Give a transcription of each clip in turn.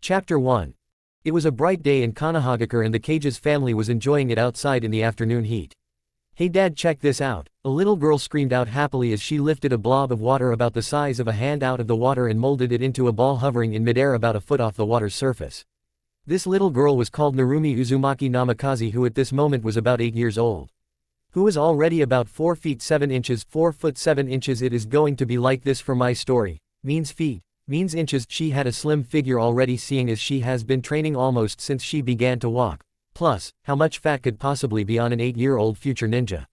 Chapter 1. It was a bright day in Konohagakure and the Cage's family was enjoying it outside in the afternoon heat. "Hey Dad, check this out," a little girl screamed out happily as she lifted a blob of water about the size of a hand out of the water and molded it into a ball hovering in midair about a foot off the water's surface. This little girl was called Narumi Uzumaki Namikaze, who at this moment was about 8 years old. Who was already about 4 feet 7 inches, 4 foot 7 inches. It is going to be like this for my story. Means feet. Means inches. She had a slim figure already, seeing as she has been training almost since she began to walk. Plus, how much fat could possibly be on an 8-year-old future ninja?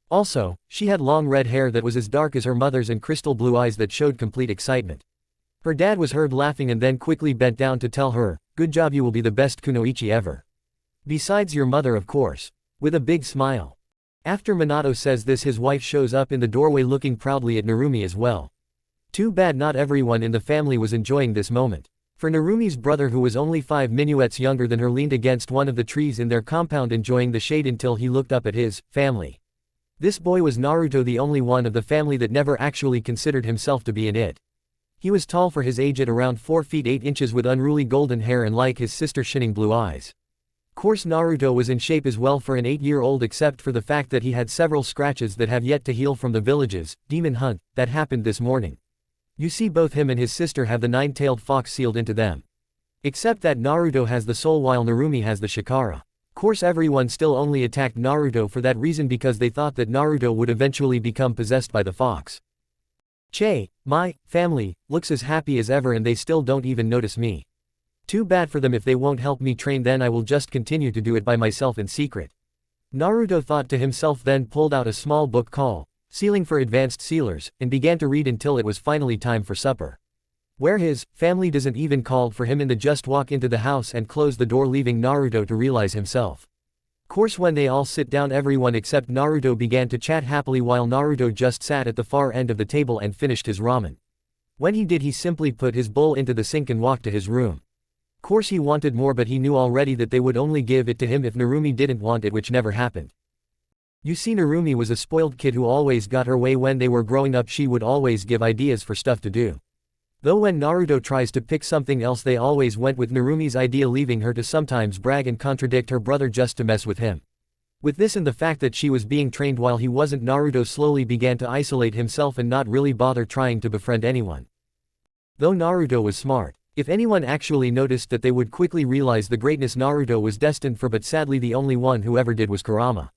Also, she had long red hair that was as dark as her mother's and crystal blue eyes that showed complete excitement. Her dad was heard laughing and then quickly bent down to tell her, "Good job, you will be the best kunoichi ever. Besides your mother, of course." With a big smile. After Minato says this, his wife shows up in the doorway looking proudly at Narumi as well. Too bad not everyone in the family was enjoying this moment. For Narumi's brother, who was only 5 minuets younger than her, leaned against one of the trees in their compound enjoying the shade until he looked up at his family. This boy was Naruto, the only one of the family that never actually considered himself to be an it. He was tall for his age at around 4 feet 8 inches with unruly golden hair and, like his sister, shining blue eyes. Course Naruto was in shape as well for an 8-year-old, except for the fact that he had several scratches that have yet to heal from the village's demon hunt that happened this morning. You see, both him and his sister have the 9-tailed fox sealed into them. Except that Naruto has the soul while Narumi has the chakra. Course everyone still only attacked Naruto for that reason, because they thought that Naruto would eventually become possessed by the fox. "Che, my family looks as happy as ever and they still don't even notice me. Too bad for them. If they won't help me train, then I will just continue to do it by myself in secret," Naruto thought to himself, then pulled out a small book called Sealing for Advanced Sealers, and began to read until it was finally time for supper. Where his family doesn't even call for him and they just walk into the house and close the door, leaving Naruto to realize himself. Course when they all sit down, everyone except Naruto began to chat happily while Naruto just sat at the far end of the table and finished his ramen. When he did, he simply put his bowl into the sink and walked to his room. Course he wanted more, but he knew already that they would only give it to him if Narumi didn't want it, which never happened. You see, Narumi was a spoiled kid who always got her way. When they were growing up, she would always give ideas for stuff to do. Though when Naruto tries to pick something else, they always went with Narumi's idea, leaving her to sometimes brag and contradict her brother just to mess with him. With this and the fact that she was being trained while he wasn't, Naruto slowly began to isolate himself and not really bother trying to befriend anyone. Though Naruto was smart, if anyone actually noticed that, they would quickly realize the greatness Naruto was destined for, but sadly the only one who ever did was Kurama.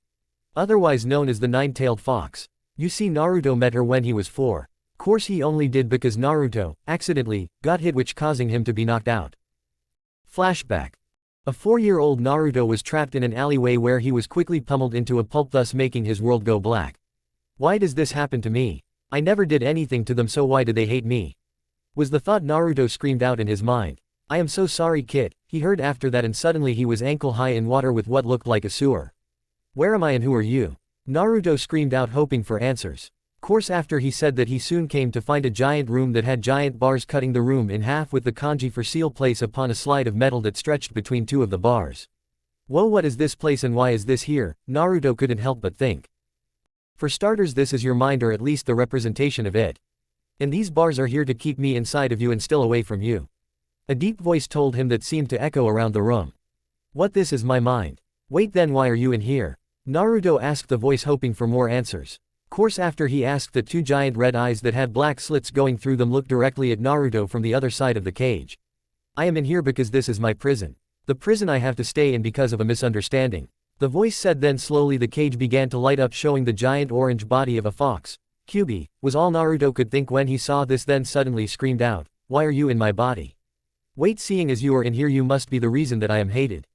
Otherwise known as the 9-tailed fox. You see, Naruto met her when he was 4. Course he only did because Naruto accidentally got hit, which causing him to be knocked out. Flashback. A 4-year-old Naruto was trapped in an alleyway where he was quickly pummeled into a pulp, thus making his world go black. Why does this happen to me? I never did anything to them, so why do they hate me? Was the thought Naruto screamed out in his mind. "I am so sorry, kid," he heard after that, and suddenly he was ankle high in water with what looked like a sewer. "Where am I and who are you?" Naruto screamed out, hoping for answers. Course after he said that, he soon came to find a giant room that had giant bars cutting the room in half with the kanji for seal place upon a slide of metal that stretched between 2 of the bars. Whoa, what is this place and why is this here? Naruto couldn't help but think. For starters, this is your mind, or at least the representation of it. And these bars are here to keep me inside of you and still away from you. A deep voice told him that seemed to echo around the room. What, this is my mind? Wait, then why are you in here? Naruto asked the voice, hoping for more answers. Course after he asked, the 2 giant red eyes that had black slits going through them looked directly at Naruto from the other side of the cage. "I am in here because this is my prison. The prison I have to stay in because of a misunderstanding," the voice said. Then slowly the cage began to light up, showing the giant orange body of a fox. "Kyubi," was all Naruto could think when he saw this, then suddenly screamed out, "Why are you in my body? Wait, seeing as you are in here, you must be the reason that I am hated."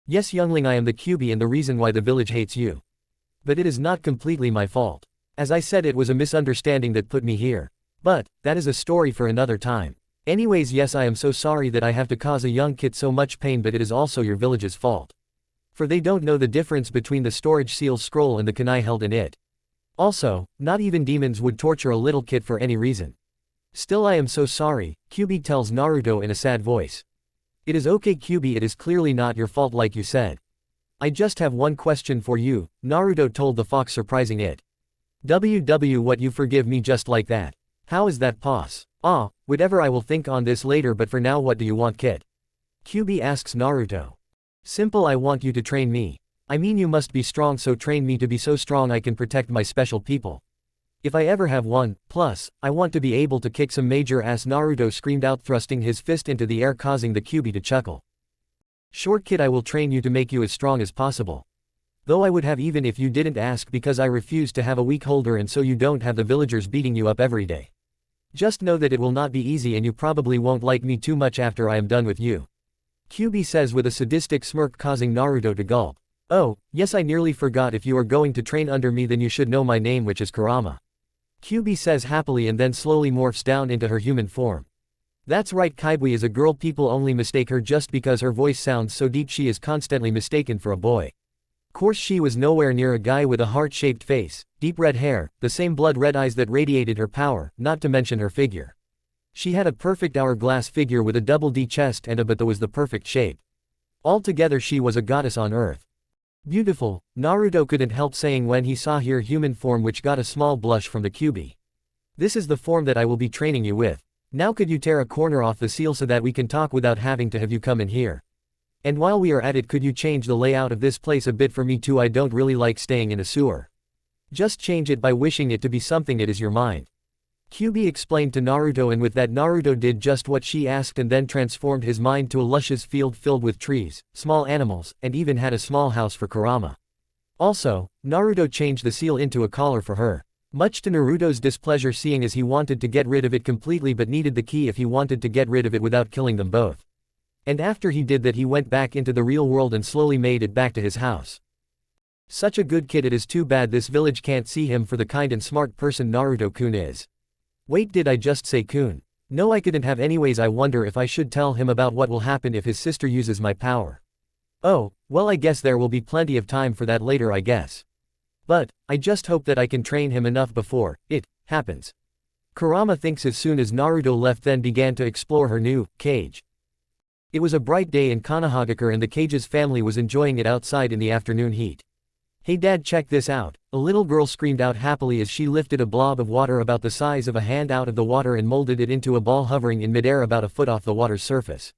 "Yes, youngling, I am the Kyubi and the reason why the village hates you. But it is not completely my fault. As I said, it was a misunderstanding that put me here. But that is a story for another time. Anyways, yes, I am so sorry that I have to cause a young kid so much pain, but it is also your village's fault. For they don't know the difference between the storage seal scroll and the kunai held in it. Also, not even demons would torture a little kid for any reason. Still, I am so sorry," Kyubi tells Naruto in a sad voice. "It is okay, Kyubi, it is clearly not your fault like you said. I just have one question for you," Naruto told the fox, surprising it. "What, you forgive me just like that? How is that Ah, whatever, I will think on this later, but for now what do you want, kid? Kyubi asks Naruto. Simple, I want you to train me. I mean you must be strong, so train me to be so strong I can protect my special people. If I ever have one, plus, I want to be able to kick some major ass, Naruto screamed out, thrusting his fist into the air, causing the Kyubi to chuckle. Sure kid, I will train you to make you as strong as possible. Though I would have even if you didn't ask, because I refuse to have a weak holder and so you don't have the villagers beating you up every day. Just know that it will not be easy and you probably won't like me too much after I am done with you. Kyubi says with a sadistic smirk, causing Naruto to gulp. Oh, yes, I nearly forgot, if you are going to train under me then you should know my name, which is Kurama. Kyubi says happily and then slowly morphs down into her human form. That's right, Kaibui is a girl, people only mistake her just because her voice sounds so deep, she is constantly mistaken for a boy. Course she was nowhere near a guy with a heart-shaped face, deep red hair, the same blood-red eyes that radiated her power, not to mention her figure. She had a perfect hourglass figure with a double D chest and a butt that was the perfect shape. Altogether she was a goddess on earth. Beautiful, Naruto couldn't help saying when he saw her human form, which got a small blush from the Kyubi. This is the form that I will be training you with. Now could you tear a corner off the seal so that we can talk without having to have you come in here? And while we are at it, could you change the layout of this place a bit for me too? I don't really like staying in a sewer. Just change it by wishing it to be something it is your mind. Kyubi explained to Naruto, and with that Naruto did just what she asked and then transformed his mind to a luscious field filled with trees, small animals, and even had a small house for Kurama. Also, Naruto changed the seal into a collar for her. Much to Naruto's displeasure, seeing as he wanted to get rid of it completely but needed the key if he wanted to get rid of it without killing them both. And after he did that, he went back into the real world and slowly made it back to his house. Such a good kid, it is too bad this village can't see him for the kind and smart person Naruto-kun is. Wait, did I just say kun? No, I couldn't have anyways. I wonder if I should tell him about what will happen if his sister uses my power. Oh, well, I guess there will be plenty of time for that later, I guess. But, I just hope that I can train him enough before it happens. Kurama thinks as soon as Naruto left, then began to explore her new cage. It was a bright day in Konohagakure and the cage's family was enjoying it outside in the afternoon heat. Hey dad, check this out, a little girl screamed out happily as she lifted a blob of water about the size of a hand out of the water and molded it into a ball hovering in midair about a foot off the water's surface.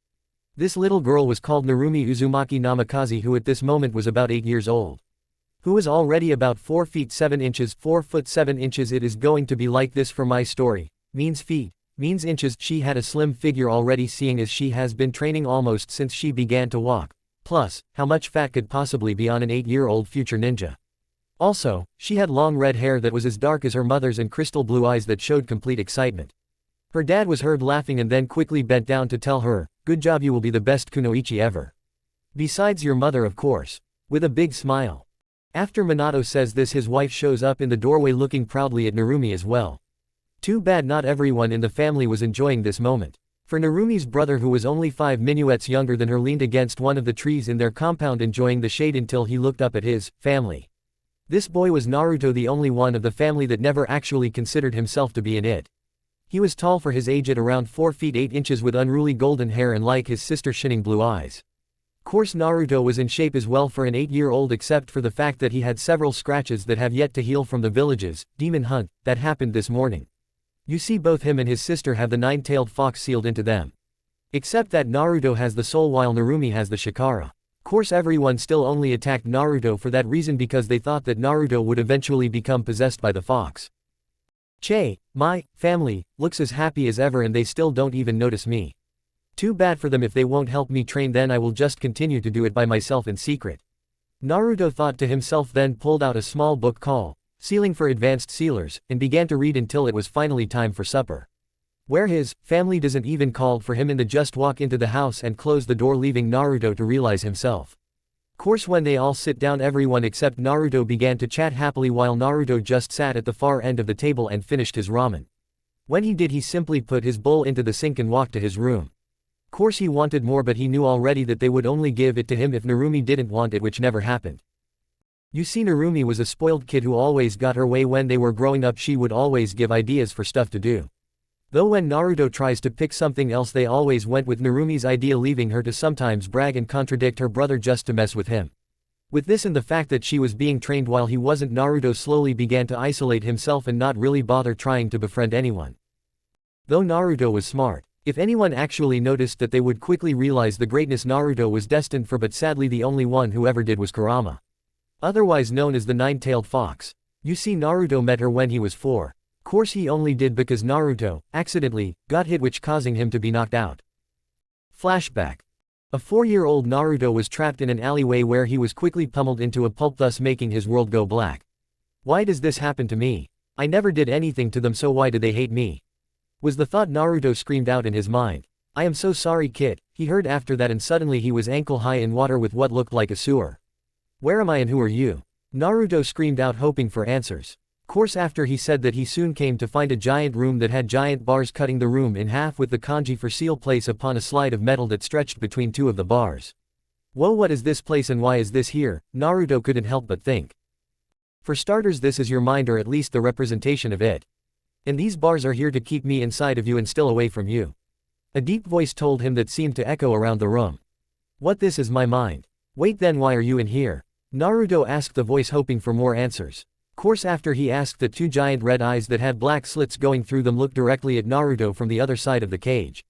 This little girl was called Narumi Uzumaki Namikaze, who at this moment was about 8 years old. Who was already about 4 feet 7 inches, 4 foot 7 inches. It is going to be like this for my story, means feet, means inches. She had a slim figure already, seeing as she has been training almost since she began to walk. Plus, how much fat could possibly be on an 8-year-old future ninja? Also, she had long red hair that was as dark as her mother's and crystal blue eyes that showed complete excitement. Her dad was heard laughing and then quickly bent down to tell her, "Good job, you will be the best kunoichi ever. Besides your mother, of course." With a big smile. After Minato says this, his wife shows up in the doorway looking proudly at Narumi as well. Too bad not everyone in the family was enjoying this moment. For Narumi's brother, who was only 5 minuets younger than her, leaned against one of the trees in their compound enjoying the shade until he looked up at his family. This boy was Naruto, the only one of the family that never actually considered himself to be an it. He was tall for his age at around 4 feet 8 inches with unruly golden hair and, like his sister, shining blue eyes. Course Naruto was in shape as well for an 8-year-old, except for the fact that he had several scratches that have yet to heal from the village's demon hunt that happened this morning. You see, both him and his sister have the 9-tailed fox sealed into them. Except that Naruto has the soul while Narumi has the chakra. Course everyone still only attacked Naruto for that reason, because they thought that Naruto would eventually become possessed by the fox. Che, my family, looks as happy as ever and they still don't even notice me. Too bad for them. If they won't help me train, then I will just continue to do it by myself in secret. Naruto thought to himself, then pulled out a small book called Sealing for Advanced Sealers, and began to read until it was finally time for supper. Where his family doesn't even call for him in the just walk into the house and close the door, leaving Naruto to realize himself. Course when they all sit down, everyone except Naruto began to chat happily while Naruto just sat at the far end of the table and finished his ramen. When he did, he simply put his bowl into the sink and walked to his room. Course he wanted more, but he knew already that they would only give it to him if Narumi didn't want it, which never happened. You see, Narumi was a spoiled kid who always got her way. When they were growing up, she would always give ideas for stuff to do. Though when Naruto tries to pick something else, they always went with Narumi's idea, leaving her to sometimes brag and contradict her brother just to mess with him. With this and the fact that she was being trained while he wasn't, Naruto slowly began to isolate himself and not really bother trying to befriend anyone. Though Naruto was smart, if anyone actually noticed that they would quickly realize the greatness Naruto was destined for, but sadly the only one who ever did was Kurama. Otherwise known as the nine-tailed fox. You see, Naruto met her when he was 4. Course he only did because Naruto, accidentally, got hit, which causing him to be knocked out. Flashback. A 4-year-old Naruto was trapped in an alleyway where he was quickly pummeled into a pulp, thus making his world go black. Why does this happen to me? I never did anything to them, so why do they hate me? Was the thought Naruto screamed out in his mind. I am so sorry, kid, he heard after that, and suddenly he was ankle high in water with what looked like a sewer. Where am I and who are you? Naruto screamed out, hoping for answers. Course after he said that, he soon came to find a giant room that had giant bars cutting the room in half with the kanji for seal place upon a slide of metal that stretched between 2 of the bars. Whoa, what is this place and why is this here? Naruto couldn't help but think. For starters, this is your mind, or at least the representation of it. And these bars are here to keep me inside of you and still away from you. A deep voice told him that seemed to echo around the room. What, this is my mind? Wait, then why are you in here? Naruto asked the voice, hoping for more answers. Course after he asked, the 2 giant red eyes that had black slits going through them looked directly at Naruto from the other side of the cage.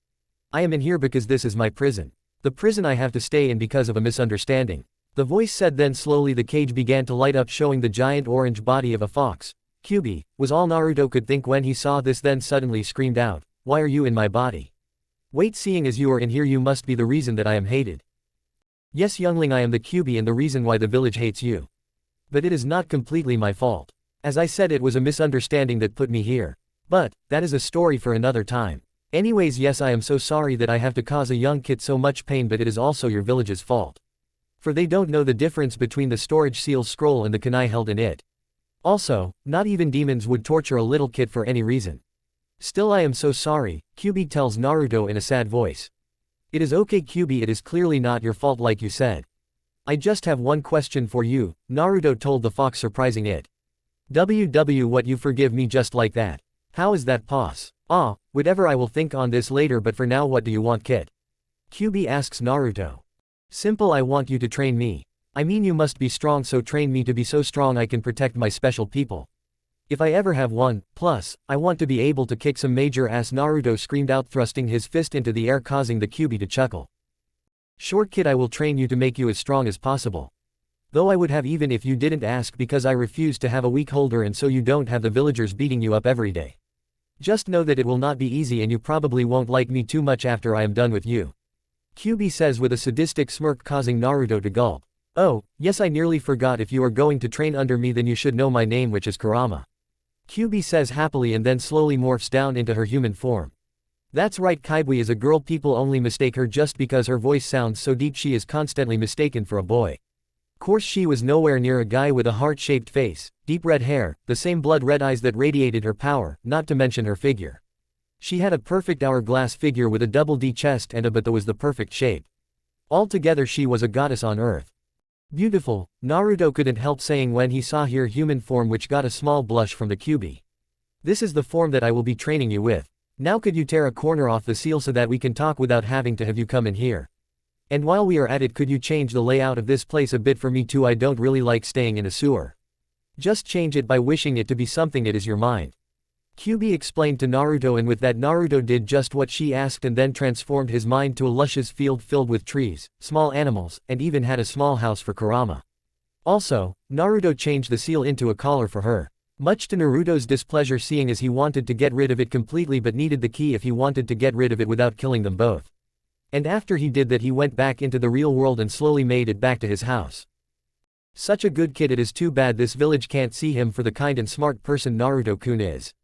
I am in here because this is my prison. The prison I have to stay in because of a misunderstanding. The voice said. Then slowly the cage began to light up, showing the giant orange body of a fox. Kyuubi, was all Naruto could think when he saw this, then suddenly screamed out, why are you in my body? Wait, seeing as you are in here, you must be the reason that I am hated. Yes, youngling, I am the Kyuubi and the reason why the village hates you. But it is not completely my fault. As I said, it was a misunderstanding that put me here. But, that is a story for another time. Anyways, yes, I am so sorry that I have to cause a young kid so much pain, but it is also your village's fault. For they don't know the difference between the storage seal scroll and the kunai held in it. Also, not even demons would torture a little kid for any reason. Still, I am so sorry, Kyuubi tells Naruto in a sad voice. It is okay, Kyuubi, it is clearly not your fault like you said. I just have one question for you, Naruto told the fox, surprising it. What, you forgive me just like that? How is that pos? Whatever, I will think on this later, but for now what do you want, kid? Kyuubi asks Naruto. Simple, I want you to train me. I mean, you must be strong, so train me to be so strong I can protect my special people. If I ever have one, plus, I want to be able to kick some major ass, Naruto screamed out, thrusting his fist into the air, causing the Kyuubi to chuckle. Sure, kid, I will train you to make you as strong as possible. Though I would have even if you didn't ask, because I refuse to have a weak holder and so you don't have the villagers beating you up every day. Just know that it will not be easy and you probably won't like me too much after I am done with you. Kyuubi says with a sadistic smirk, causing Naruto to gulp. Oh, yes, I nearly forgot, if you are going to train under me then you should know my name, which is Kurama. Kyuubi says happily and then slowly morphs down into her human form. That's right, Kaibui is a girl, people only mistake her just because her voice sounds so deep, she is constantly mistaken for a boy. Course she was nowhere near a guy with a heart-shaped face, deep red hair, the same blood-red eyes that radiated her power, not to mention her figure. She had a perfect hourglass figure with a double D chest and a butt that was the perfect shape. Altogether she was a goddess on earth. Beautiful, Naruto couldn't help saying when he saw her human form, which got a small blush from the Kyuubi. This is the form that I will be training you with. Now could you tear a corner off the seal so that we can talk without having to have you come in here? And while we are at it, could you change the layout of this place a bit for me too? I don't really like staying in a sewer. Just change it by wishing it to be something it is your mind. Kyuubi explained to Naruto, and with that Naruto did just what she asked and then transformed his mind to a luscious field filled with trees, small animals, and even had a small house for Kurama. Also, Naruto changed the seal into a collar for her. Much to Naruto's displeasure, seeing as he wanted to get rid of it completely but needed the key if he wanted to get rid of it without killing them both. And after he did that, he went back into the real world and slowly made it back to his house. Such a good kid, it is too bad this village can't see him for the kind and smart person Naruto-kun is.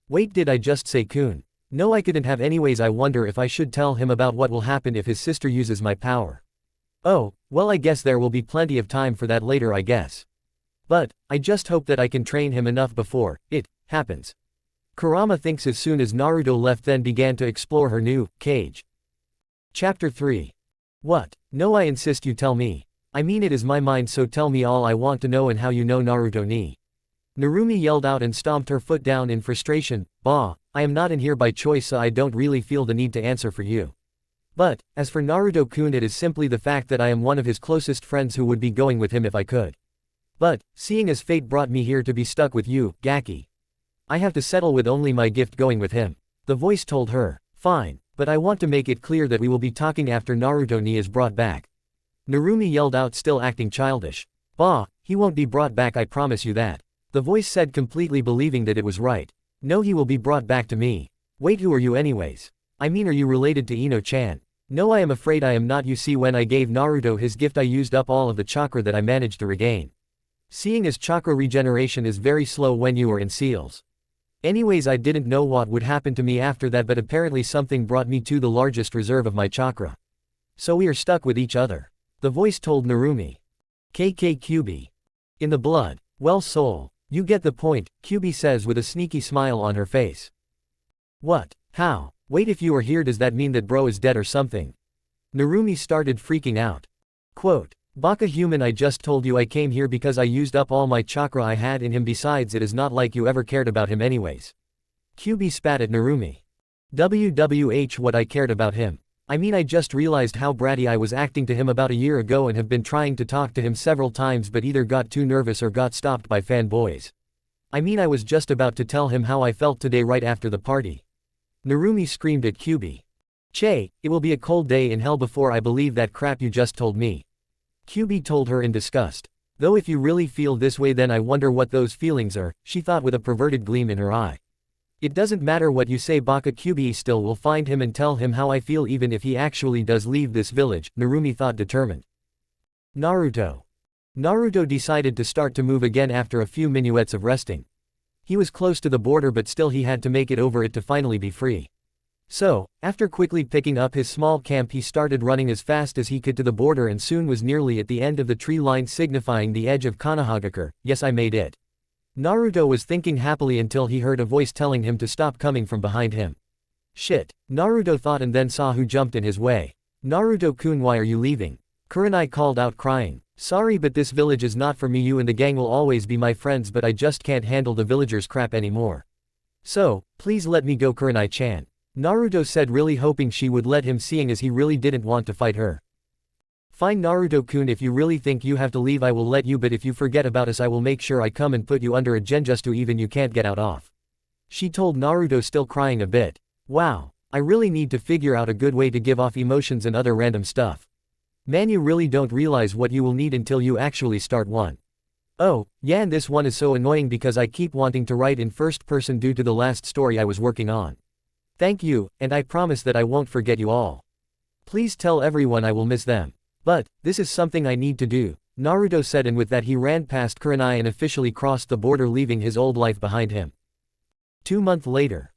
Wait, did I just say kun? No, I couldn't have. Anyways, I wonder if I should tell him about what will happen if his sister uses my power. Oh, well, I guess there will be plenty of time for that later, I guess. But, I just hope that I can train him enough before it happens. Kurama thinks as soon as Naruto left, then began to explore her new cage. Chapter 3. What? No, I insist you tell me. I mean, it is my mind, so tell me all I want to know and how you know Naruto ni. Narumi yelled out and stomped her foot down in frustration. Bah, I am not in here by choice, so I don't really feel the need to answer for you. But, as for Naruto-kun, it is simply the fact that I am one of his closest friends who would be going with him if I could. But, seeing as fate brought me here to be stuck with you, Gaki, I have to settle with only my gift going with him. The voice told her, "Fine, but I want to make it clear that we will be talking after Naruto-ni is brought back." Narumi yelled out, still acting childish. "Bah, he won't be brought back, I promise you that." The voice said, completely believing that it was right. "No, he will be brought back to me." "Wait, who are you anyways? I mean, are you related to Ino-chan?" "No, I am afraid I am not. You see, when I gave Naruto his gift I used up all of the chakra that I managed to regain. Seeing as chakra regeneration is very slow when you are in seals. Anyways, I didn't know what would happen to me after that, but apparently something brought me to the largest reserve of my chakra. So we are stuck with each other." The voice told Narumi. KKQB. "In the blood. Well, soul. You get the point," QB says with a sneaky smile on her face. "What? How? Wait, if you are here does that mean that bro is dead or something?" Narumi started freaking out. Quote, "Baka human, I just told you I came here because I used up all my chakra I had in him, besides it is not like you ever cared about him anyways." QB spat at Narumi. "WWH, what I cared about him? I mean, I just realized how bratty I was acting to him about a year ago and have been trying to talk to him several times but either got too nervous or got stopped by fanboys. I mean, I was just about to tell him how I felt today right after the party." Narumi screamed at QB. "Che, it will be a cold day in hell before I believe that crap you just told me." QB told her in disgust. "Though if you really feel this way then I wonder what those feelings are," she thought with a perverted gleam in her eye. "It doesn't matter what you say, Baka, QB still will find him and tell him how I feel even if he actually does leave this village," Narumi thought, determined. Naruto. Naruto decided to start to move again after a few minuets of resting. He was close to the border but still he had to make it over it to finally be free. So, after quickly picking up his small camp he started running as fast as he could to the border and soon was nearly at the end of the tree line signifying the edge of Konohagakure. "Yes, I made it." Naruto was thinking happily until he heard a voice telling him to stop coming from behind him. "Shit," Naruto thought and then saw who jumped in his way. "Naruto-kun, why are you leaving?" Kurenai called out crying. "Sorry, but this village is not for me. You and the gang will always be my friends but I just can't handle the villagers' crap anymore. So, please let me go, Kurenai-chan." Naruto said, really hoping she would let him seeing as he really didn't want to fight her. "Fine, Naruto-kun, if you really think you have to leave I will let you, but if you forget about us I will make sure I come and put you under a genjutsu even you can't get out off," she told Naruto, still crying a bit. "Wow, I really need to figure out a good way to give off emotions and other random stuff. Man, you really don't realize what you will need until you actually start one. Oh, yeah, and this one is so annoying because I keep wanting to write in first person due to the last story I was working on. Thank you, and I promise that I won't forget you all. Please tell everyone I will miss them. But, this is something I need to do," Naruto said, and with that he ran past Kurenai and officially crossed the border, leaving his old life behind him. 2 months later.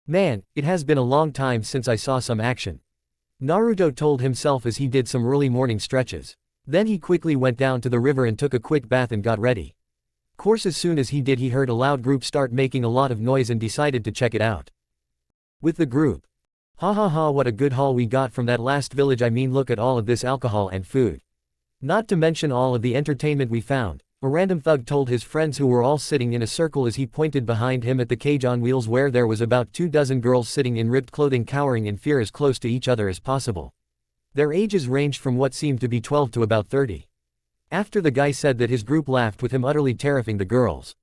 "Man, it has been a long time since I saw some action," Naruto told himself as he did some early morning stretches. Then he quickly went down to the river and took a quick bath and got ready. Course, as soon as he did he heard a loud group start making a lot of noise and decided to check it out. With the group. "Ha ha ha, what a good haul we got from that last village. I mean, look at all of this alcohol and food. Not to mention all of the entertainment we found," a random thug told his friends who were all sitting in a circle as he pointed behind him at the cage on wheels where there was about 24 girls sitting in ripped clothing cowering in fear as close to each other as possible. Their ages ranged from what seemed to be 12 to about 30. After the guy said that, his group laughed with him, utterly terrifying the girls.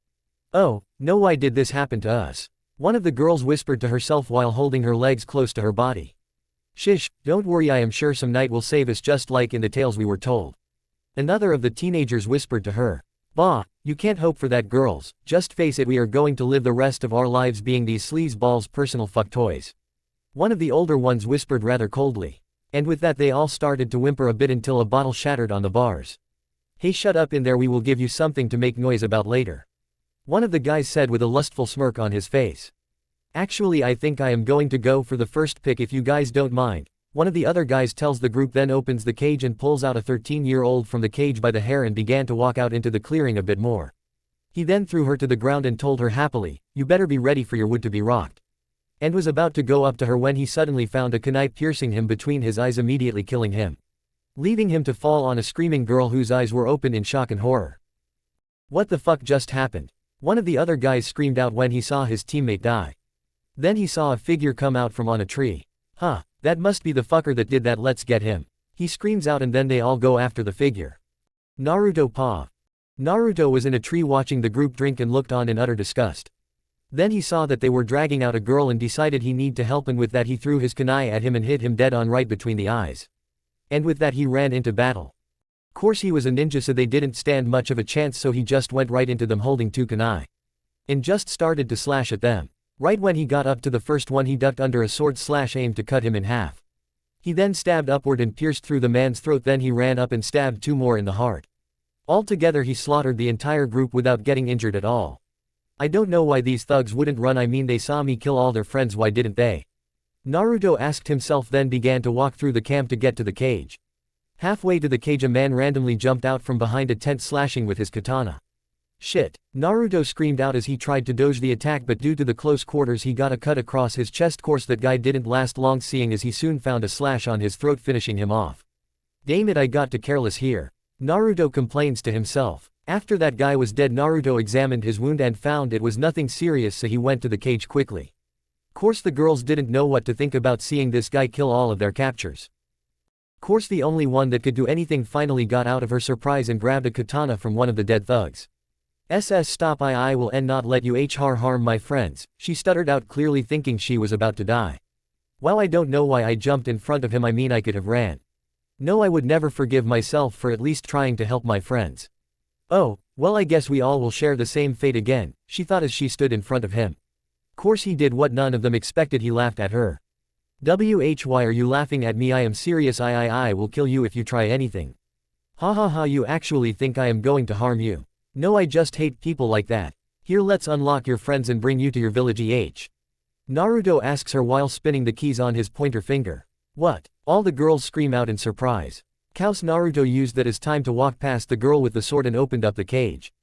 "Oh, no, why did this happen to us?" one of the girls whispered to herself while holding her legs close to her body. "Shish, don't worry, I am sure some knight will save us just like in the tales we were told," another of the teenagers whispered to her. "Bah, you can't hope for that, girls, just face it, we are going to live the rest of our lives being these sleazeballs' personal fuck toys," one of the older ones whispered rather coldly. And with that they all started to whimper a bit until a bottle shattered on the bars. "Hey, shut up in there, we will give you something to make noise about later," one of the guys said with a lustful smirk on his face. "Actually, I think I am going to go for the first pick if you guys don't mind," one of the other guys tells the group, then opens the cage and pulls out a 13-year-old from the cage by the hair and began to walk out into the clearing a bit more. He then threw her to the ground and told her happily, "You better be ready for your wood to be rocked," and was about to go up to her when he suddenly found a kunai piercing him between his eyes, immediately killing him, leaving him to fall on a screaming girl whose eyes were open in shock and horror. "What the fuck just happened?" one of the other guys screamed out when he saw his teammate die. Then he saw a figure come out from on a tree. "Huh, that must be the fucker that did that, let's get him," he screams out, and then they all go after the figure. Naruto Pa. Naruto was in a tree watching the group drink and looked on in utter disgust. Then he saw that they were dragging out a girl and decided he need to help, and with that he threw his kunai at him and hit him dead on right between the eyes. And with that he ran into battle. Course he was a ninja, so they didn't stand much of a chance, so he just went right into them holding 2 kunai. And just started to slash at them. Right when he got up to the first one, he ducked under a sword slash aimed to cut him in half. He then stabbed upward and pierced through the man's throat, then he ran up and stabbed 2 more in the heart. Altogether he slaughtered the entire group without getting injured at all. I don't know why these thugs wouldn't run. I mean, they saw me kill all their friends, why didn't they? Naruto asked himself, then began to walk through the camp to get to the cage. Halfway to the cage, a man randomly jumped out from behind a tent slashing with his katana. Shit! Naruto screamed out as he tried to dodge the attack, but due to the close quarters he got a cut across his chest. Course that guy didn't last long, seeing as he soon found a slash on his throat, finishing him off. Damn it, I got too careless here. Naruto complains to himself. After that guy was dead, Naruto examined his wound and found it was nothing serious, so he went to the cage quickly. Course the girls didn't know what to think about seeing this guy kill all of their captors. Course the only one that could do anything finally got out of her surprise and grabbed a katana from one of the dead thugs. Stop, I will not let you harm my friends, she stuttered out, clearly thinking she was about to die. Well, I don't know why I jumped in front of him, I mean I could have ran. No, I would never forgive myself for at least trying to help my friends. Oh, well, I guess we all will share the same fate again, she thought as she stood in front of him. Course he did what none of them expected, he laughed at her. Why are you laughing at me? I am serious, I will kill you if you try anything. Ha ha ha, you actually think I am going to harm you? No, I just hate people like that. Here, let's unlock your friends and bring you to your village. Naruto asks her while spinning the keys on his pointer finger. What? All the girls scream out in surprise. Course Naruto used that as time to walk past the girl with the sword and opened up the cage.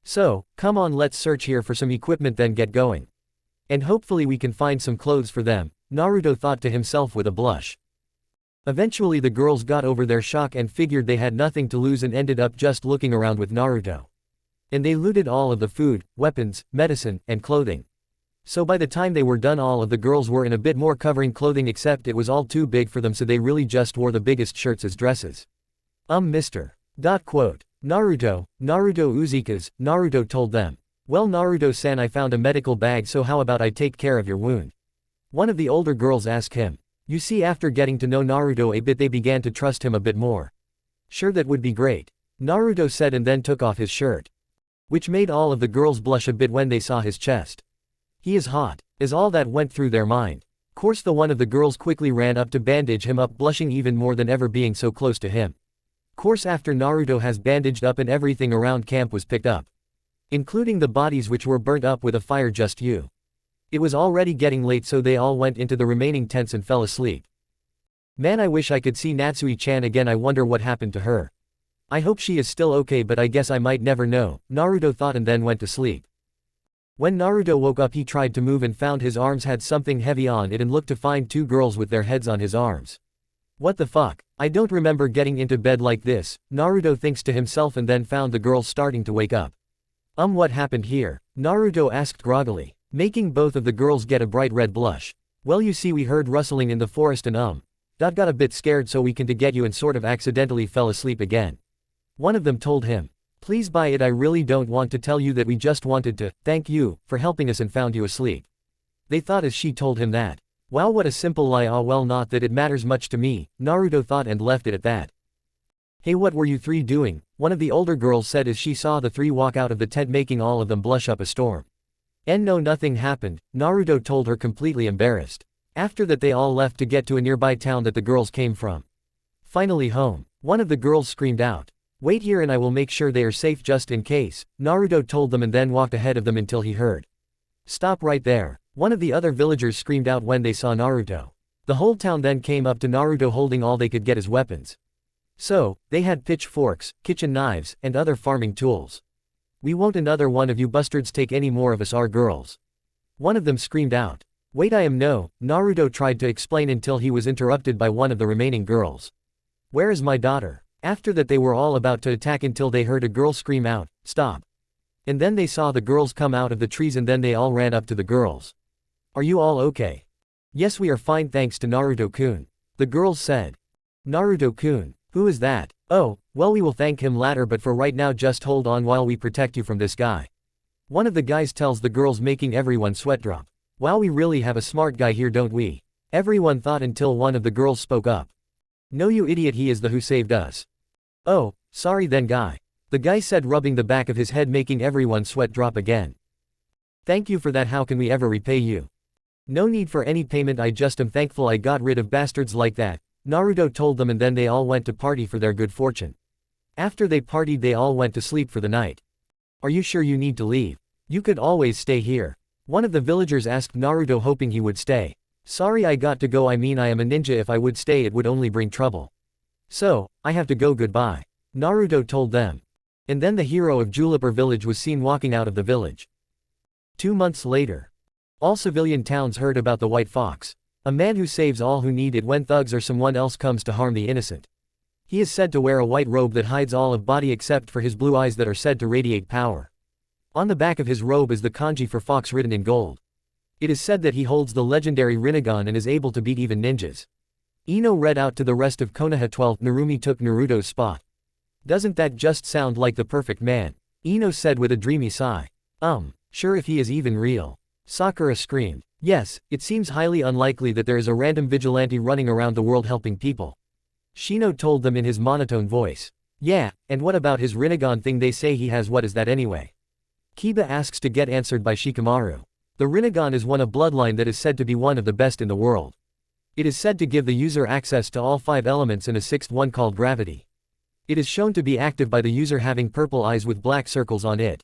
So, come on, let's search here for some equipment, then get going. And hopefully we can find some clothes for them, Naruto thought to himself with a blush. Eventually the girls got over their shock and figured they had nothing to lose and ended up just looking around with Naruto. And they looted all of the food, weapons, medicine, and clothing. So by the time they were done, all of the girls were in a bit more covering clothing, except it was all too big for them, so they really just wore the biggest shirts as dresses. Mr. Naruto Uzikas, Naruto told them. Well, Naruto-san, I found a medical bag, so how about I take care of your wound? One of the older girls asked him. You see, after getting to know Naruto a bit, they began to trust him a bit more. Sure, that would be great, Naruto said, and then took off his shirt. Which made all of the girls blush a bit when they saw his chest. He is hot, is all that went through their mind. Course the one of the girls quickly ran up to bandage him up, blushing even more than ever being so close to him. Course after Naruto has bandaged up and everything around camp was picked up. Including the bodies which were burnt up with a fire. Just you. It was already getting late, so they all went into the remaining tents and fell asleep. Man, I wish I could see Natsui-chan again, I wonder what happened to her. I hope she is still okay, but I guess I might never know, Naruto thought, and then went to sleep. When Naruto woke up, he tried to move and found his arms had something heavy on it and looked to find 2 girls with their heads on his arms. What the fuck? I don't remember getting into bed like this, Naruto thinks to himself, and then found the girls starting to wake up. What happened here? Naruto asked groggily, making both of the girls get a bright red blush. Well, you see, we heard rustling in the forest and got a bit scared, so we came to get you and sort of accidentally fell asleep again. One of them told him. Please buy it, I really don't want to tell you that, we just wanted to thank you for helping us and found you asleep. They thought as she told him that. Wow, what a simple lie. Well, not that it matters much to me, Naruto thought, and left it at that. Hey, what were you 3 doing? One of the older girls said as she saw the 3 walk out of the tent, making all of them blush up a storm. No, nothing happened, Naruto told her, completely embarrassed. After that they all left to get to a nearby town that the girls came from. Finally home, one of the girls screamed out. Wait here and I will make sure they are safe just in case, Naruto told them, and then walked ahead of them until he heard. Stop right there, one of the other villagers screamed out when they saw Naruto. The whole town then came up to Naruto holding all they could get as weapons. So, they had pitchforks, kitchen knives, and other farming tools. We won't another one of you bastards take any more of us, our girls. One of them screamed out. Wait, I am no, Naruto tried to explain until he was interrupted by one of the remaining girls. Where is my daughter? After that they were all about to attack until they heard a girl scream out, stop. And then they saw the girls come out of the trees, and then they all ran up to the girls. Are you all okay? Yes, we are fine thanks to Naruto-kun, the girls said. Naruto-kun? Who is that? Oh, well, we will thank him later, but for right now just hold on while we protect you from this guy. One of the guys tells the girls, making everyone sweat drop. Wow, we really have a smart guy here, don't we? Everyone thought until one of the girls spoke up. No, you idiot, he is the who saved us. Oh, sorry then, guy. The guy said, rubbing the back of his head, making everyone sweat drop again. Thank you for that, how can we ever repay you? No need for any payment, I just am thankful I got rid of bastards like that, Naruto told them, and then they all went to party for their good fortune. After they partied they all went to sleep for the night. Are you sure you need to leave? You could always stay here. One of the villagers asked Naruto, hoping he would stay. Sorry, I got to go, I mean I am a ninja, if I would stay it would only bring trouble. So, I have to go, goodbye. Naruto told them. And then the hero of Juniper village was seen walking out of the village. 2 months later. All civilian towns heard about the White Fox. A man who saves all who need it when thugs or someone else comes to harm the innocent. He is said to wear a white robe that hides all of body except for his blue eyes that are said to radiate power. On the back of his robe is the kanji for fox written in gold. It is said that he holds the legendary Rinnegan and is able to beat even ninjas. Ino read out to the rest of Konoha 12. Narumi took Naruto's spot. Doesn't that just sound like the perfect man? Ino said with a dreamy sigh. Sure, if he is even real. Sakura screamed. Yes, it seems highly unlikely that there is a random vigilante running around the world helping people. Shino told them in his monotone voice. Yeah, and what about his Rinnegan thing they say he has? What is that anyway? Kiba asks to get answered by Shikamaru. The Rinnegan is one of bloodline that is said to be one of the best in the world. It is said to give the user access to all 5 elements and a 6th one called gravity. It is shown to be active by the user having purple eyes with black circles on it.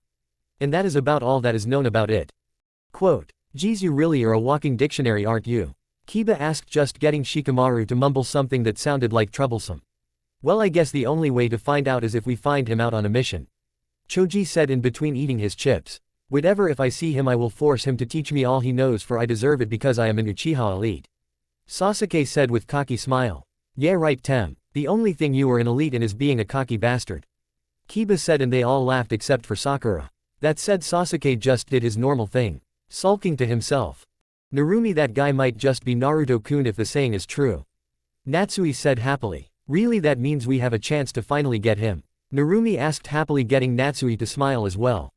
And that is about all that is known about it. Quote, geez, you really are a walking dictionary, aren't you? Kiba asked, just getting Shikamaru to mumble something that sounded like troublesome. Well, I guess the only way to find out is if we find him out on a mission. Choji said in between eating his chips. Whatever, if I see him I will force him to teach me all he knows, for I deserve it because I am an Uchiha elite. Sasuke said with cocky smile. Yeah right, Tem. The only thing you are an elite in is being a cocky bastard. Kiba said, and they all laughed except for Sakura. That said, Sasuke just did his normal thing. Sulking to himself. Narumi, that guy might just be Naruto-kun if the saying is true. Natsui said happily. Really, that means we have a chance to finally get him. Narumi asked happily, getting Natsui to smile as well.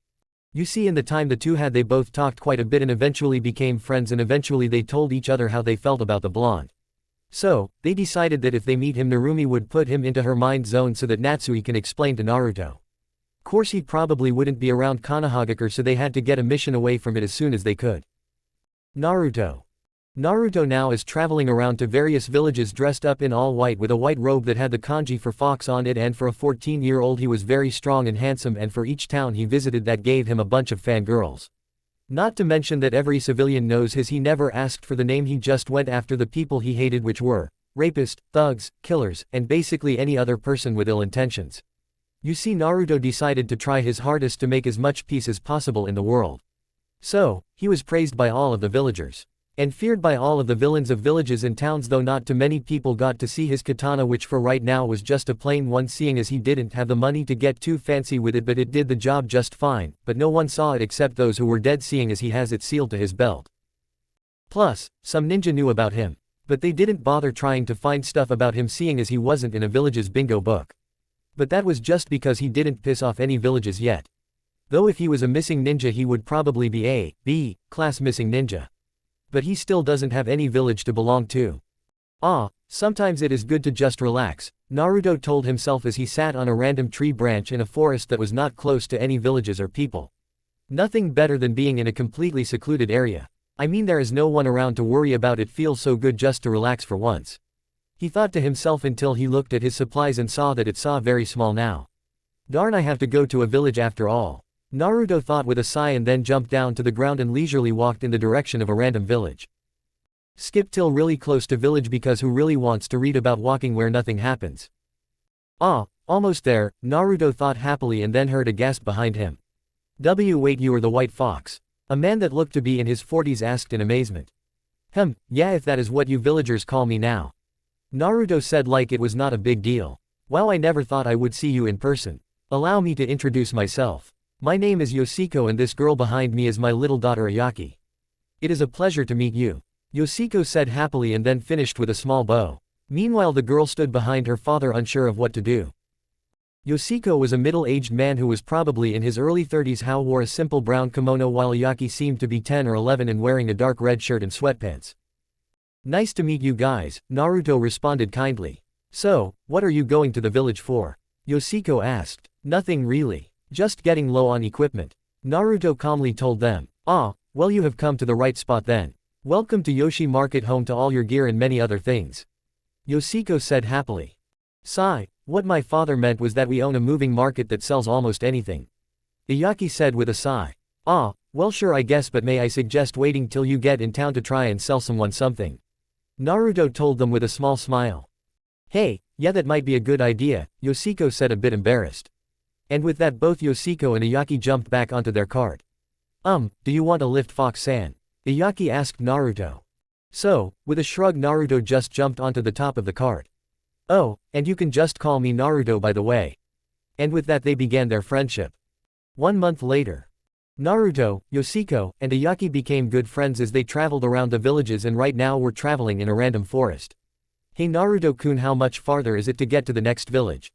You see, in the time the two had, they both talked quite a bit and eventually became friends, and eventually they told each other how they felt about the blonde. So, they decided that if they meet him, Narumi would put him into her mind zone so that Natsui can explain to Naruto. Course he probably wouldn't be around Konohagakure, so they had to get a mission away from it as soon as they could. Naruto now is traveling around to various villages dressed up in all white with a white robe that had the kanji for fox on it, and for a 14-year-old he was very strong and handsome, and for each town he visited that gave him a bunch of fangirls. Not to mention that every civilian knows his, he never asked for the name, he just went after the people he hated, which were rapists, thugs, killers, and basically any other person with ill intentions. You see, Naruto decided to try his hardest to make as much peace as possible in the world. So, he was praised by all of the villagers. And feared by all of the villains of villages and towns, though not too many people got to see his katana, which for right now was just a plain one, seeing as he didn't have the money to get too fancy with it, but it did the job just fine, but no one saw it except those who were dead, seeing as he has it sealed to his belt. Plus, some ninja knew about him. But they didn't bother trying to find stuff about him, seeing as he wasn't in a village's bingo book. But that was just because he didn't piss off any villages yet. Though if he was a missing ninja he would probably be a B class missing ninja. But he still doesn't have any village to belong to. Sometimes it is good to just relax, Naruto told himself as he sat on a random tree branch in a forest that was not close to any villages or people. Nothing better than being in a completely secluded area. I mean, there is no one around to worry about, it feels so good just to relax for once. He thought to himself until he looked at his supplies and saw that it saw very small now. Darn, I have to go to a village after all. Naruto thought with a sigh, and then jumped down to the ground and leisurely walked in the direction of a random village. Skip till really close to village, because who really wants to read about walking where nothing happens? Almost there, Naruto thought happily, and then heard a gasp behind him. Wait, you are the White Fox? A man that looked to be in his 40s asked in amazement. Yeah, if that is what you villagers call me now. Naruto said like it was not a big deal. Wow, I never thought I would see you in person. Allow me to introduce myself. My name is Yoshiko, and this girl behind me is my little daughter Ayaki. It is a pleasure to meet you. Yoshiko said happily, and then finished with a small bow. Meanwhile the girl stood behind her father, unsure of what to do. Yoshiko was a middle-aged man who was probably in his early 30s who wore a simple brown kimono while Ayaki seemed to be 10 or 11 and wearing a dark red shirt and sweatpants. Nice to meet you guys, Naruto responded kindly. So, what are you going to the village for? Yoshiko asked. Nothing really. Just getting low on equipment. Naruto calmly told them. Ah, well you have come to the right spot then. Welcome to Yoshi Market, home to all your gear and many other things. Yoshiko said happily. Sigh, what my father meant was that we own a moving market that sells almost anything. Ayaki said with a sigh. Ah, well sure I guess, but may I suggest waiting till you get in town to try and sell someone something. Naruto told them with a small smile. Hey, yeah that might be a good idea, Yoshiko said a bit embarrassed. And with that both Yoshiko and Ayaki jumped back onto their cart. Do you want a lift, Fox-san? Ayaki asked Naruto. So, with a shrug Naruto just jumped onto the top of the cart. Oh, and you can just call me Naruto by the way. And with that they began their friendship. 1 month later. Naruto, Yoshiko, and Ayaki became good friends as they traveled around the villages, and right now we're traveling in a random forest. Hey Naruto-kun, how much farther is it to get to the next village?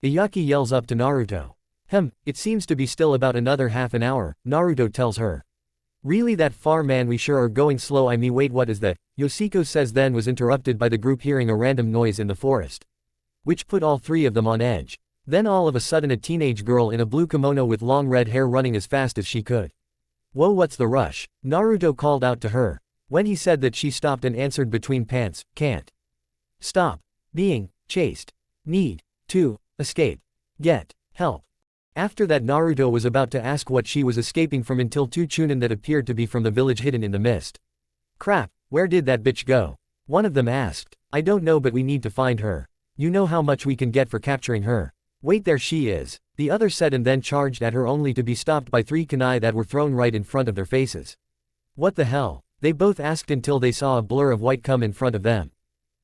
Ayaki yells up to Naruto. It seems to be still about another half an hour, Naruto tells her. Really that far, man? We sure are going slow. I mean wait, what is that? Yoshiko says, then was interrupted by the group hearing a random noise in the forest. Which put all three of them on edge. Then all of a sudden a teenage girl in a blue kimono with long red hair running as fast as she could. Whoa, what's the rush? Naruto called out to her. When he said that, she stopped and answered between pants, can't stop being chased. Need to escape. Get help. After that Naruto was about to ask what she was escaping from until two chunin that appeared to be from the village hidden in the mist. Crap, where did that bitch go? One of them asked. I don't know, but we need to find her. You know how much we can get for capturing her. Wait, there she is, the other said, and then charged at her only to be stopped by 3 kunai that were thrown right in front of their faces. What the hell? They both asked until they saw a blur of white come in front of them.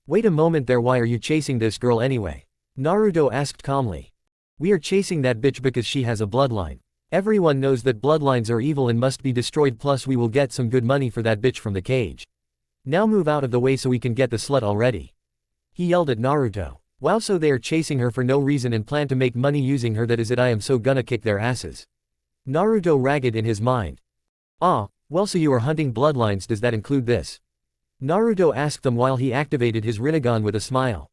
Wait a moment there, why are you chasing this girl anyway? Naruto asked calmly. We are chasing that bitch because she has a bloodline. Everyone knows that bloodlines are evil and must be destroyed, plus we will get some good money for that bitch from the cage. Now move out of the way so we can get the slut already. He yelled at Naruto. Wow, so they are chasing her for no reason and plan to make money using her, that is it, I am so gonna kick their asses. Naruto ragged in his mind. Ah, well so you are hunting bloodlines, does that include this? Naruto asked them while he activated his Rinnegan with a smile.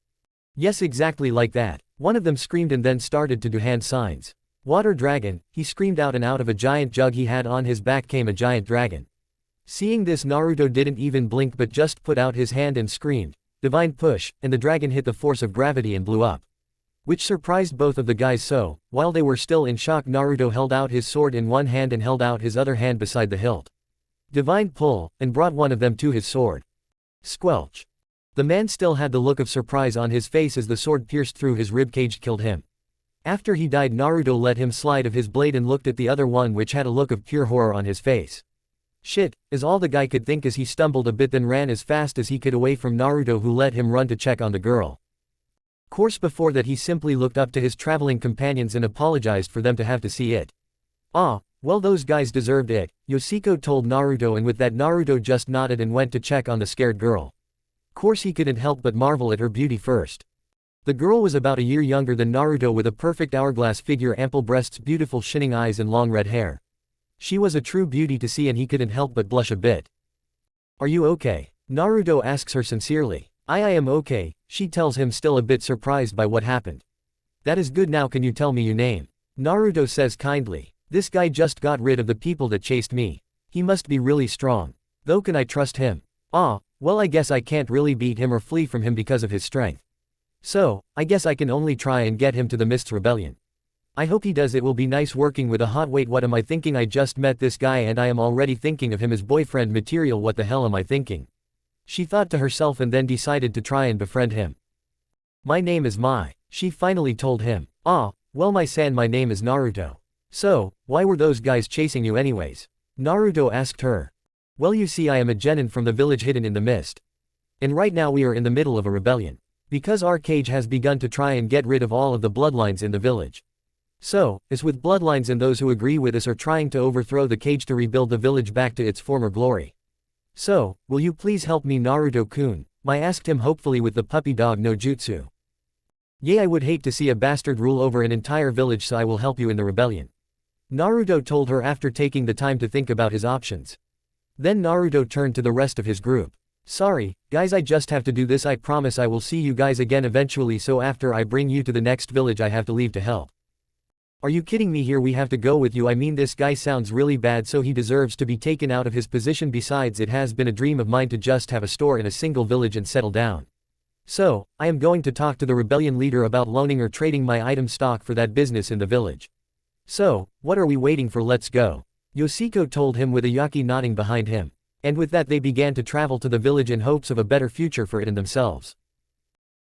Yes, exactly like that. One of them screamed and then started to do hand signs. Water dragon, he screamed out, and out of a giant jug he had on his back came a giant dragon. Seeing this, Naruto didn't even blink but just put out his hand and screamed, divine push, and the dragon hit the force of gravity and blew up. Which surprised both of the guys, so, while they were still in shock, Naruto held out his sword in one hand and held out his other hand beside the hilt. Divine pull, and brought one of them to his sword. Squelch. The man still had the look of surprise on his face as the sword pierced through his ribcage, killed him. After he died, Naruto let him slide of his blade and looked at the other one, which had a look of pure horror on his face. Shit, is all the guy could think as he stumbled a bit, then ran as fast as he could away from Naruto, who let him run to check on the girl. Course before that he simply looked up to his traveling companions and apologized for them to have to see it. Ah, well those guys deserved it, Yoshiko told Naruto, and with that Naruto just nodded and went to check on the scared girl. Course he couldn't help but marvel at her beauty first. The girl was about a year younger than Naruto, with a perfect hourglass figure, ample breasts, beautiful shining eyes, and long red hair. She was a true beauty to see, and he couldn't help but blush a bit. Are you okay? Naruto asks her sincerely. I am okay, she tells him, still a bit surprised by what happened. That is good, now can you tell me your name? Naruto says kindly. This guy just got rid of the people that chased me. He must be really strong. Though can I trust him? Ah, well I guess I can't really beat him or flee from him because of his strength. So, I guess I can only try and get him to the Mist's rebellion. I hope he does. It will be nice working with a hot— wait, what am I thinking? I just met this guy and I am already thinking of him as boyfriend material. What the hell am I thinking? She thought to herself and then decided to try and befriend him. My name is Mai, she finally told him. Ah, well my-san, my name is Naruto. So, why were those guys chasing you anyways? Naruto asked her. Well you see, I am a genin from the village hidden in the mist. And right now we are in the middle of a rebellion. Because our cage has begun to try and get rid of all of the bloodlines in the village. So, as with bloodlines, and those who agree with us are trying to overthrow the cage to rebuild the village back to its former glory. So, will you please help me, Naruto-kun? Mai asked him hopefully with the puppy dog no jutsu. Yay, I would hate to see a bastard rule over an entire village, so I will help you in the rebellion. Naruto told her after taking the time to think about his options. Then Naruto turned to the rest of his group. Sorry, guys, I just have to do this. I promise I will see you guys again eventually, so after I bring you to the next village I have to leave to help. Are you kidding me? Here we have to go with you. I mean, this guy sounds really bad, so he deserves to be taken out of his position. Besides, it has been a dream of mine to just have a store in a single village and settle down. So, I am going to talk to the rebellion leader about loaning or trading my item stock for that business in the village. So, what are we waiting for? Let's go. Yoshiko told him with a Yaki nodding behind him. And with that they began to travel to the village in hopes of a better future for it and themselves.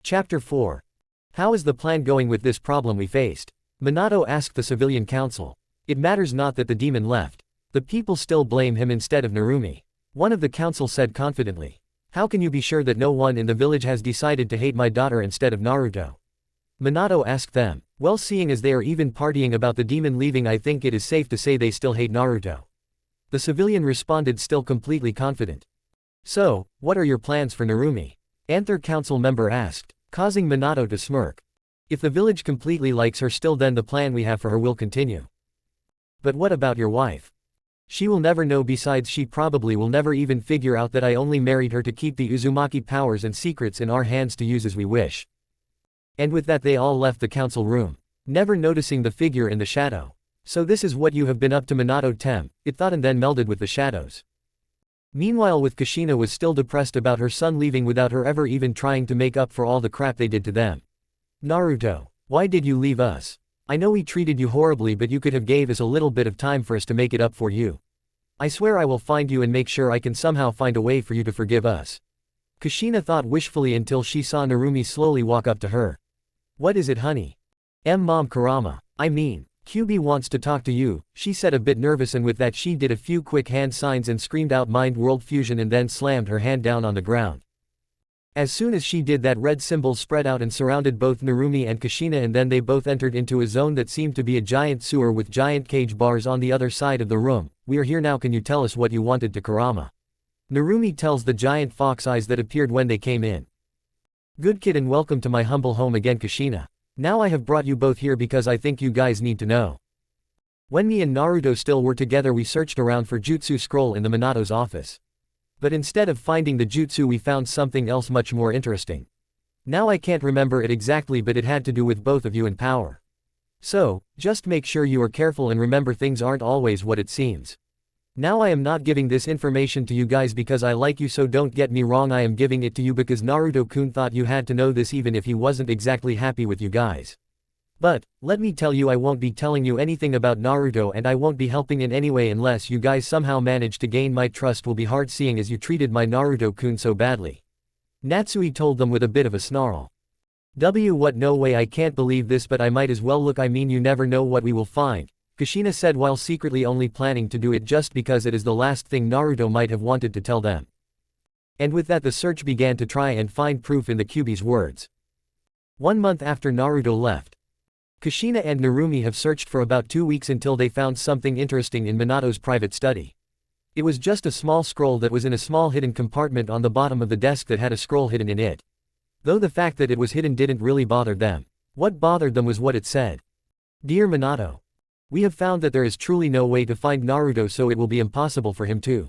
Chapter 4. How is the plan going with this problem we faced? Minato asked the civilian council. It matters not that the demon left. The people still blame him instead of Narumi. One of the council said confidently. How can you be sure that no one in the village has decided to hate my daughter instead of Naruto? Minato asked them. Well, seeing as they are even partying about the demon leaving, I think it is safe to say they still hate Naruto. The civilian responded, still completely confident. So, what are your plans for Narumi? Another council member asked, causing Minato to smirk. If the village completely likes her still, then the plan we have for her will continue. But what about your wife? She will never know. Besides, she probably will never even figure out that I only married her to keep the Uzumaki powers and secrets in our hands to use as we wish. And with that they all left the council room, never noticing the figure in the shadow. So this is what you have been up to, Minato it thought, and then melded with the shadows. Meanwhile, with Kushina was still depressed about her son leaving without her ever even trying to make up for all the crap they did to them. Naruto, why did you leave us? I know we treated you horribly, but you could have gave us a little bit of time for us to make it up for you. I swear I will find you and make sure I can somehow find a way for you to forgive us. Kushina thought wishfully until she saw Narumi slowly walk up to her. What is it, honey? Mom Kurama, I mean, QB wants to talk to you, she said, a bit nervous, and with that she did a few quick hand signs and screamed out mind world fusion and then slammed her hand down on the ground. As soon as she did that, red symbols spread out and surrounded both Narumi and Kushina, and then they both entered into a zone that seemed to be a giant sewer with giant cage bars on the other side of the room. We are here now, can you tell us what you wanted to Kurama? Narumi tells the giant fox eyes that appeared when they came in. Good kid, and welcome to my humble home again, Kushina. Now I have brought you both here because I think you guys need to know. When me and Naruto still were together, we searched around for Jutsu scroll in the Minato's office. But instead of finding the jutsu, we found something else much more interesting. Now I can't remember it exactly, but it had to do with both of you in power. So, just make sure you are careful and remember things aren't always what it seems. Now I am not giving this information to you guys because I like you, so don't get me wrong, I am giving it to you because Naruto-kun thought you had to know this even if he wasn't exactly happy with you guys. But, let me tell you, I won't be telling you anything about Naruto, and I won't be helping in any way unless you guys somehow manage to gain my trust. Will be hard seeing as you treated my Naruto-kun so badly. Natsui told them with a bit of a snarl. What, no way, I can't believe this, but I might as well look. I mean, you never know what we will find, Kushina said while secretly only planning to do it just because it is the last thing Naruto might have wanted to tell them. And with that the search began to try and find proof in the Kyuubi's words. 1 month after Naruto left, Kushina and Narumi have searched for about 2 weeks until they found something interesting in Minato's private study. It was just a small scroll that was in a small hidden compartment on the bottom of the desk that had a scroll hidden in it. Though the fact that it was hidden didn't really bother them. What bothered them was what it said. Dear Minato, we have found that there is truly no way to find Naruto, so it will be impossible for him to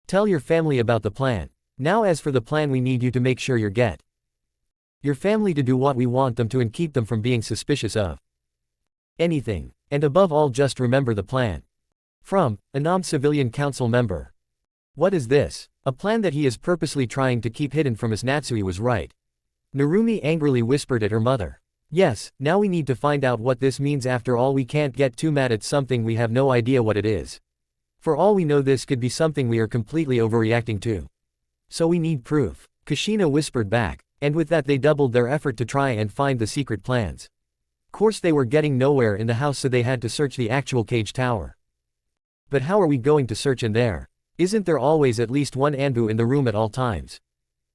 tell your family about the plan. Now as for the plan, we need you to make sure you get your family to do what we want them to and keep them from being suspicious of anything. And above all, just remember the plan. From Anam, civilian council member. What is this? A plan that he is purposely trying to keep hidden from us? Natsui was right. Narumi angrily whispered at her mother. Yes, now we need to find out what this means. After all, we can't get too mad at something we have no idea what it is. For all we know, this could be something we are completely overreacting to. So we need proof, Kushina whispered back. And with that they doubled their effort to try and find the secret plans. Of course they were getting nowhere in the house, so they had to search the actual cage tower. But how are we going to search in there? Isn't there always at least one Anbu in the room at all times?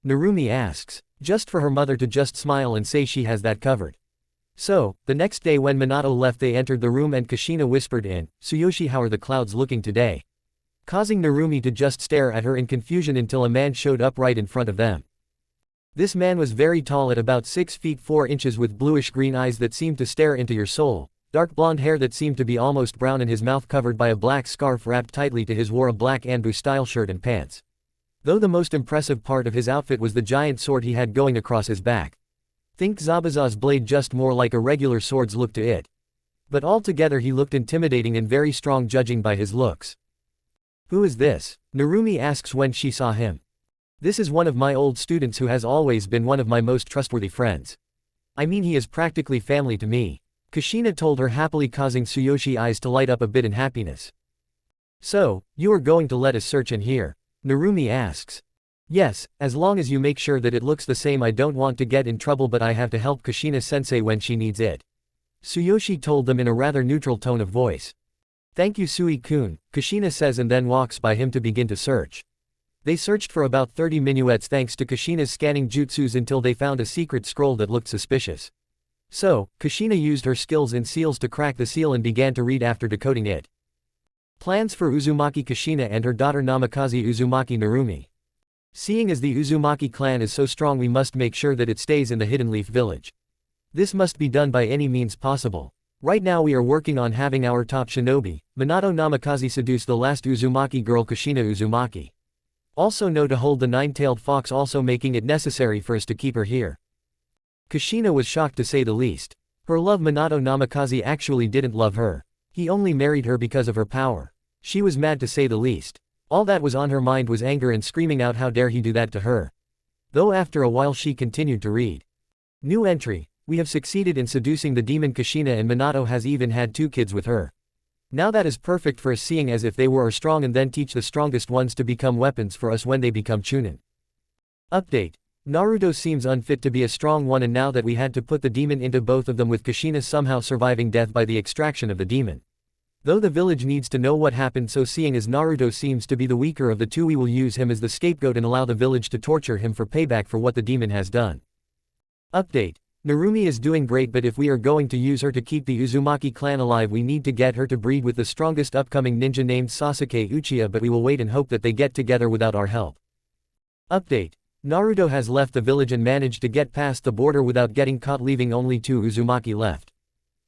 Narumi asks, just for her mother to just smile and say she has that covered. So, the next day when Minato left, they entered the room and Kushina whispered in, Tsuyoshi, how are the clouds looking today? Causing Narumi to just stare at her in confusion until a man showed up right in front of them. This man was very tall at about 6 feet 4 inches with bluish-green eyes that seemed to stare into your soul, dark blonde hair that seemed to be almost brown and his mouth covered by a black scarf wrapped tightly to his wore a black Anbu-style shirt and pants. Though the most impressive part of his outfit was the giant sword he had going across his back. Think Zabuza's blade, just more like a regular sword's look to it. But altogether he looked intimidating and very strong judging by his looks. "Who is this?" Narumi asks when she saw him. "This is one of my old students who has always been one of my most trustworthy friends. I mean, he is practically family to me," Kushina told her happily, causing Tsuyoshi eyes to light up a bit in happiness. "So, you are going to let us search in here?" Narumi asks. "Yes, as long as you make sure that it looks the same. I don't want to get in trouble, but I have to help Kushina-sensei when she needs it," Tsuyoshi told them in a rather neutral tone of voice. "Thank you, Sui-kun," Kushina says and then walks by him to begin to search. They searched for about 30 minuets thanks to Kushina's scanning jutsus until they found a secret scroll that looked suspicious. So, Kushina used her skills in seals to crack the seal and began to read after decoding it. Plans for Uzumaki Kushina and her daughter Namikaze Uzumaki Narumi. Seeing as the Uzumaki clan is so strong, we must make sure that it stays in the Hidden Leaf village. This must be done by any means possible. Right now we are working on having our top shinobi, Minato Namikaze, seduce the last Uzumaki girl Kushina Uzumaki. Also know to hold the nine-tailed fox, also making it necessary for us to keep her here." Kushina was shocked to say the least. Her love Minato Namikaze actually didn't love her. He only married her because of her power. She was mad to say the least. All that was on her mind was anger and screaming out, how dare he do that to her. Though after a while she continued to read. New entry: we have succeeded in seducing the demon Kushina and Minato has even had 2 kids with her. Now that is perfect for us, seeing as if they were strong, and then teach the strongest ones to become weapons for us when they become chunin. Update: Naruto seems unfit to be a strong one, and now that we had to put the demon into both of them, with Kushina somehow surviving death by the extraction of the demon. Though the village needs to know what happened, so seeing as Naruto seems to be the weaker of the two, we will use him as the scapegoat and allow the village to torture him for payback for what the demon has done. Update: Narumi is doing great, but if we are going to use her to keep the Uzumaki clan alive, we need to get her to breed with the strongest upcoming ninja named Sasuke Uchiha, but we will wait and hope that they get together without our help. Update: Naruto has left the village and managed to get past the border without getting caught, leaving only 2 Uzumaki left.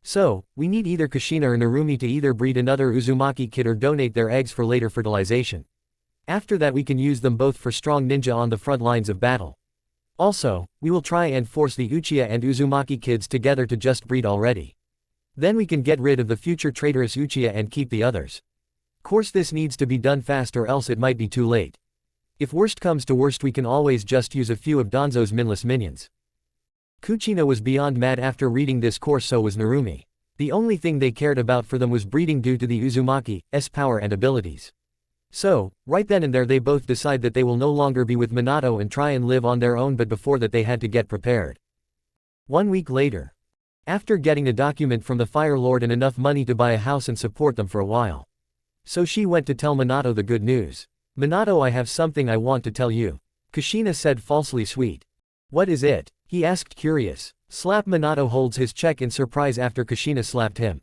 So, we need either Kushina or Narumi to either breed another Uzumaki kid or donate their eggs for later fertilization. After that we can use them both for strong ninja on the front lines of battle. Also, we will try and force the Uchiha and Uzumaki kids together to just breed already. Then we can get rid of the future traitorous Uchiha and keep the others. Course this needs to be done fast or else it might be too late. If worst comes to worst, we can always just use a few of Danzo's mindless minions. Kuchina was beyond mad after reading this course, so was Narumi. The only thing they cared about for them was breeding due to the Uzumaki's power and abilities. So, right then and there they both decide that they will no longer be with Minato and try and live on their own, but before that they had to get prepared. 1 week later. After getting a document from the Fire Lord and enough money to buy a house and support them for a while. So she went to tell Minato the good news. "Minato, I have something I want to tell you," Kushina said, falsely sweet. "What is it?" he asked, curious. Slap. Minato holds his check in surprise after Kushina slapped him.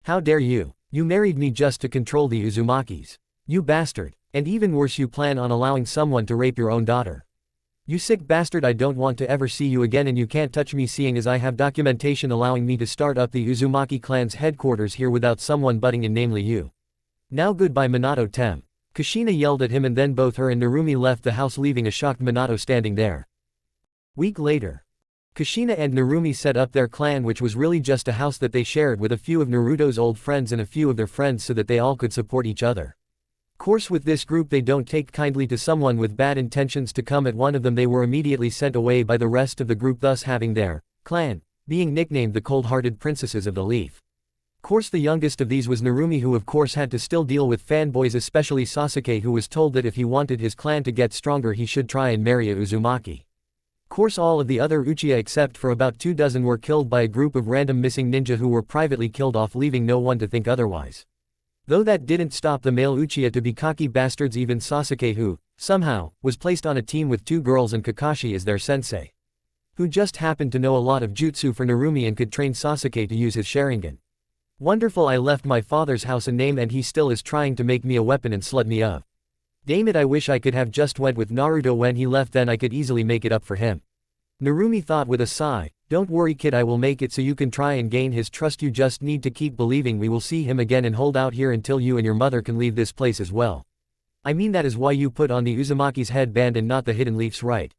"How dare you? You married me just to control the Uzumakis. You bastard. And even worse, you plan on allowing someone to rape your own daughter. You sick bastard, I don't want to ever see you again, and you can't touch me, seeing as I have documentation allowing me to start up the Uzumaki clan's headquarters here without someone butting in, namely you. Now goodbye, Minato Tem." Kushina yelled at him, and then both her and Narumi left the house, leaving a shocked Minato standing there. Week later. Kushina and Narumi set up their clan, which was really just a house that they shared with a few of Naruto's old friends and a few of their friends so that they all could support each other. Course with this group they don't take kindly to someone with bad intentions to come at one of them. They were immediately sent away by the rest of the group, thus having their clan being nicknamed the cold-hearted princesses of the leaf. Course the youngest of these was Narumi, who of course had to still deal with fanboys, especially Sasuke, who was told that if he wanted his clan to get stronger he should try and marry a Uzumaki. Course all of the other Uchiha except for about 24 were killed by a group of random missing ninja who were privately killed off, leaving no one to think otherwise. Though that didn't stop the male Uchiha to be cocky bastards, even Sasuke, who, somehow, was placed on a team with 2 girls and Kakashi as their sensei. Who just happened to know a lot of jutsu for Narumi and could train Sasuke to use his Sharingan. Wonderful, I left my father's house a name and he still is trying to make me a weapon and slut me up. Damn it, I wish I could have just went with Naruto when he left, then I could easily make it up for him. Narumi thought with a sigh, don't worry kid, I will make it so you can try and gain his trust, you just need to keep believing we will see him again and hold out here until you and your mother can leave this place as well. I mean that is why you put on the Uzumaki's headband and not the hidden leafs, right?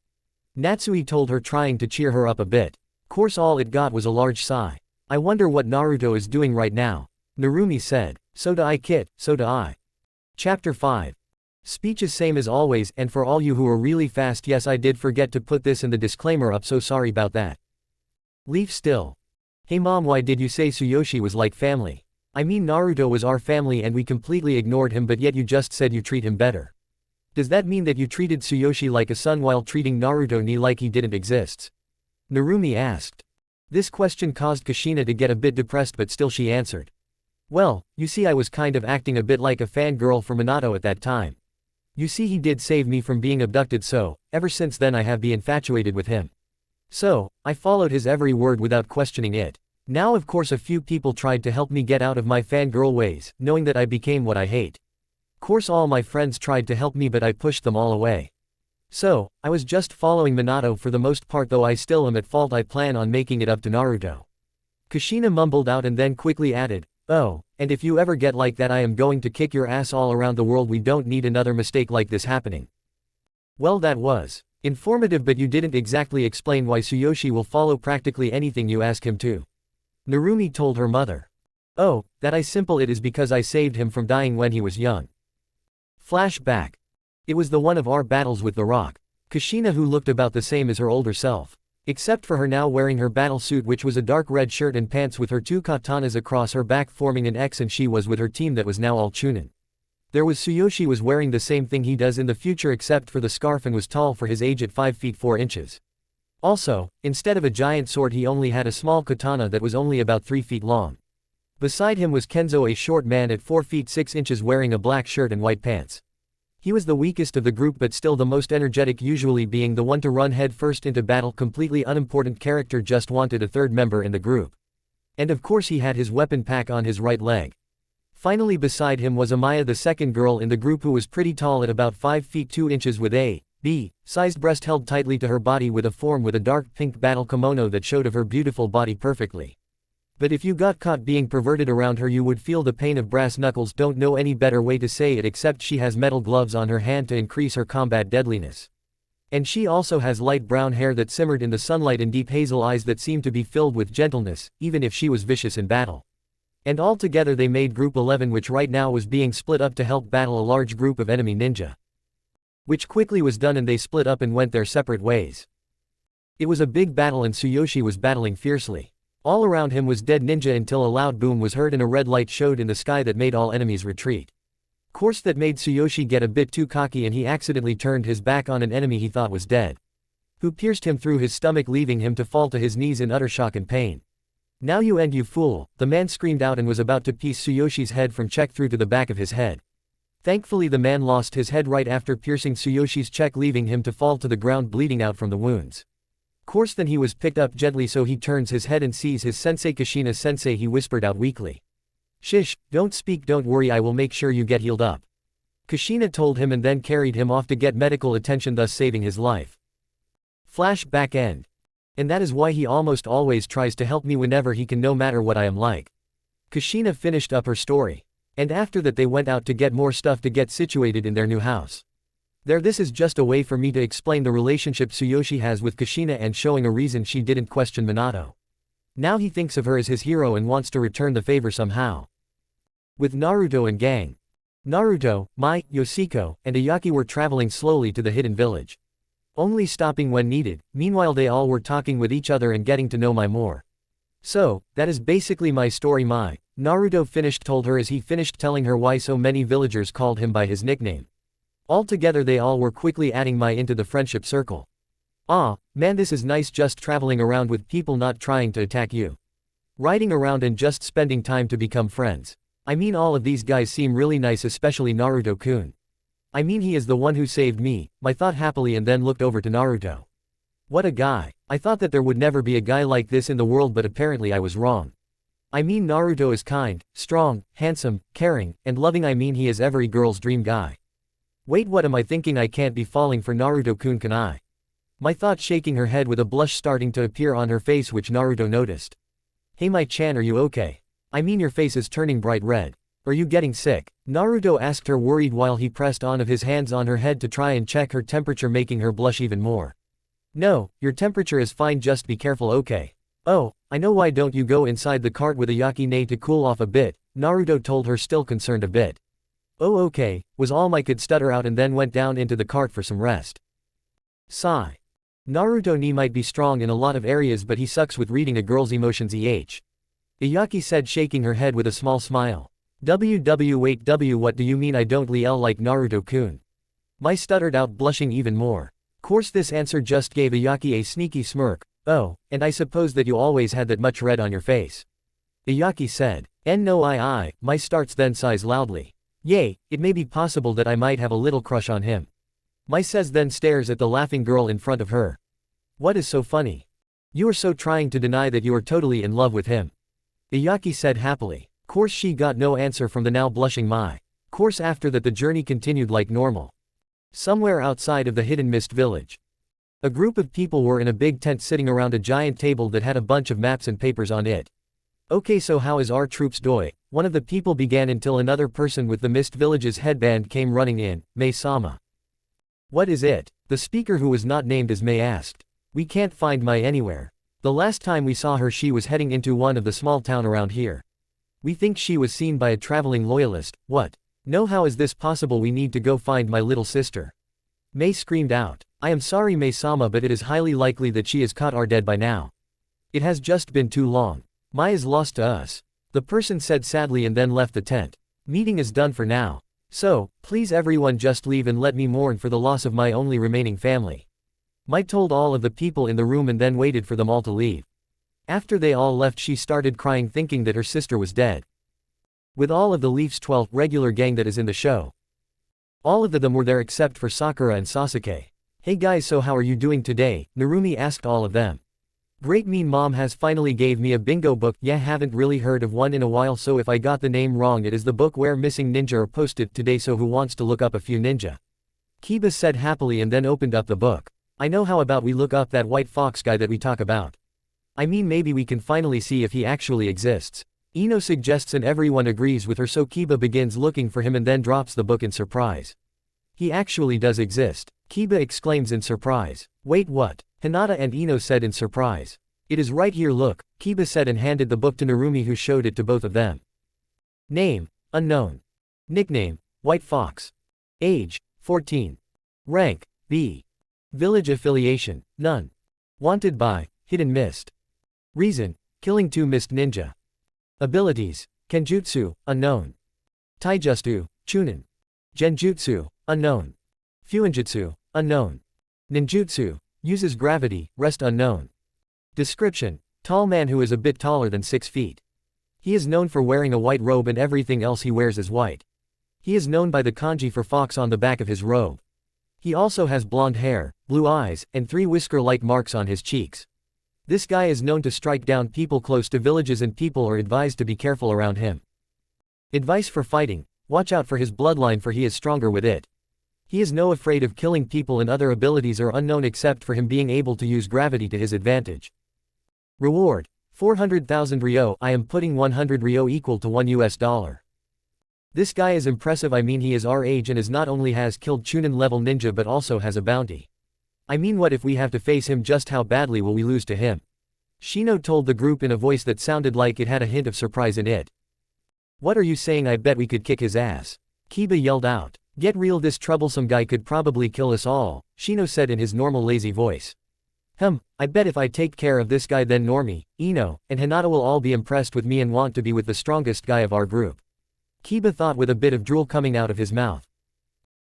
Natsui told her, trying to cheer her up a bit. Course all it got was a large sigh. I wonder what Naruto is doing right now. Narumi said. So do I kid, so do I. Chapter 5. Speech is same as always, and for all you who are really fast, yes I did forget to put this in the disclaimer up, so sorry about that. Leaf still. Hey mom, why did you say Tsuyoshi was like family? I mean Naruto was our family and we completely ignored him, but yet you just said you treat him better. Does that mean that you treated Tsuyoshi like a son while treating Naruto ni like he didn't exist? Narumi asked. This question caused Kushina to get a bit depressed, but still she answered. Well, you see I was kind of acting a bit like a fangirl for Minato at that time. You see he did save me from being abducted, so, ever since then I have been infatuated with him. So, I followed his every word without questioning it. Now of course a few people tried to help me get out of my fangirl ways, knowing that I became what I hate. Course all my friends tried to help me, but I pushed them all away. So, I was just following Minato for the most part, though I still am at fault. I plan on making it up to Naruto. Kushina mumbled out and then quickly added, oh, and if you ever get like that I am going to kick your ass all around the world. We don't need another mistake like this happening. Well, that was informative, but you didn't exactly explain why Tsuyoshi will follow practically anything you ask him to. Narumi told her mother. Oh, that is simple, it is because I saved him from dying when he was young. Flashback. It was the one of our battles with the rock. Kushina, who looked about the same as her older self. Except for her now wearing her battle suit, which was a dark red shirt and pants with her two katanas across her back forming an X, and she was with her team that was now all chunin. There was Tsuyoshi was wearing the same thing he does in the future except for the scarf, and was tall for his age at 5 feet 4 inches. Also, instead of a giant sword he only had a small katana that was only about 3 feet long. Beside him was Kenzo, a short man at 4 feet 6 inches wearing a black shirt and white pants. He was the weakest of the group but still the most energetic, usually being the one to run head first into battle. Completely unimportant character, just wanted a third member in the group. And of course he had his weapon pack on his right leg. Finally beside him was Amaya, the second girl in the group, who was pretty tall at about 5 feet 2 inches with a B-sized breast held tightly to her body with a form with a dark pink battle kimono that showed of her beautiful body perfectly. But if you got caught being perverted around her you would feel the pain of brass knuckles. Don't know any better way to say it except she has metal gloves on her hand to increase her combat deadliness. And she also has light brown hair that simmered in the sunlight and deep hazel eyes that seemed to be filled with gentleness, even if she was vicious in battle. And all together they made Group 11, which right now was being split up to help battle a large group of enemy ninja. Which quickly was done and they split up and went their separate ways. It was a big battle and Tsuyoshi was battling fiercely. All around him was dead ninja until a loud boom was heard and a red light showed in the sky that made all enemies retreat. Course that made Tsuyoshi get a bit too cocky and he accidentally turned his back on an enemy he thought was dead, who pierced him through his stomach, leaving him to fall to his knees in utter shock and pain. Now you end, you fool, the man screamed out and was about to piece Tsuyoshi's head from check through to the back of his head. Thankfully the man lost his head right after piercing Tsuyoshi's check, leaving him to fall to the ground bleeding out from the wounds. Course then he was picked up gently, so he turns his head and sees his sensei. Kushina sensei, he whispered out weakly. Shish, don't speak, don't worry, I will make sure you get healed up. Kushina told him and then carried him off to get medical attention, thus saving his life. Flashback end. And that is why he almost always tries to help me whenever he can, no matter what I am like. Kushina finished up her story. And after that they went out to get more stuff to get situated in their new house. This is just a way for me to explain the relationship Tsuyoshi has with Kushina and showing a reason she didn't question Minato. Now he thinks of her as his hero and wants to return the favor somehow. With Naruto and gang. Naruto, Mai, Yoshiko, and Ayaki were traveling slowly to the hidden village. Only stopping when needed. Meanwhile they all were talking with each other and getting to know Mai more. So, that is basically my story. Mai, Naruto told her as he finished telling her why so many villagers called him by his nickname. Altogether they all were quickly adding Mai into the friendship circle. Ah, man, this is nice, just traveling around with people not trying to attack you. Riding around and just spending time to become friends. I mean, all of these guys seem really nice, especially Naruto-kun. I mean, he is the one who saved me, Mai thought happily and then looked over to Naruto. What a guy. I thought that there would never be a guy like this in the world, but apparently I was wrong. I mean, Naruto is kind, strong, handsome, caring, and loving. I mean, he is every girl's dream guy. Wait, what am I thinking? I can't be falling for Naruto-kun, can I? My thought, shaking her head with a blush starting to appear on her face which Naruto noticed. Hey Mai-chan, are you okay? I mean your face is turning bright red. Are you getting sick? Naruto asked her, worried while he pressed on of his hands on her head to try and check her temperature, making her blush even more. No, your temperature is fine, just be careful, okay? Oh, I know, why don't you go inside the cart with Ayaki-ne to cool off a bit, Naruto told her, still concerned a bit. Oh okay, was all Mai could stutter out, and then went down into the cart for some rest. Sigh. Naruto-ni might be strong in a lot of areas, but he sucks with reading a girl's emotions. Ayaki said, shaking her head with a small smile. Wait, what do you mean I don't like Naruto-kun? Mai stuttered out, blushing even more. Course this answer just gave Ayaki a sneaky smirk. Oh, and I suppose that you always had that much red on your face. Ayaki said. No, Mai starts, then sighs loudly. Yay, it may be possible that I might have a little crush on him. Mai says, then stares at the laughing girl in front of her. What is so funny? You are so trying to deny that you are totally in love with him. Ayaki said happily. Course she got no answer from the now blushing Mai. Course after that the journey continued like normal. Somewhere outside of the hidden mist village, a group of people were in a big tent sitting around a giant table that had a bunch of maps and papers on it. Okay, so how is our troops doing? One of the people began, until another person with the mist village's headband came running in. Mai-sama. What is it? The speaker, who was not named as Mai, asked. We can't find Mai anywhere. The last time we saw her she was heading into one of the small town around here. We think she was seen by a traveling loyalist. What? No, how is this possible? We need to go find my little sister. Mai screamed out. I am sorry Mai-sama, but it is highly likely that she is caught or dead by now. It has just been too long. Mai is lost to us. The person said sadly, and then left the tent. Meeting is done for now. So, please everyone just leave and let me mourn for the loss of my only remaining family. Mai told all of the people in the room and then waited for them all to leave. After they all left, she started crying, thinking that her sister was dead. With all of the Leaf's 12 regular gang that is in the show. All of them were there except for Sakura and Sasuke. Hey guys, so how are you doing today? Narumi asked all of them. Great, mean mom has finally gave me a bingo book. Yeah, haven't really heard of one in a while, so if I got the name wrong, it is the book where missing ninja are posted today, so who wants to look up a few ninja? Kiba said happily and then opened up the book. I know, how about we look up that white fox guy that we talk about? I mean, maybe we can finally see if he actually exists. Ino suggests and everyone agrees with her, so Kiba begins looking for him and then drops the book in surprise. He actually does exist. Kiba exclaims in surprise. Wait, what? Hinata and Ino said in surprise. It is right here, look, Kiba said and handed the book to Narumi, who showed it to both of them. Name, unknown. Nickname, White Fox. Age, 14. Rank, B. Village affiliation, none. Wanted by, Hidden Mist. Reason, killing 2 mist ninja. Abilities, Kenjutsu, unknown. Taijutsu, Chunin. Genjutsu, unknown. Fuinjutsu, unknown. Ninjutsu, uses gravity, rest, unknown. Description, tall man who is a bit taller than 6 feet. He is known for wearing a white robe and everything else he wears is white. He is known by the kanji for fox on the back of his robe. He also has blonde hair, blue eyes, and 3 whisker-like marks on his cheeks. This guy is known to strike down people close to villages, and people are advised to be careful around him. Advice for fighting, watch out for his bloodline, for he is stronger with it. He is no afraid of killing people, and other abilities are unknown except for him being able to use gravity to his advantage. Reward, 400,000 ryo. I am putting 100 ryo equal to $1. This guy is impressive. I mean, he is our age and is not only has killed Chunin level ninja but also has a bounty. I mean, what if we have to face him? Just how badly will we lose to him? Shino told the group in a voice that sounded like it had a hint of surprise in it. What are you saying? I bet we could kick his ass. Kiba yelled out. Get real, this troublesome guy could probably kill us all, Shino said in his normal lazy voice. I bet if I take care of this guy, then Normie, Ino, and Hinata will all be impressed with me and want to be with the strongest guy of our group. Kiba thought with a bit of drool coming out of his mouth.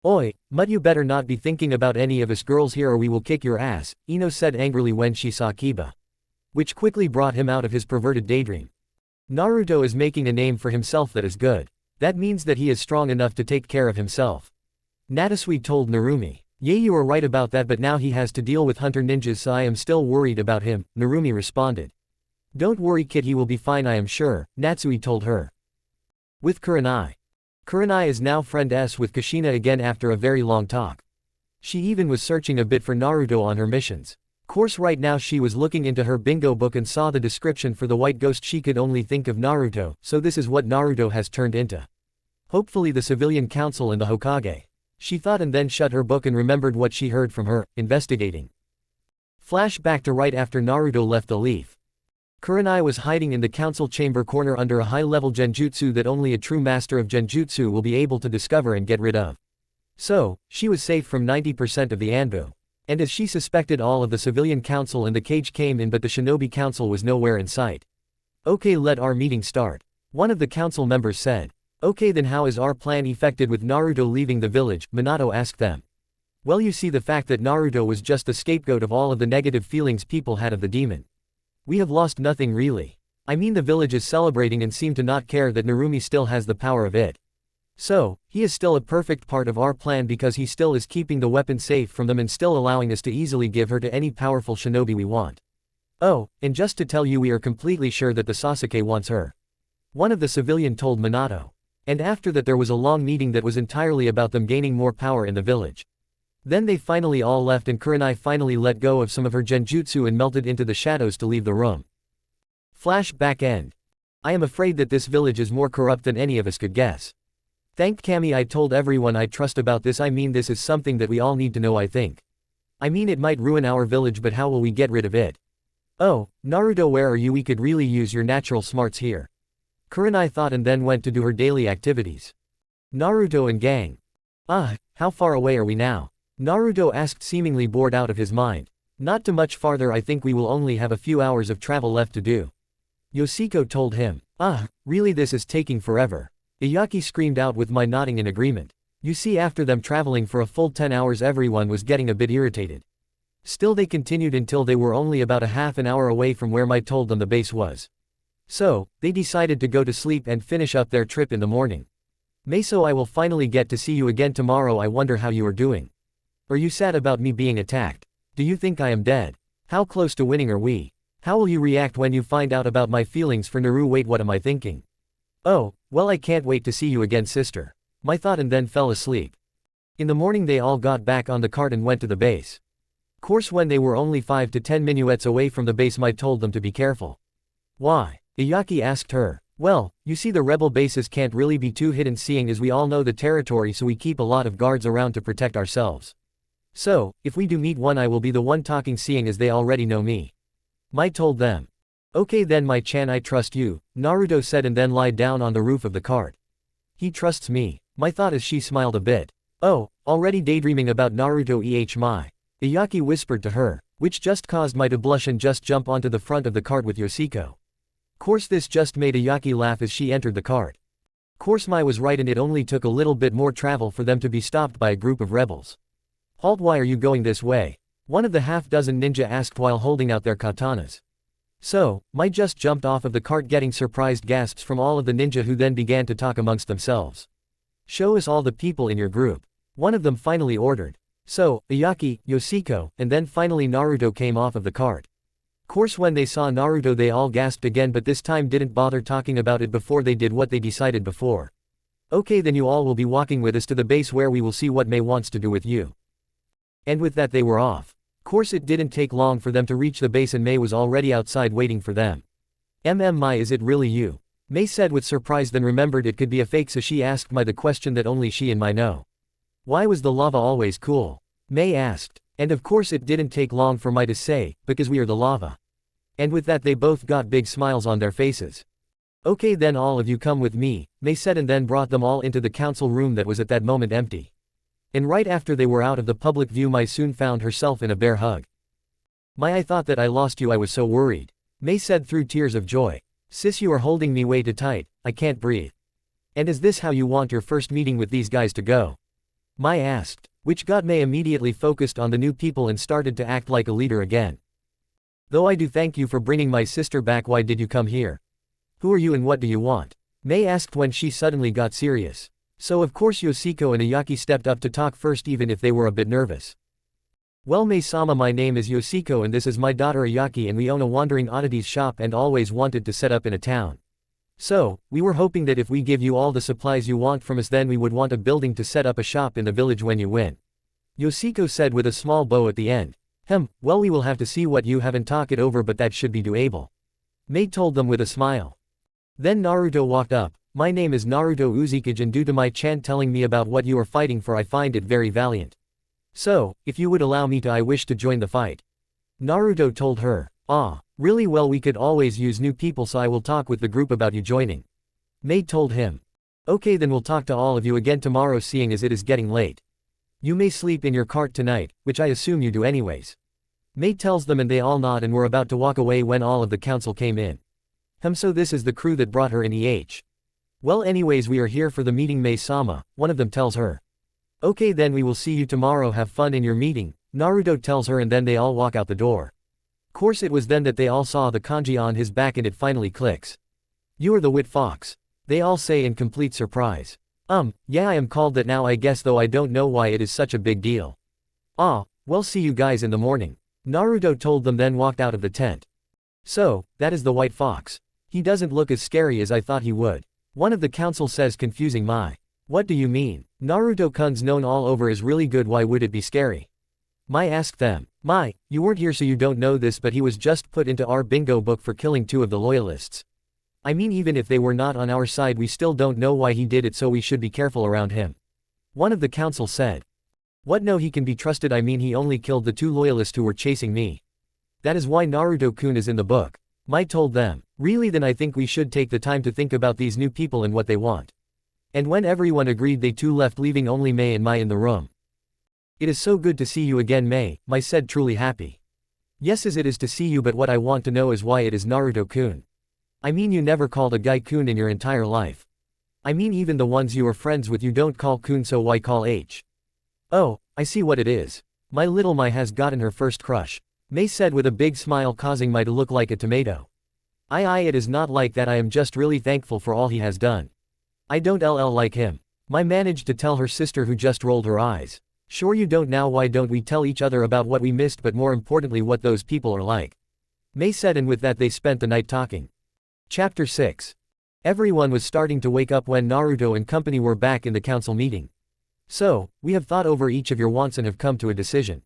Oi, Mud, you better not be thinking about any of us girls here or we will kick your ass, Ino said angrily when she saw Kiba. Which quickly brought him out of his perverted daydream. Naruto is making a name for himself that is good. That means that he is strong enough to take care of himself. Natasui told Narumi. Yeah, you are right about that, but now he has to deal with hunter ninjas, so I am still worried about him, Narumi responded. Don't worry kid, he will be fine, I am sure, Natsui told her. With Kurenai. Kurenai is now friend-s with Kushina again after a very long talk. She even was searching a bit for Naruto on her missions. Course right now she was looking into her bingo book and saw the description for the white ghost. She could only think of Naruto, so this is what Naruto has turned into. Hopefully the civilian council and the Hokage. She thought and then shut her book and remembered what she heard from her, investigating. Flash back to right after Naruto left the leaf. Kurenai was hiding in the council chamber corner under a high-level genjutsu that only a true master of genjutsu will be able to discover and get rid of. So, she was safe from 90% of the Anbu. And as she suspected, all of the civilian council and the cage came in, but the shinobi council was nowhere in sight. Okay, let our meeting start. One of the council members said. Okay, then how is our plan effected with Naruto leaving the village? Minato asked them. Well, you see, the fact that Naruto was just the scapegoat of all of the negative feelings people had of the demon. We have lost nothing really. I mean, the village is celebrating and seem to not care that Narumi still has the power of it. So, he is still a perfect part of our plan because he still is keeping the weapon safe from them and still allowing us to easily give her to any powerful shinobi we want. Oh, and just to tell you, we are completely sure that the Sasuke wants her. One of the civilian told Minato. And after that there was a long meeting that was entirely about them gaining more power in the village. Then they finally all left and Kurenai finally let go of some of her genjutsu and melted into the shadows to leave the room. Flash back end. I am afraid that this village is more corrupt than any of us could guess. Thank Kami, I told everyone I trust about this. I mean, this is something that we all need to know, I think. I mean, it might ruin our village, but how will we get rid of it? Oh, Naruto, where are you? We could really use your natural smarts here. Kurenai thought and then went to do her daily activities. Naruto and gang. How far away are we now? Naruto asked, seemingly bored out of his mind. Not too much farther, I think we will only have a few hours of travel left to do. Yoshiko told him. Really, this is taking forever. Iyaki screamed out with my nodding in agreement. You see, after them traveling for a full 10 hours, everyone was getting a bit irritated. Still they continued until they were only about a half an hour away from where Mai told them the base was. So, they decided to go to sleep and finish up their trip in the morning. Mai, so I will finally get to see you again tomorrow. I wonder how you are doing. Are you sad about me being attacked? Do you think I am dead? How close to winning are we? How will you react when you find out about my feelings for Naru? Wait, what am I thinking? Oh, well, I can't wait to see you again, sister. Mai thought and then fell asleep. In the morning they all got back on the cart and went to the base. Course when they were only 5 to 10 minuets away from the base, Mai told them to be careful. Why? Iyaki asked her. Well, you see, the rebel bases can't really be too hidden, seeing as we all know the territory, so we keep a lot of guards around to protect ourselves. So, if we do meet one, I will be the one talking, seeing as they already know me. Mai told them. Okay then, Mai-chan, I trust you, Naruto said and then lied down on the roof of the cart. He trusts me, Mai thought as she smiled a bit. Oh, already daydreaming about Naruto Mai. Iyaki whispered to her, which just caused Mai to blush and just jump onto the front of the cart with Yoshiko. Course this just made Iyaki laugh as she entered the cart. Course Mai was right, and it only took a little bit more travel for them to be stopped by a group of rebels. Halt, why are you going this way? One of the half-dozen ninja asked while holding out their katanas. So, Mai just jumped off of the cart, getting surprised gasps from all of the ninja, who then began to talk amongst themselves. Show us all the people in your group. One of them finally ordered. So, Iyaki, Yoshiko, and then finally Naruto came off of the cart. Course when they saw Naruto they all gasped again, but this time didn't bother talking about it before they did what they decided before. Okay, then you all will be walking with us to the base where we will see what Mai wants to do with you. And with that they were off. Course it didn't take long for them to reach the base and Mai was already outside waiting for them. Mai, is it really you? Mai said with surprise, then remembered it could be a fake, so she asked Mai the question that only she and Mai know. Why was the lava always cool? Mai asked. And of course it didn't take long for Mai to say, because we are the lava. And with that they both got big smiles on their faces. Okay then, all of you come with me, Mai said and then brought them all into the council room that was at that moment empty. And right after they were out of the public view, Mai soon found herself in a bear hug. Mai, I thought that I lost you, I was so worried. Mai said through tears of joy. Sis, you are holding me way too tight, I can't breathe. And is this how you want your first meeting with these guys to go? Mai asked, which got Mai immediately focused on the new people and started to act like a leader again. Though I do thank you for bringing my sister back, why did you come here? Who are you and what do you want? Mai asked when she suddenly got serious. So of course Yoshiko and Iyaki stepped up to talk first, even if they were a bit nervous. Well, Mai-sama, my name is Yoshiko and this is my daughter Iyaki, and we own a wandering oddities shop and always wanted to set up in a town. So, we were hoping that if we give you all the supplies you want from us, then we would want a building to set up a shop in the village when you win. Yoshiko said with a small bow at the end. Well we will have to see what you haven't talk it over but that should be doable. Mei told them with a smile. Then Naruto walked up. My name is Naruto Uzukage and due to my chan telling me about what you are fighting for I find it very valiant. So, if you would allow me to I wish to join the fight. Naruto told her. Really well we could always use new people so I will talk with the group about you joining. Mei told him. Okay then we'll talk to all of you again tomorrow seeing as it is getting late. You may sleep in your cart tonight, which I assume you do anyways. Mei tells them and they all nod and were about to walk away when all of the council came in. So this is the crew that brought her in Well anyways we are here for the meeting Mei-sama, one of them tells her. Okay then we will see you tomorrow have fun in your meeting, Naruto tells her and then they all walk out the door. Course it was then that they all saw the kanji on his back and it finally clicks. You are the wit fox. They all say in complete surprise. Yeah I am called that now I guess though I don't know why it is such a big deal. Well see you guys in the morning. Naruto told them then walked out of the tent. So, that is the white fox. He doesn't look as scary as I thought he would. One of the council says confusing Mai. What do you mean? Naruto-kun's known all over is really good why would it be scary? Mai asked them. Mai, you weren't here so you don't know this but he was just put into our bingo book for killing 2 of the loyalists. I mean even if they were not on our side we still don't know why he did it so we should be careful around him. One of the council said. What no he can be trusted I mean he only killed the 2 loyalists who were chasing me. That is why Naruto-kun is in the book. Mai told them. Really then I think we should take the time to think about these new people and what they want. And when everyone agreed they too left leaving only Mei and Mai in the room. It is so good to see you again Mai said truly happy. Yes as it is to see you but what I want to know is why it is Naruto-kun. I mean you never called a guy kun in your entire life. I mean even the ones you are friends with you don't call kun so why call H? Oh, I see what it is. My little Mai has gotten her first crush. Mei said with a big smile causing Mai to look like a tomato. It is not like that I am just really thankful for all he has done. I don't like him. Mai managed to tell her sister who just rolled her eyes. Sure you don't now why don't we tell each other about what we missed but more importantly what those people are like. Mei said and with that they spent the night talking. Chapter 6. Everyone was starting to wake up when Naruto and company were back in the council meeting. So, we have thought over each of your wants and have come to a decision.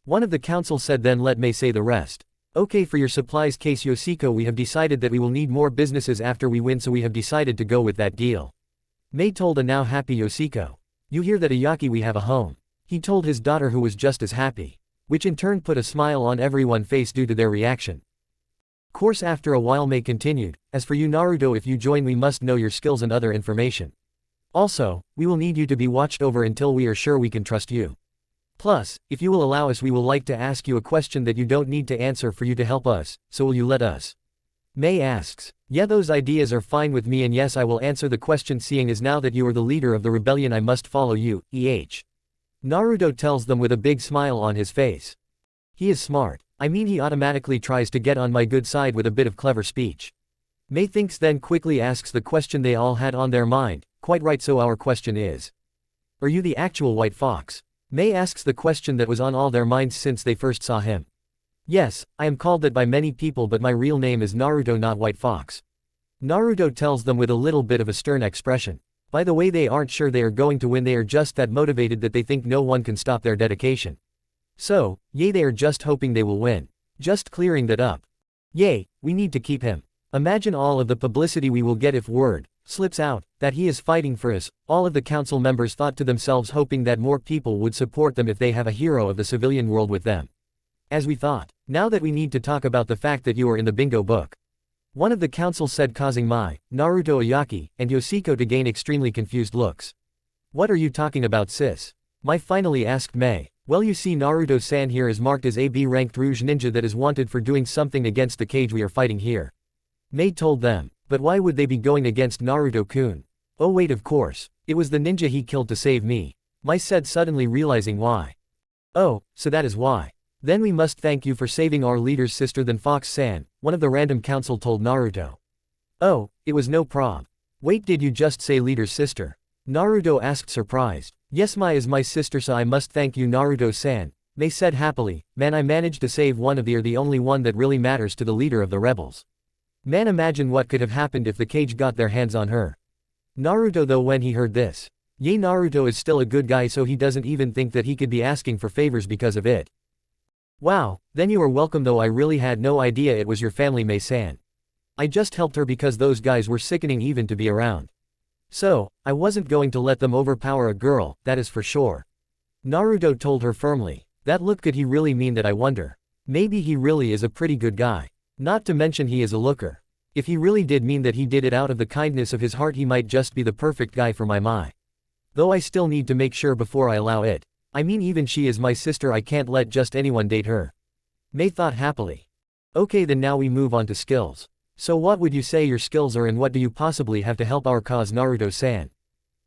One of the council said then let Mei say the rest. Okay for your supplies case Yoshiko we have decided that we will need more businesses after we win so we have decided to go with that deal. Mei told a now happy Yoshiko. You hear that Ayaki we have a home. He told his daughter who was just as happy. Which in turn put a smile on everyone's face due to their reaction. Course after a while Mei continued, as for you Naruto if you join we must know your skills and other information. Also, we will need you to be watched over until we are sure we can trust you. Plus, if you will allow us we will like to ask you a question that you don't need to answer for you to help us, so will you let us? Mei asks. Yeah those ideas are fine with me and yes I will answer the question seeing as now that you are the leader of the rebellion I must follow you, Naruto tells them with a big smile on his face. He is smart. I mean he automatically tries to get on my good side with a bit of clever speech. Mei thinks then quickly asks the question they all had on their mind, quite right so our question is. Are you the actual white fox? Mei asks the question that was on all their minds since they first saw him. Yes, I am called that by many people but my real name is Naruto not White Fox. Naruto tells them with a little bit of a stern expression. By the way they aren't sure they are going to win they are just that motivated that they think no one can stop their dedication. So, they are just hoping they will win. Just clearing that up. We need to keep him. Imagine all of the publicity we will get if word slips out that he is fighting for us. All of the council members thought to themselves hoping that more people would support them if they have a hero of the civilian world with them. As we thought. Now that we need to talk about the fact that you are in the bingo book. One of the council said causing Mai, Naruto Ayaki, and Yoshiko to gain extremely confused looks. What are you talking about sis? Mai finally asked Mei. Well you see Naruto-san here is marked as a B-ranked Rouge Ninja that is wanted for doing something against the cage we are fighting here. Mei told them. But why would they be going against Naruto-kun? Oh wait of course. It was the ninja he killed to save me. Mai said suddenly realizing why. Oh, so that is why. Then we must thank you for saving our leader's sister then Fox-san, one of the random council told Naruto. Oh, it was no prob. Wait did you just say leader's sister? Naruto asked surprised. Yes Mai is my sister so I must thank you Naruto-san, Mei said happily. Man I managed to save one of the only one that really matters to the leader of the rebels. Man imagine what could have happened if the cage got their hands on her. Naruto though when he heard this. Yay, Naruto is still a good guy, so he doesn't even think that he could be asking for favors because of it. Wow, then you are welcome, though I really had no idea it was your family, Mei-san. I just helped her because those guys were sickening even to be around. So, I wasn't going to let them overpower a girl, that is for sure. Naruto told her firmly. That look, could he really mean that, I wonder? Maybe he really is a pretty good guy. Not to mention he is a looker. If he really did mean that he did it out of the kindness of his heart, he might just be the perfect guy for my Mai. Though I still need to make sure before I allow it. I mean, even she is my sister, I can't let just anyone date her. Mei thought happily. Okay, then now we move on to skills. So what would you say your skills are, and what do you possibly have to help our cause, Naruto-san?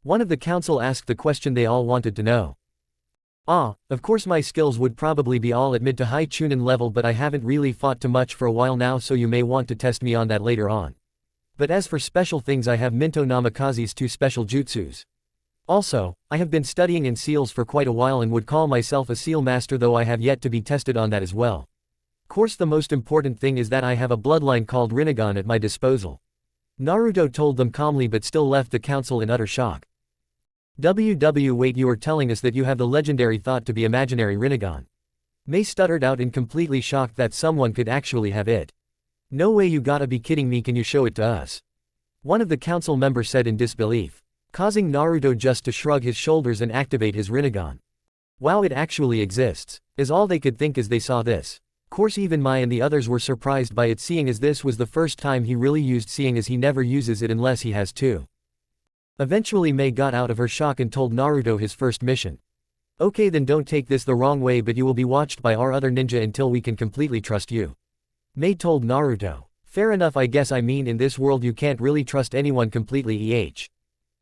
One of the council asked the question they all wanted to know. Of course my skills would probably be all at mid to high chunin level, but I haven't really fought too much for a while now, so you may want to test me on that later on. But as for special things, I have Minto Namikaze's 2 special jutsus. Also, I have been studying in seals for quite a while and would call myself a seal master, though I have yet to be tested on that as well. Course, the most important thing is that I have a bloodline called Rinnegan at my disposal. Naruto told them calmly, but still left the council in utter shock. Wait, you are telling us that you have the legendary thought to be imaginary Rinnegan? Mei stuttered out in completely shocked that someone could actually have it. No way, you gotta be kidding me, can you show it to us? One of the council members said in disbelief, causing Naruto just to shrug his shoulders and activate his Rinnegan. Wow, it actually exists, is all they could think as they saw this. Course, even Mai and the others were surprised by it, seeing as this was the first time he really used, seeing as he never uses it unless he has to. Eventually Mei got out of her shock and told Naruto his first mission. Okay, then don't take this the wrong way, but you will be watched by our other ninja until we can completely trust you. Mei told Naruto. Fair enough, I guess. I mean, in this world you can't really trust anyone completely.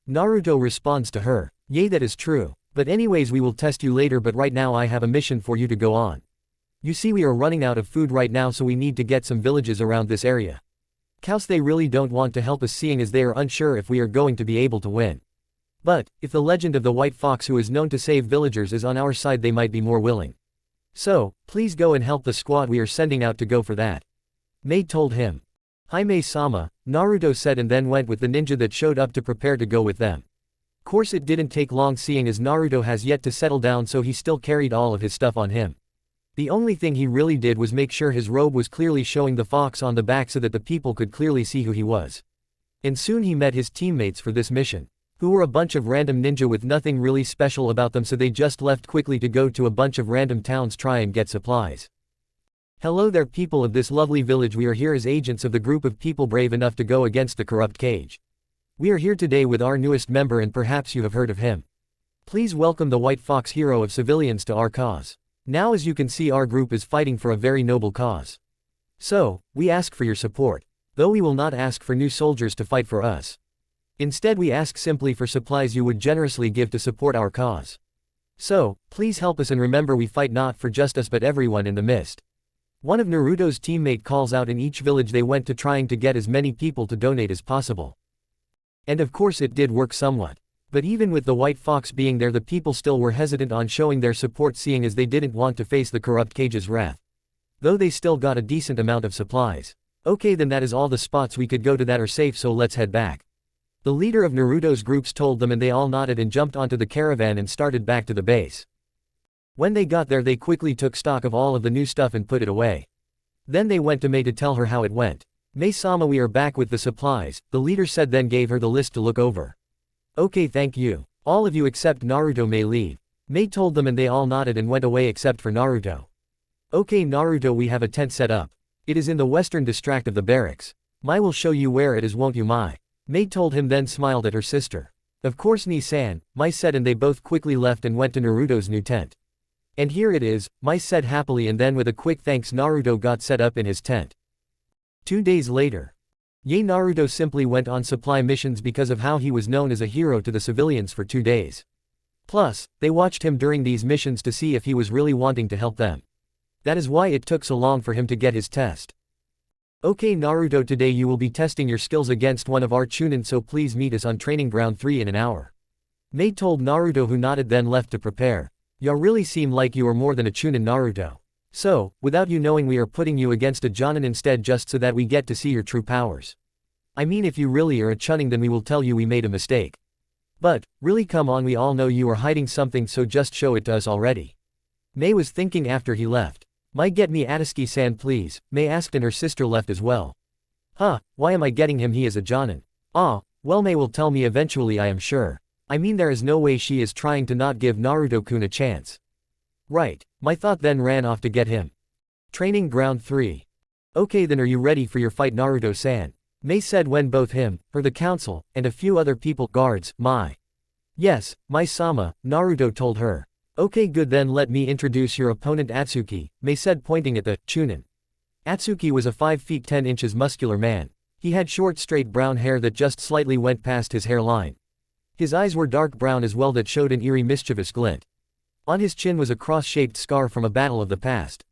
Naruto responds to her. Yay, that is true. But anyways, we will test you later, but right now I have a mission for you to go on. You see, we are running out of food right now, so we need to get some villages around this area. Cows, they really don't want to help us, seeing as they are unsure if we are going to be able to win. But, if the legend of the white fox who is known to save villagers is on our side, they might be more willing. So, please go and help the squad we are sending out to go for that. Mei told him. Hi Mei-sama, Naruto said, and then went with the ninja that showed up to prepare to go with them. Course, it didn't take long, seeing as Naruto has yet to settle down, so he still carried all of his stuff on him. The only thing he really did was make sure his robe was clearly showing the fox on the back so that the people could clearly see who he was. And soon he met his teammates for this mission, who were a bunch of random ninja with nothing really special about them, so they just left quickly to go to a bunch of random towns try and get supplies. Hello there, people of this lovely village. We are here as agents of the group of people brave enough to go against the corrupt cage. We are here today with our newest member, and perhaps you have heard of him. Please welcome the White Fox, hero of civilians, to our cause. Now, as you can see, our group is fighting for a very noble cause. So, we ask for your support. Though we will not ask for new soldiers to fight for us. Instead, we ask simply for supplies you would generously give to support our cause. So, please help us, and remember, we fight not for just us but everyone in the mist. One of Naruto's teammate calls out. In each village they went to, trying to get as many people to donate as possible. And of course it did work somewhat. But even with the White Fox being there, the people still were hesitant on showing their support, seeing as they didn't want to face the corrupt cage's wrath. Though they still got a decent amount of supplies. Okay, then that is all the spots we could go to that are safe, so let's head back. The leader of Naruto's groups told them, and they all nodded and jumped onto the caravan and started back to the base. When they got there, they quickly took stock of all of the new stuff and put it away. Then they went to Mei to tell her how it went. Mei-sama, we are back with the supplies, the leader said, then gave her the list to look over. Okay, thank you. All of you except Naruto may leave. Mei told them, and they all nodded and went away except for Naruto. Okay Naruto, we have a tent set up. It is in the western district of the barracks. Mai will show you where it is, won't you Mai? Mei told him, then smiled at her sister. Of course Ni-san, Mai said, and they both quickly left and went to Naruto's new tent. And here it is, Mai said happily, and then with a quick thanks Naruto got set up in his tent. 2 days later. Naruto simply went on supply missions because of how he was known as a hero to the civilians for 2 days. Plus, they watched him during these missions to see if he was really wanting to help them. That is why it took so long for him to get his test. Okay Naruto, today you will be testing your skills against one of our chunin, so please meet us on training ground 3 in an hour. Mei told Naruto, who nodded, then left to prepare. You really seem like you are more than a chunin, Naruto. So, without you knowing, we are putting you against a jonin instead, just so that we get to see your true powers. I mean, if you really are a chunin, then we will tell you we made a mistake. But, really come on, we all know you are hiding something, so just show it to us already. Mei was thinking after he left. Might get me Atsuki-san please, Mei asked, and her sister left as well. Huh, why am I getting him? He is a Jonin. Ah, well, Mei will tell me eventually, I am sure. I mean, there is no way she is trying to not give Naruto-kun a chance. Right, my thought then ran off to get him. Training ground 3. Okay, then are you ready for your fight, Naruto-san? Mei said when both him, her, the council, and a few other people, guards, Yes, Mai-sama, Naruto told her. Okay, good, then let me introduce your opponent Atsuki, Mei said, pointing at the Chunin. Atsuki was a 5 feet 10 inches muscular man. He had short straight brown hair that just slightly went past his hairline. His eyes were dark brown as well that showed an eerie mischievous glint. On his chin was a cross-shaped scar from a battle of the past.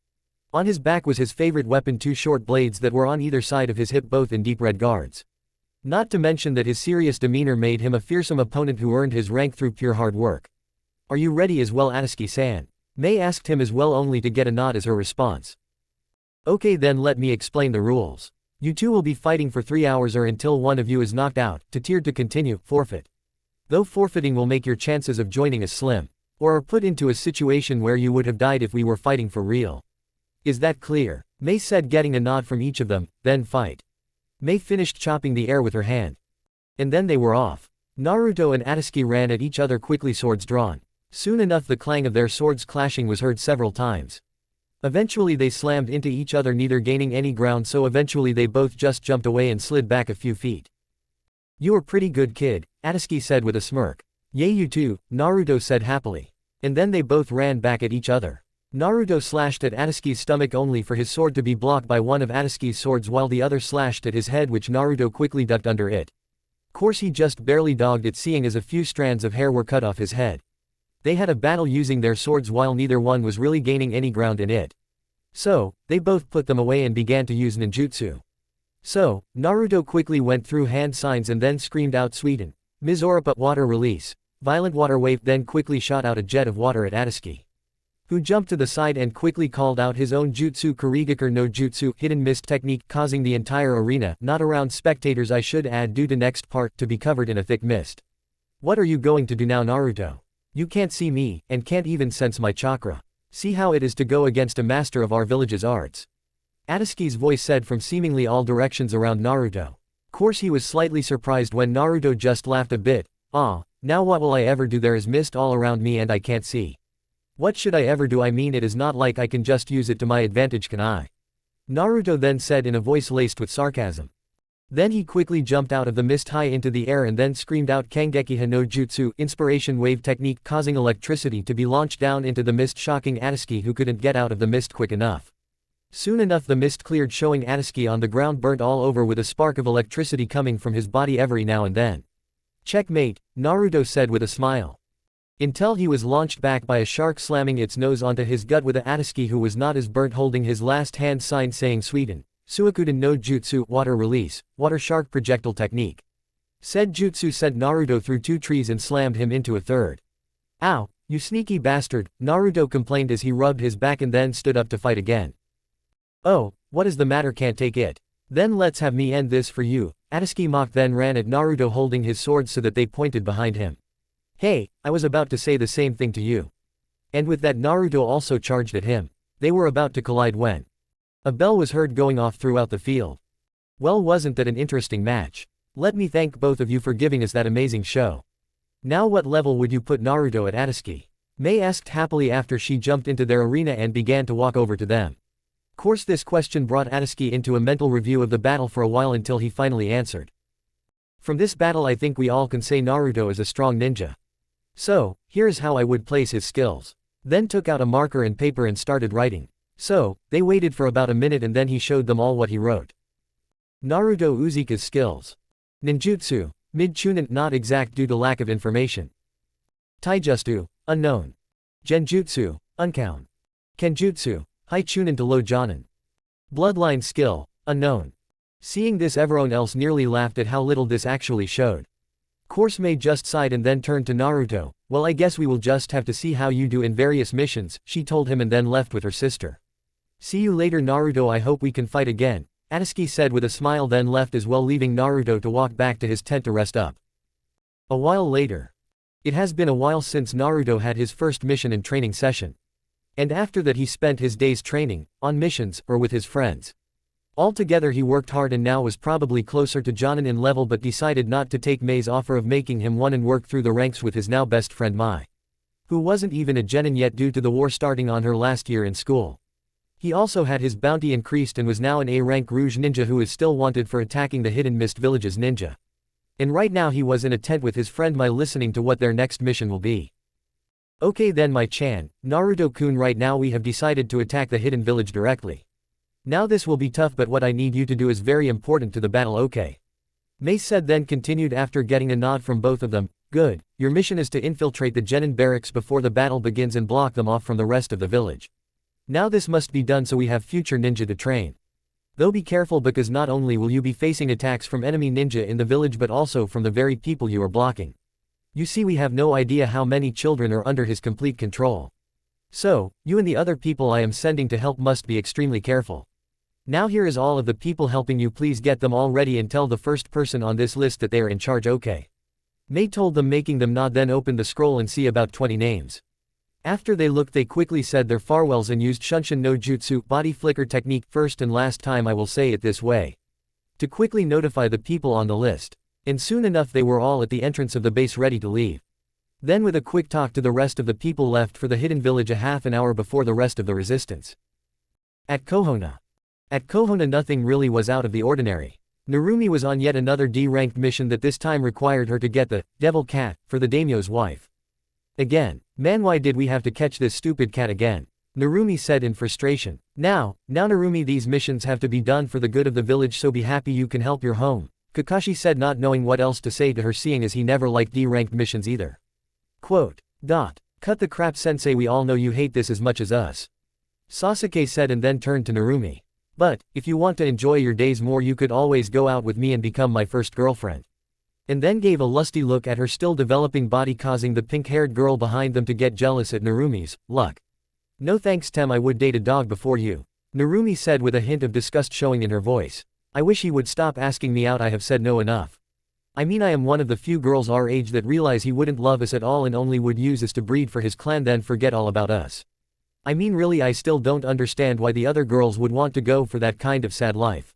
On his back was his favorite weapon, 2 short blades that were on either side of his hip, both in deep red guards. Not to mention that his serious demeanor made him a fearsome opponent who earned his rank through pure hard work. Are you ready as well, Atsuki-san? Mei asked him as well, only to get a nod as her response. Okay, then let me explain the rules. You two will be fighting for 3 hours or until one of you is knocked out, to tiered to continue, forfeit. Though forfeiting will make your chances of joining us slim. Or are put into a situation where you would have died if we were fighting for real. Is that clear? Mei said, getting a nod from each of them, then fight. Mei finished chopping the air with her hand. And then they were off. Naruto and Atsuki ran at each other quickly, swords drawn. Soon enough the clang of their swords clashing was heard several times. Eventually they slammed into each other, neither gaining any ground, so eventually they both just jumped away and slid back a few feet. You are pretty good, kid, Atsuki said with a smirk. Yay, you too, Naruto said happily. And then they both ran back at each other. Naruto slashed at Atsuki's stomach only for his sword to be blocked by one of Atsuki's swords, while the other slashed at his head, which Naruto quickly ducked under it. Course he just barely dogged it, seeing as a few strands of hair were cut off his head. They had a battle using their swords while neither one was really gaining any ground in it. So, they both put them away and began to use ninjutsu. So, Naruto quickly went through hand signs and then screamed out Sweden. Mizoripa, water release. Violent water wave, then quickly shot out a jet of water at Atsuki, who jumped to the side and quickly called out his own jutsu, Kurigakur no Jutsu, hidden mist technique, causing the entire arena, not around spectators I should add due to next part, to be covered in a thick mist. What are you going to do now, Naruto? You can't see me, and can't even sense my chakra. See how it is to go against a master of our village's arts. Atsuki's voice said from seemingly all directions around Naruto. Course he was slightly surprised when Naruto just laughed a bit. Now what will I ever do? There is mist all around me and I can't see. What should I ever do? I mean, it is not like I can just use it to my advantage, can I? Naruto then said in a voice laced with sarcasm. Then he quickly jumped out of the mist high into the air and then screamed out Kangeki no Jutsu, inspiration wave technique, causing electricity to be launched down into the mist, shocking Atsuki, who couldn't get out of the mist quick enough. Soon enough the mist cleared, showing Atsuki on the ground burnt all over with a spark of electricity coming from his body every now and then. Checkmate, Naruto said with a smile. Until he was launched back by a shark slamming its nose onto his gut with a Atsuki who was not as burnt, holding his last hand sign saying Sweden. Suikuden no Jutsu, water release, water shark projectile technique. Said jutsu sent Naruto through 2 trees and slammed him into a third. Ow, you sneaky bastard, Naruto complained as he rubbed his back and then stood up to fight again. Oh, what is the matter, can't take it? Then let's have me end this for you, Atsuki mocked, then ran at Naruto holding his sword so that they pointed behind him. Hey, I was about to say the same thing to you. And with that Naruto also charged at him. They were about to collide when a bell was heard going off throughout the field. Well, wasn't that an interesting match? Let me thank both of you for giving us that amazing show. Now what level would you put Naruto at, Atsuki? Mei asked happily after she jumped into their arena and began to walk over to them. Course this question brought Atsuki into a mental review of the battle for a while until he finally answered. From this battle I think we all can say Naruto is a strong ninja. So, here is how I would place his skills. Then took out a marker and paper and started writing. So, they waited for about a minute and then he showed them all what he wrote. Naruto Uzika's skills. Ninjutsu, mid-chunin, not exact due to lack of information. Taijutsu, unknown. Genjutsu, unknown. Kenjutsu, high chunin to low jonin. Bloodline skill, unknown. Seeing this, everyone else nearly laughed at how little this actually showed. Course Mei just sighed and then turned to Naruto. Well, I guess we will just have to see how you do in various missions, she told him, and then left with her sister. See you later, Naruto, I hope we can fight again, Atsuki said with a smile, then left as well, leaving Naruto to walk back to his tent to rest up. A while later, It has been a while since Naruto had his first mission and training session. And after that he spent his days training, on missions, or with his friends. Altogether he worked hard and now was probably closer to Jonin in level but decided not to take Mei's offer of making him one and work through the ranks with his now best friend Mai. Who wasn't even a genin yet due to the war starting on her last year in school. He also had his bounty increased and was now an A-rank Rouge ninja who is still wanted for attacking the hidden mist village's ninja. And right now he was in a tent with his friend Mai listening to what their next mission will be. Okay then Mai-chan, Naruto-kun, right now we have decided to attack the hidden village directly. Now this will be tough but what I need you to do is very important to the battle, okay? Mei said then continued after getting a nod from both of them. Good, your mission is to infiltrate the genin barracks before the battle begins and block them off from the rest of the village. Now this must be done so we have future ninja to train. Though be careful because not only will you be facing attacks from enemy ninja in the village but also from the very people you are blocking. You see we have no idea how many children are under his complete control. So, you and the other people I am sending to help must be extremely careful. Now here is all of the people helping you, please get them all ready and tell the first person on this list that they are in charge, okay? Mei told them making them nod, then opened the scroll and see about 20 names. After they looked they quickly said their farewells and used Shunshin no Jutsu body flicker technique, first and last time I will say it this way. To quickly notify the people on the list. And soon enough they were all at the entrance of the base ready to leave. Then with a quick talk to the rest of the people left for the hidden village a half an hour before the rest of the resistance. At Kohona nothing really was out of the ordinary. Narumi was on yet another D-ranked mission that this time required her to get the devil cat for the daimyo's wife. Again, man, why did we have to catch this stupid cat again? Narumi said in frustration. Now Narumi, these missions have to be done for the good of the village, so be happy you can help your home, Kakashi said, not knowing what else to say to her seeing as he never liked D-ranked missions either. Quote. Cut the crap sensei, we all know you hate this as much as us. Sasuke said and then turned to Narumi. But, if you want to enjoy your days more you could always go out with me and become my first girlfriend. And then gave a lusty look at her still developing body, causing the pink-haired girl behind them to get jealous at Narumi's luck. No thanks Tem, I would date a dog before you, Narumi said with a hint of disgust showing in her voice. I wish he would stop asking me out, I have said no enough. I mean I am one of the few girls our age that realize he wouldn't love us at all and only would use us to breed for his clan then forget all about us. I mean really I still don't understand why the other girls would want to go for that kind of sad life.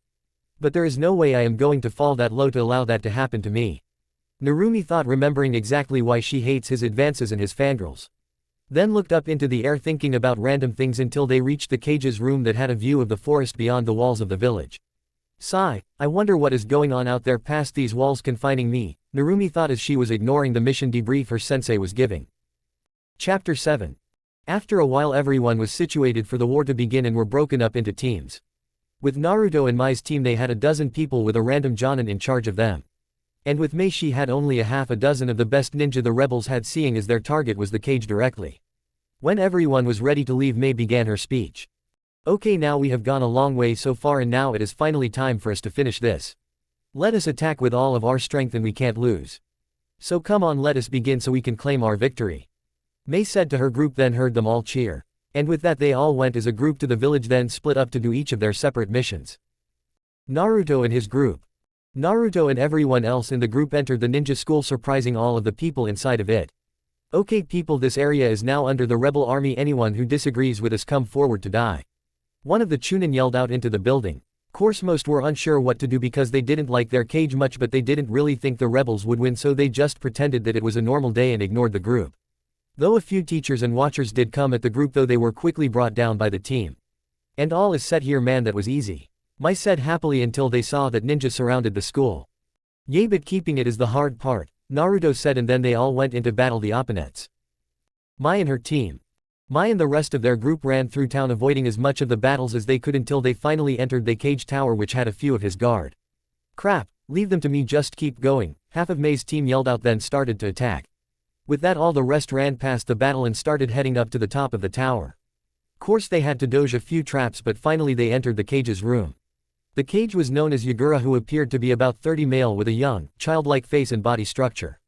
But there is no way I am going to fall that low to allow that to happen to me. Narumi thought, remembering exactly why she hates his advances and his fangirls. Then looked up into the air thinking about random things until they reached the cage's room that had a view of the forest beyond the walls of the village. Sigh, I wonder what is going on out there past these walls confining me, Narumi thought as she was ignoring the mission debrief her sensei was giving. Chapter 7. After a while everyone was situated for the war to begin and were broken up into teams. With Naruto and Mai's team they had a dozen people with a random Jonin in charge of them. And with Mei she had only a half a dozen of the best ninja the rebels had, seeing as their target was the cage directly. When everyone was ready to leave Mei began her speech. Okay, now we have gone a long way so far and now it is finally time for us to finish this. Let us attack with all of our strength and we can't lose. So come on, let us begin so we can claim our victory. Mei said to her group, then heard them all cheer. And with that they all went as a group to the village, then split up to do each of their separate missions. Naruto and his group. Naruto and everyone else in the group entered the ninja school, surprising all of the people inside of it. Okay people, this area is now under the rebel army, anyone who disagrees with us come forward to die. One of the Chunin yelled out into the building. Course most were unsure what to do because they didn't like their cage much, but they didn't really think the rebels would win, so they just pretended that it was a normal day and ignored the group. Though a few teachers and watchers did come at the group, though they were quickly brought down by the team. And all is set here, man, that was easy. Mai said happily until they saw that ninja surrounded the school. Yay, but keeping it is the hard part, Naruto said, and then they all went into battle the opponents. Mai and her team. Mai and the rest of their group ran through town avoiding as much of the battles as they could until they finally entered the cage tower which had a few of his guard. Crap, leave them to me, just keep going, half of Mei's team yelled out, then started to attack. With that all the rest ran past the battle and started heading up to the top of the tower. Course they had to dodge a few traps, but finally they entered the cage's room. The cage was known as Yagura, who appeared to be about 30, male with a young, childlike face and body structure.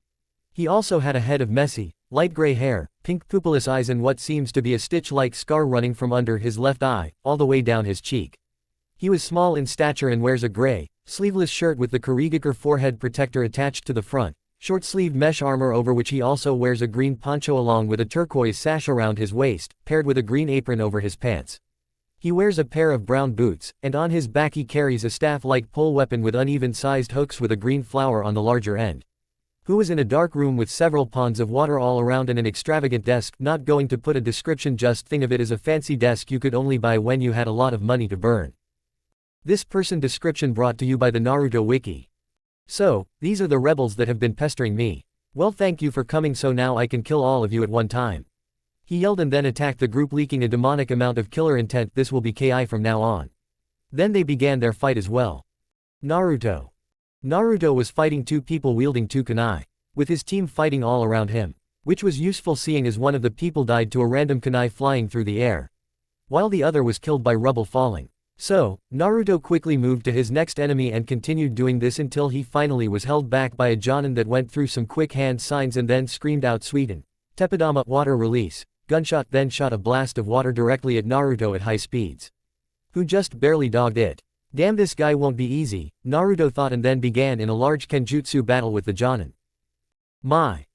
He also had a head of messy, light gray hair, pink pupilless eyes and what seems to be a stitch-like scar running from under his left eye, all the way down his cheek. He was small in stature and wears a gray, sleeveless shirt with the Kurigakur forehead protector attached to the front. short-sleeved mesh armor over which he also wears a green poncho along with a turquoise sash around his waist, paired with a green apron over his pants. He wears a pair of brown boots, and on his back he carries a staff-like pole weapon with uneven-sized hooks with a green flower on the larger end. Who is in a dark room with several ponds of water all around and an extravagant desk. Not going to put a description, just think of it as a fancy desk you could only buy when you had a lot of money to burn. This person description brought to you by the Naruto wiki. So, these are the rebels that have been pestering me. Well, thank you for coming, so now I can kill all of you at one time. He yelled and then attacked the group, leaking a demonic amount of killer intent. This will be KI from now on. Then they began their fight as well. Naruto was fighting two people wielding two kunai, with his team fighting all around him, which was useful seeing as one of the people died to a random kunai flying through the air, while the other was killed by rubble falling. So, Naruto quickly moved to his next enemy and continued doing this until he finally was held back by a Jonin that went through some quick hand signs and then screamed out Sweden. Tepidama, water release, gunshot, then shot a blast of water directly at Naruto at high speeds, who just barely dogged it. Damn, this guy won't be easy, Naruto thought, and then began in a large kenjutsu battle with the Jonin. Mai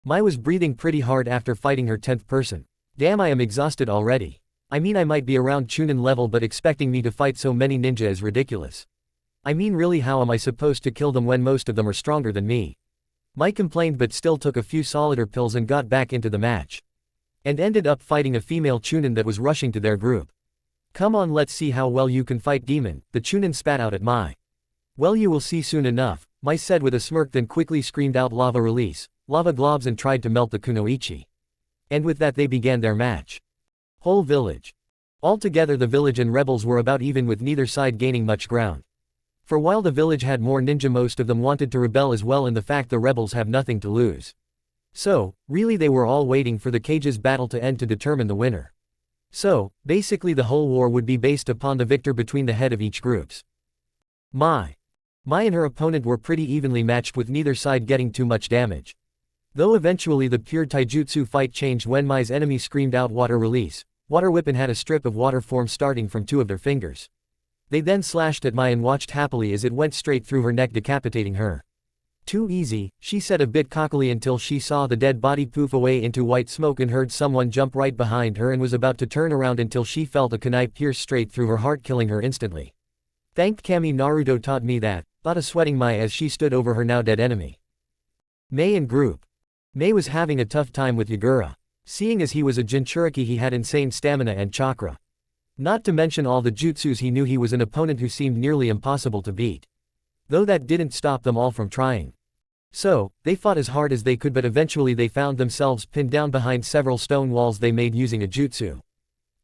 was breathing pretty hard after fighting her 10th person. Damn, I am exhausted already. I mean, I might be around Chunin level, but expecting me to fight so many ninja is ridiculous. I mean, really, how am I supposed to kill them when most of them are stronger than me? Mai complained, but still took a few solider pills and got back into the match, and ended up fighting a female Chunin that was rushing to their group. Come on, let's see how well you can fight, demon, the Chunin spat out at Mai. Well, you will see soon enough, Mai said with a smirk, then quickly screamed out lava release, lava globs, and tried to melt the kunoichi. And with that they began their match. Whole village. Altogether the village and rebels were about even, with neither side gaining much ground. For while the village had more ninja, most of them wanted to rebel as well, in the fact the rebels have nothing to lose. So, really they were all waiting for the cage's battle to end to determine the winner. So, basically the whole war would be based upon the victor between the head of each groups. Mai and her opponent were pretty evenly matched, with neither side getting too much damage. Though eventually the pure taijutsu fight changed when Mai's enemy screamed out water release, water whip, and had a strip of water form starting from two of their fingers. They then slashed at Mai and watched happily as it went straight through her neck, decapitating her. Too easy, she said a bit cockily, until she saw the dead body poof away into white smoke and heard someone jump right behind her and was about to turn around until she felt a kunai pierce straight through her heart, killing her instantly. Thanked Kami, Naruto taught me that, thought a sweating Mai as she stood over her now dead enemy. Mai and group. Mai was having a tough time with Yagura. Seeing as he was a Jinchuriki, he had insane stamina and chakra. Not to mention all the jutsus, he knew he was an opponent who seemed nearly impossible to beat. Though that didn't stop them all from trying. So, they fought as hard as they could, but eventually they found themselves pinned down behind several stone walls they made using a jutsu.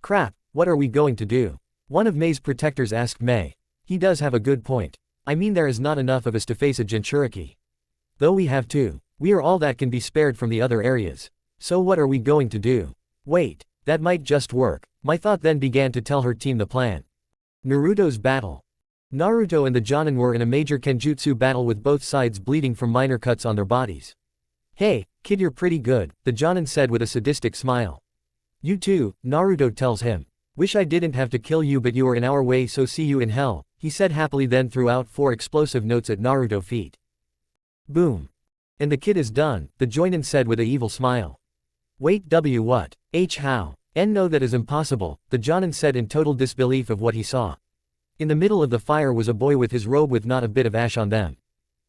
Crap, what are we going to do? One of Mei's protectors asked Mei. He does have a good point. I mean, there is not enough of us to face a Jinchuriki. Though we have two. We are all that can be spared from the other areas. So what are we going to do? Wait, that might just work. Mai thought, then began to tell her team the plan. Naruto's battle. Naruto and the Jonin were in a major kenjutsu battle with both sides bleeding from minor cuts on their bodies. Hey, kid, you're pretty good, the Jonin said with a sadistic smile. You too, Naruto tells him. Wish I didn't have to kill you, but you are in our way, so see you in hell, he said happily, then threw out 4 explosive notes at Naruto's feet. Boom. And the kid is done, the Jonin said with a evil smile. Wait, what? How? No, that is impossible, the Jonin said in total disbelief of what he saw. In the middle of the fire was a boy with his robe with not a bit of ash on them.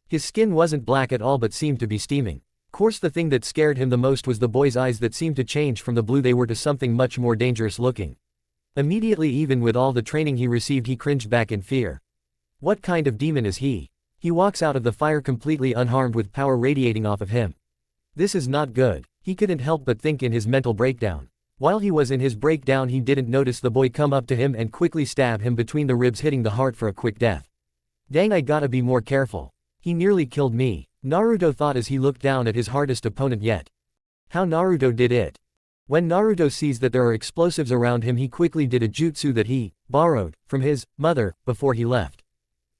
His skin wasn't black at all but seemed to be steaming. Course the thing that scared him the most was the boy's eyes that seemed to change from the blue they were to something much more dangerous looking. Immediately, even with all the training he received, he cringed back in fear. What kind of demon is he? He walks out of the fire completely unharmed with power radiating off of him. This is not good, he couldn't help but think in his mental breakdown. While he was in his breakdown, he didn't notice the boy come up to him and quickly stab him between the ribs, hitting the heart for a quick death. Dang, I gotta be more careful. He nearly killed me, Naruto thought as he looked down at his hardest opponent yet. How Naruto did it? When Naruto sees that there are explosives around him, he quickly did a jutsu that he borrowed from his mother before he left.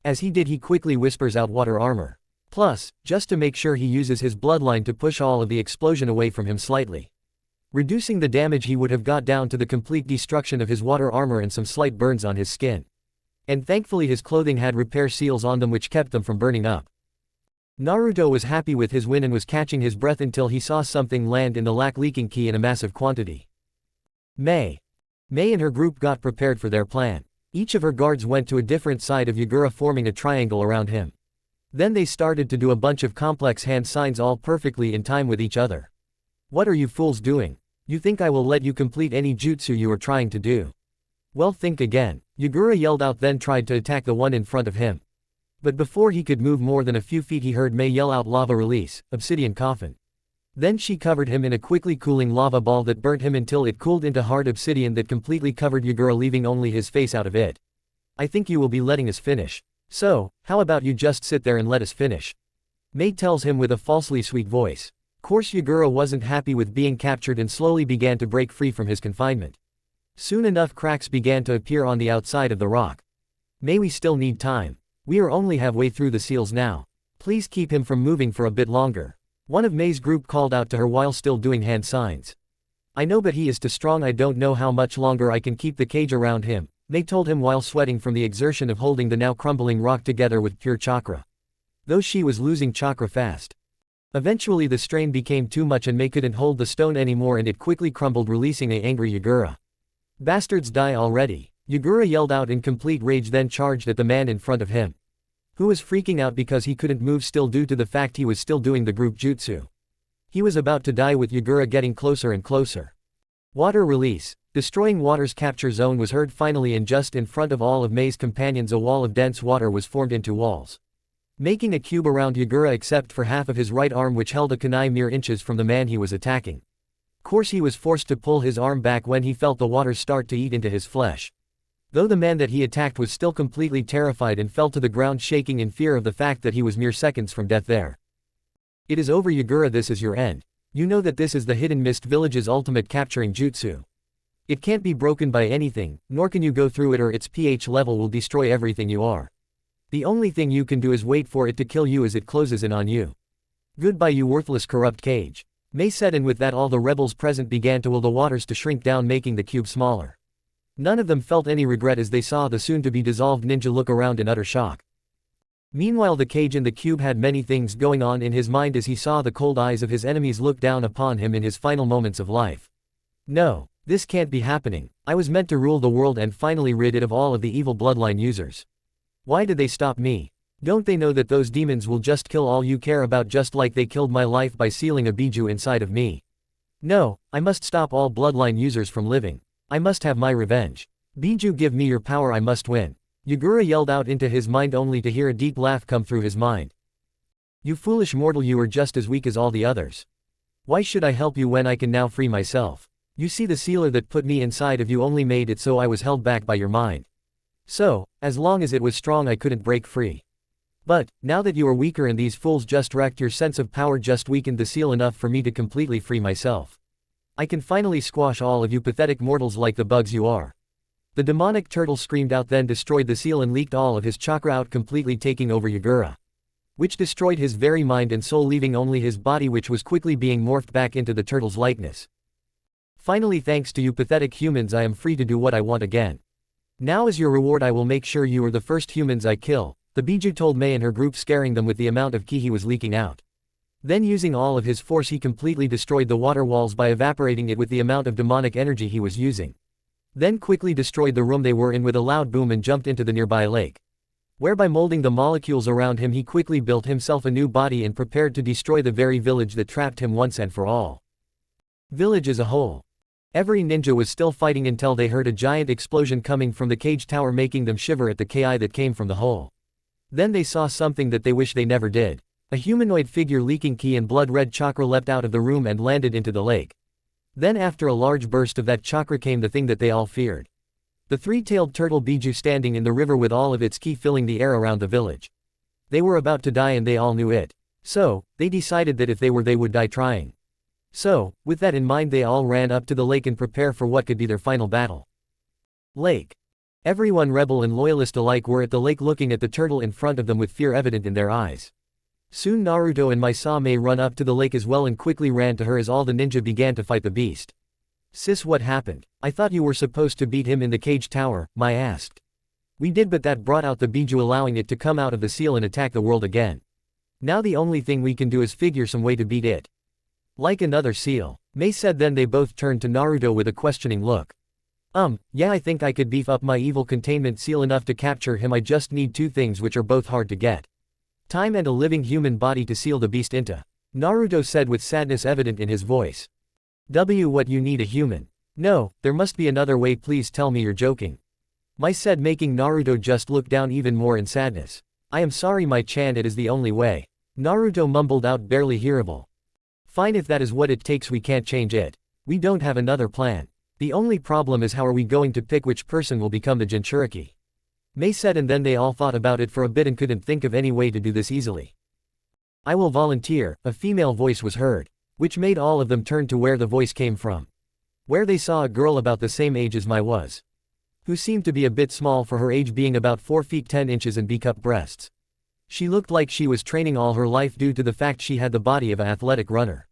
As he did, he quickly whispers out water armor. Plus, just to make sure, he uses his bloodline to push all of the explosion away from him slightly, reducing the damage he would have got down to the complete destruction of his water armor and some slight burns on his skin. And thankfully his clothing had repair seals on them which kept them from burning up. Naruto was happy with his win and was catching his breath until he saw something land in the lack leaking key in a massive quantity. May and her group got prepared for their plan. Each of her guards went to a different side of Yagura, forming a triangle around him. Then they started to do a bunch of complex hand signs, all perfectly in time with each other. What are you fools doing? You think I will let you complete any jutsu you are trying to do? Well, think again. Yagura yelled out, then tried to attack the one in front of him. But before he could move more than a few feet, he heard May yell out, lava release, obsidian coffin. Then she covered him in a quickly cooling lava ball that burnt him until it cooled into hard obsidian that completely covered Yagura, leaving only his face out of it. I think you will be letting us finish. So, how about you just sit there and let us finish? May tells him with a falsely sweet voice. Course Yagura wasn't happy with being captured and slowly began to break free from his confinement. Soon enough cracks began to appear on the outside of the rock. May, we still need time. We are only halfway through the seals now. Please keep him from moving for a bit longer. One of May's group called out to her while still doing hand signs. I know, but he is too strong. I don't know how much longer I can keep the cage around him, May told him while sweating from the exertion of holding the now crumbling rock together with pure chakra. Though she was losing chakra fast. Eventually the strain became too much and May couldn't hold the stone anymore and it quickly crumbled, releasing an angry Yagura. Bastards, die already! Yagura yelled out in complete rage, then charged at the man in front of him, who was freaking out because he couldn't move still due to the fact he was still doing the group jutsu. He was about to die with Yagura getting closer and closer. Water release. Destroying water's capture zone was heard finally, and just in front of all of May's companions a wall of dense water was formed into walls, making a cube around Yagura except for half of his right arm, which held a kunai mere inches from the man he was attacking. Course he was forced to pull his arm back when he felt the water start to eat into his flesh. Though the man that he attacked was still completely terrified and fell to the ground shaking in fear of the fact that he was mere seconds from death there. It is over, Yagura, this is your end. You know that this is the Hidden Mist Village's ultimate capturing jutsu. It can't be broken by anything, nor can you go through it, or its pH level will destroy everything you are. The only thing you can do is wait for it to kill you as it closes in on you. Goodbye, you worthless corrupt cage. May said, and with that all the rebels present began to will the waters to shrink down, making the cube smaller. None of them felt any regret as they saw the soon-to-be dissolved ninja look around in utter shock. Meanwhile the cage in the cube had many things going on in his mind as he saw the cold eyes of his enemies look down upon him in his final moments of life. No, this can't be happening. I was meant to rule the world and finally rid it of all of the evil bloodline users. Why did they stop me? Don't they know that those demons will just kill all you care about, just like they killed my life by sealing a biju inside of me? No, I must stop all bloodline users from living. I must have my revenge. Biju, give me your power, I must win. Yagura yelled out into his mind, only to hear a deep laugh come through his mind. You foolish mortal, you are just as weak as all the others. Why should I help you when I can now free myself? You see, the sealer that put me inside of you only made it so I was held back by your mind. So, as long as it was strong I couldn't break free. But, now that you are weaker and these fools just wrecked your sense of power, just weakened the seal enough for me to completely free myself. I can finally squash all of you pathetic mortals like the bugs you are. The demonic turtle screamed out, then destroyed the seal and leaked all of his chakra out, completely taking over Yagura, which destroyed his very mind and soul, leaving only his body, which was quickly being morphed back into the turtle's likeness. Finally, thanks to you pathetic humans, I am free to do what I want again. Now as your reward I will make sure you are the first humans I kill, the Biju told May and her group, scaring them with the amount of ki he was leaking out. Then using all of his force he completely destroyed the water walls by evaporating it with the amount of demonic energy he was using. Then quickly destroyed the room they were in with a loud boom and jumped into the nearby lake, where by molding the molecules around him he quickly built himself a new body and prepared to destroy the very village that trapped him once and for all. Village as a whole. Every ninja was still fighting until they heard a giant explosion coming from the cage tower, making them shiver at the ki that came from the hole. Then they saw something that they wish they never did. A humanoid figure leaking ki and blood-red chakra leapt out of the room and landed into the lake. Then after a large burst of that chakra came the thing that they all feared. The three-tailed turtle Biju standing in the river with all of its ki filling the air around the village. They were about to die and they all knew it. So, they decided that if they would die trying. So, with that in mind they all ran up to the lake and prepare for what could be their final battle. Lake. Everyone, rebel and loyalist alike, were at the lake looking at the turtle in front of them with fear evident in their eyes. Soon Naruto and Mai saw May run up to the lake as well and quickly ran to her as all the ninja began to fight the beast. Sis, what happened? I thought you were supposed to beat him in the cage tower, Mai asked. We did, but that brought out the Biju, allowing it to come out of the seal and attack the world again. Now the only thing we can do is figure some way to beat it. Like another seal. Mei said. Then they both turned to Naruto with a questioning look. Yeah, I think I could beef up my evil containment seal enough to capture him. I just need two things which are both hard to get. Time and a living human body to seal the beast into. Naruto said with sadness evident in his voice. What you need a human? No, there must be another way. Please tell me you're joking. Mei said, making Naruto just look down even more in sadness. I am sorry Mei-chan, it is the only way. Naruto mumbled out, barely hearable. Fine, if that is what it takes, we can't change it. We don't have another plan. The only problem is how are we going to pick which person will become the Jinchuriki? Mei said, and then they all thought about it for a bit and couldn't think of any way to do this easily. I will volunteer, a female voice was heard, which made all of them turn to where the voice came from. Where they saw a girl about the same age as Mei was, who seemed to be a bit small for her age, being about 4 feet 10 inches and B-cup breasts. She looked like she was training all her life due to the fact she had the body of an athletic runner.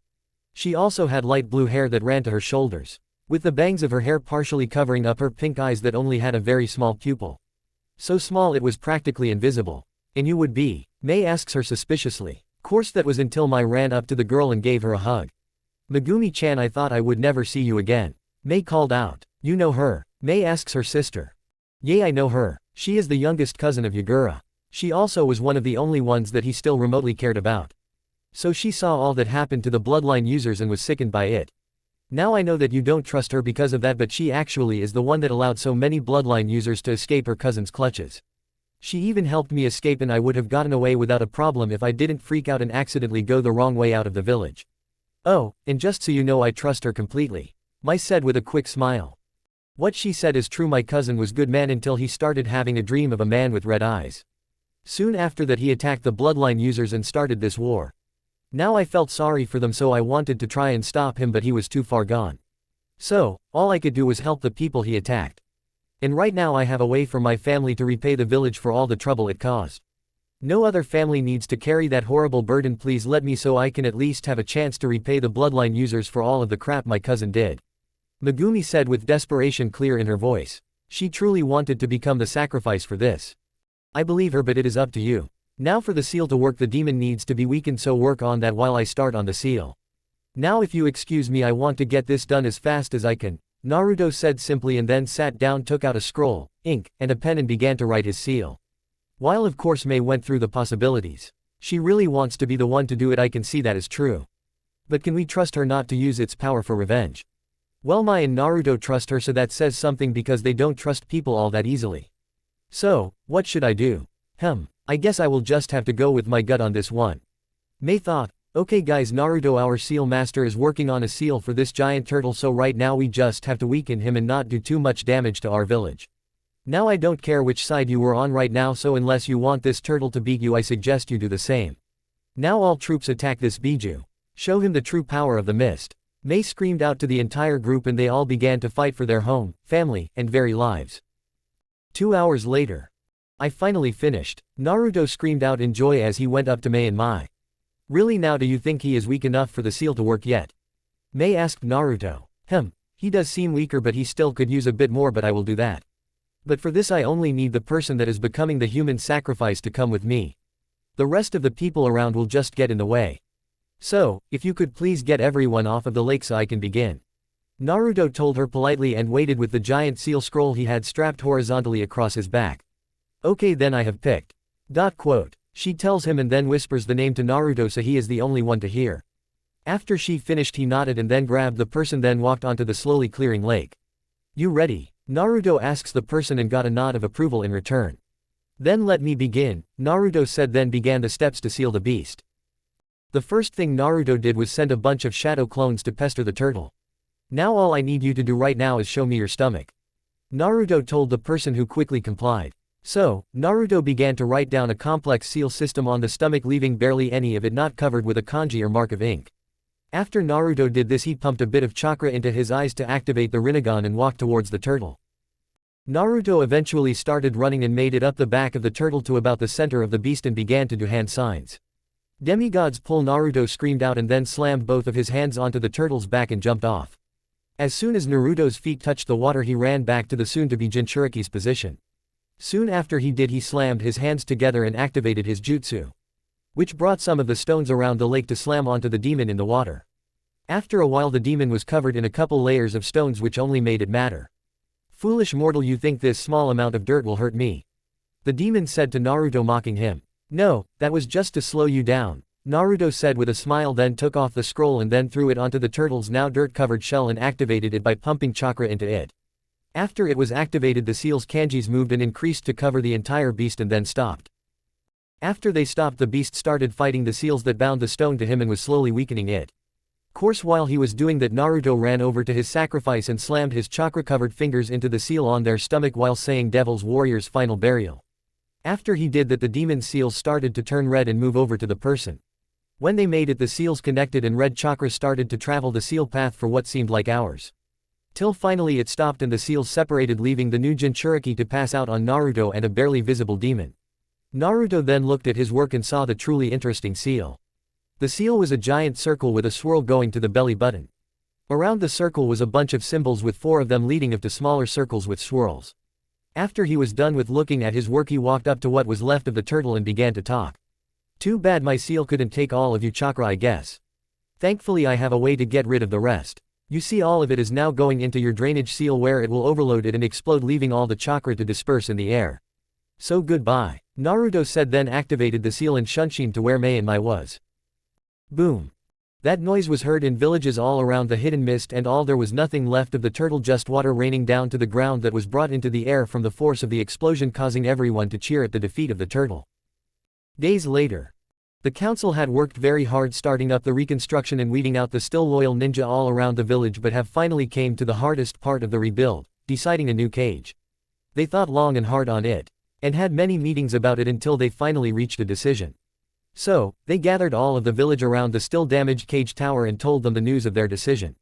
She also had light blue hair that ran to her shoulders, with the bangs of her hair partially covering up her pink eyes that only had a very small pupil. So small it was practically invisible. And you would be? Mei asks her suspiciously. Course that was until Mei ran up to the girl and gave her a hug. Megumi-chan, I thought I would never see you again. Mei called out. You know her? Mei asks her sister. Yay, I know her. She is the youngest cousin of Yagura. She also was one of the only ones that he still remotely cared about. So she saw all that happened to the bloodline users and was sickened by it. Now I know that you don't trust her because of that, but she actually is the one that allowed so many bloodline users to escape her cousin's clutches. She even helped me escape, and I would have gotten away without a problem if I didn't freak out and accidentally go the wrong way out of the village. Oh, and just so you know, I trust her completely. Mei said with a quick smile. What she said is true. My cousin was good man until he started having a dream of a man with red eyes. Soon after that he attacked the bloodline users and started this war. Now I felt sorry for them, so I wanted to try and stop him, but he was too far gone. So, all I could do was help the people he attacked. And right now I have a way for my family to repay the village for all the trouble it caused. No other family needs to carry that horrible burden. Please let me, so I can at least have a chance to repay the bloodline users for all of the crap my cousin did. Megumi said with desperation clear in her voice. She truly wanted to become the sacrifice for this. I believe her, but it is up to you. Now for the seal to work, the demon needs to be weakened, so work on that while I start on the seal. Now if you excuse me, I want to get this done as fast as I can, Naruto said simply, and then sat down, took out a scroll, ink, and a pen and began to write his seal. While of course Mei went through the possibilities. She really wants to be the one to do it, I can see that is true. But can we trust her not to use its power for revenge? Well, Mei and Naruto trust her, so that says something because they don't trust people all that easily. So, what should I do? I guess I will just have to go with my gut on this one. Mei thought, okay guys, Naruto, our seal master is working on a seal for this giant turtle, so right now we just have to weaken him and not do too much damage to our village. Now I don't care which side you were on right now, so unless you want this turtle to beat you, I suggest you do the same. Now all troops attack this Biju. Show him the true power of the mist. Mei screamed out to the entire group, and they all began to fight for their home, family, and very lives. 2 hours later. I finally finished. Naruto screamed out in joy as he went up to Mei and Mei. Really, now do you think he is weak enough for the seal to work yet? Mei asked Naruto. He does seem weaker, but he still could use a bit more, but I will do that. But for this I only need the person that is becoming the human sacrifice to come with me. The rest of the people around will just get in the way. So, if you could please get everyone off of the lake so I can begin. Naruto told her politely and waited with the giant seal scroll he had strapped horizontally across his back. Okay, then I have picked. She tells him and then whispers the name to Naruto so he is the only one to hear. After she finished, he nodded and then grabbed the person, then walked onto the slowly clearing lake. You ready? Naruto asks the person and got a nod of approval in return. Then let me begin, Naruto said, then began the steps to seal the beast. The first thing Naruto did was send a bunch of shadow clones to pester the turtle. Now all I need you to do right now is show me your stomach. Naruto told the person, who quickly complied. So, Naruto began to write down a complex seal system on the stomach, leaving barely any of it not covered with a kanji or mark of ink. After Naruto did this, he pumped a bit of chakra into his eyes to activate the Rinnegan and walked towards the turtle. Naruto eventually started running and made it up the back of the turtle to about the center of the beast and began to do hand signs. Demigods pull, Naruto screamed out and then slammed both of his hands onto the turtle's back and jumped off. As soon as Naruto's feet touched the water, he ran back to the soon-to-be Jinchuriki's position. Soon after he did, he slammed his hands together and activated his jutsu. which brought some of the stones around the lake to slam onto the demon in the water. After a while the demon was covered in a couple layers of stones which only made it matter. "Foolish mortal, you think this small amount of dirt will hurt me?" the demon said to Naruto, mocking him. "No, that was just to slow you down," Naruto said with a smile, then took off the scroll and then threw it onto the turtle's now dirt-covered shell and activated it by pumping chakra into it. After it was activated, the seal's kanjis moved and increased to cover the entire beast and then stopped. After they stopped, the beast started fighting the seals that bound the stone to him and was slowly weakening it. Course, while he was doing that, Naruto ran over to his sacrifice and slammed his chakra-covered fingers into the seal on their stomach while saying Devil's Warrior's final burial. After he did that, the demon seals started to turn red and move over to the person. When they made it, the seals connected and red chakra started to travel the seal path for what seemed like hours. Till finally it stopped and the seals separated, leaving the new Jinchuriki to pass out on Naruto and a barely visible demon. Naruto then looked at his work and saw the truly interesting seal. The seal was a giant circle with a swirl going to the belly button. Around the circle was a bunch of symbols with 4 of them leading up to smaller circles with swirls. After he was done with looking at his work, he walked up to what was left of the turtle and began to talk. "Too bad my seal couldn't take all of you chakra, I guess. Thankfully I have a way to get rid of the rest. You see, all of it is now going into your drainage seal where it will overload it and explode, leaving all the chakra to disperse in the air. So goodbye," Naruto said, then activated the seal and shunshin to where Mei and Mai was. Boom. That noise was heard in villages all around the hidden mist, and all there was nothing left of the turtle, just water raining down to the ground that was brought into the air from the force of the explosion, causing everyone to cheer at the defeat of the turtle. Days later. The council had worked very hard starting up the reconstruction and weeding out the still loyal ninja all around the village, but have finally came to the hardest part of the rebuild, deciding a new cage. They thought long and hard on it, and had many meetings about it until they finally reached a decision. So, they gathered all of the village around the still damaged cage tower and told them the news of their decision.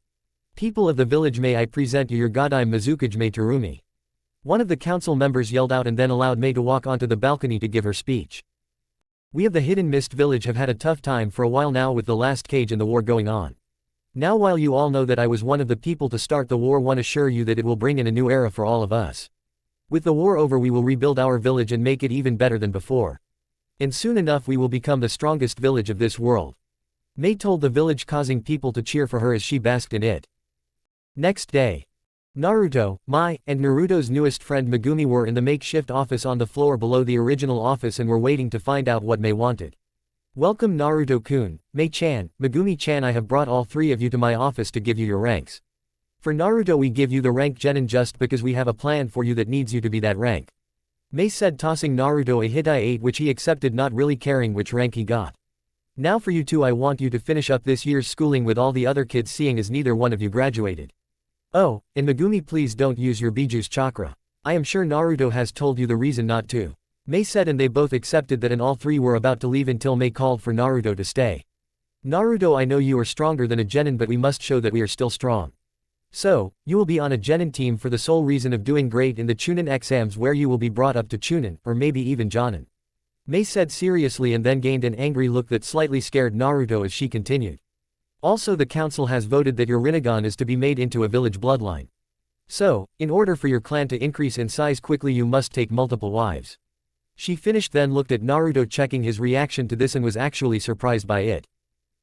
"People of the village, may I present you your Godai Mizukage Terumi?" One of the council members yelled out and then allowed Mei to walk onto the balcony to give her speech. "We of the Hidden Mist Village have had a tough time for a while now with the last cage and the war going on. Now while you all know that I was one of the people to start the war, want to assure you that it will bring in a new era for all of us. With the war over, we will rebuild our village and make it even better than before. And soon enough we will become the strongest village of this world." Mei told the village, causing people to cheer for her as she basked in it. Next day. Naruto, Mai, and Naruto's newest friend Megumi were in the makeshift office on the floor below the original office and were waiting to find out what Mei wanted. "Welcome Naruto-kun, Mei-chan, Megumi-chan, I have brought all 3 of you to my office to give you your ranks. For Naruto we give you the rank Genin just because we have a plan for you that needs you to be that rank," Mei said, tossing Naruto a Hitai 8 which he accepted, not really caring which rank he got. "Now for you two, I want you to finish up this year's schooling with all the other kids, seeing as neither one of you graduated. Oh, and Megumi, please don't use your Biju's chakra. I am sure Naruto has told you the reason not to," Mei said, and they both accepted that, and all 3 were about to leave until Mei called for Naruto to stay. "Naruto, I know you are stronger than a genin, but we must show that we are still strong. So, you will be on a genin team for the sole reason of doing great in the Chunin exams, where you will be brought up to Chunin, or maybe even Jonin," Mei said seriously, and then gained an angry look that slightly scared Naruto as she continued. "Also, the council has voted that your Rinnegan is to be made into a village bloodline. So, in order for your clan to increase in size quickly, you must take multiple wives." She finished, then looked at Naruto, checking his reaction to this, and was actually surprised by it.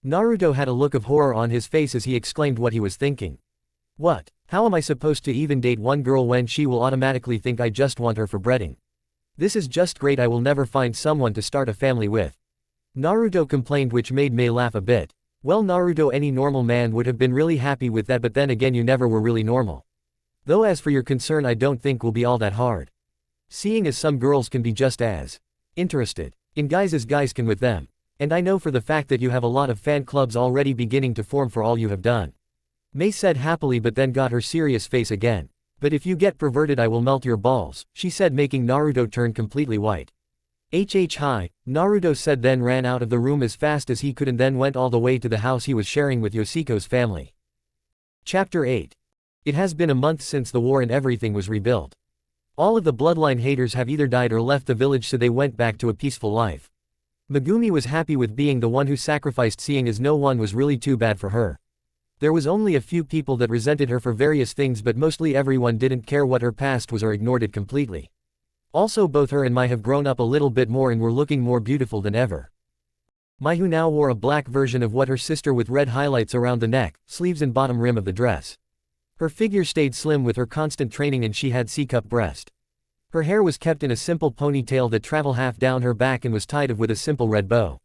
Naruto had a look of horror on his face as he exclaimed what he was thinking. "What? How am I supposed to even date one girl when she will automatically think I just want her for breeding? This is just great, I will never find someone to start a family with," Naruto complained, which made Mei laugh a bit. "Well Naruto, any normal man would have been really happy with that, but then again you never were really normal. Though as for your concern, I don't think will be all that hard. Seeing as some girls can be just as interested in guys as guys can with them. And I know for the fact that you have a lot of fan clubs already beginning to form for all you have done," Mei said happily, but then got her serious face again. "But if you get perverted I will melt your balls," she said, making Naruto turn completely white. Hi, Naruto said, then ran out of the room as fast as he could and then went all the way to the house he was sharing with Yoshiko's family. Chapter 8. It has been a month since the war and everything was rebuilt. All of the bloodline haters have either died or left the village, so they went back to a peaceful life. Megumi was happy with being the one who sacrificed, seeing as no one was really too bad for her. There was only a few people that resented her for various things, but mostly everyone didn't care what her past was or ignored it completely. Also both her and Mai have grown up a little bit more and were looking more beautiful than ever. Mai, who now wore a black version of what her sister with red highlights around the neck, sleeves and bottom rim of the dress. Her figure stayed slim with her constant training and she had C-cup breast. Her hair was kept in a simple ponytail that traveled half down her back and was tied with a simple red bow.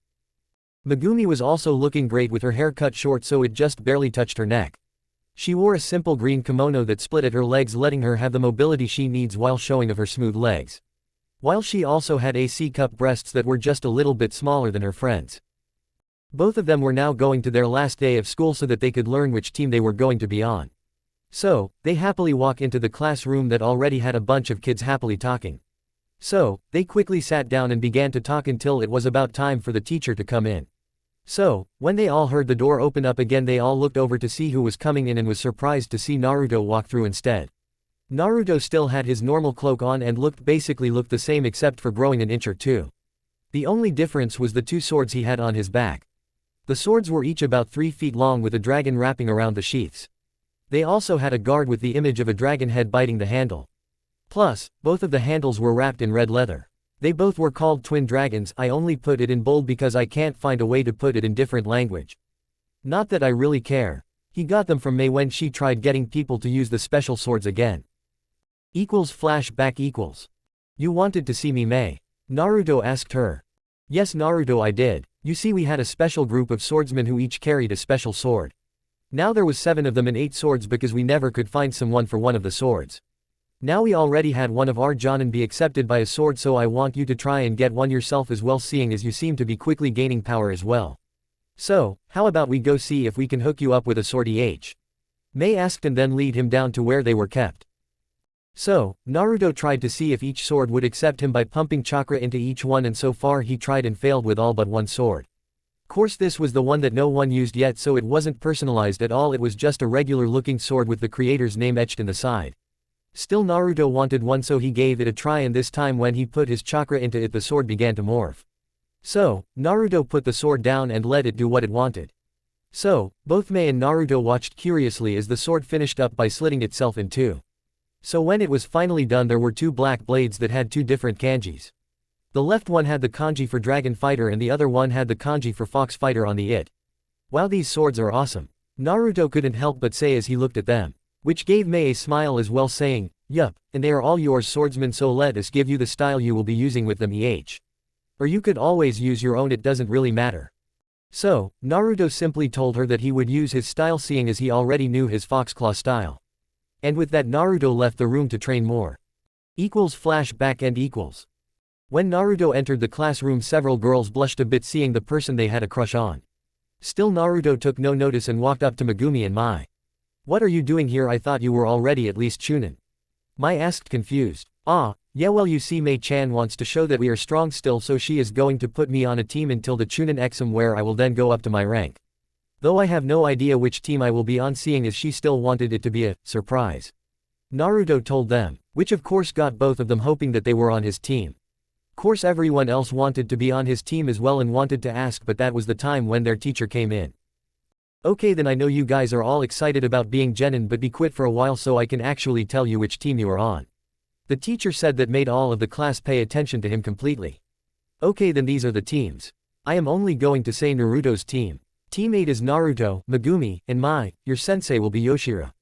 Megumi was also looking great with her hair cut short so it just barely touched her neck. She wore a simple green kimono that split at her legs, letting her have the mobility she needs while showing of her smooth legs. While she also had a C-cup breasts that were just a little bit smaller than her friends. Both of them were now going to their last day of school so that they could learn which team they were going to be on. So, they happily walk into the classroom that already had a bunch of kids happily talking. So, they quickly sat down and began to talk until it was about time for the teacher to come in. So, when they all heard the door open up again, they all looked over to see who was coming in and was surprised to see Naruto walk through instead. Naruto still had his normal cloak on and looked the same except for growing an inch or two. The only difference was the two swords he had on his back. The swords were each about 3 feet long with a dragon wrapping around the sheaths. They also had a guard with the image of a dragon head biting the handle. Plus, both of the handles were wrapped in red leather. They both were called twin dragons. I only put it in bold because I can't find a way to put it in different language. Not that I really care. He got them from Mei when she tried getting people to use the special swords again. Flashback equals. You wanted to see me, Mei? Naruto asked her. Yes Naruto, I did. You see, we had a special group of swordsmen who each carried a special sword. Now there was 7 of them and 8 swords because we never could find someone for one of the swords. Now we already had one of our Jonin be accepted by a sword, so I want you to try and get one yourself as well, seeing as you seem to be quickly gaining power as well. So, how about we go see if we can hook you up with a sword? Mei asked and then lead him down to where they were kept. So, Naruto tried to see if each sword would accept him by pumping chakra into each one, and so far he tried and failed with all but one sword. Course this was the one that no one used yet, so it wasn't personalized at all, it was just a regular looking sword with the creator's name etched in the side. Still Naruto wanted one, so he gave it a try, and this time when he put his chakra into it the sword began to morph. So, Naruto put the sword down and let it do what it wanted. So, both Mei and Naruto watched curiously as the sword finished up by slitting itself in two. So when it was finally done, there were 2 black blades that had 2 different kanjis. The left one had the kanji for dragon fighter and the other one had the kanji for fox fighter on the it. Wow, these swords are awesome. Naruto couldn't help but say as he looked at them. Which gave Mei a smile as well, saying, yup, and they are all yours swordsman, so let us give you the style you will be using with them. Or you could always use your own, it doesn't really matter. So, Naruto simply told her that he would use his style, seeing as he already knew his foxclaw style. And with that Naruto left the room to train more. Flashback and equals. When Naruto entered the classroom, several girls blushed a bit seeing the person they had a crush on. Still Naruto took no notice and walked up to Megumi and Mai. What are you doing here? I thought you were already at least Chunin. Mai asked confused. Yeah, well, you see, Mei-chan wants to show that we are strong still, so she is going to put me on a team until the Chunin exam, where I will then go up to my rank. Though I have no idea which team I will be on, seeing as she still wanted it to be a surprise. Naruto told them, which of course got both of them hoping that they were on his team. Course everyone else wanted to be on his team as well and wanted to ask, but that was the time when their teacher came in. Okay, then I know you guys are all excited about being genin, but be quit for a while so I can actually tell you which team you are on. The teacher said that made all of the class pay attention to him completely. Okay, then these are the teams. I am only going to say Naruto's team. Team 8 is Naruto, Megumi, and Mai. Your sensei will be Yoshira.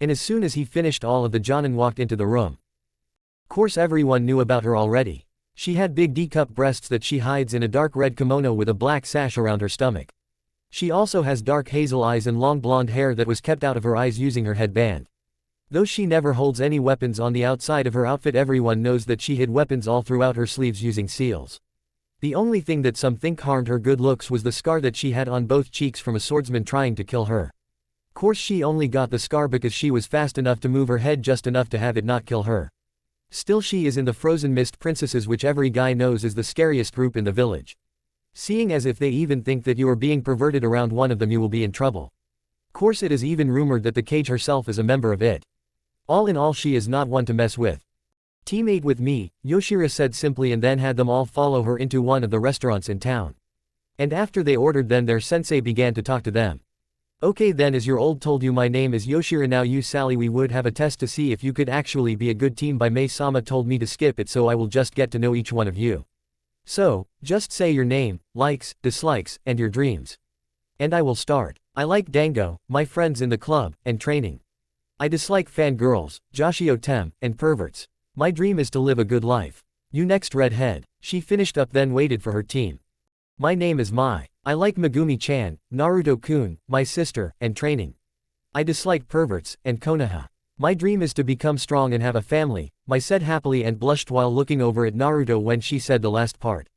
And as soon as he finished, all of the Jonin walked into the room. Course everyone knew about her already. She had big D-cup breasts that she hides in a dark red kimono with a black sash around her stomach. She also has dark hazel eyes and long blonde hair that was kept out of her eyes using her headband. Though she never holds any weapons on the outside of her outfit, everyone knows that she hid weapons all throughout her sleeves using seals. The only thing that some think harmed her good looks was the scar that she had on both cheeks from a swordsman trying to kill her. Course she only got the scar because she was fast enough to move her head just enough to have it not kill her. Still, she is in the Frozen Mist Princesses, which every guy knows is the scariest group in the village. Seeing as if they even think that you are being perverted around one of them, you will be in trouble. Course it is even rumored that the Cage herself is a member of it. All in all, she is not one to mess with. Teammate with me, Yoshira said simply, and then had them all follow her into one of the restaurants in town. And after they ordered, then their sensei began to talk to them. Okay, then, as your old told you, my name is Yoshira. Now you Sally, we would have a test to see if you could actually be a good team. By Mei-sama told me to skip it, so I will just get to know each one of you. So, just say your name, likes, dislikes, and your dreams. And I will start. I like dango, my friends in the club, and training. I dislike fangirls, Joshiotem, and perverts. My dream is to live a good life. You next redhead. She finished up then waited for her team. My name is Mai. I like Megumi-chan, Naruto-kun, my sister, and training. I dislike perverts, and Konoha. My dream is to become strong and have a family, Mai said happily and blushed while looking over at Naruto when she said the last part.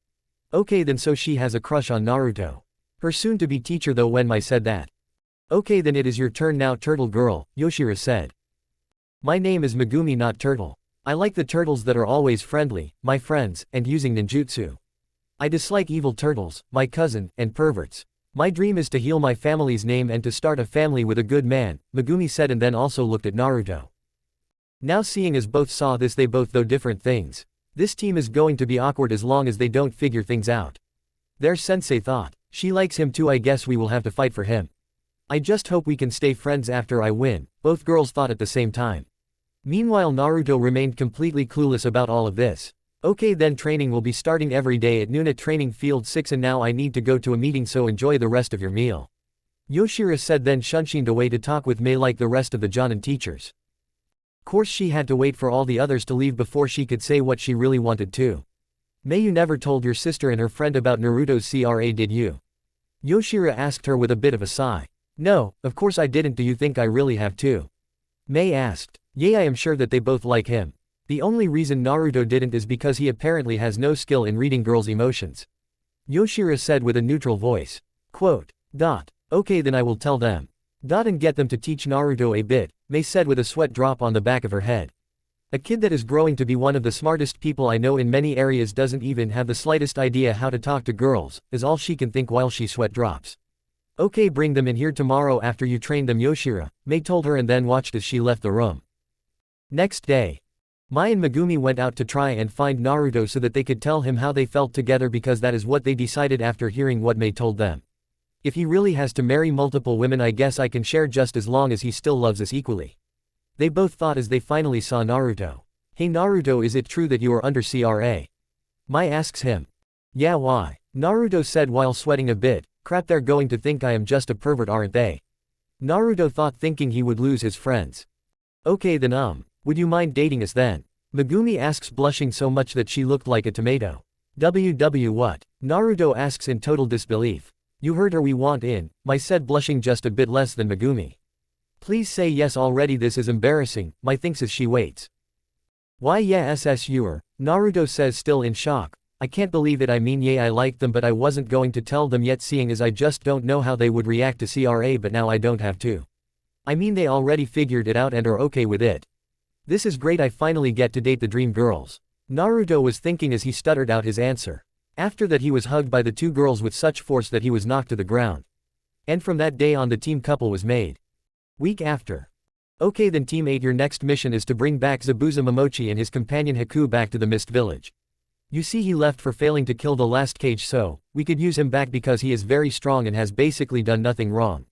Okay then, so she has a crush on Naruto. Her soon-to-be teacher though when Mai said that. Okay then it is your turn now turtle girl, Yoshira said. My name is Megumi not Turtle. I like the turtles that are always friendly, my friends, and using ninjutsu. I dislike evil turtles, my cousin, and perverts. My dream is to heal my family's name and to start a family with a good man, Megumi said and then also looked at Naruto. Now seeing as both saw this they both though different things. This team is going to be awkward as long as they don't figure things out. Their sensei thought. She likes him too, I guess we will have to fight for him. I just hope we can stay friends after I win, both girls thought at the same time. Meanwhile Naruto remained completely clueless about all of this. Okay then, training will be starting every day at noon at training field 6 and now I need to go to a meeting, so enjoy the rest of your meal. Yoshira said then shunshined away to talk with Mei like the rest of the Jonin teachers. Course she had to wait for all the others to leave before she could say what she really wanted to. Mei, you never told your sister and her friend about Naruto's CRA, did you? Yoshira asked her with a bit of a sigh. No, of course I didn't. Do you think I really have to? Mei asked. Yeah, I am sure that they both like him. The only reason Naruto didn't is because he apparently has no skill in reading girls' emotions. Yoshira said with a neutral voice. Quote. Okay then I will tell them. And get them to teach Naruto a bit, Mei said with a sweat drop on the back of her head. A kid that is growing to be one of the smartest people I know in many areas doesn't even have the slightest idea how to talk to girls, is all she can think while she sweat drops. Okay, bring them in here tomorrow after you train them, Yoshira, Mei told her and then watched as she left the room. Next day. Mai and Megumi went out to try and find Naruto so that they could tell him how they felt together, because that is what they decided after hearing what Mei told them. If he really has to marry multiple women, I guess I can share just as long as he still loves us equally. They both thought as they finally saw Naruto. Hey Naruto, is it true that you are under CRA? Mai asks him. Yeah, why? Naruto said while sweating a bit. Crap, they're going to think I am just a pervert, aren't they? Naruto thought, thinking he would lose his friends. Okay then would you mind dating us then? Megumi asks, blushing so much that she looked like a tomato. What? Naruto asks in total disbelief. You heard her, we want in, Mai said, blushing just a bit less than Megumi. Please say yes already, this is embarrassing, Mai thinks as she waits. Why yeah SSUer, Naruto says still in shock. I can't believe it, I mean yeah I like them but I wasn't going to tell them yet, seeing as I just don't know how they would react to CRA, but now I don't have to. I mean they already figured it out and are okay with it. This is great, I finally get to date the dream girls. Naruto was thinking as he stuttered out his answer. After that he was hugged by the two girls with such force that he was knocked to the ground. And from that day on the team couple was made. Week after. Okay then Team 8, your next mission is to bring back Zabuza Momochi and his companion Haku back to the Mist Village. You see he left for failing to kill the last cage, so we could use him back because he is very strong and has basically done nothing wrong.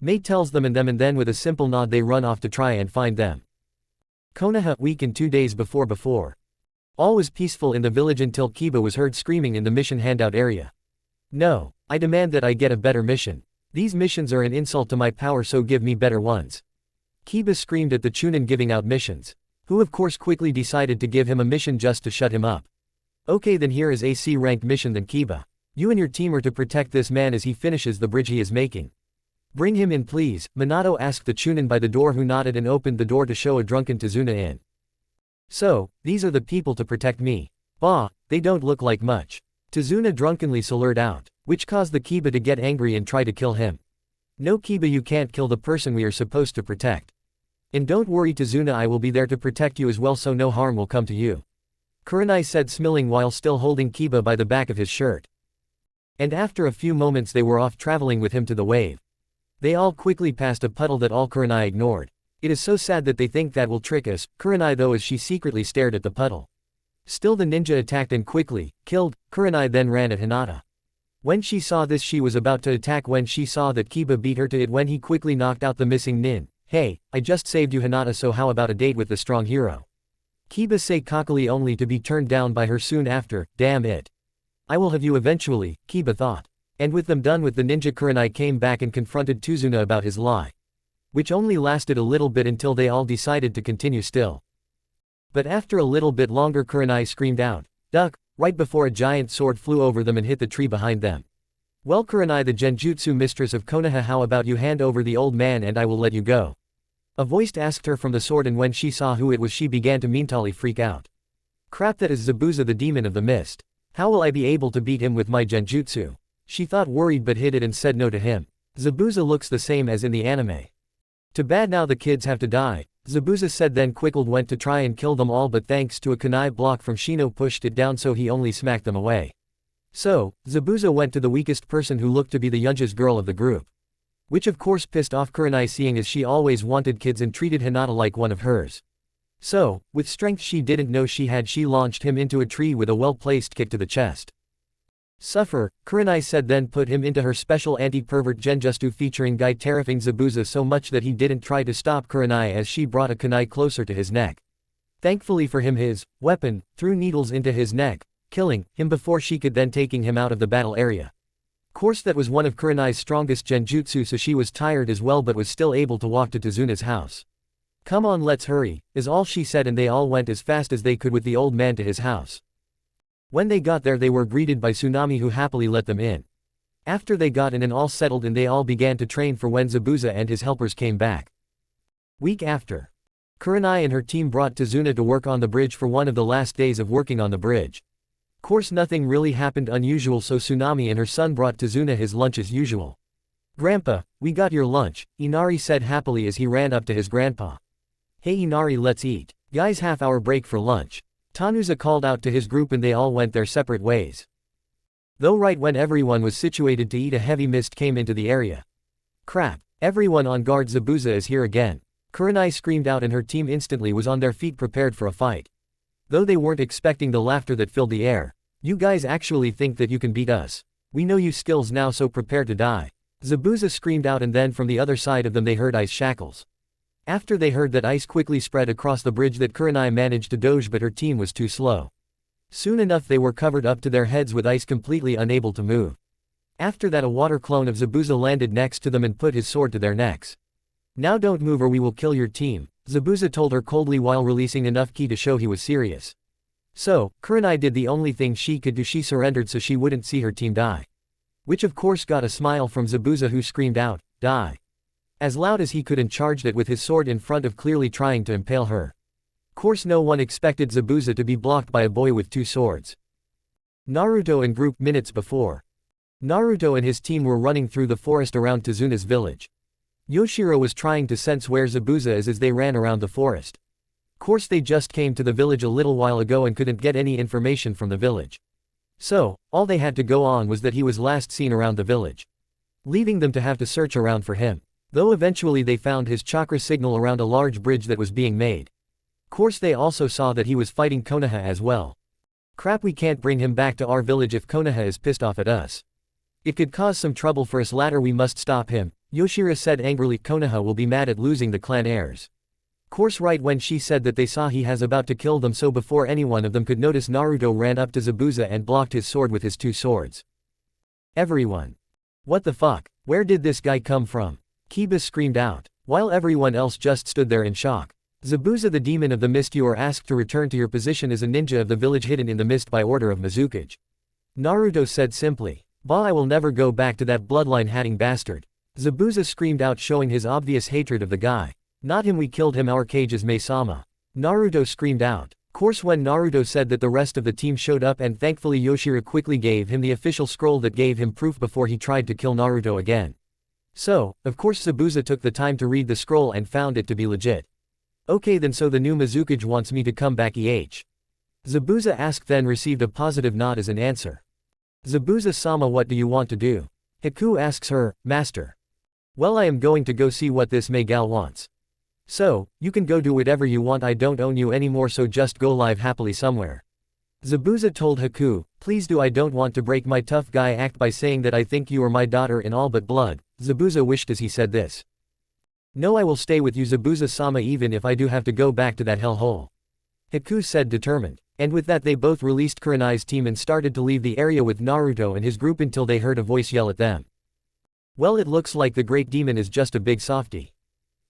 Mei tells them and then with a simple nod they run off to try and find them. Konoha, week and 2 days before. All was peaceful in the village until Kiba was heard screaming in the mission handout area. No, I demand that I get a better mission. These missions are an insult to my power, so give me better ones. Kiba screamed at the Chunin giving out missions, who of course quickly decided to give him a mission just to shut him up. Okay then here is a C-ranked mission then Kiba. You and your team are to protect this man as he finishes the bridge he is making. Bring him in please, Minato asked the Chunin by the door, who nodded and opened the door to show a drunken Tazuna in. So, these are the people to protect me. Bah, they don't look like much. Tazuna drunkenly slurred out, which caused the Kiba to get angry and try to kill him. No Kiba, you can't kill the person we are supposed to protect. And don't worry Tazuna, I will be there to protect you as well, so no harm will come to you. Kurenai said, smiling while still holding Kiba by the back of his shirt. And after a few moments they were off traveling with him to the wave. They all quickly passed a puddle that all Kurenai ignored. It is so sad that they think that will trick us, Kurenai though, as she secretly stared at the puddle. Still the ninja attacked and quickly killed. Kurenai then ran at Hinata. When she saw this she was about to attack when she saw that Kiba beat her to it when he quickly knocked out the missing nin. Hey, I just saved you Hinata, so how about a date with the strong hero? Kiba said cockily, only to be turned down by her soon after. Damn it. I will have you eventually, Kiba thought. And with them done with the ninja, Kurenai came back and confronted Tuzuna about his lie. Which only lasted a little bit until they all decided to continue still. But after a little bit longer, Kurenai screamed out, "Duck," right before a giant sword flew over them and hit the tree behind them. "Well, Kurenai, the genjutsu mistress of Konoha, how about you hand over the old man and I will let you go?" A voice asked her from the sword, and when she saw who it was she began to mentally freak out. "Crap, that is Zabuza, the demon of the mist. How will I be able to beat him with my genjutsu?" She thought, worried, but hid it and said no to him. "Zabuza looks the same as in the anime. Too bad now the kids have to die," Zabuza said, then quickly went to try and kill them all, but thanks to a kunai block from Shino pushed it down, so he only smacked them away. So, Zabuza went to the weakest person, who looked to be the youngest girl of the group. Which of course pissed off Kurenai, seeing as she always wanted kids and treated Hinata like one of hers. So, with strength she didn't know she had, she launched him into a tree with a well-placed kick to the chest. "Suffer," Kurenai said, then put him into her special anti-pervert genjutsu featuring Guy, terrifying Zabuza so much that he didn't try to stop Kurenai as she brought a kunai closer to his neck. Thankfully for him, his weapon threw needles into his neck, killing him before she could then taking him out of the battle area. Course that was one of Kurenai's strongest genjutsu, so she was tired as well but was still able to walk to Tazuna's house. "Come on, let's hurry," is all she said, and they all went as fast as they could with the old man to his house. When they got there they were greeted by Tsunami, who happily let them in. After they got in and all settled in, they all began to train for when Zabuza and his helpers came back. Week after. Kurenai and her team brought Tazuna to work on the bridge for one of the last days of working on the bridge. Course nothing really happened unusual, so Tsunami and her son brought Tazuna his lunch as usual. "Grandpa, we got your lunch," Inari said happily as he ran up to his grandpa. "Hey Inari, let's eat. Guys, half-hour break for lunch," Tanuza called out to his group, and they all went their separate ways. Though right when everyone was situated to eat, a heavy mist came into the area. "Crap, everyone on guard, Zabuza is here again," Kurenai screamed out, and her team instantly was on their feet prepared for a fight. Though they weren't expecting the laughter that filled the air. "You guys actually think that you can beat us? We know you skills now, so prepare to die," Zabuza screamed out, and then from the other side of them they heard ice shackles. After they heard that, ice quickly spread across the bridge that Kurenai managed to dodge, but her team was too slow. Soon enough they were covered up to their heads with ice, completely unable to move. After that, a water clone of Zabuza landed next to them and put his sword to their necks. "Now don't move or we will kill your team," Zabuza told her coldly while releasing enough ki to show he was serious. So, Kurenai did the only thing she could do, she surrendered so she wouldn't see her team die. Which of course got a smile from Zabuza, who screamed out, "Die!" as loud as he could and charged it with his sword in front of, clearly trying to impale her. Course no one expected Zabuza to be blocked by a boy with two swords. Naruto and group. Minutes before, Naruto and his team were running through the forest around Tazuna's village. Yoshiro was trying to sense where Zabuza is as they ran around the forest. Course they just came to the village a little while ago and couldn't get any information from the village. So, all they had to go on was that he was last seen around the village, leaving them to have to search around for him. Though eventually they found his chakra signal around a large bridge that was being made. Course they also saw that he was fighting Konoha as well. "Crap, we can't bring him back to our village if Konoha is pissed off at us. It could cause some trouble for us later, we must stop him," Yoshiro said angrily. "Konoha will be mad at losing the clan heirs." Course right when she said that they saw he has about to kill them, so before any one of them could notice, Naruto ran up to Zabuza and blocked his sword with his two swords. Everyone. "What the fuck? Where did this guy come from?" Kiba screamed out, while everyone else just stood there in shock. "Zabuza, the demon of the mist, you are asked to return to your position as a ninja of the village hidden in the mist by order of Mizukage," Naruto said simply. "Bah, I will never go back to that bloodline-hatting bastard," Zabuza screamed out, showing his obvious hatred of the guy. "Not him, we killed him, our cages Mei-sama," Naruto screamed out. Course when Naruto said that, the rest of the team showed up, and thankfully Yoshiro quickly gave him the official scroll that gave him proof before he tried to kill Naruto again. So, of course Zabuza took the time to read the scroll and found it to be legit. "Okay then, so the new Mizukage wants me to come back, Zabuza asked, then received a positive nod as an answer. "Zabuza-sama, what do you want to do?" Haku asks her. "Master. Well, I am going to go see what this Mei gal wants. So, you can go do whatever you want, I don't own you anymore, so just go live happily somewhere," Zabuza told Haku. "Please do, I don't want to break my tough guy act by saying that I think you are my daughter in all but blood," Zabuza wished as he said this. "No, I will stay with you, Zabuza-sama, even if I do have to go back to that hellhole," Haku said, determined. And with that they both released Kurenai's team and started to leave the area with Naruto and his group until they heard a voice yell at them. Well, it looks like the great demon is just a big softie.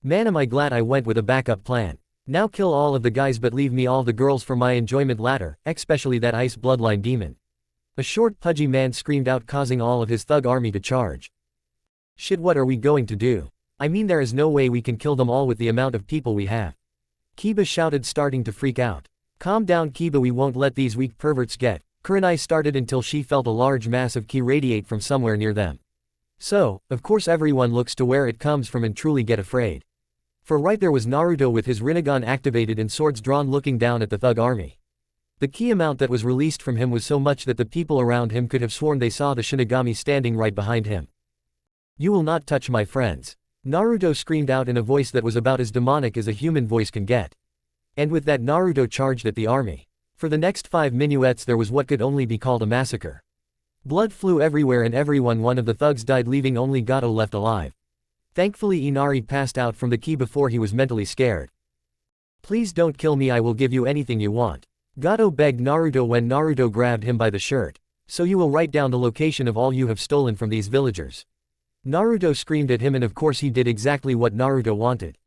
Man, am I glad I went with a backup plan. Now kill all of the guys but leave me all the girls for my enjoyment later, especially that ice bloodline demon. A short pudgy man screamed out, causing all of his thug army to charge. Shit, what are we going to do? I mean, there is no way we can kill them all with the amount of people we have. Kiba shouted, starting to freak out. Calm down, Kiba, we won't let these weak perverts get. Kurenai started until she felt a large mass of ki radiate from somewhere near them. So, of course everyone looks to where it comes from and truly get afraid. For right there was Naruto with his Rinnegan activated and swords drawn, looking down at the thug army. The ki amount that was released from him was so much that the people around him could have sworn they saw the Shinigami standing right behind him. You will not touch my friends. Naruto screamed out in a voice that was about as demonic as a human voice can get. And with that Naruto charged at the army. For the next 5 minuets there was what could only be called a massacre. Blood flew everywhere and one of the thugs died, leaving only Gato left alive. Thankfully Inari passed out from the ki before he was mentally scared. Please don't kill me, I will give you anything you want. Gato begged Naruto when Naruto grabbed him by the shirt. So you will write down the location of all you have stolen from these villagers. Naruto screamed at him, and of course he did exactly what Naruto wanted.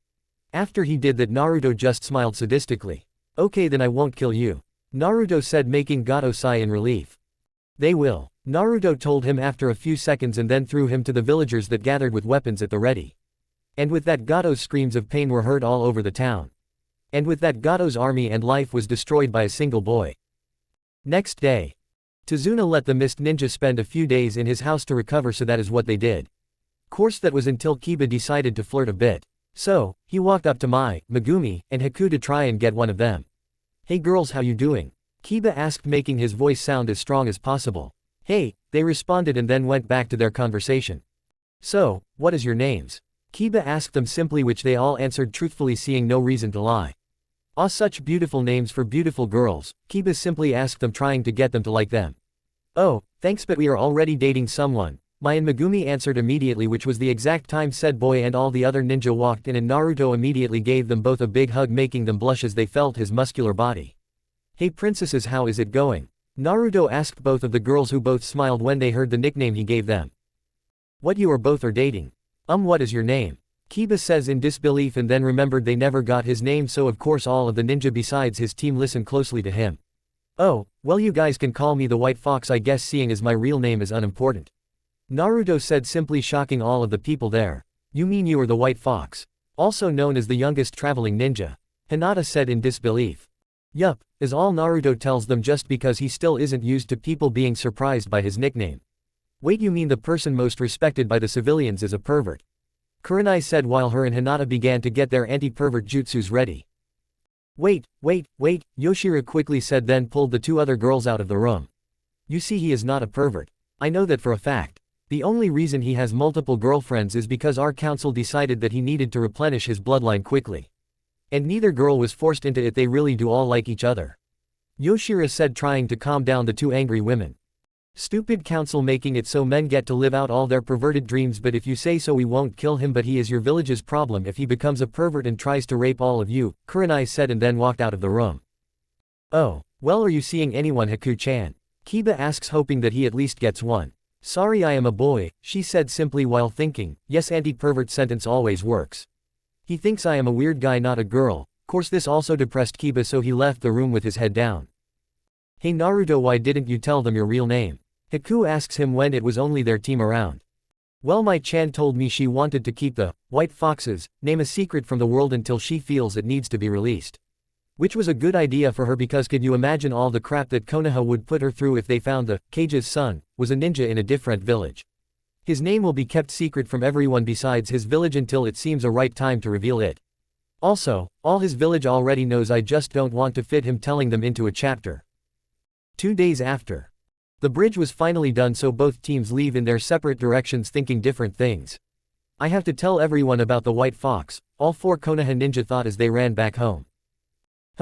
After he did that, Naruto just smiled sadistically. Okay, then I won't kill you, Naruto said, making Gato sigh in relief. They will, Naruto told him after a few seconds, and then threw him to the villagers that gathered with weapons at the ready. And with that Gato's screams of pain were heard all over the town. And with that Gato's army and life was destroyed by a single boy. Next day, Tazuna let the Mist Ninja spend a few days in his house to recover, so that is what they did. Course that was until Kiba decided to flirt a bit. So, he walked up to Mai, Megumi, and Haku to try and get one of them. Hey girls, how you doing? Kiba asked, making his voice sound as strong as possible. Hey, they responded and then went back to their conversation. So, what is your names? Kiba asked them simply, which they all answered truthfully, seeing no reason to lie. Ah, such beautiful names for beautiful girls, Kiba simply asked them, trying to get them to like them. Oh, thanks, but we are already dating someone, Mai and Megumi answered immediately, which was the exact time said boy and all the other ninja walked in, and Naruto immediately gave them both a big hug, making them blush as they felt his muscular body. Hey princesses, how is it going? Naruto asked both of the girls, who both smiled when they heard the nickname he gave them. What, you are both are dating? What is your name? Kiba says in disbelief, and then remembered they never got his name, so of course all of the ninja besides his team listened closely to him. Oh, well, you guys can call me the White Fox, I guess, seeing as my real name is unimportant. Naruto said, simply shocking all of the people there. You mean you are the White Fox? Also known as the youngest traveling ninja? Hinata said in disbelief. Yup, is all Naruto tells them, just because he still isn't used to people being surprised by his nickname. Wait, you mean the person most respected by the civilians is a pervert? Kurenai said while her and Hinata began to get their anti-pervert jutsus ready. Wait, Yoshira quickly said, then pulled the 2 other girls out of the room. You see, he is not a pervert. I know that for a fact. The only reason he has multiple girlfriends is because our council decided that he needed to replenish his bloodline quickly. And neither girl was forced into it, they really do all like each other. Yoshira said, trying to calm down the 2 angry women. Stupid council, making it so men get to live out all their perverted dreams, but if you say so we won't kill him, but he is your village's problem if he becomes a pervert and tries to rape all of you, Kurenai said, and then walked out of the room. Oh, well, are you seeing anyone, Haku-chan? Kiba asks, hoping that he at least gets one. Sorry, I am a boy, she said simply while thinking, yes, anti-pervert sentence always works. He thinks I am a weird guy, not a girl. Course this also depressed Kiba, so he left the room with his head down. Hey Naruto, why didn't you tell them your real name? Haku asks him when it was only their team around. Well, Mai-chan told me she wanted to keep the White Fox's name a secret from the world until she feels it needs to be released. Which was a good idea for her, because could you imagine all the crap that Konoha would put her through if they found the Kage's son was a ninja in a different village. His name will be kept secret from everyone besides his village until it seems a right time to reveal it. Also, all his village already knows, I just don't want to fit him telling them into a chapter. 2 days after. The bridge was finally done, so both teams leave in their separate directions thinking different things. I have to tell everyone about the White Fox, all 4 Konoha ninja thought as they ran back home.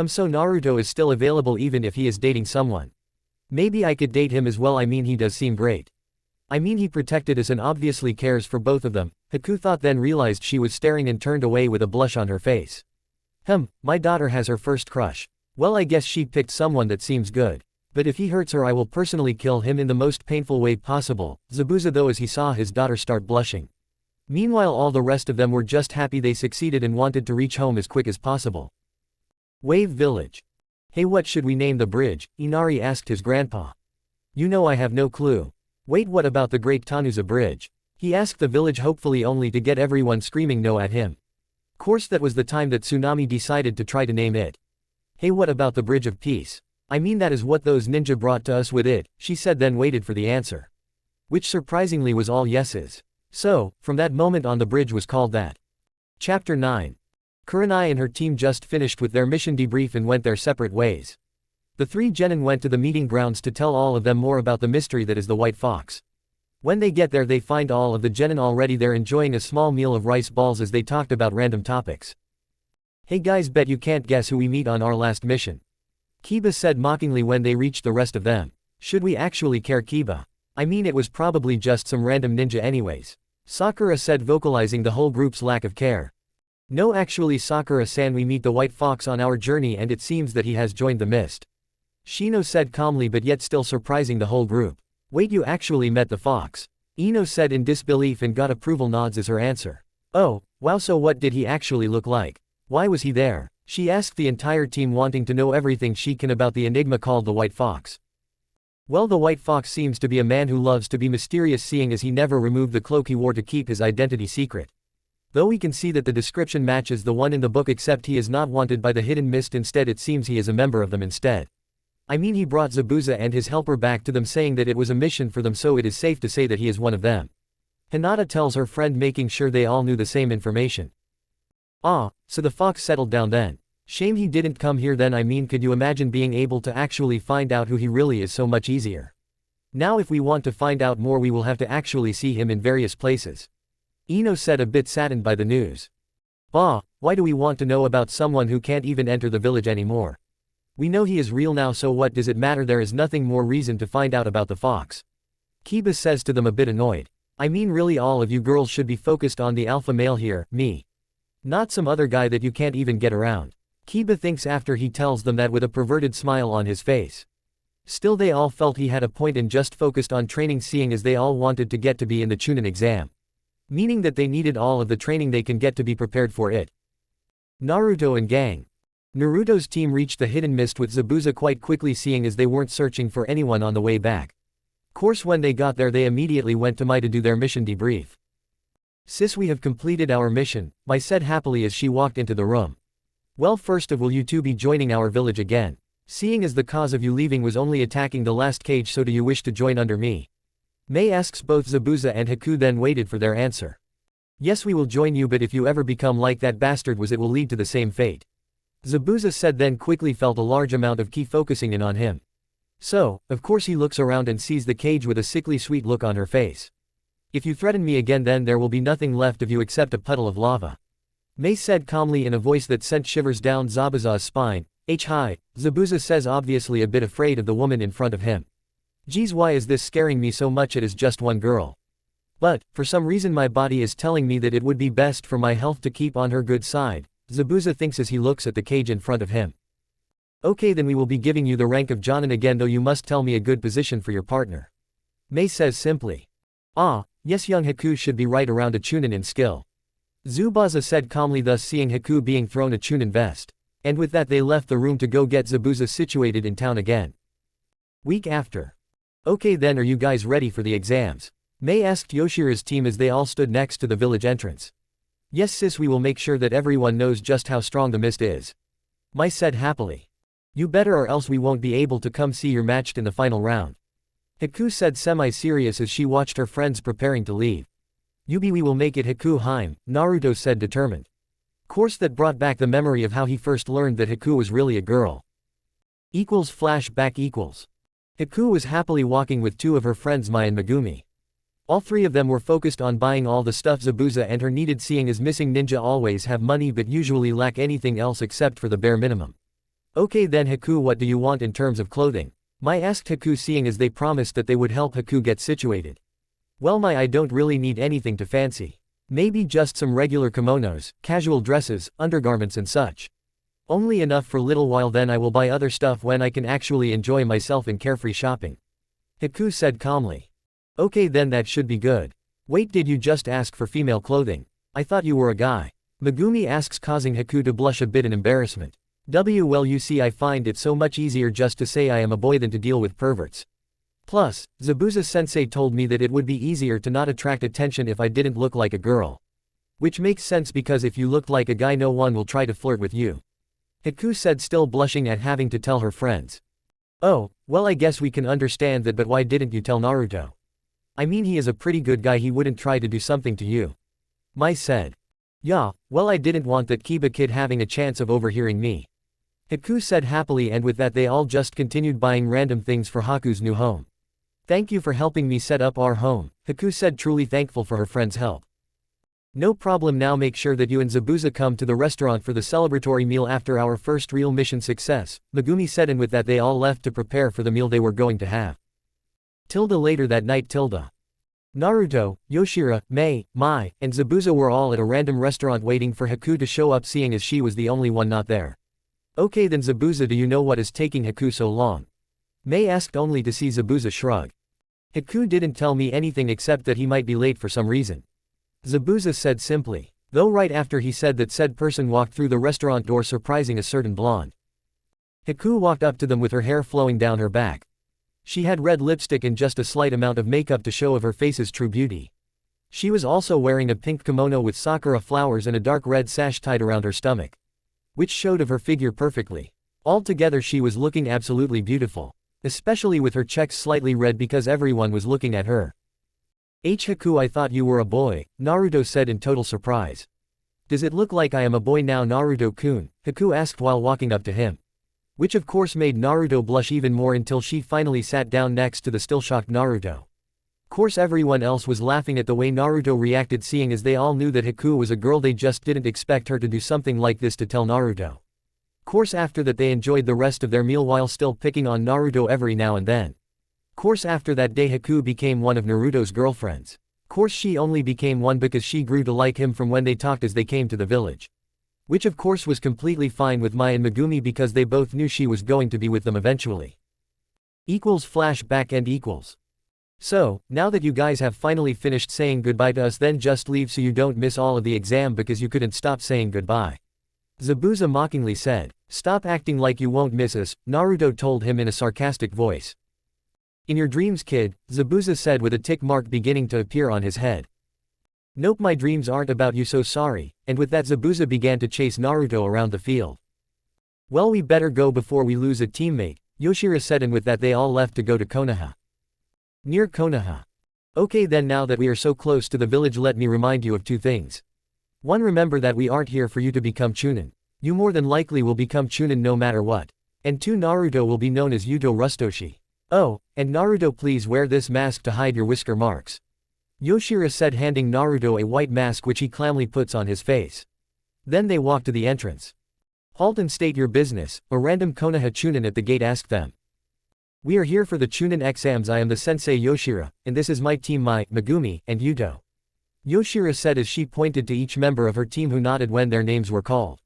So Naruto is still available even if he is dating someone. Maybe I could date him as well, I mean he does seem great. I mean he protected us and obviously cares for both of them, Haku thought, then realized she was staring and turned away with a blush on her face. My daughter has her first crush. Well, I guess she picked someone that seems good. But if he hurts her, I will personally kill him in the most painful way possible, Zabuza though as he saw his daughter start blushing. Meanwhile all the rest of them were just happy they succeeded and wanted to reach home as quick as possible. Wave Village. Hey, what should we name the bridge? Inari asked his grandpa. You know, I have no clue. Wait, what about the Great Tanuza Bridge? He asked the village, hopefully only to get everyone screaming no at him. Course that was the time that Tsunami decided to try to name it. Hey, what about the Bridge of Peace? I mean, that is what those ninja brought to us with it, she said, then waited for the answer. Which surprisingly was all yeses. So, from that moment on the bridge was called that. Chapter 9. Kurenai and her team just finished with their mission debrief and went their separate ways. The three genin went to the meeting grounds to tell all of them more about the mystery that is the white fox. When they get there they find all of the genin already there enjoying a small meal of rice balls as they talked about random topics. Hey guys, bet you can't guess who we meet on our last mission. Kiba said mockingly when they reached the rest of them. Should we actually care, Kiba? I mean, it was probably just some random ninja anyways. Sakura said, vocalizing the whole group's lack of care. No, actually Sakura-san, we meet the white fox on our journey and it seems that he has joined the mist. Shino said calmly but yet still surprising the whole group. Wait, you actually met the fox? Ino said in disbelief and got approval nods as her answer. Oh, wow, so what did he actually look like? Why was he there? She asked the entire team, wanting to know everything she can about the enigma called the white fox. Well, the white fox seems to be a man who loves to be mysterious, seeing as he never removed the cloak he wore to keep his identity secret. Though we can see that the description matches the one in the book, except he is not wanted by the hidden mist, instead it seems he is a member of them instead. I mean, he brought Zabuza and his helper back to them saying that it was a mission for them, so it is safe to say that he is one of them. Hinata tells her friend, making sure they all knew the same information. Ah, so the fox settled down then. Shame he didn't come here then. I mean, could you imagine being able to actually find out who he really is? So much easier. Now if we want to find out more we will have to actually see him in various places. Ino said, a bit saddened by the news. Bah, why do we want to know about someone who can't even enter the village anymore? We know he is real now, so what does it matter? There is nothing more reason to find out about the fox. Kiba says to them, a bit annoyed. I mean, really all of you girls should be focused on the alpha male here, me. Not some other guy that you can't even get around. Kiba thinks after he tells them that with a perverted smile on his face. Still they all felt he had a point and just focused on training, seeing as they all wanted to get to be in the Chunin exam. Meaning that they needed all of the training they can get to be prepared for it. Naruto and gang. Naruto's team reached the hidden mist with Zabuza quite quickly, seeing as they weren't searching for anyone on the way back. Course when they got there they immediately went to Mai to do their mission debrief. Sis, we have completed our mission, Mai said happily as she walked into the room. Well, first of will you two be joining our village again? Seeing as the cause of you leaving was only attacking the last cage, so do you wish to join under me? Mai asks both Zabuza and Haku, then waited for their answer. Yes, we will join you, but if you ever become like that bastard was, it will lead to the same fate. Zabuza said, then quickly felt a large amount of ki focusing in on him. So, of course he looks around and sees the cage with a sickly sweet look on her face. If you threaten me again then there will be nothing left of you except a puddle of lava. Mai said calmly in a voice that sent shivers down Zabuza's spine. Hi, Zabuza says, obviously a bit afraid of the woman in front of him. Geez, why is this scaring me so much? It is just one girl. But, for some reason my body is telling me that it would be best for my health to keep on her good side, Zabuza thinks as he looks at the cage in front of him. Okay, then we will be giving you the rank of Jonin again, though you must tell me a good position for your partner. Mai says simply. Ah, yes, young Haku should be right around a Chunin in skill. Zubaza said calmly, thus seeing Haku being thrown a Chunin vest. And with that they left the room to go get Zabuza situated in town again. Week after. Okay then, are you guys ready for the exams? Mai asked Yoshira's team as they all stood next to the village entrance. Yes sis, we will make sure that everyone knows just how strong the mist is. Mai said happily. You better, or else we won't be able to come see you're matched in the final round. Haku said semi-serious as she watched her friends preparing to leave. Yubi, we will make it Haku Heim, Naruto said determined. Course that brought back the memory of how he first learned that Haku was really a girl. Flashback equals. Haku was happily walking with two of her friends, Mai and Megumi. All three of them were focused on buying all the stuff Zabuza and her needed, seeing as missing ninja always have money but usually lack anything else except for the bare minimum. Okay then Haku, what do you want in terms of clothing? Mai asked Haku, seeing as they promised that they would help Haku get situated. Well Mai, I don't really need anything to fancy. Maybe just some regular kimonos, casual dresses, undergarments and such. Only enough for little while, then I will buy other stuff when I can actually enjoy myself in carefree shopping. Haku said calmly. Okay, then that should be good. Wait, did you just ask for female clothing? I thought you were a guy. Megumi asks, causing Haku to blush a bit in embarrassment. Well, you see, I find it so much easier just to say I am a boy than to deal with perverts. Plus, Zabuza-sensei told me that it would be easier to not attract attention if I didn't look like a girl. Which makes sense because if you look like a guy no one will try to flirt with you. Haku said, still blushing at having to tell her friends. Oh, well, I guess we can understand that, but why didn't you tell Naruto? I mean, he is a pretty good guy, he wouldn't try to do something to you. Mai said. Yeah, well, I didn't want that Kiba kid having a chance of overhearing me. Haku said happily, and with that they all just continued buying random things for Haku's new home. Thank you for helping me set up our home, Haku said, truly thankful for her friend's help. No problem, now make sure that you and Zabuza come to the restaurant for the celebratory meal after our first real mission success, Megumi said, and with that they all left to prepare for the meal they were going to have. Later that night, Naruto, Yoshira, Mai, and Zabuza were all at a random restaurant waiting for Haku to show up, seeing as she was the only one not there. Okay then Zabuza, do you know what is taking Haku so long? Mai asked, only to see Zabuza shrug. Haku didn't tell me anything except that he might be late for some reason. Zabuza said simply, though right after he said that said person walked through the restaurant door, surprising a certain blonde. Haku walked up to them with her hair flowing down her back. She had red lipstick and just a slight amount of makeup to show of her face's true beauty. She was also wearing a pink kimono with sakura flowers and a dark red sash tied around her stomach, which showed of her figure perfectly. Altogether she was looking absolutely beautiful, especially with her cheeks slightly red because everyone was looking at her. Haku, I thought you were a boy, Naruto said in total surprise. Does it look like I am a boy now, Naruto-kun? Haku asked while walking up to him. Which of course made Naruto blush even more until she finally sat down next to the still shocked Naruto. Course everyone else was laughing at the way Naruto reacted, seeing as they all knew that Haku was a girl, they just didn't expect her to do something like this to tell Naruto. Course after that they enjoyed the rest of their meal while still picking on Naruto every now and then. Course after that day Haku became one of Naruto's girlfriends. Course she only became one because she grew to like him from when they talked as they came to the village. Which of course was completely fine with Mai and Megumi because they both knew she was going to be with them eventually. Flashback and equals. So, now that you guys have finally finished saying goodbye to us, then just leave so you don't miss all of the exam because you couldn't stop saying goodbye. Zabuza mockingly said. Stop acting like you won't miss us, Naruto told him in a sarcastic voice. In your dreams, kid, Zabuza said with a tick mark beginning to appear on his head. Nope, my dreams aren't about you, so sorry, and with that Zabuza began to chase Naruto around the field. Well, we better go before we lose a teammate, Yoshira said, and with that they all left to go to Konoha. Near Konoha. Okay then, now that we are so close to the village, let me remind you of two things. One, remember that we aren't here for you to become Chunin. You more than likely will become Chunin no matter what. And two, Naruto will be known as Yuto Rustoshi. Oh, and Naruto, please wear this mask to hide your whisker marks. Yoshira said, handing Naruto a white mask which he calmly puts on his face. Then they walked to the entrance. Halt and state your business, a random Konoha Chunin at the gate asked them. We are here for the Chunin exams. I am the sensei Yoshira, and this is my team Mai, Megumi, and Yuto. Yoshira said as she pointed to each member of her team who nodded when their names were called.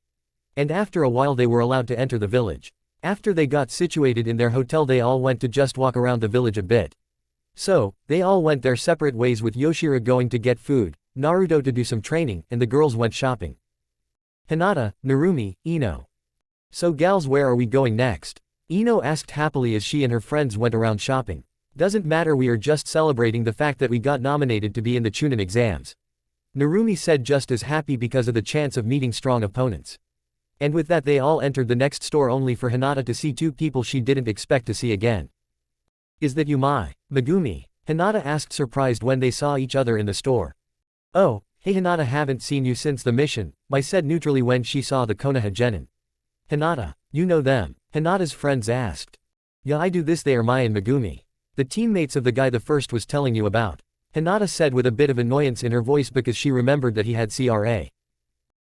And after a while they were allowed to enter the village. After they got situated in their hotel they all went to just walk around the village a bit. So, they all went their separate ways, with Yoshira going to get food, Naruto to do some training, and the girls went shopping. Hinata, Narumi, Ino. So gals, where are we going next? Ino asked happily as she and her friends went around shopping. Doesn't matter, we are just celebrating the fact that we got nominated to be in the Chunin exams. Narumi said, just as happy because of the chance of meeting strong opponents. And with that they all entered the next store, only for Hinata to see two people she didn't expect to see again. Is that you, Mai? Megumi? Hinata asked, surprised when they saw each other in the store. Oh, hey Hinata, haven't seen you since the mission, Mai said neutrally when she saw the Konoha genin. Hinata, you know them? Hinata's friends asked. Yeah, I do, this they are Mai and Megumi. The teammates of the guy the first was telling you about. Hinata said with a bit of annoyance in her voice because she remembered that he had CRA.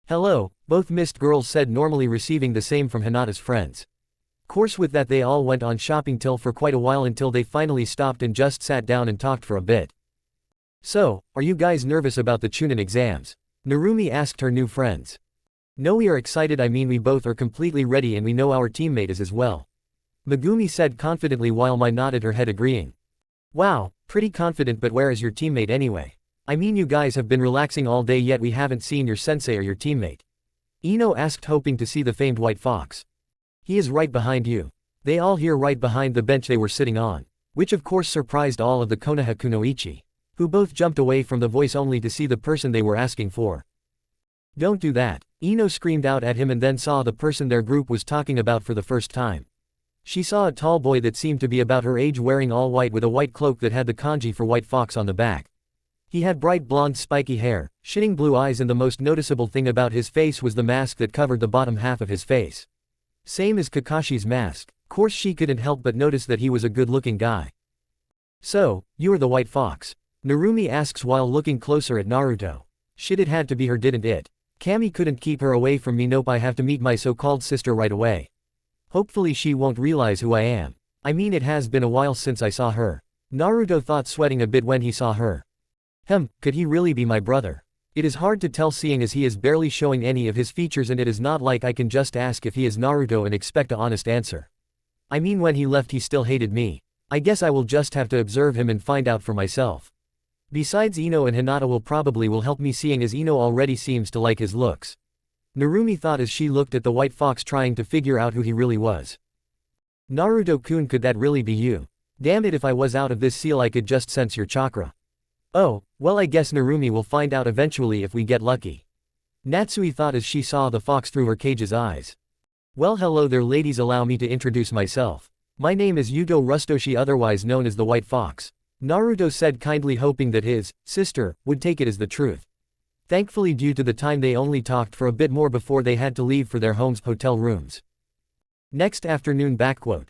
Hello, both mist girls said, normally receiving the same from Hinata's friends. Course with that they all went on shopping till for quite a while until they finally stopped and just sat down and talked for a bit. So, are you guys nervous about the Chunin exams? Narumi asked her new friends. No, we are excited. I mean, we both are completely ready and we know our teammate is as well. Megumi said confidently while Mai nodded her head agreeing. Wow, pretty confident, but where is your teammate anyway? I mean, you guys have been relaxing all day yet we haven't seen your sensei or your teammate. Ino asked, hoping to see the famed white fox. He is right behind you. They all here right behind the bench they were sitting on. Which of course surprised all of the Konoha kunoichi, who both jumped away from the voice only to see the person they were asking for. Don't do that. Ino screamed out at him and then saw the person their group was talking about for the first time. She saw a tall boy that seemed to be about her age wearing all white with a white cloak that had the kanji for white fox on the back. He had bright blonde spiky hair, shining blue eyes, and the most noticeable thing about his face was the mask that covered the bottom half of his face. Same as Kakashi's mask. Course she couldn't help but notice that he was a good-looking guy. So, you are the white fox? Narumi asks while looking closer at Naruto. Shit, it had to be her, didn't it? Kami couldn't keep her away from me. Nope, I have to meet my so-called sister right away. Hopefully she won't realize who I am. I mean, it has been a while since I saw her. Naruto thought, sweating a bit when he saw her. Could he really be my brother? It is hard to tell seeing as he is barely showing any of his features, and it is not like I can just ask if he is Naruto and expect an honest answer. I mean, when he left he still hated me. I guess I will just have to observe him and find out for myself. Besides, Ino and Hinata will help me, seeing as Ino already seems to like his looks. Narumi thought as she looked at the white fox, trying to figure out who he really was. Naruto-kun, could that really be you? Damn it, if I was out of this seal I could just sense your chakra. Oh, well, I guess Narumi will find out eventually if we get lucky. Natsui thought as she saw the fox through her cage's eyes. Well, hello there ladies, allow me to introduce myself. My name is Yuto Rustoshi, otherwise known as the White Fox. Naruto said kindly, hoping that his sister would take it as the truth. Thankfully, due to the time, they only talked for a bit more before they had to leave for their homes' hotel rooms. Next afternoon, backquote.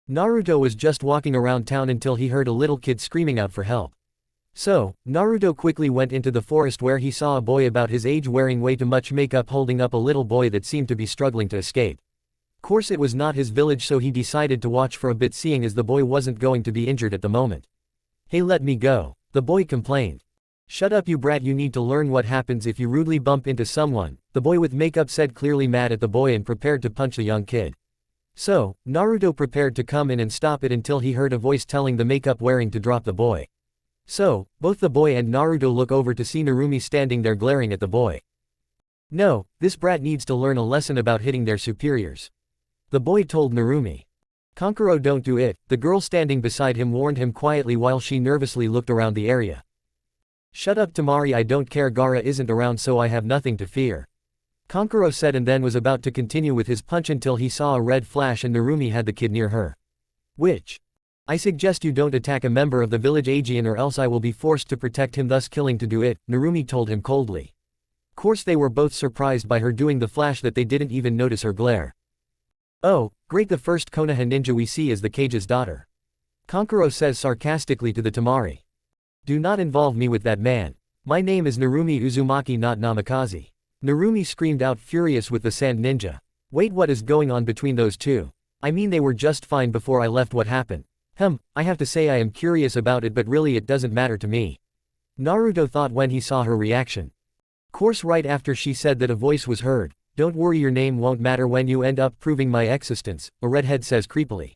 Naruto was just walking around town until he heard a little kid screaming out for help. So, Naruto quickly went into the forest where he saw a boy about his age wearing way too much makeup holding up a little boy that seemed to be struggling to escape. Course it was not his village, so he decided to watch for a bit, seeing as the boy wasn't going to be injured at the moment. Hey, let me go, the boy complained. Shut up you brat, you need to learn what happens if you rudely bump into someone, the boy with makeup said, clearly mad at the boy and prepared to punch the young kid. So, Naruto prepared to come in and stop it until he heard a voice telling the makeup wearing to drop the boy. So, both the boy and Naruto look over to see Narumi standing there glaring at the boy. No, this brat needs to learn a lesson about hitting their superiors. The boy told Narumi. Kankuro, don't do it, the girl standing beside him warned him quietly while she nervously looked around the area. Shut up Tamari, I don't care, Gaara isn't around so I have nothing to fear. Kankuro said and then was about to continue with his punch until he saw a red flash and Narumi had the kid near her. Which? I suggest you don't attack a member of the village Aegean or else I will be forced to protect him, thus killing to do it, Narumi told him coldly. Course they were both surprised by her doing the flash that they didn't even notice her glare. Oh, great, the first Konoha ninja we see is the Kage's daughter. Kankuro says sarcastically to the Tamari. Do not involve me with that man. My name is Narumi Uzumaki, not Namikaze. Narumi screamed out, furious with the sand ninja. Wait, what is going on between those two? I mean, they were just fine before I left, what happened? I have to say I am curious about it, but really it doesn't matter to me. Naruto thought when he saw her reaction. Course right after she said that a voice was heard. Don't worry, your name won't matter when you end up proving my existence, a redhead says creepily.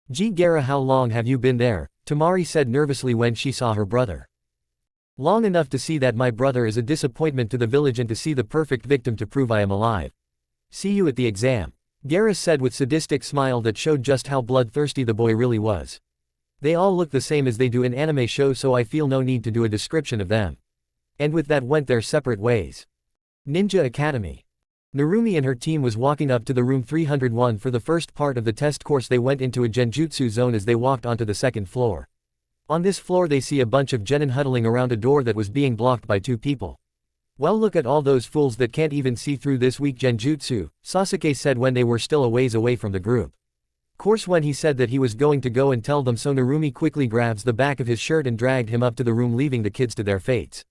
Gee Gaara, how long have you been there? Tamari said nervously when she saw her brother. Long enough to see that my brother is a disappointment to the village and to see the perfect victim to prove I am alive. See you at the exam. Gaara said with sadistic smile that showed just how bloodthirsty the boy really was. They all look the same as they do in anime shows, so I feel no need to do a description of them. And with that went their separate ways. Ninja Academy. Narumi and her team was walking up to the room 301 for the first part of the test course. They went into a genjutsu zone as they walked onto the second floor. On this floor they see a bunch of genin huddling around a door that was being blocked by two people. Well, look at all those fools that can't even see through this weak genjutsu, Sasuke said when they were still a ways away from the group. Course when he said that he was going to go and tell them, so Narumi quickly grabs the back of his shirt and dragged him up to the room, leaving the kids to their fates.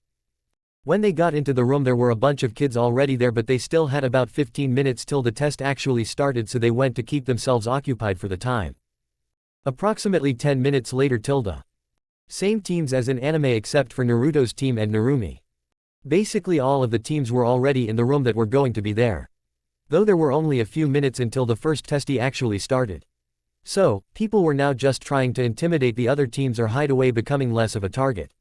When they got into the room there were a bunch of kids already there, but they still had about 15 minutes till the test actually started, so they went to keep themselves occupied for the time. Approximately 10 minutes later. Same teams as in anime except for Naruto's team and Narumi. Basically all of the teams were already in the room that were going to be there. Though there were only a few minutes until the first testy actually started. So, people were now just trying to intimidate the other teams or hide away, becoming less of a target.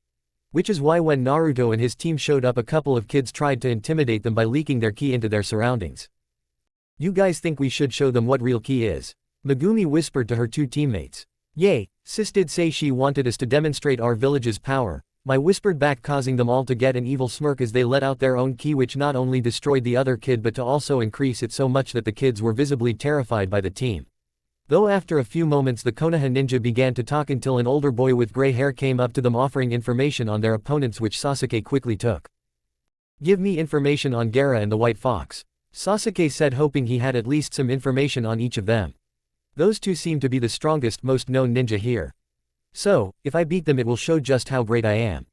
Which is why when Naruto and his team showed up, a couple of kids tried to intimidate them by leaking their ki into their surroundings. "You guys think we should show them what real ki is?" Megumi whispered to her two teammates. "Yay, sis did say she wanted us to demonstrate our village's power," Mai whispered back, causing them all to get an evil smirk as they let out their own ki, which not only destroyed the other kid but to also increase it so much that the kids were visibly terrified by the team. Though after a few moments the Konoha ninja began to talk until an older boy with gray hair came up to them offering information on their opponents, which Sasuke quickly took. "Give me information on Gaara and the White Fox," Sasuke said, hoping he had at least some information on each of them. Those two seem to be the strongest, most known ninja here. So, if I beat them it will show just how great I am.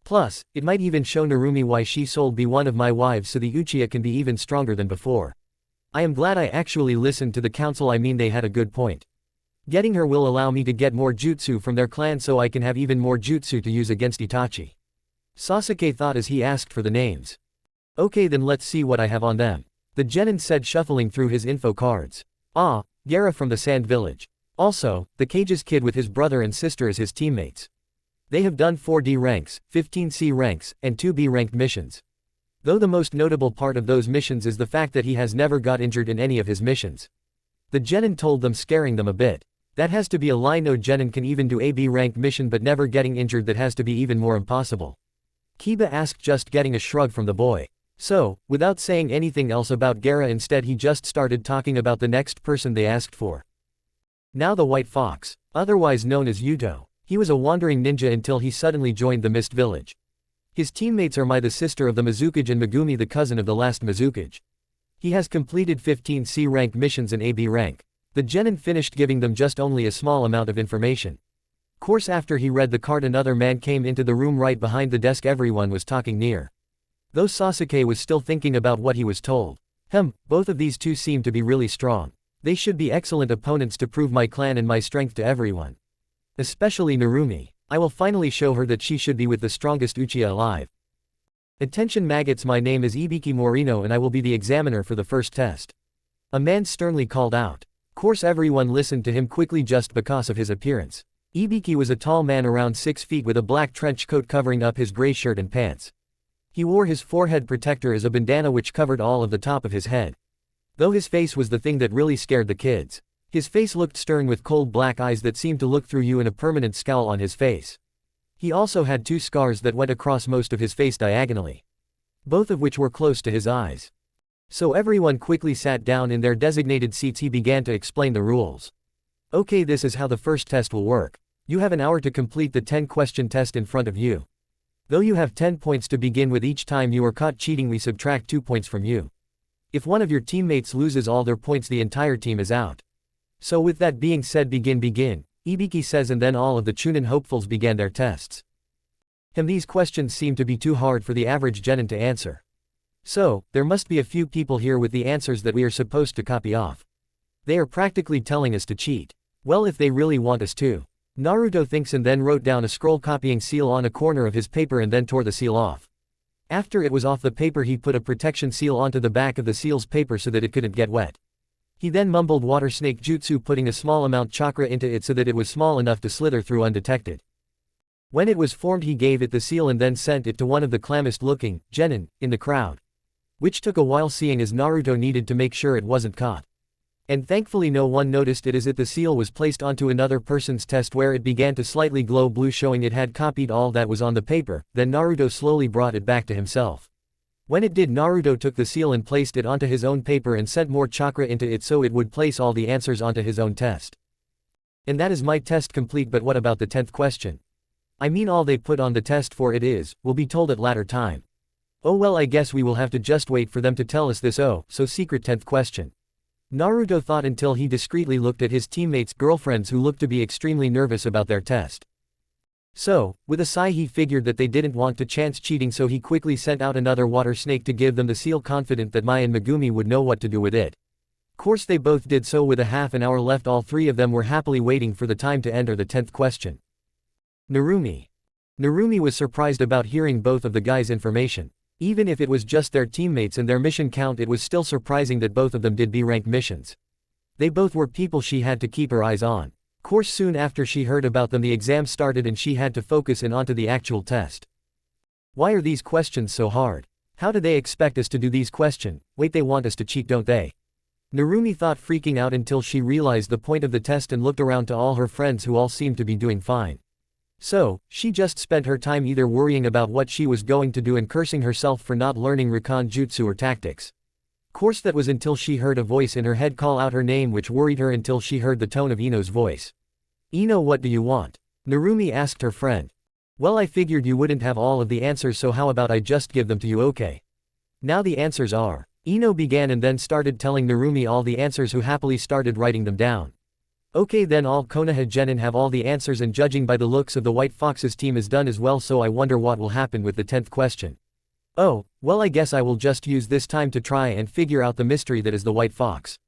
Plus, it might even show Narumi why she sold be one of my wives so the Uchiha can be even stronger than before. I am glad I actually listened to the council, I mean they had a good point. Getting her will allow me to get more jutsu from their clan so I can have even more jutsu to use against Itachi. Sasuke thought as he asked for the names. Okay, then let's see what I have on them. The genin said, shuffling through his info cards. Ah, Gaara from the Sand Village. Also, the Cage's kid with his brother and sister as his teammates. They have done 4D ranks, 15C ranks, and 2B ranked missions. Though the most notable part of those missions is the fact that he has never got injured in any of his missions. The genin told them, scaring them a bit. That has to be a lie. No genin can even do a B rank mission but never getting injured, that has to be even more impossible. Kiba asked, just getting a shrug from the boy. So, without saying anything else about Gaara, instead he just started talking about the next person they asked for. Now the White Fox, otherwise known as Yuto. He was a wandering ninja until he suddenly joined the Mist Village. His teammates are Mai, the sister of the Mizukage, and Megumi, the cousin of the last Mizukage. He has completed 15C rank missions and AB rank. The genin finished giving them just only a small amount of information. Course after he read the card another man came into the room right behind the desk. Everyone was talking near. Though Sasuke was still thinking about what he was told. Both of these two seem to be really strong. They should be excellent opponents to prove my clan and my strength to everyone. Especially Narumi. I will finally show her that she should be with the strongest Uchiha alive. Attention maggots, my name is Ibiki Morino and I will be the examiner for the first test. A man sternly called out. Course everyone listened to him quickly just because of his appearance. Ibiki was a tall man around 6 feet with a black trench coat covering up his gray shirt and pants. He wore his forehead protector as a bandana which covered all of the top of his head. Though his face was the thing that really scared the kids. His face looked stern with cold black eyes that seemed to look through you, and a permanent scowl on his face. He also had 2 scars that went across most of his face diagonally. Both of which were close to his eyes. So everyone quickly sat down in their designated seats. He began to explain the rules. Okay, this is how the first test will work. You have an hour to complete the 10-question test in front of you. Though you have 10 points to begin with, each time you are caught cheating we subtract 2 points from you. If one of your teammates loses all their points, the entire team is out. So with that being said, begin, Ibiki says, and then all of the Chunin hopefuls began their tests. These questions seem to be too hard for the average genin to answer. So, there must be a few people here with the answers that we are supposed to copy off. They are practically telling us to cheat. Well, if they really want us to. Naruto thinks and then wrote down a scroll copying seal on a corner of his paper and then tore the seal off. After it was off the paper, he put a protection seal onto the back of the seal's paper so that it couldn't get wet. He then mumbled water snake jutsu, putting a small amount chakra into it so that it was small enough to slither through undetected. When it was formed, he gave it the seal and then sent it to one of the clamorous looking genin in the crowd. Which took a while, seeing as Naruto needed to make sure it wasn't caught. And thankfully no one noticed it as the seal was placed onto another person's test, where it began to slightly glow blue, showing it had copied all that was on the paper. Then Naruto slowly brought it back to himself. When it did, Naruto took the seal and placed it onto his own paper and sent more chakra into it so it would place all the answers onto his own test. And that is my test complete. But what about the 10th question? I mean, all they put on the test for it is, will be told at latter time. Oh well, I guess we will have to just wait for them to tell us this. Oh, so secret 10th question. Naruto thought until he discreetly looked at his teammates' girlfriends who looked to be extremely nervous about their test. So, with a sigh, he figured that they didn't want to chance cheating, so he quickly sent out another water snake to give them the seal, confident that Mai and Megumi would know what to do with it. Course they both did so. With a half an hour left, all 3 of them were happily waiting for the time to enter the 10th question. Narumi was surprised about hearing both of the guys' information. Even if it was just their teammates and their mission count, it was still surprising that both of them did B-rank missions. They both were people she had to keep her eyes on. Course soon after she heard about them the exam started and she had to focus in onto the actual test. Why are these questions so hard? How do they expect us to do these questions? Wait, they want us to cheat, don't they? Narumi thought, freaking out until she realized the point of the test and looked around to all her friends who all seemed to be doing fine. So, she just spent her time either worrying about what she was going to do and cursing herself for not learning Rakan Jutsu or tactics. Course that was until she heard a voice in her head call out her name, which worried her until she heard the tone of Ino's voice. "Ino, what do you want?" Narumi asked her friend. "Well, I figured you wouldn't have all of the answers, so how about I just give them to you, okay? Now the answers are." Ino began and then started telling Narumi all the answers, who happily started writing them down. "Okay, then all Konoha genin have all the answers, and judging by the looks of the White Fox's team is done as well, so I wonder what will happen with the 10th question. Oh, well, I guess I will just use this time to try and figure out the mystery that is the White Fox.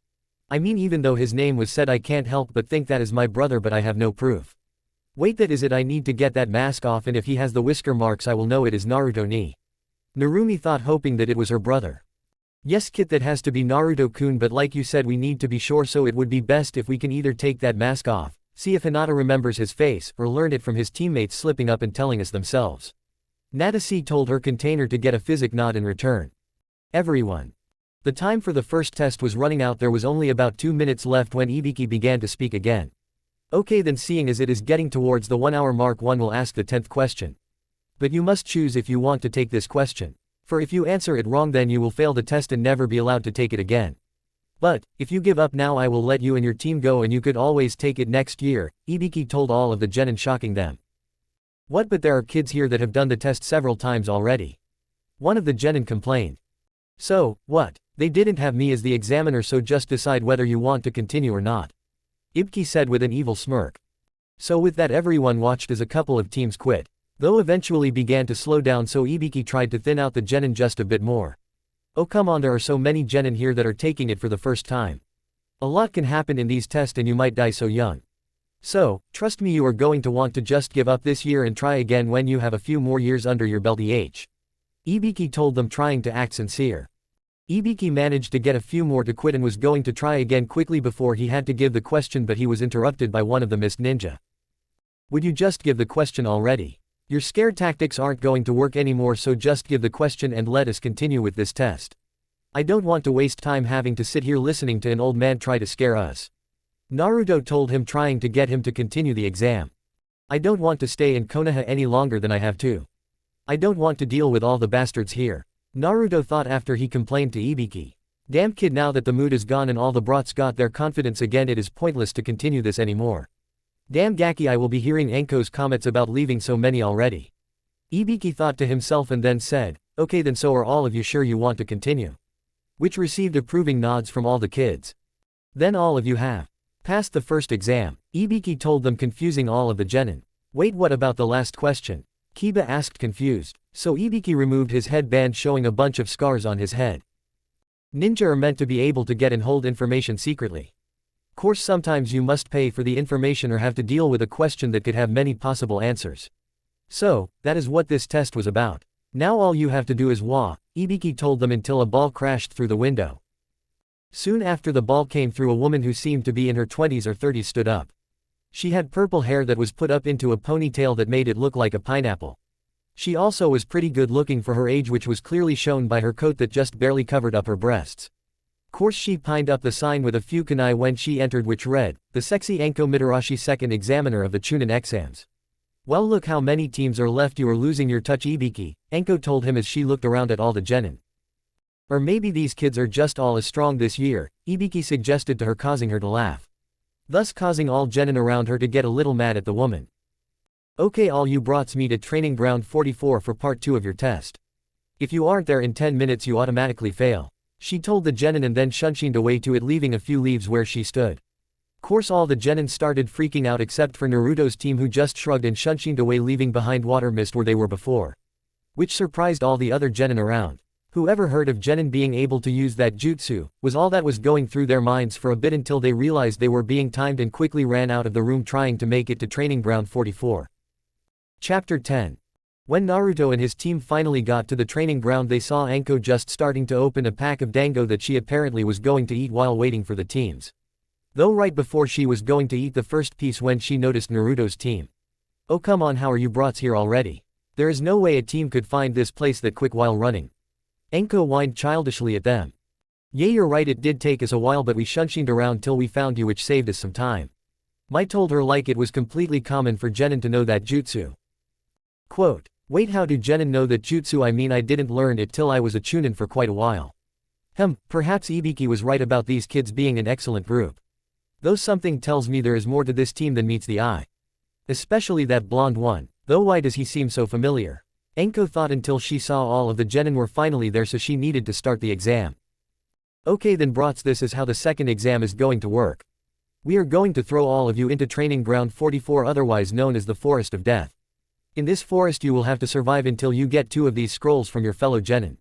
I mean, even though his name was said, I can't help but think that is my brother, but I have no proof. Wait, that is it. I need to get that mask off, and if he has the whisker marks I will know it is Naruto ni." Narumi thought, hoping that it was her brother. "Yes, Kit, that has to be Naruto-kun, but like you said, we need to be sure, so it would be best if we can either take that mask off, see if Hinata remembers his face, or learn it from his teammates slipping up and telling us themselves." Natase told her container to get a physic nod in return. Everyone. The time for the first test was running out. There was only about 2 minutes left when Ibiki began to speak again. "Okay, then, seeing as it is getting towards the 1 hour mark, one will ask the 10th question. But you must choose if you want to take this question. For if you answer it wrong, then you will fail the test and never be allowed to take it again. But, if you give up now, I will let you and your team go, and you could always take it next year," Ibiki told all of the genin, shocking them. "What, but there are kids here that have done the test several times already." One of the genin complained. "So, what? They didn't have me as the examiner, so just decide whether you want to continue or not," Ibiki said with an evil smirk. So with that, everyone watched as a couple of teams quit, though eventually began to slow down, so Ibiki tried to thin out the genin just a bit more. "Oh come on, there are so many genin here that are taking it for the first time. A lot can happen in these tests and you might die so young. So, trust me, you are going to want to just give up this year and try again when you have a few more years under your belt," Ibiki told them, trying to act sincere. Ibiki managed to get a few more to quit and was going to try again quickly before he had to give the question, but he was interrupted by one of the mist ninja. "Would you just give the question already? Your scared tactics aren't going to work anymore, so just give the question and let us continue with this test. I don't want to waste time having to sit here listening to an old man try to scare us," Naruto told him, trying to get him to continue the exam. "I don't want to stay in Konoha any longer than I have to. I don't want to deal with all the bastards here," Naruto thought after he complained to Ibiki. "Damn kid, now that the mood is gone and all the brats got their confidence again, it is pointless to continue this anymore. Damn Gaki, I will be hearing Enko's comments about leaving so many already." Ibiki thought to himself and then said, "Okay then, so are all of you sure you want to continue?" Which received approving nods from all the kids. "Then all of you have passed the first exam," Ibiki told them, confusing all of the genin. "Wait, what about the last question?" Kiba asked, confused. So Ibiki removed his headband, showing a bunch of scars on his head. Ninja are meant to be able to get and hold information secretly. Course sometimes you must pay for the information or have to deal with a question that could have many possible answers. So, that is what this test was about. Now all you have to do is Ibiki told them, until a ball crashed through the window. Soon after the ball came through, a woman who seemed to be in her 20s or 30s stood up. She had purple hair that was put up into a ponytail that made it look like a pineapple. She also was pretty good looking for her age, which was clearly shown by her coat that just barely covered up her breasts. Course she pinned up the sign with a few kunai when she entered, which read, "The sexy Enko Mitarashi, second examiner of the Chunin exams." "Well, look how many teams are left, you are losing your touch, Ibiki," Enko told him as she looked around at all the genin. "Or maybe these kids are just all as strong this year," Ibiki suggested to her, causing her to laugh, thus causing all genin around her to get a little mad at the woman. "Okay, all you brats meet at training ground 44 for part 2 of your test. If you aren't there in 10 minutes you automatically fail," she told the genin and then shunshined away to it, leaving a few leaves where she stood. Course all the genin started freaking out except for Naruto's team, who just shrugged and shunshined away, leaving behind water mist where they were before. Which surprised all the other genin around. Whoever heard of genin being able to use that jutsu, was all that was going through their minds for a bit, until they realized they were being timed and quickly ran out of the room, trying to make it to training ground 44. Chapter 10. When Naruto and his team finally got to the training ground, they saw Anko just starting to open a pack of dango that she apparently was going to eat while waiting for the teams. Though right before she was going to eat the first piece when she noticed Naruto's team. "Oh come on, how are you brats here already? There is no way a team could find this place that quick while running." Anko whined childishly at them. "Yeah, you're right, it did take us a while, but we shunshined around till we found you, which saved us some time." Mai told her like it was completely common for genin to know that jutsu. Quote, "Wait, how do genin know that jutsu? I mean, I didn't learn it till I was a chunin for quite a while." Perhaps Ibiki was right about these kids being an excellent group. Though something tells me there is more to this team than meets the eye. Especially that blonde one, though why does he seem so familiar? Anko thought until she saw all of the genin were finally there, so she needed to start the exam. "Okay then brats, this is how the second exam is going to work. We are going to throw all of you into training ground 44, otherwise known as the Forest of Death. In this forest you will have to survive until you get 2 of these scrolls from your fellow genin.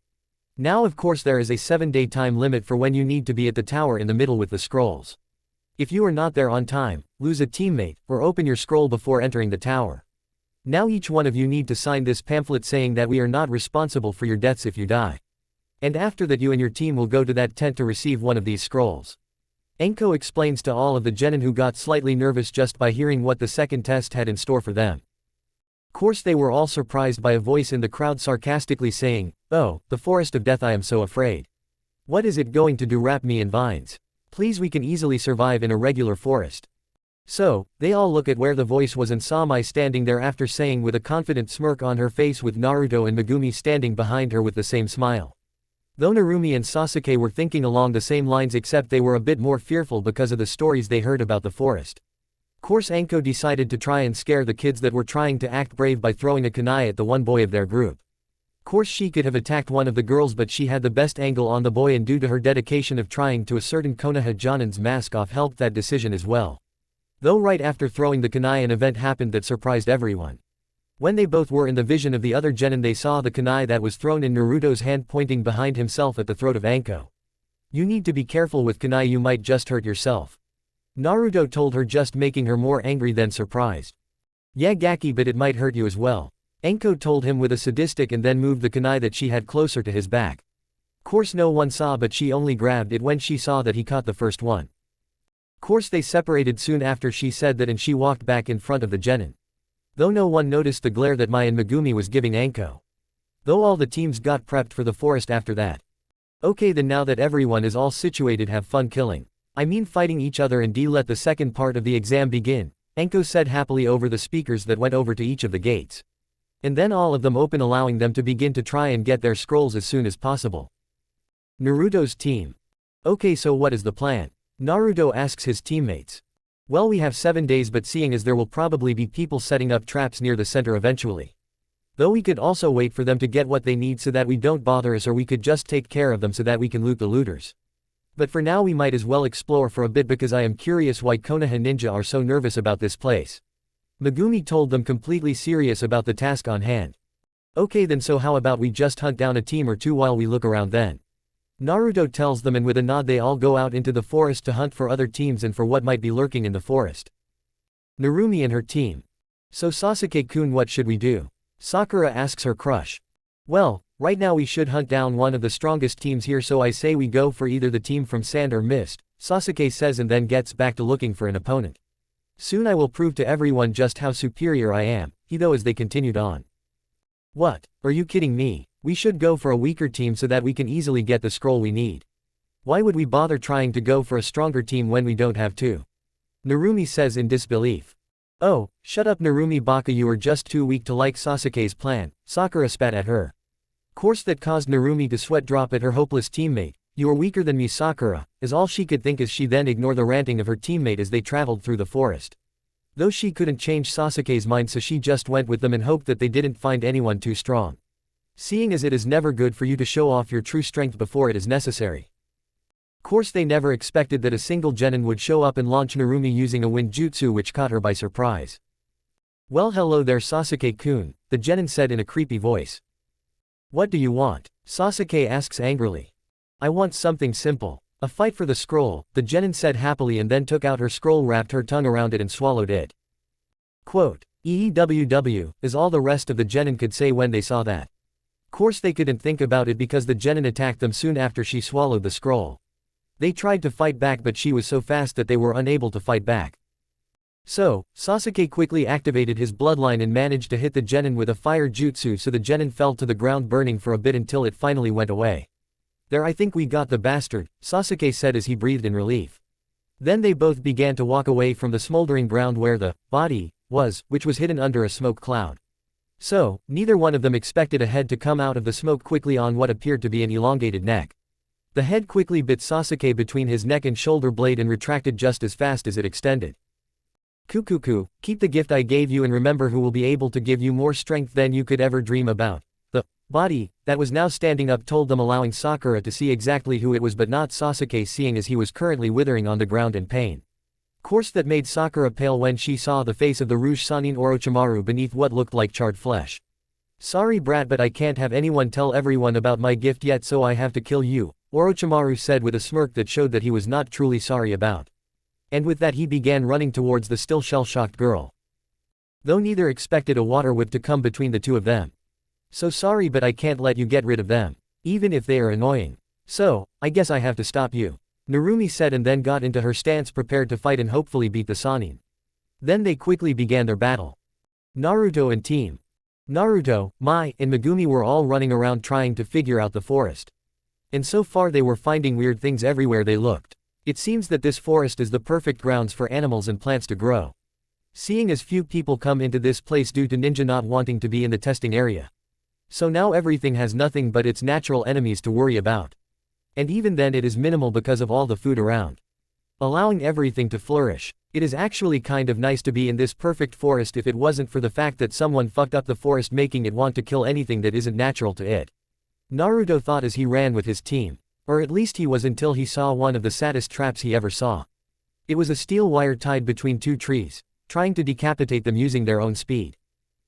Now of course there is a 7-day time limit for when you need to be at the tower in the middle with the scrolls. If you are not there on time, lose a teammate, or open your scroll before entering the tower. Now each one of you need to sign this pamphlet saying that we are not responsible for your deaths if you die. And after that you and your team will go to that tent to receive one of these scrolls." Anko explains to all of the genin, who got slightly nervous just by hearing what the second test had in store for them. Course they were all surprised by a voice in the crowd sarcastically saying, "Oh, the Forest of Death, I am so afraid. What is it going to do, wrap me in vines? Please, we can easily survive in a regular forest." So, they all look at where the voice was and saw Mai standing there after saying with a confident smirk on her face, with Naruto and Megumi standing behind her with the same smile. Though Narumi and Sasuke were thinking along the same lines, except they were a bit more fearful because of the stories they heard about the forest. Course Anko decided to try and scare the kids that were trying to act brave by throwing a kunai at the one boy of their group. Course she could have attacked one of the girls, but she had the best angle on the boy, and due to her dedication of trying to a certain Konoha Jonin's mask off helped that decision as well. Though right after throwing the kunai an event happened that surprised everyone. When they both were in the vision of the other genin, they saw the kunai that was thrown in Naruto's hand pointing behind himself at the throat of Anko. "You need to be careful with kunai, you might just hurt yourself," Naruto told her, just making her more angry than surprised. "Yeah Gaki, but it might hurt you as well," Anko told him with a sadistic, and then moved the kunai that she had closer to his back. Course no one saw, but she only grabbed it when she saw that he caught the first one. Course they separated soon after she said that, and she walked back in front of the genin. Though no one noticed the glare that Mai and Megumi was giving Anko. Though all the teams got prepped for the forest after that. Okay then, now that everyone is all situated, have fun killing. I mean fighting each other, and let the second part of the exam begin, Anko said happily over the speakers that went over to each of the gates. And then all of them open, allowing them to begin to try and get their scrolls as soon as possible. Naruto's team. Okay, so what is the plan? Naruto asks his teammates. Well, we have 7 days, but seeing as there will probably be people setting up traps near the center eventually. Though we could also wait for them to get what they need so that we don't bother us, or we could just take care of them so that we can loot the looters. But for now we might as well explore for a bit, because I am curious why Konoha ninja are so nervous about this place. Megumi told them, completely serious about the task on hand. Okay then, so how about we just hunt down a team or 2 while we look around then? Naruto tells them, and with a nod they all go out into the forest to hunt for other teams and for what might be lurking in the forest. Narumi and her team. So Sasuke-kun, what should we do? Sakura asks her crush. Well, right now we should hunt down one of the strongest teams here, so I say we go for either the team from sand or mist, Sasuke says, and then gets back to looking for an opponent. Soon I will prove to everyone just how superior I am, though as they continued on. What? Are you kidding me? We should go for a weaker team so that we can easily get the scroll we need. Why would we bother trying to go for a stronger team when we don't have to? Narumi says in disbelief. Oh, shut up Narumi Baka, you are just too weak to like Sasuke's plan, Sakura spat at her. Course that caused Narumi to sweat drop at her hopeless teammate. You are weaker than me, Sakura, is all she could think as she then ignored the ranting of her teammate as they traveled through the forest. Though she couldn't change Sasuke's mind, so she just went with them and hoped that they didn't find anyone too strong. Seeing as it is never good for you to show off your true strength before it is necessary. Course they never expected that a single genin would show up and launch Narumi using a wind jutsu, which caught her by surprise. Well, hello there Sasuke-kun, the genin said in a creepy voice. What do you want? Sasuke asks angrily. I want something simple. A fight for the scroll, the genin said happily, and then took out her scroll, wrapped her tongue around it and swallowed it. Quote, EEWW, is all the rest of the genin could say when they saw that. Course they couldn't think about it because the genin attacked them soon after she swallowed the scroll. They tried to fight back but she was so fast that they were unable to fight back. So, Sasuke quickly activated his bloodline and managed to hit the genin with a fire jutsu so the genin fell to the ground burning for a bit until it finally went away. There, I think we got the bastard, Sasuke said as he breathed in relief. Then they both began to walk away from the smoldering ground where the body was, which was hidden under a smoke cloud. So, neither one of them expected a head to come out of the smoke quickly on what appeared to be an elongated neck. The head quickly bit Sasuke between his neck and shoulder blade and retracted just as fast as it extended. Kukuku, keep the gift I gave you and remember who will be able to give you more strength than you could ever dream about. The body that was now standing up told them, allowing Sakura to see exactly who it was but not Sasuke, seeing as he was currently withering on the ground in pain. Course that made Sakura pale when she saw the face of the Rouge Sannin Orochimaru beneath what looked like charred flesh. Sorry brat, but I can't have anyone tell everyone about my gift yet, so I have to kill you, Orochimaru said with a smirk that showed that he was not truly sorry about. And with that he began running towards the still shell-shocked girl. Though neither expected a water whip to come between the two of them. So sorry, but I can't let you get rid of them, even if they are annoying. So, I guess I have to stop you, Narumi said and then got into her stance prepared to fight and hopefully beat the Sannin. Then they quickly began their battle. Naruto and team. Naruto, Mai, and Megumi were all running around trying to figure out the forest. And so far they were finding weird things everywhere they looked. It seems that this forest is the perfect grounds for animals and plants to grow. Seeing as few people come into this place due to ninja not wanting to be in the testing area. So now everything has nothing but its natural enemies to worry about. And even then it is minimal because of all the food around. Allowing everything to flourish. It is actually kind of nice to be in this perfect forest if it wasn't for the fact that someone fucked up the forest making it want to kill anything that isn't natural to it. Naruto thought as he ran with his team. Or at least he was until he saw one of the saddest traps he ever saw. It was a steel wire tied between two trees, trying to decapitate them using their own speed.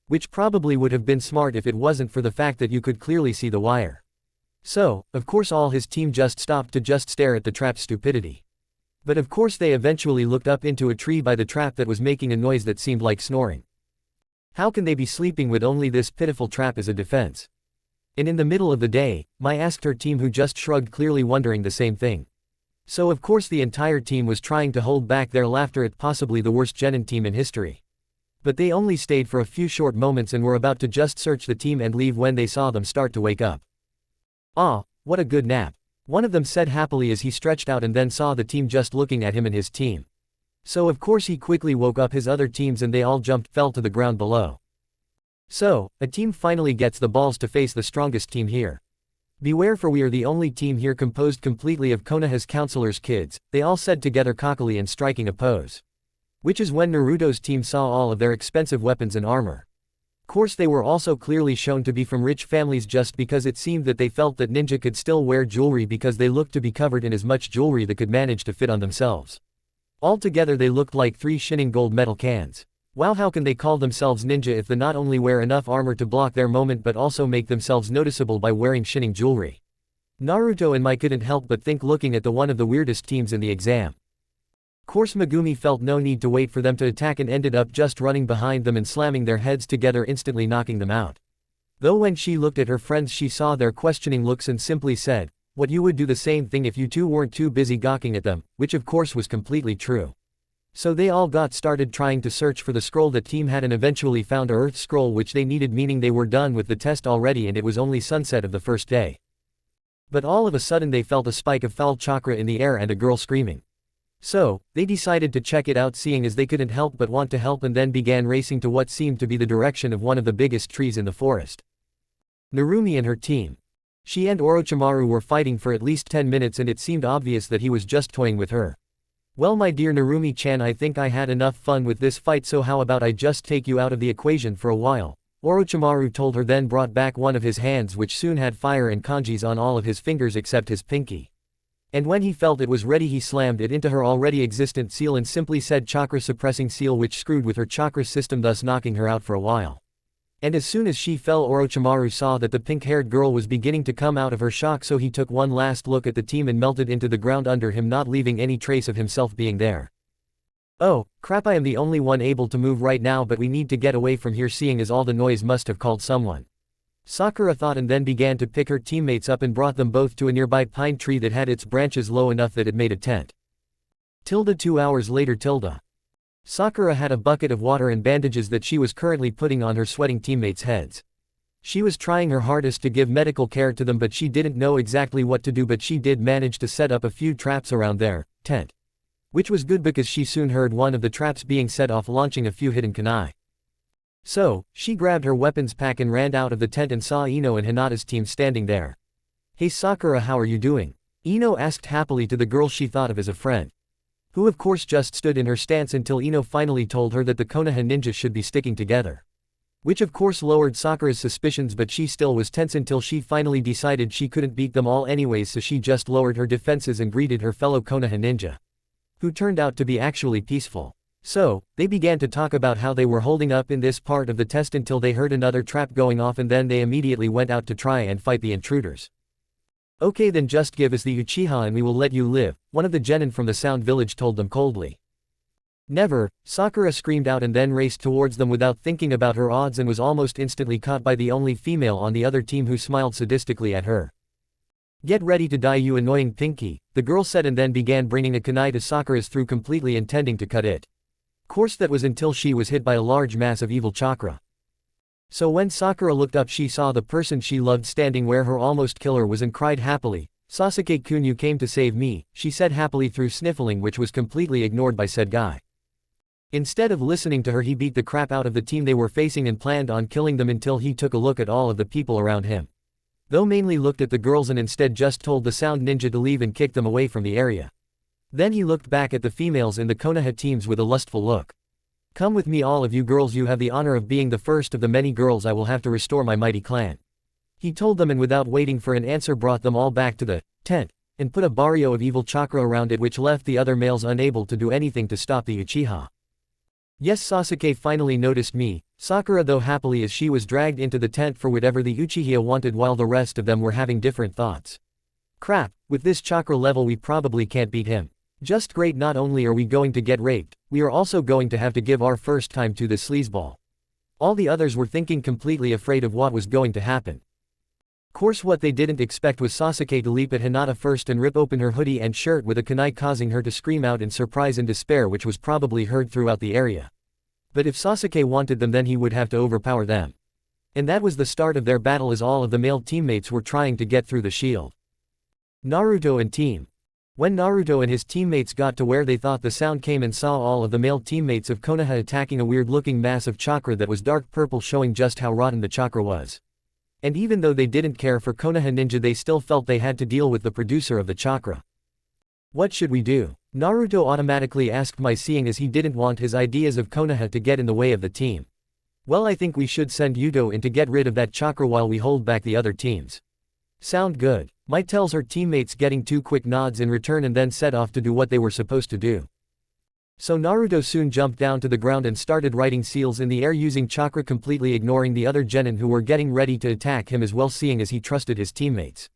Which probably would have been smart if it wasn't for the fact that you could clearly see the wire. So, of course all his team just stopped to just stare at the trap's stupidity. But of course they eventually looked up into a tree by the trap that was making a noise that seemed like snoring. How can they be sleeping with only this pitiful trap as a defense? And in the middle of the day, Mai asked her team, who just shrugged, clearly wondering the same thing. So of course the entire team was trying to hold back their laughter at possibly the worst genin team in history. But they only stayed for a few short moments and were about to just search the team and leave when they saw them start to wake up. "Ah, what a good nap," one of them said happily as he stretched out and then saw the team just looking at him and his team. So of course he quickly woke up his other teams and they all fell to the ground below. So, a team finally gets the balls to face the strongest team here. Beware, for we are the only team here composed completely of Konoha's counselor's kids, they all said together cockily and striking a pose. Which is when Naruto's team saw all of their expensive weapons and armor. Course they were also clearly shown to be from rich families just because it seemed that they felt that ninja could still wear jewelry because they looked to be covered in as much jewelry that could manage to fit on themselves. Altogether they looked like 3 shining gold metal cans. Wow, how can they call themselves ninja if they not only wear enough armor to block their moment but also make themselves noticeable by wearing shining jewelry? Naruto and Mai couldn't help but think, looking at the one of the weirdest teams in the exam. Course Megumi felt no need to wait for them to attack and ended up just running behind them and slamming their heads together, instantly knocking them out. Though when she looked at her friends she saw their questioning looks and simply said, "What, you would do the same thing if you two weren't too busy gawking at them," which of course was completely true. So they all got started trying to search for the scroll that team had and eventually found a earth scroll which they needed, meaning they were done with the test already and it was only sunset of the first day. But all of a sudden they felt a spike of foul chakra in the air and a girl screaming. So, they decided to check it out, seeing as they couldn't help but want to help, and then began racing to what seemed to be the direction of one of the biggest trees in the forest. Narumi and her team. She and Orochimaru were fighting for at least 10 minutes and it seemed obvious that he was just toying with her. "Well, my dear Narumi-chan, I think I had enough fun with this fight, so how about I just take you out of the equation for a while?" Orochimaru told her, then brought back one of his hands which soon had fire and kanjis on all of his fingers except his pinky. And when he felt it was ready he slammed it into her already existent seal and simply said chakra suppressing seal, which screwed with her chakra system, thus knocking her out for a while. And as soon as she fell, Orochimaru saw that the pink-haired girl was beginning to come out of her shock, so he took one last look at the team and melted into the ground under him, not leaving any trace of himself being there. Oh, crap, I am the only one able to move right now, but we need to get away from here seeing as all the noise must have called someone. Sakura thought and then began to pick her teammates up and brought them both to a nearby pine tree that had its branches low enough that it made a tent. 2 hours later. Sakura had a bucket of water and bandages that she was currently putting on her sweating teammates' heads. She was trying her hardest to give medical care to them, but she didn't know exactly what to do, but she did manage to set up a few traps around their tent. Which was good because she soon heard one of the traps being set off, launching a few hidden kunai. So, she grabbed her weapons pack and ran out of the tent and saw Ino and Hinata's team standing there. "Hey Sakura, how are you doing?" Ino asked happily to the girl she thought of as a friend. Who of course just stood in her stance until Ino finally told her that the Konoha ninja should be sticking together. Which of course lowered Sakura's suspicions, but she still was tense until she finally decided she couldn't beat them all anyways, so she just lowered her defenses and greeted her fellow Konoha ninja. Who turned out to be actually peaceful. So, they began to talk about how they were holding up in this part of the test until they heard another trap going off, and then they immediately went out to try and fight the intruders. "Okay, then just give us the Uchiha and we will let you live," one of the genin from the Sound Village told them coldly. "Never," Sakura screamed out and then raced towards them without thinking about her odds and was almost instantly caught by the only female on the other team, who smiled sadistically at her. "Get ready to die, you annoying Pinky," the girl said, and then began bringing a kunai to Sakura's throat, completely intending to cut it. Course that was until she was hit by a large mass of evil chakra. So when Sakura looked up, she saw the person she loved standing where her almost killer was and cried happily, "Sasuke-kun, you came to save me," she said happily through sniffling, which was completely ignored by said guy. Instead of listening to her, he beat the crap out of the team they were facing and planned on killing them until he took a look at all of the people around him. Though mainly looked at the girls and instead just told the Sound Ninja to leave and kick them away from the area. Then he looked back at the females in the Konoha teams with a lustful look. "Come with me, all of you girls, you have the honor of being the first of the many girls I will have to restore my mighty clan," he told them, and without waiting for an answer brought them all back to the tent, and put a barrio of evil chakra around it, which left the other males unable to do anything to stop the Uchiha. Yes, Sasuke finally noticed me, Sakura though happily as she was dragged into the tent for whatever the Uchiha wanted, while the rest of them were having different thoughts. "Crap, with this chakra level we probably can't beat him. Just great, not only are we going to get raped, we are also going to have to give our first time to this sleazeball." All the others were thinking, completely afraid of what was going to happen. Course what they didn't expect was Sasuke to leap at Hinata first and rip open her hoodie and shirt with a kunai, causing her to scream out in surprise and despair, which was probably heard throughout the area. But if Sasuke wanted them, then he would have to overpower them. And that was the start of their battle, as all of the male teammates were trying to get through the shield. Naruto and team. When Naruto and his teammates got to where they thought the sound came and saw all of the male teammates of Konoha attacking a weird-looking mass of chakra that was dark purple, showing just how rotten the chakra was. And even though they didn't care for Konoha ninja, they still felt they had to deal with the producer of the chakra. "What should we do?" Naruto automatically asked Mai, seeing as he didn't want his ideas of Konoha to get in the way of the team. "Well, I think we should send Yuto in to get rid of that chakra while we hold back the other teams." "Sound good." Mai tells her teammates, getting 2 quick nods in return, and then set off to do what they were supposed to do. So Naruto soon jumped down to the ground and started writing seals in the air using chakra, completely ignoring the other genin who were getting ready to attack him as well, seeing as he trusted his teammates.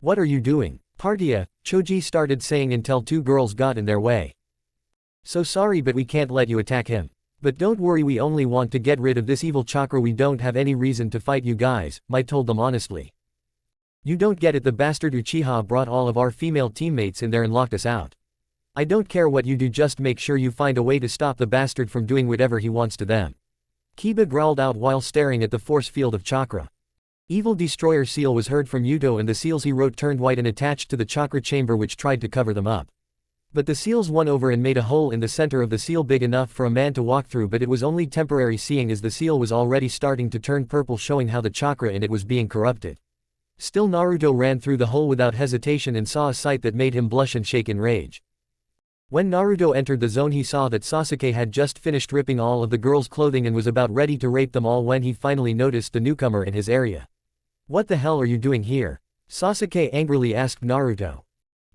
"What are you doing, Partia?" Choji started saying until 2 girls got in their way. "So sorry, but we can't let you attack him. But don't worry, we only want to get rid of this evil chakra, we don't have any reason to fight you guys," Mai told them honestly. "You don't get it, the bastard Uchiha brought all of our female teammates in there and locked us out. I don't care what you do, just make sure you find a way to stop the bastard from doing whatever he wants to them." Kiba growled out while staring at the force field of chakra. Evil Destroyer seal was heard from Yuto, and the seals he wrote turned white and attached to the chakra chamber, which tried to cover them up. But the seals won over and made a hole in the center of the seal big enough for a man to walk through, but it was only temporary, seeing as the seal was already starting to turn purple, showing how the chakra in it was being corrupted. Still, Naruto ran through the hole without hesitation and saw a sight that made him blush and shake in rage. When Naruto entered the zone, he saw that Sasuke had just finished ripping all of the girls' clothing and was about ready to rape them all when he finally noticed the newcomer in his area. "What the hell are you doing here?" Sasuke angrily asked Naruto.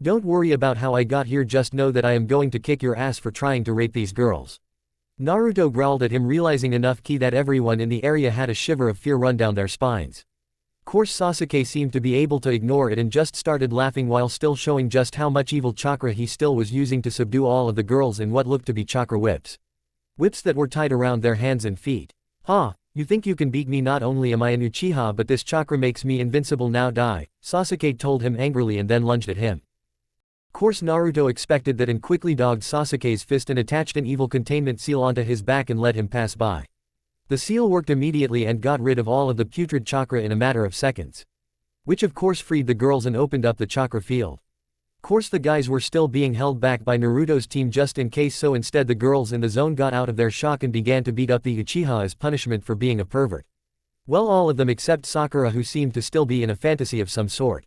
"Don't worry about how I got here, just know that I am going to kick your ass for trying to rape these girls." Naruto growled at him, realizing enough that everyone in the area had a shiver of fear run down their spines. Course Sasuke seemed to be able to ignore it and just started laughing while still showing just how much evil chakra he still was using to subdue all of the girls in what looked to be chakra whips. Whips that were tied around their hands and feet. "Ha, you think you can beat me? Not only am I an Uchiha but this chakra makes me invincible, now die," Sasuke told him angrily and then lunged at him. Course Naruto expected that and quickly dogged Sasuke's fist and attached an evil containment seal onto his back and let him pass by. The seal worked immediately and got rid of all of the putrid chakra in a matter of seconds. Which of course freed the girls and opened up the chakra field. Course the guys were still being held back by Naruto's team just in case, so instead the girls in the zone got out of their shock and began to beat up the Uchiha as punishment for being a pervert. Well, all of them except Sakura, who seemed to still be in a fantasy of some sort.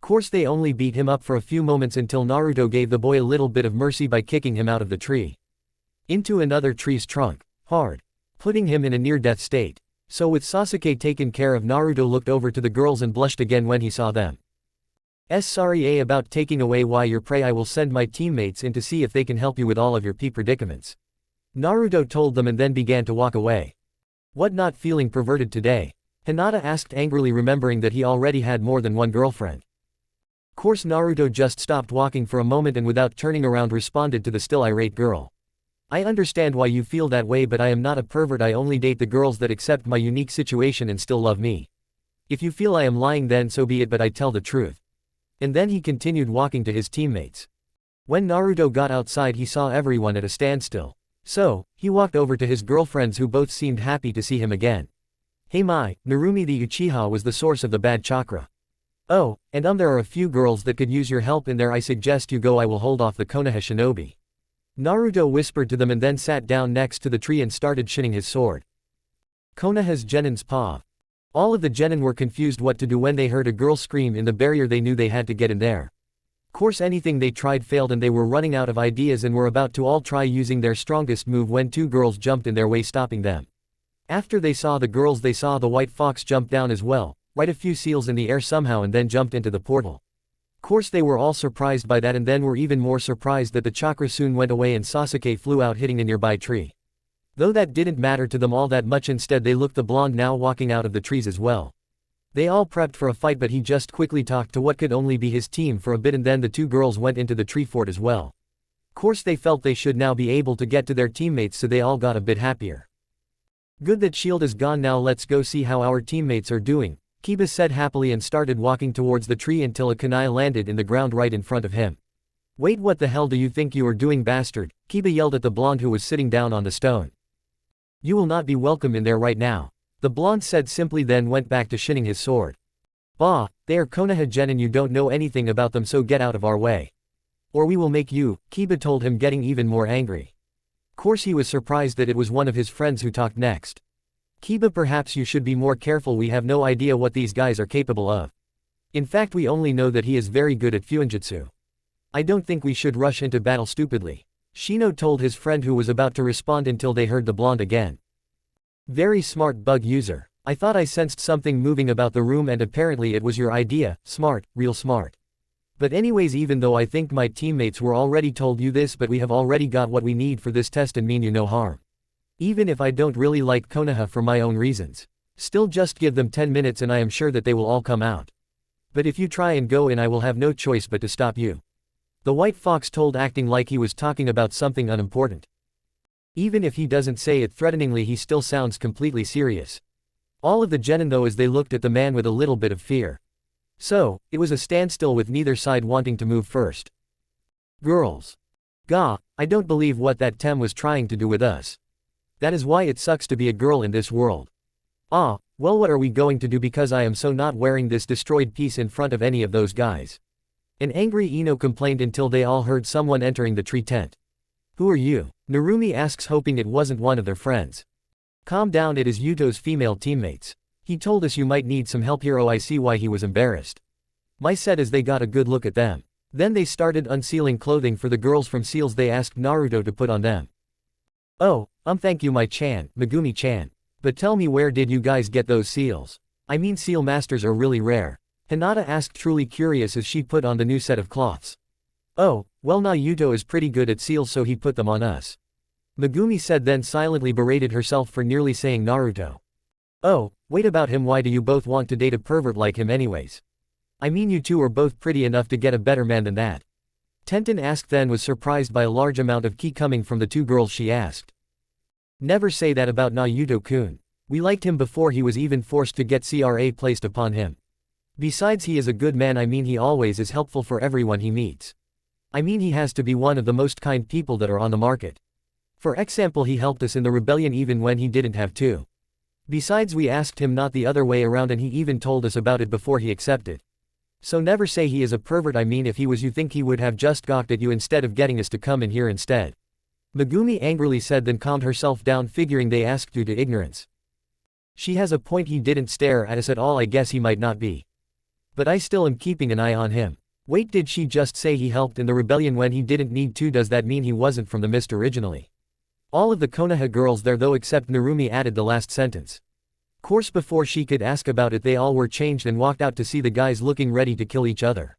Course they only beat him up for a few moments until Naruto gave the boy a little bit of mercy by kicking him out of the tree. Into another tree's trunk. Hard. Putting him in a near-death state. So with Sasuke taken care of, Naruto looked over to the girls and blushed again when he saw them. Sorry about taking away your prey. I will send my teammates in to see if they can help you with all of your predicaments. Naruto told them and then began to walk away. What, not feeling perverted today? Hinata asked angrily, remembering that he already had more than one girlfriend. Course Naruto just stopped walking for a moment and without turning around responded to the still irate girl. I understand why you feel that way, but I am not a pervert. I only date the girls that accept my unique situation and still love me. If you feel I am lying, then so be it, but I tell the truth. And then he continued walking to his teammates. When Naruto got outside, he saw everyone at a standstill. So, he walked over to his girlfriends, who both seemed happy to see him again. Hey Narumi, the Uchiha was the source of the bad chakra. Oh, and there are a few girls that could use your help in there. I suggest you go. I will hold off the Konoha shinobi. Naruto whispered to them and then sat down next to the tree and started shining his sword. Konoha's Genin's paw. All of the Genin were confused what to do when they heard a girl scream in the barrier. They knew they had to get in there. Course anything they tried failed and they were running out of ideas and were about to all try using their strongest move when two girls jumped in their way, stopping them. After they saw the girls, they saw the white fox jump down as well, right a few seals in the air somehow, and then jumped into the portal. Course they were all surprised by that and then were even more surprised that the chakra soon went away and Sasuke flew out, hitting a nearby tree. Though that didn't matter to them all that much, instead they looked the blonde now walking out of the trees as well. They all prepped for a fight, but he just quickly talked to what could only be his team for a bit and then the two girls went into the tree fort as well. Course they felt they should now be able to get to their teammates, so they all got a bit happier. Good that shield is gone now, let's go see how our teammates are doing, Kiba said happily and started walking towards the tree until a kunai landed in the ground right in front of him. Wait, what the hell do you think you are doing, bastard? Kiba yelled at the blonde who was sitting down on the stone. You will not be welcome in there right now, the blonde said simply, then went back to shining his sword. Bah, they are Konoha Genin, you don't know anything about them, so get out of our way. Or we will make you, Kiba told him, getting even more angry. Course he was surprised that it was one of his friends who talked next. Kiba, perhaps you should be more careful, we have no idea what these guys are capable of. In fact, we only know that he is very good at Fuinjutsu. I don't think we should rush into battle stupidly, Shino told his friend who was about to respond until they heard the blonde again. Very smart, bug user. I thought I sensed something moving about the room and apparently it was your idea, smart, real smart. But anyways, even though I think my teammates were already told you this, but we have already got what we need for this test and mean you no harm. Even if I don't really like Konoha for my own reasons. Still, just give them 10 minutes and I am sure that they will all come out. But if you try and go in, I will have no choice but to stop you. The white fox told, acting like he was talking about something unimportant. Even if he doesn't say it threateningly, he still sounds completely serious. All of the Genin though, as they looked at the man with a little bit of fear. So, it was a standstill with neither side wanting to move first. Girls. Gah, I don't believe what that Tem was trying to do with us. That is why it sucks to be a girl in this world. Ah, well, what are we going to do, because I am so not wearing this destroyed piece in front of any of those guys. An angry Ino complained until they all heard someone entering the tree tent. Who are you? Narumi asks, hoping it wasn't one of their friends. Calm down, it is Yuto's female teammates. He told us you might need some help here. Oh, I see why he was embarrassed. Mai said as they got a good look at them. Then they started unsealing clothing for the girls from seals they asked Naruto to put on them. Oh, thank you Mai-chan, Megumi-chan. But tell me, where did you guys get those seals? I mean, seal masters are really rare. Hinata asked, truly curious as she put on the new set of cloths. Oh, well, Yuto is pretty good at seals, so he put them on us. Megumi said, then silently berated herself for nearly saying Naruto. Oh, Wait about him, why do you both want to date a pervert like him anyways? I mean you two are both pretty enough to get a better man than that. Tenten asked, then was surprised by a large amount of ki coming from the two girls. She asked. Never say that about Naruto-kun. We liked him before he was even forced to get CRA placed upon him. Besides, he is a good man. I mean, he always is helpful for everyone he meets. I mean, he has to be one of the most kind people that are on the market. For example, he helped us in the rebellion even when he didn't have to. Besides, we asked him not the other way around and he even told us about it before he accepted. So never say he is a pervert. I mean, if he was, you think he would have just gawked at you instead of getting us to come in here instead. Megumi angrily said, then calmed herself down, figuring they asked due to ignorance. She has a point, he didn't stare at us at all. I guess he might not be. But I still am keeping an eye on him. Wait, did she just say he helped in the rebellion when he didn't need to? Does that mean he wasn't from the mist originally? All of the Konoha girls there though except Narumi added the last sentence. Course before she could ask about it they all were changed and walked out to see the guys looking ready to kill each other.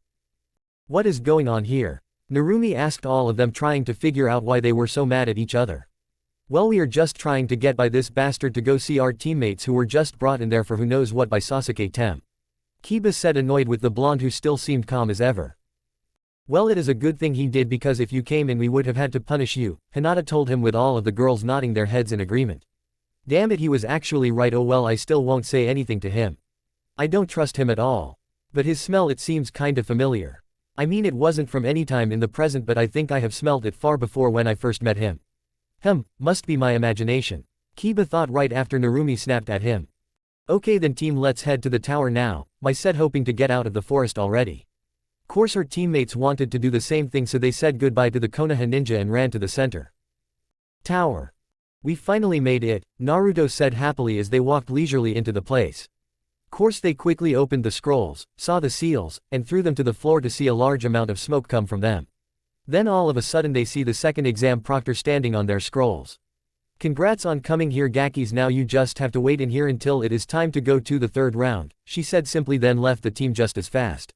What is going on here? Narumi asked all of them, trying to figure out why they were so mad at each other. Well, we are just trying to get by this bastard to go see our teammates who were just brought in there for who knows what by Sasuke Tem. Kiba said, annoyed with the blonde who still seemed calm as ever. Well, it is a good thing he did because if you came in we would have had to punish you, Hinata told him with all of the girls nodding their heads in agreement. Damn it, he was actually right. Oh well, I still won't say anything to him. I don't trust him at all. But his smell, it seems kinda familiar. I mean, it wasn't from any time in the present, but I think I have smelled it far before when I first met him. Must be my imagination. Kiba thought right after Narumi snapped at him. Okay then team, let's head to the tower now, Mai said, hoping to get out of the forest already. Course her teammates wanted to do the same thing, so they said goodbye to the Konoha ninja and ran to the center. Tower. We finally made it, Naruto said happily as they walked leisurely into the place. Course they quickly opened the scrolls, saw the seals, and threw them to the floor to see a large amount of smoke come from them. Then all of a sudden they see the second exam proctor standing on their scrolls. Congrats on coming here Gakis, now you just have to wait in here until it is time to go to the third round, she said simply, then left the team just as fast.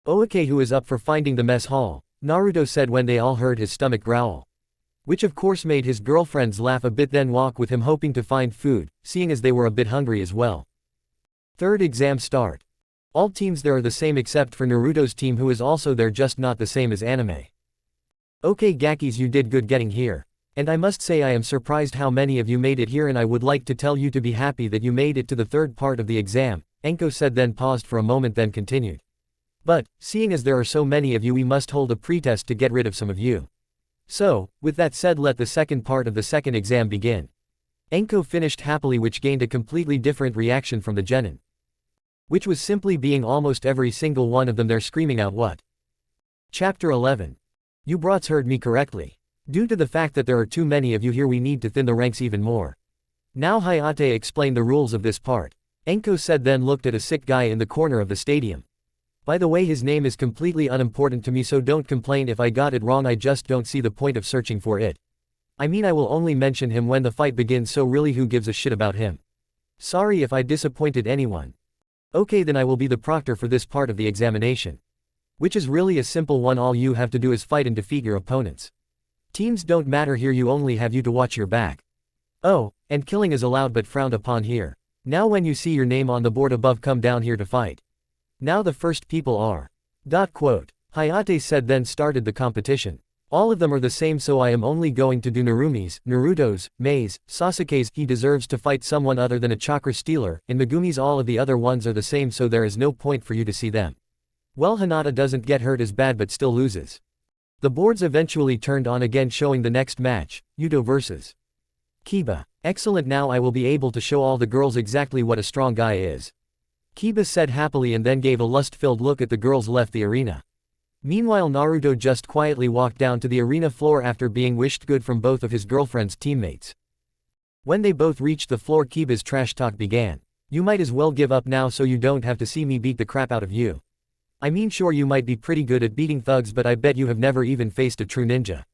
Oake, who is up for finding the mess hall, Naruto said when they all heard his stomach growl. Which of course made his girlfriends laugh a bit, then walk with him hoping to find food, seeing as they were a bit hungry as well. Third exam start. All teams there are the same except for Naruto's team, who is also there, just not the same as anime. Okay Gakis, you did good getting here. And I must say I am surprised how many of you made it here, and I would like to tell you to be happy that you made it to the third part of the exam, Enko said, then paused for a moment then continued. But, seeing as there are so many of you, we must hold a pretest to get rid of some of you. So, with that said, let the second part of the second exam begin. Enko finished happily, which gained a completely different reaction from the genin. Which was simply being almost every single one of them there screaming out what? Chapter 11. You brats heard me correctly. Due to the fact that there are too many of you here, we need to thin the ranks even more. Now Hayate explained the rules of this part. Enko said, then looked at a sick guy in the corner of the stadium. By the way, his name is completely unimportant to me, so don't complain if I got it wrong. I just don't see the point of searching for it. I mean, I will only mention him when the fight begins, so really who gives a shit about him? Sorry if I disappointed anyone. Okay then, I will be the proctor for this part of the examination. Which is really a simple one, all you have to do is fight and defeat your opponents. Teams don't matter here, you only have you to watch your back. Oh, and killing is allowed but frowned upon here. Now when you see your name on the board above, come down here to fight. Now the first people are. Hayate said, then started the competition. All of them are the same, so I am only going to do Narumi's, Naruto's, Mei's, Sasuke's. He deserves to fight someone other than a chakra stealer, and Megumi's. All of the other ones are the same, so there is no point for you to see them. Well, Hinata doesn't get hurt as bad but still loses. The boards eventually turned on again, showing the next match, Yuto vs. Kiba. Excellent, now I will be able to show all the girls exactly what a strong guy is. Kiba said happily and then gave a lust-filled look at the girls left the arena. Meanwhile, Naruto just quietly walked down to the arena floor after being wished good from both of his girlfriend's teammates. When they both reached the floor, Kiba's trash talk began. You might as well give up now so you don't have to see me beat the crap out of you. I mean, sure, you might be pretty good at beating thugs, but I bet you have never even faced a true ninja.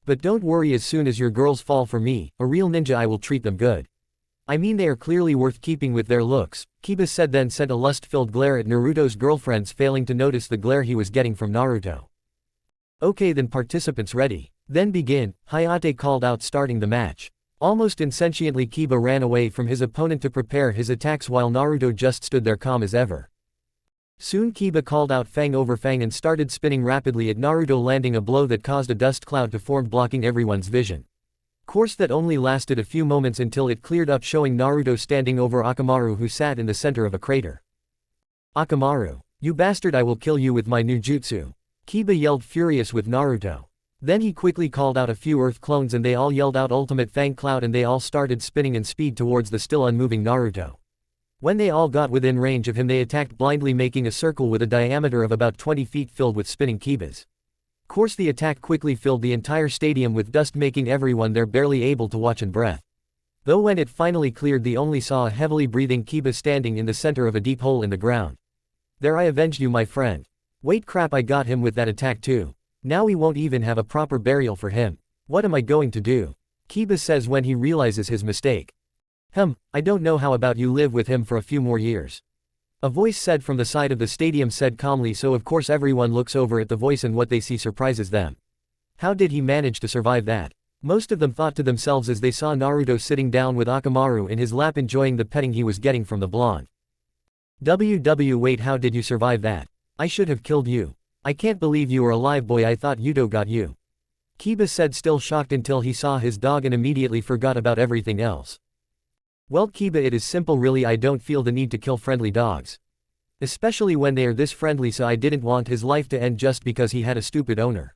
But don't worry, as soon as your girls fall for me, a real ninja, I will treat them good. I mean, they are clearly worth keeping with their looks, Kiba said, then sent a lust-filled glare at Naruto's girlfriends, failing to notice the glare he was getting from Naruto. Okay then, participants ready. Then begin, Hayate called out, starting the match. Almost insentiently Kiba ran away from his opponent to prepare his attacks while Naruto just stood there calm as ever. Soon Kiba called out Fang over Fang and started spinning rapidly at Naruto, landing a blow that caused a dust cloud to form, blocking everyone's vision. Course that only lasted a few moments until it cleared up, showing Naruto standing over Akamaru, who sat in the center of a crater. "Akamaru, you bastard, I will kill you with my new jutsu," Kiba yelled, furious with Naruto. Then he quickly called out a few earth clones and they all yelled out Ultimate Fang Cloud, and they all started spinning in speed towards the still unmoving Naruto. When they all got within range of him, they attacked blindly, making a circle with a diameter of about 20 feet filled with spinning Kibas. Course the attack quickly filled the entire stadium with dust, making everyone there barely able to watch and breath. Though when it finally cleared, they only saw a heavily breathing Kiba standing in the center of a deep hole in the ground. "There, I avenged you, my friend. Wait, crap, I got him with that attack too. Now we won't even have a proper burial for him. What am I going to do?" Kiba says when he realizes his mistake. I don't know how about you live with him for a few more years." A voice said from the side of the stadium said calmly, so of course everyone looks over at the voice and what they see surprises them. How did he manage to survive that? Most of them thought to themselves as they saw Naruto sitting down with Akamaru in his lap enjoying the petting he was getting from the blonde. Wait, how did you survive that? I should have killed you. I can't believe you are alive, boy, I thought Yuto got you. Kiba said, still shocked until he saw his dog and immediately forgot about everything else. Well, Kiba, it is simple really, I don't feel the need to kill friendly dogs. Especially when they are this friendly, so I didn't want his life to end just because he had a stupid owner.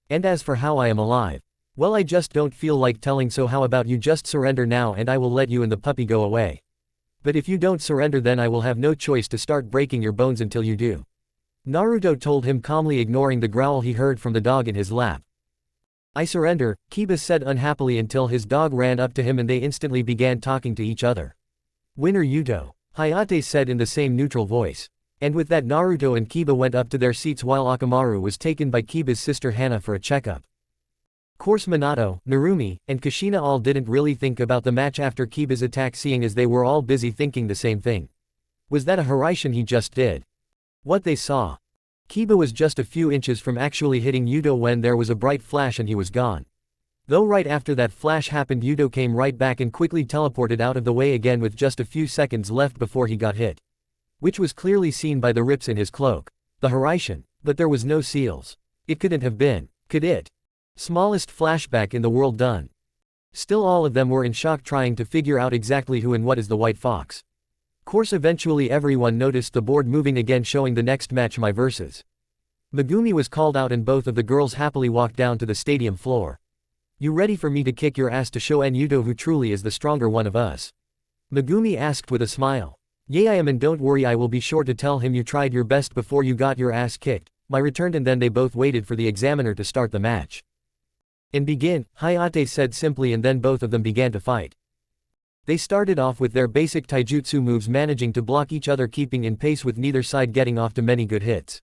And as for how I am alive, well, I just don't feel like telling, so how about you just surrender now and I will let you and the puppy go away. But if you don't surrender, then I will have no choice to start breaking your bones until you do. Naruto told him calmly, ignoring the growl he heard from the dog in his lap. I surrender, Kiba said unhappily until his dog ran up to him and they instantly began talking to each other. Winner Yuto, Hayate said in the same neutral voice. And with that, Naruto and Kiba went up to their seats while Akamaru was taken by Kiba's sister Henna for a checkup. Course Minato, Narumi, and Kushina all didn't really think about the match after Kiba's attack, seeing as they were all busy thinking the same thing. Was that a Hiraishin he just did? What they saw. Kiba was just a few inches from actually hitting Yuto when there was a bright flash and he was gone. Though right after that flash happened, Yuto came right back and quickly teleported out of the way again with just a few seconds left before he got hit. Which was clearly seen by the rips in his cloak. The Hiraishin. But there was no seals. It couldn't have been. Could it? Smallest flashback in the world done. Still all of them were in shock trying to figure out exactly who and what is the White Fox. Course eventually everyone noticed the board moving again, showing the next match, my versus. Megumi was called out and both of the girls happily walked down to the stadium floor. You ready for me to kick your ass to show Yuto who truly is the stronger one of us? Megumi asked with a smile. Yeah, I am, and don't worry, I will be sure to tell him you tried your best before you got your ass kicked. My returned, and then they both waited for the examiner to start the match. And begin, Hayate said simply, and then both of them began to fight. They started off with their basic taijutsu moves, managing to block each other, keeping in pace with neither side getting off to many good hits.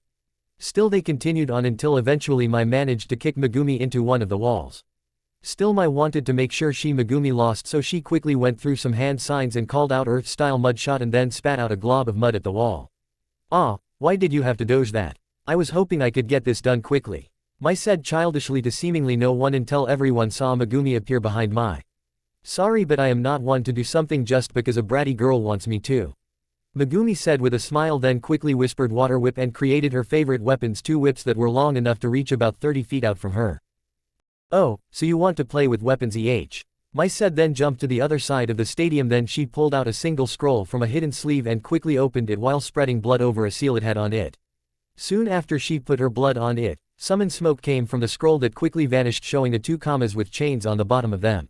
Still they continued on until eventually Mai managed to kick Megumi into one of the walls. Still Mai wanted to make sure Megumi lost, so she quickly went through some hand signs and called out Earth-style mud shot and then spat out a glob of mud at the wall. Why did you have to doge that? I was hoping I could get this done quickly. Mai said childishly to seemingly no one until everyone saw Megumi appear behind Mai. Sorry, but I am not one to do something just because a bratty girl wants me to. Megumi said with a smile, then quickly whispered water whip and created her favorite weapons, two whips that were long enough to reach about 30 feet out from her. Oh, so you want to play with weapons, Mai said, then jumped to the other side of the stadium. Then she pulled out a single scroll from a hidden sleeve and quickly opened it while spreading blood over a seal it had on it. Soon after she put her blood on it, summon smoke came from the scroll that quickly vanished, showing the two commas with chains on the bottom of them.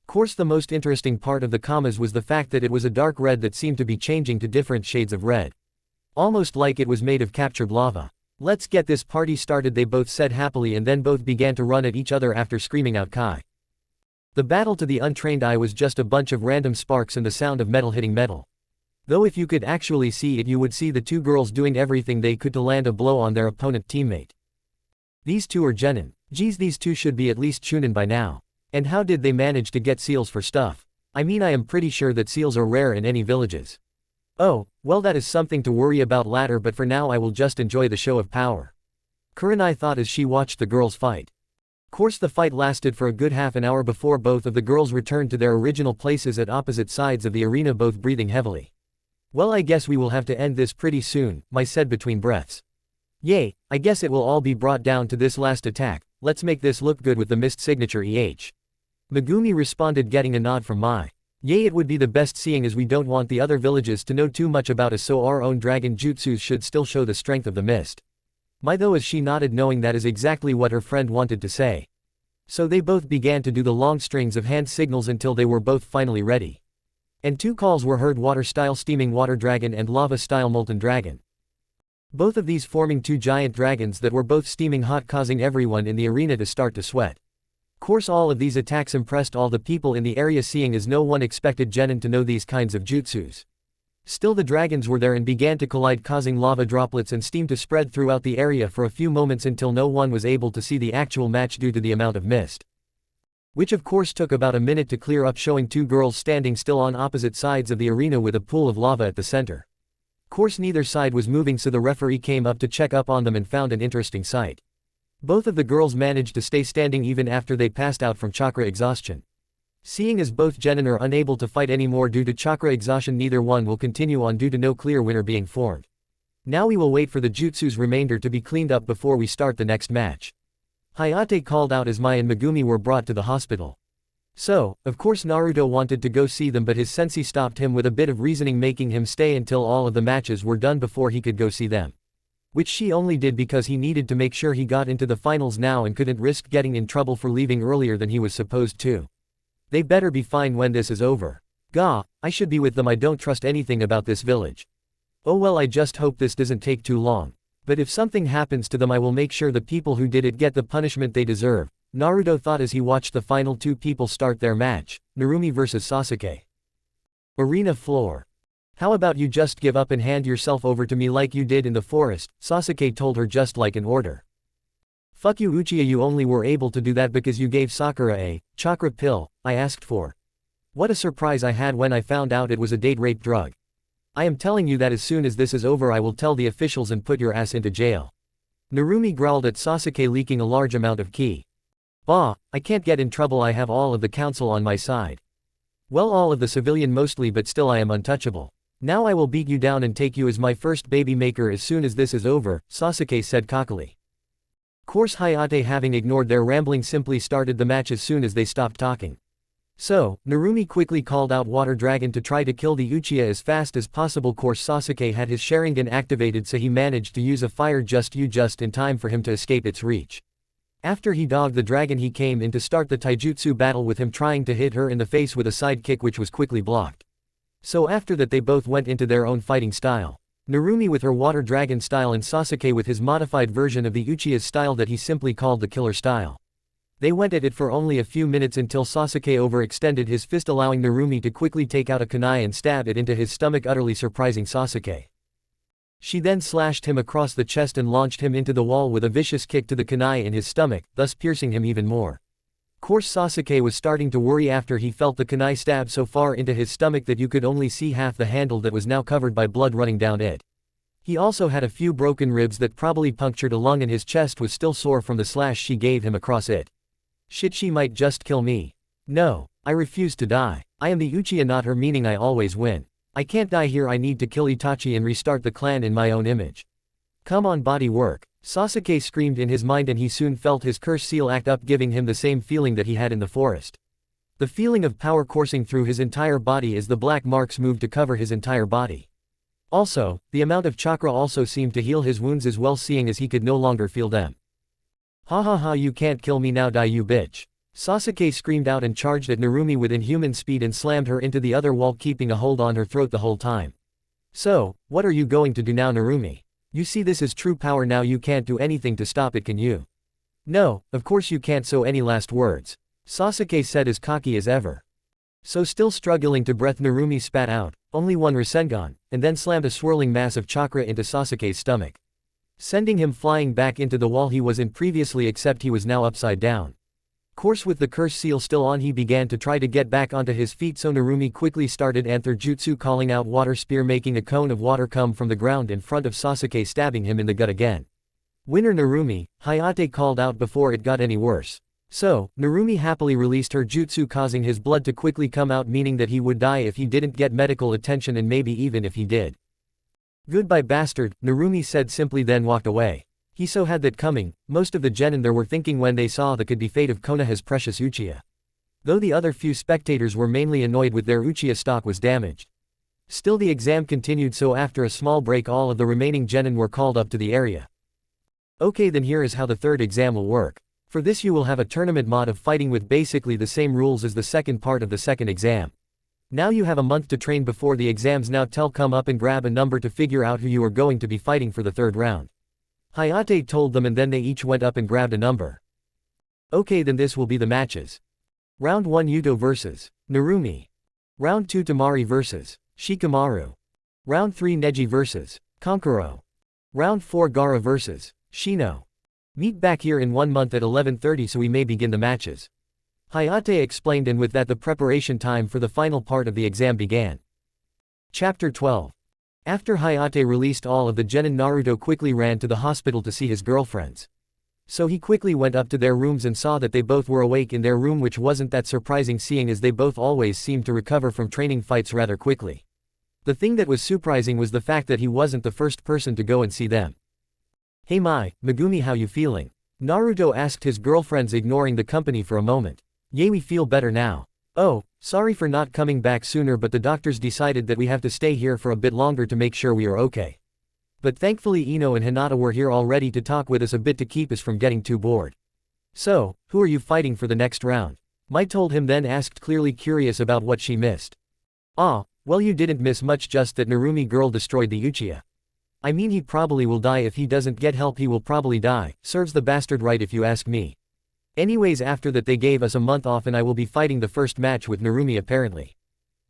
Course the most interesting part of the commas was the fact that it was a dark red that seemed to be changing to different shades of red. Almost like it was made of captured lava. Let's get this party started, they both said happily, and then both began to run at each other after screaming out Kai. The battle to the untrained eye was just a bunch of random sparks and the sound of metal hitting metal. Though if you could actually see it, you would see the two girls doing everything they could to land a blow on their opponent teammate. These two are genin. Geez, these two should be at least chunin by now. And how did they manage to get seals for stuff? I mean, I am pretty sure that seals are rare in any villages. Oh, well, that is something to worry about later, but for now I will just enjoy the show of power. Kurenai thought as she watched the girls fight. Course the fight lasted for a good half an hour before both of the girls returned to their original places at opposite sides of the arena, both breathing heavily. Well, I guess we will have to end this pretty soon, Mai said between breaths. Yay, I guess it will all be brought down to this last attack. Let's make this look good with the mist signature Megumi responded, getting a nod from Mai. Yay, it would be the best, seeing as we don't want the other villages to know too much about us, so our own dragon jutsus should still show the strength of the mist. Mai, though, as she nodded, knowing that is exactly what her friend wanted to say. So they both began to do the long strings of hand signals until they were both finally ready. And two calls were heard: water-style steaming water dragon and lava-style molten dragon. Both of these forming two giant dragons that were both steaming hot, causing everyone in the arena to start to sweat. Course all of these attacks impressed all the people in the area, seeing as no one expected genin to know these kinds of jutsus. Still, the dragons were there and began to collide, causing lava droplets and steam to spread throughout the area for a few moments until no one was able to see the actual match due to the amount of mist. Which of course took about a minute to clear up, showing two girls standing still on opposite sides of the arena with a pool of lava at the center. Course neither side was moving, so the referee came up to check up on them and found an interesting sight. Both of the girls managed to stay standing even after they passed out from chakra exhaustion. Seeing as both genin are unable to fight anymore due to chakra exhaustion, neither one will continue on due to no clear winner being formed. Now we will wait for the jutsu's remainder to be cleaned up before we start the next match. Hayate called out as Mai and Megumi were brought to the hospital. So, of course Naruto wanted to go see them, but his sensei stopped him with a bit of reasoning, making him stay until all of the matches were done before he could go see them. Which she only did because he needed to make sure he got into the finals now and couldn't risk getting in trouble for leaving earlier than he was supposed to. They better be fine when this is over. Gah, I should be with them. I don't trust anything about this village. Oh well, I just hope this doesn't take too long. But if something happens to them, I will make sure the people who did it get the punishment they deserve, Naruto thought as he watched the final two people start their match, Narumi vs Sasuke. Arena floor. How about you just give up and hand yourself over to me like you did in the forest, Sasuke told her, just like an order. Fuck you, Uchiha, you only were able to do that because you gave Sakura a chakra pill I asked for. What a surprise I had when I found out it was a date rape drug. I am telling you that as soon as this is over I will tell the officials and put your ass into jail. Narumi growled at Sasuke, leaking a large amount of ki. Bah, I can't get in trouble, I have all of the council on my side. Well, all of the civilian mostly, but still I am untouchable. Now I will beat you down and take you as my first baby maker as soon as this is over, Sasuke said cockily. Course Hayate, having ignored their rambling, simply started the match as soon as they stopped talking. So, Narumi quickly called out Water Dragon to try to kill the Uchiha as fast as possible. Course Sasuke had his Sharingan activated, so he managed to use a fire just in time for him to escape its reach. After he dogged the dragon, he came in to start the taijutsu battle with him, trying to hit her in the face with a side kick which was quickly blocked. So after that they both went into their own fighting style. Narumi with her Water Dragon style and Sasuke with his modified version of the Uchiha's style that he simply called the Killer style. They went at it for only a few minutes until Sasuke overextended his fist, allowing Narumi to quickly take out a kunai and stab it into his stomach, utterly surprising Sasuke. She then slashed him across the chest and launched him into the wall with a vicious kick to the kunai in his stomach, thus piercing him even more. Course Sasuke was starting to worry after he felt the kunai stab so far into his stomach that you could only see half the handle that was now covered by blood running down it. He also had a few broken ribs that probably punctured a lung, and his chest was still sore from the slash she gave him across it. Shit, she might just kill me. No, I refuse to die. I am the Uchiha, not her, meaning I always win. I can't die here, I need to kill Itachi and restart the clan in my own image. Come on, body work, Sasuke screamed in his mind, and he soon felt his curse seal act up, giving him the same feeling that he had in the forest. The feeling of power coursing through his entire body as the black marks moved to cover his entire body. Also, the amount of chakra also seemed to heal his wounds as well, seeing as he could no longer feel them. Ha ha ha, you can't kill me now, die you bitch. Sasuke screamed out and charged at Narumi with inhuman speed and slammed her into the other wall, keeping a hold on her throat the whole time. So, what are you going to do now, Narumi? You see, this is true power now, you can't do anything to stop it, can you? No, of course you can't, so any last words? Sasuke said as cocky as ever. So still struggling to breath, Narumi spat out, only one rasengan, and then slammed a swirling mass of chakra into Sasuke's stomach, sending him flying back into the wall he was in previously, except he was now upside down. Course with the curse seal still on, he began to try to get back onto his feet, so Narumi quickly started Anther Jutsu, calling out Water Spear, making a cone of water come from the ground in front of Sasuke, stabbing him in the gut again. Winner Narumi, Hayate called out before it got any worse. So, Narumi happily released her jutsu, causing his blood to quickly come out, meaning that he would die if he didn't get medical attention, and maybe even if he did. "Goodbye bastard," Narumi said simply, then walked away. He so had that coming. Most of the genin there were thinking when they saw the could be fate of Konoha's precious Uchiha. Though the other few spectators were mainly annoyed with their Uchiha stock was damaged. Still the exam continued, so after a small break all of the remaining genin were called up to the area. Okay, then here is how the third exam will work. For this you will have a tournament mod of fighting with basically the same rules as the second part of the second exam. Now you have a month to train before the exams. Now come up and grab a number to figure out who you are going to be fighting for the third round. Hayate told them, and then they each went up and grabbed a number. Okay, then this will be the matches. Round 1 Yuto vs. Narumi. Round 2 Tamari vs. Shikamaru. Round 3 Neji vs. Kankuro. Round 4 Gaara vs. Shino. Meet back here in 1 month at 11:30 so we may begin the matches. Hayate explained, and with that the preparation time for the final part of the exam began. Chapter 12. After Hayate released all of the genin, Naruto quickly ran to the hospital to see his girlfriends. So he quickly went up to their rooms and saw that they both were awake in their room, which wasn't that surprising seeing as they both always seemed to recover from training fights rather quickly. The thing that was surprising was the fact that he wasn't the first person to go and see them. "Hey Megumi, how you feeling?" Naruto asked his girlfriends, ignoring the company for a moment. "Yeah, we feel better now. Oh, sorry for not coming back sooner, but the doctors decided that we have to stay here for a bit longer to make sure we are okay. But thankfully Ino and Hinata were here already to talk with us a bit to keep us from getting too bored. So, who are you fighting for the next round?" Mai told him, then asked, clearly curious about what she missed. Well, you didn't miss much, just that Narumi girl destroyed the Uchiha. I mean, he probably will die if he doesn't get help. He will probably die. Serves the bastard right if you ask me. Anyways, after that they gave us a month off and I will be fighting the first match with Narumi apparently.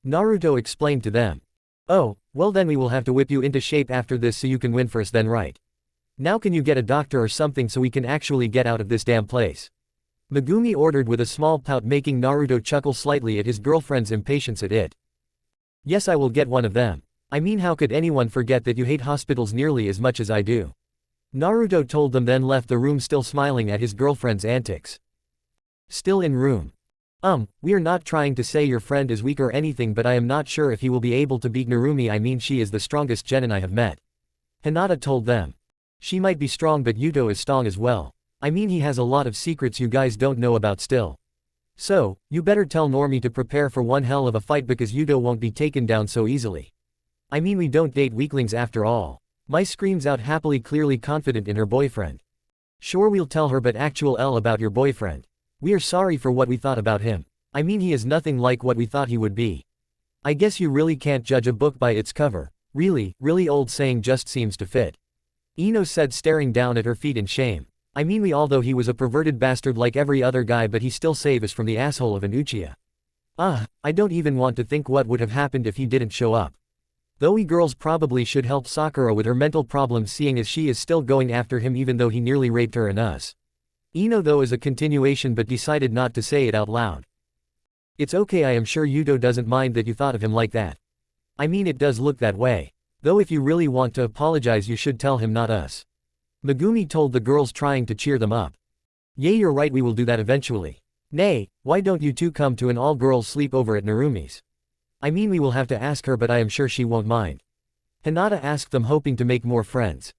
Naruto explained to them. Oh, well then we will have to whip you into shape after this so you can win first then, right? Now can you get a doctor or something so we can actually get out of this damn place? Megumi ordered with a small pout, making Naruto chuckle slightly at his girlfriend's impatience at it. Yes, I will get one of them. I mean, how could anyone forget that you hate hospitals nearly as much as I do? Naruto told them, then left the room still smiling at his girlfriend's antics. Still in room. We are not trying to say your friend is weak or anything, but I am not sure if he will be able to beat Narumi. I mean, she is the strongest genin I have met. Hinata told them. She might be strong, but Yuto is strong as well. I mean, he has a lot of secrets you guys don't know about still. So, you better tell Normie to prepare for one hell of a fight because Yuto won't be taken down so easily. I mean, we don't date weaklings after all. Mai screams out happily, clearly confident in her boyfriend. Sure, we'll tell her, but actual L about your boyfriend. We are sorry for what we thought about him. I mean, he is nothing like what we thought he would be. I guess you really can't judge a book by its cover. Really old saying just seems to fit. Ino said, staring down at her feet in shame. I mean, although he was a perverted bastard like every other guy, but he still saved us from the asshole of an Uchiha. I don't even want to think what would have happened if he didn't show up. Though we girls probably should help Sakura with her mental problems, seeing as she is still going after him even though he nearly raped her and us. Ino though is a continuation but decided not to say it out loud. It's okay, I am sure Yuto doesn't mind that you thought of him like that. I mean, it does look that way. Though if you really want to apologize you should tell him, not us. Megumi told the girls, trying to cheer them up. Yeah, you're right, we will do that eventually. Nay, why don't you two come to an all-girls sleepover at Narumi's? I mean, we will have to ask her, but I am sure she won't mind. Hinata asked them, hoping to make more friends.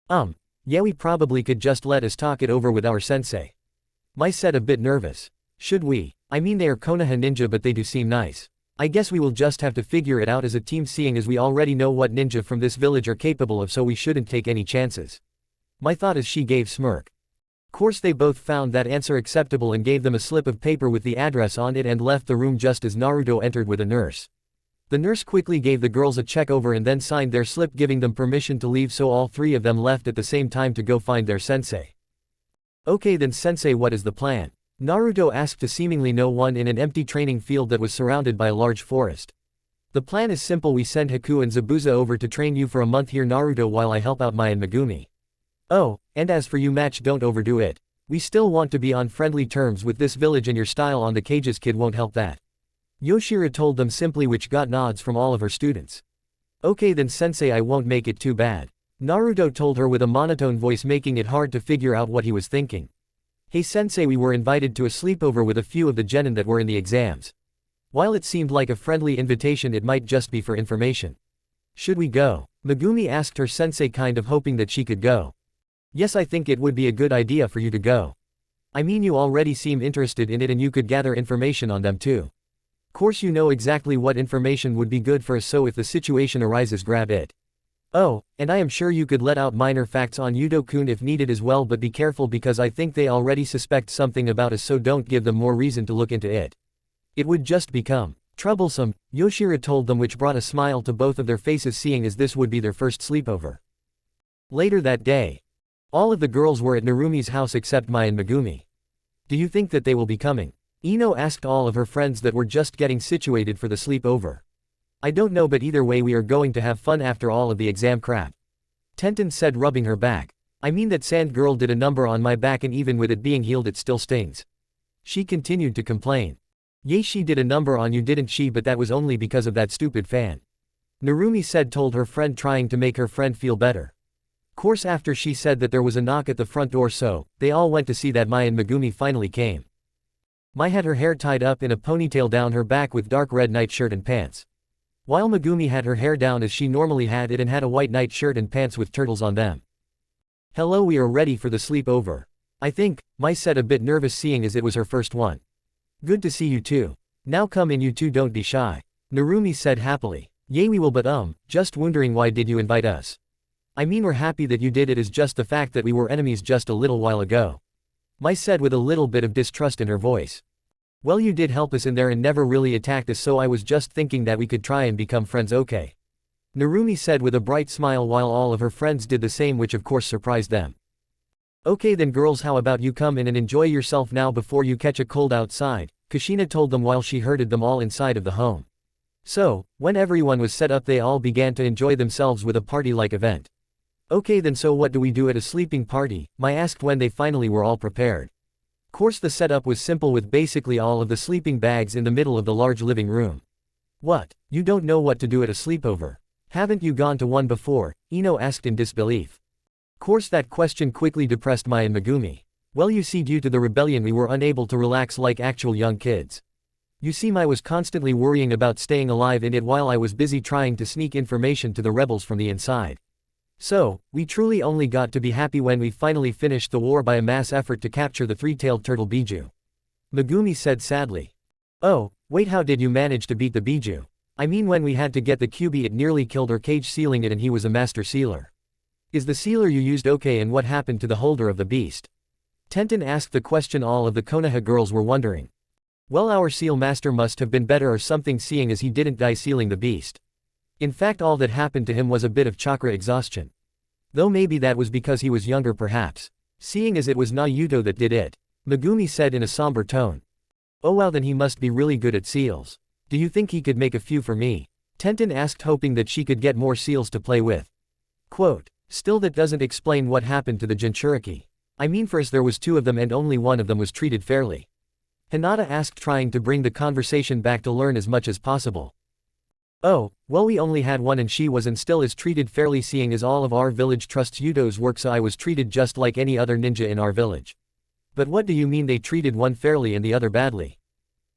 Yeah, we probably could just let us talk it over with our sensei. Mai said, a bit nervous. Should we? I mean, they are Konoha ninja, but they do seem nice. I guess we will just have to figure it out as a team, seeing as we already know what ninja from this village are capable of, so we shouldn't take any chances. Mai thought as she gave smirk. Course they both found that answer acceptable and gave them a slip of paper with the address on it and left the room just as Naruto entered with a nurse. The nurse quickly gave the girls a check over and then signed their slip, giving them permission to leave, so all three of them left at the same time to go find their sensei. Okay then sensei, what is the plan? Naruto asked to seemingly no one in an empty training field that was surrounded by a large forest. The plan is simple, we send Haku and Zabuza over to train you for a month here, Naruto, while I help out Mai and Megumi. Oh, and as for you match, don't overdo it. We still want to be on friendly terms with this village and your style on the cages kid won't help that. Yoshira told them simply, which got nods from all of her students. Okay then sensei, I won't make it too bad. Naruto told her with a monotone voice, making it hard to figure out what he was thinking. Hey sensei, we were invited to a sleepover with a few of the genin that were in the exams. While it seemed like a friendly invitation, it might just be for information. Should we go? Megumi asked her sensei, kind of hoping that she could go. Yes, I think it would be a good idea for you to go. I mean, you already seem interested in it and you could gather information on them too. Course you know exactly what information would be good for us, so if the situation arises, grab it. Oh, and I am sure you could let out minor facts on Yudo-kun if needed as well, but be careful because I think they already suspect something about us, so don't give them more reason to look into it. It would just become troublesome, Yoshira told them, which brought a smile to both of their faces, seeing as this would be their first sleepover. Later that day, all of the girls were at Narumi's house except Mai and Megumi. Do you think that they will be coming? Ino asked all of her friends that were just getting situated for the sleepover. I don't know, but either way we are going to have fun after all of the exam crap. Tenten said, rubbing her back. I mean, that sand girl did a number on my back and even with it being healed it still stings. She continued to complain. Yay, she did a number on you, didn't she? But that was only because of that stupid fan. Narumi said, told her friend, trying to make her friend feel better. Course after she said that there was a knock at the front door, so they all went to see that Mai and Megumi finally came. Mai had her hair tied up in a ponytail down her back with dark red nightshirt and pants, while Megumi had her hair down as she normally had it and had a white nightshirt and pants with turtles on them. Hello, we are ready for the sleepover. I think, Mai said, a bit nervous seeing as it was her first one. Good to see you too. Now come in, you two, don't be shy. Narumi said happily. Yay, we will, but just wondering, why did you invite us? I mean, we're happy that you did, it is just the fact that we were enemies just a little while ago. Mai said with a little bit of distrust in her voice. Well, you did help us in there and never really attacked us, so I was just thinking that we could try and become friends, okay? Narumi said with a bright smile while all of her friends did the same, which of course surprised them. Okay then girls, how about you come in and enjoy yourself now before you catch a cold outside, Kushina told them while she herded them all inside of the home. So, when everyone was set up, they all began to enjoy themselves with a party-like event. Okay then, so what do we do at a sleeping party? Mai asked when they finally were all prepared. Course the setup was simple, with basically all of the sleeping bags in the middle of the large living room. What? You don't know what to do at a sleepover? Haven't you gone to one before? Ino asked in disbelief. Course that question quickly depressed Mai and Megumi. Well, you see, due to the rebellion we were unable to relax like actual young kids. You see, Mai was constantly worrying about staying alive in it while I was busy trying to sneak information to the rebels from the inside. So, we truly only got to be happy when we finally finished the war by a mass effort to capture the three-tailed turtle Biju. Megumi said sadly. Oh, wait, how did you manage to beat the Biju? I mean, when we had to get the Kyubi, it nearly killed our cage sealing it, and he was a master sealer. Is the sealer you used okay, and what happened to the holder of the beast? Tenten asked the question all of the Konoha girls were wondering. Well, our seal master must have been better or something, seeing as he didn't die sealing the beast. In fact, all that happened to him was a bit of chakra exhaustion. Though maybe that was because he was younger perhaps, seeing as it was Naruto that did it. Megumi said in a somber tone. Oh wow, then he must be really good at seals. Do you think he could make a few for me? Tenten asked, hoping that she could get more seals to play with. Quote, still that doesn't explain what happened to the Jinchuriki. I mean, for us there was two of them and only one of them was treated fairly. Hinata asked, trying to bring the conversation back to learn as much as possible. Oh, well, we only had one and she was and still is treated fairly, seeing as all of our village trusts Yudo's work, so I was treated just like any other ninja in our village. But what do you mean they treated one fairly and the other badly?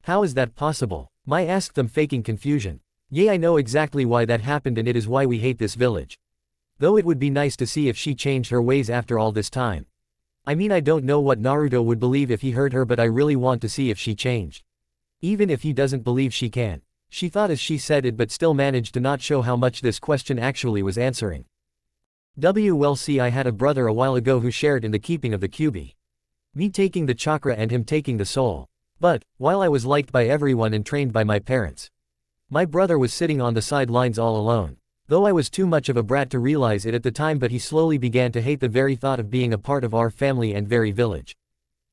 How is that possible? Mai asked them, faking confusion. Yay, I know exactly why that happened, and it is why we hate this village. Though it would be nice to see if she changed her ways after all this time. I mean, I don't know what Naruto would believe if he heard her, but I really want to see if she changed. Even if he doesn't believe she can. She thought as she said it, but still managed to not show how much this question actually was answering. Well, see, I had a brother a while ago who shared in the keeping of the Kyubi. Me taking the chakra and him taking the soul. But, while I was liked by everyone and trained by my parents, my brother was sitting on the sidelines all alone. Though I was too much of a brat to realize it at the time, but he slowly began to hate the very thought of being a part of our family and very village.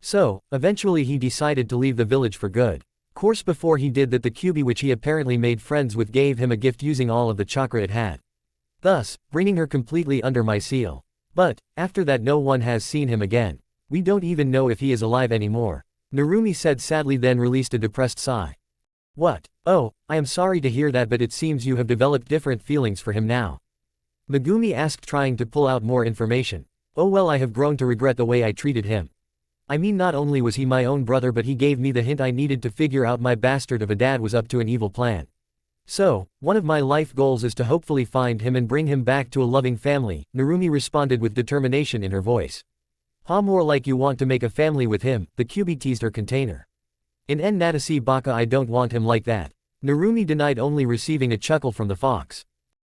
So, eventually he decided to leave the village for good. Course before he did that, the Kyubi, which he apparently made friends with, gave him a gift using all of the chakra it had, thus bringing her completely under my seal. But after that no one has seen him again. We don't even know if he is alive anymore. Narumi said sadly, then released a depressed sigh. What? Oh, I am sorry to hear that, but it seems you have developed different feelings for him now. Megumi asked, trying to pull out more information. Oh well, I have grown to regret the way I treated him. I mean, not only was he my own brother, but he gave me the hint I needed to figure out my bastard of a dad was up to an evil plan. So, one of my life goals is to hopefully find him and bring him back to a loving family, Narumi responded with determination in her voice. Ha, more like you want to make a family with him, the QB teased her container. In en natasi baka, I don't want him like that. Narumi denied, only receiving a chuckle from the fox.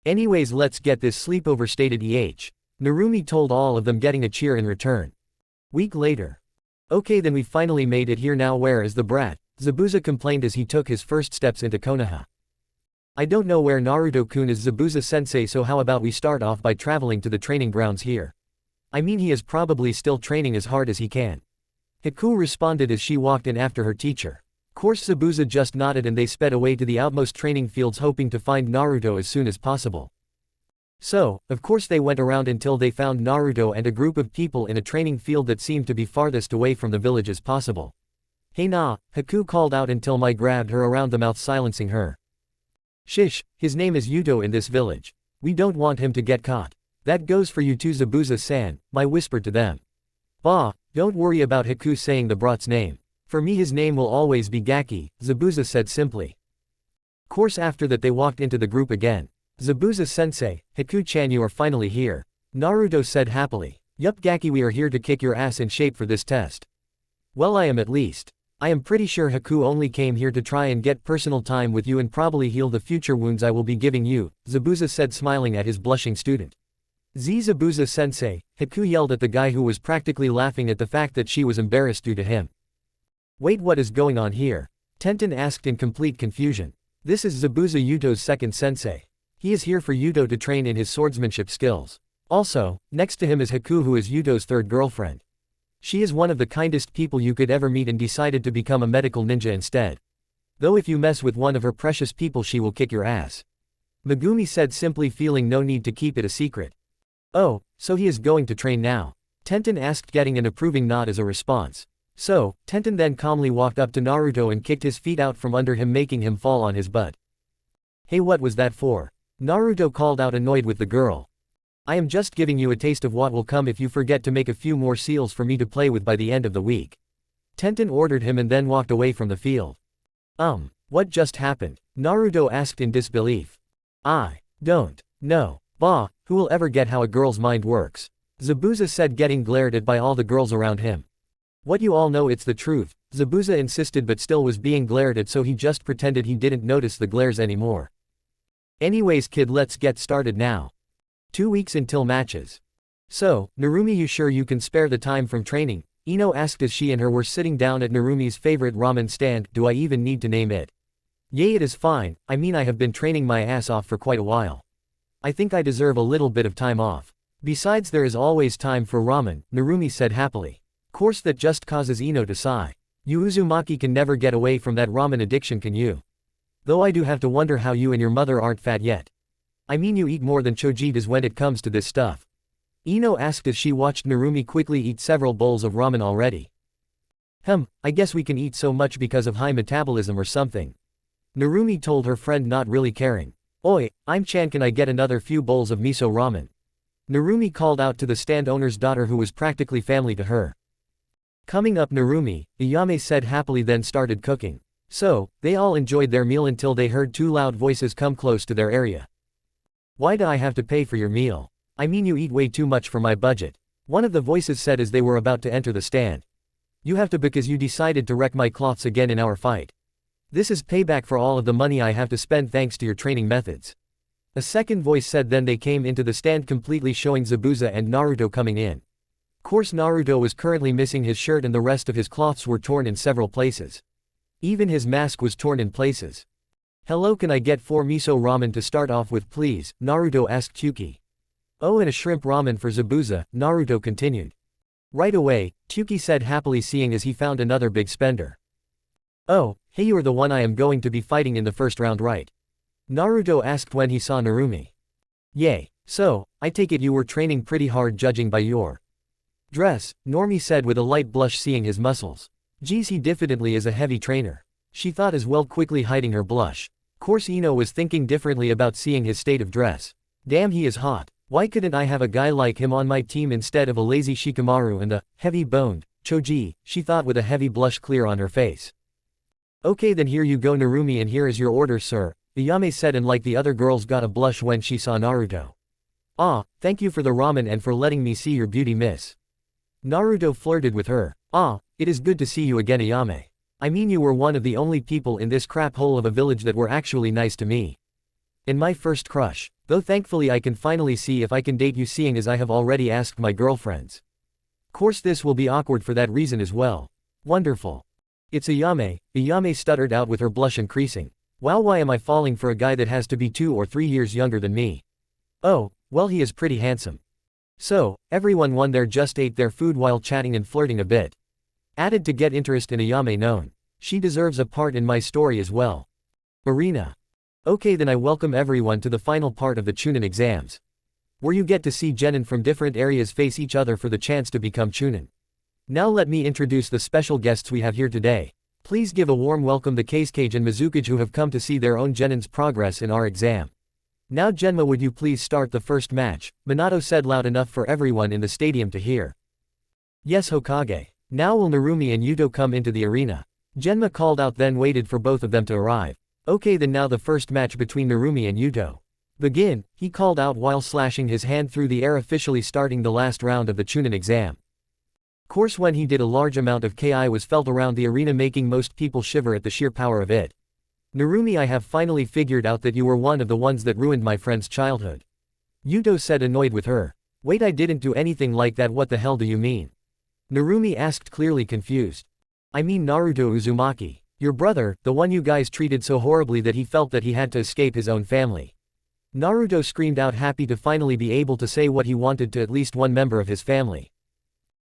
Anyways, let's get this sleepover, stated Narumi told all of them, getting a cheer in return. Week later. Okay, then we finally made it here. Now where is the brat? Zabuza complained as he took his first steps into Konoha. I don't know where Naruto-kun is, Zabuza-sensei, so how about we start off by traveling to the training grounds here? I mean, he is probably still training as hard as he can. Haku responded as she walked in after her teacher. Course Zabuza just nodded and they sped away to the outmost training fields, hoping to find Naruto as soon as possible. So, of course they went around until they found Naruto and a group of people in a training field that seemed to be farthest away from the village as possible. Henna, Haku called out until Mai grabbed her around the mouth, silencing her. Shish, his name is Yuto in this village. We don't want him to get caught. That goes for you too, Zabuza-san, Mai whispered to them. Bah, don't worry about Haku saying the brat's name. For me his name will always be Gaki, Zabuza said simply. Course after that they walked into the group again. Zabuza-sensei, Haku-chan, you are finally here. Naruto said happily. Yup Gaki, we are here to kick your ass in shape for this test. Well, I am at least. I am pretty sure Haku only came here to try and get personal time with you and probably heal the future wounds I will be giving you, Zabuza said, smiling at his blushing student. Zabuza-sensei, Haku yelled at the guy who was practically laughing at the fact that she was embarrassed due to him. Wait, what is going on here? Tenten asked in complete confusion. This is Zabuza, Yuto's second sensei. He is here for Yuto to train in his swordsmanship skills. Also, next to him is Haku, who is Yuto's third girlfriend. She is one of the kindest people you could ever meet and decided to become a medical ninja instead. Though if you mess with one of her precious people she will kick your ass. Megumi said simply, feeling no need to keep it a secret. Oh, so he is going to train now? Tenten asked, getting an approving nod as a response. So, Tenten then calmly walked up to Naruto and kicked his feet out from under him, making him fall on his butt. Hey, what was that for? Naruto called out, annoyed with the girl. I am just giving you a taste of what will come if you forget to make a few more seals for me to play with by the end of the week. Tenten ordered him and then walked away from the field. What just happened? Naruto asked in disbelief. I don't know. Bah, who will ever get how a girl's mind works? Zabuza said, getting glared at by all the girls around him. What, you all know it's the truth, Zabuza insisted, but still was being glared at, so he just pretended he didn't notice the glares anymore. Anyways kid, let's get started now. 2 weeks until matches. So, Narumi, you sure you can spare the time from training? Ino asked as she and her were sitting down at Narumi's favorite ramen stand. Do I even need to name it? Yay, it is fine. I mean, I have been training my ass off for quite a while. I think I deserve a little bit of time off. Besides, there is always time for ramen, Narumi said happily. Course that just causes Ino to sigh. You Uzumaki can never get away from that ramen addiction, can you? Though I do have to wonder how you and your mother aren't fat yet. I mean, you eat more than Choji does when it comes to this stuff. Ino asked as she watched Narumi quickly eat several bowls of ramen already. I guess we can eat so much because of high metabolism or something. Narumi told her friend, not really caring. Oi, I'm Chan, can I get another few bowls of miso ramen? Narumi called out to the stand owner's daughter, who was practically family to her. Coming up, Narumi, Iyame said happily, then started cooking. So, they all enjoyed their meal until they heard two loud voices come close to their area. Why do I have to pay for your meal? I mean, you eat way too much for my budget. One of the voices said as they were about to enter the stand. You have to because you decided to wreck my cloths again in our fight. This is payback for all of the money I have to spend thanks to your training methods. A second voice said. Then they came into the stand, completely showing Zabuza and Naruto coming in. Course Naruto was currently missing his shirt and the rest of his cloths were torn in several places. Even his mask was torn in places. Hello, can I get 4 miso ramen to start off with please? Naruto asked Tyuki. Oh, and a shrimp ramen for Zabuza, Naruto continued. Right away, Tyuki said happily, seeing as he found another big spender. Oh, hey, you are the one I am going to be fighting in the first round, right? Naruto asked when he saw Narumi. Yay, so, I take it you were training pretty hard judging by your dress, Normie said with a light blush, seeing his muscles. Geez, he diffidently is a heavy trainer. She thought as well, quickly hiding her blush. Course Ino was thinking differently about seeing his state of dress. Damn, he is hot. Why couldn't I have a guy like him on my team instead of a lazy Shikamaru and a heavy-boned Choji, she thought with a heavy blush clear on her face. Okay then here you go Narumi and here is your order sir, Ayame said and like the other girls got a blush when she saw Naruto. Ah, thank you for the ramen and for letting me see your beauty miss. Naruto flirted with her. Ah, it is good to see you again Ayame. I mean you were one of the only people in this crap hole of a village that were actually nice to me. And my first crush, though thankfully I can finally see if I can date you seeing as I have already asked my girlfriends. Course this will be awkward for that reason as well. Wonderful. It's Ayame, Ayame stuttered out with her blush increasing. Wow why am I falling for a guy that has to be 2 or 3 years younger than me? Oh, well he is pretty handsome. So, everyone won there just ate their food while chatting and flirting a bit. Added to get interest in Ayame known. She deserves a part in my story as well. Arena. Okay then I welcome everyone to the final part of the Chunin exams. Where you get to see genin from different areas face each other for the chance to become Chunin. Now let me introduce the special guests we have here today. Please give a warm welcome to Keisuke and Mizukage who have come to see their own genin's progress in our exam. Now Genma would you please start the first match, Minato said loud enough for everyone in the stadium to hear. Yes Hokage. Now will Narumi and Yuto come into the arena? Genma called out then waited for both of them to arrive. Okay then now the first match between Narumi and Yuto. Begin, he called out while slashing his hand through the air officially starting the last round of the Chunin exam. Course when he did a large amount of ki was felt around the arena making most people shiver at the sheer power of it. Narumi I have finally figured out that you were one of the ones that ruined my friend's childhood. Yuto said annoyed with her. Wait I didn't do anything like that what the hell do you mean? Narumi asked clearly confused. I mean Naruto Uzumaki. Your brother, the one you guys treated so horribly that he felt that he had to escape his own family. Naruto screamed out happy to finally be able to say what he wanted to at least one member of his family.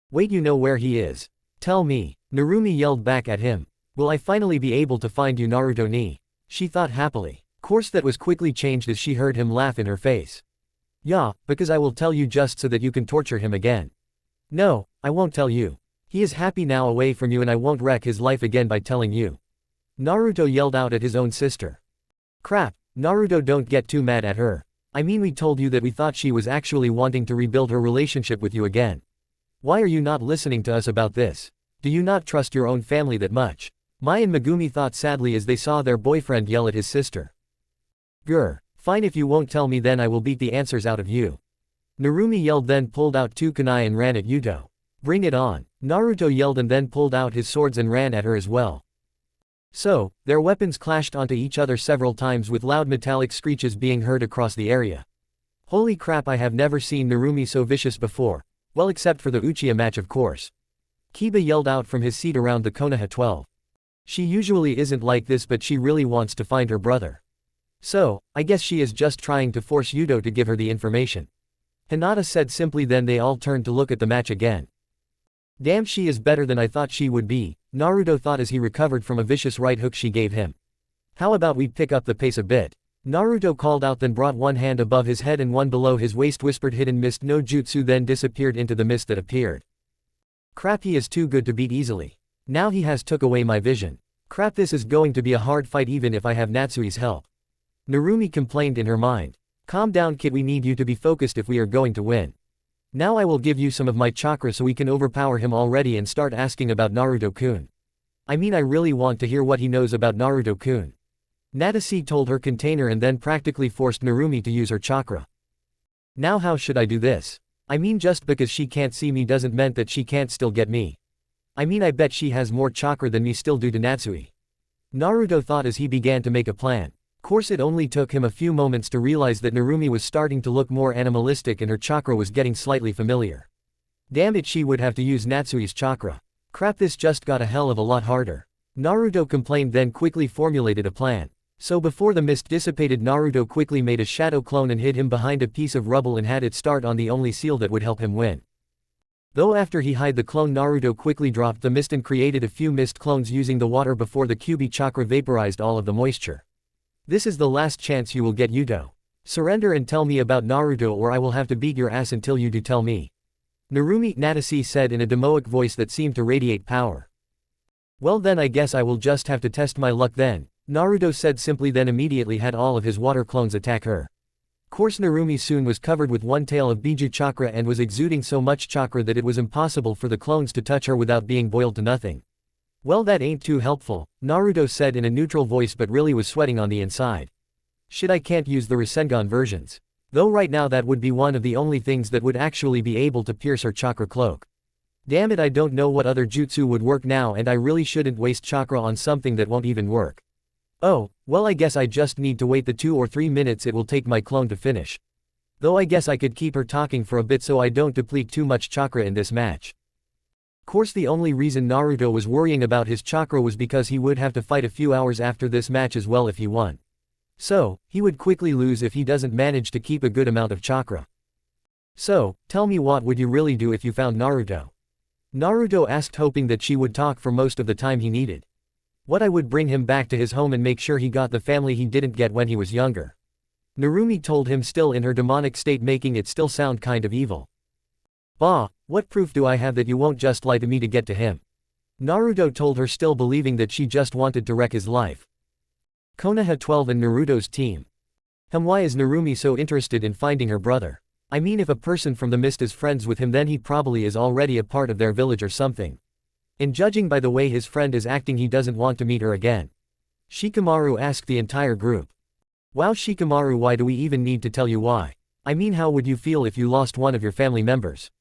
Wait you know where he is? Tell me, Narumi yelled back at him. Will I finally be able to find you Naruto ni? She thought happily. Course that was quickly changed as she heard him laugh in her face. Yeah, because I will tell you just so that you can torture him again. No, I won't tell you. He is happy now away from you and I won't wreck his life again by telling you. Naruto yelled out at his own sister. Crap, Naruto don't get too mad at her. I mean we told you that we thought she was actually wanting to rebuild her relationship with you again. Why are you not listening to us about this? Do you not trust your own family that much? Mai and Megumi thought sadly as they saw their boyfriend yell at his sister. Grr, fine if you won't tell me then I will beat the answers out of you. Narumi yelled then pulled out 2 kunai and ran at Yuto. Bring it on. Naruto yelled and then pulled out his swords and ran at her as well. So, their weapons clashed onto each other several times with loud metallic screeches being heard across the area. Holy crap I have never seen Narumi so vicious before. Well except for the Uchiha match of course. Kiba yelled out from his seat around the Konoha 12. She usually isn't like this but she really wants to find her brother. So, I guess she is just trying to force Yuto to give her the information. Hinata said simply then they all turned to look at the match again. Damn she is better than I thought she would be, Naruto thought as he recovered from a vicious right hook she gave him. How about we pick up the pace a bit? Naruto called out then brought one hand above his head and one below his waist whispered hidden mist no jutsu then disappeared into the mist that appeared. Crap he is too good to beat easily. Now he has took away my vision. Crap this is going to be a hard fight even if I have Natsui's help. Narumi complained in her mind. Calm down kid we need you to be focused if we are going to win. Now I will give you some of my chakra so we can overpower him already and start asking about Naruto-kun. I mean I really want to hear what he knows about Naruto-kun. Natsuki told her container and then practically forced Narumi to use her chakra. Now how should I do this? I mean just because she can't see me doesn't mean that she can't still get me. I mean I bet she has more chakra than me still due to Natsui. Naruto thought as he began to make a plan. Course it only took him a few moments to realize that Narumi was starting to look more animalistic and her chakra was getting slightly familiar. Damn it she would have to use Natsui's chakra. Crap this just got a hell of a lot harder. Naruto complained then quickly formulated a plan. So before the mist dissipated Naruto quickly made a shadow clone and hid him behind a piece of rubble and had it start on the only seal that would help him win. Though after he hid the clone Naruto quickly dropped the mist and created a few mist clones using the water before the Kyuubi chakra vaporized all of the moisture. This is the last chance you will get Yuto. Surrender and tell me about Naruto or I will have to beat your ass until you do tell me. Narumi Natsuki said in a demoic voice that seemed to radiate power. Well then I guess I will just have to test my luck then. Naruto said simply then immediately had all of his water clones attack her. Course Narumi soon was covered with one tail of Biju chakra and was exuding so much chakra that it was impossible for the clones to touch her without being boiled to nothing. Well, that ain't too helpful, Naruto said in a neutral voice, but really was sweating on the inside. Shit, I can't use the rasengan versions. Though right now that would be one of the only things that would actually be able to pierce her chakra cloak. Damn it, I don't know what other jutsu would work now, and I really shouldn't waste chakra on something that won't even work. Oh, well, I guess I just need to wait the 2 or 3 minutes it will take my clone to finish. Though I guess I could keep her talking for a bit so I don't deplete too much chakra in this match. Course the only reason Naruto was worrying about his chakra was because he would have to fight a few hours after this match as well if he won. So, he would quickly lose if he doesn't manage to keep a good amount of chakra. So, tell me, what would you really do if you found Naruto? Naruto asked, hoping that she would talk for most of the time he needed. What, I would bring him back to his home and make sure he got the family he didn't get when he was younger. Narumi told him, still in her demonic state, making it still sound kind of evil. Bah, what proof do I have that you won't just lie to me to get to him? Naruto told her, still believing that she just wanted to wreck his life. Konoha 12 and Naruto's team. Why is Narumi so interested in finding her brother? I mean, if a person from the mist is friends with him, then he probably is already a part of their village or something. And judging by the way his friend is acting, he doesn't want to meet her again. Shikamaru asked the entire group. Wow, Shikamaru, why do we even need to tell you why? I mean, how would you feel if you lost one of your family members?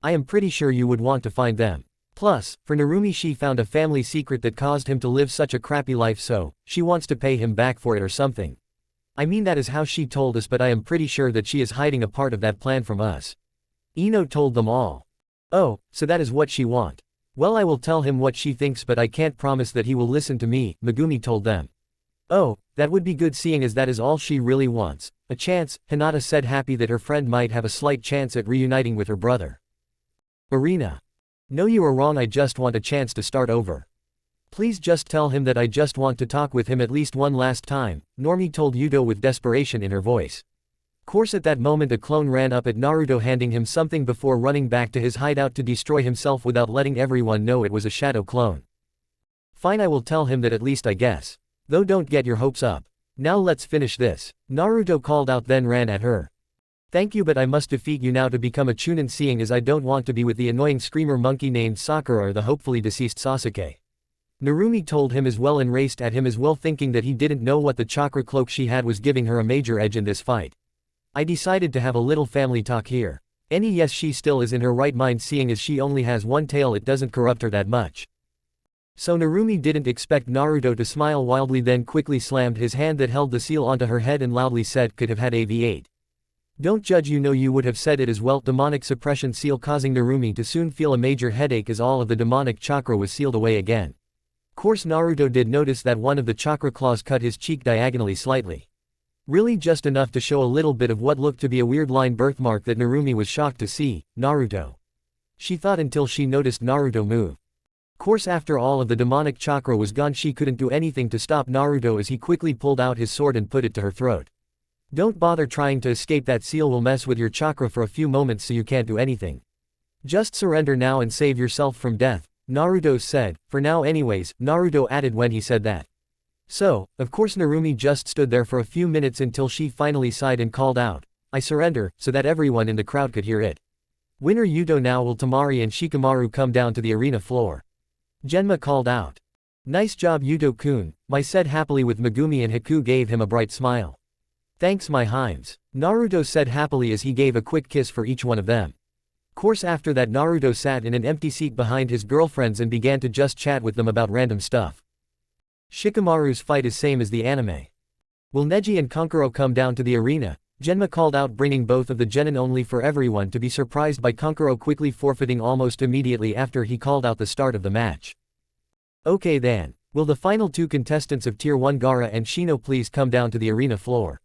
I am pretty sure you would want to find them. Plus, for Narumi, she found a family secret that caused him to live such a crappy life, so she wants to pay him back for it or something. I mean, that is how she told us, but I am pretty sure that she is hiding a part of that plan from us. Ino told them all. Oh, so that is what she want. Well, I will tell him what she thinks, but I can't promise that he will listen to me, Megumi told them. Oh, that would be good, seeing as that is all she really wants. A chance, Hinata said, happy that her friend might have a slight chance at reuniting with her brother. Arena. No, you are wrong, I just want a chance to start over. Please just tell him that I just want to talk with him at least one last time, Normie told Yudo with desperation in her voice. Course at that moment a clone ran up at Naruto, handing him something before running back to his hideout to destroy himself without letting everyone know it was a shadow clone. Fine, I will tell him that at least, I guess. Though don't get your hopes up. Now let's finish this, Naruto called out, then ran at her. Thank you, but I must defeat you now to become a Chunin, seeing as I don't want to be with the annoying screamer monkey named Sakura or the hopefully deceased Sasuke. Narumi told him as well and raced at him as well, thinking that he didn't know what the chakra cloak she had was giving her a major edge in this fight. I decided to have a little family talk here. Yes, she still is in her right mind, seeing as she only has one tail, it doesn't corrupt her that much. So Narumi didn't expect Naruto to smile wildly, then quickly slammed his hand that held the seal onto her head and loudly said, could have had AV8. Don't judge, you know you would have said it as well. Demonic suppression seal, causing Narumi to soon feel a major headache as all of the demonic chakra was sealed away again. Course Naruto did notice that one of the chakra claws cut his cheek diagonally slightly. Really just enough to show a little bit of what looked to be a weird line birthmark that Narumi was shocked to see. Naruto. She thought until she noticed Naruto move. Course after all of the demonic chakra was gone, she couldn't do anything to stop Naruto as he quickly pulled out his sword and put it to her throat. Don't bother trying to escape, that seal will mess with your chakra for a few moments so you can't do anything. Just surrender now and save yourself from death, Naruto said. For now anyways, Naruto added when he said that. So, of course Narumi just stood there for a few minutes until she finally sighed and called out, I surrender, so that everyone in the crowd could hear it. Winner Yudo. Now will Tamari and Shikamaru come down to the arena floor? Genma called out. Nice job Yudo-kun, Mai said happily, with Megumi and Haku gave him a bright smile. Thanks my Himes, Naruto said happily as he gave a quick kiss for each one of them. Course after that Naruto sat in an empty seat behind his girlfriends and began to just chat with them about random stuff. Shikamaru's fight is same as the anime. Will Neji and Kankuro come down to the arena? Genma called out, bringing both of the genin, only for everyone to be surprised by Kankuro quickly forfeiting almost immediately after he called out the start of the match. Okay then, will the final 2 contestants of Tier 1 Gaara and Shino please come down to the arena floor?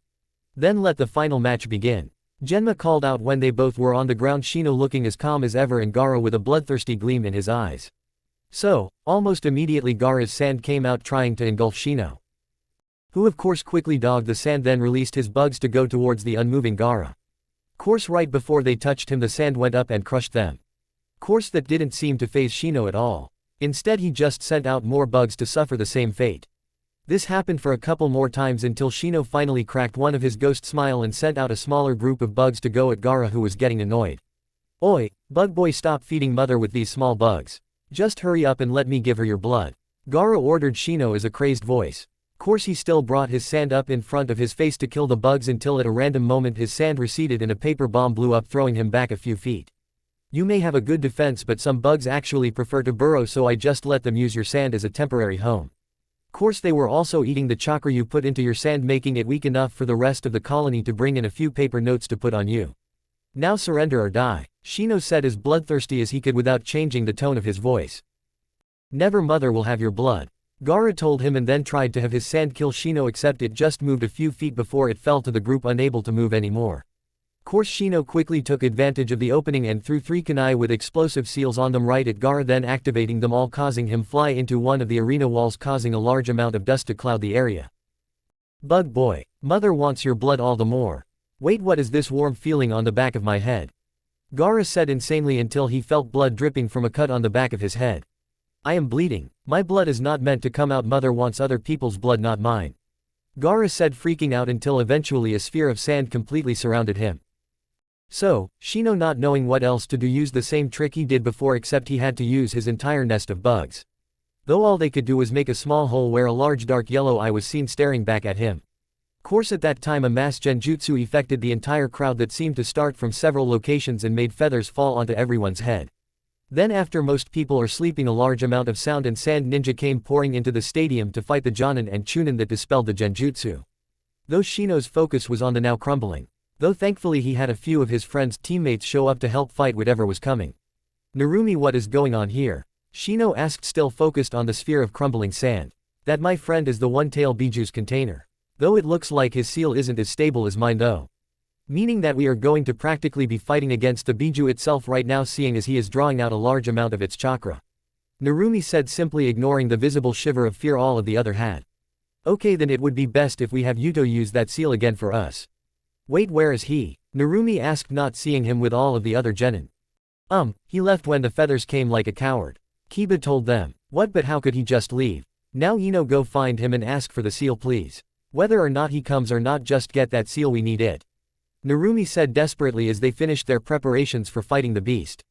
Then let the final match begin. Genma called out when they both were on the ground, Shino looking as calm as ever and Gaara with a bloodthirsty gleam in his eyes. So, almost immediately Gaara's sand came out, trying to engulf Shino, who of course quickly dogged the sand, then released his bugs to go towards the unmoving Gaara. Course right before they touched him the sand went up and crushed them. Course that didn't seem to faze Shino at all. Instead he just sent out more bugs to suffer the same fate. This happened for a couple more times until Shino finally cracked one of his ghost smile and sent out a smaller group of bugs to go at Gaara, who was getting annoyed. "Oi, bug boy, stop feeding mother with these small bugs. Just hurry up and let me give her your blood," Gaara ordered Shino as a crazed voice. Course he still brought his sand up in front of his face to kill the bugs until at a random moment his sand receded and a paper bomb blew up, throwing him back a few feet. "You may have a good defense, but some bugs actually prefer to burrow, so I just let them use your sand as a temporary home. Course they were also eating the chakra you put into your sand, making it weak enough for the rest of the colony to bring in a few paper notes to put on you. Now surrender or die," Shino said as bloodthirsty as he could without changing the tone of his voice. "Never, mother will have your blood," Gaara told him, and then tried to have his sand kill Shino, except it just moved a few feet before it fell to the group, unable to move anymore. Course Shino quickly took advantage of the opening and threw 3 kunai with explosive seals on them right at Gaara, then activating them all, causing him fly into one of the arena walls, causing a large amount of dust to cloud the area. "Bug boy, mother wants your blood all the more. Wait, what is this warm feeling on the back of my head?" Gaara said insanely until he felt blood dripping from a cut on the back of his head. "I am bleeding. My blood is not meant to come out. Mother wants other people's blood, not mine," Gaara said, freaking out until eventually a sphere of sand completely surrounded him. So, Shino, not knowing what else to do, used the same trick he did before, except he had to use his entire nest of bugs. Though all they could do was make a small hole where a large dark yellow eye was seen staring back at him. Course at that time a mass genjutsu affected the entire crowd that seemed to start from several locations and made feathers fall onto everyone's head. Then after most people are sleeping, a large amount of sound and sand ninja came pouring into the stadium to fight the Jonin and Chunin that dispelled the genjutsu. Though Shino's focus was on the now crumbling. Though thankfully he had a few of his friends' teammates show up to help fight whatever was coming. "Narumi, what is going on here?" Shino asked, still focused on the sphere of crumbling sand. "That, my friend, is the one-tail biju's container. Though it looks like his seal isn't as stable as mine though. Meaning that we are going to practically be fighting against the biju itself right now, seeing as he is drawing out a large amount of its chakra," Narumi said, simply ignoring the visible shiver of fear all of the other had. "Okay, then it would be best if we have Yuto use that seal again for us." "Wait, where is he?" Narumi asked, not seeing him with all of the other genin. He left when the feathers came like a coward," Kiba told them. "What, but how could he just leave? Now Ino, go find him and ask for the seal, please. Whether or not he comes or not, just get that seal, we need it," Narumi said desperately as they finished their preparations for fighting the beast.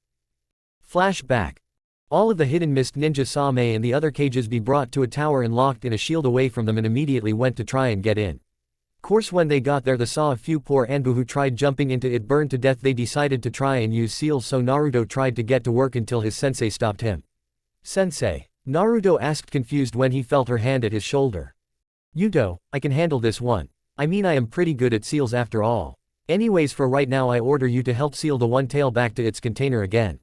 Flashback. All of the hidden mist ninja saw Mei and the other cages be brought to a tower and locked in a shield away from them, and immediately went to try and get in. Course when they got there, they saw a few poor Anbu who tried jumping into it, burned to death. They decided to try and use seals, so Naruto tried to get to work until his sensei stopped him. "Sensei?" Naruto asked, confused when he felt her hand at his shoulder. "Yuto, I can handle this one. I mean, I am pretty good at seals after all. Anyways, for right now I order you to help seal the one tail back to its container again.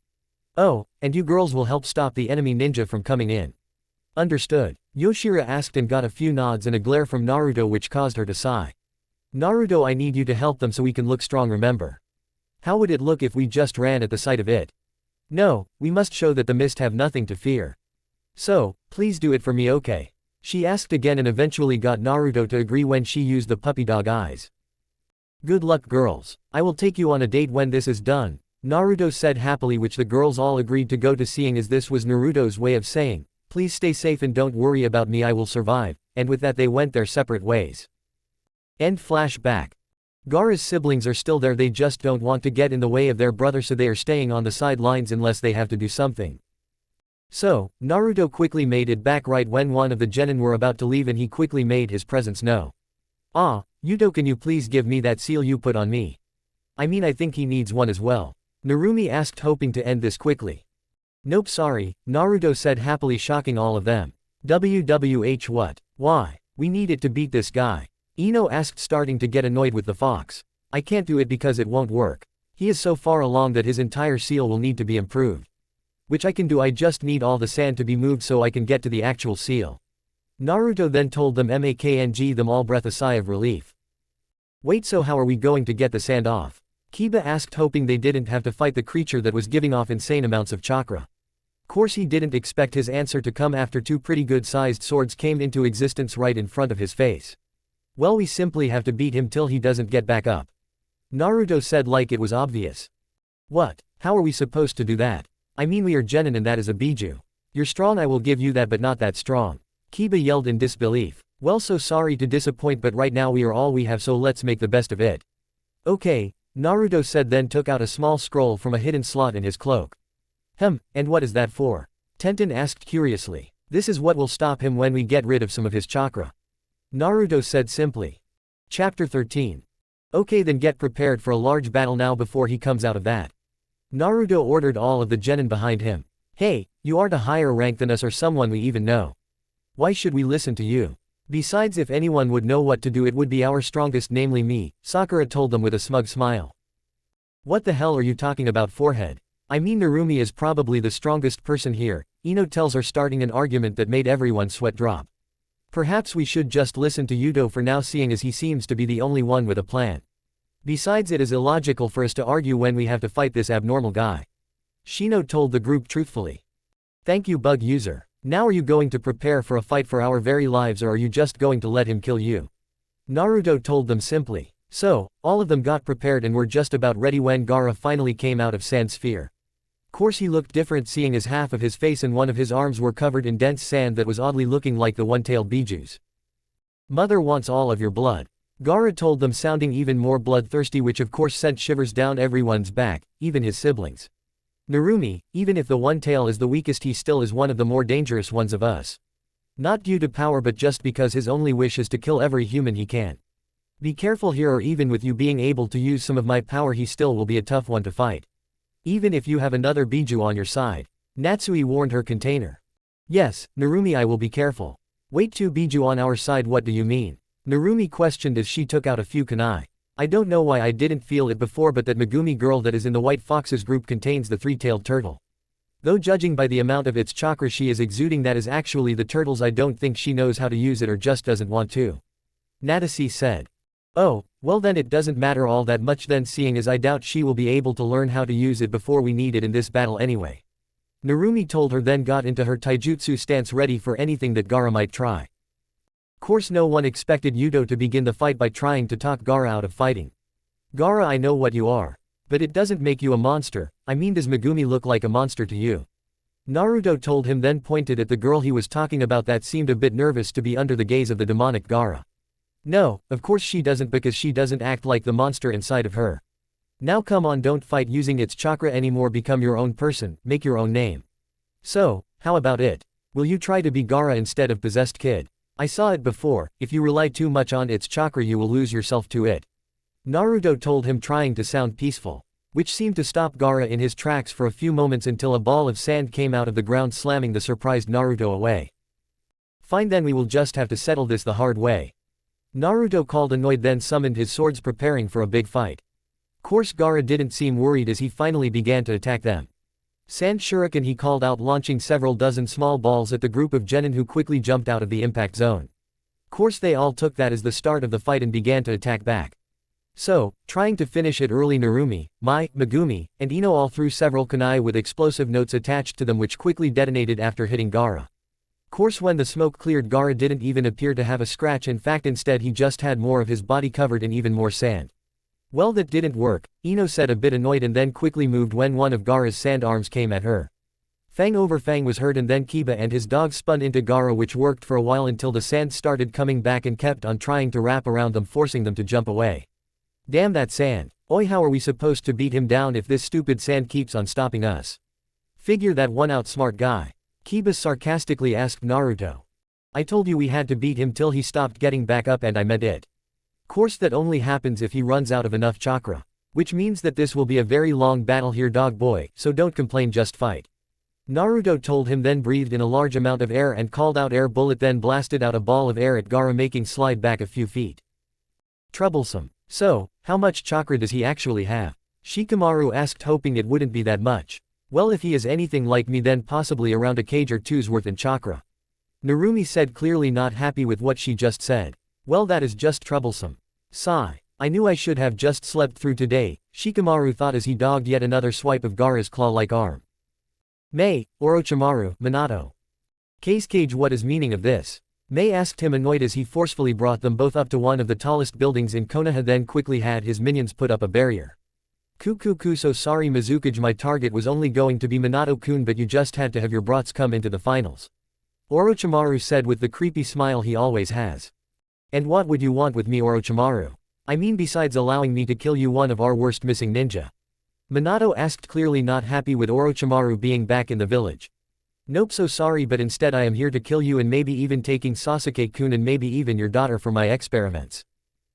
Oh, and you girls will help stop the enemy ninja from coming in." "Understood," Yoshira asked and got a few nods and a glare from Naruto which caused her to sigh. "Naruto, I need you to help them so we can look strong, remember? How would it look if we just ran at the sight of it? No, we must show that the mist have nothing to fear. So, please do it for me, okay?" she asked again and eventually got Naruto to agree when she used the puppy dog eyes. "Good luck, girls. I will take you on a date when this is done," Naruto said happily, which the girls all agreed to go to, seeing as this was Naruto's way of saying, "Please stay safe and don't worry about me, I will survive," and with that they went their separate ways. End flashback. Gaara's siblings are still there, they just don't want to get in the way of their brother, so they are staying on the sidelines unless they have to do something. So, Naruto quickly made it back right when one of the genin were about to leave, and he quickly made his presence known. "Ah, Yuto, can you please give me that seal you put on me? I mean, I think he needs one as well," Narumi asked, hoping to end this quickly. "Nope, sorry," Naruto said happily, shocking all of them. "WWH what? Why? We need it to beat this guy," Ino asked, starting to get annoyed with the fox. "I can't do it because it won't work. He is so far along that his entire seal will need to be improved. Which I can do, I just need all the sand to be moved so I can get to the actual seal." Naruto then told them, makng them all breath a sigh of relief. "Wait, so how are we going to get the sand off?" Kiba asked, hoping they didn't have to fight the creature that was giving off insane amounts of chakra. Course he didn't expect his answer to come after 2 pretty good sized swords came into existence right in front of his face. "Well, we simply have to beat him till he doesn't get back up," Naruto said like it was obvious. "What? How are we supposed to do that? I mean, we are genin and that is a biju. You're strong, I will give you that, but not that strong," Kiba yelled in disbelief. Well, so sorry to disappoint, but right now we are all we have, so let's make the best of it. Okay, Naruto said, then took out a small scroll from a hidden slot in his cloak. And what is that for? Tenten asked curiously. This is what will stop him when we get rid of some of his chakra. Naruto said simply. Chapter 13. Okay, then get prepared for a large battle now before he comes out of that. Naruto ordered all of the genin behind him. Hey, you aren't a higher rank than us or someone we even know. Why should we listen to you? Besides, if anyone would know what to do, it would be our strongest, namely me, Sakura told them with a smug smile. What the hell are you talking about, forehead? I mean, Narumi is probably the strongest person here, Ino tells her, starting an argument that made everyone sweat drop. Perhaps we should just listen to Yuto for now, seeing as he seems to be the only one with a plan. Besides, it is illogical for us to argue when we have to fight this abnormal guy. Shino told the group truthfully. Thank you, bug user. Now are you going to prepare for a fight for our very lives, or are you just going to let him kill you? Naruto told them simply. So, all of them got prepared and were just about ready when Gaara finally came out of Sand Sphere. Course he looked different, seeing as half of his face and one of his arms were covered in dense sand that was oddly looking like the one-tailed Bijus. Mother wants all of your blood. Gaara told them, sounding even more bloodthirsty, which of course sent shivers down everyone's back, even his siblings. Narumi, even if the one tail is the weakest, he still is one of the more dangerous ones of us. Not due to power, but just because his only wish is to kill every human he can. Be careful here, or even with you being able to use some of my power, he still will be a tough one to fight. Even if you have another Biju on your side. Natsui warned her container. Yes, Narumi, I will be careful. Wait, 2 Biju on our side, what do you mean? Narumi questioned as she took out a few kunai. I don't know why I didn't feel it before, but that Megumi girl that is in the White Foxes group contains the 3-tailed turtle. Though judging by the amount of its chakra she is exuding, that is actually the turtle's. I don't think she knows how to use it, or just doesn't want to. Natasi said. Oh, well then it doesn't matter all that much then, seeing as I doubt she will be able to learn how to use it before we need it in this battle anyway. Narumi told her, then got into her taijutsu stance, ready for anything that Gaara might try. Course no one expected Yuto to begin the fight by trying to talk Gaara out of fighting. Gaara, I know what you are. But it doesn't make you a monster. I mean, does Megumi look like a monster to you? Naruto told him, then pointed at the girl he was talking about that seemed a bit nervous to be under the gaze of the demonic Gaara. No, of course she doesn't, because she doesn't act like the monster inside of her. Now come on, don't fight using its chakra anymore, become your own person, make your own name. So, how about it? Will you try to be Gaara instead of possessed kid? I saw it before, if you rely too much on its chakra you will lose yourself to it. Naruto told him, trying to sound peaceful. Which seemed to stop Gaara in his tracks for a few moments until a ball of sand came out of the ground, slamming the surprised Naruto away. Fine, then we will just have to settle this the hard way. Naruto called, annoyed, then summoned his swords, preparing for a big fight. Course Gaara didn't seem worried as he finally began to attack them. Sand shuriken, he called out, launching several dozen small balls at the group of genin who quickly jumped out of the impact zone. Course they all took that as the start of the fight and began to attack back. So, trying to finish it early, Narumi, Mai, Megumi, and Ino all threw several kunai with explosive notes attached to them, which quickly detonated after hitting Gaara. Course when the smoke cleared, Gaara didn't even appear to have a scratch, in fact instead he just had more of his body covered in even more sand. Well, that didn't work, Ino said, a bit annoyed, and then quickly moved when one of Gaara's sand arms came at her. Fang over Fang was heard, and then Kiba and his dog spun into Gaara, which worked for a while until the sand started coming back and kept on trying to wrap around them, forcing them to jump away. Damn that sand. Oi, how are we supposed to beat him down if this stupid sand keeps on stopping us? Figure that one out, smart guy. Kiba sarcastically asked Naruto. I told you we had to beat him till he stopped getting back up, and I meant it. Course that only happens if he runs out of enough chakra. Which means that this will be a very long battle here, dog boy, so don't complain, just fight. Naruto told him, then breathed in a large amount of air and called out air bullet, then blasted out a ball of air at Gaara, making slide back a few feet. Troublesome. So, how much chakra does he actually have? Shikamaru asked, hoping it wouldn't be that much. Well, if he is anything like me, then possibly around a kg or two's worth in chakra. Narumi said, clearly not happy with what she just said. Well, that is just troublesome. Sigh. I knew I should have just slept through today, Shikamaru thought as he dogged yet another swipe of Gaara's claw-like arm. Mei, Orochimaru, Minato. Cage, what is meaning of this? Mei asked him, annoyed as he forcefully brought them both up to one of the tallest buildings in Konoha, then quickly had his minions put up a barrier. Kukuku, so sorry Mizukage, my target was only going to be Minato-kun, but you just had to have your brats come into the finals. Orochimaru said with the creepy smile he always has. And what would you want with me, Orochimaru? I mean, besides allowing me to kill you, one of our worst missing ninja? Minato asked, clearly not happy with Orochimaru being back in the village. Nope, so sorry, but instead I am here to kill you and maybe even taking Sasuke-kun and maybe even your daughter for my experiments.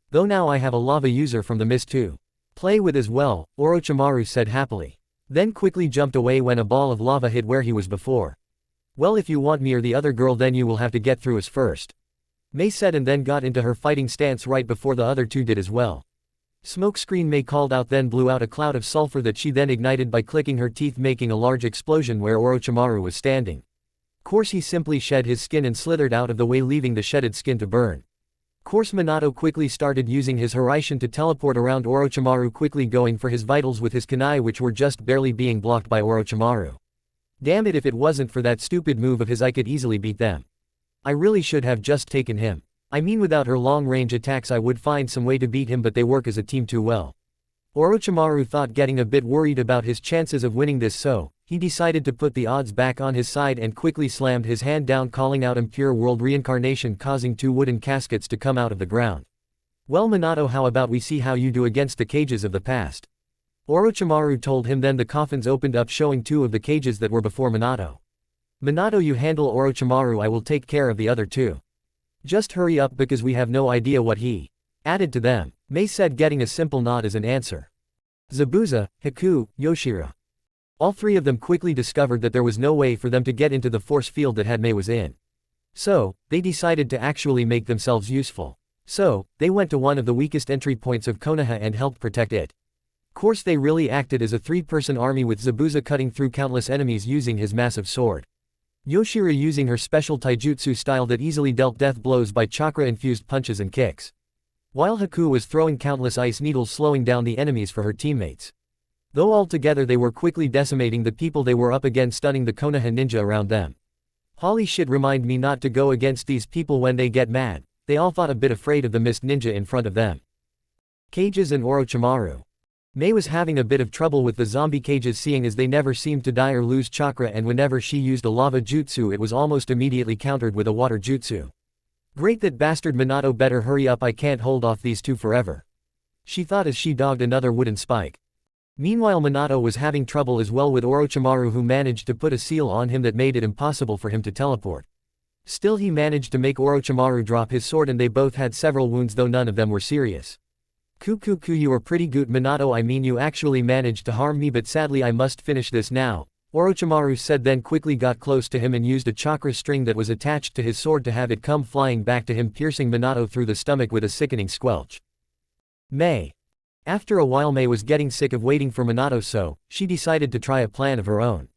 Though now I have a lava user from the mist to play with as well, Orochimaru said happily. Then quickly jumped away when a ball of lava hit where he was before. Well, if you want me or the other girl, then you will have to get through us first, Mei said, and then got into her fighting stance right before the other two did as well. Smokescreen, Mei called out, then blew out a cloud of sulfur that she then ignited by clicking her teeth, making a large explosion where Orochimaru was standing. Course he simply shed his skin and slithered out of the way, leaving the shedded skin to burn. Course Minato quickly started using his Hiraishin to teleport around Orochimaru, quickly going for his vitals with his kunai, which were just barely being blocked by Orochimaru. Damn it, if it wasn't for that stupid move of his I could easily beat them. I really should have just taken him. I mean, without her long-range attacks I would find some way to beat him, but they work as a team too well. Orochimaru thought, getting a bit worried about his chances of winning this, so he decided to put the odds back on his side and quickly slammed his hand down, calling out Impure World Reincarnation, causing 2 wooden caskets to come out of the ground. Well, Minato, how about we see how you do against the cages of the past? Orochimaru told him. Then the coffins opened up, showing 2 of the cages that were before Minato. Minato, you handle Orochimaru, I will take care of the other 2. Just hurry up because we have no idea what he added to them, Mei said, getting a simple nod as an answer. Zabuza, Haku, Yoshira. All 3 of them quickly discovered that there was no way for them to get into the force field that Mei was in. So, they decided to actually make themselves useful. So, they went to one of the weakest entry points of Konoha and helped protect it. Course they really acted as a 3-person army, with Zabuza cutting through countless enemies using his massive sword. Yoshira using her special taijutsu style that easily dealt death blows by chakra-infused punches and kicks. While Haku was throwing countless ice needles, slowing down the enemies for her teammates. Though altogether they were quickly decimating the people they were up against, stunning the Konoha ninja around them. Holy shit, remind me not to go against these people when they get mad. They all fought a bit afraid of the mist ninja in front of them. Cages and Orochimaru. Mei was having a bit of trouble with the zombie cages, seeing as they never seemed to die or lose chakra, and whenever she used a lava jutsu it was almost immediately countered with a water jutsu. Great, that bastard Minato better hurry up, I can't hold off these 2 forever, she thought as she dogged another wooden spike. Meanwhile, Minato was having trouble as well with Orochimaru, who managed to put a seal on him that made it impossible for him to teleport. Still, he managed to make Orochimaru drop his sword, and they both had several wounds, though none of them were serious. Kukuku, you are pretty good, Minato, I mean you actually managed to harm me, but sadly I must finish this now, Orochimaru said, then quickly got close to him and used a chakra string that was attached to his sword to have it come flying back to him, piercing Minato through the stomach with a sickening squelch. Mei. After a while, Mei was getting sick of waiting for Minato, so she decided to try a plan of her own.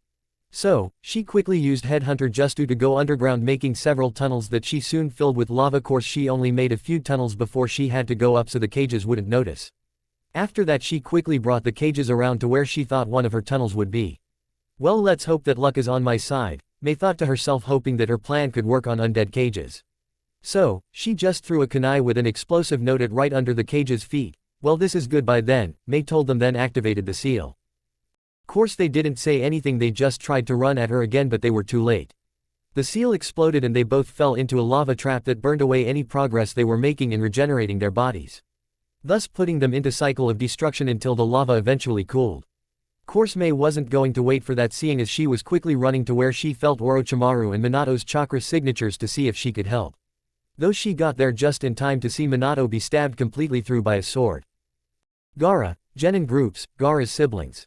So, she quickly used Headhunter Justu to go underground, making several tunnels that she soon filled with lava. Course she only made a few tunnels before she had to go up so the cages wouldn't notice. After that, she quickly brought the cages around to where she thought one of her tunnels would be. Well, let's hope that luck is on my side, Mei thought to herself, hoping that her plan could work on undead cages. So, she just threw a kunai with an explosive note at right under the cage's feet. Well, this is good by then, Mei told them, then activated the seal. Course they didn't say anything, they just tried to run at her again, but they were too late. The seal exploded and they both fell into a lava trap that burned away any progress they were making in regenerating their bodies, thus putting them into cycle of destruction until the lava eventually cooled. Course Mei wasn't going to wait for that, seeing as she was quickly running to where she felt Orochimaru and Minato's chakra signatures to see if she could help. Though she got there just in time to see Minato be stabbed completely through by a sword. Gaara, Gen in groups, Gaara's siblings.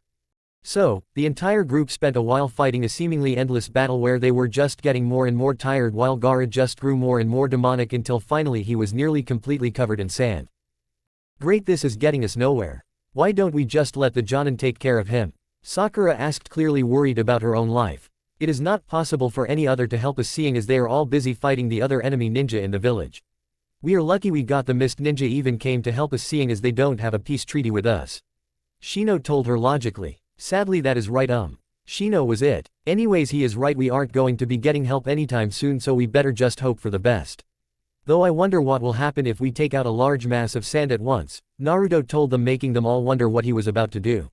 So, the entire group spent a while fighting a seemingly endless battle where they were just getting more and more tired, while Gaara just grew more and more demonic until finally he was nearly completely covered in sand. Great, this is getting us nowhere. Why don't we just let the Jonin take care of him? Sakura asked, clearly worried about her own life. It is not possible for any other to help us, seeing as they are all busy fighting the other enemy ninja in the village. We are lucky we got the mist ninja even came to help us, seeing as they don't have a peace treaty with us, Shino told her logically. Sadly, that is right, Shino was it. Anyways, he is right, we aren't going to be getting help anytime soon, so we better just hope for the best. Though I wonder what will happen if we take out a large mass of sand at once, Naruto told them, making them all wonder what he was about to do.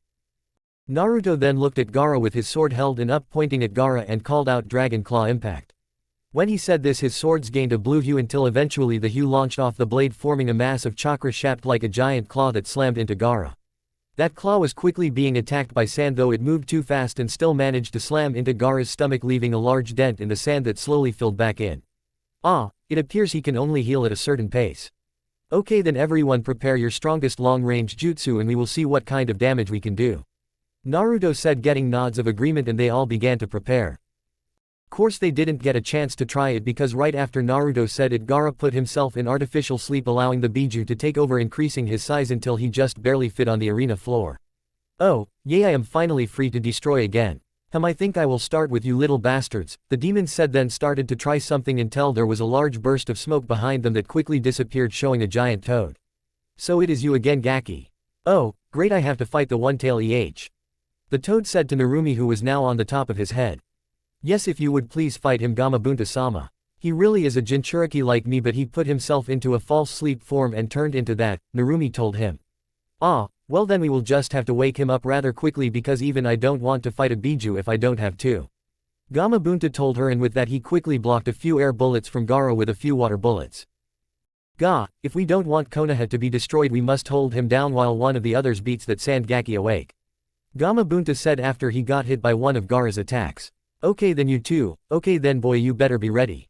Naruto then looked at Gaara with his sword held and up, pointing at Gaara, and called out Dragon Claw Impact. When he said this, his swords gained a blue hue until eventually the hue launched off the blade, forming a mass of chakra shaped like a giant claw that slammed into Gaara. That claw was quickly being attacked by sand, though it moved too fast and still managed to slam into Gaara's stomach, leaving a large dent in the sand that slowly filled back in. It appears he can only heal at a certain pace. Okay, then everyone prepare your strongest long-range jutsu and we will see what kind of damage we can do. Naruto said, getting nods of agreement, and they all began to prepare. Course they didn't get a chance to try it because right after Naruto said it, Gaara put himself in artificial sleep, allowing the biju to take over, increasing his size until he just barely fit on the arena floor. Oh, yay, I am finally free to destroy again. I think I will start with you little bastards, the demon said, then started to try something until there was a large burst of smoke behind them that quickly disappeared, showing a giant toad. So it is you again, Gaki. Oh, great, I have to fight the one-tail The toad said to Narumi, who was now on the top of his head. Yes, if you would please fight him, Gamabunta-sama. He really is a Jinchuriki like me, but he put himself into a false sleep form and turned into that, Narumi told him. Well then we will just have to wake him up rather quickly because even I don't want to fight a biju if I don't have to. Gamabunta told her, and with that he quickly blocked a few air bullets from Gaara with a few water bullets. If we don't want Konoha to be destroyed, we must hold him down while one of the others beats that sand Gaki awake. Gamabunta said after he got hit by one of Gaara's attacks. Okay then you too, okay then boy you better be ready.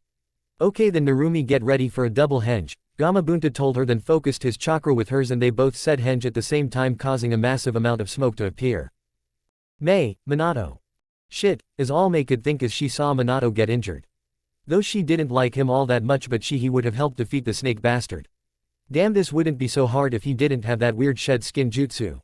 Okay then Narumi, get ready for a double henge, Gamabunta told her, then focused his chakra with hers and they both said henge at the same time, causing a massive amount of smoke to appear. Minato. Shit, is all Mei could think as she saw Minato get injured. Though she didn't like him all that much, but he would have helped defeat the snake bastard. Damn, this wouldn't be so hard if he didn't have that weird shed skin jutsu.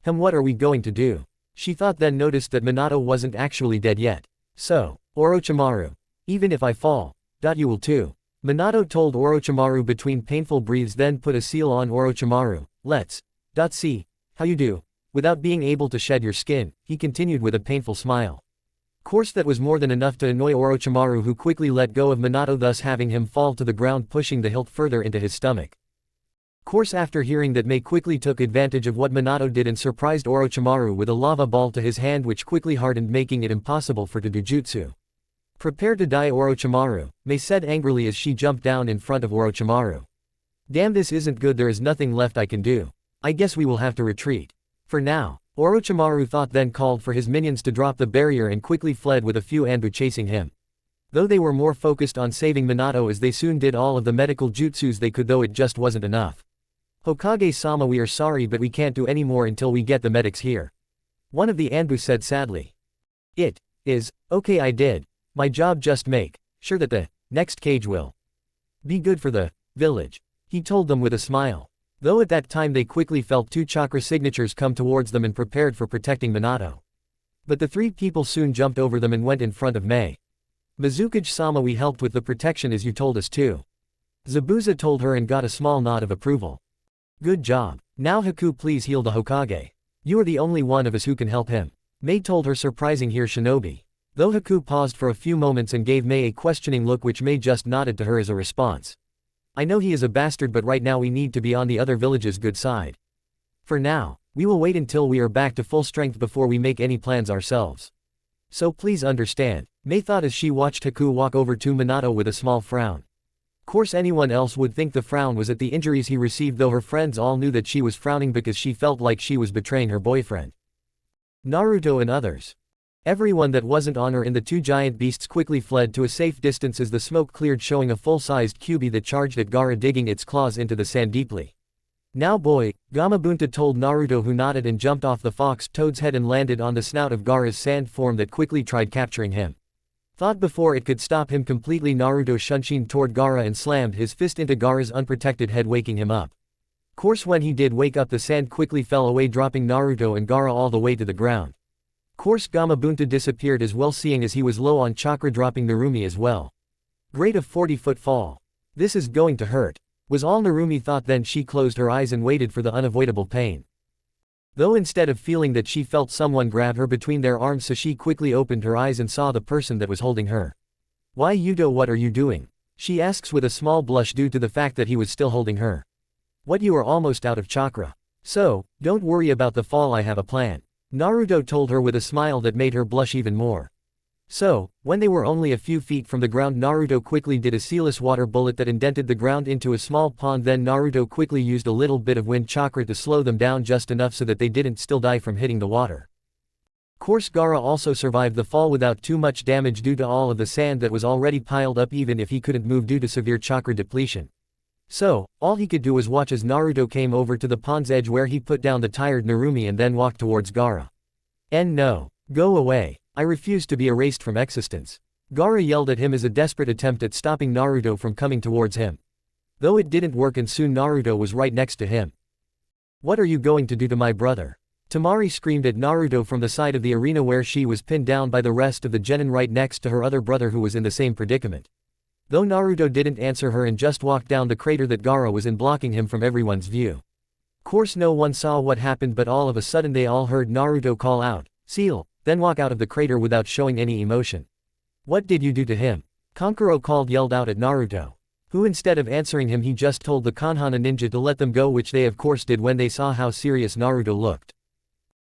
What are we going to do? She thought, then noticed that Minato wasn't actually dead yet. So, Orochimaru. Even if I fall, you will too. Minato told Orochimaru between painful breaths, then put a seal on Orochimaru. Let's see how you do. Without being able to shed your skin, he continued with a painful smile. Course that was more than enough to annoy Orochimaru, who quickly let go of Minato, thus having him fall to the ground, pushing the hilt further into his stomach. Course after hearing that, Mei quickly took advantage of what Minato did and surprised Orochimaru with a lava ball to his hand, which quickly hardened, making it impossible for to do jutsu. Prepare to die, Orochimaru, Mei said angrily as she jumped down in front of Orochimaru. Damn, this isn't good, there is nothing left I can do. I guess we will have to retreat. For now. Orochimaru thought, then called for his minions to drop the barrier and quickly fled with a few Anbu chasing him. Though they were more focused on saving Minato, as they soon did all of the medical jutsus they could, though it just wasn't enough. Hokage-sama, we are sorry, but we can't do any more until we get the medics here. One of the Anbu said sadly. It is okay, I did my job, just make sure that the next cage will be good for the village, he told them with a smile. Though at that time they quickly felt two chakra signatures come towards them and prepared for protecting Minato. But the three people soon jumped over them and went in front of Mei. Mizukage-sama, we helped with the protection as you told us to. Zabuza told her and got a small nod of approval. Good job. Now Haku, please heal the Hokage. You are the only one of us who can help him. Mei told her, surprising here Shinobi. Though Haku paused for a few moments and gave Mei a questioning look, which Mei just nodded to her as a response. I know he is a bastard, but right now we need to be on the other village's good side. For now, we will wait until we are back to full strength before we make any plans ourselves. So please understand, Mei thought as she watched Haku walk over to Minato with a small frown. Course anyone else would think the frown was at the injuries he received, though her friends all knew that she was frowning because she felt like she was betraying her boyfriend. Naruto and others. Everyone that wasn't on her and the two giant beasts quickly fled to a safe distance as the smoke cleared, showing a full-sized Kyuubi that charged at Gaara, digging its claws into the sand deeply. Now boy, Gamabunta told Naruto, who nodded and jumped off the fox toad's head and landed on the snout of Gaara's sand form that quickly tried capturing him. Thought before it could stop him completely, Naruto shunshined toward Gaara and slammed his fist into Gaara's unprotected head, waking him up. Course when he did wake up, the sand quickly fell away, dropping Naruto and Gaara all the way to the ground. Course Gamabunta disappeared as well, seeing as he was low on chakra, dropping Narumi as well. Great, a 40-foot fall. This is going to hurt, was all Narumi thought. Then she closed her eyes and waited for the unavoidable pain. Though instead of feeling that, she felt someone grab her between their arms, so she quickly opened her eyes and saw the person that was holding her. Why Yudo, what are you doing? She asks with a small blush due to the fact that he was still holding her. What, you are almost out of chakra. So, don't worry about the fall, I have a plan. Naruto told her with a smile that made her blush even more. So, when they were only a few feet from the ground, Naruto quickly did a sealess water bullet that indented the ground into a small pond. Then Naruto quickly used a little bit of wind chakra to slow them down just enough so that they didn't still die from hitting the water. Course Gaara also survived the fall without too much damage due to all of the sand that was already piled up, even if he couldn't move due to severe chakra depletion. So, all he could do was watch as Naruto came over to the pond's edge where he put down the tired Narumi and then walked towards Gaara. No. Go away. I refuse to be erased from existence. Gaara yelled at him as a desperate attempt at stopping Naruto from coming towards him. Though it didn't work and soon Naruto was right next to him. What are you going to do to my brother? Temari screamed at Naruto from the side of the arena where she was pinned down by the rest of the genin right next to her other brother who was in the same predicament. Though Naruto didn't answer her and just walked down the crater that Gaara was in, blocking him from everyone's view. Course no one saw what happened, but all of a sudden they all heard Naruto call out, "Seal," then walk out of the crater without showing any emotion. What did you do to him? Kankuro yelled out at Naruto. Who instead of answering him he just told the Konohana ninja to let them go, which they of course did when they saw how serious Naruto looked.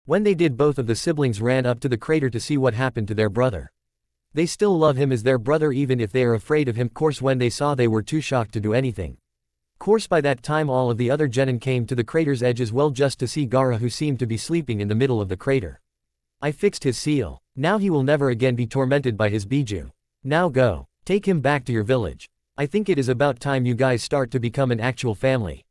When they did, both of the siblings ran up to the crater to see what happened to their brother. They still love him as their brother even if they are afraid of him. Course when they saw, they were too shocked to do anything. Course by that time all of the other genin came to the crater's edge as well just to see Gaara, who seemed to be sleeping in the middle of the crater. I fixed his seal. Now he will never again be tormented by his biju. Now go. Take him back to your village. I think it is about time you guys start to become an actual family.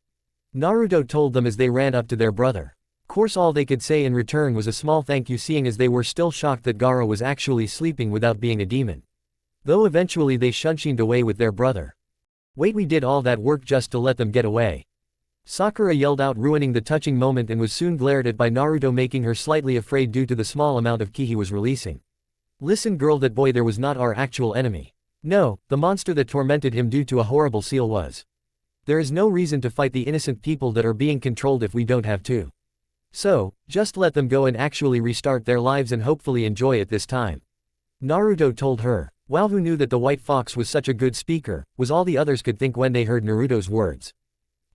Naruto told them as they ran up to their brother. Course all they could say in return was a small thank you, seeing as they were still shocked that Gaara was actually sleeping without being a demon. Though eventually they shunshined away with their brother. Wait, we did all that work just to let them get away? Sakura yelled out, ruining the touching moment, and was soon glared at by Naruto, making her slightly afraid due to the small amount of ki he was releasing. Listen girl, that boy there was not our actual enemy. No, the monster that tormented him due to a horrible seal was. There is no reason to fight the innocent people that are being controlled if we don't have to. So, just let them go and actually restart their lives and hopefully enjoy it this time. Naruto told her. Wow, who knew that the white fox was such a good speaker, was all the others could think when they heard Naruto's words.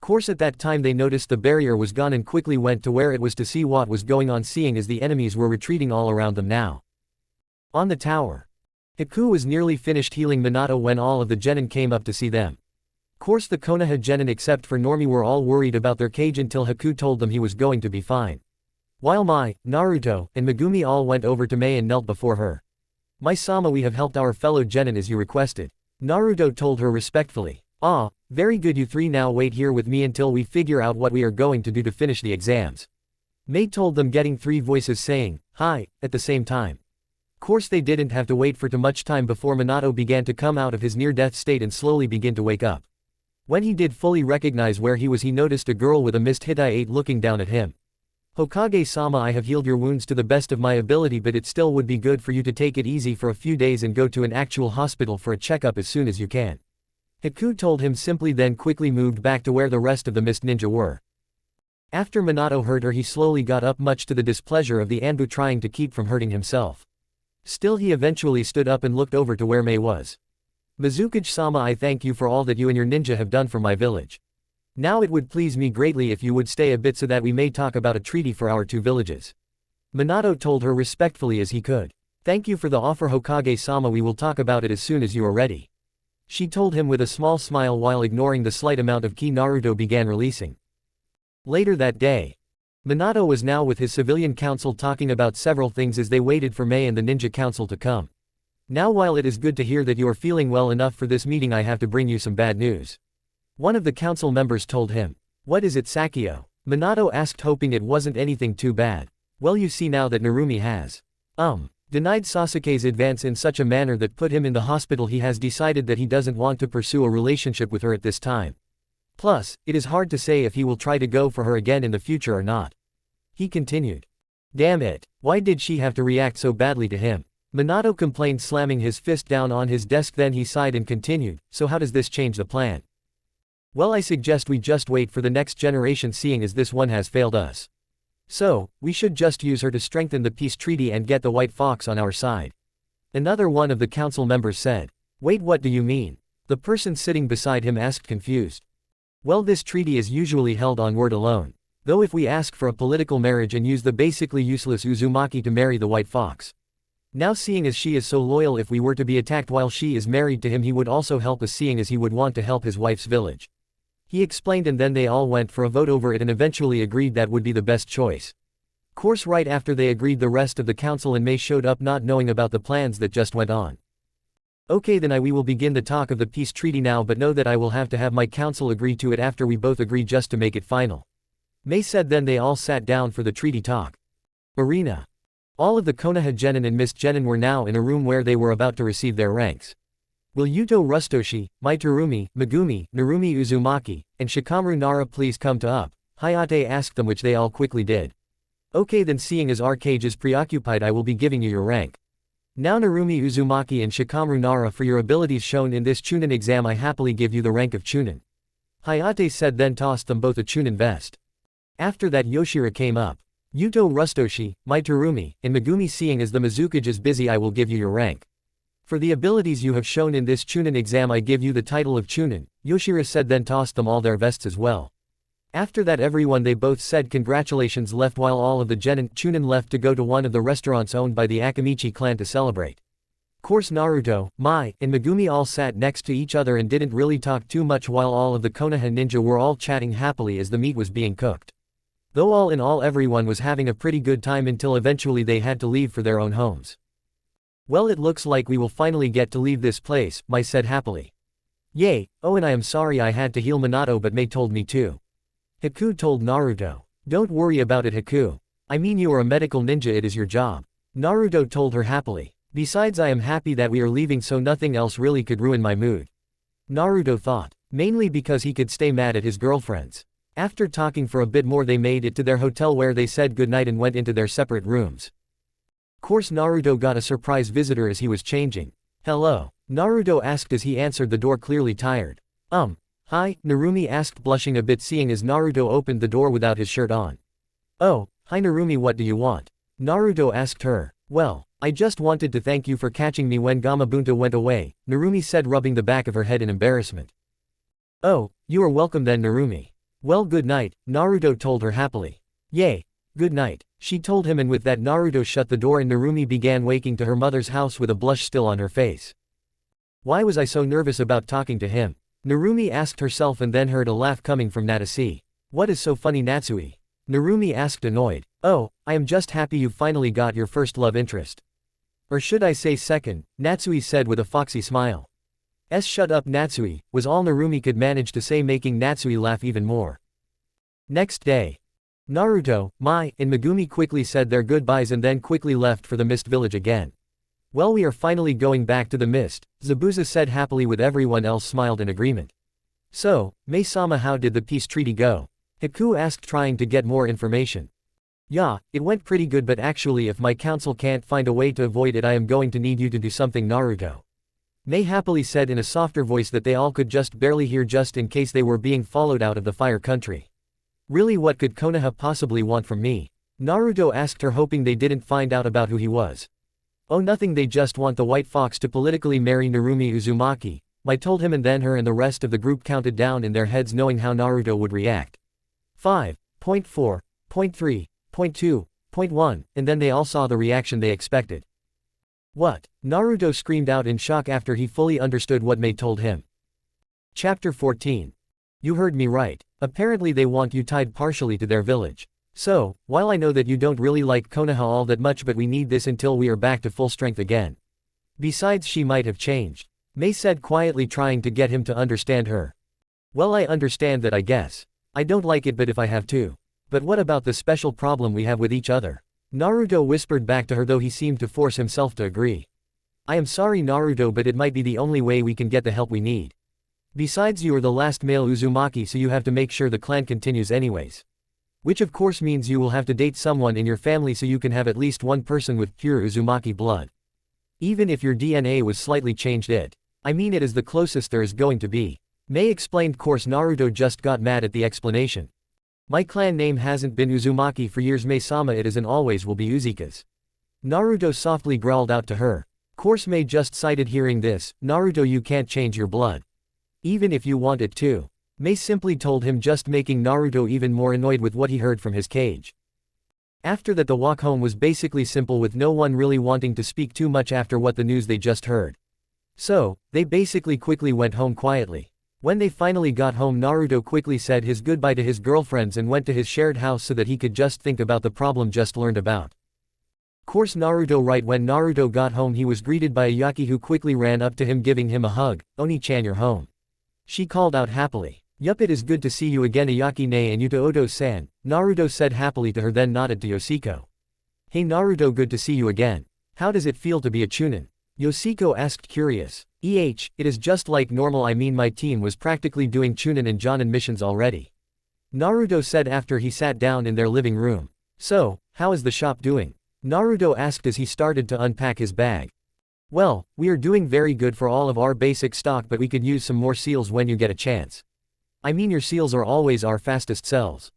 Course at that time they noticed the barrier was gone and quickly went to where it was to see what was going on, seeing as the enemies were retreating all around them now. On the tower. Haku was nearly finished healing Minato when all of the genin came up to see them. Course the Konoha genin except for Normie were all worried about their cage until Haku told them he was going to be fine. While Mai, Naruto, and Megumi all went over to Mei and knelt before her. Mai-sama, we have helped our fellow genin as you requested. Naruto told her respectfully. Ah, very good, you three now wait here with me until we figure out what we are going to do to finish the exams. Mei told them, getting three voices saying, hi, at the same time. Course they didn't have to wait for too much time before Minato began to come out of his near-death state and slowly begin to wake up. When he did fully recognize where he was, he noticed a girl with a mist Hittite looking down at him. Hokage-sama, I have healed your wounds to the best of my ability, but it still would be good for you to take it easy for a few days and go to an actual hospital for a checkup as soon as you can. Haku told him simply, then quickly moved back to where the rest of the mist ninja were. After Minato heard her, he slowly got up, much to the displeasure of the Anbu trying to keep from hurting himself. Still he eventually stood up and looked over to where Mei was. Mizukage-sama, I thank you for all that you and your ninja have done for my village. Now it would please me greatly if you would stay a bit so that we may talk about a treaty for our two villages. Minato told her respectfully as he could. Thank you for the offer, Hokage-sama, we will talk about it as soon as you are ready. She told him with a small smile while ignoring the slight amount of ki Naruto began releasing. Later that day. Minato was now with his civilian council talking about several things as they waited for Mei and the ninja council to come. Now while it is good to hear that you are feeling well enough for this meeting, I have to bring you some bad news. One of the council members told him. What is it, Sakio? Minato asked, hoping it wasn't anything too bad. Well, you see now that Narumi has denied Sasuke's advance in such a manner that put him in the hospital, he has decided that he doesn't want to pursue a relationship with her at this time. Plus, it is hard to say if he will try to go for her again in the future or not. He continued. Damn it, why did she have to react so badly to him? Minato complained, slamming his fist down on his desk, then he sighed and continued, so how does this change the plan? Well, I suggest we just wait for the next generation, seeing as this one has failed us. So, we should just use her to strengthen the peace treaty and get the white fox on our side. Another one of the council members said. Wait, what do you mean? The person sitting beside him asked, confused. Well, this treaty is usually held on word alone. Though if we ask for a political marriage and use the basically useless Uzumaki to marry the white fox, Now seeing as she is so loyal, if we were to be attacked while she is married to him, he would also help us, seeing as he would want to help his wife's village. He explained, and then they all went for a vote over it and eventually agreed that would be the best choice. Course right after they agreed, the rest of the council and May showed up, not knowing about the plans that just went on. Okay, then we will begin the talk of the peace treaty now, but know that I will have to have my council agree to it after we both agree, just to make it final. May said. Then they all sat down for the treaty talk. Arena. All of the Konoha genin and Mist genin were now in a room where they were about to receive their ranks. Will Yuto Rustoshi, Mai Terumi, Megumi, Narumi Uzumaki, and Shikamaru Nara please come to up? Hayate asked them, which they all quickly did. Okay, then seeing as our cage is preoccupied, I will be giving you your rank. Now Narumi Uzumaki and Shikamaru Nara, for your abilities shown in this Chunin exam, I happily give you the rank of Chunin. Hayate said, then tossed them both a Chunin vest. After that Yoshira came up. Yuto Rustoshi, Mai Terumi, and Megumi, seeing as the Mizukage is busy, I will give you your rank. For the abilities you have shown in this Chunin exam, I give you the title of Chunin, Yoshira said, then tossed them all their vests as well. After that everyone, they both said congratulations, left while all of the Chunin left to go to one of the restaurants owned by the Akamichi clan to celebrate. Course Naruto, Mai, and Megumi all sat next to each other and didn't really talk too much while all of the Konoha ninja were all chatting happily as the meat was being cooked. Though all in all everyone was having a pretty good time until eventually they had to leave for their own homes. Well, it looks like we will finally get to leave this place, Mai said happily. Yay, oh, and I am sorry I had to heal Minato, but Mai told me to. Haku told Naruto. Don't worry about it, Haku. I mean, you are a medical ninja, it is your job. Naruto told her happily. Besides, I am happy that we are leaving, so nothing else really could ruin my mood. Naruto thought. Mainly because he could stay mad at his girlfriends. After talking for a bit more, they made it to their hotel where they said goodnight and went into their separate rooms. Course Naruto got a surprise visitor as he was changing. Hello? Naruto asked as he answered the door, clearly tired. Hi, Narumi asked, blushing a bit, seeing as Naruto opened the door without his shirt on. Oh, hi Narumi, what do you want? Naruto asked her. Well, I just wanted to thank you for catching me when Gamabunta went away, Narumi said, rubbing the back of her head in embarrassment. Oh, you are welcome then, Narumi. Well, good night, Naruto told her happily. Yay, good night, she told him, and with that Naruto shut the door and Narumi began waking to her mother's house with a blush still on her face. Why was I so nervous about talking to him? Narumi asked herself, and then heard a laugh coming from Natsui. What is so funny, Natsui? Narumi asked, annoyed. Oh, I am just happy you finally got your first love interest. Or should I say second, Natsui said with a foxy smile. Shut up, Natsui, was all Narumi could manage to say, making Natsui laugh even more. Next day. Naruto, Mai, and Megumi quickly said their goodbyes and then quickly left for the Mist Village again. Well, we are finally going back to the Mist, Zabuza said happily, with everyone else smiled in agreement. So, Mai-sama, how did the peace treaty go? Haku asked, trying to get more information. Yeah, it went pretty good, but actually if my council can't find a way to avoid it, I am going to need you to do something, Naruto. Mai happily said in a softer voice that they all could just barely hear, just in case they were being followed out of the fire country. Really, what could Konoha possibly want from me? Naruto asked her, hoping they didn't find out about who he was. Oh, nothing, they just want the White Fox to politically marry Narumi Uzumaki, Mai told him, and then her and the rest of the group counted down in their heads, knowing how Naruto would react. 5.4, 0.3, 0.2, 0.1, and then they all saw the reaction they expected. What? Naruto screamed out in shock after he fully understood what Mai told him. Chapter 14. You heard me right. Apparently they want you tied partially to their village. So, while I know that you don't really like Konoha all that much, but we need this until we are back to full strength again. Besides, she might have changed. Mai said quietly, trying to get him to understand her. Well, I understand that, I guess. I don't like it, but if I have to. But what about the special problem we have with each other? Naruto whispered back to her, though he seemed to force himself to agree. I am sorry, Naruto, but it might be the only way we can get the help we need. Besides, you are the last male Uzumaki, so you have to make sure the clan continues anyways. Which of course means you will have to date someone in your family so you can have at least one person with pure Uzumaki blood. Even if your DNA was slightly changed, it is the closest there is going to be. Mai explained. Course Naruto just got mad at the explanation. My clan name hasn't been Uzumaki for years, Mai-sama, it is and always will be Uzika's. Naruto softly growled out to her. Course Mai just sighed hearing this. Naruto, you can't change your blood. Even if you want it to. Mai simply told him, just making Naruto even more annoyed with what he heard from his cage. After that the walk home was basically simple with no one really wanting to speak too much after what the news they just heard. So, they basically quickly went home quietly. When they finally got home Naruto quickly said his goodbye to his girlfriends and went to his shared house so that he could just think about the problem just learned about. Course Naruto right when Naruto got home he was greeted by Ayaki who quickly ran up to him giving him a hug. Oni-chan you're home. She called out happily. Yup it is good to see you again Ayaki ne and you to Oto-san, Naruto said happily to her then nodded to Yoshiko. Hey Naruto good to see you again. How does it feel to be a chunin? Yoshiko asked curious. It is just like normal I mean my team was practically doing chunin and jonin missions already. Naruto said after he sat down in their living room. So, how is the shop doing? Naruto asked as he started to unpack his bag. Well, we are doing very good for all of our basic stock but we could use some more seals when you get a chance. I mean your seals are always our fastest sells.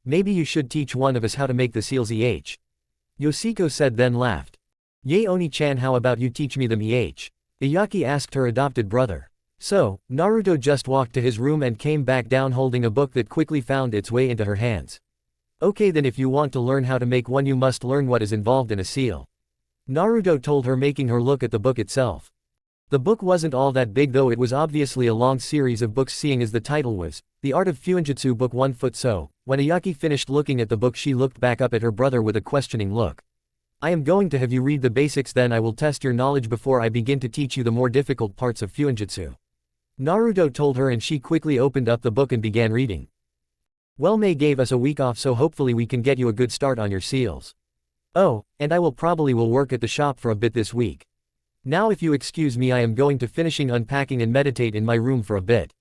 Maybe you should teach one of us how to make the seals Yoshiko said then laughed. Yay Oni-chan how about you teach me them Ayaki asked her adopted brother. So, Naruto just walked to his room and came back down holding a book that quickly found its way into her hands. Okay then if you want to learn how to make one you must learn what is involved in a seal. Naruto told her making her look at the book itself. The book wasn't all that big though it was obviously a long series of books seeing as the title was, The Art of Fuinjutsu Book 1 Foot so, when Ayaki finished looking at the book she looked back up at her brother with a questioning look. I am going to have you read the basics then I will test your knowledge before I begin to teach you the more difficult parts of Fuinjutsu. Naruto told her and she quickly opened up the book and began reading. Well May gave us a week off so hopefully we can get you a good start on your seals. Oh, and I will probably work at the shop for a bit this week. Now if you excuse me I am going to finishing unpacking and meditate in my room for a bit.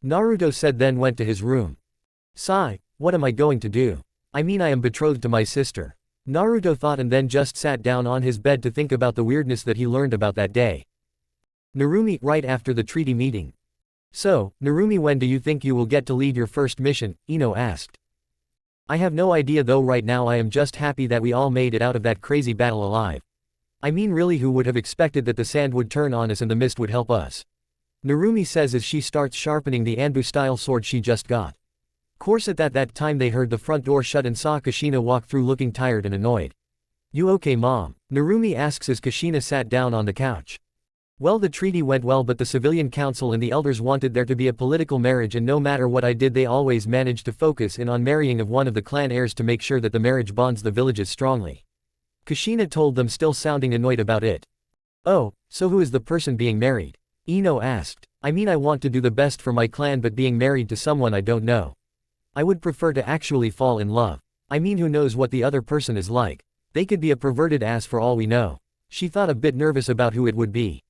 Naruto said then went to his room. Sigh, what am I going to do? I mean I am betrothed to my sister. Naruto thought and then just sat down on his bed to think about the weirdness that he learned about that day. Narumi right after the treaty meeting. So, Narumi when do you think you will get to lead your first mission? Ino asked. I have no idea though right now I am just happy that we all made it out of that crazy battle alive. I mean really who would have expected that the sand would turn on us and the mist would help us? Narumi says as she starts sharpening the Anbu-style sword she just got. Course at that time they heard the front door shut and saw Kushina walk through looking tired and annoyed. You okay mom? Narumi asks as Kushina sat down on the couch. Well the treaty went well but the civilian council and the elders wanted there to be a political marriage and no matter what I did they always managed to focus in on marrying of one of the clan heirs to make sure that the marriage bonds the villages strongly. Kushina told them still sounding annoyed about it. Oh, so who is the person being married? Ino asked. I mean I want to do the best for my clan but being married to someone I don't know. I would prefer to actually fall in love. I mean who knows what the other person is like. They could be a perverted ass for all we know. She thought a bit nervous about who it would be.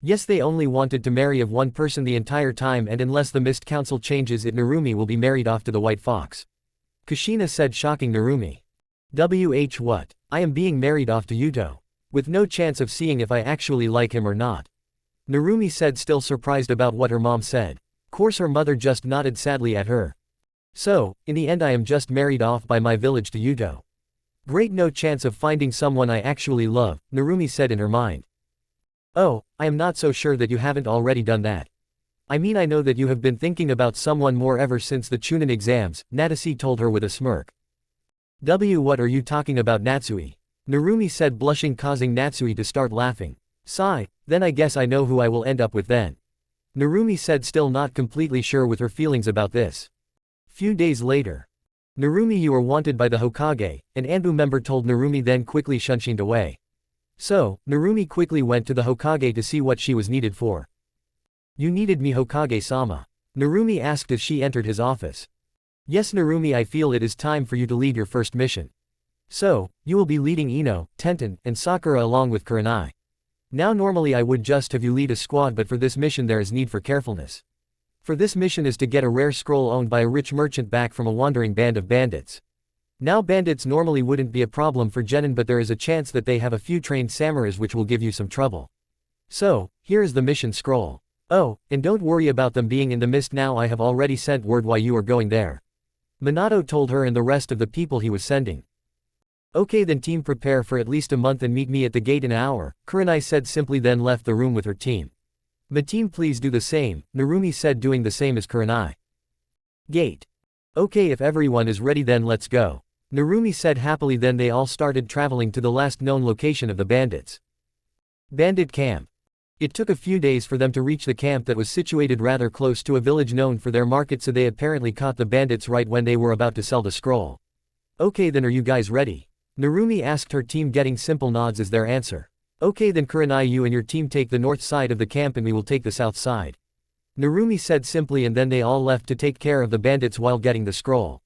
Yes they only wanted to marry of one person the entire time and unless the Mist Council changes it Narumi will be married off to the White Fox. Kushina said shocking Narumi. What? I am being married off to Yuto. With no chance of seeing if I actually like him or not. Narumi said still surprised about what her mom said. Course her mother just nodded sadly at her. So, in the end I am just married off by my village to Yuto. Great no chance of finding someone I actually love, Narumi said in her mind. Oh, I am not so sure that you haven't already done that. I mean I know that you have been thinking about someone more ever since the Chunin exams, Natsuki told her with a smirk. What are you talking about Natsui? Narumi said blushing causing Natsui to start laughing. Sigh, then I guess I know who I will end up with then. Narumi said still not completely sure with her feelings about this. Few days later. Narumi you are wanted by the Hokage, an Anbu member told Narumi then quickly shunshined away. So, Narumi quickly went to the Hokage to see what she was needed for. You needed me Hokage-sama? Narumi asked as she entered his office. Yes Narumi I feel it is time for you to lead your first mission. So, you will be leading Ino, Tenten, and Sakura along with Kurenai. Now normally I would just have you lead a squad but for this mission there is need for carefulness. For this mission is to get a rare scroll owned by a rich merchant back from a wandering band of bandits. Now bandits normally wouldn't be a problem for Genin but there is a chance that they have a few trained samurais which will give you some trouble. So, here is the mission scroll. Oh, and don't worry about them being in the mist now I have already sent word why you are going there. Minato told her and the rest of the people he was sending. Okay then team prepare for at least a month and meet me at the gate in an hour, Kurenai said simply then left the room with her team. My team please do the same, Narumi said doing the same as Kurenai. Gate. Okay if everyone is ready then let's go. Narumi said happily. Then they all started traveling to the last known location of the bandits. Bandit camp. It took a few days for them to reach the camp that was situated rather close to a village known for their market, so they apparently caught the bandits right when they were about to sell the scroll. Okay, then are you guys ready? Narumi asked her team, getting simple nods as their answer. Okay, then Kurenai, you and your team take the north side of the camp and we will take the south side. Narumi said simply, and then they all left to take care of the bandits while getting the scroll.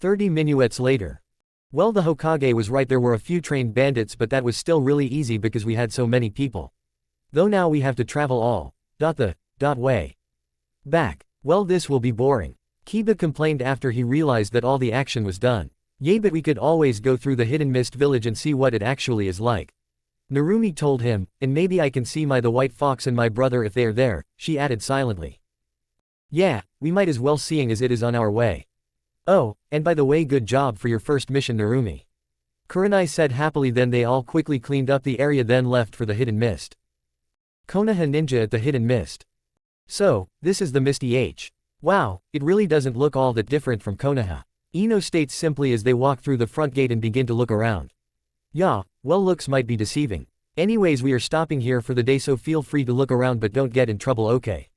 30 minuets later. Well, the Hokage was right, there were a few trained bandits, but that was still really easy because we had so many people. Though now we have to travel all the way back. Well, this will be boring. Kiba complained after he realized that all the action was done. Yay, but we could always go through the hidden mist village and see what it actually is like. Narumi told him, and maybe I can see the white fox and my brother if they are there, she added silently. Yeah, we might as well, seeing as it is on our way. Oh, and by the way, good job for your first mission, Narumi. Kurenai said happily. Then they all quickly cleaned up the area, then left for the hidden mist. Konoha ninja at the hidden mist. So, this is the Misty H. Wow, it really doesn't look all that different from Konoha. Ino states simply as they walk through the front gate and begin to look around. Yeah, well, looks might be deceiving. Anyways, we are stopping here for the day, so feel free to look around but don't get in trouble, okay?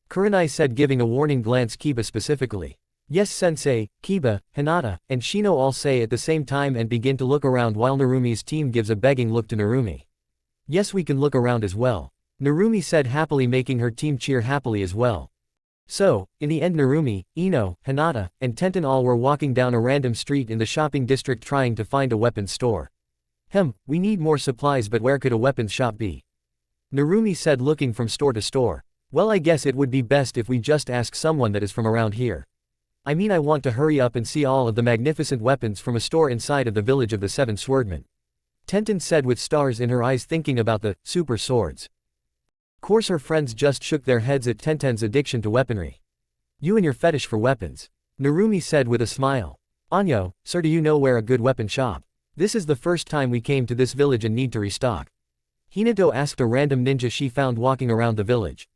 Kurenai said, giving a warning glance Kiba specifically. Yes sensei, Kiba, Hinata, and Shino all say at the same time and begin to look around while Narumi's team gives a begging look to Narumi. Yes, we can look around as well. Narumi said happily, making her team cheer happily as well. So, in the end, Narumi, Ino, Hinata, and Tenten all were walking down a random street in the shopping district trying to find a weapons store. We need more supplies, but where could a weapons shop be? Narumi said, looking from store to store. Well, I guess it would be best if we just ask someone that is from around here. I mean, I want to hurry up and see all of the magnificent weapons from a store inside of the village of the Seven Swordmen. Tenten said with stars in her eyes, thinking about the super swords. Course her friends just shook their heads at Tenten's addiction to weaponry. You and your fetish for weapons. Narumi said with a smile. Anyo, sir, do you know where a good weapon shop? This is the first time we came to this village and need to restock. Hinato asked a random ninja she found walking around the village.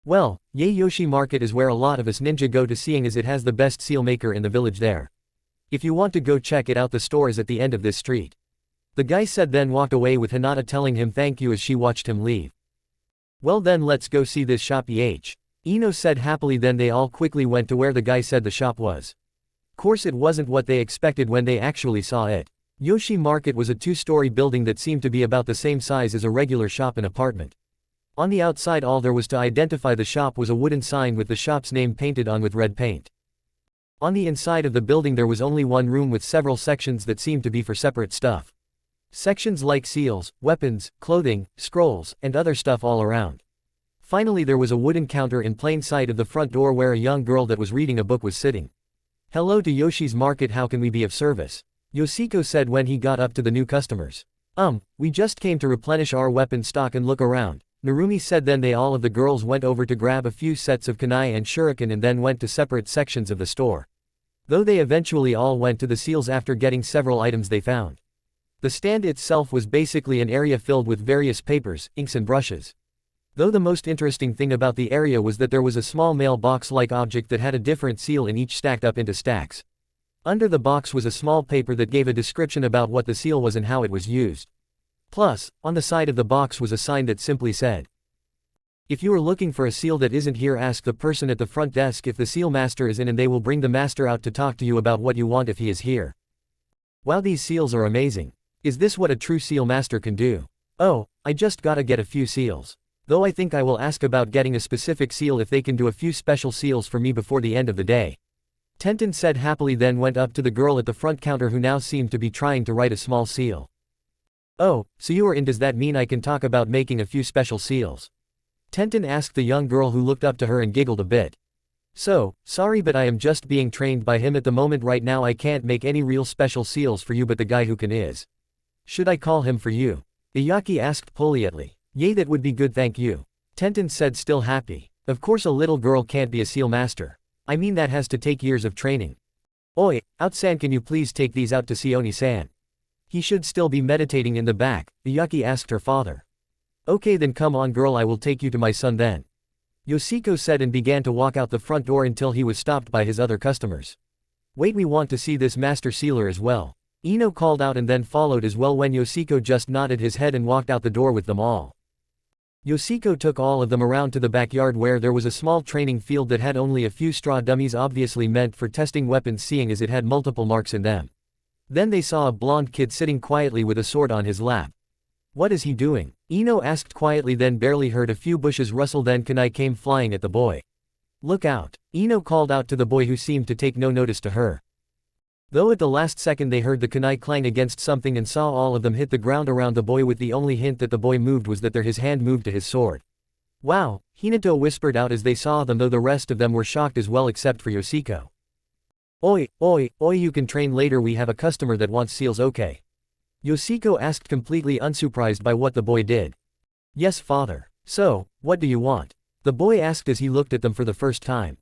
Well, Yaeyoshi Market is where a lot of us ninja go to, seeing as it has the best seal maker in the village there. If you want to go check it out, the store is at the end of this street. The guy said, then walked away with Hinata telling him thank you as she watched him leave. Well then, let's go see this shop. Ino said happily. Then they all quickly went to where the guy said the shop was. Course it wasn't what they expected when they actually saw it. Yoshi Market was a two-story building that seemed to be about the same size as a regular shop and apartment. On the outside, all there was to identify the shop was a wooden sign with the shop's name painted on with red paint. On the inside of the building there was only one room with several sections that seemed to be for separate stuff. Sections like seals, weapons, clothing, scrolls, and other stuff all around. Finally, there was a wooden counter in plain sight of the front door where a young girl that was reading a book was sitting. Hello to Yoshi's Market, how can we be of service? Yoshiko said when he got up to the new customers. We just came to replenish our weapon stock and look around, Narumi said. Then all of the girls went over to grab a few sets of kunai and shuriken and then went to separate sections of the store. Though they eventually all went to the seals after getting several items they found. The stand itself was basically an area filled with various papers, inks and brushes. Though the most interesting thing about the area was that there was a small mailbox-like object that had a different seal in each, stacked up into stacks. Under the box was a small paper that gave a description about what the seal was and how it was used. Plus, on the side of the box was a sign that simply said, if you are looking for a seal that isn't here, ask the person at the front desk if the seal master is in and they will bring the master out to talk to you about what you want if he is here. Wow, these seals are amazing. Is this what a true seal master can do? Oh, I just gotta get a few seals. Though I think I will ask about getting a specific seal if they can do a few special seals for me before the end of the day. Tenten said happily, then went up to the girl at the front counter who now seemed to be trying to write a small seal. Oh, so you are in, does that mean I can talk about making a few special seals? Tenten asked the young girl who looked up to her and giggled a bit. So, sorry, but I am just being trained by him at the moment. Right now I can't make any real special seals for you, but the guy who can is. Should I call him for you? Iyaki asked politely. Yay, that would be good, thank you. Tenten said, still happy. Of course a little girl can't be a seal master. I mean, that has to take years of training. Oi, Out-san, can you please take these out to Sioni-san? He should still be meditating in the back, Iyaki asked her father. Okay then, come on girl, I will take you to my son then. Yoshiko said and began to walk out the front door until he was stopped by his other customers. Wait, we want to see this master sealer as well. Ino called out and then followed as well when Yoshiko just nodded his head and walked out the door with them all. Yoshiko took all of them around to the backyard where there was a small training field that had only a few straw dummies obviously meant for testing weapons seeing as it had multiple marks in them. Then they saw a blonde kid sitting quietly with a sword on his lap. What is he doing? Ino asked quietly, then barely heard a few bushes rustle, then kunai came flying at the boy. Look out! Ino called out to the boy who seemed to take no notice to her. Though at the last second they heard the kunai clang against something and saw all of them hit the ground around the boy, with the only hint that the boy moved was that his hand moved to his sword. Wow, Hinata whispered out as they saw them, though the rest of them were shocked as well except for Yoshiko. Oi, you can train later, we have a customer that wants seals, okay? Yoshiko asked, completely unsurprised by what the boy did. Yes, father. So, what do you want? The boy asked as he looked at them for the first time.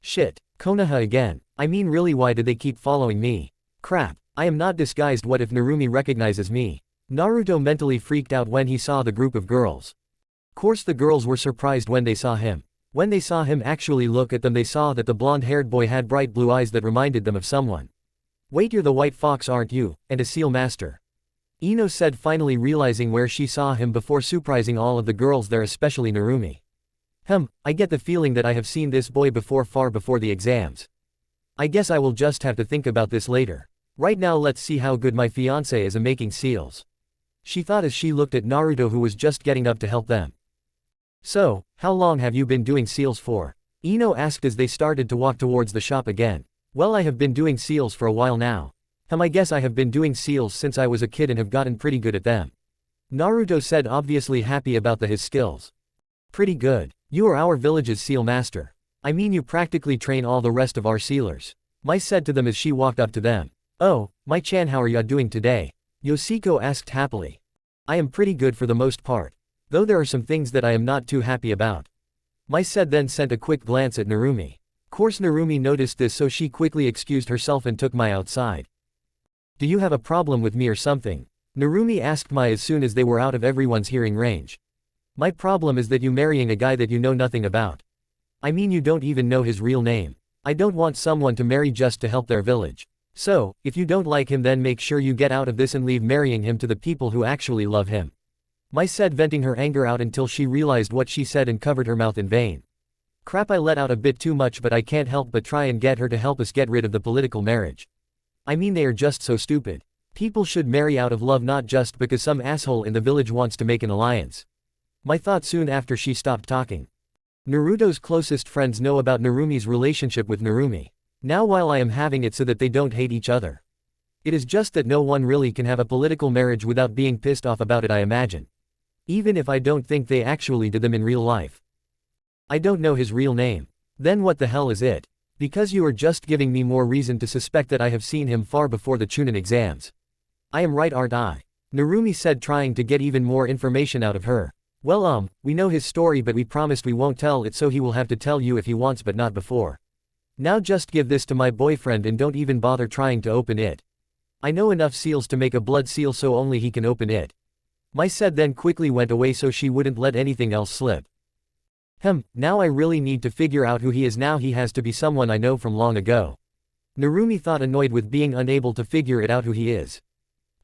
Shit, Konoha again. I mean, really, why do they keep following me? Crap, I am not disguised. What if Narumi recognizes me? Naruto mentally freaked out when he saw the group of girls. Course the girls were surprised when they saw him. When they saw him actually look at them, they saw that the blonde-haired boy had bright blue eyes that reminded them of someone. Wait, you're the white fox, aren't you, and a seal master? Ino said, finally realizing where she saw him before, surprising all of the girls there, especially Narumi. I get the feeling that I have seen this boy before, far before the exams. I guess I will just have to think about this later. Right now let's see how good my fiancé is at making seals. She thought as she looked at Naruto, who was just getting up to help them. So, how long have you been doing seals for? Ino asked as they started to walk towards the shop again. Well, I have been doing seals for a while now. I guess I have been doing seals since I was a kid and have gotten pretty good at them. Naruto said, obviously happy about his skills. Pretty good. You are our village's seal master. I mean, you practically train all the rest of our sealers. Mai said to them as she walked up to them. Oh, Mai-chan, how are you doing today? Yoshiko asked happily. I am pretty good for the most part. Though there are some things that I am not too happy about. Mai said, then sent a quick glance at Narumi. Course Narumi noticed this, so she quickly excused herself and took Mai outside. Do you have a problem with me or something? Narumi asked Mai as soon as they were out of everyone's hearing range. My problem is that you marrying a guy that you know nothing about. I mean, you don't even know his real name. I don't want someone to marry just to help their village. So, if you don't like him, then make sure you get out of this and leave marrying him to the people who actually love him. Mai said, venting her anger out until she realized what she said and covered her mouth in vain. Crap, I let out a bit too much, but I can't help but try and get her to help us get rid of the political marriage. I mean, they are just so stupid. People should marry out of love, not just because some asshole in the village wants to make an alliance. Mai thought soon after she stopped talking. Naruto's closest friends know about Narumi's relationship with Narumi. Now while I am having it so that they don't hate each other. It is just that no one really can have a political marriage without being pissed off about it, I imagine. Even if I don't think they actually did them in real life. I don't know his real name. Then what the hell is it? Because you are just giving me more reason to suspect that I have seen him far before the Chunin exams. I am right, aren't I? Narumi said, trying to get even more information out of her. Well, we know his story, but we promised we won't tell it, so he will have to tell you if he wants, but not before. Now just give this to my boyfriend and don't even bother trying to open it. I know enough seals to make a blood seal, so only he can open it. Mai said, then quickly went away so she wouldn't let anything else slip. Now I really need to figure out who he is. Now he has to be someone I know from long ago. Narumi thought, annoyed with being unable to figure it out who he is.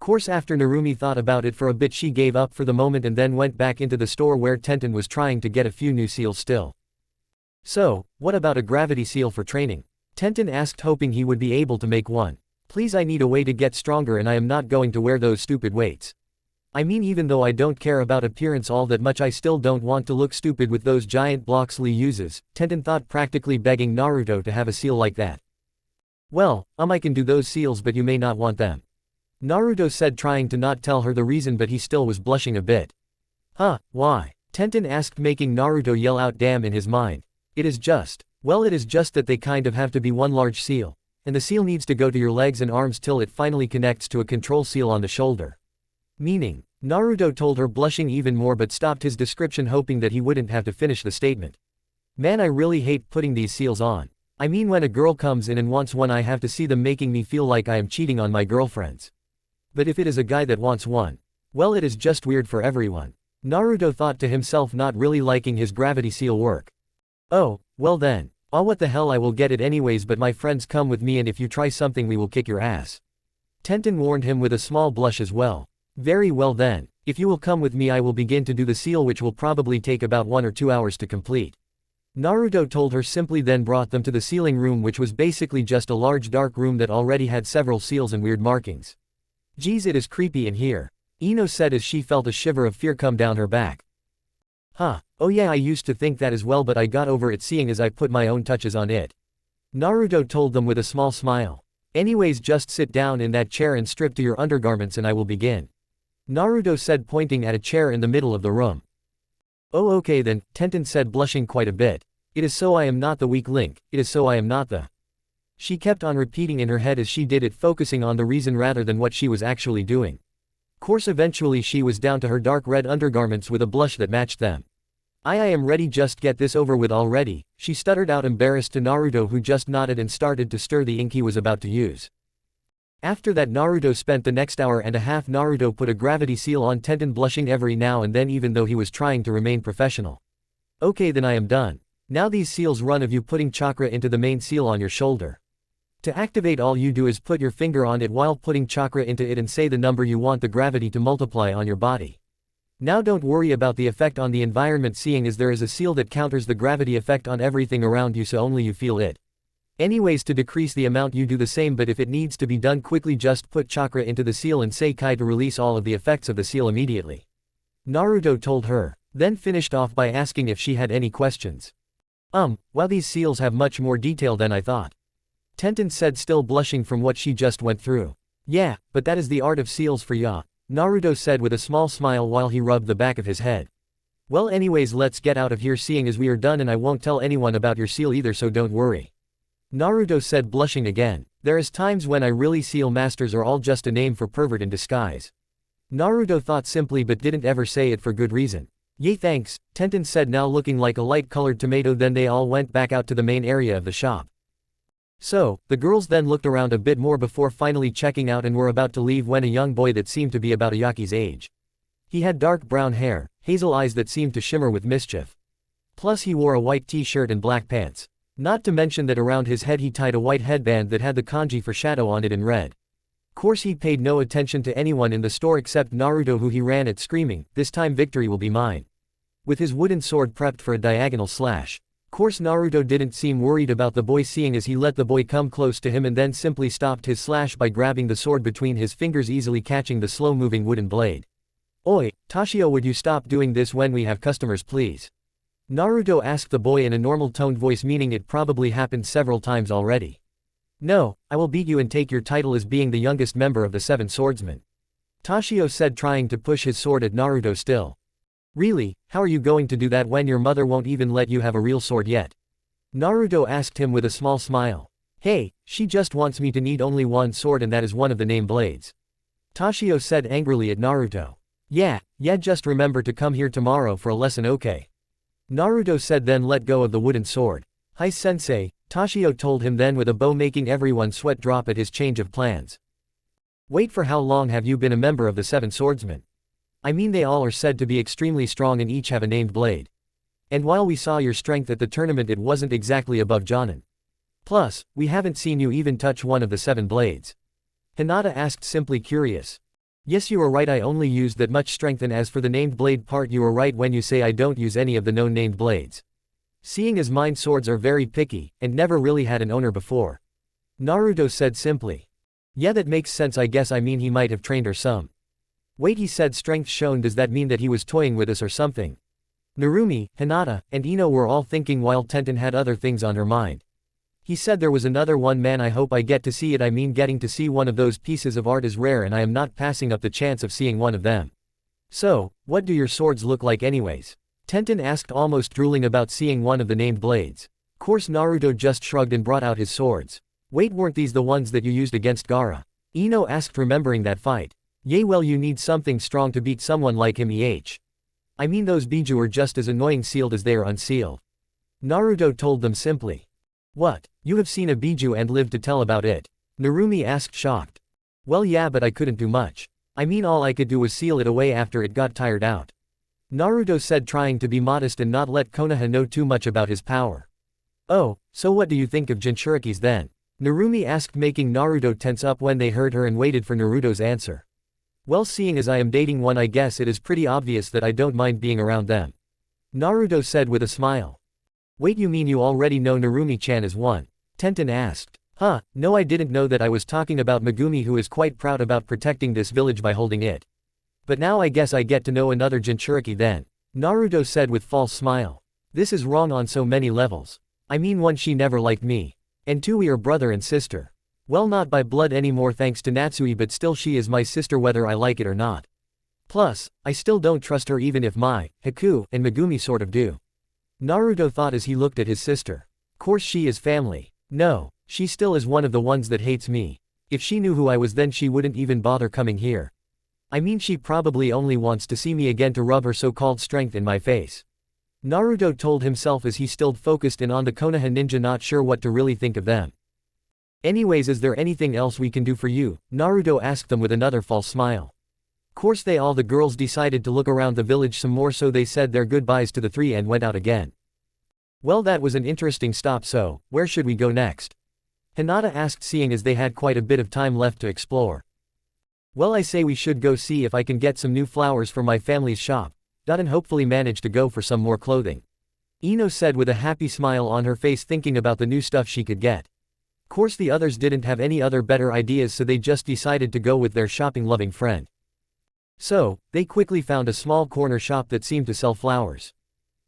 Course after Narumi thought about it for a bit, she gave up for the moment and then went back into the store where Tenten was trying to get a few new seals still. So, what about a gravity seal for training? Tenten asked, hoping he would be able to make one. Please, I need a way to get stronger and I am not going to wear those stupid weights. I mean, even though I don't care about appearance all that much, I still don't want to look stupid with those giant blocks Lee uses, Tenten thought, practically begging Naruto to have a seal like that. Well, I can do those seals, but you may not want them. Naruto said, trying to not tell her the reason, but he still was blushing a bit. Why? Tenten asked, making Naruto yell out damn in his mind. It is just that they kind of have to be one large seal. And the seal needs to go to your legs and arms till it finally connects to a control seal on the shoulder. Meaning, Naruto told her, blushing even more, but stopped his description, hoping that he wouldn't have to finish the statement. Man, I really hate putting these seals on. I mean, when a girl comes in and wants one, I have to see them, making me feel like I am cheating on my girlfriends. But if it is a guy that wants one, well, it is just weird for everyone. Naruto thought to himself, not really liking his gravity seal work. Oh, well then. "Ah, what the hell, I will get it anyways, but my friends come with me and if you try something we will kick your ass." Tenten warned him with a small blush as well. "Very well then. If you will come with me I will begin to do the seal, which will probably take about 1 or 2 hours to complete." Naruto told her simply, then brought them to the sealing room, which was basically just a large dark room that already had several seals and weird markings. "Geez, it is creepy in here," Ino said as she felt a shiver of fear come down her back. "Huh, oh yeah, I used to think that as well, but I got over it seeing as I put my own touches on it," Naruto told them with a small smile. "Anyways, just sit down in that chair and strip to your undergarments and I will begin," Naruto said, pointing at a chair in the middle of the room. "Oh okay then," Tenten said, blushing quite a bit. "It is so I am not the weak link, it is so I am not the—" She kept on repeating in her head as she did it, focusing on the reason rather than what she was actually doing. Course eventually she was down to her dark red undergarments with a blush that matched them. I am ready, just get this over with already," she stuttered out, embarrassed to Naruto, who just nodded and started to stir the ink he was about to use. After that Naruto spent the next hour and a half. Naruto put a gravity seal on Tenten, blushing every now and then even though he was trying to remain professional. "Okay then, I am done. Now these seals run of you putting chakra into the main seal on your shoulder. To activate, all you do is put your finger on it while putting chakra into it and say the number you want the gravity to multiply on your body. Now don't worry about the effect on the environment, seeing as there is a seal that counters the gravity effect on everything around you, so only you feel it. Anyways, to decrease the amount you do the same, but if it needs to be done quickly just put chakra into the seal and say kai to release all of the effects of the seal immediately," Naruto told her, then finished off by asking if she had any questions. Wow, these seals have much more detail than I thought," Tenten said, still blushing from what she just went through. "Yeah, but that is the art of seals for ya," Naruto said with a small smile while he rubbed the back of his head. "Well anyways, let's get out of here seeing as we are done, and I won't tell anyone about your seal either, so don't worry," Naruto said, blushing again. "There is times when I really seal masters are all just a name for pervert in disguise," Naruto thought simply but didn't ever say it for good reason. "Yay, thanks," Tenten said, now looking like a light-colored tomato. Then they all went back out to the main area of the shop. So, the girls then looked around a bit more before finally checking out and were about to leave when a young boy that seemed to be about Ayaki's age. He had dark brown hair, hazel eyes that seemed to shimmer with mischief. Plus he wore a white t-shirt and black pants. Not to mention that around his head he tied a white headband that had the kanji for shadow on it in red. Course he paid no attention to anyone in the store except Naruto, who he ran at screaming, "This time victory will be mine," with his wooden sword prepped for a diagonal slash. Course Naruto didn't seem worried about the boy, seeing as he let the boy come close to him and then simply stopped his slash by grabbing the sword between his fingers, easily catching the slow-moving wooden blade. "Oi, Tashio, would you stop doing this when we have customers, please?" Naruto asked the boy in a normal toned voice, meaning it probably happened several times already. "No, I will beat you and take your title as being the youngest member of the 7 swordsmen," Tashio said, trying to push his sword at Naruto still. "Really, how are you going to do that when your mother won't even let you have a real sword yet?" Naruto asked him with a small smile. "Hey, she just wants me to need only one sword, and that is one of the name blades," Tashio said angrily at Naruto. Yeah, just remember to come here tomorrow for a lesson, okay?" Naruto said, then let go of the wooden sword. "Hi sensei," Tashio told him then with a bow, making everyone sweat drop at his change of plans. "Wait, for how long have you been a member of the 7 swordsmen? I mean, they all are said to be extremely strong and each have a named blade. And while we saw your strength at the tournament, it wasn't exactly above Jonin. Plus, we haven't seen you even touch one of the 7 blades." Hinata asked, simply curious. "Yes, you are right, I only used that much strength, and as for the named blade part, you are right when you say I don't use any of the known named blades. Seeing as mine swords are very picky, and never really had an owner before," Naruto said simply. "Yeah, that makes sense, I guess. I mean, he might have trained her some." "Wait," he said, strength shown, does that mean that he was toying with us or something?" Narumi, Hinata, and Ino were all thinking, while Tenten had other things on her mind. He said, "There was another one, man, I hope I get to see it. I mean, getting to see one of those pieces of art is rare, and I am not passing up the chance of seeing one of them." "So, what do your swords look like anyways?" Tenten asked, almost drooling about seeing one of the named blades. Course Naruto just shrugged and brought out his swords. "Wait, weren't these the ones that you used against Gaara?" Ino asked, remembering that fight. "Yay, well, you need something strong to beat someone like him, I mean, those biju are just as annoying sealed as they are unsealed," Naruto told them simply. "What? You have seen a biju and lived to tell about it?" Narumi asked, shocked. "Well, yeah, but I couldn't do much. I mean, all I could do was seal it away after it got tired out," Naruto said, trying to be modest and not let Konoha know too much about his power. "Oh, So what do you think of Jinchurikis then? Narumi asked, making Naruto tense up when they heard her and waited for Naruto's answer. Well, seeing as I am dating one, I guess it is pretty obvious that I don't mind being around them. Naruto said with a smile. Wait, you mean you already know Narumi-chan is one? Tenten asked. Huh, no, I didn't know that. I was talking about Megumi, who is quite proud about protecting this village by holding it. But now I guess I get to know another Jinchuriki then. Naruto said with false smile. This is wrong on so many levels. I mean, one, she never liked me. And two, we are brother and sister. Well, not by blood anymore thanks to Natsui, but still she is my sister whether I like it or not. Plus, I still don't trust her even if Mai, Haku, and Megumi sort of do. Naruto thought as he looked at his sister. Course she is family. No, she still is one of the ones that hates me. If she knew who I was, then she wouldn't even bother coming here. I mean, she probably only wants to see me again to rub her so-called strength in my face. Naruto told himself as he still focused in on the Konoha ninja, not sure what to really think of them. Anyways, is there anything else we can do for you? Naruto asked them with another false smile. Course they all the girls decided to look around the village some more, so they said their goodbyes to the three and went out again. Well, that was an interesting stop, so, where should we go next? Hinata asked, seeing as they had quite a bit of time left to explore. Well, I say we should go see if I can get some new flowers for my family's shop, and hopefully manage to go for some more clothing. Ino said with a happy smile on her face, thinking about the new stuff she could get. Course the others didn't have any other better ideas, so they just decided to go with their shopping-loving friend. So, they quickly found a small corner shop that seemed to sell flowers.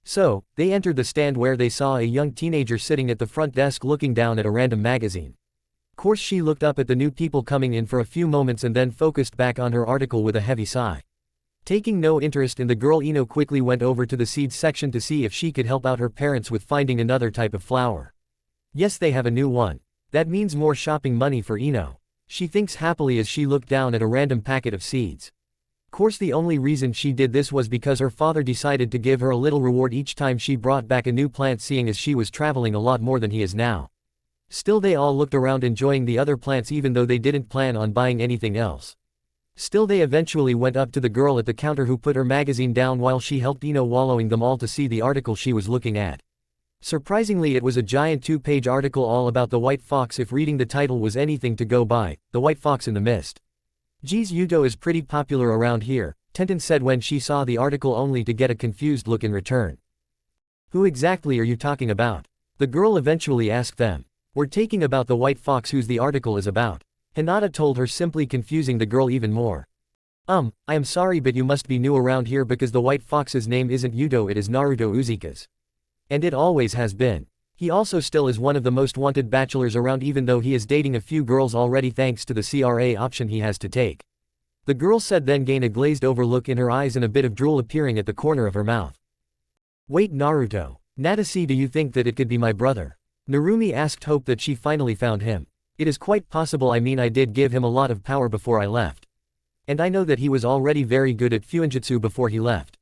So, they entered the stand where they saw a young teenager sitting at the front desk looking down at a random magazine. Course she looked up at the new people coming in for a few moments and then focused back on her article with a heavy sigh. Taking no interest in the girl, Ino quickly went over to the seeds section to see if she could help out her parents with finding another type of flower. Yes, they have a new one. That means more shopping money for Ino. She thinks happily as she looked down at a random packet of seeds. Course the only reason she did this was because her father decided to give her a little reward each time she brought back a new plant, seeing as she was traveling a lot more than he is now. Still, they all looked around enjoying the other plants even though they didn't plan on buying anything else. Still, they eventually went up to the girl at the counter who put her magazine down while she helped Ino wallowing them all to see the article she was looking at. Surprisingly, it was a giant 2-page article all about the white fox. If reading the title was anything to go by, the white fox in the mist. Geez, Yuto is pretty popular around here, Tenten said when she saw the article, only to get a confused look in return. Who exactly are you talking about? The girl eventually asked them. We're talking about the white fox whose the article is about. Hinata told her, simply confusing the girl even more. I am sorry, but you must be new around here because the white fox's name isn't Yuto, it is Naruto Uzumaki. And it always has been. He also still is one of the most wanted bachelors around, even though he is dating a few girls already thanks to the CRA option he has to take. The girl said, then gained a glazed over look in her eyes and a bit of drool appearing at the corner of her mouth. Wait, Naruto. Natsuki, do you think that it could be my brother? Narumi asked, hope that she finally found him. It is quite possible. I mean, I did give him a lot of power before I left. And I know that he was already very good at Fuinjutsu before he left.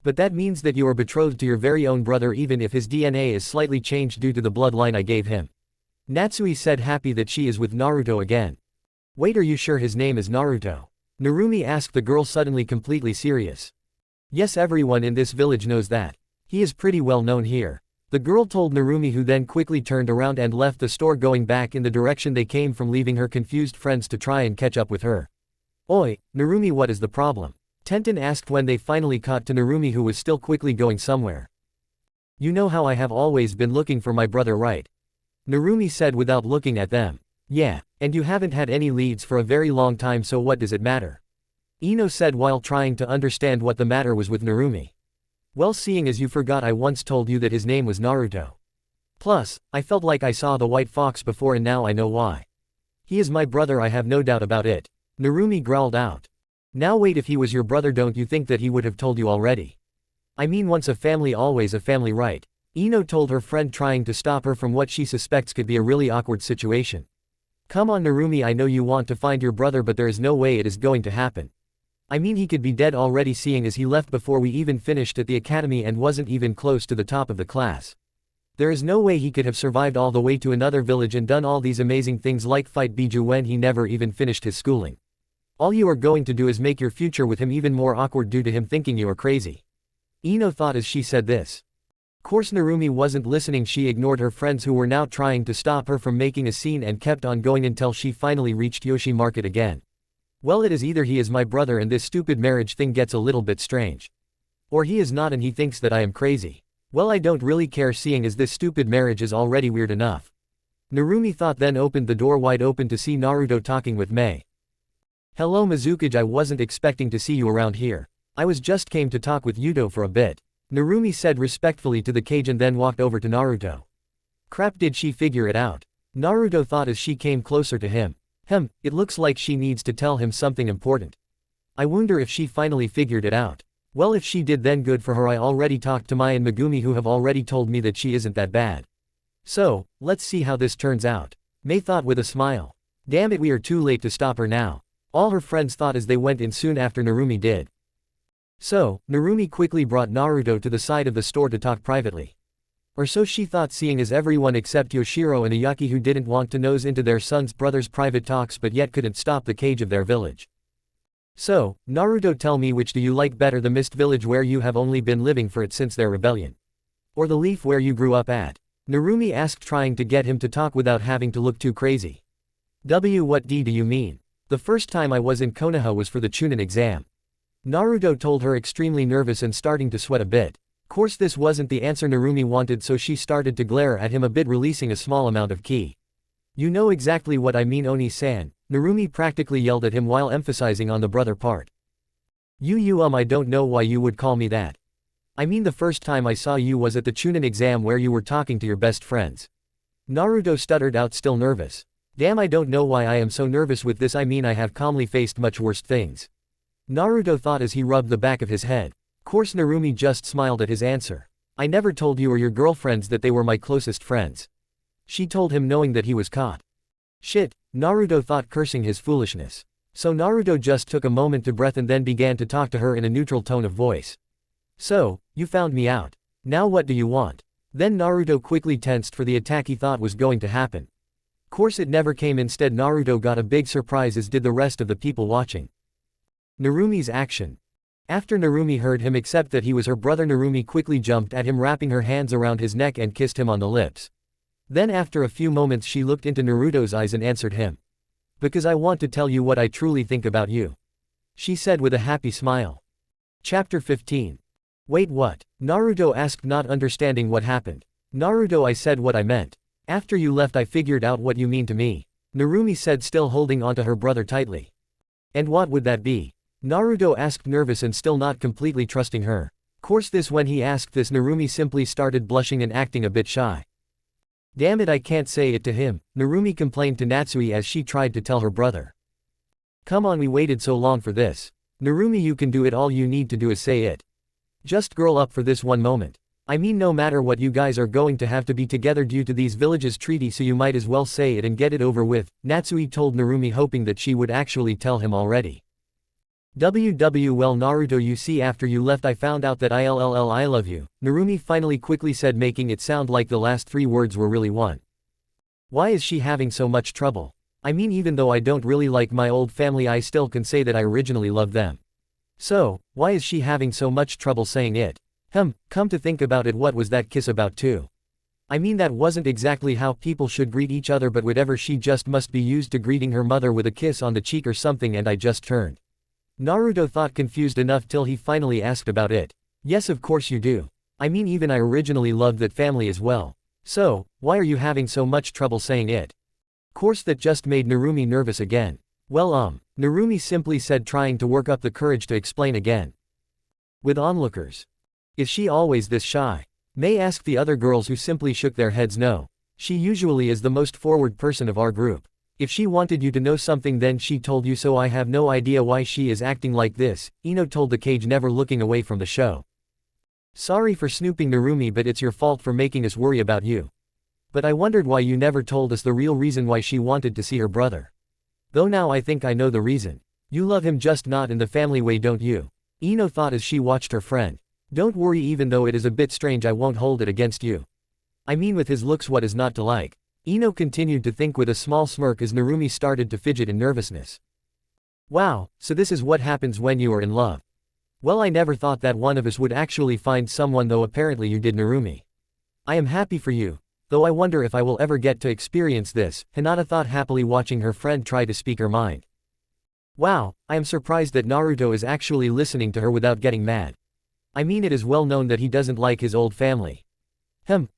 But that means that you are betrothed to your very own brother, even if his DNA is slightly changed due to the bloodline I gave him. Natsui said, happy that she is with Naruto again. Wait, are you sure his name is Naruto? Narumi asked the girl, suddenly completely serious. Yes, everyone in this village knows that. He is pretty well known here. The girl told Narumi, who then quickly turned around and left the store, going back in the direction they came from, leaving her confused friends to try and catch up with her. Oi, Narumi, what is the problem? Tenten asked when they finally caught to Narumi, who was still quickly going somewhere. You know how I have always been looking for my brother, right? Narumi said without looking at them. Yeah, and you haven't had any leads for a very long time, so what does it matter? Ino said while trying to understand what the matter was with Narumi. Well, seeing as you forgot, I once told you that his name was Naruto. Plus, I felt like I saw the white fox before and now I know why. He is my brother, I have no doubt about it. Narumi growled out. Now wait, if he was your brother, don't you think that he would have told you already? I mean, once a family always a family, right? Ino told her friend, trying to stop her from what she suspects could be a really awkward situation. Come on, Narumi, I know you want to find your brother, but there is no way it is going to happen. I mean, he could be dead already, seeing as he left before we even finished at the academy and wasn't even close to the top of the class. There is no way he could have survived all the way to another village and done all these amazing things like fight Biju when he never even finished his schooling. All you are going to do is make your future with him even more awkward due to him thinking you are crazy. Ino thought as she said this. Course Narumi wasn't listening. She ignored her friends who were now trying to stop her from making a scene and kept on going until she finally reached Yoshi Market again. Well, it is either he is my brother and this stupid marriage thing gets a little bit strange. Or he is not and he thinks that I am crazy. Well, I don't really care seeing as this stupid marriage is already weird enough. Narumi thought, then opened the door wide open to see Naruto talking with Mei. Hello Mizukage, I wasn't expecting to see you around here. I was just came to talk with Yuto for a bit. Narumi said respectfully to the cage and then walked over to Naruto. Crap, did she figure it out? Naruto thought as she came closer to him. It looks like she needs to tell him something important. I wonder if she finally figured it out. Well, if she did then good for her. I already talked to Mai and Megumi who have already told me that she isn't that bad. So, let's see how this turns out. Mei thought with a smile. Damn it, we are too late to stop her now. All her friends thought as they went in soon after Narumi did. So, Narumi quickly brought Naruto to the side of the store to talk privately. Or so she thought, seeing as everyone except Yoshiro and Ayaki who didn't want to nose into their son's brother's private talks but yet couldn't stop the cage of their village. So, Naruto, tell me, which do you like better, the mist village where you have only been living for it since their rebellion? Or the leaf where you grew up at? Narumi asked, trying to get him to talk without having to look too crazy. What do you mean? The first time I was in Konoha was for the Chunin exam. Naruto told her, extremely nervous and starting to sweat a bit. Course this wasn't the answer Narumi wanted, so she started to glare at him a bit, releasing a small amount of ki. You know exactly what I mean, Oni-san. Narumi practically yelled at him while emphasizing on the brother part. I don't know why you would call me that. I mean, the first time I saw you was at the Chunin exam where you were talking to your best friends. Naruto stuttered out, still nervous. Damn, I don't know why I am so nervous with this. I mean, I have calmly faced much worse things. Naruto thought as he rubbed the back of his head. Course Narumi just smiled at his answer. I never told you or your girlfriends that they were my closest friends. She told him, knowing that he was caught. Shit, Naruto thought, cursing his foolishness. So Naruto just took a moment to breath and then began to talk to her in a neutral tone of voice. So, you found me out. Now what do you want? Then Naruto quickly tensed for the attack he thought was going to happen. Course it never came. Instead, Naruto got a big surprise, as did the rest of the people watching. Narumi's action. After Narumi heard him accept that he was her brother, Narumi quickly jumped at him, wrapping her hands around his neck and kissed him on the lips. Then after a few moments she looked into Naruto's eyes and answered him. Because I want to tell you what I truly think about you. She said with a happy smile. Chapter 15. Wait, what? Naruto asked, not understanding what happened. Naruto, I said what I meant. After you left I figured out what you mean to me. Narumi said, still holding onto her brother tightly. And what would that be? Naruto asked, nervous and still not completely trusting her. Course this when he asked this, Narumi simply started blushing and acting a bit shy. Damn it, I can't say it to him, Narumi complained to Natsui as she tried to tell her brother. Come on, we waited so long for this. Narumi, you can do it, all you need to do is say it. Just grow up for this one moment. I mean, no matter what, you guys are going to have to be together due to these villages' treaty, so you might as well say it and get it over with, Natsui told Narumi, hoping that she would actually tell him already. Well Naruto, you see, after you left I found out that I love you, Narumi finally quickly said, making it sound like the last three words were really one. Why is she having so much trouble? I mean, even though I don't really like my old family, I still can say that I originally loved them. So, why is she having so much trouble saying it? Come to think about it, what was that kiss about too? I mean, that wasn't exactly how people should greet each other, but whatever, she just must be used to greeting her mother with a kiss on the cheek or something, and I just turned. Naruto thought, confused enough, till he finally asked about it. Yes, of course you do. I mean, even I originally loved that family as well. So, why are you having so much trouble saying it? Course that just made Narumi nervous again. Well, Narumi simply said, trying to work up the courage to explain again. With onlookers. Is she always this shy? Mei asked the other girls, who simply shook their heads no. She usually is the most forward person of our group. If she wanted you to know something then she told you, so I have no idea why she is acting like this, Ino told the cage, never looking away from the show. Sorry for snooping, Narumi, but it's your fault for making us worry about you. But I wondered why you never told us the real reason why she wanted to see her brother. Though now I think I know the reason. You love him, just not in the family way, don't you? Ino thought as she watched her friend. Don't worry, even though it is a bit strange, I won't hold it against you. I mean, with his looks, what is not to like? Ino continued to think with a small smirk as Narumi started to fidget in nervousness. Wow, so this is what happens when you are in love. Well, I never thought that one of us would actually find someone, though apparently you did, Narumi. I am happy for you, though I wonder if I will ever get to experience this, Hinata thought happily watching her friend try to speak her mind. Wow, I am surprised that Naruto is actually listening to her without getting mad. I mean, it is well known that he doesn't like his old family.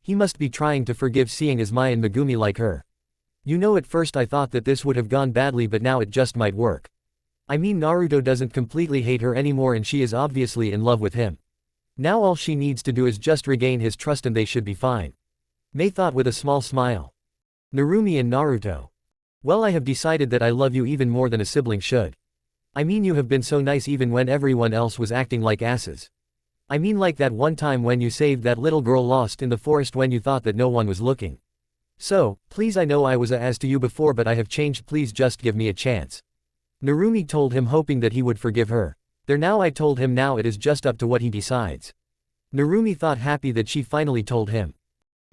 He must be trying to forgive seeing as Mai and Megumi like her. You know, at first I thought that this would have gone badly, but now it just might work. I mean, Naruto doesn't completely hate her anymore and she is obviously in love with him. Now all she needs to do is just regain his trust and they should be fine. Mei thought with a small smile. Narumi and Naruto. Well, I have decided that I love you even more than a sibling should. I mean, you have been so nice even when everyone else was acting like asses. I mean, like that one time when you saved that little girl lost in the forest when you thought that no one was looking. So, please, I know I was a ass to you before, but I have changed, please just give me a chance. Narumi told him, hoping that he would forgive her. There, now I told him, now it is just up to what he decides. Narumi thought, happy that she finally told him.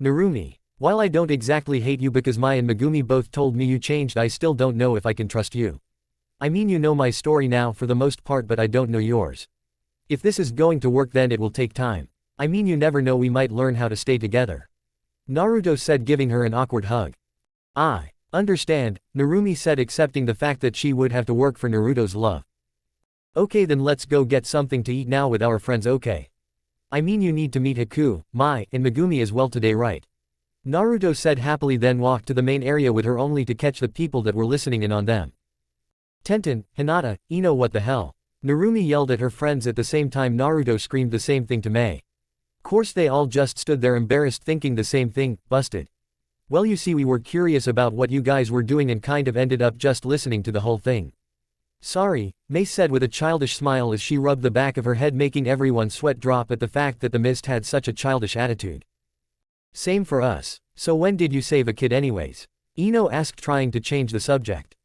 Narumi, while I don't exactly hate you because Mai and Megumi both told me you changed, I still don't know if I can trust you. I mean, you know my story now for the most part, but I don't know yours. If this is going to work, then it will take time. I mean, you never know, we might learn how to stay together. Naruto said, giving her an awkward hug. I understand, Narumi said, accepting the fact that she would have to work for Naruto's love. Okay, then let's go get something to eat now with our friends, okay? I mean, you need to meet Haku, Mai, and Megumi as well today, right? Naruto said happily, then walked to the main area with her only to catch the people that were listening in on them. Tenten, Hinata, Ino, what the hell? Narumi yelled at her friends. At the same time Naruto screamed the same thing to Mei. Course they all just stood there embarrassed, thinking the same thing, busted. Well, you see, we were curious about what you guys were doing and kind of ended up just listening to the whole thing. Sorry, Mei said with a childish smile as she rubbed the back of her head, making everyone sweat drop at the fact that the mist had such a childish attitude. Same for us. So when did you save a kid anyways? Ino asked, trying to change the subject.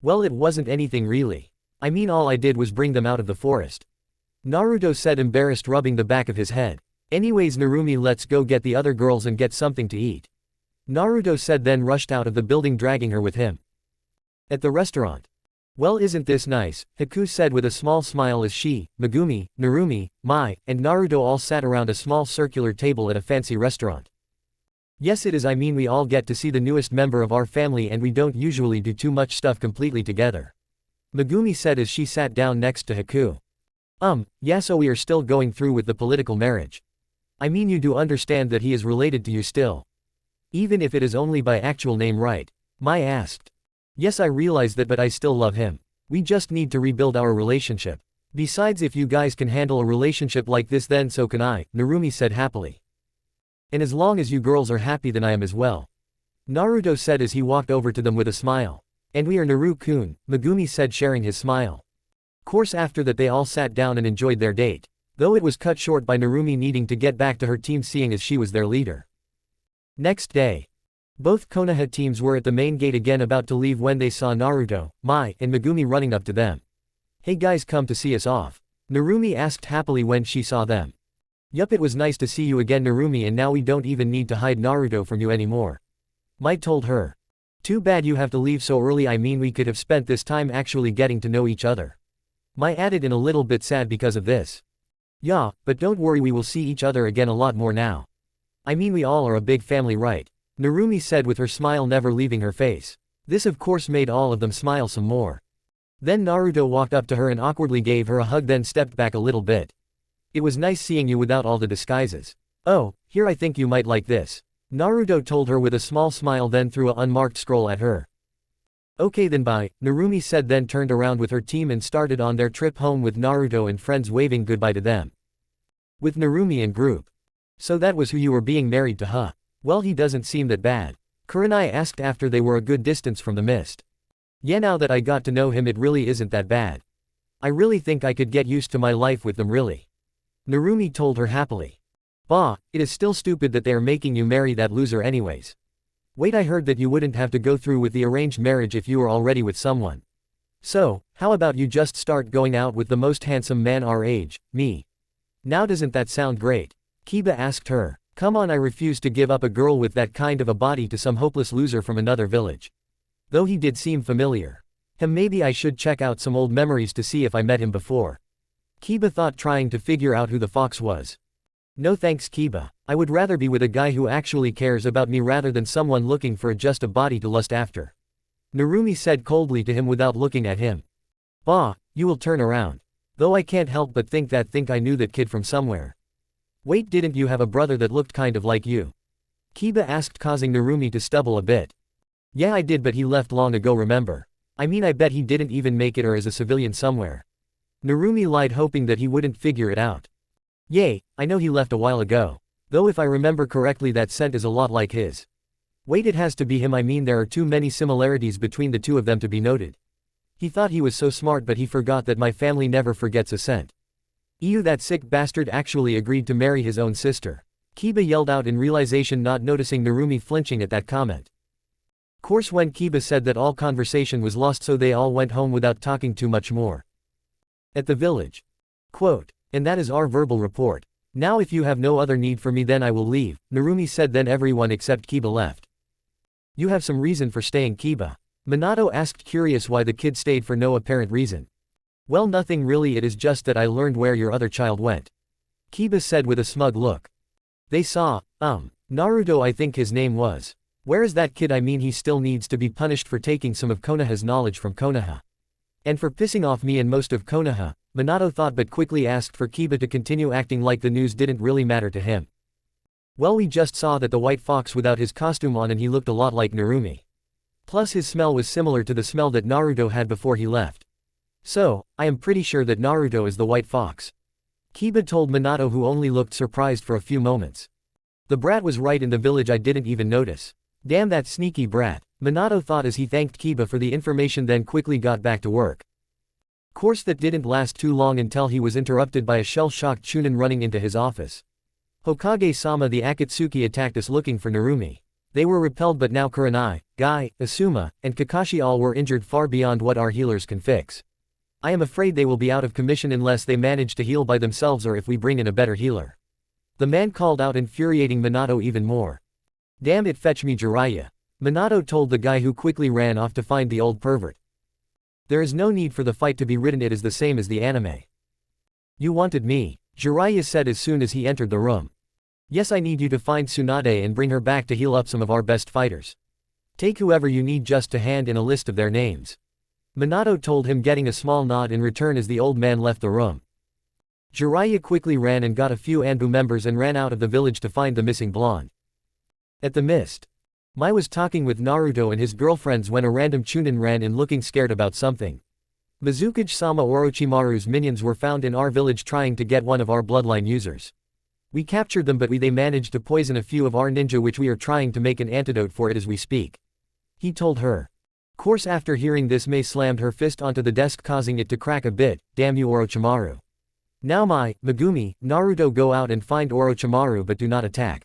Well, it wasn't anything really. I mean, all I did was bring them out of the forest. Naruto said, embarrassed, rubbing the back of his head. Anyways, Narumi, let's go get the other girls and get something to eat. Naruto said, then rushed out of the building, dragging her with him. At the restaurant. Well, isn't this nice? Haku said with a small smile as she, Megumi, Narumi, Mai, and Naruto all sat around a small circular table at a fancy restaurant. Yes, it is. I mean, we all get to see the newest member of our family and we don't usually do too much stuff completely together. Megumi said as she sat down next to Haku. Yeah, so we are still going through with the political marriage. I mean, you do understand that he is related to you still. Even if it is only by actual name, right? Mai asked. Yes, I realize that, but I still love him. We just need to rebuild our relationship. Besides, if you guys can handle a relationship like this, then so can I, Narumi said happily. And as long as you girls are happy, then I am as well. Naruto said as he walked over to them with a smile. And we are, Naru-kun, Megumi said, sharing his smile. Course after that they all sat down and enjoyed their date, though it was cut short by Narumi needing to get back to her team, seeing as she was their leader. Next day. Both Konoha teams were at the main gate again, about to leave when they saw Naruto, Mai, and Megumi running up to them. Hey guys, come to see us off? Narumi asked happily when she saw them. Yup, it was nice to see you again, Narumi, and now we don't even need to hide Naruto from you anymore. Mai told her. Too bad you have to leave so early. I mean, we could have spent this time actually getting to know each other. Mai added, in a little bit sad because of this. Yeah, but don't worry, we will see each other again a lot more now. I mean, we all are a big family, right? Narumi said with her smile never leaving her face. This of course made all of them smile some more. Then Naruto walked up to her and awkwardly gave her a hug, then stepped back a little bit. It was nice seeing you without all the disguises. Oh, here, I think you might like this. Naruto told her with a small smile, then threw an unmarked scroll at her. Okay then, bye, Narumi said, then turned around with her team and started on their trip home with Naruto and friends waving goodbye to them. With Narumi and group. So that was who you were being married to, huh? Well, he doesn't seem that bad. Kurenai asked after they were a good distance from the mist. Yeah, now that I got to know him, it really isn't that bad. I really think I could get used to my life with them, really. Narumi told her happily. Bah, it is still stupid that they are making you marry that loser anyways. Wait, I heard that you wouldn't have to go through with the arranged marriage if you were already with someone. So, how about you just start going out with the most handsome man our age, me? Now doesn't that sound great? Kiba asked her. Come on, I refuse to give up a girl with that kind of a body to some hopeless loser from another village. Though he did seem familiar. Maybe I should check out some old memories to see if I met him before. Kiba thought, trying to figure out who the fox was. No thanks Kiba. I would rather be with a guy who actually cares about me rather than someone looking for just a body to lust after. Narumi said coldly to him without looking at him. Bah, you will turn around. Though I can't help but think I knew that kid from somewhere. Wait, didn't you have a brother that looked kind of like you? Kiba asked, causing Narumi to stubble a bit. Yeah, I did, but he left long ago, remember? I mean, I bet he didn't even make it or is a civilian somewhere. Narumi lied, hoping that he wouldn't figure it out. Yay, I know he left a while ago. Though if I remember correctly that scent is a lot like his. Wait, it has to be him. I mean, there are too many similarities between the two of them to be noted. He thought he was so smart, but he forgot that my family never forgets a scent. Ew, that sick bastard actually agreed to marry his own sister. Kiba yelled out in realization, not noticing Narumi flinching at that comment. Course when Kiba said that, all conversation was lost, so they all went home without talking too much more. At the village. Quote, and that is our verbal report. Now if you have no other need for me then I will leave, Narumi said. Then everyone except Kiba left. You have some reason for staying, Kiba? Minato asked, curious why the kid stayed for no apparent reason. Well, nothing really, it is just that I learned where your other child went. Kiba said with a smug look. They saw, Naruto, I think his name was. Where is that kid? I mean, he still needs to be punished for taking some of Konoha's knowledge from Konoha. And for pissing off me and most of Konoha, Minato thought, but quickly asked for Kiba to continue acting like the news didn't really matter to him. Well, we just saw that the white fox without his costume on, and he looked a lot like Narumi. Plus his smell was similar to the smell that Naruto had before he left. So, I am pretty sure that Naruto is the white fox. Kiba told Minato, who only looked surprised for a few moments. The brat was right, in the village I didn't even notice. Damn that sneaky brat, Minato thought as he thanked Kiba for the information, then quickly got back to work. Course that didn't last too long until he was interrupted by a shell-shocked Chunin running into his office. Hokage-sama, the Akatsuki attacked us looking for Narumi. They were repelled, but now Kurenai, Guy, Asuma, and Kakashi all were injured far beyond what our healers can fix. I am afraid they will be out of commission unless they manage to heal by themselves, or if we bring in a better healer. The man called out, infuriating Minato even more. Damn it, fetch me Jiraiya. Minato told the guy, who quickly ran off to find the old pervert. There is no need for the fight to be written, it is the same as the anime. You wanted me, Jiraiya said as soon as he entered the room. Yes, I need you to find Tsunade and bring her back to heal up some of our best fighters. Take whoever you need just to hand in a list of their names. Minato told him, getting a small nod in return as the old man left the room. Jiraiya quickly ran and got a few Anbu members and ran out of the village to find the missing blonde. At the mist. Mai was talking with Naruto and his girlfriends when a random Chunin ran in looking scared about something. Mizukage-sama, Orochimaru's minions were found in our village trying to get one of our bloodline users. We captured them, but they managed to poison a few of our ninja, which we are trying to make an antidote for it as we speak. He told her. Course after hearing this, Mai slammed her fist onto the desk, causing it to crack a bit. Damn you, Orochimaru. Now Mai, Megumi, Naruto, go out and find Orochimaru, but do not attack.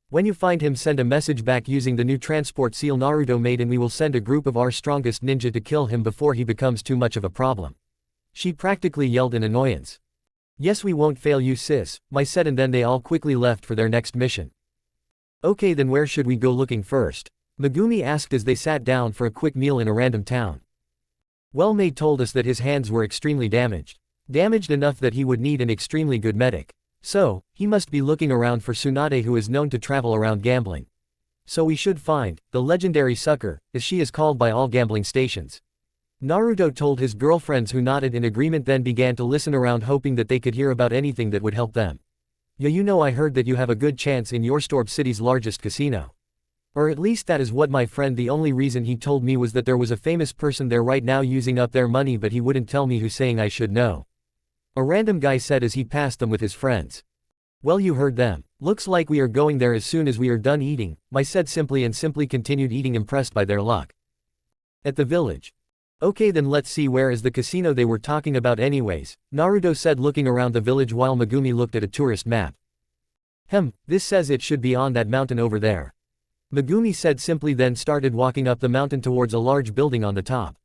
When you find him, send a message back using the new transport seal Naruto made, and we will send a group of our strongest ninja to kill him before he becomes too much of a problem. She practically yelled in annoyance. Yes, we won't fail you, sis, Mai said, and then they all quickly left for their next mission. Okay, then where should we go looking first? Megumi asked as they sat down for a quick meal in a random town. Well, Mai told us that his hands were extremely damaged. Damaged enough that he would need an extremely good medic. So, he must be looking around for Tsunade, who is known to travel around gambling. So we should find the legendary sucker, as she is called by all gambling stations. Naruto told his girlfriends, who nodded in agreement, then began to listen around, hoping that they could hear about anything that would help them. Yeah, you know, I heard that you have a good chance in Yorstorp City's largest casino. Or at least that is what my friend, the only reason he told me was that there was a famous person there right now using up their money, but he wouldn't tell me who, saying I should know. A random guy said as he passed them with his friends. Well, you heard them. Looks like we are going there as soon as we are done eating, Mai said simply, and simply continued eating, impressed by their luck. At the village. Okay, then let's see, where is the casino they were talking about anyways, Naruto said, looking around the village while Megumi looked at a tourist map. This says it should be on that mountain over there. Megumi said simply, then started walking up the mountain towards a large building on the top.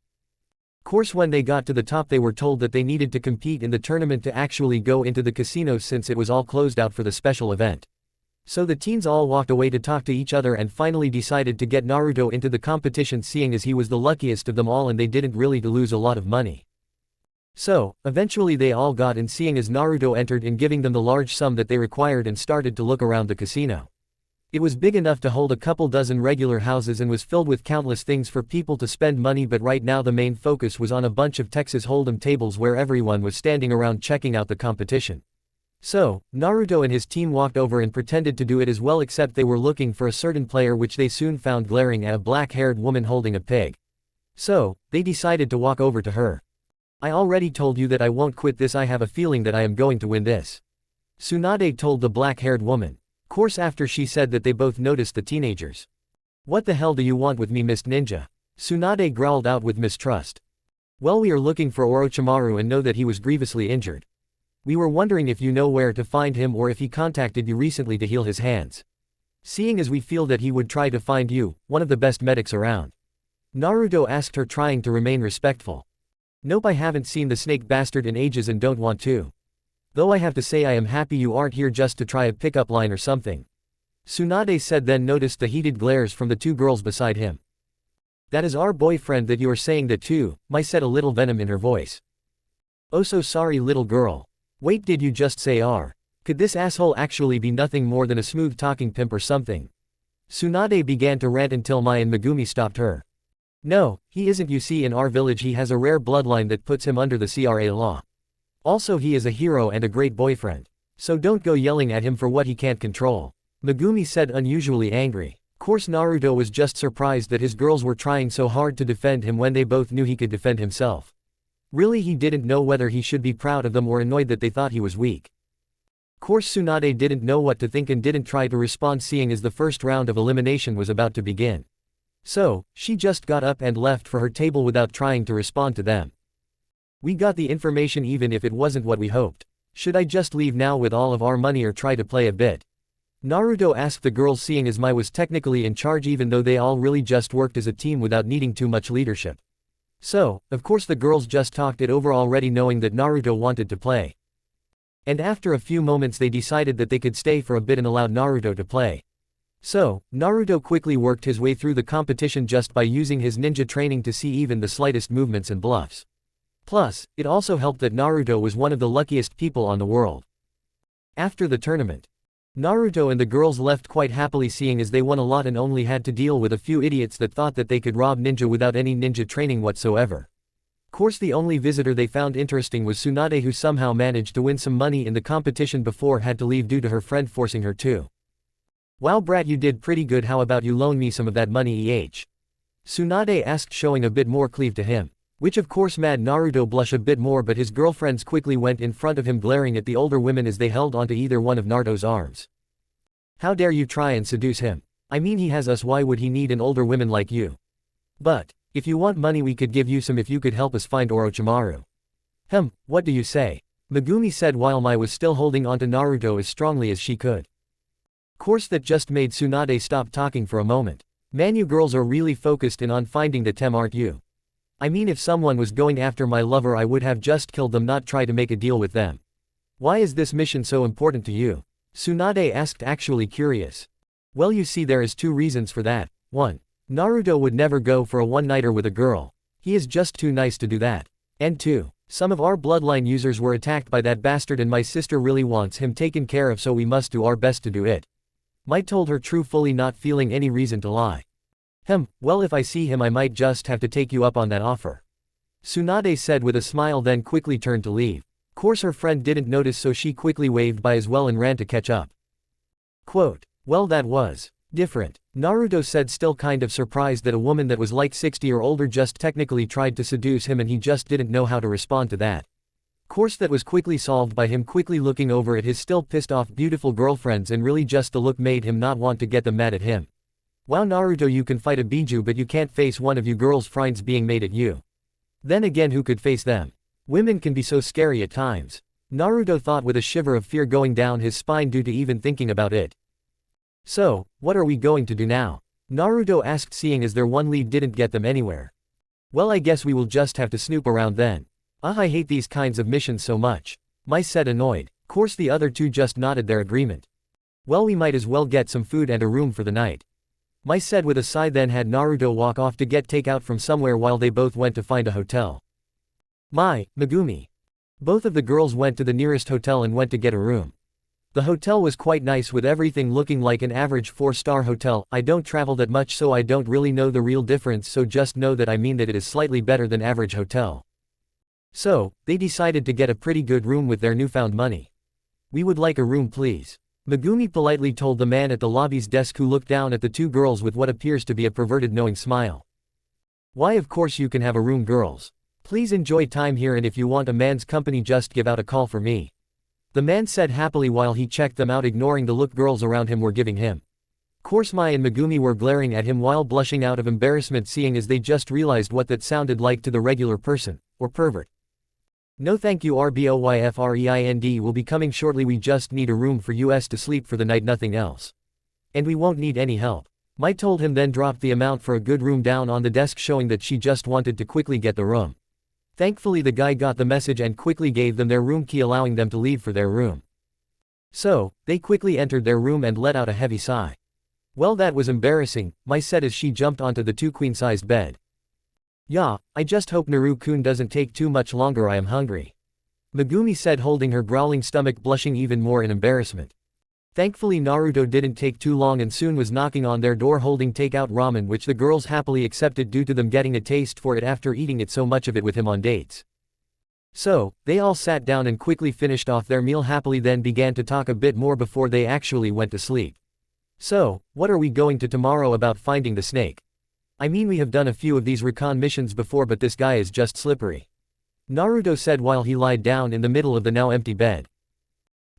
Course when they got to the top, they were told that they needed to compete in the tournament to actually go into the casino, since it was all closed out for the special event. So the teens all walked away to talk to each other and finally decided to get Naruto into the competition, seeing as he was the luckiest of them all and they didn't really lose a lot of money. So, eventually they all got in, seeing as Naruto entered in, giving them the large sum that they required, and started to look around the casino. It was big enough to hold a couple dozen regular houses and was filled with countless things for people to spend money, but right now the main focus was on a bunch of Texas Hold'em tables where everyone was standing around checking out the competition. So, Naruto and his team walked over and pretended to do it as well, except they were looking for a certain player, which they soon found glaring at a black-haired woman holding a pig. So, they decided to walk over to her. "I already told you that I won't quit this. I have a feeling that I am going to win this," Tsunade told the black-haired woman. Course after she said that, they both noticed the teenagers. "What the hell do you want with me, Miss Ninja?" Tsunade growled out with mistrust. "Well, we are looking for Orochimaru and know that he was grievously injured. We were wondering if you know where to find him or if he contacted you recently to heal his hands. Seeing as we feel that he would try to find you, one of the best medics around." Naruto asked her, trying to remain respectful. "Nope, I haven't seen the snake bastard in ages and don't want to. Though I have to say I am happy you aren't here just to try a pickup line or something," Tsunade said, then noticed the heated glares from the two girls beside him. "That is our boyfriend that you are saying that to," Mai said, a little venom in her voice. "Oh, so sorry, little girl. Wait, did you just say R? Could this asshole actually be nothing more than a smooth-talking pimp or something?" Tsunade began to rant until Mai and Megumi stopped her. "No, he isn't. You see, in our village he has a rare bloodline that puts him under the CRA law. Also, he is a hero and a great boyfriend. So don't go yelling at him for what he can't control," Megumi said, unusually angry. Course Naruto was just surprised that his girls were trying so hard to defend him when they both knew he could defend himself. Really, he didn't know whether he should be proud of them or annoyed that they thought he was weak. Course Tsunade didn't know what to think and didn't try to respond, seeing as the first round of elimination was about to begin. So, she just got up and left for her table without trying to respond to them. "We got the information even if it wasn't what we hoped. Should I just leave now with all of our money or try to play a bit?" Naruto asked the girls, seeing as Mai was technically in charge even though they all really just worked as a team without needing too much leadership. So, of course the girls just talked it over, already knowing that Naruto wanted to play. And after a few moments they decided that they could stay for a bit and allowed Naruto to play. So, Naruto quickly worked his way through the competition just by using his ninja training to see even the slightest movements and bluffs. Plus, it also helped that Naruto was one of the luckiest people on the world. After the tournament, Naruto and the girls left quite happily, seeing as they won a lot and only had to deal with a few idiots that thought that they could rob ninja without any ninja training whatsoever. Course the only visitor they found interesting was Tsunade, who somehow managed to win some money in the competition before had to leave due to her friend forcing her to. "Wow brat, you did pretty good. How about you loan me some of that money Tsunade asked, showing a bit more cleave to him. Which of course made Naruto blush a bit more, but his girlfriends quickly went in front of him, glaring at the older women as they held onto either one of Naruto's arms. "How dare you try and seduce him? I mean, he has us, why would he need an older woman like you? But, if you want money we could give you some if you could help us find Orochimaru." What do you say?" Megumi said while Mai was still holding onto Naruto as strongly as she could. Course that just made Tsunade stop talking for a moment. "Man, you girls are really focused in on finding the Tem, aren't you? I mean, if someone was going after my lover I would have just killed them, not try to make a deal with them. Why is this mission so important to you?" Tsunade asked, actually curious. "Well, you see, there is two reasons for that. 1. Naruto would never go for a one-nighter with a girl. He is just too nice to do that. And 2. Some of our bloodline users were attacked by that bastard and my sister really wants him taken care of, so we must do our best to do it." Mai told her truthfully, not feeling any reason to lie. Well, if I see him I might just have to take you up on that offer," Tsunade said with a smile, then quickly turned to leave. Course her friend didn't notice, so she quickly waved by as well and ran to catch up. Quote, "Well, that was different," Naruto said, still kind of surprised that a woman that was like 60 or older just technically tried to seduce him and he just didn't know how to respond to that. Course that was quickly solved by him quickly looking over at his still pissed off beautiful girlfriends, and really just the look made him not want to get them mad at him. "Wow Naruto, you can fight a biju but you can't face one of you girls' friends being made at you. Then again, who could face them? Women can be so scary at times," Naruto thought with a shiver of fear going down his spine due to even thinking about it. "So, what are we going to do now?" Naruto asked, seeing as their one lead didn't get them anywhere. "Well, I guess we will just have to snoop around then." I hate these kinds of missions so much," Mai said, annoyed. Course the other two just nodded their agreement. "Well, we might as well get some food and a room for the night," Mai said with a sigh, then had Naruto walk off to get takeout from somewhere while they both went to find a hotel. Megumi. Both of the girls went to the nearest hotel and went to get a room. The hotel was quite nice with everything looking like an average 4-star hotel. I don't travel that much so I don't really know the real difference, so just know that I mean that it is slightly better than average hotel. So, they decided to get a pretty good room with their newfound money. We would like a room please. Megumi politely told the man at the lobby's desk, who looked down at the two girls with what appears to be a perverted knowing smile. Why, of course you can have a room, girls. Please enjoy time here, and if you want a man's company just give out a call for me. The man said happily while he checked them out, ignoring the look girls around him were giving him. Course Mai and Megumi were glaring at him while blushing out of embarrassment, seeing as they just realized what that sounded like to the regular person, or pervert. No thank you, RBOYFREIND will be coming shortly, we just need a room for us to sleep for the night, nothing else. And we won't need any help. Mai told him, then dropped the amount for a good room down on the desk, showing that she just wanted to quickly get the room. Thankfully the guy got the message and quickly gave them their room key, allowing them to leave for their room. So, they quickly entered their room and let out a heavy sigh. Well, that was embarrassing, Mai said as she jumped onto the 2 queen-sized bed. Yeah, I just hope Naru-kun doesn't take too much longer, I am hungry. Megumi said, holding her growling stomach, blushing even more in embarrassment. Thankfully Naruto didn't take too long and soon was knocking on their door holding takeout ramen, which the girls happily accepted due to them getting a taste for it after eating it so much of it with him on dates. So, they all sat down and quickly finished off their meal happily, then began to talk a bit more before they actually went to sleep. So, what are we going to tomorrow about finding the snake? I mean, we have done a few of these recon missions before, but this guy is just slippery. Naruto said while he lied down in the middle of the now empty bed.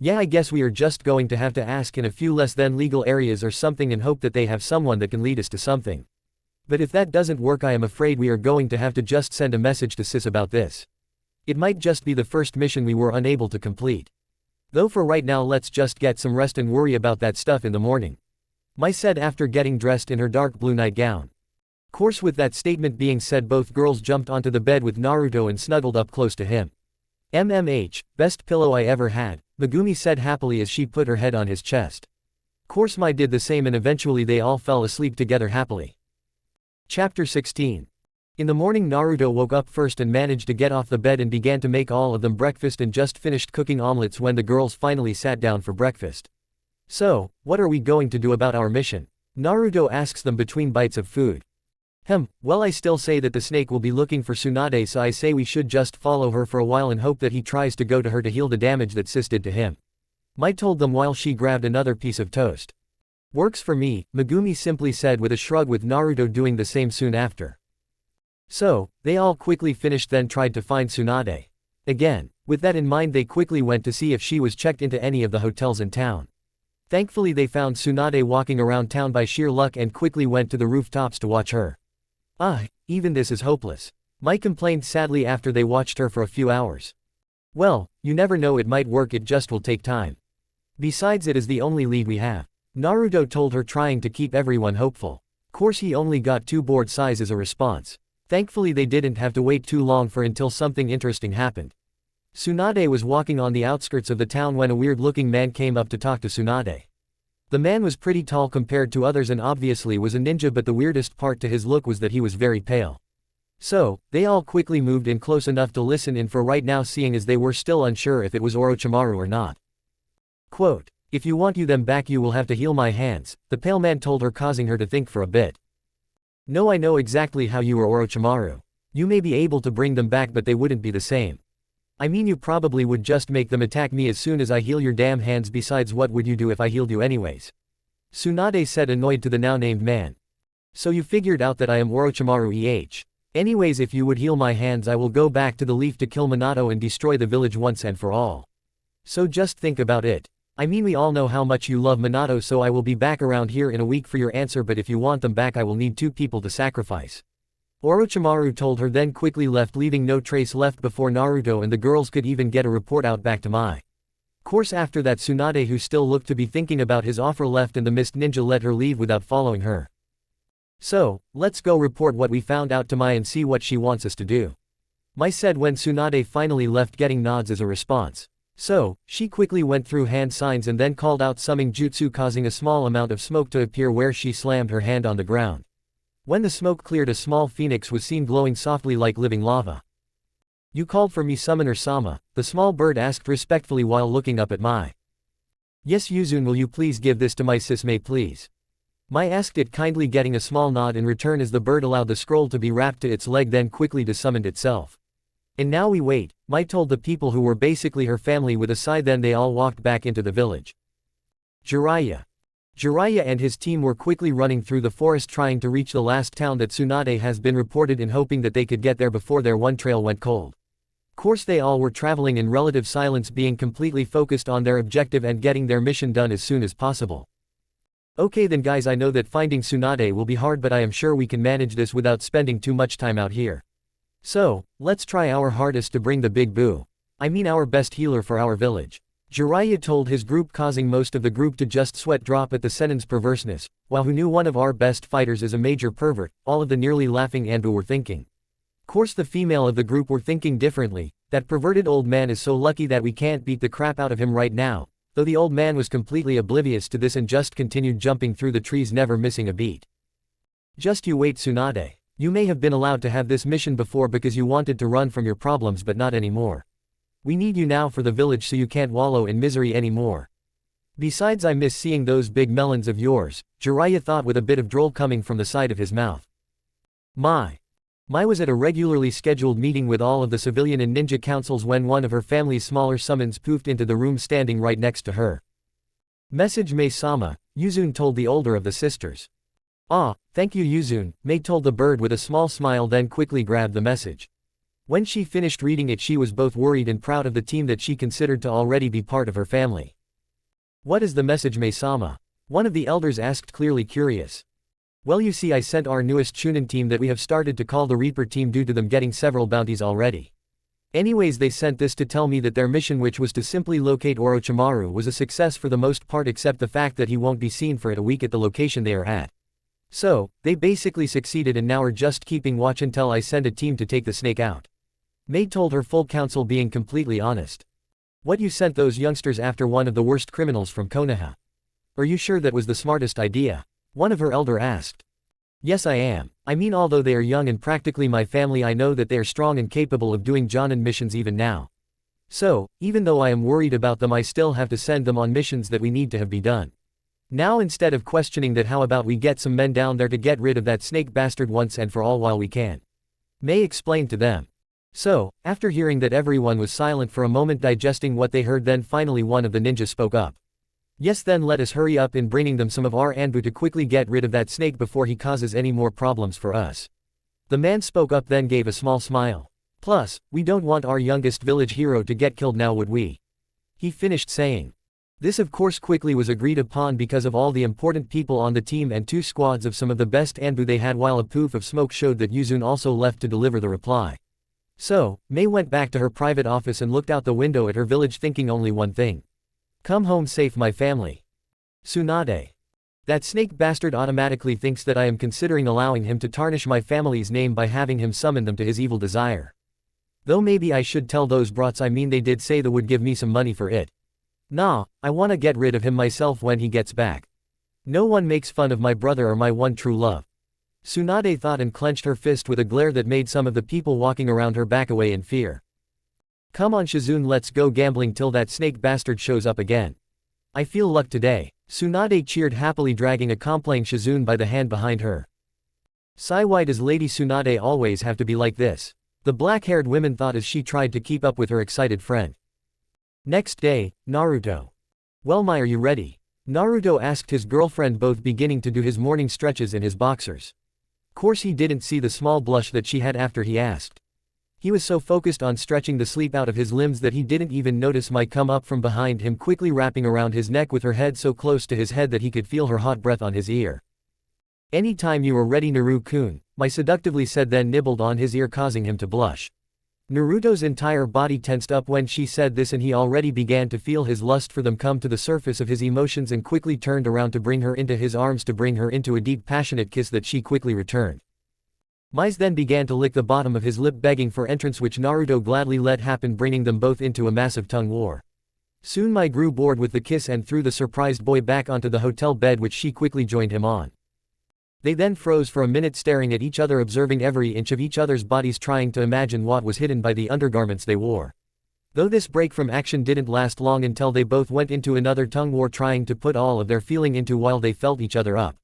Yeah, I guess we are just going to have to ask in a few less than legal areas or something and hope that they have someone that can lead us to something. But if that doesn't work, I am afraid we are going to have to just send a message to Sis about this. It might just be the first mission we were unable to complete. Though for right now let's just get some rest and worry about that stuff in the morning. Mai said after getting dressed in her dark blue nightgown. Course, with that statement being said, both girls jumped onto the bed with Naruto and snuggled up close to him. MMH, best pillow I ever had, Megumi said happily as she put her head on his chest. Course Mai did the same and eventually they all fell asleep together happily. Chapter 16. In the morning Naruto woke up first and managed to get off the bed and began to make all of them breakfast and just finished cooking omelets when the girls finally sat down for breakfast. So, what are we going to do about our mission? Naruto asks them between bites of food. Well, I still say that the snake will be looking for Tsunade, so I say we should just follow her for a while and hope that he tries to go to her to heal the damage that Sis did to him. Mai told them while she grabbed another piece of toast. Works for me, Megumi simply said with a shrug, with Naruto doing the same soon after. So, they all quickly finished then tried to find Tsunade. Again, with that in mind they quickly went to see if she was checked into any of the hotels in town. Thankfully they found Tsunade walking around town by sheer luck and quickly went to the rooftops to watch her. Even this is hopeless. Mai complained sadly after they watched her for a few hours. Well, you never know, it might work, it just will take time. Besides, it is the only lead we have. Naruto told her, trying to keep everyone hopeful. Course he only got 2 board size as a response. Thankfully they didn't have to wait too long for until something interesting happened. Tsunade was walking on the outskirts of the town when a weird-looking man came up to talk to Tsunade. The man was pretty tall compared to others and obviously was a ninja, but the weirdest part to his look was that he was very pale. So, they all quickly moved in close enough to listen in for right now, seeing as they were still unsure if it was Orochimaru or not. Quote, if you want them back you will have to heal my hands, the pale man told her, causing her to think for a bit. No, I know exactly how you are Orochimaru. You may be able to bring them back but they wouldn't be the same. I mean, you probably would just make them attack me as soon as I heal your damn hands, besides what would you do if I healed you anyways? Tsunade said, annoyed to the now named man. So you figured out that I am Orochimaru eh? Anyways, if you would heal my hands I will go back to the leaf to kill Minato and destroy the village once and for all. So just think about it. I mean, we all know how much you love Minato, so I will be back around here in a week for your answer, but if you want them back I will need 2 people to sacrifice. Orochimaru told her, then quickly left, leaving no trace left before Naruto and the girls could even get a report out back to Mai. Course after that Tsunade, who still looked to be thinking about his offer, left and the mist ninja let her leave without following her. So, let's go report what we found out to Mai and see what she wants us to do. Mai said when Tsunade finally left, getting nods as a response. So, she quickly went through hand signs and then called out summoning jutsu, causing a small amount of smoke to appear where she slammed her hand on the ground. When the smoke cleared, a small phoenix was seen glowing softly like living lava. You called for me, Summoner-sama, the small bird asked respectfully while looking up at Mai. Yes, Yuzun, will you please give this to my sis Mai, please? Mai asked it kindly, getting a small nod in return as the bird allowed the scroll to be wrapped to its leg, then quickly desummoned itself. And now we wait, Mai told the people who were basically her family with a sigh. Then they all walked back into the village. Jiraiya and his team were quickly running through the forest trying to reach the last town that Tsunade has been reported in, hoping that they could get there before their one trail went cold. Course they all were traveling in relative silence, being completely focused on their objective and getting their mission done as soon as possible. Okay then guys, I know that finding Tsunade will be hard, but I am sure we can manage this without spending too much time out here. So, let's try our hardest to bring the big boo. I mean our best healer for our village. Jiraiya told his group, causing most of the group to just sweat drop at the Sennin's perverseness, while who knew one of our best fighters is a major pervert, all of the nearly laughing Anbu were thinking. Course the female of the group were thinking differently, that perverted old man is so lucky that we can't beat the crap out of him right now, though the old man was completely oblivious to this and just continued jumping through the trees, never missing a beat. Just you wait, Tsunade. You may have been allowed to have this mission before because you wanted to run from your problems, but not anymore. We need you now for the village so you can't wallow in misery anymore. Besides, I miss seeing those big melons of yours, Jiraiya thought with a bit of droll coming from the side of his mouth. Mai was at a regularly scheduled meeting with all of the civilian and ninja councils when one of her family's smaller summons poofed into the room, standing right next to her. Message Mai-sama, Yuzun told the older of the sisters. Ah, thank you Yuzun, Mai told the bird with a small smile, then quickly grabbed the message. When she finished reading it, she was both worried and proud of the team that she considered to already be part of her family. What is the message, Mai-sama? One of the elders asked, clearly curious. Well, you see, I sent our newest Chunin team that we have started to call the Reaper team due to them getting several bounties already. Anyways, they sent this to tell me that their mission, which was to simply locate Orochimaru, was a success for the most part, except the fact that he won't be seen for a week at the location they are at. So, they basically succeeded and now are just keeping watch until I send a team to take the snake out. Mai told her full council, being completely honest. What, you sent those youngsters after one of the worst criminals from Konoha? Are you sure that was the smartest idea? One of her elder asked. Yes, I am. I mean, although they are young and practically my family, I know that they are strong and capable of doing Jonin missions even now. So, even though I am worried about them, I still have to send them on missions that we need to have be done. Now, instead of questioning that, how about we get some men down there to get rid of that snake bastard once and for all while we can? Mai explained to them. So, after hearing that, everyone was silent for a moment, digesting what they heard. Then finally one of the ninjas spoke up. Yes, then let us hurry up in bringing them some of our Anbu to quickly get rid of that snake before he causes any more problems for us. The man spoke up, then gave a small smile. Plus, we don't want our youngest village hero to get killed now, would we? He finished saying. This of course quickly was agreed upon because of all the important people on the team and 2 squads of some of the best Anbu they had, while a poof of smoke showed that Yuzun also left to deliver the reply. So, Mai went back to her private office and looked out the window at her village, thinking only one thing. Come home safe, my family. Tsunade. That snake bastard automatically thinks that I am considering allowing him to tarnish my family's name by having him summon them to his evil desire. Though maybe I should tell those brats, I mean they did say they would give me some money for it. Nah, I wanna get rid of him myself when he gets back. No one makes fun of my brother or my one true love. Tsunade thought and clenched her fist with a glare that made some of the people walking around her back away in fear. Come on Shizune, let's go gambling till that snake bastard shows up again. I feel luck today. Tsunade cheered happily, dragging a complaying Shizune by the hand behind her. Sigh, why does Lady Tsunade always have to be like this? The black-haired woman thought as she tried to keep up with her excited friend. Next day, Naruto. Well, Mai, are you ready? Naruto asked his girlfriend, both beginning to do his morning stretches in his boxers. Course he didn't see the small blush that she had after he asked. He was so focused on stretching the sleep out of his limbs that he didn't even notice Mai come up from behind him, quickly wrapping around his neck with her head so close to his head that he could feel her hot breath on his ear. Anytime you are ready, Naru-kun, Mai seductively said, then nibbled on his ear, causing him to blush. Naruto's entire body tensed up when she said this, and he already began to feel his lust for them come to the surface of his emotions, and quickly turned around to bring her into his arms, to bring her into a deep passionate kiss that she quickly returned. Mai then began to lick the bottom of his lip, begging for entrance, which Naruto gladly let happen, bringing them both into a massive tongue war. Soon Mai grew bored with the kiss and threw the surprised boy back onto the hotel bed, which she quickly joined him on. They then froze for a minute staring at each other, observing every inch of each other's bodies, trying to imagine what was hidden by the undergarments they wore. Though this break from action didn't last long until they both went into another tongue war, trying to put all of their feeling into while they felt each other up.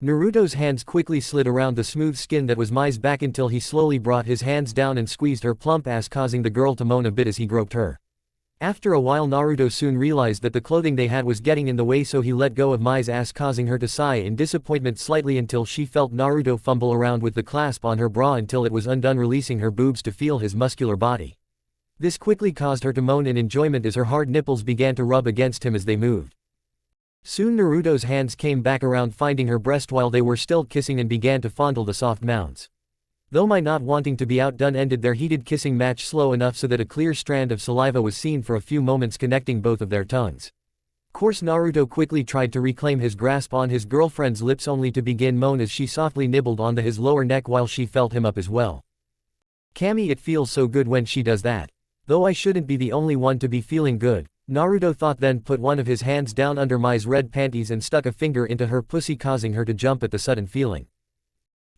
Naruto's hands quickly slid around the smooth skin that was Mai's back until he slowly brought his hands down and squeezed her plump ass, causing the girl to moan a bit as he groped her. After a while, Naruto soon realized that the clothing they had was getting in the way, so he let go of Mai's ass, causing her to sigh in disappointment slightly until she felt Naruto fumble around with the clasp on her bra until it was undone, releasing her boobs to feel his muscular body. This quickly caused her to moan in enjoyment as her hard nipples began to rub against him as they moved. Soon Naruto's hands came back around, finding her breast while they were still kissing, and began to fondle the soft mounds. Though Mai, not wanting to be outdone, ended their heated kissing match slow enough so that a clear strand of saliva was seen for a few moments connecting both of their tongues. Course Naruto quickly tried to reclaim his grasp on his girlfriend's lips, only to begin moan as she softly nibbled onto his lower neck while she felt him up as well. Kami, it feels so good when she does that. Though I shouldn't be the only one to be feeling good, Naruto thought, then put one of his hands down under Mai's red panties and stuck a finger into her pussy, causing her to jump at the sudden feeling.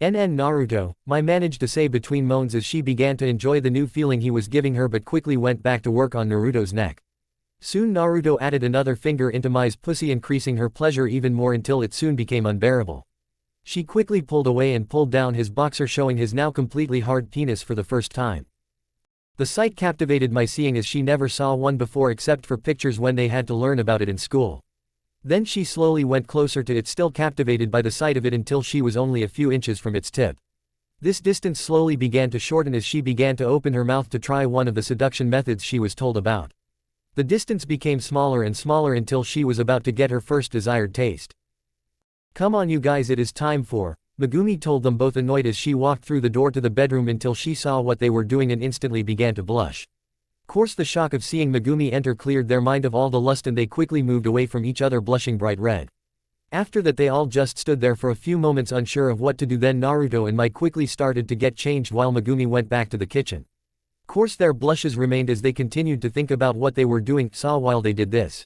Naruto, Mai managed to say between moans as she began to enjoy the new feeling he was giving her, but quickly went back to work on Naruto's neck. Soon Naruto added another finger into Mai's pussy, increasing her pleasure even more until it soon became unbearable. She quickly pulled away and pulled down his boxer, showing his now completely hard penis for the first time. The sight captivated Mai, seeing as she never saw one before except for pictures when they had to learn about it in school. Then she slowly went closer to it, still captivated by the sight of it, until she was only a few inches from its tip. This distance slowly began to shorten as she began to open her mouth to try one of the seduction methods she was told about. The distance became smaller and smaller until she was about to get her first desired taste. "Come on you guys, it is time for," Megumi told them, both annoyed as she walked through the door to the bedroom until she saw what they were doing and instantly began to blush. Course the shock of seeing Megumi enter cleared their mind of all the lust, and they quickly moved away from each other, blushing bright red. After that they all just stood there for a few moments unsure of what to do. Then Naruto and Mai quickly started to get changed while Megumi went back to the kitchen. Course their blushes remained as they continued to think about what they were doing while they did this.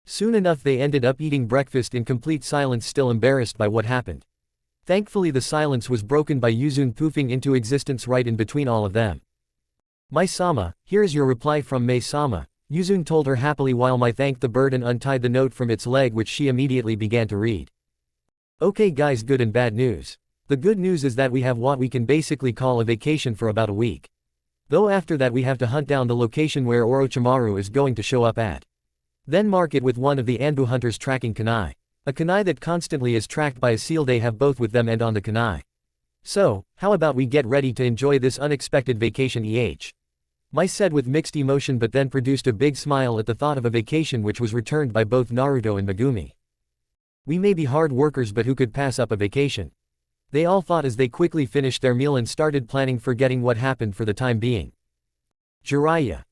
Soon enough they ended up eating breakfast in complete silence, still embarrassed by what happened. Thankfully the silence was broken by Yuzun poofing into existence right in between all of them. "Mai-sama, here is your reply from Mei-sama," Yuzun told her happily while Mai thanked the bird and untied the note from its leg, which she immediately began to read. "Okay guys, good and bad news. The good news is that we have what we can basically call a vacation for about a week. Though after that we have to hunt down the location where Orochimaru is going to show up at. Then mark it with one of the Anbu hunters tracking kunai. A kunai that constantly is tracked by a seal they have both with them and on the kunai. So, how about we get ready to enjoy this unexpected vacation Mai said with mixed emotion, but then produced a big smile at the thought of a vacation, which was returned by both Naruto and Megumi. We may be hard workers, but who could pass up a vacation? They all thought as they quickly finished their meal and started planning, forgetting what happened for the time being. Jiraiya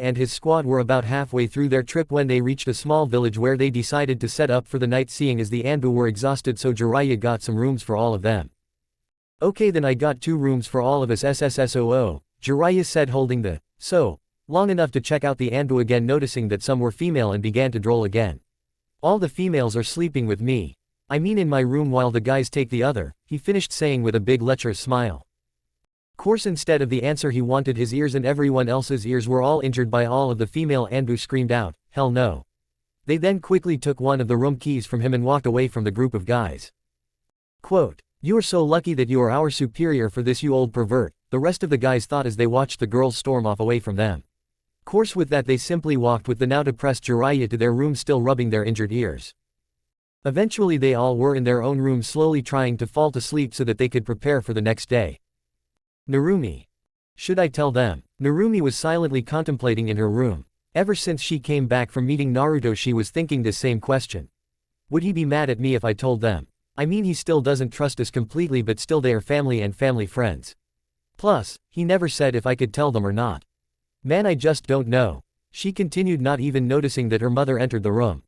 and his squad were about halfway through their trip when they reached a small village where they decided to set up for the night, seeing as the Anbu were exhausted, so Jiraiya got some rooms for all of them. "Okay then, I got 2 rooms for all of us SSSOO, Jiraiya said, holding the long enough to check out the Anbu again, noticing that some were female, and began to droll again. "All the females are sleeping with me. I mean in my room, while the guys take the other," he finished saying with a big lecherous smile. Course instead of the answer he wanted, his ears and everyone else's ears were all injured by all of the female Anbu screamed out, "Hell no." They then quickly took one of the room keys from him and walked away from the group of guys. Quote, "You are so lucky that you are our superior for this, you old pervert," the rest of the guys thought as they watched the girls storm off away from them. Course with that they simply walked with the now depressed Jiraiya to their room, still rubbing their injured ears. Eventually they all were in their own room, slowly trying to fall to sleep so that they could prepare for the next day. Narumi. Should I tell them? Narumi was silently contemplating in her room. Ever since she came back from meeting Naruto she was thinking this same question. Would he be mad at me if I told them? I mean, he still doesn't trust us completely, but still they are family and family friends. Plus, he never said if I could tell them or not. Man, I just don't know. She continued, not even noticing that her mother entered the room.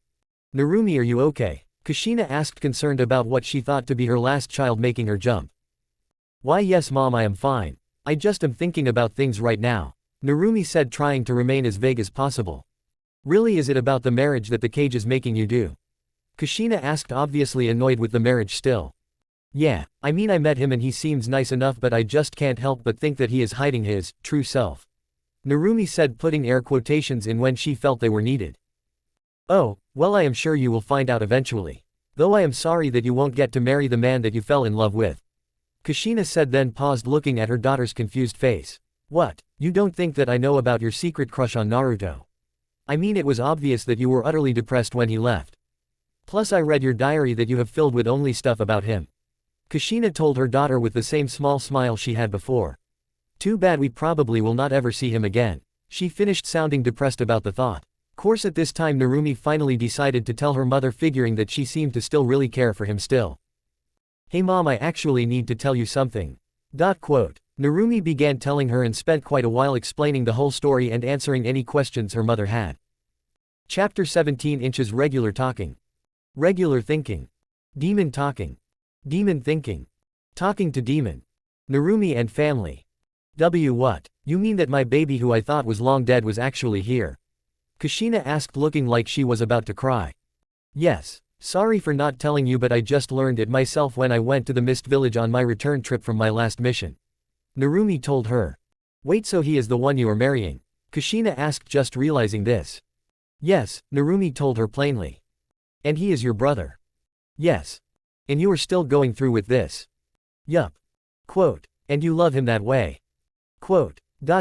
Narumi, are you okay? Kushina asked, concerned about what she thought to be her last child making her jump. Why yes mom, I am fine. I just am thinking about things right now, Narumi said, trying to remain as vague as possible. Really, is it about the marriage that the cage is making you do? Kushina asked, obviously annoyed with the marriage still. Yeah, I mean I met him and he seems nice enough, but I just can't help but think that he is hiding his true self. Narumi said, putting air quotations in when she felt they were needed. Oh, well, I am sure you will find out eventually. Though I am sorry that you won't get to marry the man that you fell in love with. Kushina said, then paused, looking at her daughter's confused face. What, you don't think that I know about your secret crush on Naruto? I mean, it was obvious that you were utterly depressed when he left. Plus I read your diary that you have filled with only stuff about him. Kushina told her daughter with the same small smile she had before. Too bad we probably will not ever see him again. She finished, sounding depressed about the thought. Course at this time Narumi finally decided to tell her mother, figuring that she seemed to still really care for him still. Hey mom, I actually need to tell you something. Narumi began telling her and spent quite a while explaining the whole story and answering any questions her mother had. Chapter 17 Inches Regular talking. Regular thinking. Demon talking. Demon thinking. Talking to demon. Narumi and family. What? You mean that my baby who I thought was long dead was actually here? Kushina asked, looking like she was about to cry. Yes. Sorry for not telling you, but I just learned it myself when I went to the Mist Village on my return trip from my last mission. Narumi told her. Wait, so he is the one you are marrying? Kushina asked, just realizing this. Yes, Narumi told her plainly. And he is your brother? Yes. And you are still going through with this? Yup. And you love him that way?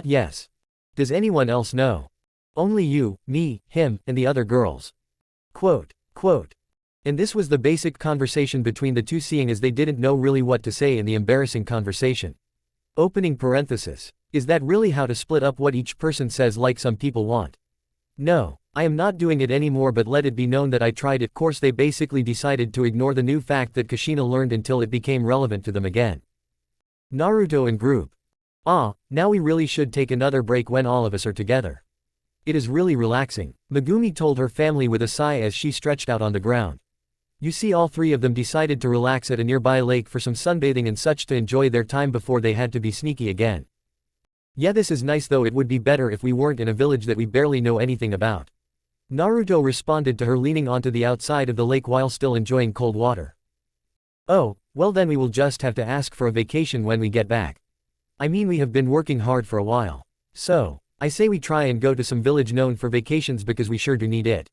Yes. Does anyone else know? Only you, me, him, and the other girls. And this was the basic conversation between the two, seeing as they didn't know really what to say in the embarrassing conversation. Opening parenthesis. Is that really how to split up what each person says like some people want? No, I am not doing it anymore, but let it be known that I tried it. Course they basically decided to ignore the new fact that Kushina learned until it became relevant to them again. Naruto and group. Now we really should take another break when all of us are together. It is really relaxing, Megumi told her family with a sigh as she stretched out on the ground. You see, all three of them decided to relax at a nearby lake for some sunbathing and such to enjoy their time before they had to be sneaky again. Yeah, this is nice, though it would be better if we weren't in a village that we barely know anything about. Naruto responded to her, leaning onto the outside of the lake while still enjoying cold water. Oh, well then we will just have to ask for a vacation when we get back. I mean, we have been working hard for a while. So, I say we try and go to some village known for vacations because we sure do need it.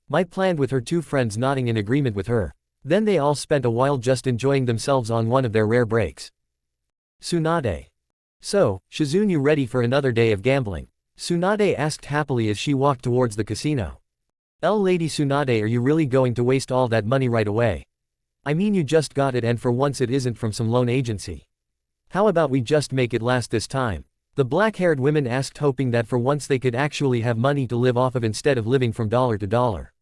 Mai planned, with her two friends nodding in agreement with her. Then they all spent a while just enjoying themselves on one of their rare breaks. Tsunade. So, Shizune, you ready for another day of gambling? Tsunade asked happily as she walked towards the casino. Lady Tsunade, are you really going to waste all that money right away? I mean, you just got it, and for once it isn't from some loan agency. How about we just make it last this time? The black-haired women asked, hoping that for once they could actually have money to live off of instead of living from dollar to dollar.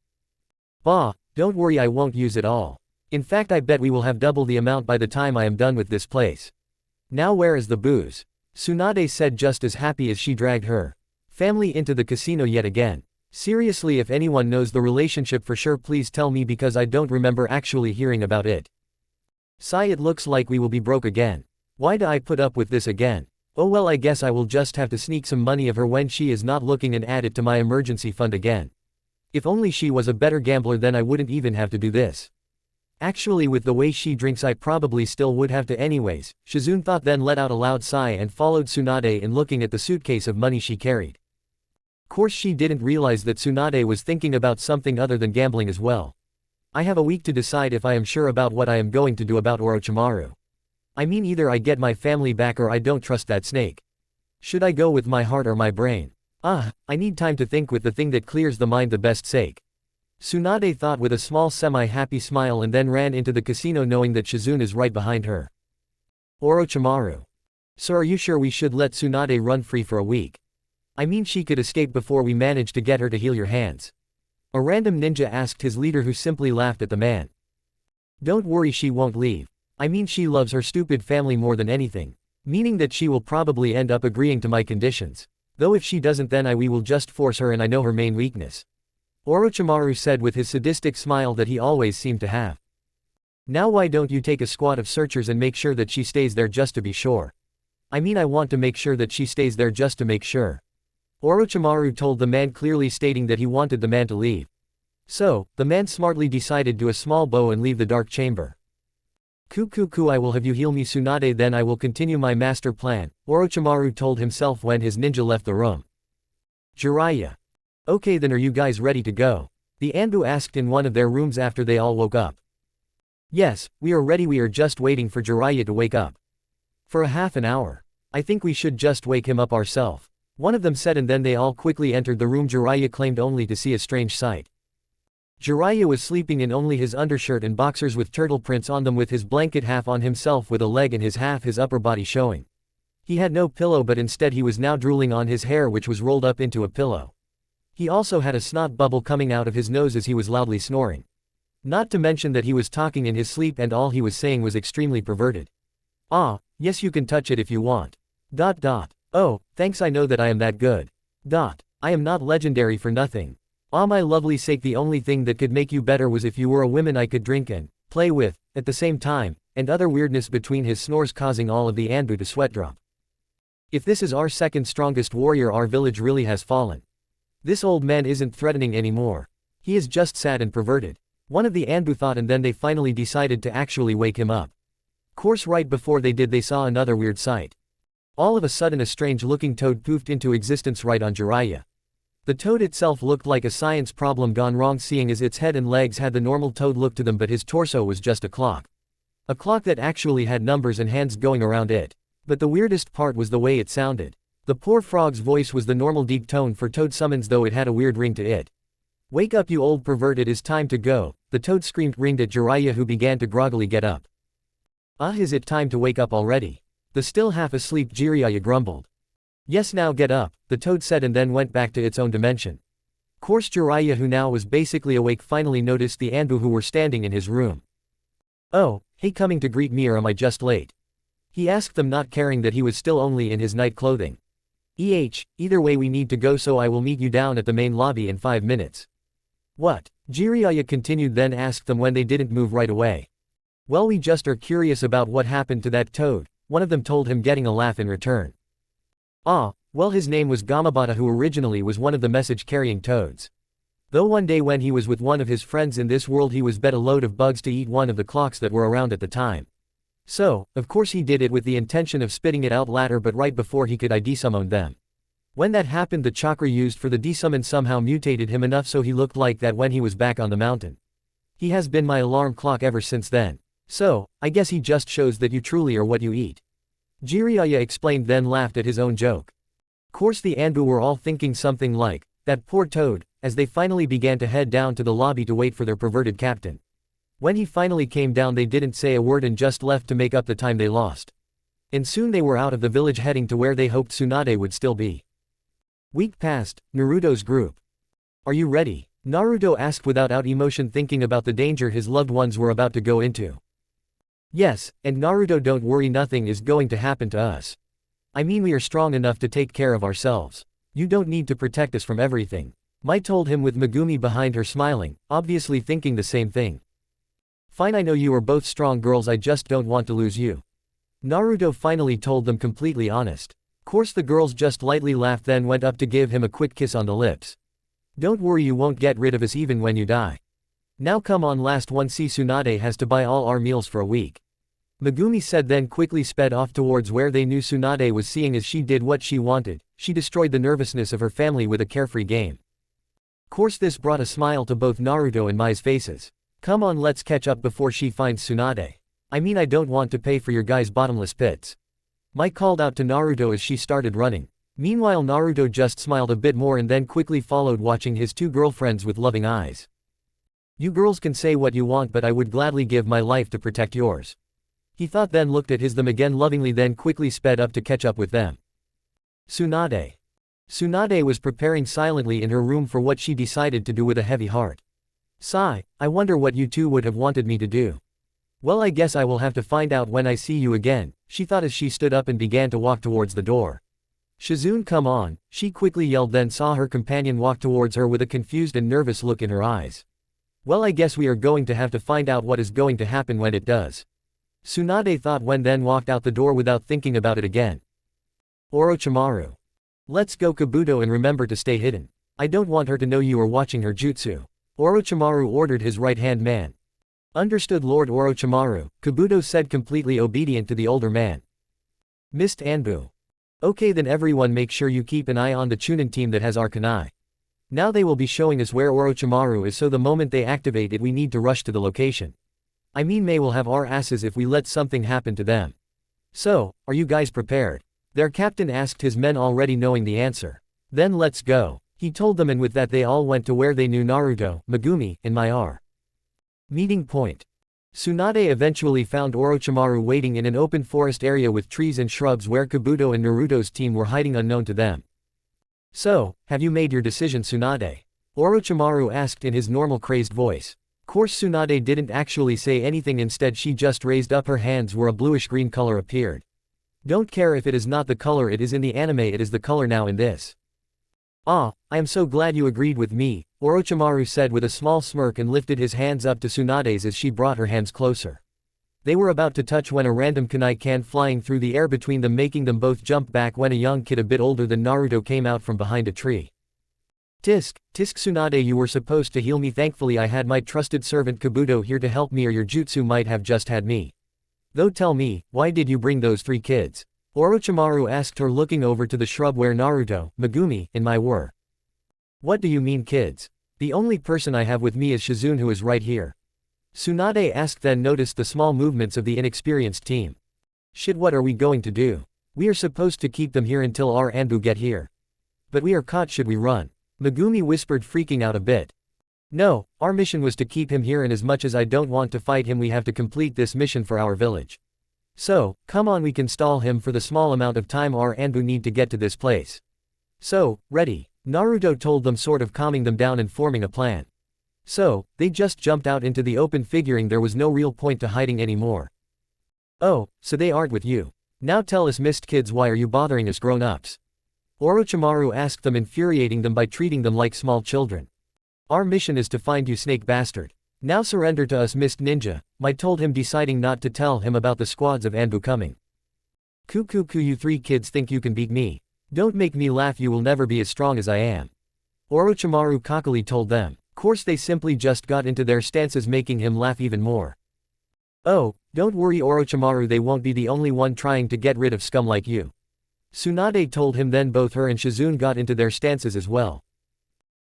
Bah, don't worry, I won't use it all. In fact, I bet we will have double the amount by the time I am done with this place. Now where is the booze? Tsunade said, just as happy as she dragged her family into the casino yet again. Seriously, if anyone knows the relationship for sure, please tell me, because I don't remember actually hearing about it. Sigh, it looks like we will be broke again. Why do I put up with this again? Oh well, I guess I will just have to sneak some money of her when she is not looking and add it to my emergency fund again. If only she was a better gambler, then I wouldn't even have to do this. Actually, with the way she drinks, I probably still would have to anyways, Shizune thought, then let out a loud sigh and followed Tsunade in, looking at the suitcase of money she carried. Course she didn't realize that Tsunade was thinking about something other than gambling as well. I have a week to decide if I am sure about what I am going to do about Orochimaru. I mean, either I get my family back or I don't trust that snake. Should I go with my heart or my brain? I need time to think, with the thing that clears the mind the best sake. Tsunade thought with a small semi-happy smile, and then ran into the casino knowing that Shizune is right behind her. Orochimaru. So are you sure we should let Tsunade run free for a week? I mean, she could escape before we manage to get her to heal your hands. A random ninja asked his leader, who simply laughed at the man. Don't worry, she won't leave. I mean, she loves her stupid family more than anything. Meaning that she will probably end up agreeing to my conditions. Though if she doesn't, then we will just force her, and I know her main weakness. Orochimaru said with his sadistic smile that he always seemed to have. Now why don't you take a squad of searchers and make sure that she stays there just to be sure? I mean, I want to make sure that she stays there just to make sure. Orochimaru told the man, clearly stating that he wanted the man to leave. So, the man smartly decided to a small bow and leave the dark chamber. Ku, I will have you heal me Tsunade, then I will continue my master plan, Orochimaru told himself when his ninja left the room. Jiraiya. Okay, then are you guys ready to go? The Anbu asked in one of their rooms after they all woke up. Yes, we are ready, we are just waiting for Jiraiya to wake up. For a half an hour. I think we should just wake him up ourselves. One of them said, and then they all quickly entered the room. Jiraiya claimed only to see a strange sight. Jiraiya was sleeping in only his undershirt and boxers with turtle prints on them, with his blanket half on himself with a leg and his upper body showing. He had no pillow, but instead he was now drooling on his hair, which was rolled up into a pillow. He also had a snot bubble coming out of his nose as he was loudly snoring. Not to mention that he was talking in his sleep and all he was saying was extremely perverted. Ah, yes, you can touch it if you want. ... Oh, thanks, I know that I am that good. ... I am not legendary for nothing. Ah, my lovely sake, the only thing that could make you better was if you were a woman I could drink and play with at the same time, and other weirdness between his snores causing all of the Anbu to sweat drop. If this is our second strongest warrior, our village really has fallen. This old man isn't threatening anymore. He is just sad and perverted. One of the Anbu thought, and then they finally decided to actually wake him up. Course, right before they did, they saw another weird sight. All of a sudden a strange-looking toad poofed into existence right on Jiraiya. The toad itself looked like a science problem gone wrong, seeing as its head and legs had the normal toad look to them, but his torso was just a clock. A clock that actually had numbers and hands going around it. But the weirdest part was the way it sounded. The poor frog's voice was the normal deep tone for toad summons, though it had a weird ring to it. Wake up, you old pervert, it is time to go, the toad screamed, ringed at Jiraiya, who began to groggily get up. Is it time to wake up already? The still half asleep Jiraiya grumbled. Yes, now get up, the toad said, and then went back to its own dimension. Course, Jiraiya, who now was basically awake, finally noticed the Anbu who were standing in his room. Oh, hey, coming to greet me or am I just late? He asked them, not caring that he was still only in his night clothing. Either way we need to go, so I will meet you down at the main lobby in 5 minutes. What? Jiraiya continued, then asked them when they didn't move right away. Well, we just are curious about what happened to that toad, one of them told him, getting a laugh in return. Well, his name was Gamabata, who originally was one of the message-carrying toads. Though one day when he was with one of his friends in this world, he was bet a load of bugs to eat one of the clocks that were around at the time. So, of course he did it with the intention of spitting it out later, but right before he could desummon them. When that happened, the chakra used for the desummon somehow mutated him enough so he looked like that when he was back on the mountain. He has been my alarm clock ever since then. So, I guess he just shows that you truly are what you eat. Jiraiya explained, then laughed at his own joke. Course, the Anbu were all thinking something like, that poor toad, as they finally began to head down to the lobby to wait for their perverted captain. When he finally came down, they didn't say a word and just left to make up the time they lost. And soon they were out of the village, heading to where they hoped Tsunade would still be. Week passed. Naruto's group. Are you ready? Naruto asked without emotion, thinking about the danger his loved ones were about to go into. Yes, and Naruto, don't worry, nothing is going to happen to us. I mean, we are strong enough to take care of ourselves. You don't need to protect us from everything. Mai told him, with Megumi behind her smiling, obviously thinking the same thing. Fine, I know you are both strong girls, I just don't want to lose you. Naruto finally told them, completely honest. Course, the girls just lightly laughed, then went up to give him a quick kiss on the lips. Don't worry, you won't get rid of us even when you die. Now come on, last one, see, Tsunade has to buy all our meals for a week. Megumi said, then quickly sped off towards where they knew Tsunade was, seeing as she did what she wanted. She destroyed the nervousness of her family with a carefree game. Course, this brought a smile to both Naruto and Mai's faces. Come on, let's catch up before she finds Tsunade. I mean, I don't want to pay for your guys' bottomless pits. Mai called out to Naruto as she started running. Meanwhile, Naruto just smiled a bit more and then quickly followed, watching his two girlfriends with loving eyes. You girls can say what you want, but I would gladly give my life to protect yours. He thought, then looked at them again lovingly, then quickly sped up to catch up with them. Tsunade. Tsunade was preparing silently in her room for what she decided to do with a heavy heart. Sigh, I wonder what you two would have wanted me to do. Well, I guess I will have to find out when I see you again, she thought as she stood up and began to walk towards the door. Shizune, come on, she quickly yelled, then saw her companion walk towards her with a confused and nervous look in her eyes. Well, I guess we are going to have to find out what is going to happen when it does. Tsunade thought, when then walked out the door without thinking about it again. Orochimaru. Let's go, Kabuto, and remember to stay hidden. I don't want her to know you are watching her jutsu. Orochimaru ordered his right-hand man. Understood, Lord Orochimaru, Kabuto said, completely obedient to the older man. Missed Anbu. Okay, then everyone make sure you keep an eye on the Chunin team that has our kunai. Now they will be showing us where Orochimaru is, so the moment they activate it we need to rush to the location. I mean, May will have our asses if we let something happen to them. So, are you guys prepared? Their captain asked his men, already knowing the answer. Then let's go, he told them, and with that they all went to where they knew Naruto, Megumi, and Mai are. Meeting point. Tsunade eventually found Orochimaru waiting in an open forest area with trees and shrubs where Kabuto and Naruto's team were hiding unknown to them. So, have you made your decision, Tsunade? Orochimaru asked in his normal crazed voice. Course Tsunade didn't actually say anything, instead she just raised up her hands where a bluish-green color appeared. Don't care if it is not the color it is in the anime, it is the color now in this. Ah, I am so glad you agreed with me, Orochimaru said with a small smirk and lifted his hands up to Tsunade's as she brought her hands closer. They were about to touch when a random kunai can flying through the air between them, making them both jump back when a young kid a bit older than Naruto came out from behind a tree. Tisk Tsunade, you were supposed to heal me. Thankfully I had my trusted servant Kabuto here to help me, or your jutsu might have just had me. Though tell me, why did you bring those 3 kids? Orochimaru asked her, looking over to the shrub where Naruto, Megumi, and Mai were. What do you mean kids? The only person I have with me is Shizune, who is right here. Tsunade asked, then noticed the small movements of the inexperienced team. Shit, what are we going to do? We are supposed to keep them here until our Anbu get here. But we are caught, should we run? Megumi whispered, freaking out a bit. No, our mission was to keep him here, and as much as I don't want to fight him we have to complete this mission for our village. So, come on, we can stall him for the small amount of time our Anbu need to get to this place. So, ready? Naruto told them, sort of calming them down and forming a plan. So, they just jumped out into the open, figuring there was no real point to hiding anymore. Oh, so they aren't with you. Now tell us, missed kids, why are you bothering us grown-ups? Orochimaru asked them, infuriating them by treating them like small children. Our mission is to find you, snake bastard. Now surrender to us, missed ninja, Mai told him, deciding not to tell him about the squads of Anbu coming. Kukuku, you 3 kids think you can beat me? Don't make me laugh, you will never be as strong as I am. Orochimaru cockily told them. Course they simply just got into their stances, making him laugh even more. Oh, don't worry Orochimaru, they won't be the only one trying to get rid of scum like you. Tsunade told him, then both her and Shizune got into their stances as well.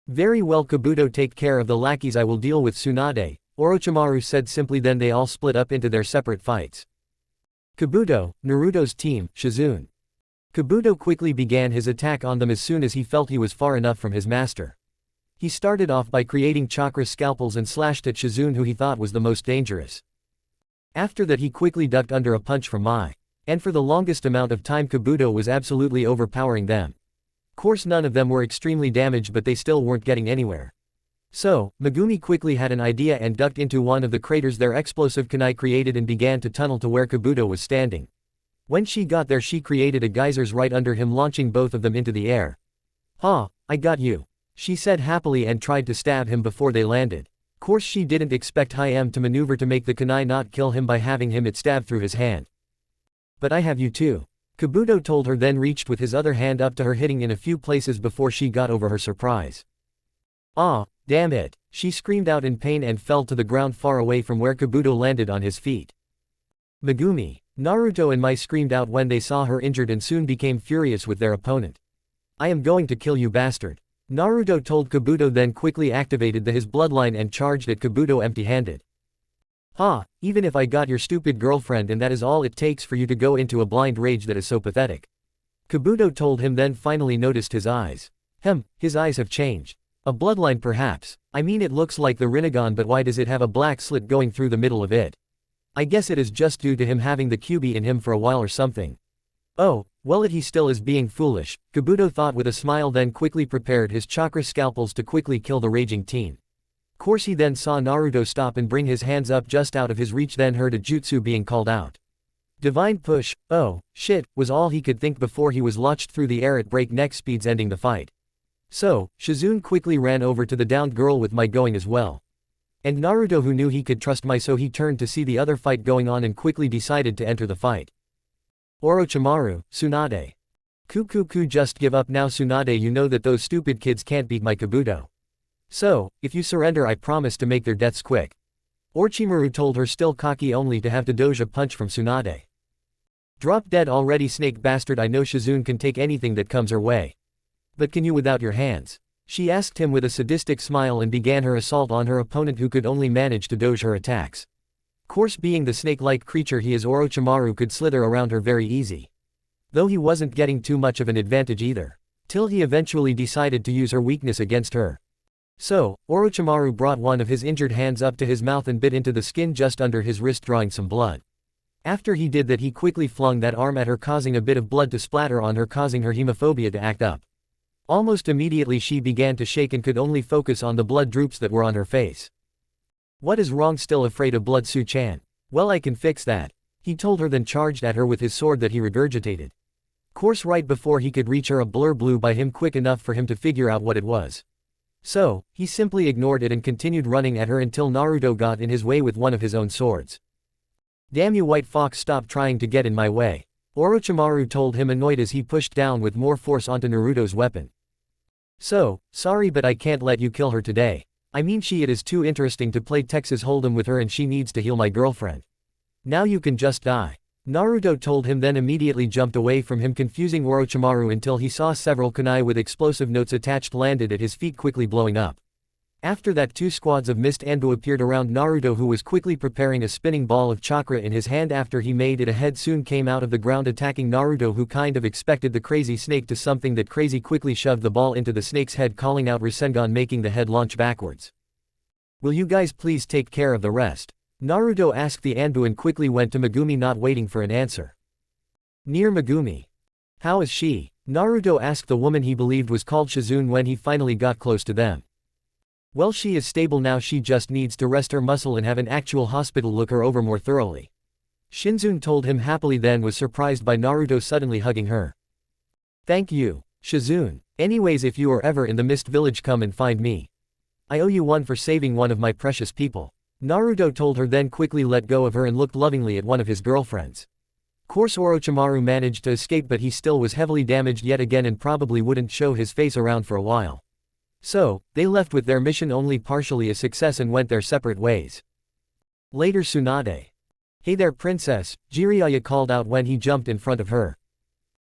Very well Kabuto, take care of the lackeys, I will deal with Tsunade, Orochimaru said simply, then they all split up into their separate fights. Kabuto, Naruto's team, Shizune. Kabuto quickly began his attack on them as soon as he felt he was far enough from his master. He started off by creating chakra scalpels and slashed at Shizune, who he thought was the most dangerous. After that he quickly ducked under a punch from Mai. And for the longest amount of time Kabuto was absolutely overpowering them. Course none of them were extremely damaged, but they still weren't getting anywhere. So, Megumi quickly had an idea and ducked into one of the craters their explosive kunai created and began to tunnel to where Kabuto was standing. When she got there she created a geysers right under him, launching both of them into the air. "Ha, I got you," she said happily and tried to stab him before they landed. Course she didn't expect Hi-Em to maneuver to make the kunai not kill him by having him it stab through his hand. "But I have you too," Kabuto told her, then reached with his other hand up to her, hitting in a few places before she got over her surprise. "Ah, damn it," she screamed out in pain and fell to the ground far away from where Kabuto landed on his feet. Megumi, Naruto and Mai screamed out when they saw her injured and soon became furious with their opponent. "I am going to kill you, bastard," Naruto told Kabuto, then quickly activated his bloodline and charged at Kabuto empty-handed. "Ha, even if I got your stupid girlfriend and that is all it takes for you to go into a blind rage, that is so pathetic," Kabuto told him, then finally noticed his eyes. His eyes have changed. A bloodline perhaps. I mean, it looks like the Rinnegan, but why does it have a black slit going through the middle of it? I guess it is just due to him having the QB in him for a while or something. Oh, well, he still is being foolish, Kabuto thought with a smile, then quickly prepared his chakra scalpels to quickly kill the raging teen. Course he then saw Naruto stop and bring his hands up just out of his reach, then heard a jutsu being called out. Divine push, oh, shit, was all he could think before he was launched through the air at breakneck speeds, ending the fight. So, Shizune quickly ran over to the downed girl with Mai going as well. And Naruto, who knew he could trust Mai, so he turned to see the other fight going on and quickly decided to enter the fight. Orochimaru, Tsunade. Kukuku, just give up now Tsunade, you know that those stupid kids can't beat my Kabuto. So, if you surrender I promise to make their deaths quick. Orochimaru told her, still cocky only to have to dodge a punch from Tsunade. Drop dead already, snake bastard. I know Shizune can take anything that comes her way. But can you without your hands? She asked him with a sadistic smile and began her assault on her opponent, who could only manage to dodge her attacks. Course, being the snake-like creature he is, Orochimaru could slither around her very easy. Though he wasn't getting too much of an advantage either. Till he eventually decided to use her weakness against her. So, Orochimaru brought one of his injured hands up to his mouth and bit into the skin just under his wrist, drawing some blood. After he did that, he quickly flung that arm at her, causing a bit of blood to splatter on her, causing her hemophobia to act up. Almost immediately she began to shake and could only focus on the blood droops that were on her face. What is wrong? Still afraid of blood, Su-chan? Well, I can fix that, he told her, then charged at her with his sword that he regurgitated. Course, right before he could reach her, a blur blew by him quick enough for him to figure out what it was. So, he simply ignored it and continued running at her until Naruto got in his way with one of his own swords. Damn you, White Fox, stop trying to get in my way, Orochimaru told him, annoyed as he pushed down with more force onto Naruto's weapon. So, sorry but I can't let you kill her today. I mean, it is too interesting to play Texas Hold'em with her and she needs to heal my girlfriend. Now you can just die, Naruto told him, then immediately jumped away from him, confusing Orochimaru until he saw several kunai with explosive notes attached landed at his feet, quickly blowing up. After that, 2 squads of mist anbu appeared around Naruto, who was quickly preparing a spinning ball of chakra in his hand. After he made it, a head soon came out of the ground attacking Naruto, who kind of expected the crazy snake to something that crazy, quickly shoved the ball into the snake's head, calling out rasengan, making the head launch backwards. Will you guys please take care of the rest? Naruto asked the anbu and quickly went to Megumi, not waiting for an answer. Near Megumi. How is she? Naruto asked the woman he believed was called Shizune when he finally got close to them. Well, she is stable now, she just needs to rest her muscle and have an actual hospital look her over more thoroughly, Shinzune told him happily, then was surprised by Naruto suddenly hugging her. Thank you, Shizune. Anyways, if you are ever in the Mist Village, come and find me. I owe you one for saving one of my precious people, Naruto told her, then quickly let go of her and looked lovingly at one of his girlfriends. Course, Orochimaru managed to escape, but he still was heavily damaged yet again and probably wouldn't show his face around for a while. So, they left with their mission only partially a success and went their separate ways. Later, Tsunade. Hey there, princess, Jiraiya called out when he jumped in front of her.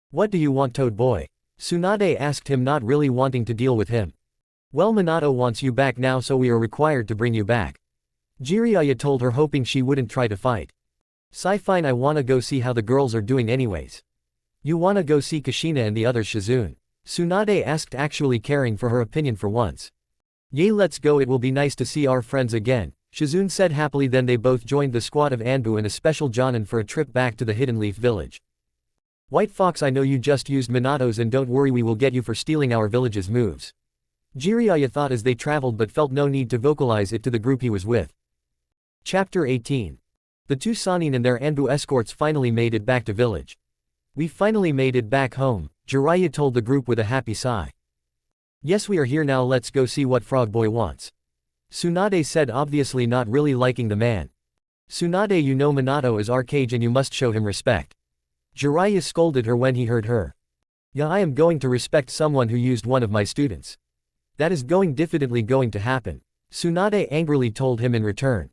What do you want, Toad Boy? Tsunade asked him, not really wanting to deal with him. Well, Minato wants you back now, so we are required to bring you back, Jiraiya told her, hoping she wouldn't try to fight. Fine, I wanna go see how the girls are doing anyways. You wanna go see Kushina and the others, Shizune? Tsunade asked, actually caring for her opinion for once. Yay, let's go, it will be nice to see our friends again, Shizune said happily. Then they both joined the squad of Anbu and a special Jonin for a trip back to the Hidden Leaf village. White Fox, I know you just used Minato's, and don't worry, we will get you for stealing our village's moves, Jiraiya thought as they traveled, but felt no need to vocalize it to the group he was with. Chapter 18. The 2 Sannin and their Anbu escorts finally made it back to village. We finally made it back home, Jiraiya told the group with a happy sigh. Yes, we are here now, let's go see what Frog Boy wants, Tsunade said, obviously not really liking the man. Tsunade, you know Minato is our cage and you must show him respect, Jiraiya scolded her when he heard her. Yeah, I am going to respect someone who used one of my students. That is definitely going to happen, Tsunade angrily told him in return.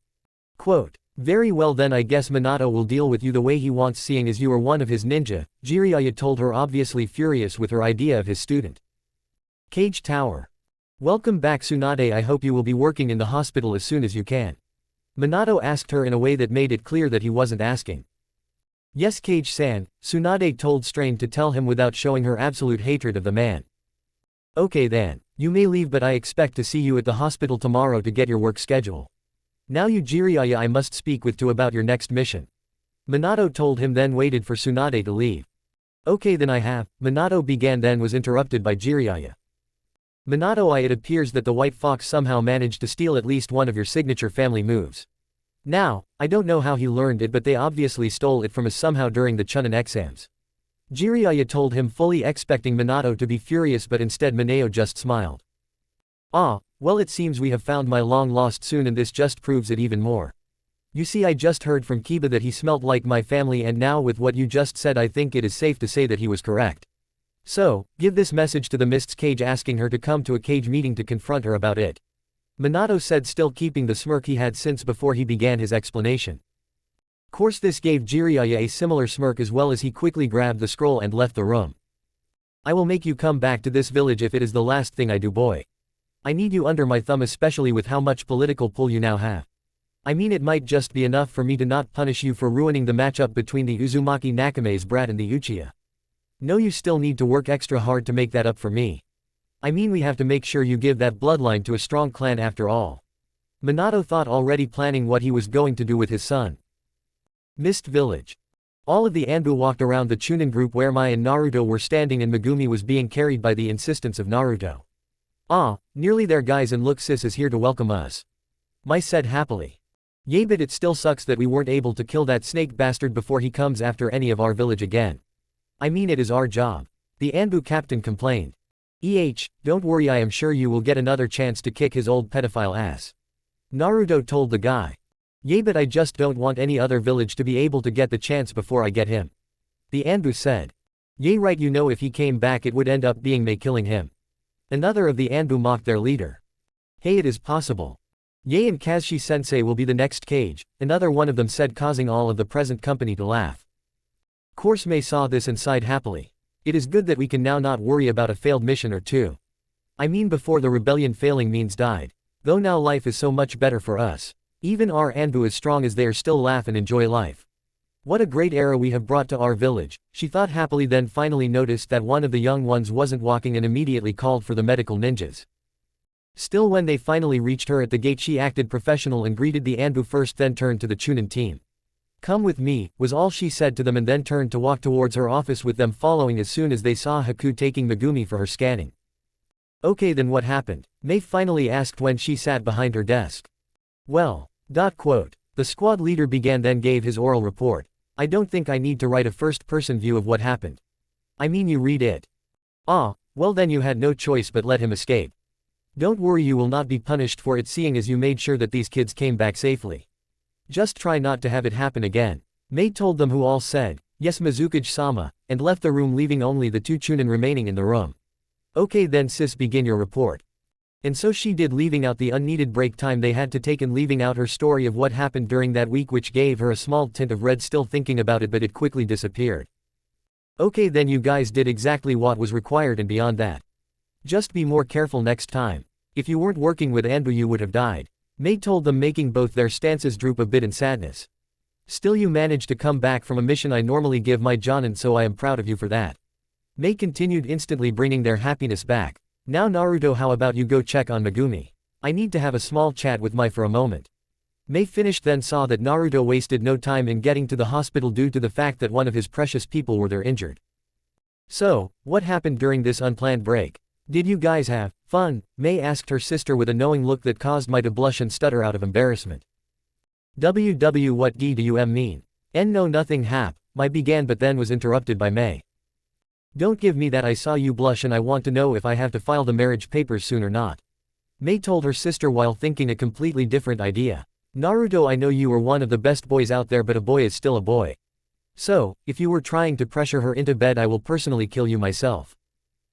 Quote, very well then, I guess Minato will deal with you the way he wants, seeing as you are one of his ninja, Jiraiya told her, obviously furious with her idea of his student. Cage Tower. Welcome back, Tsunade, I hope you will be working in the hospital as soon as you can, Minato asked her in a way that made it clear that he wasn't asking. Yes, Kage-san, Tsunade told, strained to tell him without showing her absolute hatred of the man. Okay then, you may leave, but I expect to see you at the hospital tomorrow to get your work schedule. Now you, Jiraiya, I must speak with you about your next mission, Minato told him, then waited for Tsunade to leave. Okay then, I have, Minato began, then was interrupted by Jiraiya. Minato, it appears that the White Fox somehow managed to steal at least one of your signature family moves. Now, I don't know how he learned it, but they obviously stole it from us somehow during the Chunin exams, Jiraiya told him, fully expecting Minato to be furious, but instead Mineo just smiled. Ah, well, it seems we have found my long-lost Sun, and this just proves it even more. You see, I just heard from Kiba that he smelt like my family, and now with what you just said, I think it is safe to say that he was correct. So, give this message to the Mist's cage, asking her to come to a cage meeting to confront her about it. Minato said, still keeping the smirk he had since before he began his explanation. Course this gave Jiraiya a similar smirk as well as he quickly grabbed the scroll and left the room. I will make you come back to this village if it is the last thing I do, boy. I need you under my thumb, especially with how much political pull you now have. I mean, it might just be enough for me to not punish you for ruining the matchup between the Uzumaki Nakame's brat and the Uchiha. No, you still need to work extra hard to make that up for me. I mean, we have to make sure you give that bloodline to a strong clan after all. Minato thought, already planning what he was going to do with his son. Mist Village. All of the Anbu walked around the Chunin group where Mai and Naruto were standing, and Megumi was being carried by the insistence of Naruto. Ah, nearly there guys, and look, sis is here to welcome us. Mai said happily. Yay, but it still sucks that we weren't able to kill that snake bastard before he comes after any of our village again. I mean, it is our job. The Anbu captain complained. Don't worry, I am sure you will get another chance to kick his old pedophile ass. Naruto told the guy. Yay, but I just don't want any other village to be able to get the chance before I get him. The Anbu said. Yay, right, you know, if he came back it would end up being Mei killing him. Another of the Anbu mocked their leader. Hey, it is possible. Yay, and Kazushi sensei will be the next Kage, another one of them said, causing all of the present company to laugh. Course Mei saw this and sighed happily. It is good that we can now not worry about a failed mission or two. I mean, before the rebellion failing means died. Though now life is so much better for us. Even our Anbu as strong as they are still laugh and enjoy life. What a great era we have brought to our village, she thought happily, then finally noticed that one of the young ones wasn't walking and immediately called for the medical ninjas. Still, when they finally reached her at the gate, she acted professional and greeted the Anbu first, then turned to the Chunin team. Come with me, was all she said to them, and then turned to walk towards her office with them following as soon as they saw Haku taking Megumi for her scanning. Okay, then what happened? Mei finally asked when she sat behind her desk. Well, the squad leader began, then gave his oral report. I don't think I need to write a first-person view of what happened. I mean, you read it. Ah, well then you had no choice but let him escape. Don't worry, you will not be punished for it, seeing as you made sure that these kids came back safely. Just try not to have it happen again. Mei told them, who all said, yes Mizukage-sama, and left the room, leaving only the two Chunin remaining in the room. Okay then sis, begin your report. And so she did, leaving out the unneeded break time they had to take and leaving out her story of what happened during that week, which gave her a small tint of red still thinking about it, but it quickly disappeared. Okay then, you guys did exactly what was required and beyond that. Just be more careful next time. If you weren't working with Anbu you would have died. Mei told them, making both their stances droop a bit in sadness. Still, you managed to come back from a mission I normally give my Jonin, so I am proud of you for that. Mei continued, instantly bringing their happiness back. Now Naruto, how about you go check on Megumi? I need to have a small chat with Mai for a moment. Mei finished, then saw that Naruto wasted no time in getting to the hospital due to the fact that one of his precious people were there injured. So, what happened during this unplanned break? Did you guys have fun? Mei asked her sister with a knowing look that caused Mai to blush and stutter out of embarrassment. What do you mean? No, nothing hap, Mai began, but then was interrupted by Mei. Don't give me that, I saw you blush and I want to know if I have to file the marriage papers soon or not. Mei told her sister while thinking a completely different idea. Naruto, I know you are one of the best boys out there, but a boy is still a boy. So, if you were trying to pressure her into bed, I will personally kill you myself.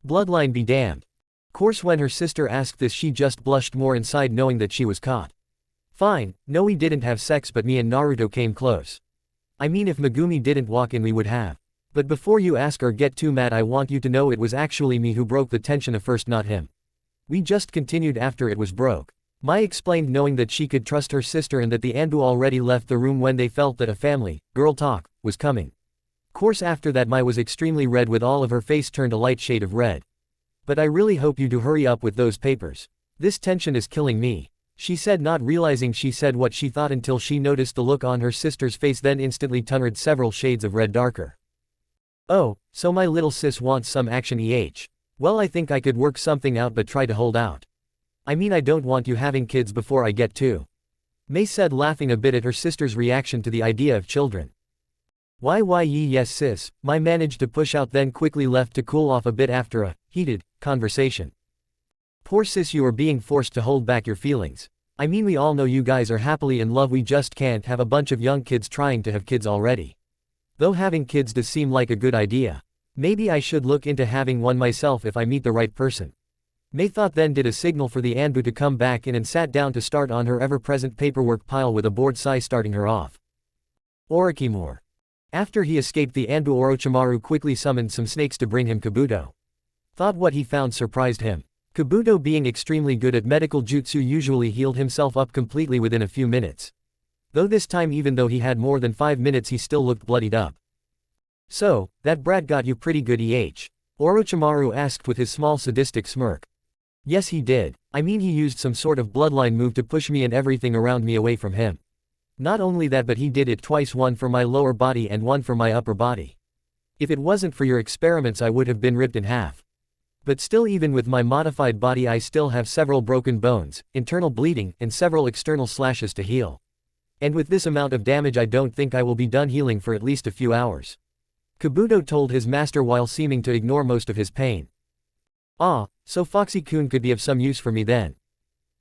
Bloodline be damned. Course when her sister asked this she just blushed more inside, knowing that she was caught. Fine, no, we didn't have sex, but me and Naruto came close. I mean, if Megumi didn't walk in we would have. But before you ask or get too mad, I want you to know it was actually me who broke the tension at first, not him. We just continued after it was broke. Mai explained, knowing that she could trust her sister and that the Anbu already left the room when they felt that a family, girl talk, was coming. Course after that Mai was extremely red, with all of her face turned a light shade of red. But I really hope you do hurry up with those papers. This tension is killing me. She said, not realizing she said what she thought until she noticed the look on her sister's face, then instantly turned several shades of red darker. Oh, so my little sis wants some action Well, I think I could work something out, but try to hold out. I mean, I don't want you having kids before I get to. Mei said, laughing a bit at her sister's reaction to the idea of children. Yes sis, Mai managed to push out, then quickly left to cool off a bit after a heated conversation. Poor sis, you are being forced to hold back your feelings. I mean, we all know you guys are happily in love, we just can't have a bunch of young kids trying to have kids already. Though having kids does seem like a good idea. Maybe I should look into having one myself if I meet the right person. Mei thought then did a signal for the Anbu to come back in and sat down to start on her ever-present paperwork pile with a bored sigh starting her off. Orikimura. After he escaped, the Anbu, Orochimaru quickly summoned some snakes to bring him Kabuto. Thought what he found surprised him. Kabuto, being extremely good at medical jutsu, usually healed himself up completely within a few minutes. Though this time, even though he had more than 5 minutes, he still looked bloodied up. "So, that brat got you pretty good, Orochimaru asked with his small sadistic smirk. "Yes, he did. I mean, he used some sort of bloodline move to push me and everything around me away from him. Not only that, but he did it twice, one for my lower body and one for my upper body. If it wasn't for your experiments, I would have been ripped in half. But still, even with my modified body, I still have several broken bones, internal bleeding, and several external slashes to heal. And with this amount of damage, I don't think I will be done healing for at least a few hours," Kabuto told his master while seeming to ignore most of his pain. "Ah, so Foxy-kun could be of some use for me then.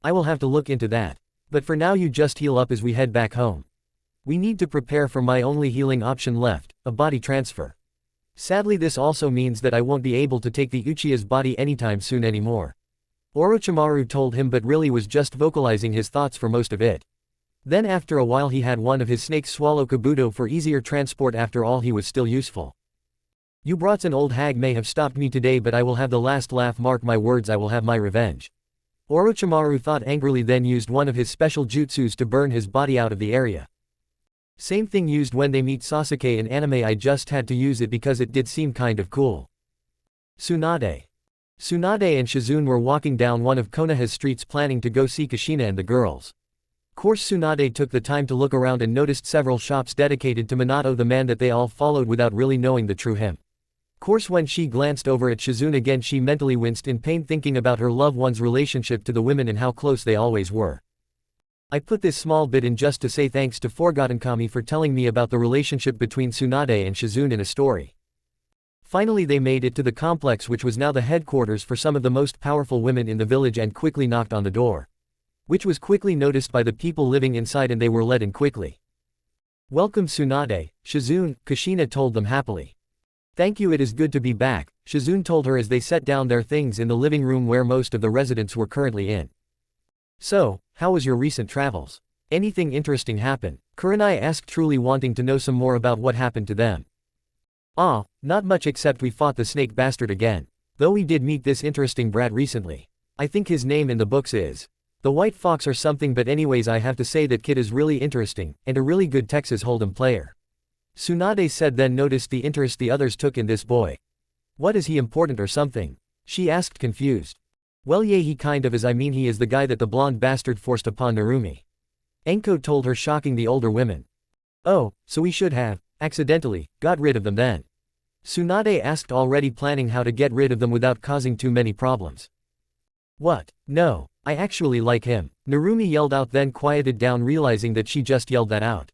I will have to look into that. But for now, you just heal up as we head back home. We need to prepare for my only healing option left, a body transfer. Sadly, this also means that I won't be able to take the Uchiha's body anytime soon anymore," Orochimaru told him, but really was just vocalizing his thoughts for most of it. Then after a while, he had one of his snakes swallow Kabuto for easier transport. After all, he was still useful. "You brats, an old hag may have stopped me today, but I will have the last laugh. Mark my words, I will have my revenge," Orochimaru thought angrily, then used one of his special jutsus to burn his body out of the area. Same thing used when they meet Sasuke in anime. I just had to use it because it did seem kind of cool. Tsunade. Tsunade and Shizune were walking down one of Konoha's streets planning to go see Kushina and the girls. Course Tsunade took the time to look around and noticed several shops dedicated to Minato, the man that they all followed without really knowing the true him. Course when she glanced over at Shizune again, she mentally winced in pain thinking about her loved one's relationship to the women and how close they always were. I put this small bit in just to say thanks to Forgotten Kami for telling me about the relationship between Tsunade and Shizune in a story. Finally they made it to the complex, which was now the headquarters for some of the most powerful women in the village, and quickly knocked on the door, which was quickly noticed by the people living inside, and they were let in quickly. "Welcome Tsunade, Shizune," Kushina told them happily. "Thank you, it is good to be back," Shizune told her as they set down their things in the living room where most of the residents were currently in. "So, how was your recent travels? Anything interesting happen?" Kurenai asked, truly wanting to know some more about what happened to them. "Ah, not much, except we fought the snake bastard again. Though we did meet this interesting brat recently. I think his name in the books is the White Fox or something, but anyways, I have to say that kid is really interesting, and a really good Texas Hold'em player," Tsunade said, then noticed the interest the others took in this boy. "What, is he important or something?" she asked, confused. "Well, yeah, he kind of is. I mean, he is the guy that the blonde bastard forced upon Narumi," Enko told her, shocking the older women. "Oh, so we should have, accidentally, got rid of them then?" Tsunade asked, already planning how to get rid of them without causing too many problems. "What? No, I actually like him," Narumi yelled out, then quieted down, realizing that she just yelled that out.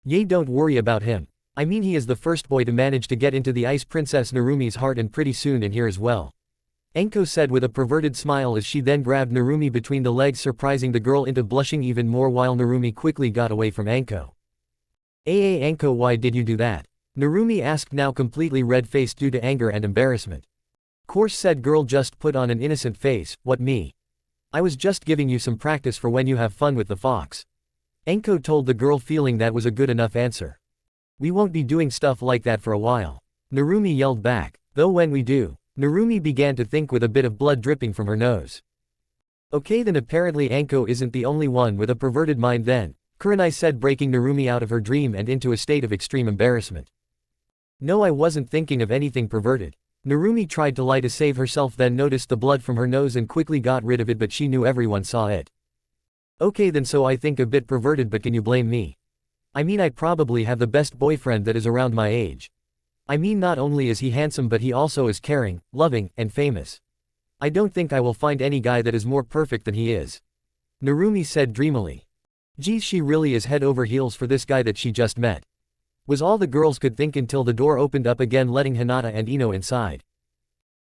"Yay, don't worry about him. I mean, he is the first boy to manage to get into the Ice Princess Narumi's heart, and pretty soon in here as well," Enko said with a perverted smile as she then grabbed Narumi between the legs, surprising the girl into blushing even more while Narumi quickly got away from Enko. Enko, why did you do that?" Narumi asked, now completely red-faced due to anger and embarrassment. "Course," said girl, just put on an innocent face. "What, me? I was just giving you some practice for when you have fun with the fox," Enko told the girl, feeling that was a good enough answer. "We won't be doing stuff like that for a while," Narumi yelled back. "Though when we do," Narumi began to think with a bit of blood dripping from her nose. "Okay, then apparently Enko isn't the only one with a perverted mind then," Kurenai said, breaking Narumi out of her dream and into a state of extreme embarrassment. "No, I wasn't thinking of anything perverted." Narumi tried to lie to save herself, then noticed the blood from her nose and quickly got rid of it, but she knew everyone saw it. "Okay then, so I think a bit perverted, but can you blame me? I mean, I probably have the best boyfriend that is around my age. I mean, not only is he handsome, but he also is caring, loving, and famous. I don't think I will find any guy that is more perfect than he is," Narumi said dreamily. Geez, she really is head over heels for this guy that she just met, was all the girls could think until the door opened up again, letting Hinata and Ino inside.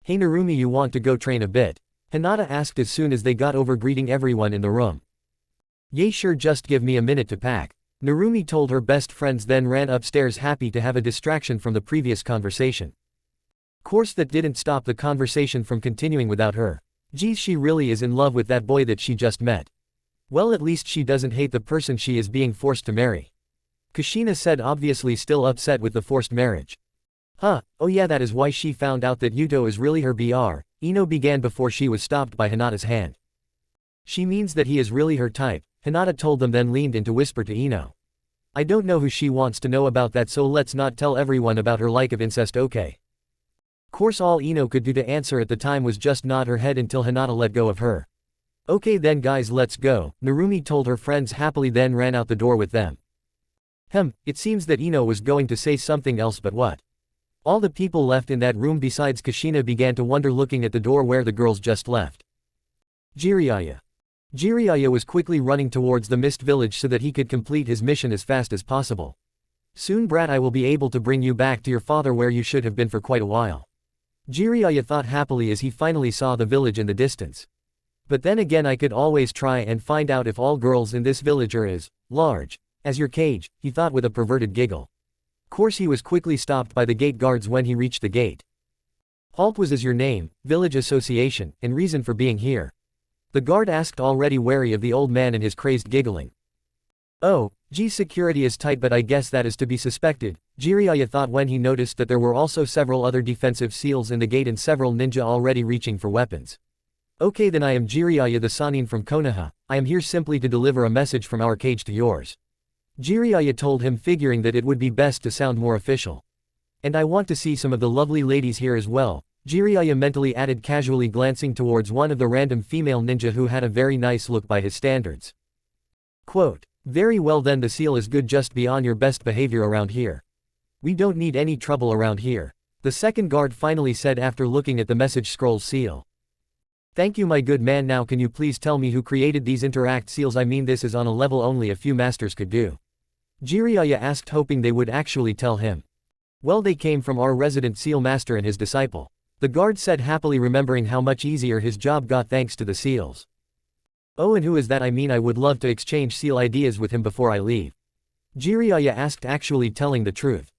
"Hey Narumi, you want to go train a bit?" Hinata asked as soon as they got over, greeting everyone in the room. "Yay, sure, just give me a minute to pack," Narumi told her best friends, then ran upstairs, happy to have a distraction from the previous conversation. Course that didn't stop the conversation from continuing without her. Geez, she really is in love with that boy that she just met. Well, at least she doesn't hate the person she is being forced to marry. Kushina said, obviously still upset with the forced marriage. Huh, oh yeah, that is why she found out that Yuto is really her BR, Ino began before she was stopped by Hinata's hand. She means that he is really her type, Hinata told them, then leaned in to whisper to Ino. I don't know who she wants to know about that, so let's not tell everyone about her like of incest, okay? Course all Ino could do to answer at the time was just nod her head until Hinata let go of her. Okay then guys, let's go, Narumi told her friends happily, then ran out the door with them. It seems that Ino was going to say something else, but what? All the people left in that room besides Kushina began to wonder, looking at the door where the girls just left. Jiraiya. Jiraiya was quickly running towards the mist village so that he could complete his mission as fast as possible. Soon brat, I will be able to bring you back to your father where you should have been for quite a while. Jiraiya thought happily as he finally saw the village in the distance. But then again, I could always try and find out if all girls in this village are as large as your cage, he thought with a perverted giggle. Course he was quickly stopped by the gate guards when he reached the gate. Halt, was your name, village association, and reason for being here? The guard asked, already wary of the old man and his crazed giggling. Oh, gee, security is tight, but I guess that is to be suspected, Jiraiya thought when he noticed that there were also several other defensive seals in the gate and several ninja already reaching for weapons. Okay then, I am Jiraiya the Sannin from Konoha, I am here simply to deliver a message from our cage to yours. Jiraiya told him, figuring that it would be best to sound more official. And I want to see some of the lovely ladies here as well, Jiraiya mentally added, casually glancing towards one of the random female ninja who had a very nice look by his standards. Quote, very well then, the seal is good, just be on your best behavior around here. We don't need any trouble around here, the second guard finally said after looking at the message scroll seal. Thank you my good man, now can you please tell me who created these interact seals? I mean, this is on a level only a few masters could do. Jiraiya asked, hoping they would actually tell him. Well, they came from our resident seal master and his disciple, the guard said happily, remembering how much easier his job got thanks to the seals. Oh, and who is that? I mean, I would love to exchange seal ideas with him before I leave. Jiraiya asked, actually telling the truth.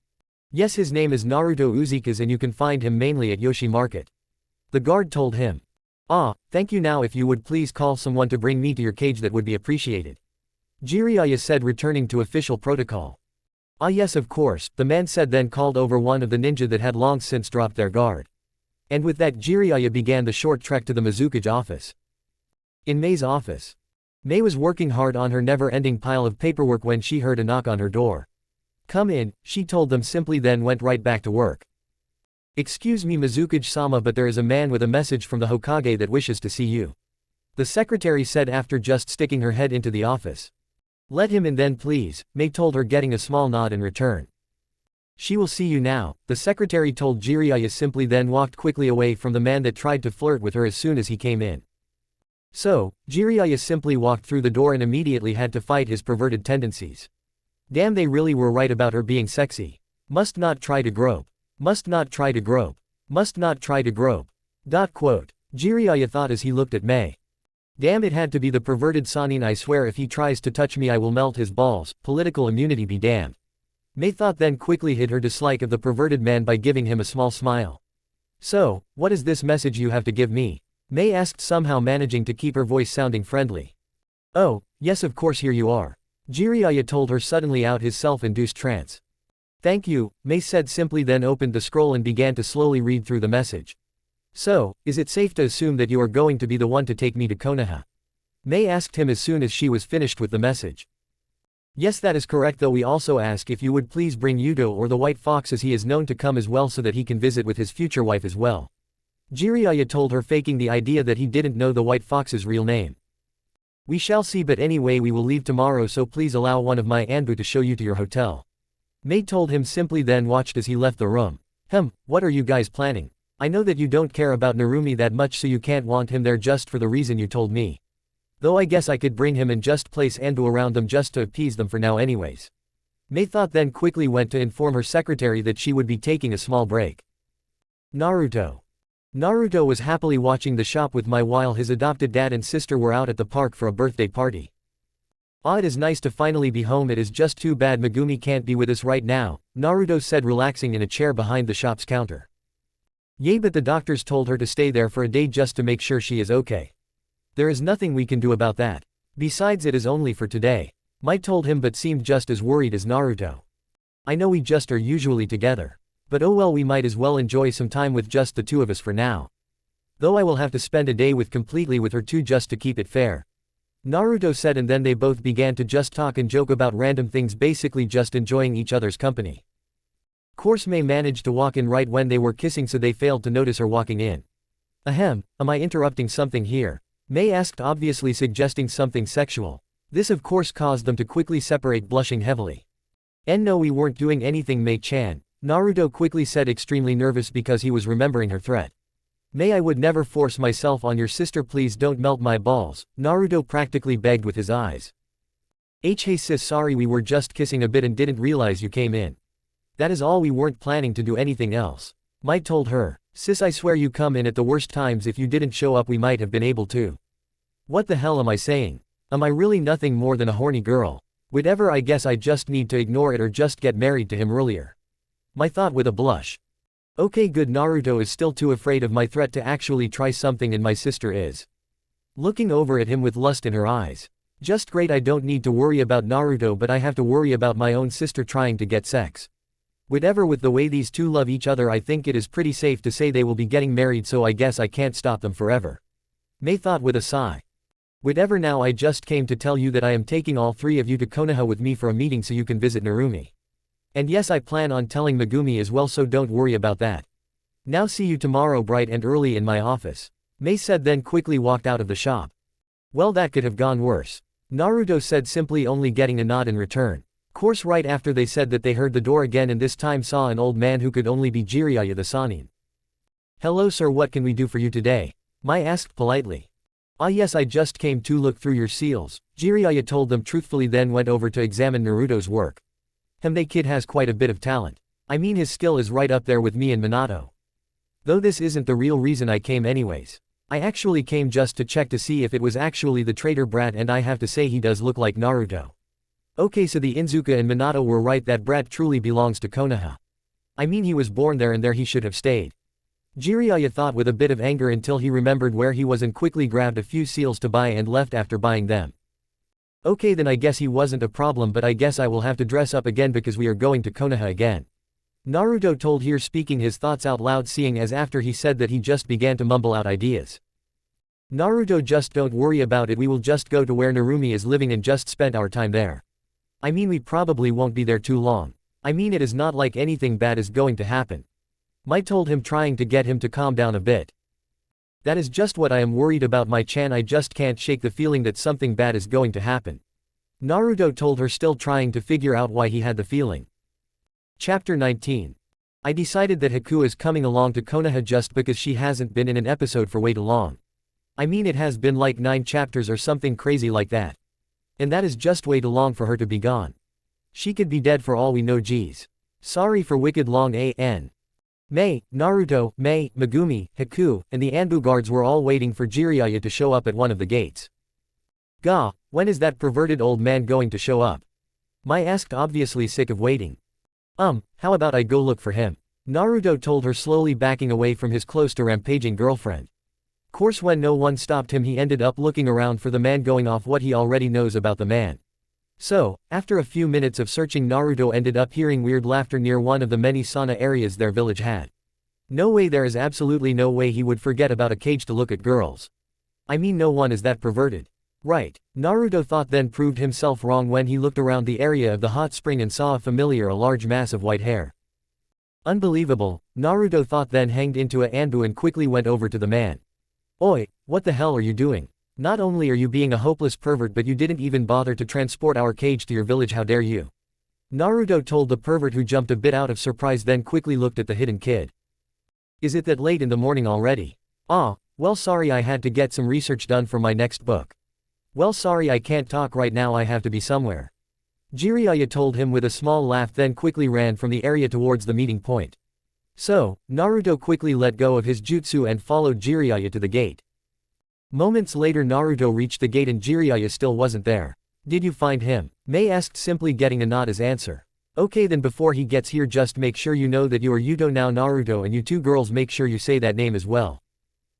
Yes, his name is Naruto Uzekaz and you can find him mainly at Yoshi Market. The guard told him. Ah, thank you, now if you would please call someone to bring me to your cage, that would be appreciated. Jiraiya said, returning to official protocol. Ah yes, of course, the man said, then called over one of the ninja that had long since dropped their guard. And with that, Jiraiya began the short trek to the Mizukage office. In Mei's office. Mei was working hard on her never-ending pile of paperwork when she heard a knock on her door. Come in, she told them simply, then went right back to work. Excuse me Mizukage-sama, but there is a man with a message from the Hokage that wishes to see you. The secretary said after just sticking her head into the office. Let him in then please, Mei told her, getting a small nod in return. She will see you now, the secretary told Jiraiya simply, then walked quickly away from the man that tried to flirt with her as soon as he came in. So, Jiraiya simply walked through the door and immediately had to fight his perverted tendencies. Damn, they really were right about her being sexy. Must not try to grope. Must not try to grope. Must not try to grope. Quote. Jiraiya thought as he looked at Mei. Damn, it had to be the perverted Sannin, I swear if he tries to touch me I will melt his balls, political immunity be damned. Mei thought, then quickly hid her dislike of the perverted man by giving him a small smile. So, what is this message you have to give me? Mei asked, somehow managing to keep her voice sounding friendly. Oh, yes of course, here you are. Jiraiya told her, suddenly out his self-induced trance. Thank you, Mei said simply, then opened the scroll and began to slowly read through the message. So, is it safe to assume that you are going to be the one to take me to Konoha? Mei asked him as soon as she was finished with the message. Yes, that is correct, though we also ask if you would please bring Yuto or the White Fox, as he is known to come as well, so that he can visit with his future wife as well. Jiraiya told her, faking the idea that he didn't know the White Fox's real name. We shall see, but anyway we will leave tomorrow, so please allow one of my Anbu to show you to your hotel. Mei told him simply, then watched as he left the room. What are you guys planning? I know that you don't care about Narumi that much, so you can't want him there just for the reason you told me. Though I guess I could bring him and just place Anbu around them just to appease them for now anyways. Mei thought, then quickly went to inform her secretary that she would be taking a small break. Naruto. Naruto was happily watching the shop with Mai while his adopted dad and sister were out at the park for a birthday party. Ah, it is nice to finally be home, it is just too bad Megumi can't be with us right now, Naruto said, relaxing in a chair behind the shop's counter. Yay, but the doctors told her to stay there for a day just to make sure she is okay. There is nothing we can do about that. Besides, it is only for today. Mai told him, but seemed just as worried as Naruto. I know we just are usually together. But oh well, we might as well enjoy some time with just the two of us for now. Though I will have to spend a day completely with her too just to keep it fair. Naruto said, and then they both began to just talk and joke about random things, basically just enjoying each other's company. Course May managed to walk in right when they were kissing, so they failed to notice her walking in. Ahem, am I interrupting something here? May asked, obviously suggesting something sexual. This of course caused them to quickly separate, blushing heavily. No, we weren't doing anything, May-chan, Naruto quickly said, extremely nervous because he was remembering her threat. May, I would never force myself on your sister, please don't melt my balls, Naruto practically begged with his eyes. Hey sis, sorry, we were just kissing a bit and didn't realize you came in. That is all, we weren't planning to do anything else. Mai told her. Sis, I swear you come in at the worst times, if you didn't show up we might have been able to. What the hell am I saying? Am I really nothing more than a horny girl? Whatever, I guess I just need to ignore it or just get married to him earlier. Mai thought with a blush. Okay, good, Naruto is still too afraid of my threat to actually try something, and my sister is looking over at him with lust in her eyes. Just great, I don't need to worry about Naruto, but I have to worry about my own sister trying to get sex. Whatever, with the way these two love each other I think it is pretty safe to say they will be getting married, so I guess I can't stop them forever. May thought with a sigh. Whatever, now I just came to tell you that I am taking all three of you to Konoha with me for a meeting so you can visit Narumi. And yes, I plan on telling Megumi as well, so don't worry about that. Now see you tomorrow bright and early in my office. May said, then quickly walked out of the shop. Well, that could have gone worse. Naruto said, simply only getting a nod in return. Course right after they said that, they heard the door again and this time saw an old man who could only be Jiraiya the Sannin. Hello sir, what can we do for you today? Mai asked politely. Ah yes, I just came to look through your seals, Jiraiya told them truthfully, then went over to examine Naruto's work. That kid has quite a bit of talent. I mean, his skill is right up there with me and Minato. Though this isn't the real reason I came anyways. I actually came just to check to see if it was actually the traitor brat, and I have to say he does look like Naruto. Okay, so the Inuzuka and Minato were right, that brat truly belongs to Konoha. I mean, he was born there and there he should have stayed. Jiraiya thought with a bit of anger until he remembered where he was and quickly grabbed a few seals to buy and left after buying them. Okay, then I guess he wasn't a problem, but I guess I will have to dress up again because we are going to Konoha again. Naruto told here, speaking his thoughts out loud, seeing as after he said that he just began to mumble out ideas. Naruto, just don't worry about it, we will just go to where Narumi is living and just spend our time there. I mean, we probably won't be there too long. I mean, it is not like anything bad is going to happen. Mai told him, trying to get him to calm down a bit. That is just what I am worried about, Mai-chan, I just can't shake the feeling that something bad is going to happen. Naruto told her, still trying to figure out why he had the feeling. Chapter 19. I decided that Haku is coming along to Konoha just because she hasn't been in an episode for way too long. I mean, it has been like 9 chapters or something crazy like that. And that is just way too long for her to be gone. She could be dead for all we know, geez. Sorry for wicked long an. May, Naruto, May, Megumi, Haku, and the Anbu guards were all waiting for Jiraiya to show up at one of the gates. Gah, when is that perverted old man going to show up? Mai asked, obviously sick of waiting. How about I go look for him? Naruto told her, slowly backing away from his close to rampaging girlfriend. Course when no one stopped him, he ended up looking around for the man, going off what he already knows about the man. So, after a few minutes of searching, Naruto ended up hearing weird laughter near one of the many sauna areas their village had. No way, there is absolutely no way he would forget about a cage to look at girls. I mean, no one is that perverted. Right, Naruto thought, then proved himself wrong when he looked around the area of the hot spring and saw a familiar, a large mass of white hair. Unbelievable, Naruto thought, then hanged into a Anbu and quickly went over to the man. Oi, what the hell are you doing? Not only are you being a hopeless pervert, but you didn't even bother to transport our cage to your village, how dare you? Naruto told the pervert, who jumped a bit out of surprise, then quickly looked at the hidden kid. Is it that late in the morning already? Ah, well sorry, I had to get some research done for my next book. Well sorry, I can't talk right now, I have to be somewhere. Jiraiya told him with a small laugh, then quickly ran from the area towards the meeting point. So, Naruto quickly let go of his jutsu and followed Jiraiya to the gate. Moments later, Naruto reached the gate and Jiraiya still wasn't there. Did you find him? May asked, simply getting a nod as answer. Okay, then before he gets here just make sure you know that you are Yuto now Naruto, and you two girls make sure you say that name as well.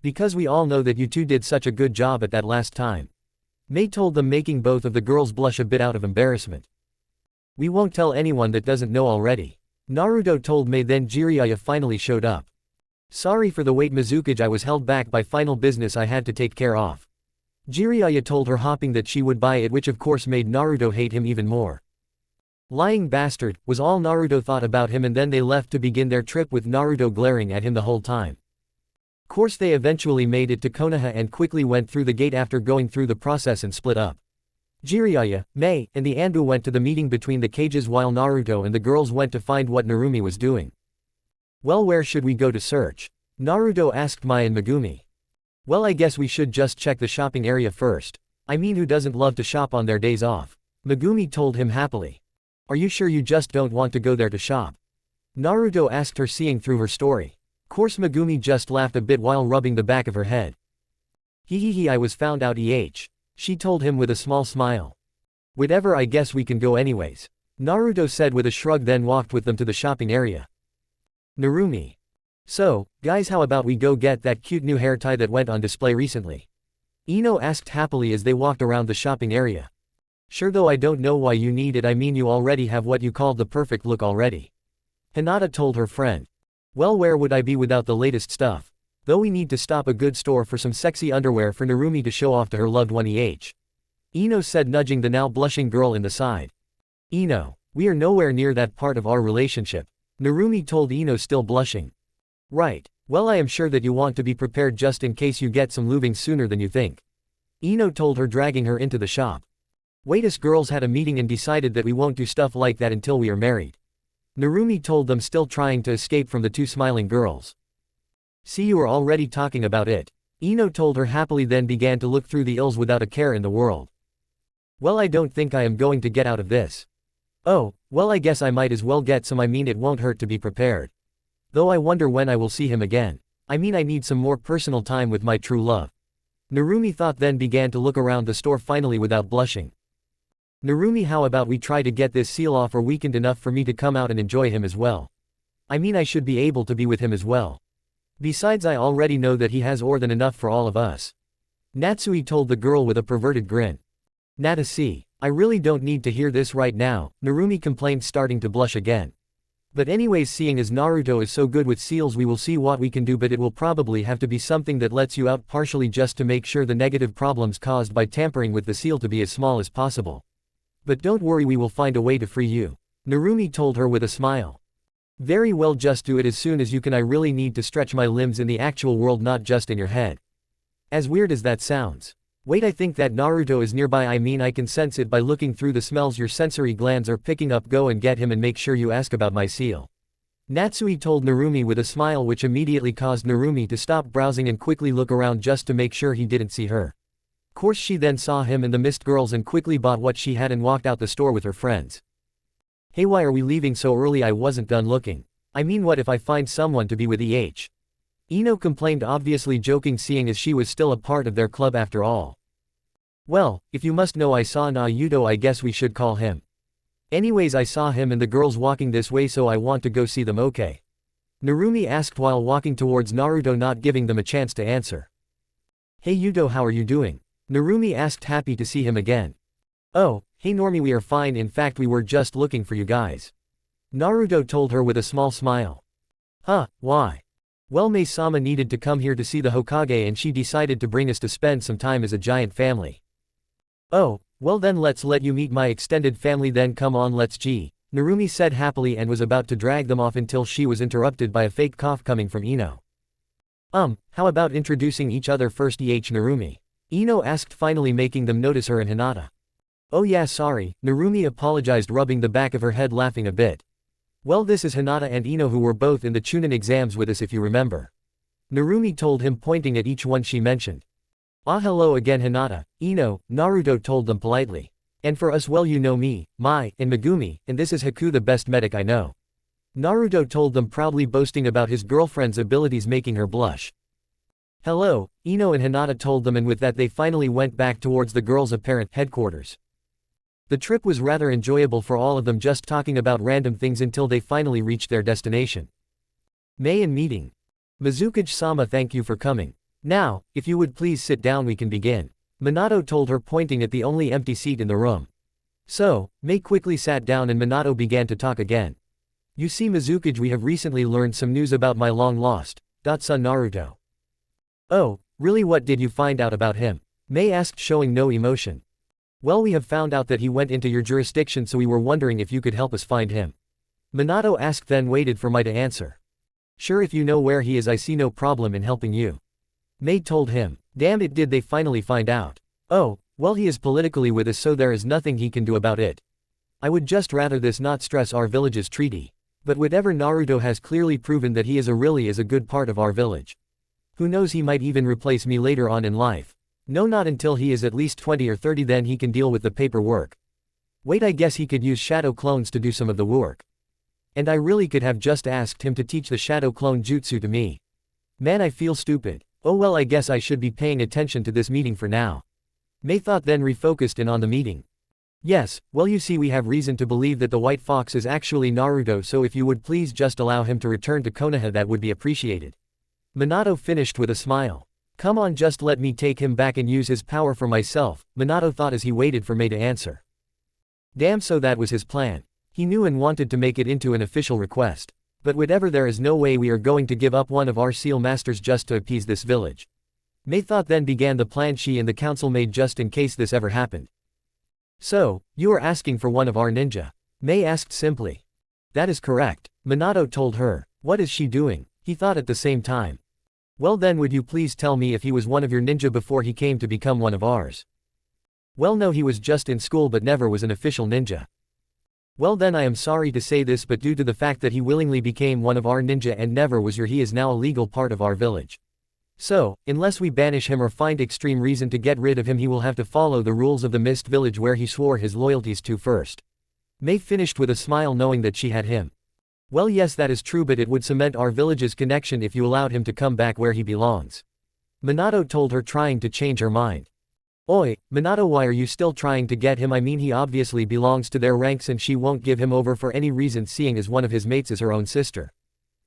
Because we all know that you two did such a good job at that last time. Mei told them, making both of the girls blush a bit out of embarrassment. We won't tell anyone that doesn't know already. Naruto told Mei. Then Jiraiya finally showed up. Sorry for the wait Mizukage, I was held back by final business I had to take care of. Jiraiya told her, hopping that she would buy it, which of course made Naruto hate him even more. Lying bastard, was all Naruto thought about him, and then they left to begin their trip with Naruto glaring at him the whole time. Course they eventually made it to Konoha and quickly went through the gate after going through the process and split up. Jiraiya, Mei, and the Anbu went to the meeting between the cages while Naruto and the girls went to find what Narumi was doing. Well, where should we go to search? Naruto asked Mai and Megumi. Well, I guess we should just check the shopping area first. I mean, who doesn't love to shop on their days off? Megumi told him happily. Are you sure you just don't want to go there to shop? Naruto asked her, seeing through her story. Course Megumi just laughed a bit while rubbing the back of her head. Hehehe, I was found out she told him with a small smile. Whatever, I guess we can go anyways. Naruto said with a shrug, then walked with them to the shopping area. Narumi. So, guys, how about we go get that cute new hair tie that went on display recently? Ino asked happily as they walked around the shopping area. Sure, though I don't know why you need it, I mean you already have what you call the perfect look already. Hinata told her friend. Well, where would I be without the latest stuff? Though we need to stop a good store for some sexy underwear for Narumi to show off to her loved one. Ino said, nudging the now blushing girl in the side. Ino, we are nowhere near that part of our relationship. Narumi told Ino, still blushing. Right, well, I am sure that you want to be prepared just in case you get some lubing sooner than you think. Ino told her, dragging her into the shop. Wait, us girls had a meeting and decided that we won't do stuff like that until we are married. Narumi told them, still trying to escape from the two smiling girls. See, you are already talking about it. Ino told her happily, then began to look through the ills without a care in the world. Well, I don't think I am going to get out of this. Oh, well, I guess I might as well get some. I mean, it won't hurt to be prepared. Though I wonder when I will see him again. I mean, I need some more personal time with my true love. Narumi thought, then began to look around the store finally without blushing. Narumi, how about we try to get this seal off or weekend enough for me to come out and enjoy him as well? I mean, I should be able to be with him as well. Besides, I already know that he has more than enough for all of us. Natsui told the girl with a perverted grin. Nata, I really don't need to hear this right now, Narumi complained, starting to blush again. But anyways, seeing as Naruto is so good with seals, we will see what we can do, but it will probably have to be something that lets you out partially, just to make sure the negative problems caused by tampering with the seal to be as small as possible. But don't worry, we will find a way to free you. Narumi told her with a smile. Very well, just do it as soon as you can. I really need to stretch my limbs in the actual world, not just in your head. As weird as that sounds. Wait, I think that Naruto is nearby. I mean, I can sense it by looking through the smells your sensory glands are picking up. Go and get him and make sure you ask about my seal. Natsui told Narumi with a smile, which immediately caused Narumi to stop browsing and quickly look around just to make sure he didn't see her. Course she then saw him and the mist girls and quickly bought what she had and walked out the store with her friends. Hey, why are we leaving so early? I wasn't done looking. I mean, what if I find someone to be with? Ino complained, obviously joking, seeing as she was still a part of their club after all. Well, if you must know, I saw Naruto. I guess we should call him. Anyways, I saw him and the girls walking this way, so I want to go see them. Okay? Narumi asked while walking towards Naruto, not giving them a chance to answer. Hey Yuto, how are you doing? Narumi asked, happy to see him again. Oh, hey Normie, we are fine, in fact we were just looking for you guys. Naruto told her with a small smile. Huh, why? Well, Mei-sama needed to come here to see the Hokage and she decided to bring us to spend some time as a giant family. Oh, well then let's let you meet my extended family then, come on let's g. Narumi said happily and was about to drag them off until she was interrupted by a fake cough coming from Ino. How about introducing each other first? Narumi. Ino asked, finally making them notice her and Hinata. Oh yeah, sorry, Narumi apologized, rubbing the back of her head, laughing a bit. Well, this is Hinata and Ino, who were both in the Chunin exams with us if you remember. Narumi told him, pointing at each one she mentioned. Ah, hello again Hinata, Ino, Naruto told them politely. And for us, well, you know me, Mai, and Megumi, and this is Haku, the best medic I know. Naruto told them, proudly boasting about his girlfriend's abilities, making her blush. Hello, Ino and Hinata told them, and with that they finally went back towards the girls' apparent headquarters. The trip was rather enjoyable for all of them, just talking about random things until they finally reached their destination. May and meeting. Mizukuji-sama, thank you for coming. Now, if you would please sit down, we can begin. Minato told her, pointing at the only empty seat in the room. So, May quickly sat down and Minato began to talk again. You see Mizukuji, we have recently learned some news about my long-lost son Naruto. Oh, really, what did you find out about him? May asked, showing no emotion. Well, we have found out that he went into your jurisdiction, so we were wondering if you could help us find him. Minato asked, then waited for Mai to answer. Sure, if you know where he is, I see no problem in helping you. May told him. Damn it, did they finally find out? Oh, well, he is politically with us, so there is nothing he can do about it. I would just rather this not stress our village's treaty. But whatever, Naruto has clearly proven that he is a good part of our village. Who knows, he might even replace me later on in life. No, not until he is at least 20 or 30, then he can deal with the paperwork. Wait, I guess he could use shadow clones to do some of the work. And I really could have just asked him to teach the shadow clone jutsu to me. Man, I feel stupid. Oh well, I guess I should be paying attention to this meeting for now. May thought, then refocused in on the meeting. Yes, well, you see, we have reason to believe that the white fox is actually Naruto, so if you would please just allow him to return to Konoha, that would be appreciated. Minato finished with a smile. Come on, just let me take him back and use his power for myself, Minato thought as he waited for May to answer. Damn, so that was his plan. He knew and wanted to make it into an official request. But whatever, there is no way we are going to give up one of our seal masters just to appease this village. May thought, then began the plan she and the council made just in case this ever happened. So, you are asking for one of our ninja? May asked simply. That is correct, Minato told her. What is she doing? He thought at the same time. Well, then would you please tell me if he was one of your ninja before he came to become one of ours? Well, no, he was just in school but never was an official ninja. Well, then I am sorry to say this, but due to the fact that he willingly became one of our ninja and never was he is now a legal part of our village. So, unless we banish him or find extreme reason to get rid of him, he will have to follow the rules of the Mist Village where he swore his loyalties to first. May finished with a smile, knowing that she had him. Well, yes, that is true, but it would cement our village's connection if you allowed him to come back where he belongs. Minato told her, trying to change her mind. Oi, Minato, why are you still trying to get him? I mean, he obviously belongs to their ranks and she won't give him over for any reason, seeing as one of his mates is her own sister.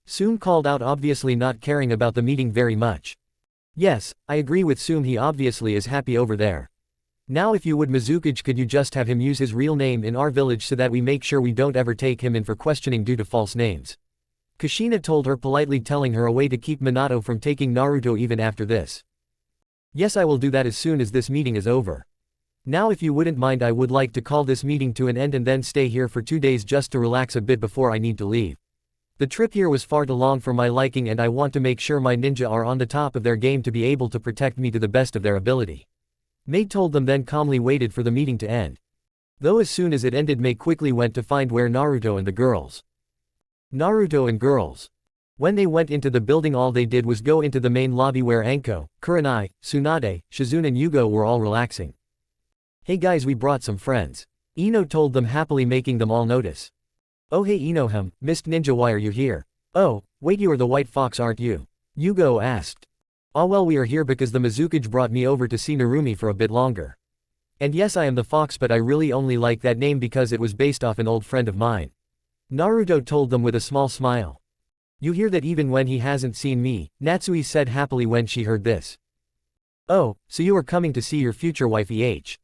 Soom called out, obviously not caring about the meeting very much. Yes, I agree with Soom, he obviously is happy over there. Now if you would, Mizukuji, could you just have him use his real name in our village so that we make sure we don't ever take him in for questioning due to false names? Kushina told her, politely telling her a way to keep Minato from taking Naruto even after this. Yes, I will do that as soon as this meeting is over. Now if you wouldn't mind, I would like to call this meeting to an end and then stay here for 2 days just to relax a bit before I need to leave. The trip here was far too long for my liking and I want to make sure my ninja are on the top of their game to be able to protect me to the best of their ability. May told them, then calmly waited for the meeting to end. Though as soon as it ended, May quickly went to find where Naruto and the girls. Naruto and girls. When they went into the building, all they did was go into the main lobby where Anko, Kurenai, Tsunade, Shizune and Yugo were all relaxing. Hey guys, we brought some friends. Ino told them, happily making them all notice. Oh hey Inoham, Mist Ninja, why are you here? Oh, wait, you are the white fox, aren't you? Yugo asked. Ah well, we are here because the Mizukuji brought me over to see Narumi for a bit longer. And yes, I am the fox, but I really only like that name because it was based off an old friend of mine. Naruto told them with a small smile. You hear that even when he hasn't seen me, Natsui said happily when she heard this. Oh, so you are coming to see your future wifey H.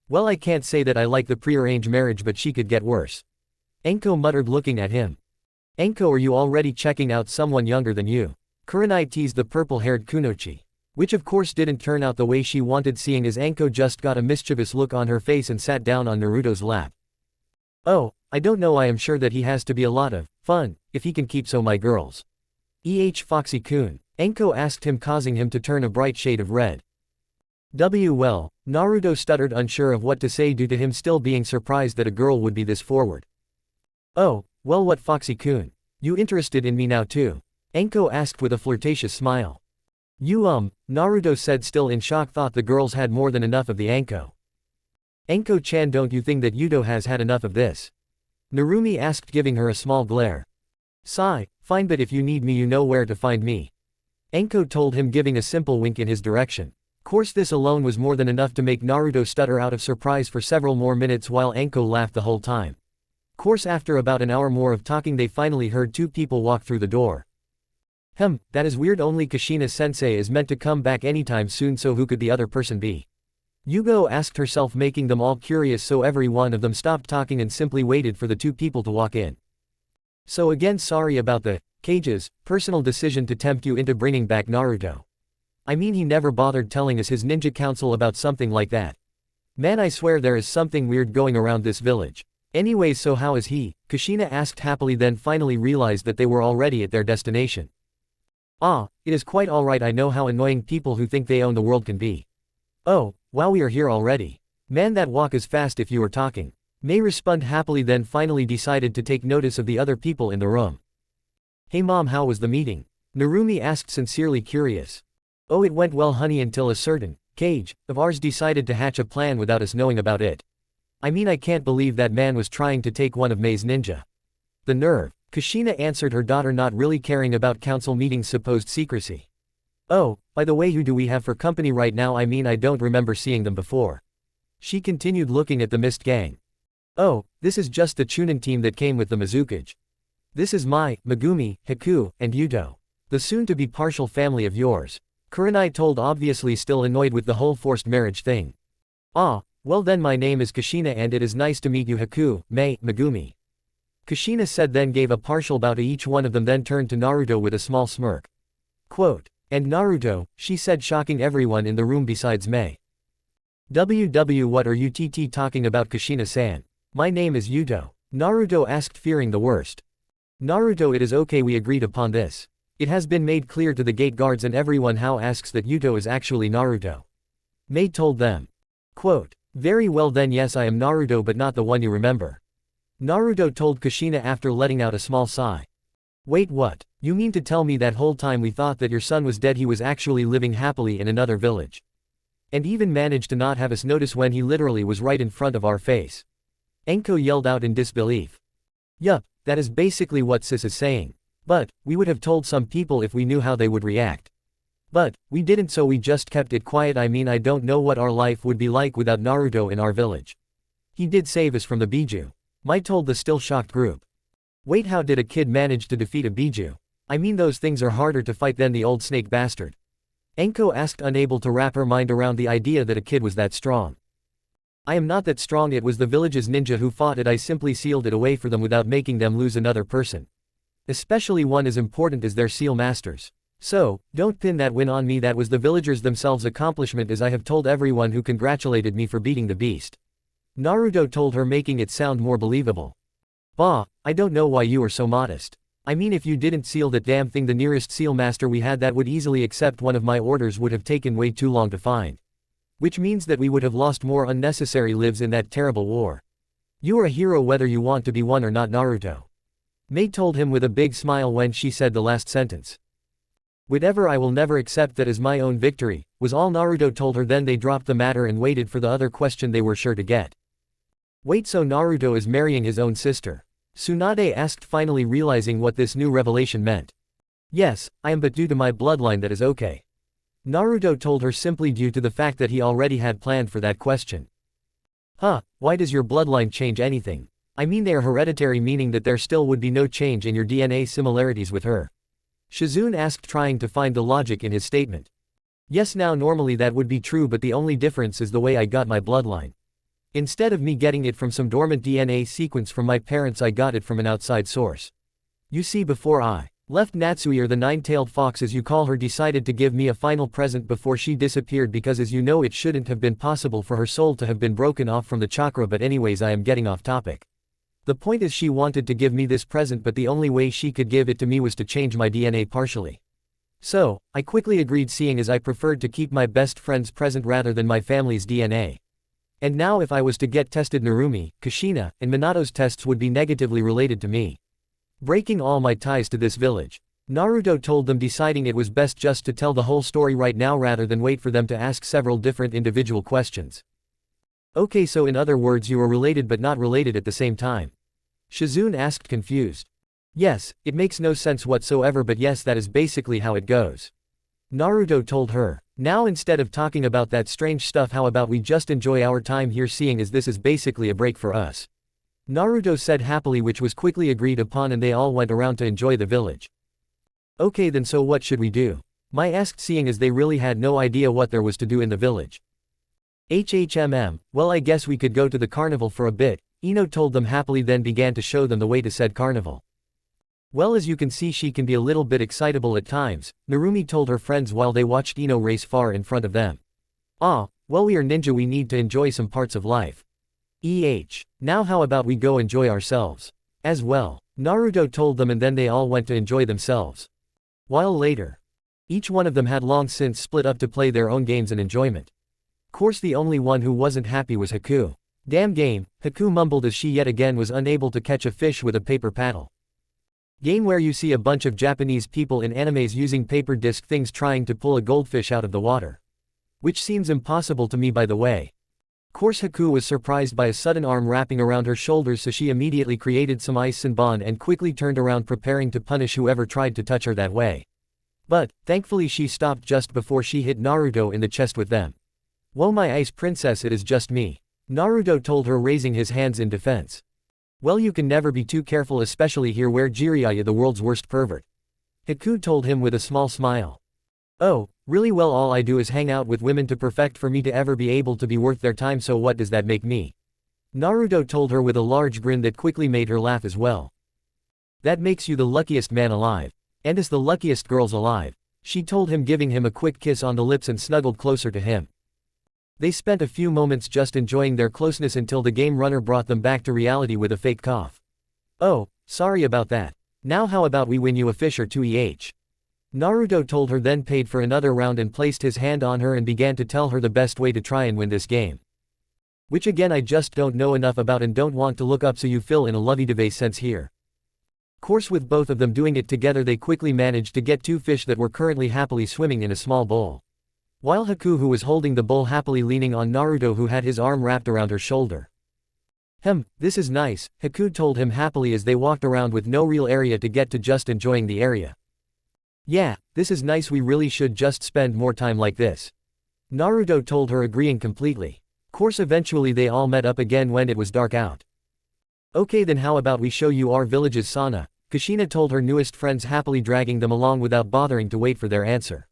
Well, I can't say that I like the prearranged marriage, but she could get worse. Anko muttered, looking at him. Anko, are you already checking out someone younger than you? Kurenai teased the purple-haired Kunoichi. Which of course didn't turn out the way she wanted, seeing as Anko just got a mischievous look on her face and sat down on Naruto's lap. Oh, I don't know, I am sure that he has to be a lot of fun, if he can keep so my girls. Foxy-kun, Anko asked him, causing him to turn a bright shade of red. Well, Naruto stuttered, unsure of what to say due to him still being surprised that a girl would be this forward. Oh, well, what, Foxy-kun? You interested in me now too? Anko asked with a flirtatious smile. Naruto said, still in shock, thought the girls had more than enough of the Anko. Anko-chan, don't you think that Yudo has had enough of this? Narumi asked, giving her a small glare. Sigh, fine, but if you need me you know where to find me. Anko told him, giving a simple wink in his direction. Course this alone was more than enough to make Naruto stutter out of surprise for several more minutes while Enko laughed the whole time. Course after about an hour more of talking they finally heard two people walk through the door. That is weird, only Kushina-sensei is meant to come back anytime soon, so who could the other person be? Yugo asked herself, making them all curious, so every one of them stopped talking and simply waited for the two people to walk in. So again, sorry about the cage's personal decision to tempt you into bringing back Naruto. I mean, he never bothered telling us his ninja council about something like that. Man, I swear there is something weird going around this village. Anyways, so how is he? Kushina asked happily, then finally realized that they were already at their destination. It is quite alright. I know how annoying people who think they own the world can be. Oh, wow, we are here already. Man, that walk is fast if you were talking. Mei responded happily, then finally decided to take notice of the other people in the room. Hey mom, how was the meeting? Narumi asked, sincerely curious. Oh, it went well honey, until a certain cage of ours decided to hatch a plan without us knowing about it. I mean, I can't believe that man was trying to take one of Mei's ninja. The nerve. Kushina answered her daughter, not really caring about council meeting's supposed secrecy. Oh, by the way, who do we have for company right now? I mean, I don't remember seeing them before. She continued, looking at the mist gang. Oh, this is just the Chunin team that came with the Mizukage. This is Mai, Megumi, Haku, and Yuto. The soon-to-be partial family of yours. Kurenai told, obviously still annoyed with the whole forced marriage thing. Well then, my name is Kushina and it is nice to meet you Haku, Mei, Megumi. Kushina said, then gave a partial bow to each one of them, then turned to Naruto with a small smirk. Quote, and Naruto, she said, shocking everyone in the room besides Mei. What are you talking about, Kushina-san? My name is Yuto. Naruto asked, fearing the worst. Naruto, it is okay, we agreed upon this. It has been made clear to the gate guards and everyone how asks that Yuto is actually Naruto. Mei told them. Quote, very well then, yes, I am Naruto, but not the one you remember. Naruto told Kushina after letting out a small sigh. Wait, what? You mean to tell me that whole time we thought that your son was dead, he was actually living happily in another village? And even managed to not have us notice when he literally was right in front of our face. Enko yelled out in disbelief. Yup, that is basically what sis is saying. But, we would have told some people if we knew how they would react. But, we didn't, so we just kept it quiet. I mean, I don't know what our life would be like without Naruto in our village. He did save us from the Biju. Mai told the still shocked group. Wait, how did a kid manage to defeat a Biju? I mean, those things are harder to fight than the old snake bastard. Enko asked, unable to wrap her mind around the idea that a kid was that strong. I am not that strong, it was the village's ninja who fought it, I simply sealed it away for them without making them lose another person. Especially one as important as their seal masters. So, don't pin that win on me, that was the villagers themselves' accomplishment, as I have told everyone who congratulated me for beating the beast. Naruto told her, making it sound more believable. Bah, I don't know why you are so modest. I mean, if you didn't seal that damn thing, the nearest seal master we had that would easily accept one of my orders would have taken way too long to find. Which means that we would have lost more unnecessary lives in that terrible war. You are a hero whether you want to be one or not, Naruto. Mei told him with a big smile when she said the last sentence. Whatever, I will never accept that as my own victory, was all Naruto told her. Then they dropped the matter and waited for the other question they were sure to get. Wait, so Naruto is marrying his own sister? Tsunade asked, finally realizing what this new revelation meant. Yes, I am, but due to my bloodline that is okay. Naruto told her, simply due to the fact that he already had planned for that question. Why does your bloodline change anything? I mean, they are hereditary, meaning that there still would be no change in your DNA similarities with her. Shizune asked, trying to find the logic in his statement. Yes, now normally that would be true, but the only difference is the way I got my bloodline. Instead of me getting it from some dormant DNA sequence from my parents, I got it from an outside source. You see, before I left, Natsui, or the nine-tailed fox as you call her, decided to give me a final present before she disappeared, because as you know it shouldn't have been possible for her soul to have been broken off from the chakra. But anyways, I am getting off topic. The point is, she wanted to give me this present, but the only way she could give it to me was to change my DNA partially. So, I quickly agreed, seeing as I preferred to keep my best friend's present rather than my family's DNA. And now if I was to get tested, Narumi, Kushina, and Minato's tests would be negatively related to me, breaking all my ties to this village. Naruto told them, deciding it was best just to tell the whole story right now rather than wait for them to ask several different individual questions. Okay, so in other words, you are related but not related at the same time? Shizune asked, confused. Yes, it makes no sense whatsoever, but yes, that is basically how it goes. Naruto told her. Now instead of talking about that strange stuff, how about we just enjoy our time here, seeing as this is basically a break for us. Naruto said happily, which was quickly agreed upon, and they all went around to enjoy the village. Okay then, so what should we do? Mai asked, seeing as they really had no idea what there was to do in the village. Well, I guess we could go to the carnival for a bit, Ino told them happily, then began to show them the way to said carnival. Well, as you can see, she can be a little bit excitable at times, Narumi told her friends while they watched Ino race far in front of them. Well, we are ninja, we need to enjoy some parts of life. Now how about we go enjoy ourselves as well, Naruto told them, and then they all went to enjoy themselves. While later, each one of them had long since split up to play their own games and enjoyment. Course the only one who wasn't happy was Haku. Damn game, Haku mumbled as she yet again was unable to catch a fish with a paper paddle. Game where you see a bunch of Japanese people in animes using paper disc things trying to pull a goldfish out of the water. Which seems impossible to me, by the way. Course Haku was surprised by a sudden arm wrapping around her shoulders, so she immediately created some ice sanbon and quickly turned around, preparing to punish whoever tried to touch her that way. But, thankfully she stopped just before she hit Naruto in the chest with them. Whoa, my ice princess, it is just me, Naruto told her, raising his hands in defense. Well, you can never be too careful, especially here where Jiraiya, the world's worst pervert, Haku told him with a small smile. Oh, really? Well, all I do is hang out with women to perfect for me to ever be able to be worth their time, so what does that make me? Naruto told her with a large grin that quickly made her laugh as well. That makes you the luckiest man alive. And is the luckiest girls alive, she told him, giving him a quick kiss on the lips and snuggled closer to him. They spent a few moments just enjoying their closeness until the game runner brought them back to reality with a fake cough. Oh, sorry about that. Now how about we win you a fish or two? Naruto told her, then paid for another round and placed his hand on her and began to tell her the best way to try and win this game. Which again I just don't know enough about and don't want to look up, so you fill in a lovey-dovey sense here. Course with both of them doing it together, they quickly managed to get two fish that were currently happily swimming in a small bowl. While Haku, who was holding the bowl, happily leaning on Naruto, who had his arm wrapped around her shoulder. This is nice, Haku told him happily as they walked around with no real area to get to, just enjoying the area. Yeah, this is nice, we really should just spend more time like this, Naruto told her, agreeing completely. Course eventually they all met up again when it was dark out. Okay then, how about we show you our village's sauna, Kushina told her newest friends, happily dragging them along without bothering to wait for their answer.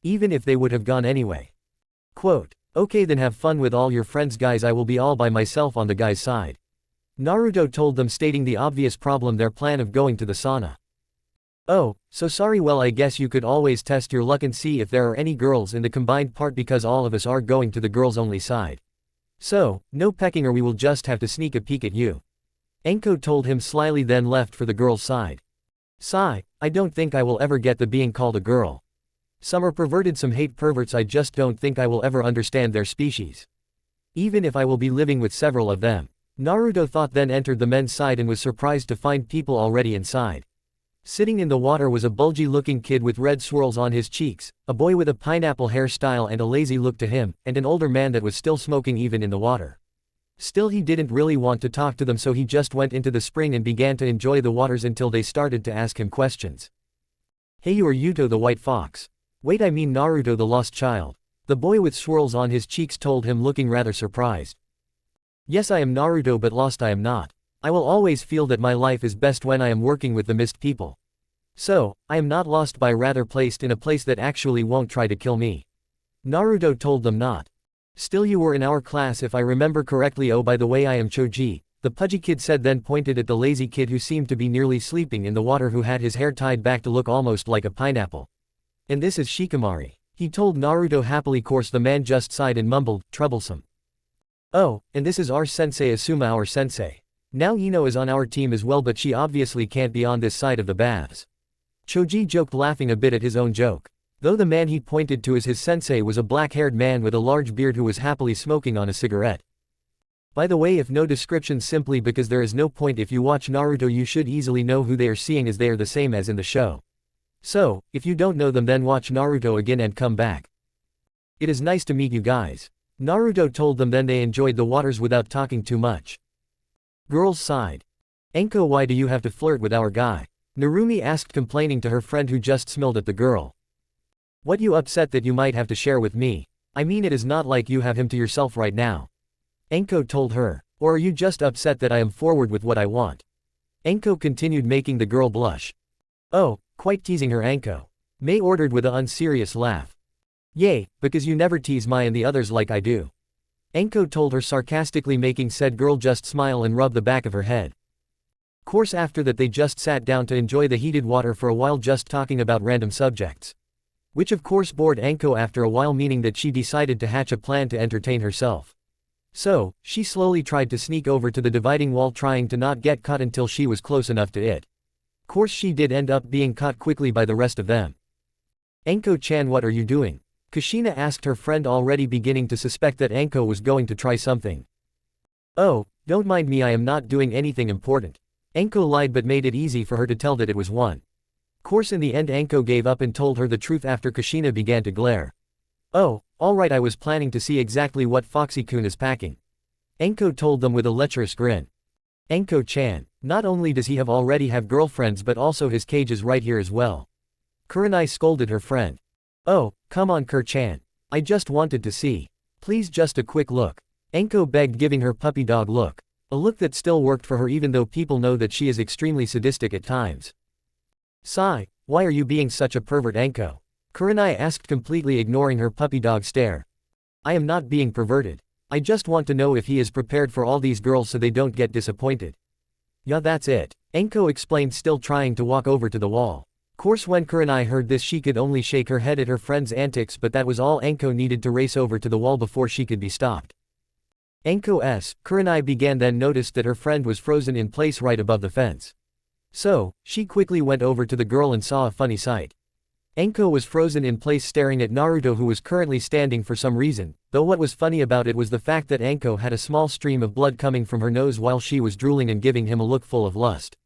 Even if they would have gone anyway. Quote, okay then, have fun with all your friends guys, I will be all by myself on the guy's side, Naruto told them, stating the obvious problem, their plan of going to the sauna. Oh, so sorry, well I guess you could always test your luck and see if there are any girls in the combined part, because all of us are going to the girls only side. So, no pecking or we will just have to sneak a peek at you, Enko told him slyly, then left for the girls' side. Sigh, I don't think I will ever get the being called a girl. Some are perverted, some hate perverts, I just don't think I will ever understand their species. Even if I will be living with several of them, Naruto thought, then entered the men's side and was surprised to find people already inside. Sitting in the water was a bulgy-looking kid with red swirls on his cheeks, a boy with a pineapple hairstyle and a lazy look to him, and an older man that was still smoking even in the water. Still, he didn't really want to talk to them, so he just went into the spring and began to enjoy the waters until they started to ask him questions. Hey, you are Yuto the white fox. Wait, I mean Naruto the lost child, the boy with swirls on his cheeks told him, looking rather surprised. Yes, I am Naruto, but lost I am not. I will always feel that my life is best when I am working with the mist people. So, I am not lost, but rather placed in a place that actually won't try to kill me, Naruto told them. Not. Still, you were in our class if I remember correctly. Oh, by the way, I am Choji, the pudgy kid said, then pointed at the lazy kid who seemed to be nearly sleeping in the water, who had his hair tied back to look almost like a pineapple. And this is Shikimari, he told Naruto happily. Course the man just sighed and mumbled, troublesome. Oh, and this is our sensei Asuma, our sensei. Now Ino is on our team as well, but she obviously can't be on this side of the baths, Choji joked, laughing a bit at his own joke. Though the man he pointed to as his sensei was a black-haired man with a large beard who was happily smoking on a cigarette. By the way, if no description, simply because there is no point. If you watch Naruto you should easily know who they are seeing, as they are the same as in the show. So, if you don't know them, then watch Naruto again and come back. It is nice to meet you guys, Naruto told them. Then they enjoyed the waters without talking too much. Girls sighed. Enko, why do you have to flirt with our guy? Narumi asked, complaining to her friend who just smiled at the girl. What you upset that you might have to share with me? I mean, it is not like you have him to yourself right now. Enko told her. Or are you just upset that I am forward with what I want? Enko continued, making the girl blush. Oh, quite teasing her, Enko. Mei ordered with an unserious laugh. Yay, because you never tease Mai and the others like I do. Enko told her sarcastically, making said girl just smile and rub the back of her head. Course after that they just sat down to enjoy the heated water for a while, just talking about random subjects. Which of course bored Enko after a while, meaning that she decided to hatch a plan to entertain herself. So, she slowly tried to sneak over to the dividing wall, trying to not get caught until she was close enough to it. Course she did end up being caught quickly by the rest of them. Enko-chan, what are you doing? Kushina asked her friend, already beginning to suspect that Enko was going to try something. Oh, don't mind me, I am not doing anything important. Enko lied but made it easy for her to tell that it was one. Course in the end Enko gave up and told her the truth after Kushina began to glare. Oh, alright, I was planning to see exactly what Foxy-kun is packing. Enko told them with a lecherous grin. Enko-chan, not only does he already have girlfriends but also his cage is right here as well. Kurenai scolded her friend. Oh, come on Kur-chan. I just wanted to see. Please just a quick look. Enko begged, giving her puppy dog look. A look that still worked for her even though people know that she is extremely sadistic at times. Sigh, why are you being such a pervert, Enko? Kurenai asked, completely ignoring her puppy dog stare. I am not being perverted. I just want to know if he is prepared for all these girls so they don't get disappointed. Yeah, that's it. Enko explained, still trying to walk over to the wall. Course when Kurenai heard this she could only shake her head at her friend's antics, but that was all Enko needed to race over to the wall before she could be stopped. Kurenai began, then noticed that her friend was frozen in place right above the fence. So, she quickly went over to the girl and saw a funny sight. Enko was frozen in place staring at Naruto, who was currently standing for some reason, though what was funny about it was the fact that Enko had a small stream of blood coming from her nose while she was drooling and giving him a look full of lust.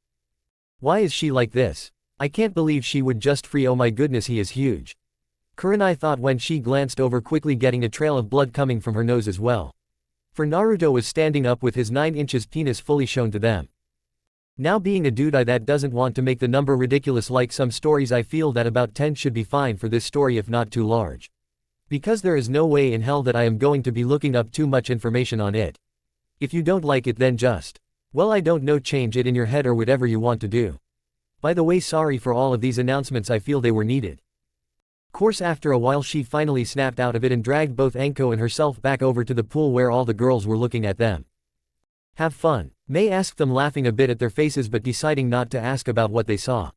Why is she like this? I can't believe she would just free, oh my goodness, he is huge. Kurenai thought when she glanced over, quickly getting a trail of blood coming from her nose as well. For Naruto was standing up with his 9 inches penis fully shown to them. Now being a dude that doesn't want to make the number ridiculous like some stories, I feel that about 10 should be fine for this story if not too large. Because there is no way in hell that I am going to be looking up too much information on it. If you don't like it then just, well, I don't know, change it in your head or whatever you want to do. By the way, sorry for all of these announcements, I feel they were needed. Course after a while she finally snapped out of it and dragged both Enko and herself back over to the pool where all the girls were looking at them. Have fun? Mei asked them, laughing a bit at their faces but deciding not to ask about what they saw.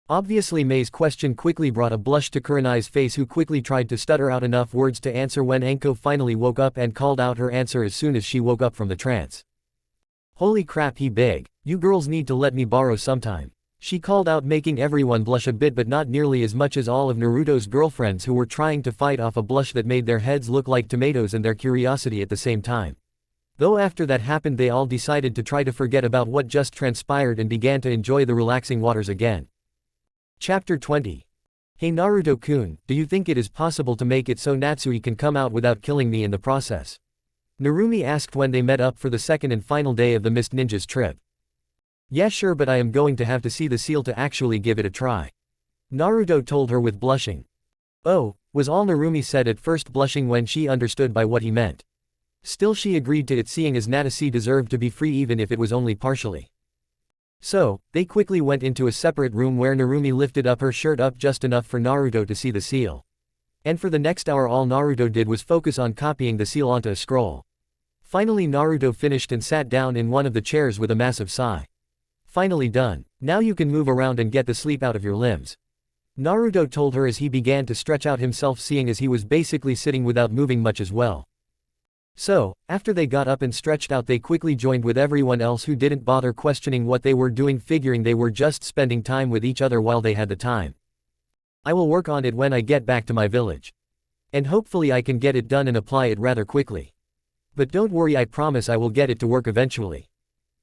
Obviously Mei's question quickly brought a blush to Kurenai's face, who quickly tried to stutter out enough words to answer when Enko finally woke up and called out her answer as soon as she woke up from the trance. Holy crap, he big. You girls need to let me borrow sometime. She called out, making everyone blush a bit but not nearly as much as all of Naruto's girlfriends, who were trying to fight off a blush that made their heads look like tomatoes and their curiosity at the same time. Though after that happened they all decided to try to forget about what just transpired and began to enjoy the relaxing waters again. Chapter 20. Hey Naruto-kun, do you think it is possible to make it so Natsui can come out without killing me in the process? Narumi asked when they met up for the second and final day of the Mist Ninjas trip. Yeah sure, but I am going to have to see the seal to actually give it a try. Naruto told her with blushing. Oh, was all Narumi said, at first blushing when she understood by what he meant. Still she agreed to it, seeing as Natsui deserved to be free even if it was only partially. So, they quickly went into a separate room where Narumi lifted up her shirt up just enough for Naruto to see the seal. And for the next hour all Naruto did was focus on copying the seal onto a scroll. Finally Naruto finished and sat down in one of the chairs with a massive sigh. Finally done. Now you can move around and get the sleep out of your limbs. Naruto told her as he began to stretch out himself, seeing as he was basically sitting without moving much as well. So, after they got up and stretched out they quickly joined with everyone else who didn't bother questioning what they were doing, figuring they were just spending time with each other while they had the time. I will work on it when I get back to my village. And hopefully I can get it done and apply it rather quickly. But don't worry, I promise I will get it to work eventually.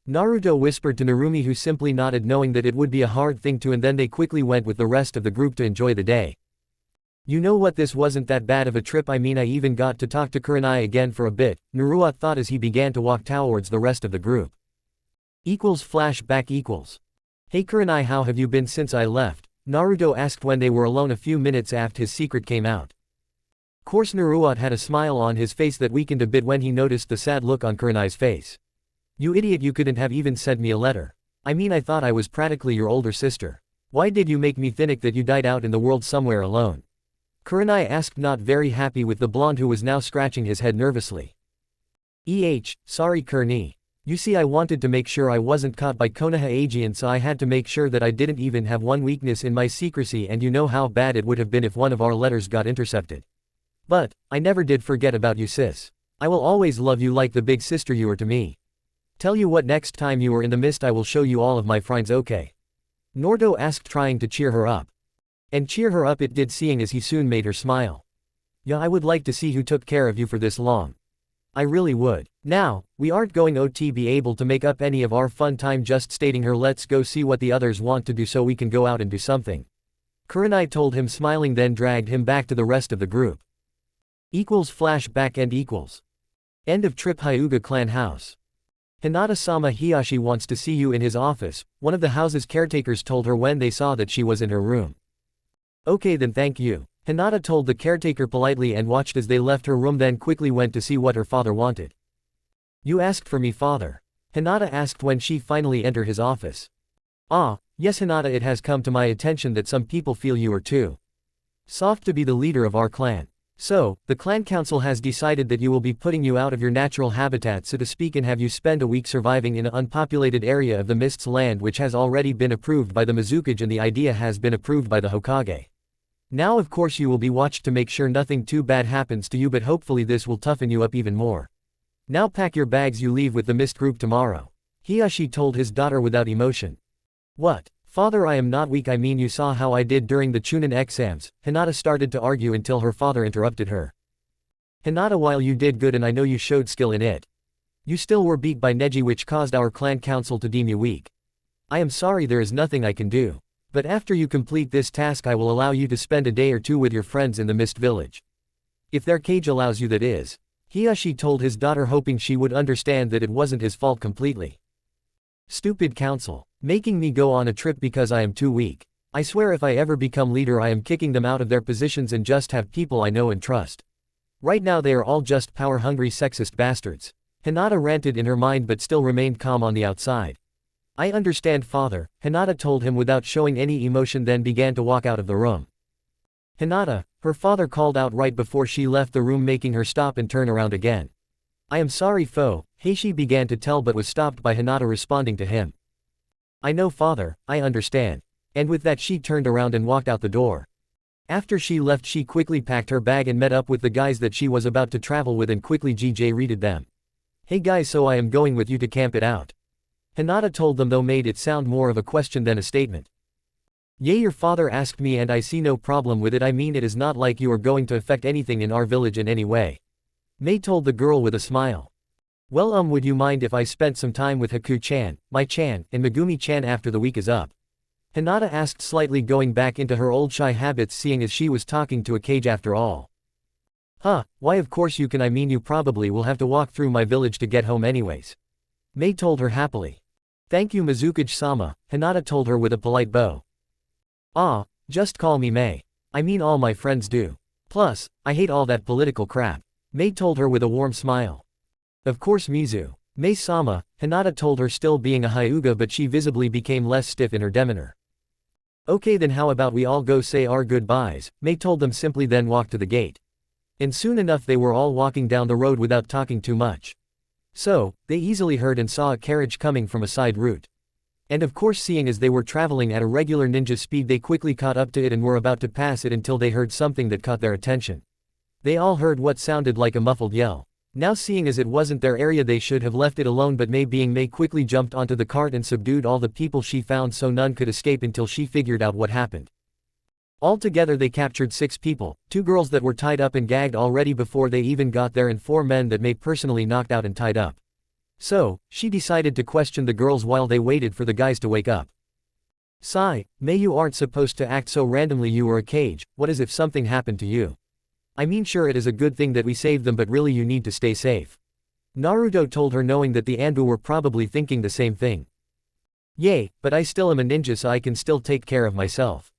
Naruto whispered to Narumi, who simply nodded, knowing that it would be a hard thing to, and then they quickly went with the rest of the group to enjoy the day. You know what, this wasn't that bad of a trip, I mean I even got to talk to Kurenai again for a bit, Naruto thought as he began to walk towards the rest of the group. Flashback. Hey Kurenai, how have you been since I left? Naruto asked when they were alone a few minutes after his secret came out. Course Naruto had a smile on his face that weakened a bit when he noticed the sad look on Kurenai's face. You idiot, you couldn't have even sent me a letter. I mean, I thought I was practically your older sister. Why did you make me think that you died out in the world somewhere alone? Kurenai asked, not very happy with the blonde who was now scratching his head nervously. Sorry Kurenai. You see, I wanted to make sure I wasn't caught by Konoha agent, so I had to make sure that I didn't even have one weakness in my secrecy, and you know how bad it would have been if one of our letters got intercepted. But, I never did forget about you, sis. I will always love you like the big sister you are to me. Tell you what, next time you are in the mist I will show you all of my friends, okay? Naruto asked, trying to cheer her up. And cheer her up it did, seeing as he soon made her smile. Yeah, I would like to see who took care of you for this long. I really would. Now, we aren't going to be able to make up any of our fun time just stating her, let's go see what the others want to do so we can go out and do something. Kurenai told him, smiling, then dragged him back to the rest of the group. Flashback End of trip. Hyuga clan house. Hinata-sama, Hiyashi wants to see you in his office, one of the house's caretakers told her when they saw that she was in her room. Okay then, thank you. Hinata told the caretaker politely and watched as they left her room, then quickly went to see what her father wanted. You asked for me, father? Hinata asked when she finally entered his office. Ah, yes Hinata, it has come to my attention that some people feel you are too soft to be the leader of our clan. So, the clan council has decided that you will be putting you out of your natural habitat, so to speak, and have you spend a week surviving in an unpopulated area of the Mist's land, which has already been approved by the Mizukage and the idea has been approved by the Hokage. Now of course you will be watched to make sure nothing too bad happens to you, but hopefully this will toughen you up even more. Now pack your bags, you leave with the Mist group tomorrow. Hiyashi told his daughter without emotion. What? Father, I am not weak, I mean you saw how I did during the Chunin exams. Hinata started to argue until her father interrupted her. Hinata, while you did good and I know you showed skill in it, you still were beat by Neji, which caused our clan council to deem you weak. I am sorry, there is nothing I can do. But after you complete this task I will allow you to spend a day or two with your friends in the Mist Village. If their cage allows you, that is. Hiyashi told his daughter, hoping she would understand that it wasn't his fault completely. Stupid council. Making me go on a trip because I am too weak. I swear if I ever become leader I am kicking them out of their positions and just have people I know and trust. Right now they are all just power-hungry sexist bastards. Hinata ranted in her mind but still remained calm on the outside. I understand, father, Hinata told him without showing any emotion, then began to walk out of the room. Hinata, her father called out right before she left the room, making her stop and turn around again. I am sorry, Heishi began to tell but was stopped by Hinata responding to him. I know, father, I understand. And with that she turned around and walked out the door. After she left she quickly packed her bag and met up with the guys that she was about to travel with and quickly greeted them. Hey guys, so I am going with you to camp it out. Hinata told them, though made it sound more of a question than a statement. Yeah, your father asked me and I see no problem with it, I mean it is not like you are going to affect anything in our village in any way. Mei told the girl with a smile. Well, would you mind if I spent some time with Haku-chan, Mai-chan, and Megumi-chan after the week is up? Hinata asked, slightly going back into her old shy habits, seeing as she was talking to a cage after all. Huh, why of course you can, I mean you probably will have to walk through my village to get home anyways. Mei told her happily. Thank you Mizukage-sama, Hinata told her with a polite bow. Ah, just call me Mei. I mean all my friends do. Plus, I hate all that political crap. Mei told her with a warm smile. Of course Mizu. Mei-sama, Hinata told her, still being a Hyuga, but she visibly became less stiff in her demeanor. Okay then, how about we all go say our goodbyes, Mei told them simply, then walked to the gate. And soon enough they were all walking down the road without talking too much. So, they easily heard and saw a carriage coming from a side route. And of course, seeing as they were traveling at a regular ninja speed, they quickly caught up to it and were about to pass it until they heard something that caught their attention. They all heard what sounded like a muffled yell. Now seeing as it wasn't their area they should have left it alone, but Mei quickly jumped onto the cart and subdued all the people she found so none could escape until she figured out what happened. Altogether they captured 6 people, 2 girls that were tied up and gagged already before they even got there and 4 men that Mei personally knocked out and tied up. So, she decided to question the girls while they waited for the guys to wake up. Sigh, Mei, you aren't supposed to act so randomly, you were a cage, what is if something happened to you? I mean sure it is a good thing that we saved them, but really you need to stay safe. Naruto told her, knowing that the Anbu were probably thinking the same thing. Yay, but I still am a ninja so I can still take care of myself.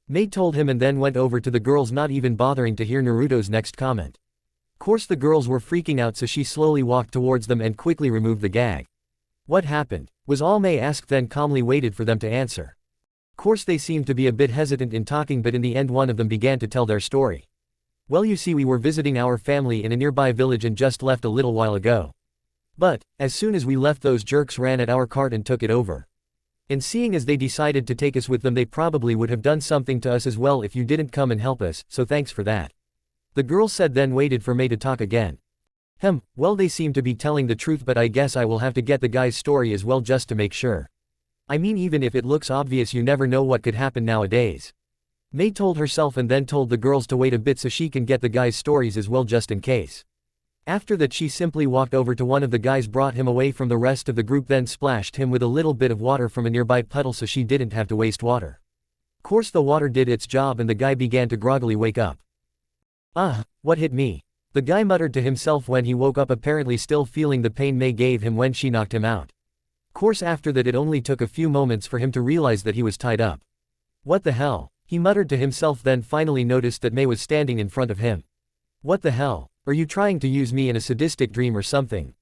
Mei told him and then went over to the girls, not even bothering to hear Naruto's next comment. Course the girls were freaking out, so she slowly walked towards them and quickly removed the gag. What happened? Was all Mei asked, then calmly waited for them to answer. Course they seemed to be a bit hesitant in talking, but in the end one of them began to tell their story. Well, you see, we were visiting our family in a nearby village and just left a little while ago. But, as soon as we left, those jerks ran at our cart and took it over. And seeing as they decided to take us with them, they probably would have done something to us as well if you didn't come and help us, so thanks for that. The girl said, then waited for Mei to talk again. Well, they seem to be telling the truth, but I guess I will have to get the guy's story as well just to make sure. I mean, even if it looks obvious, you never know what could happen nowadays. Mei told herself and then told the girls to wait a bit so she can get the guy's stories as well just in case. After that she simply walked over to one of the guys, brought him away from the rest of the group, then splashed him with a little bit of water from a nearby puddle so she didn't have to waste water. Course the water did its job and the guy began to groggily wake up. What hit me? The guy muttered to himself when he woke up, apparently still feeling the pain Mei gave him when she knocked him out. Course after that it only took a few moments for him to realize that he was tied up. What the hell? He muttered to himself, then finally noticed that Mei was standing in front of him. What the hell? Are you trying to use me in a sadistic dream or something?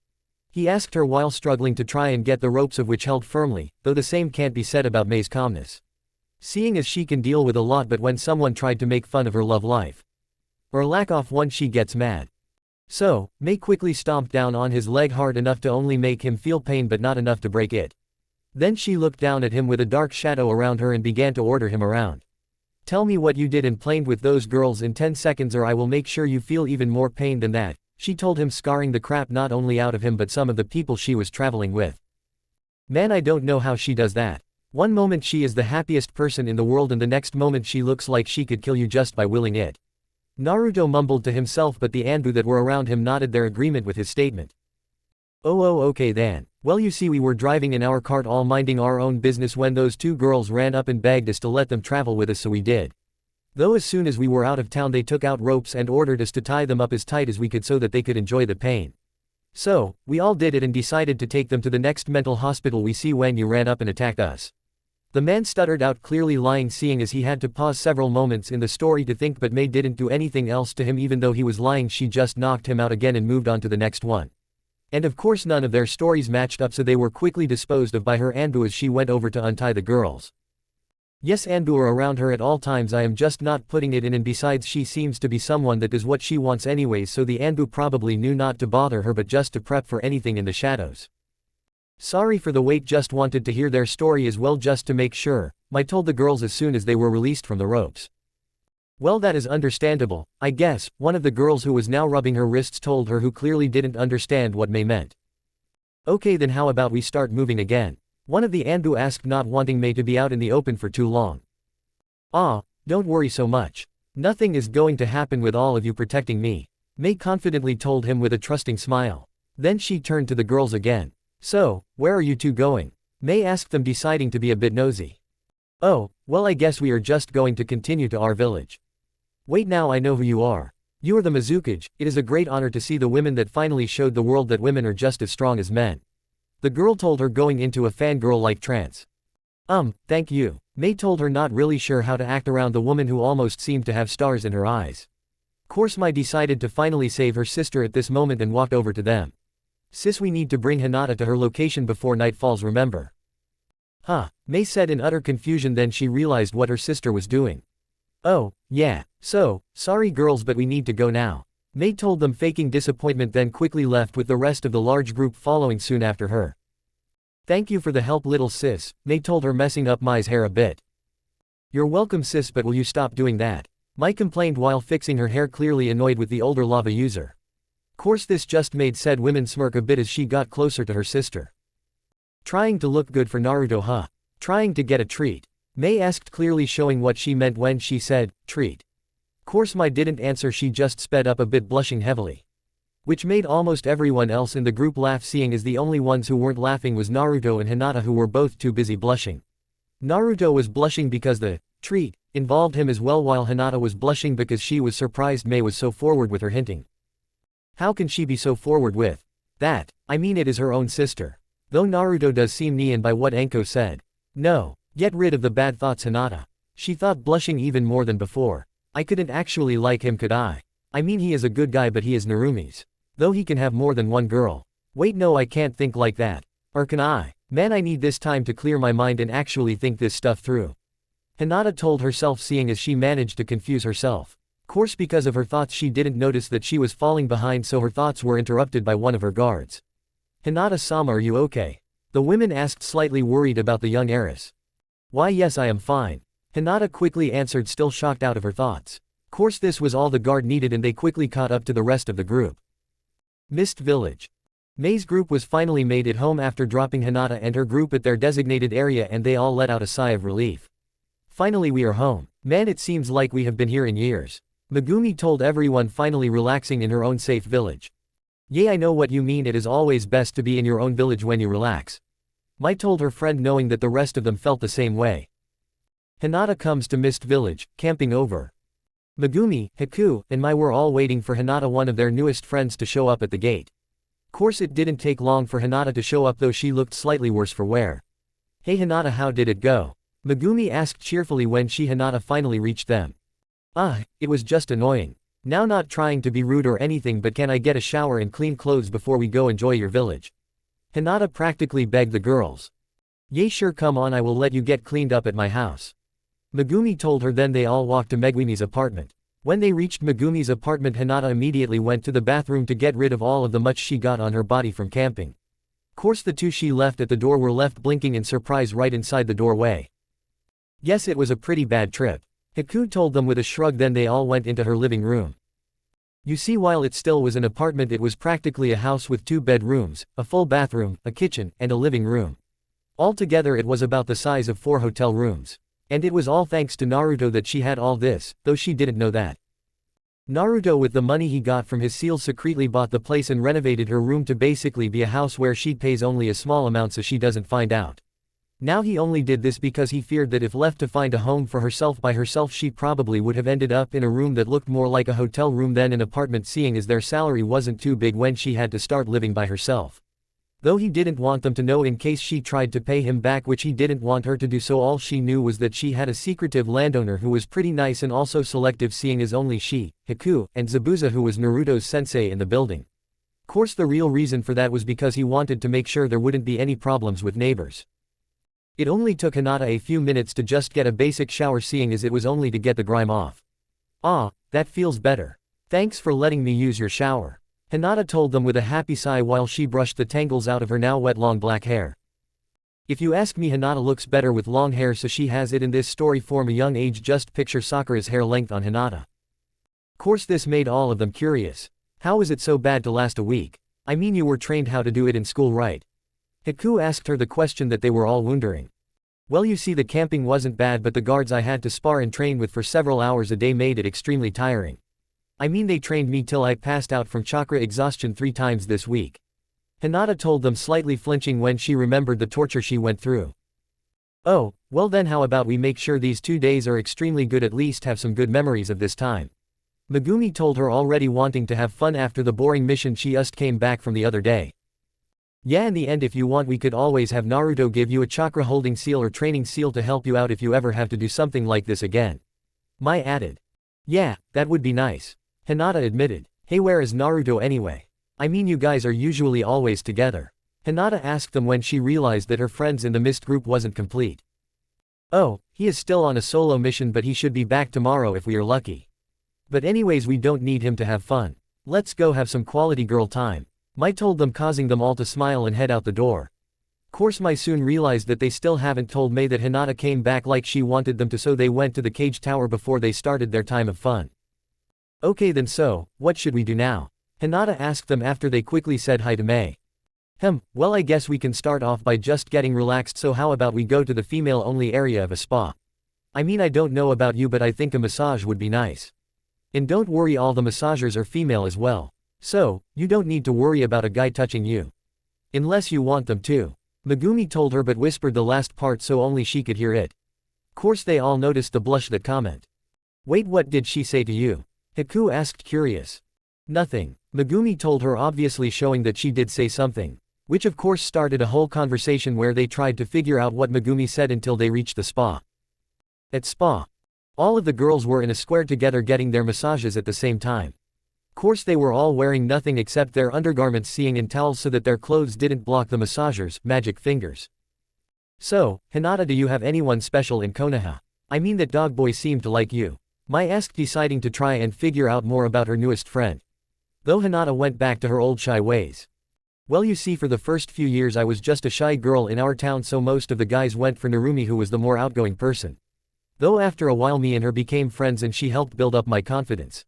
He asked her while struggling to try and get the ropes, of which held firmly, though the same can't be said about Mei's calmness. Seeing as she can deal with a lot, but when someone tried to make fun of her love life or lack of one, she gets mad. So, Mei quickly stomped down on his leg hard enough to only make him feel pain but not enough to break it. Then she looked down at him with a dark shadow around her and began to order him around. Tell me what you did and played with those girls in 10 seconds or I will make sure you feel even more pain than that, she told him, scarring the crap not only out of him but some of the people she was traveling with. Man, I don't know how she does that. One moment she is the happiest person in the world and the next moment she looks like she could kill you just by willing it. Naruto mumbled to himself, but the Anbu that were around him nodded their agreement with his statement. Oh, okay then. Well, you see, we were driving in our cart all minding our own business when those two girls ran up and begged us to let them travel with us, so we did. Though as soon as we were out of town they took out ropes and ordered us to tie them up as tight as we could so that they could enjoy the pain. So, we all did it and decided to take them to the next mental hospital we see when you ran up and attacked us. The man stuttered out, clearly lying, seeing as he had to pause several moments in the story to think, but Mei didn't do anything else to him. Even though he was lying, she just knocked him out again and moved on to the next one. And of course none of their stories matched up, so they were quickly disposed of by her Anbu as she went over to untie the girls. Yes, Anbu are around her at all times, I am just not putting it in, and besides she seems to be someone that does what she wants anyways, so the Anbu probably knew not to bother her but just to prep for anything in the shadows. Sorry for the wait, just wanted to hear their story as well just to make sure, Mei told the girls as soon as they were released from the ropes. Well, that is understandable, I guess, one of the girls who was now rubbing her wrists told her, who clearly didn't understand what Mei meant. Okay, then how about we start moving again? One of the Anbu asked, not wanting Mei to be out in the open for too long. Don't worry so much. Nothing is going to happen with all of you protecting me, Mei confidently told him with a trusting smile. Then she turned to the girls again. So, where are you two going? Mei asked them, deciding to be a bit nosy. Oh, well, I guess we are just going to continue to our village. Wait, now I know who you are. You are the Mizukage. It is a great honor to see the women that finally showed the world that women are just as strong as men. The girl told her, going into a fangirl-like trance. Thank you, Mei told her, not really sure how to act around the woman who almost seemed to have stars in her eyes. Course Mei decided to finally save her sister at this moment and walked over to them. Sis, we need to bring Hinata to her location before night falls, remember? Mei said in utter confusion, then she realized what her sister was doing. Oh, yeah, so, sorry girls, but we need to go now, Mei told them, faking disappointment, then quickly left with the rest of the large group following soon after her. Thank you for the help, little sis, Mei told her, messing up Mei's hair a bit. You're welcome sis, but will you stop doing that? Mei complained while fixing her hair, clearly annoyed with the older lava user. Course this just made said woman smirk a bit as she got closer to her sister. Trying to look good for Naruto, huh? Trying to get a treat? Mei asked, clearly showing what she meant when she said, treat. Course Mei didn't answer, she just sped up a bit, blushing heavily. Which made almost everyone else in the group laugh, seeing as the only ones who weren't laughing was Naruto and Hinata, who were both too busy blushing. Naruto was blushing because the treat involved him as well, while Hinata was blushing because she was surprised Mei was so forward with her hinting. How can she be so forward with that? I mean, it is her own sister. Though Naruto does seem nean by what Enko said. No. Get rid of the bad thoughts, Hinata. She thought, blushing even more than before. I couldn't actually like him, could I? I mean, he is a good guy, but he is Narumi's. Though he can have more than one girl. Wait, no, I can't think like that. Or can I? Man, I need this time to clear my mind and actually think this stuff through. Hinata told herself, seeing as she managed to confuse herself. Course, because of her thoughts she didn't notice that she was falling behind, so her thoughts were interrupted by one of her guards. Hinata-sama, are you okay? The women asked, slightly worried about the young heiress. Why, yes, I am fine. Hinata quickly answered, still shocked out of her thoughts. Course, this was all the guard needed and they quickly caught up to the rest of the group. Mist Village. Mei's group was finally made at home after dropping Hinata and her group at their designated area, and they all let out a sigh of relief. Finally, we are home. Man, it seems like we have been here in years. Megumi told everyone, finally relaxing in her own safe village. Yeah, I know what you mean, it is always best to be in your own village when you relax. Mai told her friend, knowing that the rest of them felt the same way. Hinata comes to Mist Village, camping over. Megumi, Haku, and Mai were all waiting for Hinata, one of their newest friends, to show up at the gate. Course, it didn't take long for Hinata to show up, though she looked slightly worse for wear. Hey Hinata, how did it go? Megumi asked cheerfully when Hinata finally reached them. It was just annoying. Now, not trying to be rude or anything, but can I get a shower and clean clothes before we go enjoy your village? Hinata practically begged the girls. Yeah, sure, come on, I will let you get cleaned up at my house. Megumi told her. Then they all walked to Megumi's apartment. When they reached Megumi's apartment, Hinata immediately went to the bathroom to get rid of all of the much she got on her body from camping. Course, the two she left at the door were left blinking in surprise right inside the doorway. Yes, it was a pretty bad trip. Haku told them with a shrug. Then they all went into her living room. You see, while it still was an apartment, it was practically a house with 2 bedrooms, a full bathroom, a kitchen, and a living room. Altogether it was about the size of 4 hotel rooms. And it was all thanks to Naruto that she had all this, though she didn't know that. Naruto, with the money he got from his seals, secretly bought the place and renovated her room to basically be a house where she pays only a small amount so she doesn't find out. Now, he only did this because he feared that if left to find a home for herself by herself, she probably would have ended up in a room that looked more like a hotel room than an apartment, seeing as their salary wasn't too big when she had to start living by herself. Though he didn't want them to know in case she tried to pay him back, which he didn't want her to do, so all she knew was that she had a secretive landowner who was pretty nice and also selective, seeing as only she, Haku, and Zabuza, who was Naruto's sensei, in the building. Course, the real reason for that was because he wanted to make sure there wouldn't be any problems with neighbors. It only took Hinata a few minutes to just get a basic shower, seeing as it was only to get the grime off. That feels better. Thanks for letting me use your shower. Hinata told them with a happy sigh while she brushed the tangles out of her now wet long black hair. If you ask me, Hinata looks better with long hair, so she has it in this story from a young age. Just picture Sakura's hair length on Hinata. Course, this made all of them curious. How is it so bad to last a week? I mean, you were trained how to do it in school, right? Haku asked her the question that they were all wondering. Well, you see, the camping wasn't bad, but the guards I had to spar and train with for several hours a day made it extremely tiring. I mean, they trained me till I passed out from chakra exhaustion 3 times this week. Hinata told them, slightly flinching when she remembered the torture she went through. Oh, well then how about we make sure these 2 days are extremely good, at least have some good memories of this time. Megumi told her, already wanting to have fun after the boring mission she just came back from the other day. Yeah, in the end, if you want, we could always have Naruto give you a chakra holding seal or training seal to help you out if you ever have to do something like this again. Mai added. Yeah, that would be nice. Hinata admitted. Hey, where is Naruto anyway? I mean, you guys are usually always together. Hinata asked them when she realized that her friends in the Mist group wasn't complete. Oh, he is still on a solo mission, but he should be back tomorrow if we are lucky. But anyways, we don't need him to have fun. Let's go have some quality girl time. Mai told them, causing them all to smile and head out the door. Course, Mai soon realized that they still haven't told Mai that Hinata came back like she wanted them to, so they went to the cage tower before they started their time of fun. Okay then, so, what should we do now? Hinata asked them after they quickly said hi to Mai. Well, I guess we can start off by just getting relaxed, so how about we go to the female-only area of a spa? I mean, I don't know about you, but I think a massage would be nice. And don't worry, all the massagers are female as well. So, you don't need to worry about a guy touching you. Unless you want them to. Megumi told her, but whispered the last part so only she could hear it. Course, they all noticed the blush that comment. Wait, what did she say to you? Haku asked, curious. Nothing. Megumi told her, obviously showing that she did say something. Which of course started a whole conversation where they tried to figure out what Megumi said until they reached the spa. At spa. All of the girls were in a square together getting their massages at the same time. Course they were all wearing nothing except their undergarments seeing in towels so that their clothes didn't block the massagers' magic fingers. So, Hinata, do you have anyone special in Konoha? I mean that dog boy seemed to like you. Mai asked, deciding to try and figure out more about her newest friend. Though Hinata went back to her old shy ways. Well, you see, for the first few years I was just a shy girl in our town, so most of the guys went for Narumi, who was the more outgoing person. Though after a while me and her became friends and she helped build up my confidence.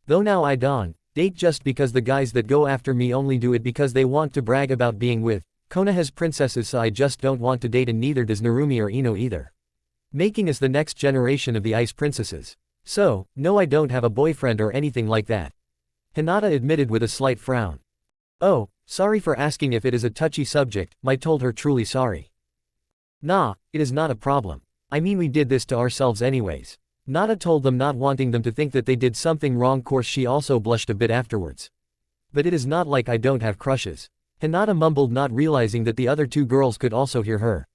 Though now I don't date just because the guys that go after me only do it because they want to brag about being with Konoha's princesses, so I just don't want to date, and neither does Narumi or Ino either. Making us the next generation of the ice princesses. So, no, I don't have a boyfriend or anything like that. Hinata admitted with a slight frown. Oh, sorry for asking if it is a touchy subject, Mai told her, truly sorry. Nah, it is not a problem. I mean, we did this to ourselves anyways. Nada told them, not wanting them to think that they did something wrong. Course she also blushed a bit afterwards. But it is not like I don't have crushes. Hinata mumbled, not realizing that the other two girls could also hear her.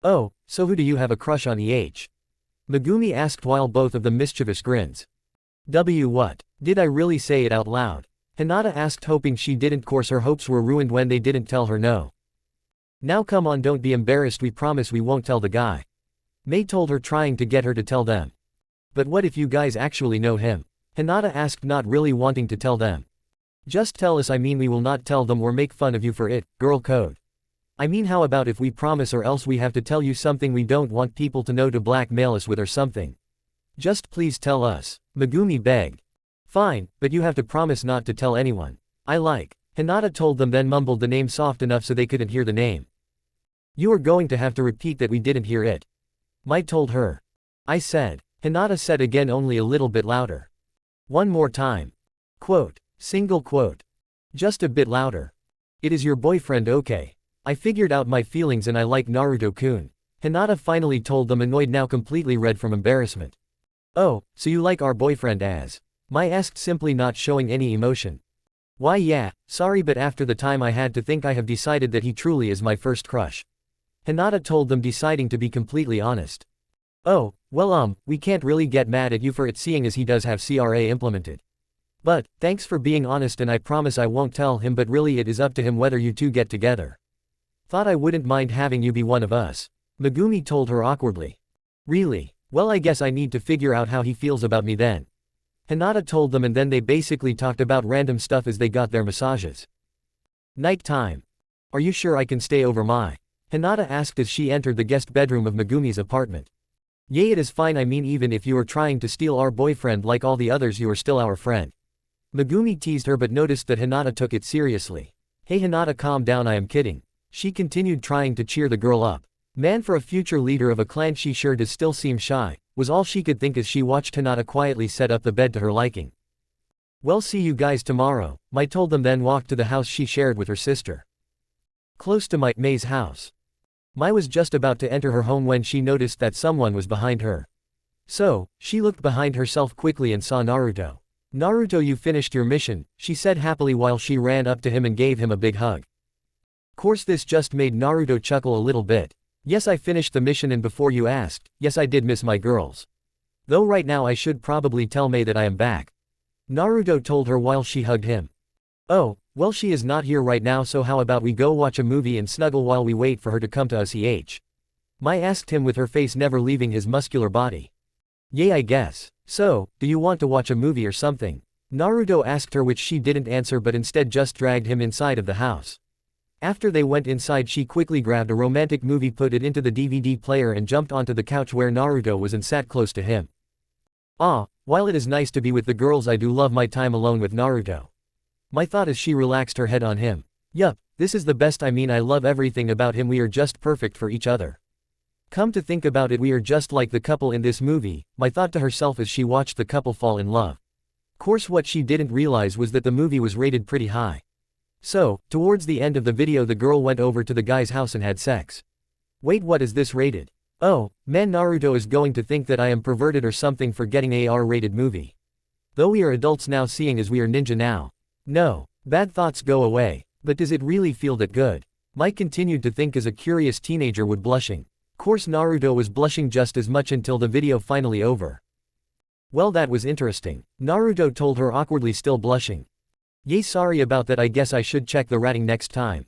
Oh, so who do you have a crush on? Megumi asked while both of them mischievous grins. What? Did I really say it out loud? Hinata asked, hoping she didn't. Course her hopes were ruined when they didn't tell her. No. Now come on, don't be embarrassed, we promise we won't tell the guy. Mai told her, trying to get her to tell them. But what if you guys actually know him? Hinata asked, not really wanting to tell them. Just tell us. I mean, we will not tell them or make fun of you for it, girl code. I mean, how about if we promise, or else we have to tell you something we don't want people to know to blackmail us with or something. Just please tell us, Megumi begged. Fine, but you have to promise not to tell anyone. Hinata told them, then mumbled the name soft enough so they couldn't hear the name. You are going to have to repeat that, we didn't hear it. Mai told her. I said. Hinata said again, only a little bit louder. One more time. Quote. Single quote. Just a bit louder. It is your boyfriend, okay? I figured out my feelings and I like Naruto-kun. Hinata finally told them, annoyed now, completely red from embarrassment. Oh, so you like our boyfriend as? Mai asked, simply not showing any emotion. Why yeah, sorry, but after the time I had to think, I have decided that he truly is my first crush. Hinata told them, deciding to be completely honest. Oh, well we can't really get mad at you for it, seeing as he does have CRA implemented. But, thanks for being honest, and I promise I won't tell him, but really it is up to him whether you two get together. Thought I wouldn't mind having you be one of us. Megumi told her awkwardly. Really? Well, I guess I need to figure out how he feels about me then. Hinata told them, and then they basically talked about random stuff as they got their massages. Night time. Are you sure I can stay over, Mai? Hinata asked as she entered the guest bedroom of Megumi's apartment. Yay, it is fine, I mean, even if you are trying to steal our boyfriend like all the others, you are still our friend. Megumi teased her, but noticed that Hinata took it seriously. Hey Hinata, calm down, I am kidding. She continued, trying to cheer the girl up. Man, for a future leader of a clan she sure does still seem shy, was all she could think as she watched Hinata quietly set up the bed to her liking. Well, see you guys tomorrow, Mai told them, then walked to the house she shared with her sister. Close to Mai's house. Mai was just about to enter her home when she noticed that someone was behind her. So, she looked behind herself quickly and saw Naruto. Naruto, you finished your mission, she said happily while she ran up to him and gave him a big hug. Course this just made Naruto chuckle a little bit. Yes, I finished the mission, and before you asked, yes, I did miss my girls. Though right now I should probably tell Mai that I am back. Naruto told her while she hugged him. Oh, well, she is not here right now, so how about we go watch a movie and snuggle while we wait for her to come to us? Mai asked him, with her face never leaving his muscular body. Yay, I guess. So, do you want to watch a movie or something? Naruto asked her, which she didn't answer but instead just dragged him inside of the house. After they went inside, she quickly grabbed a romantic movie, put it into the DVD player and jumped onto the couch where Naruto was and sat close to him. While it is nice to be with the girls, I do love my time alone with Naruto. Mai thought as she relaxed her head on him. Yup, this is the best, I mean, I love everything about him, we are just perfect for each other. Come to think about it, we are just like the couple in this movie, Mai thought to herself as she watched the couple fall in love. Course what she didn't realize was that the movie was rated pretty high. So, towards the end of the video, the girl went over to the guy's house and had sex. Wait, what is this rated? Oh, man, Naruto is going to think that I am perverted or something for getting a R-rated movie. Though we are adults now, seeing as we are ninja now. No, bad thoughts go away. But does it really feel that good? Mai continued to think as a curious teenager would, blushing. Course Naruto was blushing just as much until the video finally over. Well, that was interesting, Naruto told her awkwardly, still blushing. Yay, sorry about that, I guess I should check the rating next time.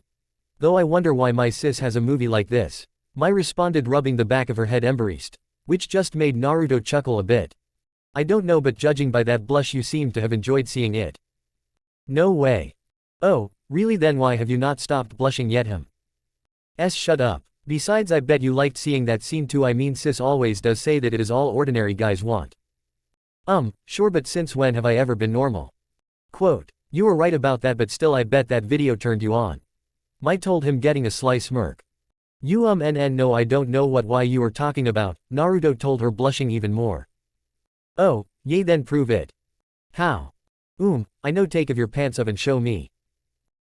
Though I wonder why my sis has a movie like this. Mai responded, rubbing the back of her head embarrassed. Which just made Naruto chuckle a bit. I don't know, but judging by that blush you seem to have enjoyed seeing it. No way. Oh, really? Then why have you not stopped blushing yet? Shut up. Besides, I bet you liked seeing that scene too. I mean, sis always does say that it is all ordinary guys want. Sure, but since when have I ever been normal? Quote, you were right about that, but still I bet that video turned you on. Mai told him, getting a sly smirk. You no, I don't know why you were talking about, Naruto told her, blushing even more. Oh, yay, then prove it. How? I know, take of your pants off and show me.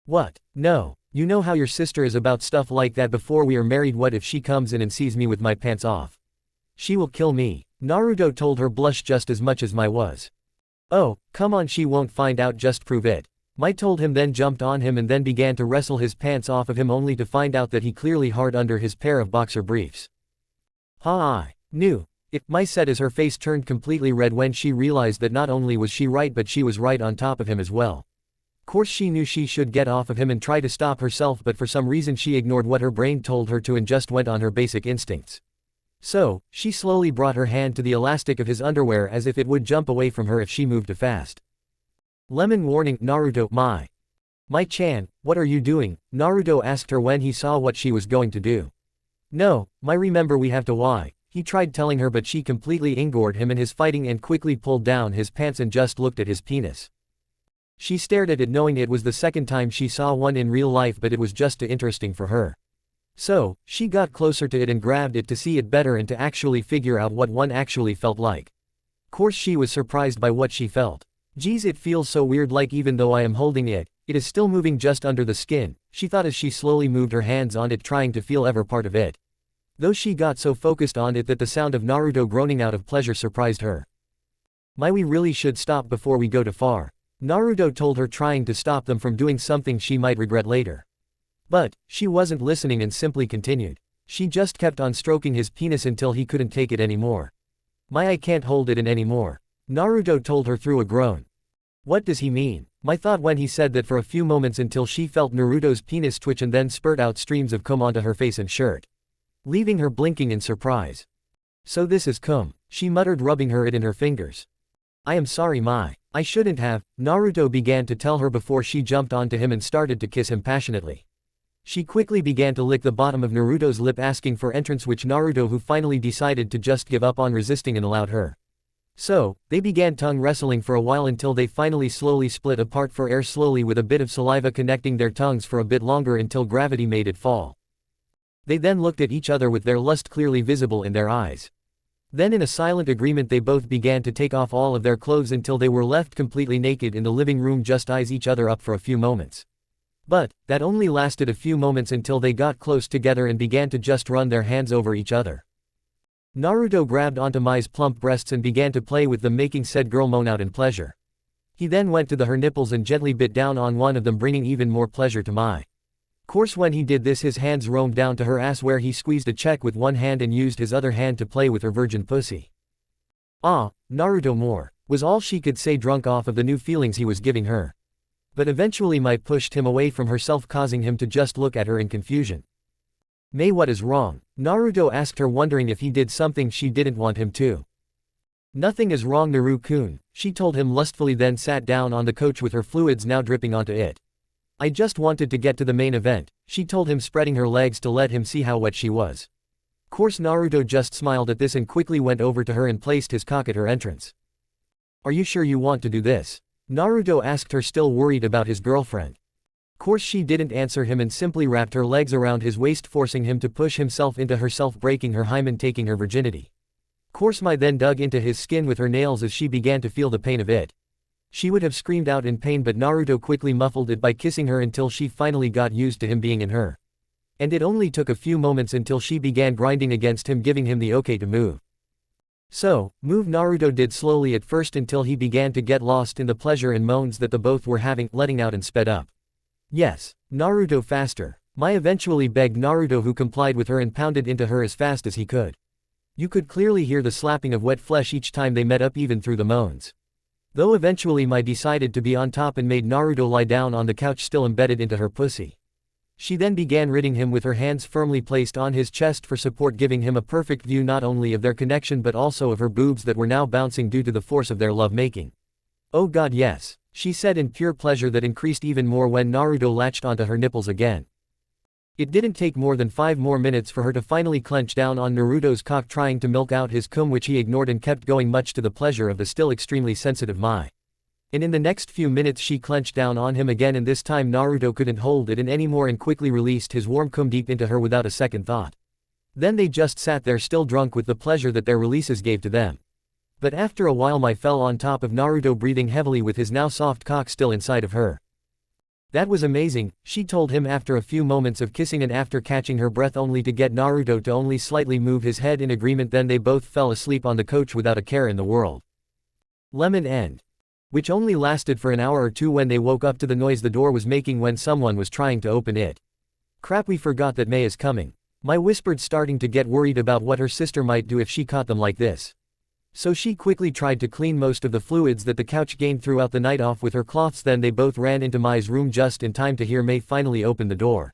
What? No. You know how your sister is about stuff like that. Before we are married, what if she comes in and sees me with my pants off? She will kill me, Naruto told her, blush just as much as Mai was. Oh, come on, she won't find out, just prove it. Mai told him, then jumped on him and then began to wrestle his pants off of him, only to find out that he clearly hard under his pair of boxer briefs. I knew it, Mai said as her face turned completely red when she realized that not only was she right, but she was right on top of him as well. Course she knew she should get off of him and try to stop herself, but for some reason she ignored what her brain told her to and just went on her basic instincts. So, she slowly brought her hand to the elastic of his underwear as if it would jump away from her if she moved too fast. Lemon warning, Naruto. Mai-chan, what are you doing? Naruto asked her when he saw what she was going to do. No, Mai, remember we have to why. He tried telling her, but she completely ignored him and his fighting and quickly pulled down his pants and just looked at his penis. She stared at it, knowing it was the second time she saw one in real life, but it was just too interesting for her. So, she got closer to it and grabbed it to see it better and to actually figure out what one actually felt like. Course she was surprised by what she felt. Geez, it feels so weird, like even though I am holding it, it is still moving just under the skin, she thought as she slowly moved her hands on it, trying to feel every part of it. Though she got so focused on it that the sound of Naruto groaning out of pleasure surprised her. Mai, we really should stop before we go too far, Naruto told her, trying to stop them from doing something she might regret later. But she wasn't listening and simply continued. She just kept on stroking his penis until he couldn't take it anymore. Mai, I can't hold it in anymore, Naruto told her through a groan. What does he mean? Mai thought when he said that for a few moments until she felt Naruto's penis twitch and then spurt out streams of cum onto her face and shirt, leaving her blinking in surprise. So this is cum, she muttered, rubbing it in her fingers. I am sorry, Mai. I shouldn't have, Naruto began to tell her before she jumped onto him and started to kiss him passionately. She quickly began to lick the bottom of Naruto's lip, asking for entrance, which Naruto, who finally decided to just give up on resisting, and allowed her. So, they began tongue wrestling for a while until they finally slowly split apart for air, slowly with a bit of saliva connecting their tongues for a bit longer until gravity made it fall. They then looked at each other with their lust clearly visible in their eyes. Then in a silent agreement they both began to take off all of their clothes until they were left completely naked in the living room, just eyes each other up for a few moments. But, that only lasted a few moments until they got close together and began to just run their hands over each other. Naruto grabbed onto Mai's plump breasts and began to play with them, making said girl moan out in pleasure. He then went to her nipples and gently bit down on one of them, bringing even more pleasure to Mai. Course when he did this, his hands roamed down to her ass where he squeezed a check with one hand and used his other hand to play with her virgin pussy. Naruto more, was all she could say, drunk off of the new feelings he was giving her. But eventually Mai pushed him away from herself, causing him to just look at her in confusion. Mai, what is wrong? Naruto asked her, wondering if he did something she didn't want him to. Nothing is wrong, Naru-kun, she told him lustfully, then sat down on the couch with her fluids now dripping onto it. I just wanted to get to the main event, she told him, spreading her legs to let him see how wet she was. Course Naruto just smiled at this and quickly went over to her and placed his cock at her entrance. Are you sure you want to do this? Naruto asked her, still worried about his girlfriend. Course she didn't answer him and simply wrapped her legs around his waist, forcing him to push himself into herself, breaking her hymen, taking her virginity. Course Mai then dug into his skin with her nails as she began to feel the pain of it. She would have screamed out in pain, but Naruto quickly muffled it by kissing her until she finally got used to him being in her. And it only took a few moments until she began grinding against him, giving him the okay to move. So, move Naruto did slowly at first until he began to get lost in the pleasure and moans that the both were having, letting out and sped up. Yes, Naruto faster. Mai eventually begged Naruto, who complied with her and pounded into her as fast as he could. You could clearly hear the slapping of wet flesh each time they met up, even through the moans. Though eventually Mai decided to be on top and made Naruto lie down on the couch, still embedded into her pussy. She then began ridding him with her hands firmly placed on his chest for support, giving him a perfect view not only of their connection but also of her boobs that were now bouncing due to the force of their lovemaking. "Oh god, yes," she said in pure pleasure that increased even more when Naruto latched onto her nipples again. It didn't take more than 5 more minutes for her to finally clench down on Naruto's cock, trying to milk out his cum, which he ignored and kept going, much to the pleasure of the still extremely sensitive Mai. And in the next few minutes she clenched down on him again, and this time Naruto couldn't hold it in anymore and quickly released his warm cum deep into her without a second thought. Then they just sat there still drunk with the pleasure that their releases gave to them. But after a while Mai fell on top of Naruto, breathing heavily with his now soft cock still inside of her. "That was amazing," she told him after a few moments of kissing and after catching her breath only to get Naruto to only slightly move his head in agreement. Then they both fell asleep on the couch without a care in the world. Lemon end. Which only lasted for an hour or two when they woke up to the noise the door was making when someone was trying to open it. "Crap, we forgot that Mai is coming," Mai whispered, starting to get worried about what her sister might do if she caught them like this. So she quickly tried to clean most of the fluids that the couch gained throughout the night off with her cloths. Then they both ran into Mai's room just in time to hear Mai finally open the door.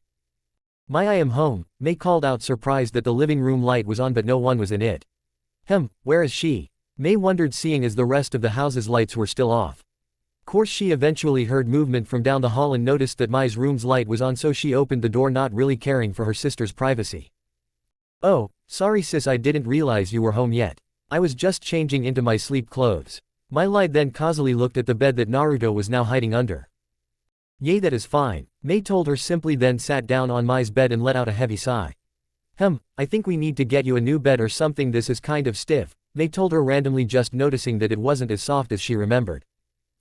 "Mai, I am home," Mai called out, surprised that the living room light was on but no one was in it. Where is she?" Mai wondered, seeing as the rest of the house's lights were still off. Course she eventually heard movement from down the hall and noticed that Mai's room's light was on, so she opened the door, not really caring for her sister's privacy. "Oh, sorry sis, I didn't realize you were home yet. I was just changing into my sleep clothes." Mai lied, then causally looked at the bed that Naruto was now hiding under. "Yay, that is fine," Mai told her simply, then sat down on Mai's bed and let out a heavy sigh. I think we need to get you a new bed or something, this is kind of stiff," Mai told her randomly, just noticing that it wasn't as soft as she remembered.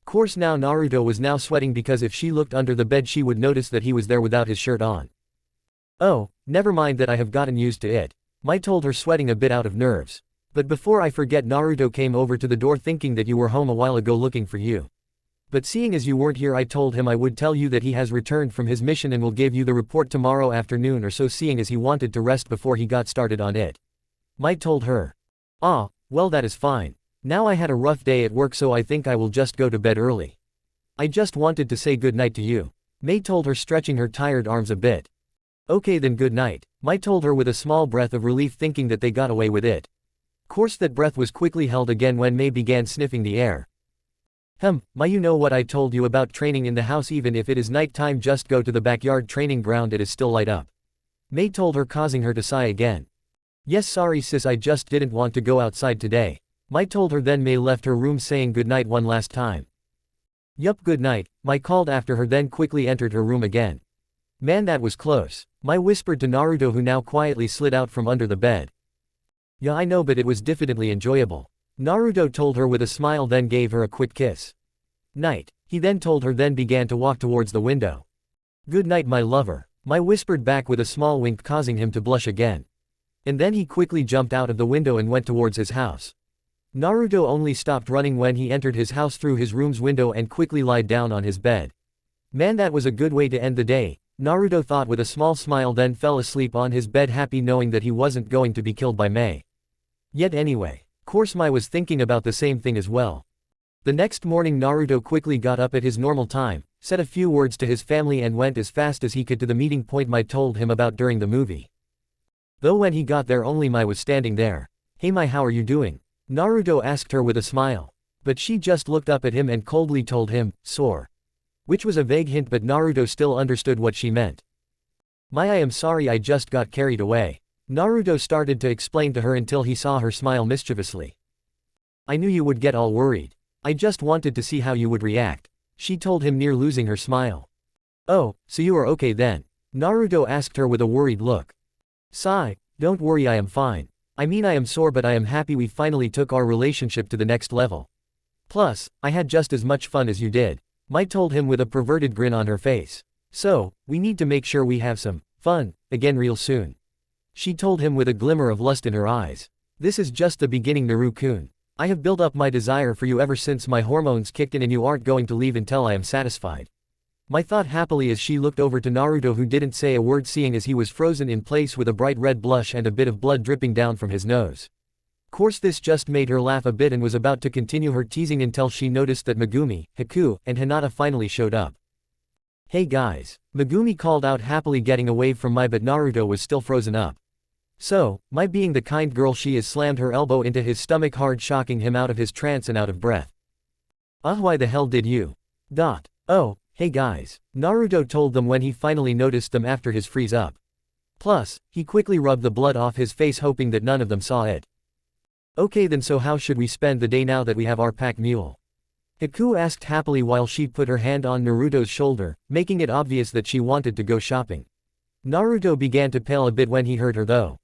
Course now Naruto was now sweating because if she looked under the bed she would notice that he was there without his shirt on. "Oh, never mind that, I have gotten used to it," Mai told her, sweating a bit out of nerves. "But before I forget, Naruto came over to the door thinking that you were home a while ago looking for you. But seeing as you weren't here, I told him I would tell you that he has returned from his mission and will give you the report tomorrow afternoon or so, seeing as he wanted to rest before he got started on it," Mai told her. "Ah, well, that is fine. Now I had a rough day at work, so I think I will just go to bed early. I just wanted to say good night to you," Mai told her, stretching her tired arms a bit. "Okay then, good night," Mai told her with a small breath of relief, thinking that they got away with it. Course that breath was quickly held again when Mai began sniffing the air. Mai, you know what I told you about training in the house, even if it is night time, just go to the backyard training ground, it is still light up," Mai told her, causing her to sigh again. "Yes, sorry sis, I just didn't want to go outside today," Mai told her. Then Mai left her room, saying good night one last time. "Yup, good night," Mai called after her, then quickly entered her room again. "Man, that was close," Mai whispered to Naruto, who now quietly slid out from under the bed. "Yeah, I know, but it was definitely enjoyable," Naruto told her with a smile, then gave her a quick kiss. "Night," he then told her, then began to walk towards the window. "Good night, my lover," Mai whispered back with a small wink, causing him to blush again. And then he quickly jumped out of the window and went towards his house. Naruto only stopped running when he entered his house through his room's window and quickly lied down on his bed. Man, that was a good way to end the day, Naruto thought with a small smile, then fell asleep on his bed, happy knowing that he wasn't going to be killed by Mai. Yet anyway, course Mai was thinking about the same thing as well. The next morning Naruto quickly got up at his normal time, said a few words to his family and went as fast as he could to the meeting point Mai told him about during the movie. Though when he got there only Mai was standing there. "Hey Mai, how are you doing?" Naruto asked her with a smile. But she just looked up at him and coldly told him, "Sore." Which was a vague hint, but Naruto still understood what she meant. "Mai, I am sorry, I just got carried away," Naruto started to explain to her until he saw her smile mischievously. "I knew you would get all worried. I just wanted to see how you would react," she told him, near losing her smile. "Oh, so you are okay then?" Naruto asked her with a worried look. Sigh, "Don't worry, I am fine. I mean, I am sore, but I am happy we finally took our relationship to the next level. Plus, I had just as much fun as you did," Mai told him with a perverted grin on her face. "So, we need to make sure we have some fun again real soon," she told him with a glimmer of lust in her eyes. "This is just the beginning, Naru-kun. I have built up my desire for you ever since my hormones kicked in, and you aren't going to leave until I am satisfied." My thought happily as she looked over to Naruto, who didn't say a word, seeing as he was frozen in place with a bright red blush and a bit of blood dripping down from his nose. Course this just made her laugh a bit and was about to continue her teasing until she noticed that Megumi, Haku, and Hinata finally showed up. "Hey guys," Megumi called out happily, getting away from Mai, but Naruto was still frozen up. So, Mai being the kind girl she is, slammed her elbow into his stomach hard, shocking him out of his trance and out of breath. Why the hell did you? Oh, hey guys," Naruto told them when he finally noticed them after his freeze up. Plus, he quickly rubbed the blood off his face, hoping that none of them saw it. "Okay then, so how should we spend the day now that we have our pack mule?" Haku asked happily while she put her hand on Naruto's shoulder, making it obvious that she wanted to go shopping. Naruto began to pale a bit when he heard her though.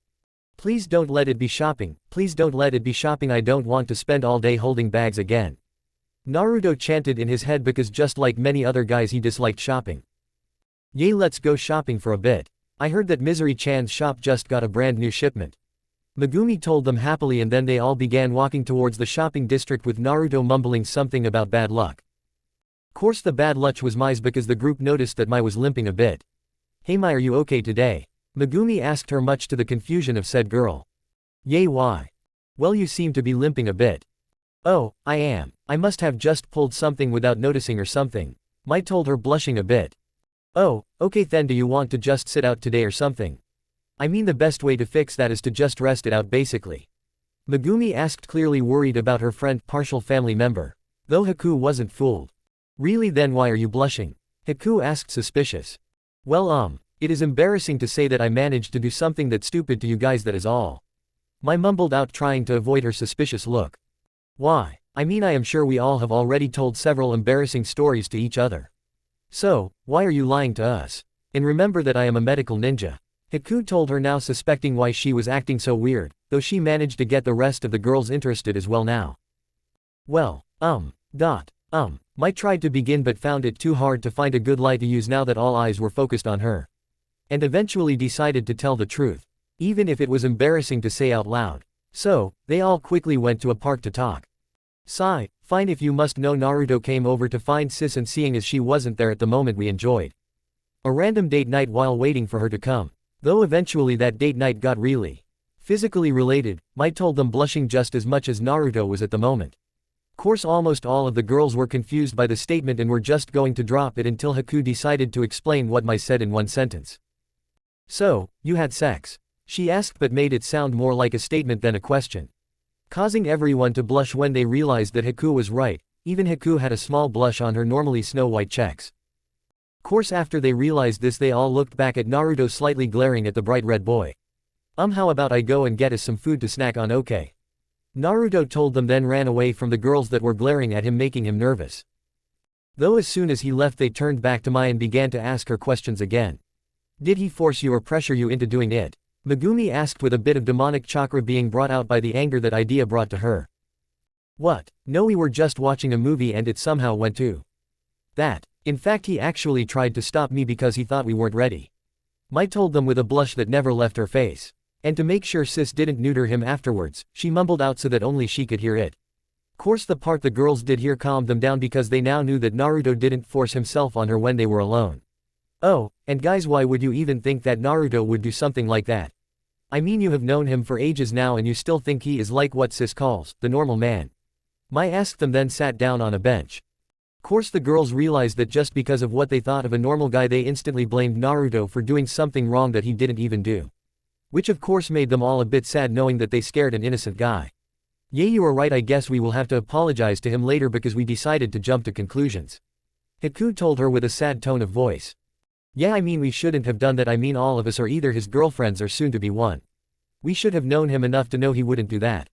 "Please don't let it be shopping, please don't let it be shopping, I don't want to spend all day holding bags again," Naruto chanted in his head, because just like many other guys he disliked shopping. "Yay, let's go shopping for a bit. I heard that Misery-chan's shop just got a brand new shipment," Megumi told them happily, and then they all began walking towards the shopping district with Naruto mumbling something about bad luck. Course the bad luck was Mai's, because the group noticed that Mai was limping a bit. "Hey Mai, are you okay today?" Megumi asked her, much to the confusion of said girl. "Yay, why?" "Well, you seem to be limping a bit." "Oh, I am. I must have just pulled something without noticing or something," Mai told her, blushing a bit. "Oh, okay then, do you want to just sit out today or something? I mean, the best way to fix that is to just rest it out basically," Megumi asked, clearly worried about her friend, partial family member. Though Haku wasn't fooled. "Really then, why are you blushing?" Haku asked, suspicious. "Well, it is embarrassing to say that I managed to do something that's stupid to you guys, that is all," Mai mumbled out, trying to avoid her suspicious look. "Why? I mean, I am sure we all have already told several embarrassing stories to each other. So, why are you lying to us? And remember that I am a medical ninja," Haku told her, now suspecting why she was acting so weird, though she managed to get the rest of the girls interested as well now. "Well, Mai tried to begin but found it too hard to find a good lie to use now that all eyes were focused on her. And eventually decided to tell the truth, even if it was embarrassing to say out loud. So, they all quickly went to a park to talk. Sigh, fine, if you must know, Naruto came over to find Sis, and seeing as she wasn't there at the moment, we enjoyed a random date night while waiting for her to come. Though eventually that date night got really physically related, Mai told them, blushing just as much as Naruto was at the moment. Course almost all of the girls were confused by the statement and were just going to drop it until Haku decided to explain what Mai said in one sentence. "So, you had sex?" she asked, but made it sound more like a statement than a question, causing everyone to blush when they realized that Haku was right. Even Haku had a small blush on her normally snow-white cheeks. Course after they realized this, they all looked back at Naruto, slightly glaring at the bright red boy. How about I go and get us some food to snack on, okay?" Naruto told them, then ran away from the girls that were glaring at him, making him nervous. Though as soon as he left, they turned back to Mai and began to ask her questions again. "Did he force you or pressure you into doing it?" Megumi asked, with a bit of demonic chakra being brought out by the anger that idea brought to her. "What? No, we were just watching a movie and it somehow went to that. In fact, he actually tried to stop me because he thought we weren't ready," Mai told them with a blush that never left her face. And to make sure Sis didn't neuter him afterwards, she mumbled out so that only she could hear it. Course the part the girls did hear calmed them down, because they now knew that Naruto didn't force himself on her when they were alone. "Oh, and guys, why would you even think that Naruto would do something like that? I mean, you have known him for ages now and you still think he is like what Sis calls the normal man?" Mai asked them, then sat down on a bench. Course the girls realized that just because of what they thought of a normal guy, they instantly blamed Naruto for doing something wrong that he didn't even do. Which of course made them all a bit sad, knowing that they scared an innocent guy. "Yeah, you are right, I guess we will have to apologize to him later because we decided to jump to conclusions," Haku told her with a sad tone of voice. "Yeah, I mean, we shouldn't have done that. I mean, all of us are either his girlfriends or soon to be one. We should have known him enough to know he wouldn't do that,"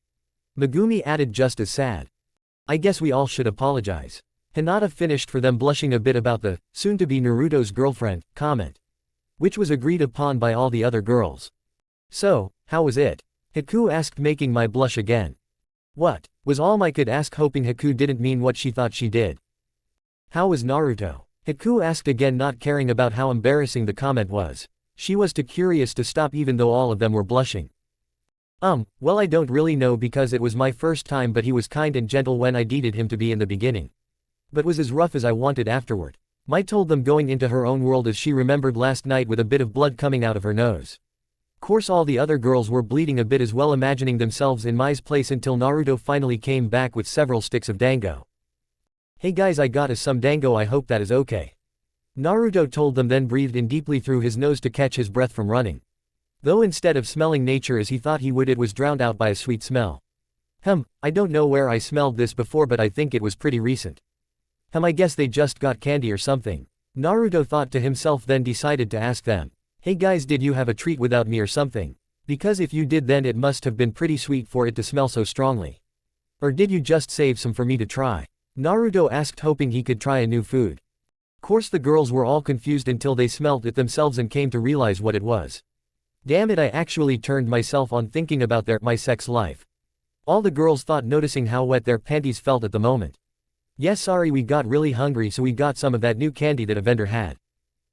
Megumi added, just as sad. "I guess we all should apologize." Hinata finished for them, blushing a bit about the soon-to-be Naruto's girlfriend comment, which was agreed upon by all the other girls. "So, how was it?" Haku asked, making Mai blush again. "What?" was all Mai could ask, hoping Haku didn't mean what she thought she did. "How was Naruto?" Haku asked again, not caring about how embarrassing the comment was. She was too curious to stop, even though all of them were blushing. Well, I don't really know because it was my first time, but he was kind and gentle when I needed him to be in the beginning. But was as rough as I wanted afterward," Mai told them, going into her own world as she remembered last night with a bit of blood coming out of her nose. Course all the other girls were bleeding a bit as well, imagining themselves in Mai's place, until Naruto finally came back with several sticks of dango. "Hey guys, I got us some dango, I hope that is okay." Naruto told them, then breathed in deeply through his nose to catch his breath from running. Though instead of smelling nature as he thought he would, it was drowned out by a sweet smell. I don't know where I smelled this before, but I think it was pretty recent. I guess they just got candy or something. Naruto thought to himself, then decided to ask them, "Hey guys, did you have a treat without me or something? Because if you did, then it must have been pretty sweet for it to smell so strongly. Or did you just save some for me to try?" Naruto asked, hoping he could try a new food. Course the girls were all confused until they smelled it themselves and came to realize what it was. Damn it, I actually turned myself on thinking about my sex life. All the girls thought, noticing how wet their panties felt at the moment. "Yeah, sorry, we got really hungry, so we got some of that new candy that a vendor had.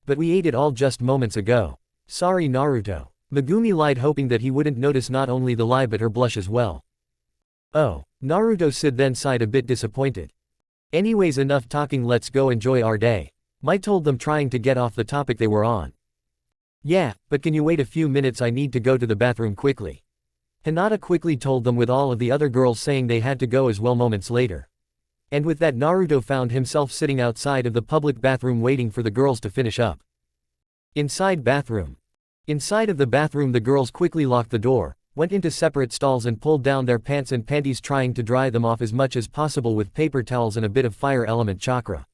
But we ate it all just moments ago. Sorry, Naruto." Megumi lied, hoping that he wouldn't notice not only the lie but her blush as well. "Oh," Naruto said, then sighed a bit disappointed. "Anyways, enough talking, let's go enjoy our day," Mai told them, trying to get off the topic they were on. "Yeah, but can you wait a few minutes, I need to go to the bathroom quickly." Hinata quickly told them, with all of the other girls saying they had to go as well moments later. And with that, Naruto found himself sitting outside of the public bathroom waiting for the girls to finish up. Inside of the bathroom, the girls quickly locked the door, went into separate stalls and pulled down their pants and panties, trying to dry them off as much as possible with paper towels and a bit of fire element chakra.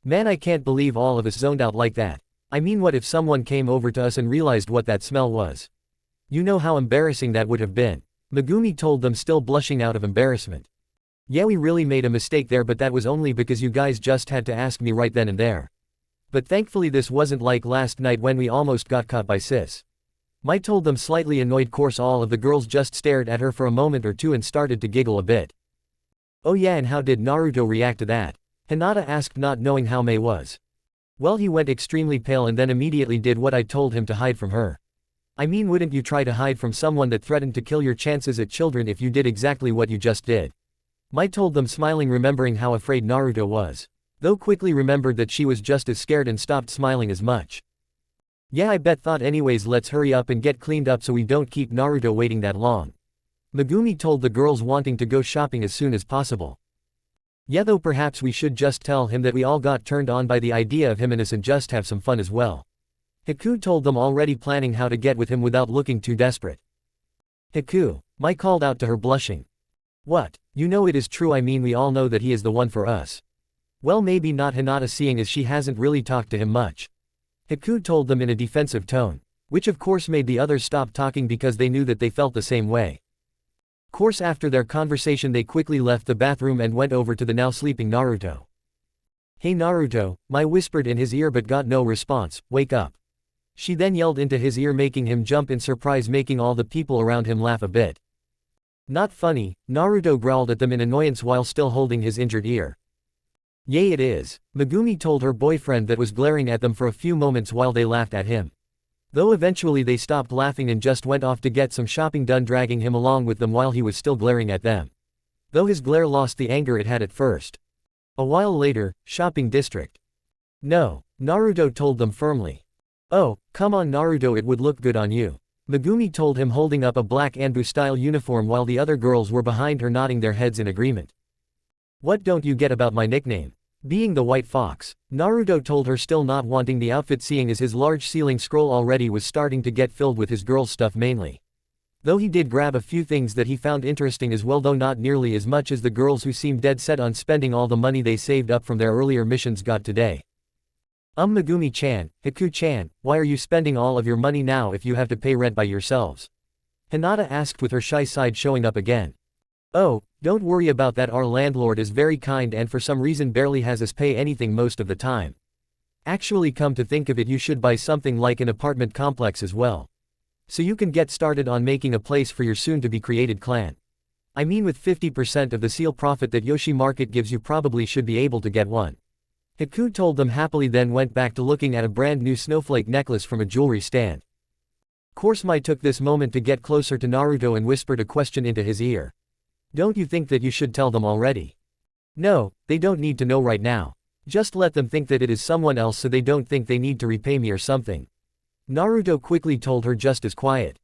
Man, I can't believe all of us zoned out like that. I mean, what if someone came over to us and realized what that smell was? You know how embarrassing that would have been. Megumi told them, still blushing out of embarrassment. "Yeah, we really made a mistake there, but that was only because you guys just had to ask me right then and there. But thankfully this wasn't like last night when we almost got caught by sis." Mai told them, slightly annoyed. Course all of the girls just stared at her for a moment or two and started to giggle a bit. "Oh yeah, and how did Naruto react to that?" Hinata asked, not knowing how Mai was. "Well, he went extremely pale and then immediately did what I told him to hide from her." "I mean, wouldn't you try to hide from someone that threatened to kill your chances at children if you did exactly what you just did?" Mai told them, smiling, remembering how afraid Naruto was. Though quickly remembered that she was just as scared and stopped smiling as much. "Yeah, I bet. Thought anyways, let's hurry up and get cleaned up so we don't keep Naruto waiting that long." Megumi told the girls, wanting to go shopping as soon as possible. "Yeah, though perhaps we should just tell him that we all got turned on by the idea of him and us and just have some fun as well." Haku told them, already planning how to get with him without looking too desperate. "Haku," Mai called out to her, blushing. "What? You know it is true, I mean we all know that he is the one for us." "Well, maybe not," Hinata, seeing as she hasn't really talked to him much. Haku told them in a defensive tone. Which of course made the others stop talking because they knew that they felt the same way. Course after their conversation they quickly left the bathroom and went over to the now sleeping Naruto. "Hey Naruto," Mai whispered in his ear but got no response, "wake up." She then yelled into his ear, making him jump in surprise, making all the people around him laugh a bit. "Not funny," Naruto growled at them in annoyance while still holding his injured ear. "Yay, it is," Megumi told her boyfriend that was glaring at them for a few moments while they laughed at him. Though eventually they stopped laughing and just went off to get some shopping done, dragging him along with them while he was still glaring at them. Though his glare lost the anger it had at first. A while later, shopping district. "No," Naruto told them firmly. "Oh, come on Naruto, it would look good on you," Megumi told him, holding up a black Anbu-style uniform while the other girls were behind her nodding their heads in agreement. "What don't you get about my nickname? Being the White Fox," Naruto told her, still not wanting the outfit, seeing as his large ceiling scroll already was starting to get filled with his girl's stuff mainly. Though he did grab a few things that he found interesting as well, though not nearly as much as the girls, who seemed dead set on spending all the money they saved up from their earlier missions got today. Megumi-chan, Haku-chan, why are you spending all of your money now if you have to pay rent by yourselves?" Hinata asked, with her shy side showing up again. "Oh, don't worry about that, our landlord is very kind and for some reason barely has us pay anything most of the time. Actually, come to think of it, you should buy something like an apartment complex as well. So you can get started on making a place for your soon-to-be created clan. I mean, with 50% of the seal profit that Yoshi Market gives you, probably should be able to get one." Haku told them happily, then went back to looking at a brand new snowflake necklace from a jewelry stand. Course Mai took this moment to get closer to Naruto and whispered a question into his ear. "Don't you think that you should tell them already?" "No, they don't need to know right now. Just let them think that it is someone else so they don't think they need to repay me or something. Naruto quickly told her just as quiet.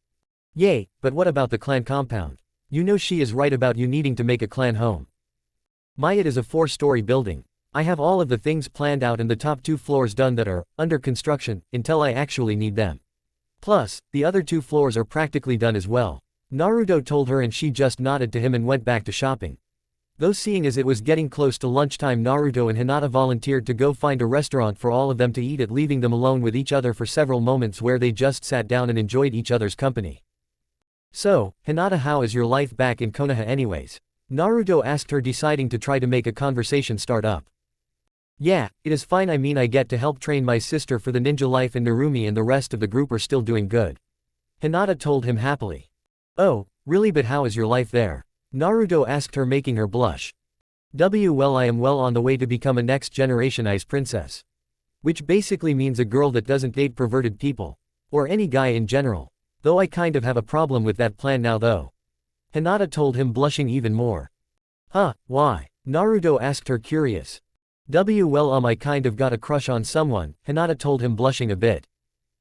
Yay, but what about the clan compound? You know she is right about you needing to make a clan home. It is a 4-story building. I have all of the things planned out and the top 2 floors done that are under construction until I actually need them. Plus, the other 2 floors are practically done as well. Naruto told her and she just nodded to him and went back to shopping. Though seeing as it was getting close to lunchtime, Naruto and Hinata volunteered to go find a restaurant for all of them to eat at, leaving them alone with each other for several moments where they just sat down and enjoyed each other's company. So, Hinata, how is your life back in Konoha anyways? Naruto asked her, deciding to try to make a conversation start up. Yeah, it is fine. I mean, I get to help train my sister for the ninja life and Narumi and the rest of the group are still doing good. Hinata told him happily. Oh, really? But how is your life there? Naruto asked her, making her blush. Well, I am well on the way to become a next generation ice princess. Which basically means a girl that doesn't date perverted people. Or any guy in general. Though I kind of have a problem with that plan now though. Hinata told him, blushing even more. Huh, why? Naruto asked her, curious. Well, I kind of got a crush on someone, Hinata told him, blushing a bit.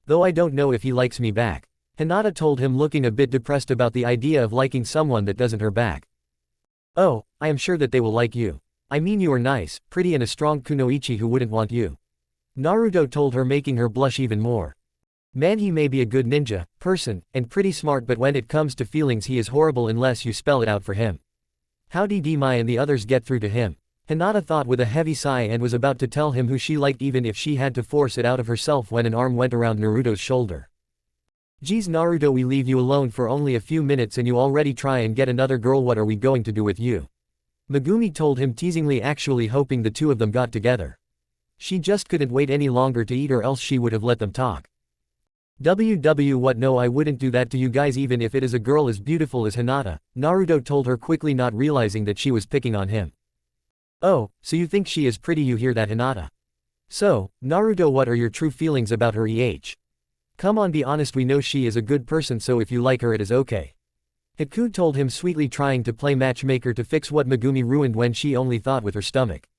Though I don't know if he likes me back. Hinata told him, looking a bit depressed about the idea of liking someone that doesn't her back. Oh, I am sure that they will like you. I mean, you are nice, pretty and a strong kunoichi, who wouldn't want you? Naruto told her, making her blush even more. Man, he may be a good ninja, person, and pretty smart, but when it comes to feelings he is horrible unless you spell it out for him. How did Mai and the others get through to him? Hinata thought with a heavy sigh and was about to tell him who she liked even if she had to force it out of herself when an arm went around Naruto's shoulder. Geez Naruto, we leave you alone for only a few minutes and you already try and get another girl. What are we going to do with you? Megumi told him teasingly, actually hoping the two of them got together. She just couldn't wait any longer to eat or else she would have let them talk. What? No, I wouldn't do that to you guys even if it is a girl as beautiful as Hinata, Naruto told her quickly, not realizing that she was picking on him. Oh, so you think she is pretty? You hear that, Hinata? So, Naruto, what are your true feelings about her? Come on, be honest, we know she is a good person, so if you like her it is okay. Haku told him sweetly, trying to play matchmaker to fix what Megumi ruined when she only thought with her stomach.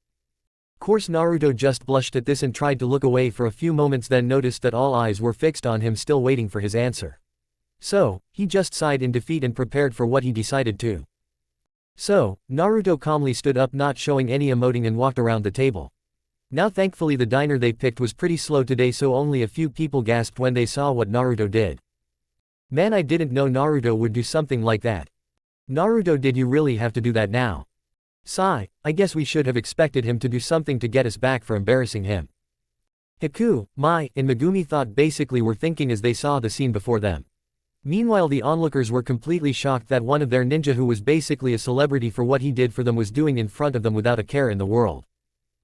Course Naruto just blushed at this and tried to look away for a few moments, then noticed that all eyes were fixed on him, still waiting for his answer. So, he just sighed in defeat and prepared for what he decided to. So, Naruto calmly stood up, not showing any emoting, and walked around the table. Now thankfully the diner they picked was pretty slow today, so only a few people gasped when they saw what Naruto did. Man, I didn't know Naruto would do something like that. Naruto, did you really have to do that now? Sigh, I guess we should have expected him to do something to get us back for embarrassing him. Haku, Mai, and Megumi thought basically were thinking as they saw the scene before them. Meanwhile the onlookers were completely shocked that one of their ninja, who was basically a celebrity for what he did for them, was doing in front of them without a care in the world.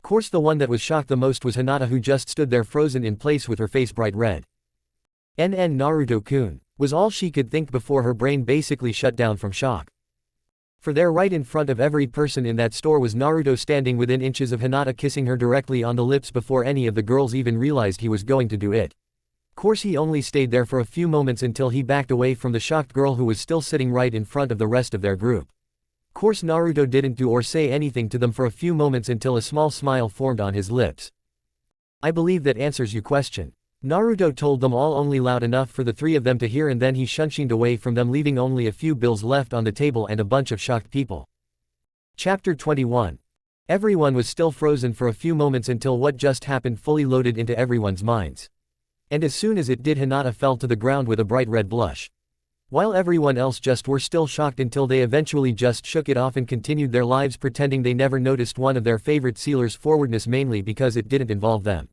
Course the one that was shocked the most was Hinata, who just stood there frozen in place with her face bright red. Naruto-kun, was all she could think before her brain basically shut down from shock. For there, right in front of every person in that store, was Naruto standing within inches of Hinata, kissing her directly on the lips before any of the girls even realized he was going to do it. Course he only stayed there for a few moments until he backed away from the shocked girl who was still sitting right in front of the rest of their group. Course Naruto didn't do or say anything to them for a few moments until a small smile formed on his lips. I believe that answers your question. Naruto told them all, only loud enough for the three of them to hear, and then he shunshined away from them, leaving only a few bills left on the table and a bunch of shocked people. Chapter 21. Everyone was still frozen for a few moments until what just happened fully loaded into everyone's minds. And as soon as it did, Hinata fell to the ground with a bright red blush. While everyone else just were still shocked until they eventually just shook it off and continued their lives pretending they never noticed one of their favorite sealers' forwardness, mainly because it didn't involve them.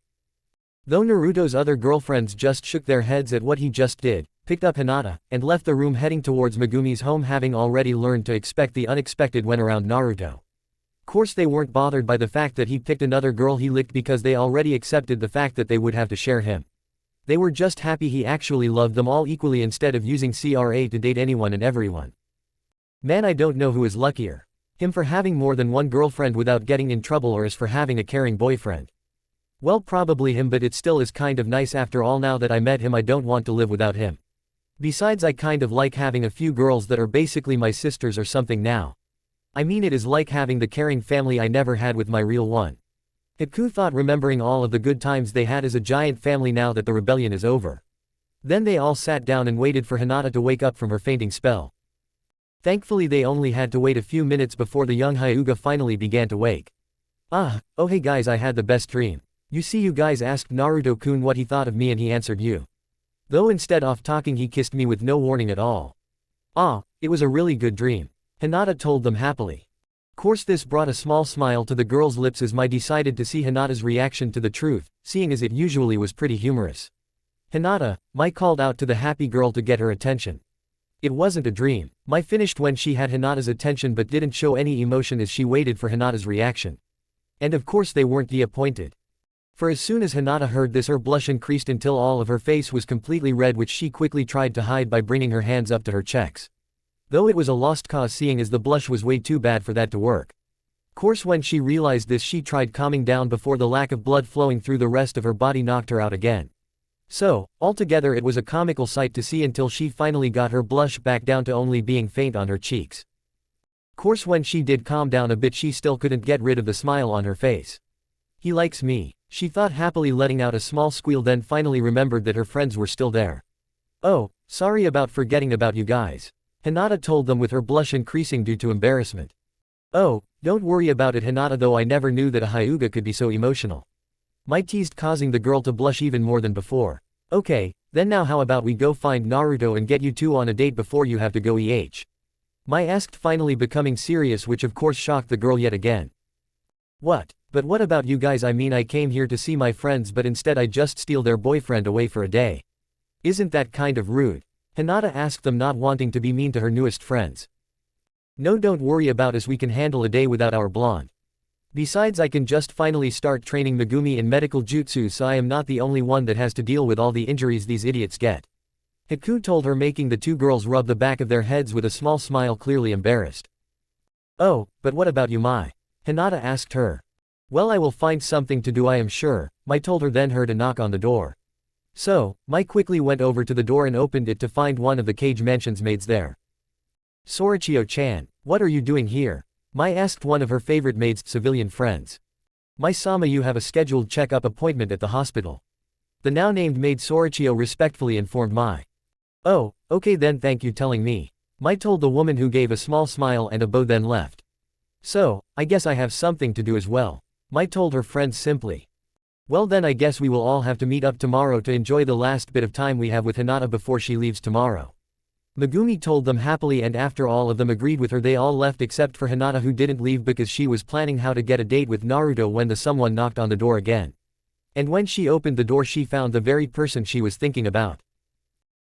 Though Naruto's other girlfriends just shook their heads at what he just did, picked up Hinata, and left the room heading towards Megumi's home, having already learned to expect the unexpected when around Naruto. Course they weren't bothered by the fact that he picked another girl he licked, because they already accepted the fact that they would have to share him. They were just happy he actually loved them all equally instead of using CRA to date anyone and everyone. Man, I don't know who is luckier. Him for having more than one girlfriend without getting in trouble, or us for having a caring boyfriend. Well, probably him, but it still is kind of nice after all. Now that I met him, I don't want to live without him. Besides, I kind of like having a few girls that are basically my sisters or something now. I mean, it is like having the caring family I never had with my real one. Haku thought, remembering all of the good times they had as a giant family now that the rebellion is over. Then they all sat down and waited for Hinata to wake up from her fainting spell. Thankfully they only had to wait a few minutes before the young Hyuga finally began to wake. Oh hey guys, I had the best dream. You see, you guys asked Naruto-kun what he thought of me and he answered you. Though instead of talking he kissed me with no warning at all. It was a really good dream. Hinata told them happily. Course this brought a small smile to the girl's lips as Mai decided to see Hinata's reaction to the truth, seeing as it usually was pretty humorous. Hinata, Mai called out to the happy girl to get her attention. It wasn't a dream. Mai finished when she had Hinata's attention but didn't show any emotion as she waited for Hinata's reaction. And of course they weren't disappointed. For as soon as Hinata heard this, her blush increased until all of her face was completely red, which she quickly tried to hide by bringing her hands up to her cheeks. Though it was a lost cause, seeing as the blush was way too bad for that to work. Course when she realized this, she tried calming down before the lack of blood flowing through the rest of her body knocked her out again. So, altogether it was a comical sight to see until she finally got her blush back down to only being faint on her cheeks. Course when she did calm down a bit, she still couldn't get rid of the smile on her face. He likes me, she thought happily, letting out a small squeal, then finally remembered that her friends were still there. Oh, sorry about forgetting about you guys. Hinata told them with her blush increasing due to embarrassment. Oh, don't worry about it Hinata, though I never knew that a Hyuga could be so emotional. Mai teased, causing the girl to blush even more than before. Okay, then now how about we go find Naruto and get you two on a date before you have to go Mai asked, finally becoming serious, which of course shocked the girl yet again. What? But what about you guys? I mean, I came here to see my friends but instead I just steal their boyfriend away for a day. Isn't that kind of rude? Hinata asked them, not wanting to be mean to her newest friends. No, don't worry about us, we can handle a day without our blonde. Besides, I can just finally start training Megumi in medical jutsu, so I am not the only one that has to deal with all the injuries these idiots get. Haku told her, making the two girls rub the back of their heads with a small smile, clearly embarrassed. Oh, but what about you, Mai? Hinata asked her. Well, I will find something to do, I am sure, Mai told her, then heard a knock on the door. So, Mai quickly went over to the door and opened it to find one of the Cage Mansion's maids there. Sorichio-chan, what are you doing here? Mai asked one of her favorite maid's civilian friends. Mai-sama, you have a scheduled check-up appointment at the hospital. The now named maid Sorichio respectfully informed Mai. Oh, okay then, thank you telling me. Mai told the woman, who gave a small smile and a bow, then left. So, I guess I have something to do as well, Mai told her friends simply. Well then I guess we will all have to meet up tomorrow to enjoy the last bit of time we have with Hinata before she leaves tomorrow. Megumi told them happily, and after all of them agreed with her, they all left except for Hinata, who didn't leave because she was planning how to get a date with Naruto when the someone knocked on the door again. And when she opened the door she found the very person she was thinking about.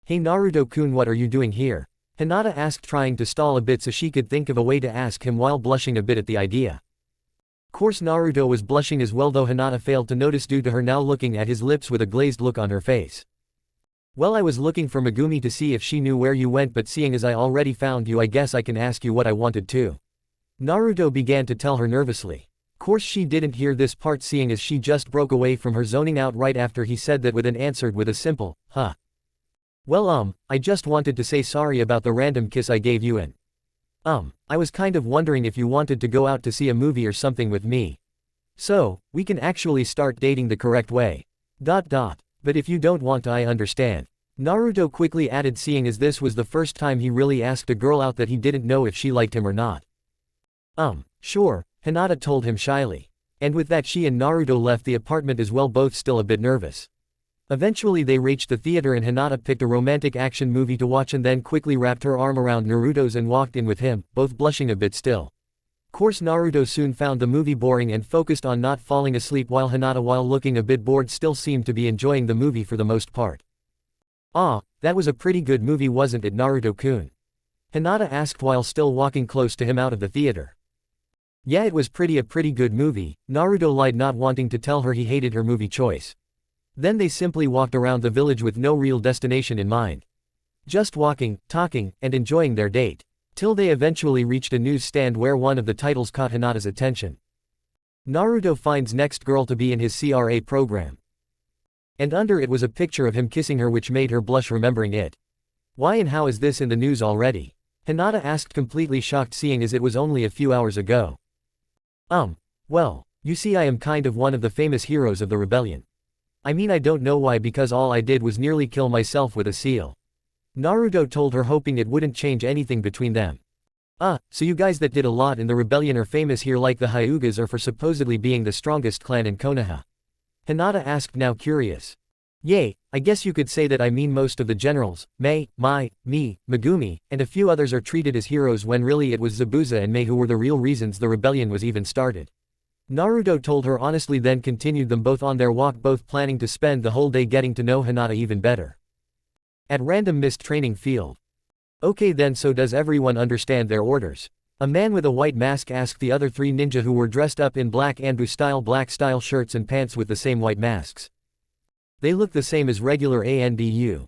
Hey Naruto-kun, what are you doing here? Hinata asked, trying to stall a bit so she could think of a way to ask him while blushing a bit at the idea. Course Naruto was blushing as well, though Hinata failed to notice due to her now looking at his lips with a glazed look on her face. Well, I was looking for Megumi to see if she knew where you went, but seeing as I already found you, I guess I can ask you what I wanted to. Naruto began to tell her nervously. Course she didn't hear this part, seeing as she just broke away from her zoning out right after he said that, and answered with a simple, huh. Well, I just wanted to say sorry about the random kiss I gave you, and I was kind of wondering if you wanted to go out to see a movie or something with me. So, we can actually start dating the correct way. But if you don't want to, I understand. Naruto quickly added, seeing as this was the first time he really asked a girl out that he didn't know if she liked him or not. Sure, Hinata told him shyly. And with that she and Naruto left the apartment as well, both still a bit nervous. Eventually they reached the theater and Hinata picked a romantic action movie to watch and then quickly wrapped her arm around Naruto's and walked in with him, both blushing a bit still. Course Naruto soon found the movie boring and focused on not falling asleep, while Hinata, while looking a bit bored, still seemed to be enjoying the movie for the most part. That was a pretty good movie, wasn't it, Naruto-kun? Hinata asked while still walking close to him out of the theater. Yeah, it was a pretty good movie, Naruto lied, not wanting to tell her he hated her movie choice. Then they simply walked around the village with no real destination in mind. Just walking, talking, and enjoying their date. Till they eventually reached a newsstand where one of the titles caught Hinata's attention. Naruto finds next girl to be in his CRA program. And under it was a picture of him kissing her, which made her blush remembering it. Why and how is this in the news already? Hinata asked, completely shocked, seeing as it was only a few hours ago. Well, You see, I am kind of one of the famous heroes of the rebellion. I mean, I don't know why, because all I did was nearly kill myself with a seal. Naruto told her, hoping it wouldn't change anything between them. So you guys that did a lot in the rebellion are famous here, like the Hyugas are for supposedly being the strongest clan in Konoha? Hinata asked, now curious. Yay, I guess you could say that. I mean, most of the generals, Mei, Mai, me, Megumi, and a few others are treated as heroes when really it was Zabuza and Mei who were the real reasons the rebellion was even started. Naruto told her honestly, then continued them both on their walk, both planning to spend the whole day getting to know Hinata even better. At random mist training field. Okay then, so does everyone understand their orders? A man with a white mask asked the other three ninja who were dressed up in black black style shirts and pants with the same white masks. They look the same as regular ANDU.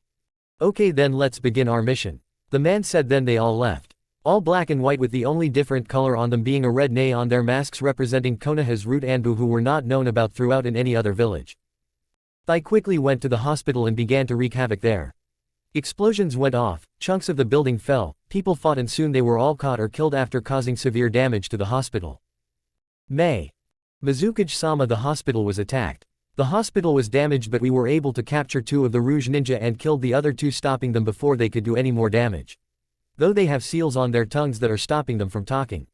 Okay then, let's begin our mission. The man said. Then they all left. All black and white, with the only different color on them being a red nay on their masks representing Konoha's root Anbu, who were not known about throughout in any other village. They quickly went to the hospital and began to wreak havoc there. Explosions went off, chunks of the building fell, people fought, and soon they were all caught or killed after causing severe damage to the hospital. May. Mizukage-sama, the hospital was attacked. The hospital was damaged, but we were able to capture 2 of the Rouge Ninja and killed the other 2, stopping them before they could do any more damage. Though they have seals on their tongues that are stopping them from talking.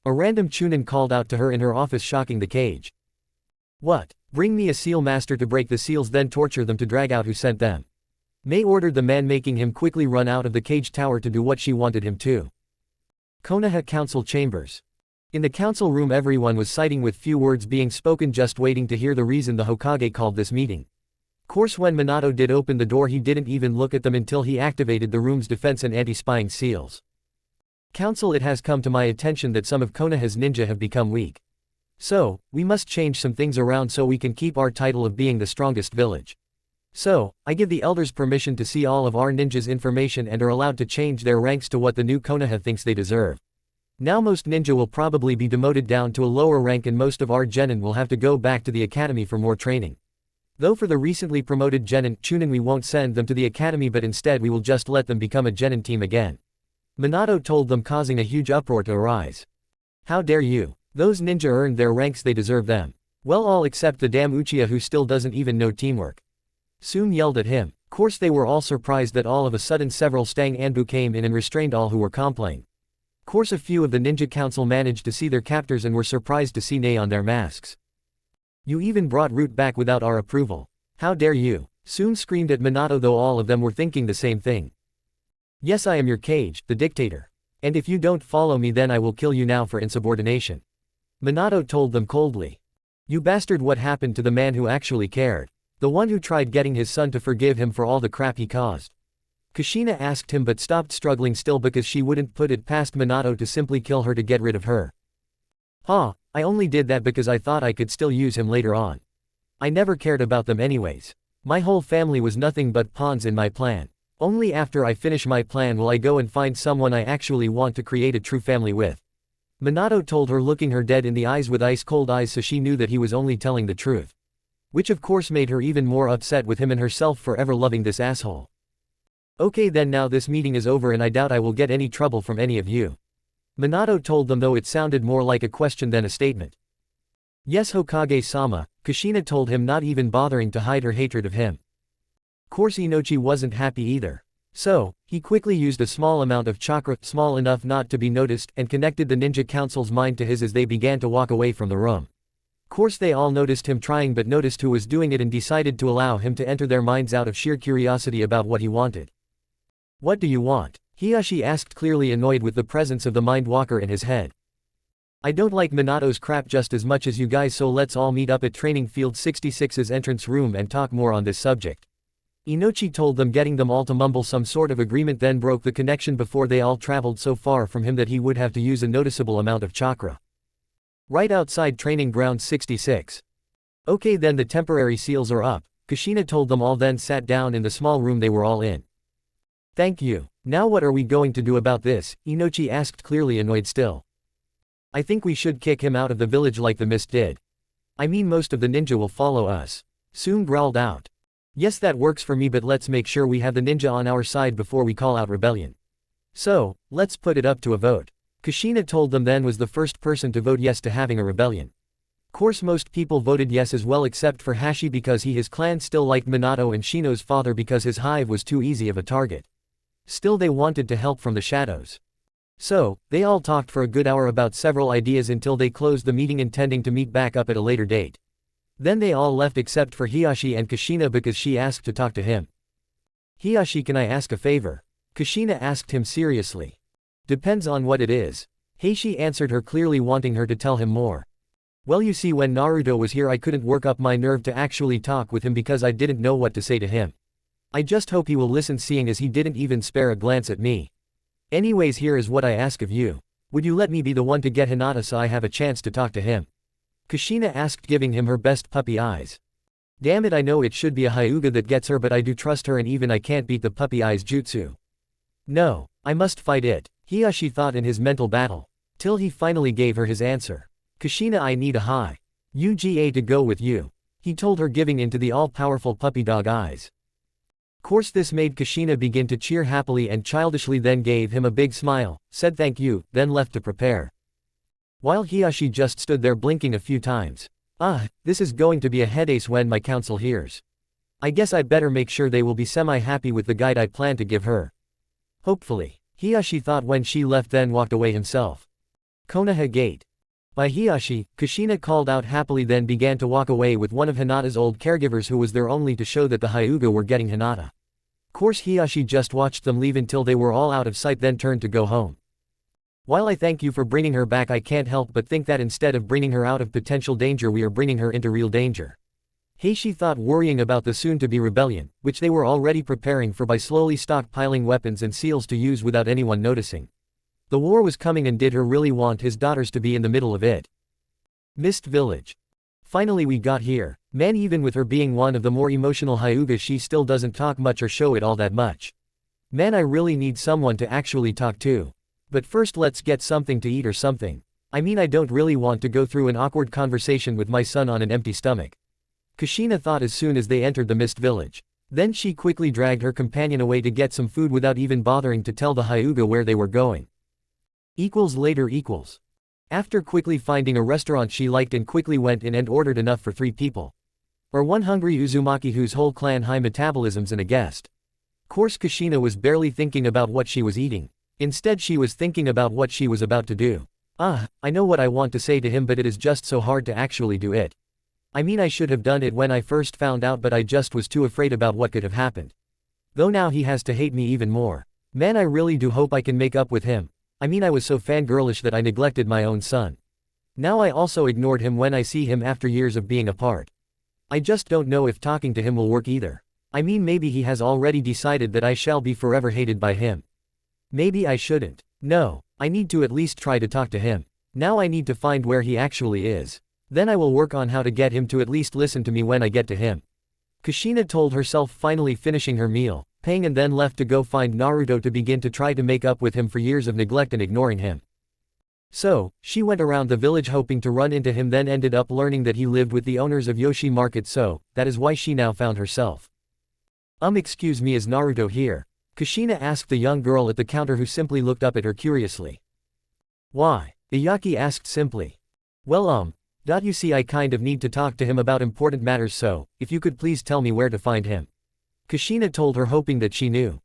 A random Chunin called out to her in her office, shocking the cage. What? Bring me a seal master to break the seals, then torture them to drag out who sent them. May ordered the man, making him quickly run out of the cage tower to do what she wanted him to. Konoha Council Chambers. In the council room, everyone was sitting with few words being spoken, just waiting to hear the reason the Hokage called this meeting. Course, when Minato did open the door, he didn't even look at them until he activated the room's defense and anti-spying seals. Council, it has come to my attention that some of Konoha's ninja have become weak. So, we must change some things around so we can keep our title of being the strongest village. So, I give the elders permission to see all of our ninjas' information and are allowed to change their ranks to what the new Konoha thinks they deserve. Now most ninja will probably be demoted down to a lower rank, and most of our genin will have to go back to the academy for more training. Though for the recently promoted Chunin, we won't send them to the academy, but instead we will just let them become a genin team again. Minato told them, causing a huge uproar to arise. How dare you? Those ninja earned their ranks, they deserve them. Well, all except the damn Uchiha, who still doesn't even know teamwork. Soon yelled at him. Course, they were all surprised that all of a sudden several Stang Anbu came in and restrained all who were complaining. Course, a few of the ninja council managed to see their captors and were surprised to see Nei on their masks. You even brought Root back without our approval. How dare you? Soon screamed at Minato, though all of them were thinking the same thing. Yes, I am your Kage, the dictator. And if you don't follow me, then I will kill you now for insubordination. Minato told them coldly. You bastard, what happened to the man who actually cared? The one who tried getting his son to forgive him for all the crap he caused? Kushina asked him, but stopped struggling still because she wouldn't put it past Minato to simply kill her to get rid of her. I only did that because I thought I could still use him later on. I never cared about them anyways. My whole family was nothing but pawns in my plan. Only after I finish my plan will I go and find someone I actually want to create a true family with. Minato told her, looking her dead in the eyes with ice-cold eyes, so she knew that he was only telling the truth. Which of course made her even more upset with him and herself for ever loving this asshole. Okay then, now this meeting is over and I doubt I will get any trouble from any of you. Minato told them, though it sounded more like a question than a statement. Yes, Hokage-sama, Kushina told him, not even bothering to hide her hatred of him. Course, Inochi wasn't happy either. So, he quickly used a small amount of chakra, small enough not to be noticed, and connected the ninja council's mind to his as they began to walk away from the room. Course, they all noticed him trying, but noticed who was doing it and decided to allow him to enter their minds out of sheer curiosity about what he wanted. What do you want? Hiyashi asked, clearly annoyed with the presence of the Mind Walker in his head. I don't like Minato's crap just as much as you guys, so let's all meet up at Training Field 66's entrance room and talk more on this subject. Inochi told them, getting them all to mumble some sort of agreement, then broke the connection before they all traveled so far from him that he would have to use a noticeable amount of chakra. Right outside Training Ground 66. Okay then, the temporary seals are up, Kushina told them all, then sat down in the small room they were all in. Thank you. Now what are we going to do about this? Inochi asked, clearly annoyed still. I think we should kick him out of the village like the mist did. I mean, most of the ninja will follow us. Soon growled out. Yes, that works for me, but let's make sure we have the ninja on our side before we call out rebellion. So, let's put it up to a vote. Kushina told them, then was the first person to vote yes to having a rebellion. Course most people voted yes as well except for Hashi because his clan still liked Minato and Shino's father because his hive was too easy of a target. Still they wanted to help from the shadows. So, they all talked for a good hour about several ideas until they closed the meeting intending to meet back up at a later date. Then they all left except for Hiashi and Kushina because she asked to talk to him. Hiashi, can I ask a favor? Kushina asked him seriously. Depends on what it is. Heishi answered her, clearly wanting her to tell him more. Well, you see, when Naruto was here I couldn't work up my nerve to actually talk with him because I didn't know what to say to him. I just hope he will listen, seeing as he didn't even spare a glance at me. Anyways, here is what I ask of you. Would you let me be the one to get Hinata so I have a chance to talk to him? Kushina asked, giving him her best puppy eyes. Damn it, I know it should be a Hyuga that gets her, but I do trust her and even I can't beat the puppy eyes jutsu. No, I must fight it, Hiashi thought in his mental battle. Till he finally gave her his answer. Kushina, I need a high UGA to go with you, he told her, giving into the all-powerful puppy dog eyes. Course this made Kushina begin to cheer happily and childishly, then gave him a big smile, said thank you, then left to prepare. While Hiashi just stood there blinking a few times. This is going to be a headache when my council hears. I guess I'd better make sure they will be semi-happy with the guide I plan to give her. Hopefully, Hiashi thought when she left, then walked away himself. Konoha Gate. By Hiashi, Kushina called out happily, then began to walk away with one of Hinata's old caregivers who was there only to show that the Hyuga were getting Hinata. Course Hiashi just watched them leave until they were all out of sight, then turned to go home. While I thank you for bringing her back, I can't help but think that instead of bringing her out of potential danger we are bringing her into real danger. Heishi thought, worrying about the soon-to-be rebellion, which they were already preparing for by slowly stockpiling weapons and seals to use without anyone noticing. The war was coming, and did her really want his daughters to be in the middle of it? Mist Village. Finally we got here. Man, even with her being one of the more emotional Hyugas, she still doesn't talk much or show it all that much. Man, I really need someone to actually talk to. But first let's get something to eat or something. I mean, I don't really want to go through an awkward conversation with my son on an empty stomach. Kushina thought as soon as they entered the Mist Village. Then she quickly dragged her companion away to get some food without even bothering to tell the Hyuga where they were going. Later. After quickly finding a restaurant she liked and quickly went in and ordered enough for 3 people. Or one hungry Uzumaki whose whole clan high metabolisms and a guest. Course Kushina was barely thinking about what she was eating. Instead she was thinking about what she was about to do. I know what I want to say to him, but it is just so hard to actually do it. I mean, I should have done it when I first found out, but I just was too afraid about what could have happened. Though now he has to hate me even more. Man, I really do hope I can make up with him. I mean, I was so fangirlish that I neglected my own son. Now I also ignored him when I see him after years of being apart. I just don't know if talking to him will work either. I mean, maybe he has already decided that I shall be forever hated by him. Maybe I shouldn't. No, I need to at least try to talk to him. Now I need to find where he actually is. Then I will work on how to get him to at least listen to me when I get to him. Kushina told herself, finally finishing her meal, paying, and then left to go find Naruto to begin to try to make up with him for years of neglect and ignoring him. So, she went around the village hoping to run into him, then ended up learning that he lived with the owners of Yoshi Market, so that is why she now found herself. Excuse me, is Naruto here? Kushina asked the young girl at the counter, who simply looked up at her curiously. Why? Iyaki asked simply. Well, you see, I kind of need to talk to him about important matters, so if you could please tell me where to find him. Kushina told her, hoping that she knew.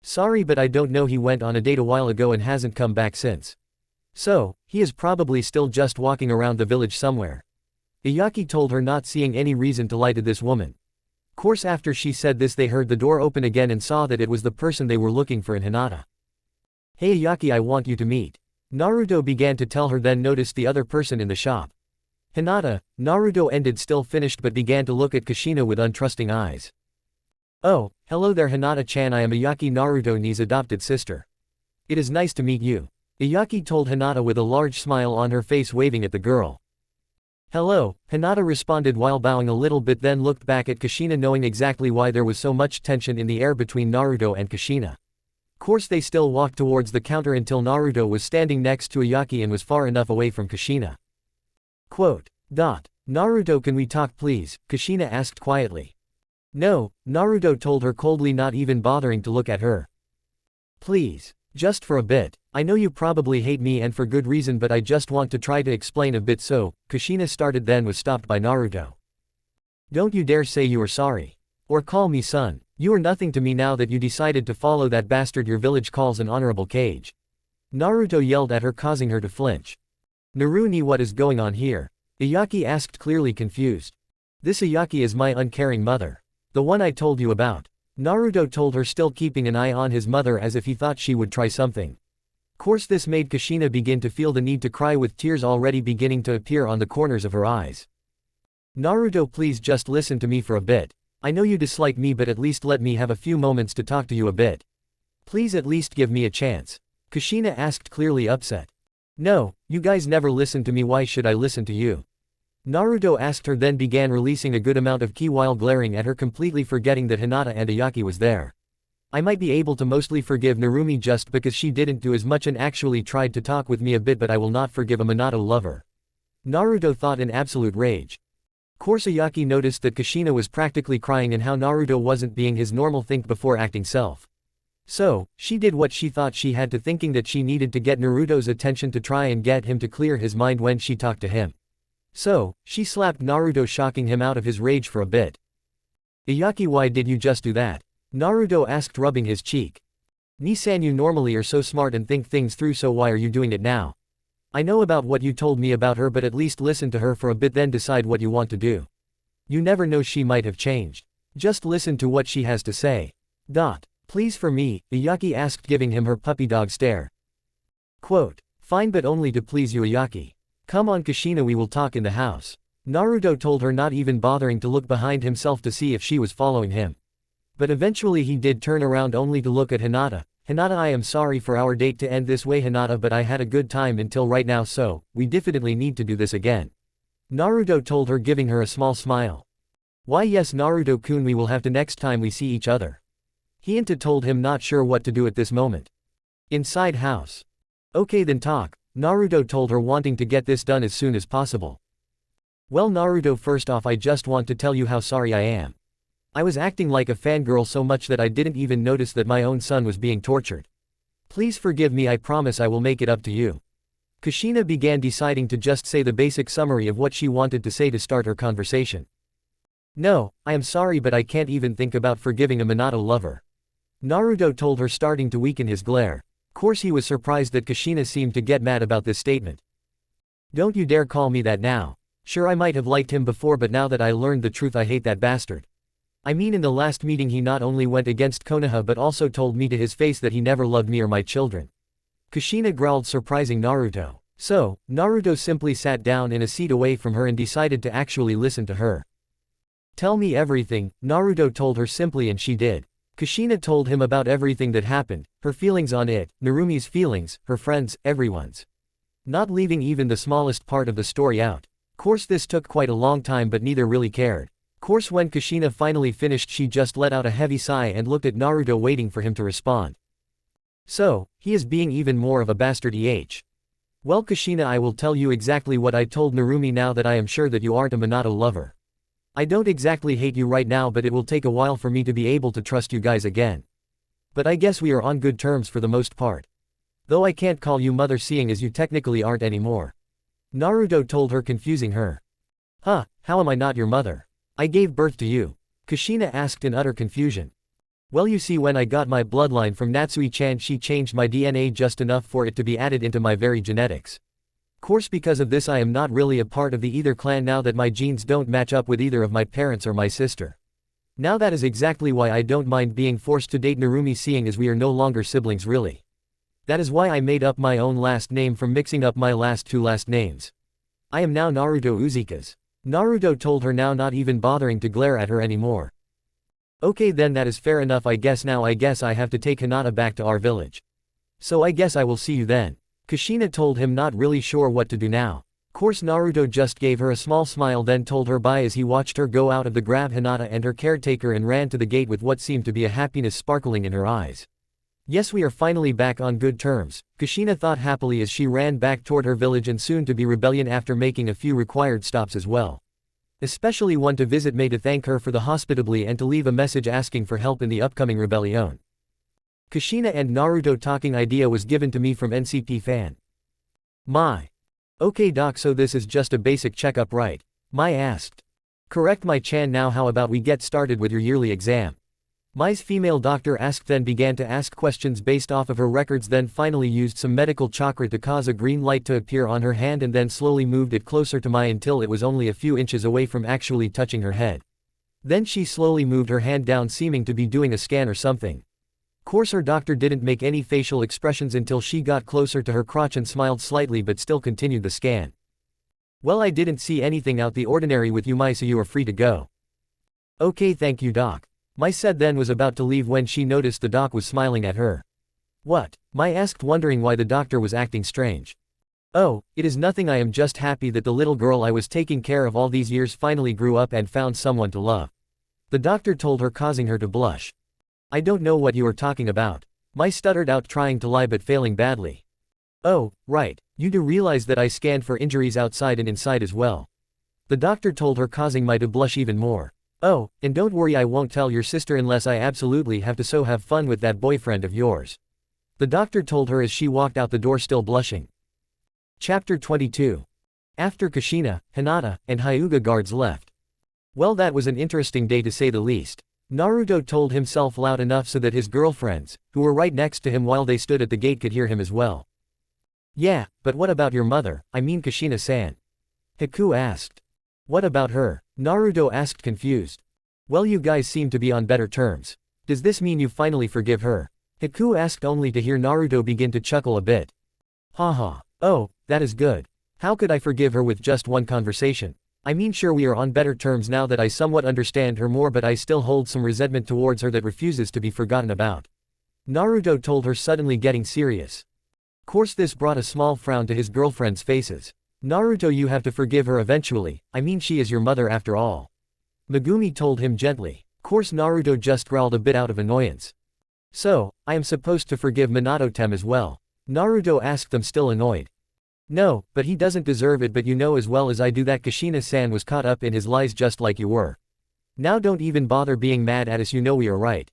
Sorry, but I don't know. He went on a date a while ago and hasn't come back since. So, he is probably still just walking around the village somewhere. Iyaki told her, not seeing any reason to lie to this woman. Course after she said this, they heard the door open again and saw that it was the person they were looking for in Hinata. Hey Iyaki, I want you to meet. Naruto began to tell her, then noticed the other person in the shop. Hinata. Naruto ended still finished but began to look at Kushina with untrusting eyes. Oh, hello there Hinata-chan, I am Iyaki, Naruto-ni's adopted sister. It is nice to meet you. Iyaki told Hinata with a large smile on her face, waving at the girl. Hello, Hinata responded while bowing a little bit, then looked back at Kushina, knowing exactly why there was so much tension in the air between Naruto and Kushina. Course they still walked towards the counter until Naruto was standing next to Iyaki and was far enough away from Kushina. Naruto, can we talk please? Kushina asked quietly. No, Naruto told her coldly, not even bothering to look at her. Please. Just for a bit. I know you probably hate me and for good reason, but I just want to try to explain a bit. So, Kushina started, then was stopped by Naruto. Don't you dare say you are sorry. Or call me son. You are nothing to me now that you decided to follow that bastard your village calls an honorable cage. Naruto yelled at her, causing her to flinch. Naruni, what is going on here? Ayaki asked, clearly confused. This Ayaki is my uncaring mother. The one I told you about. Naruto told her, still keeping an eye on his mother as if he thought she would try something. Course this made Kushina begin to feel the need to cry, with tears already beginning to appear on the corners of her eyes. Naruto, please just listen to me for a bit. I know you dislike me, but at least let me have a few moments to talk to you a bit. Please at least give me a chance. Kushina asked, clearly upset. No, you guys never listen to me, why should I listen to you? Naruto asked her, then began releasing a good amount of ki while glaring at her, completely forgetting that Hinata and Ayaki was there. I might be able to mostly forgive Narumi just because she didn't do as much and actually tried to talk with me a bit, but I will not forgive a Minato lover. Naruto thought in absolute rage. Course Ayaki noticed that Kushina was practically crying and how Naruto wasn't being his normal think before acting self. So, she did what she thought she had to, thinking that she needed to get Naruto's attention to try and get him to clear his mind when she talked to him. So, she slapped Naruto, shocking him out of his rage for a bit. Ayaki, why did you just do that? Naruto asked, rubbing his cheek. Ni-san, you normally are so smart and think things through, so why are you doing it now? I know about what you told me about her, but at least listen to her for a bit, then decide what you want to do. You never know, she might have changed. Just listen to what she has to say. Please for me, Ayaki asked, giving him her puppy dog stare. Quote, fine, but only to please you, Ayaki. Come on Kushina, we will talk in the house. Naruto told her, not even bothering to look behind himself to see if she was following him. But eventually he did turn around, only to look at Hinata. Hinata, I am sorry for our date to end this way, Hinata, but I had a good time until right now, so we definitely need to do this again. Naruto told her, giving her a small smile. Why yes Naruto-kun, we will have to next time we see each other. Hinata told him, not sure what to do at this moment. Inside house. Okay then talk, Naruto told her, wanting to get this done as soon as possible. Well Naruto, first off I just want to tell you how sorry I am. I was acting like a fangirl so much that I didn't even notice that my own son was being tortured. Please forgive me, I promise I will make it up to you. Kushina began, deciding to just say the basic summary of what she wanted to say to start her conversation. No, I am sorry, but I can't even think about forgiving a Minato lover. Naruto told her, starting to weaken his glare. Course he was surprised that Kushina seemed to get mad about this statement. Don't you dare call me that now. Sure, I might have liked him before, but now that I learned the truth, I hate that bastard. I mean, in the last meeting he not only went against Konoha but also told me to his face that he never loved me or my children. Kushina growled, surprising Naruto. So, Naruto simply sat down in a seat away from her and decided to actually listen to her. Tell me everything, Naruto told her simply, and she did. Kushina told him about everything that happened, her feelings on it, Narumi's feelings, her friends, everyone's. Not leaving even the smallest part of the story out. Course this took quite a long time, but neither really cared. Course when Kushina finally finished, she just let out a heavy sigh and looked at Naruto, waiting for him to respond. So, he is being even more of a bastard. Well Kushina, I will tell you exactly what I told Narumi now that I am sure that you aren't a Minato lover. I don't exactly hate you right now, but it will take a while for me to be able to trust you guys again. But I guess we are on good terms for the most part. Though I can't call you mother, seeing as you technically aren't anymore. Naruto told her, confusing her. Huh, how am I not your mother? I gave birth to you. Kushina asked in utter confusion. Well, you see, when I got my bloodline from Natsui-chan, she changed my DNA just enough for it to be added into my very genetics. Course because of this I am not really a part of the either clan now that my genes don't match up with either of my parents or my sister. Now that is exactly why I don't mind being forced to date Narumi, seeing as we are no longer siblings really. That is why I made up my own last name from mixing up my last two last names. I am now Naruto Uzika's. Naruto told her, now not even bothering to glare at her anymore. Okay then, that is fair enough. I guess I have to take Hinata back to our village. So I guess I will see you then. Kushina told him, not really sure what to do now. Course Naruto just gave her a small smile, then told her bye as he watched her go out of the grab Hinata and her caretaker and ran to the gate with what seemed to be a happiness sparkling in her eyes. Yes, we are finally back on good terms, Kushina thought happily as she ran back toward her village and soon to be rebellion, after making a few required stops as well. Especially one to visit May to thank her for the hospitably and to leave a message asking for help in the upcoming rebellion. Kushina and Naruto talking idea was given to me from NCP fan. My. Okay doc, so this is just a basic checkup, right? Mai asked. Correct my chan, now how about we get started with your yearly exam? Mai's female doctor asked, then began to ask questions based off of her records, then finally used some medical chakra to cause a green light to appear on her hand and then slowly moved it closer to Mai until it was only a few inches away from actually touching her head. Then she slowly moved her hand down, seeming to be doing a scan or something. Course her doctor didn't make any facial expressions until she got closer to her crotch and smiled slightly but still continued the scan. Well, I didn't see anything out the ordinary with you Mai, so you are free to go. Okay, thank you doc. Mai said, then was about to leave when she noticed the doc was smiling at her. What? Mai asked, wondering why the doctor was acting strange. Oh, it is nothing, I am just happy that the little girl I was taking care of all these years finally grew up and found someone to love. The doctor told her, causing her to blush. I don't know what you are talking about. Mai stuttered out, trying to lie but failing badly. Oh, right, you do realize that I scanned for injuries outside and inside as well. The doctor told her, causing Mai to blush even more. Oh, and don't worry, I won't tell your sister unless I absolutely have to, so have fun with that boyfriend of yours. The doctor told her as she walked out the door, still blushing. Chapter 22. After Kushina, Hinata, and Hyuga guards left. Well, that was an interesting day to say the least. Naruto told himself loud enough so that his girlfriends, who were right next to him while they stood at the gate, could hear him as well. Yeah, but what about your mother, I mean Kushina-san? Haku asked. What about her? Naruto asked, confused. Well, you guys seem to be on better terms. Does this mean you finally forgive her? Haku asked, only to hear Naruto begin to chuckle a bit. Haha. Oh, that is good. How could I forgive her with just one conversation? I mean, sure, we are on better terms now that I somewhat understand her more, but I still hold some resentment towards her that refuses to be forgotten about. Naruto told her, suddenly getting serious. Course this brought a small frown to his girlfriend's faces. Naruto, you have to forgive her eventually, I mean she is your mother after all. Megumi told him gently. Course Naruto just growled a bit out of annoyance. So, I am supposed to forgive Minato-tem as well? Naruto asked them, still annoyed. No, but he doesn't deserve it, but you know as well as I do that Kushina-san was caught up in his lies just like you were. Now don't even bother being mad at us, you know we are right.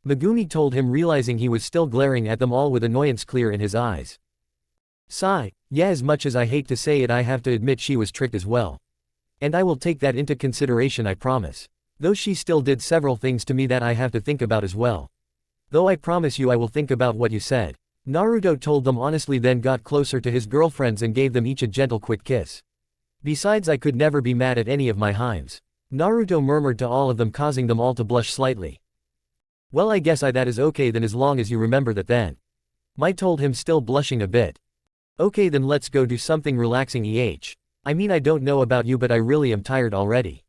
Megumi told him, realizing he was still glaring at them all with annoyance clear in his eyes. Sigh, yeah, as much as I hate to say it, I have to admit she was tricked as well. And I will take that into consideration, I promise. Though she still did several things to me that I have to think about as well. Though I promise you I will think about what you said. Naruto told them honestly, then got closer to his girlfriends and gave them each a gentle quick kiss. Besides, I could never be mad at any of my himes. Naruto murmured to all of them, causing them all to blush slightly. Well, I guess that is okay then, as long as you remember that then. Mai told him, still blushing a bit. Okay then, let's go do something relaxing. I mean, I don't know about you, but I really am tired already.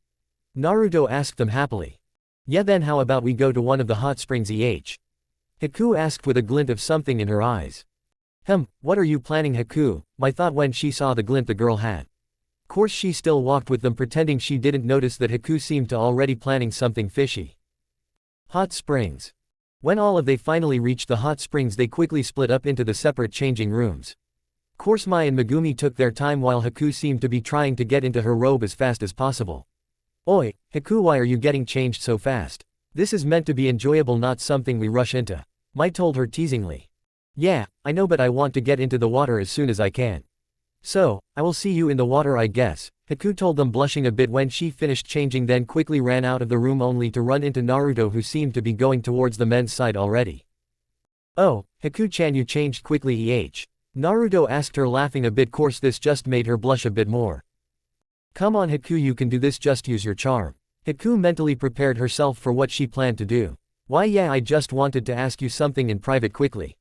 Naruto asked them happily. Yeah, then how about we go to one of the hot springs? Haku asked with a glint of something in her eyes. What are you planning, Haku? Mai thought when she saw the glint the girl had. Course she still walked with them, pretending she didn't notice that Haku seemed to already planning something fishy. Hot springs. When all of they finally reached the hot springs, they quickly split up into the separate changing rooms. Course Mai and Megumi took their time while Haku seemed to be trying to get into her robe as fast as possible. Oi, Haku, why are you getting changed so fast? This is meant to be enjoyable, not something we rush into. Mai told her teasingly. Yeah, I know, but I want to get into the water as soon as I can. So, I will see you in the water, I guess, Haku told them, blushing a bit when she finished changing, then quickly ran out of the room only to run into Naruto, who seemed to be going towards the men's side already. Oh, Haku-chan, you changed quickly, Naruto asked her, laughing a bit. Course this just made her blush a bit more. Come on Haku, you can do this, just use your charm. Haku mentally prepared herself for what she planned to do. Why, yeah, I just wanted to ask you something in private quickly.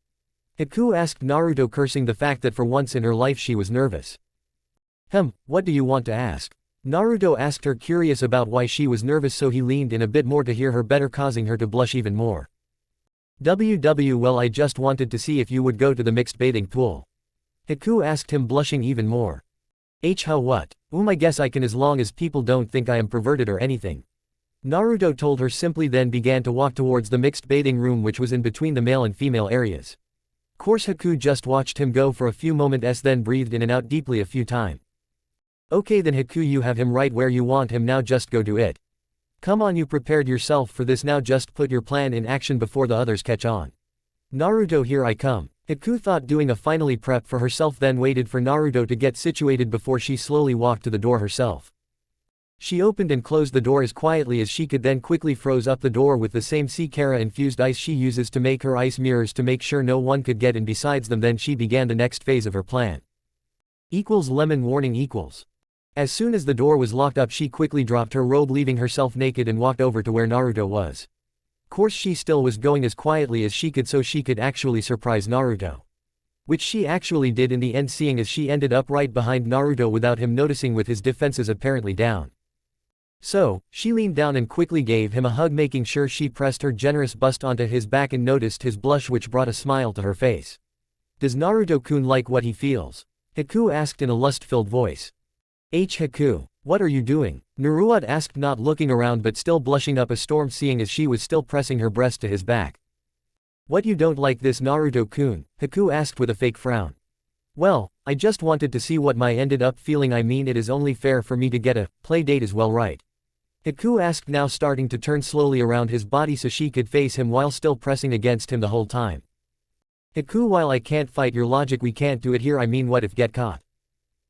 Haku asked Naruto, cursing the fact that for once in her life she was nervous. What do you want to ask? Naruto asked her, curious about why she was nervous, so he leaned in a bit more to hear her better, causing her to blush even more. Well, I just wanted to see if you would go to the mixed bathing pool. Haku asked him, blushing even more. How what? I guess I can, as long as people don't think I am perverted or anything. Naruto told her simply, then began to walk towards the mixed bathing room, which was in between the male and female areas. Course Haku just watched him go for a few moments, then breathed in and out deeply a few times. Okay then Haku, you have him right where you want him, now just go do it. Come on, you prepared yourself for this, now just put your plan in action before the others catch on. Naruto, here I come. Haku thought, doing a finally prep for herself, then waited for Naruto to get situated before she slowly walked to the door herself. She opened and closed the door as quietly as she could, then quickly froze up the door with the same Kara infused ice she uses to make her ice mirrors to make sure no one could get in besides them. Then she began the next phase of her plan. Lemon warning equals. As soon as the door was locked up, she quickly dropped her robe, leaving herself naked, and walked over to where Naruto was. Course she still was going as quietly as she could so she could actually surprise Naruto. Which she actually did in the end, seeing as she ended up right behind Naruto without him noticing, with his defenses apparently down. So, she leaned down and quickly gave him a hug, making sure she pressed her generous bust onto his back and noticed his blush, which brought a smile to her face. Does Naruto-kun like what he feels? Haku asked in a lust-filled voice. Haku, what are you doing? Naruto asked, not looking around but still blushing up a storm, seeing as she was still pressing her breast to his back. What, you don't like this, Naruto-kun? Haku asked with a fake frown. Well, I just wanted to see what my ended up feeling. I mean, it is only fair for me to get a play date as well, right? Haku asked, now starting to turn slowly around his body so she could face him while still pressing against him the whole time. Haku, while I can't fight your logic, we can't do it here. I mean, what if get caught?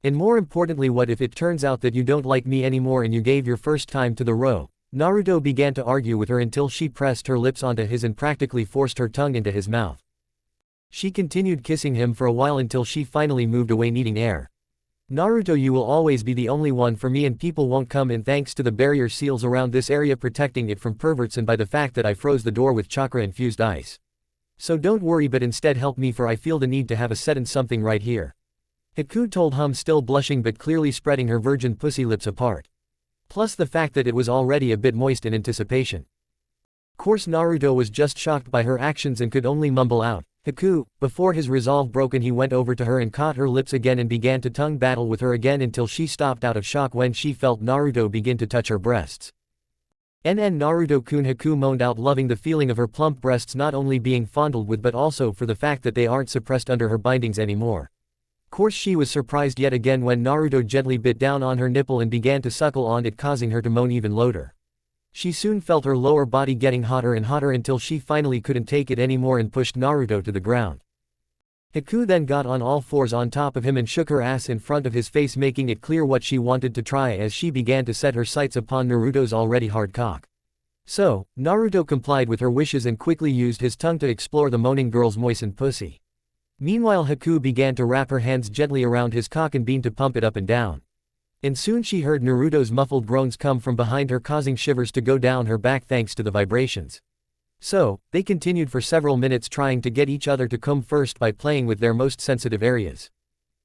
And more importantly, what if it turns out that you don't like me anymore and you gave your first time to the row? Naruto began to argue with her until she pressed her lips onto his and practically forced her tongue into his mouth. She continued kissing him for a while until she finally moved away, needing air. Naruto, you will always be the only one for me, and people won't come in thanks to the barrier seals around this area protecting it from perverts and by the fact that I froze the door with chakra-infused ice. So don't worry, but instead help me, for I feel the need to have a set in something right here. Haku told him, still blushing but clearly spreading her virgin pussy lips apart. Plus the fact that it was already a bit moist in anticipation. Course Naruto was just shocked by her actions and could only mumble out, Haku. Before his resolve broken, he went over to her and caught her lips again and began to tongue battle with her again until she stopped out of shock when she felt Naruto begin to touch her breasts. Naruto-kun, Haku moaned out, loving the feeling of her plump breasts not only being fondled with but also for the fact that they aren't suppressed under her bindings anymore. Course she was surprised yet again when Naruto gently bit down on her nipple and began to suckle on it, causing her to moan even louder. She soon felt her lower body getting hotter and hotter until she finally couldn't take it anymore and pushed Naruto to the ground. Haku then got on all fours on top of him and shook her ass in front of his face, making it clear what she wanted to try as she began to set her sights upon Naruto's already hard cock. So, Naruto complied with her wishes and quickly used his tongue to explore the moaning girl's moistened pussy. Meanwhile, Haku began to wrap her hands gently around his cock and began to pump it up and down. And soon she heard Naruto's muffled groans come from behind her, causing shivers to go down her back thanks to the vibrations. So, they continued for several minutes trying to get each other to come first by playing with their most sensitive areas.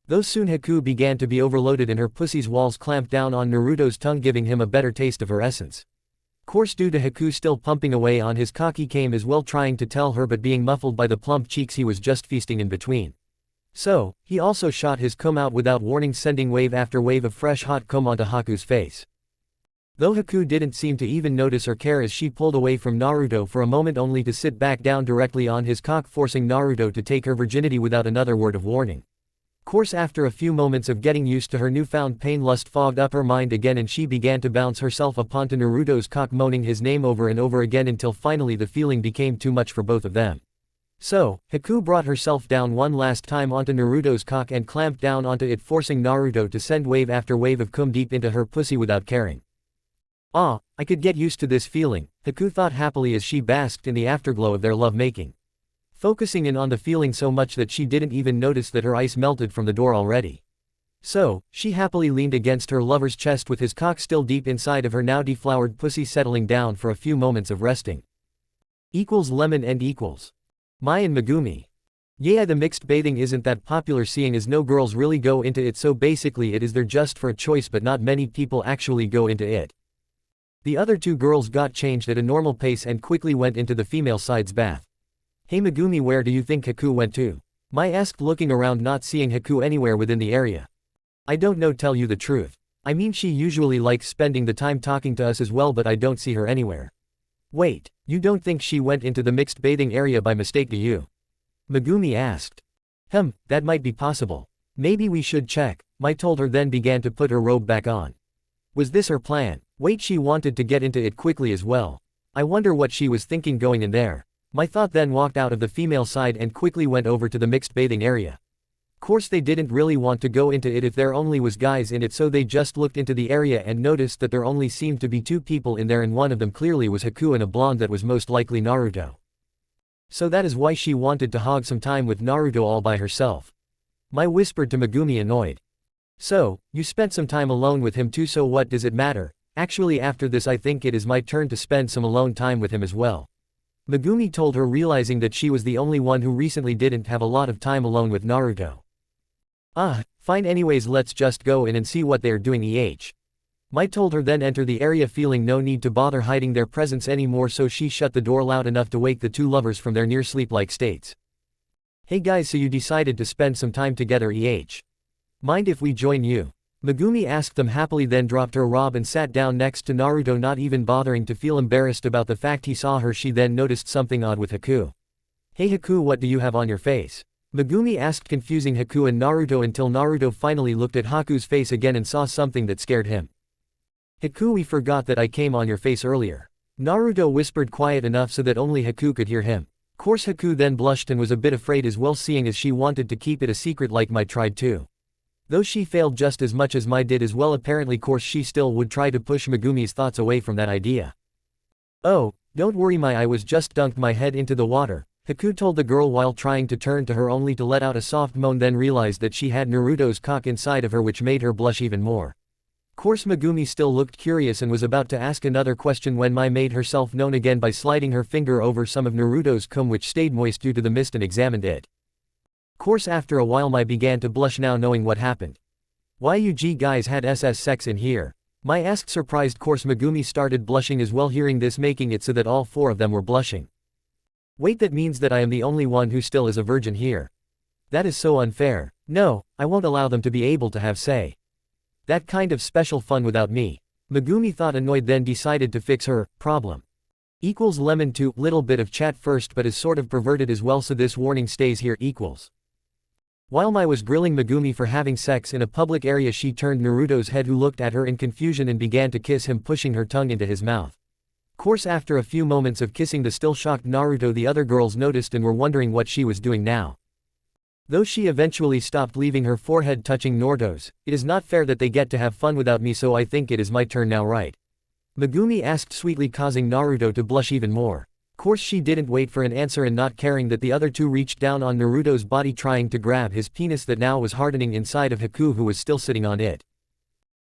Though soon Haku began to be overloaded and her pussy's walls clamped down on Naruto's tongue, giving him a better taste of her essence. Course due to Haku still pumping away on his cock, he came as well, trying to tell her but being muffled by the plump cheeks he was just feasting in between. So, he also shot his cum out without warning, sending wave after wave of fresh hot cum onto Haku's face. Though Haku didn't seem to even notice or care as she pulled away from Naruto for a moment only to sit back down directly on his cock, forcing Naruto to take her virginity without another word of warning. Course after a few moments of getting used to her newfound pain, lust fogged up her mind again and she began to bounce herself upon Naruto's cock, moaning his name over and over again until finally the feeling became too much for both of them. So, Haku brought herself down one last time onto Naruto's cock and clamped down onto it, forcing Naruto to send wave after wave of cum deep into her pussy without caring. Ah, I could get used to this feeling, Haku thought happily as she basked in the afterglow of their lovemaking. Focusing in on the feeling so much that she didn't even notice that her ice melted from the door already. So, she happily leaned against her lover's chest with his cock still deep inside of her now deflowered pussy, settling down for a few moments of resting. Lemon and Mai and Megumi. Yeah, the mixed bathing isn't that popular, seeing as no girls really go into it, so basically it is there just for a choice but not many people actually go into it. The other two girls got changed at a normal pace and quickly went into the female side's bath. Hey Megumi, where do you think Haku went to? Mai asked, looking around not seeing Haku anywhere within the area. I don't know, tell you the truth. I mean, she usually likes spending the time talking to us as well, but I don't see her anywhere. Wait, you don't think she went into the mixed bathing area by mistake, do you? Megumi asked. That might be possible. Maybe we should check, Mai told her, then began to put her robe back on. Was this her plan? Wait, she wanted to get into it quickly as well. I wonder what she was thinking going in there. My thought then walked out of the female side and quickly went over to the mixed bathing area. Course they didn't really want to go into it if there only was guys in it, so they just looked into the area and noticed that there only seemed to be 2 people in there, and one of them clearly was Haku and a blonde that was most likely Naruto. So that is why she wanted to hog some time with Naruto all by herself. Mai whispered to Megumi, annoyed. So, you spent some time alone with him too, so what does it matter? Actually, after this I think it is my turn to spend some alone time with him as well. Megumi told her, realizing that she was the only one who recently didn't have a lot of time alone with Naruto. Fine, anyways, let's just go in and see what they are doing. Mai told her, then enter the area, feeling no need to bother hiding their presence anymore, so she shut the door loud enough to wake the 2 lovers from their near sleep-like states. Hey guys, so you decided to spend some time together, Mind if we join you? Megumi asked them happily, then dropped her robe and sat down next to Naruto, not even bothering to feel embarrassed about the fact he saw her. She then noticed something odd with Haku. Hey Haku, what do you have on your face? Megumi asked, confusing Haku and Naruto until Naruto finally looked at Haku's face again and saw something that scared him. Haku, we forgot that I came on your face earlier. Naruto whispered, quiet enough so that only Haku could hear him. Course Haku then blushed and was a bit afraid as well, seeing as she wanted to keep it a secret like Mai tried to. Though she failed just as much as Mai did as well apparently, course she still would try to push Megumi's thoughts away from that idea. Oh, don't worry Mai, I was just dunked my head into the water, Haku told the girl while trying to turn to her, only to let out a soft moan, then realized that she had Naruto's cock inside of her, which made her blush even more. Course Megumi still looked curious and was about to ask another question when Mai made herself known again by sliding her finger over some of Naruto's cum, which stayed moist due to the mist, and examined it. Course after a while Mai began to blush, now knowing what happened. Why you guys had sex in here? Mai asked, surprised. Course Megumi started blushing as well, hearing this, making it so that all 4 of them were blushing. Wait, that means that I am the only one who still is a virgin here. That is so unfair. No, I won't allow them to be able to have that kind of special fun without me. Megumi thought, annoyed, then decided to fix her problem. Lemon 2 little bit of chat first, but is sort of perverted as well, so this warning stays here. While Mai was grilling Megumi for having sex in a public area, she turned Naruto's head, who looked at her in confusion and began to kiss him, pushing her tongue into his mouth. Course after a few moments of kissing the still shocked Naruto, the other girls noticed and were wondering what she was doing now. Though she eventually stopped, leaving her forehead touching Naruto's. It is not fair that they get to have fun without me, so I think it is my turn now, right? Megumi asked sweetly, causing Naruto to blush even more. Course she didn't wait for an answer, and not caring that the other 2 reached down on Naruto's body, trying to grab his penis that now was hardening inside of Haku, who was still sitting on it.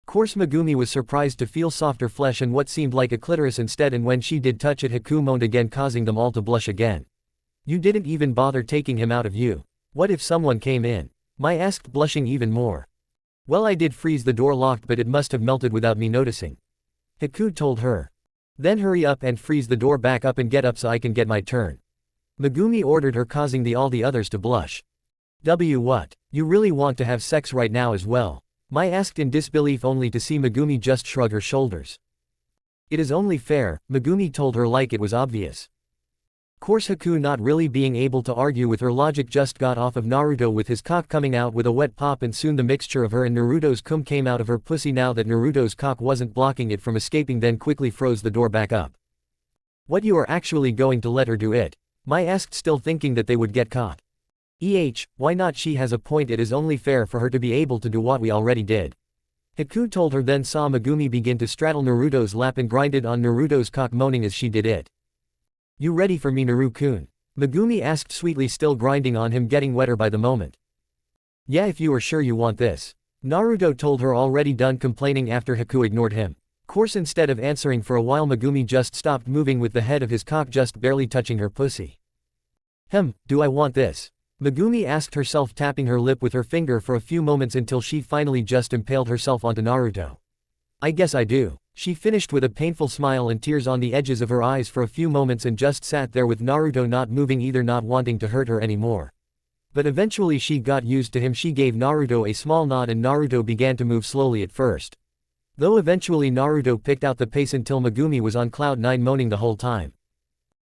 Course Megumi was surprised to feel softer flesh and what seemed like a clitoris instead, and when she did touch it, Haku moaned again, causing them all to blush again. You didn't even bother taking him out of you. What if someone came in? Mai asked, blushing even more. Well, I did freeze the door locked, but it must have melted without me noticing. Haku told her. Then hurry up and freeze the door back up and get up so I can get my turn. Megumi ordered her, causing all the others to blush. What? You really want to have sex right now as well? Mai asked in disbelief, only to see Megumi just shrug her shoulders. It is only fair, Megumi told her like it was obvious. Course Haku, not really being able to argue with her logic, just got off of Naruto with his cock coming out with a wet pop, and soon the mixture of her and Naruto's cum came out of her pussy now that Naruto's cock wasn't blocking it from escaping, then quickly froze the door back up. What, you are actually going to let her do it? Mai asked, still thinking that they would get caught. Why not? She has a point, it is only fair for her to be able to do what we already did. Haku told her, then saw Megumi begin to straddle Naruto's lap and grinded on Naruto's cock, moaning as she did it. You ready for me, Naru-kun? Megumi asked sweetly, still grinding on him, getting wetter by the moment. Yeah, if you are sure you want this. Naruto told her, already done complaining after Haku ignored him. Course instead of answering for a while, Megumi just stopped moving with the head of his cock just barely touching her pussy. Do I want this? Megumi asked herself, tapping her lip with her finger for a few moments until she finally just impaled herself onto Naruto. I guess I do. She finished with a painful smile and tears on the edges of her eyes for a few moments, and just sat there with Naruto not moving either, not wanting to hurt her anymore. But eventually she got used to him. She gave Naruto a small nod and Naruto began to move slowly at first. Though eventually Naruto picked out the pace until Megumi was on cloud 9, moaning the whole time.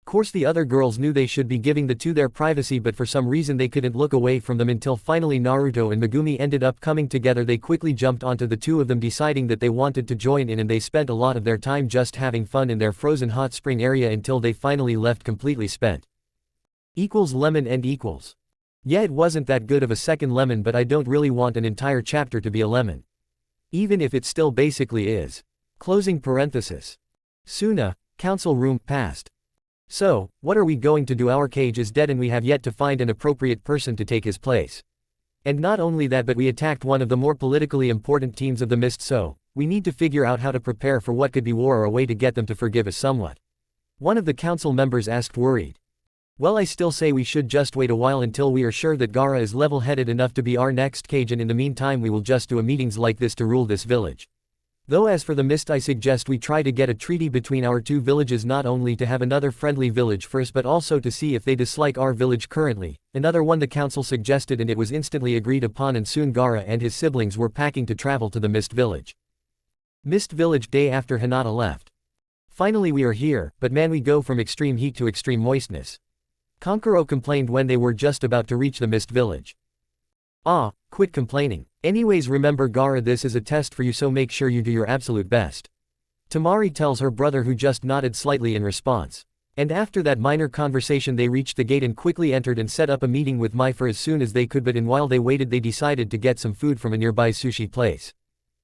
Course the other girls knew they should be giving the 2 their privacy, but for some reason they couldn't look away from them until finally Naruto and Megumi ended up coming together. They quickly jumped onto the 2 of them, deciding that they wanted to join in, and they spent a lot of their time just having fun in their frozen hot spring area until they finally left completely spent. Equals lemon and equals. Yeah, it wasn't that good of a second lemon, but I don't really want an entire chapter to be a lemon. Even if it still basically is. Closing parenthesis. Suna, council room, past. So, what are we going to do? Our cage is dead and we have yet to find an appropriate person to take his place. And not only that, but we attacked one of the more politically important teams of the mist, so we need to figure out how to prepare for what could be war or a way to get them to forgive us somewhat. One of the council members asked, worried. Well, I still say we should just wait a while until we are sure that Gaara is level-headed enough to be our next cage, and in the meantime we will just do meetings like this to rule this village. Though as for the mist, I suggest we try to get a treaty between our two villages, not only to have another friendly village first but also to see if they dislike our village currently. Another one the council suggested, and it was instantly agreed upon, and soon Gaara and his siblings were packing to travel to the mist village. Mist village, day after Hinata left. Finally we are here, but man, we go from extreme heat to extreme moistness. Kankuro complained when they were just about to reach the mist village. Ah, quit complaining. Anyways, remember Gaara, this is a test for you, so make sure you do your absolute best. Tamari tells her brother, who just nodded slightly in response. And after that minor conversation they reached the gate and quickly entered and set up a meeting with Mai for as soon as they could, but while they waited they decided to get some food from a nearby sushi place,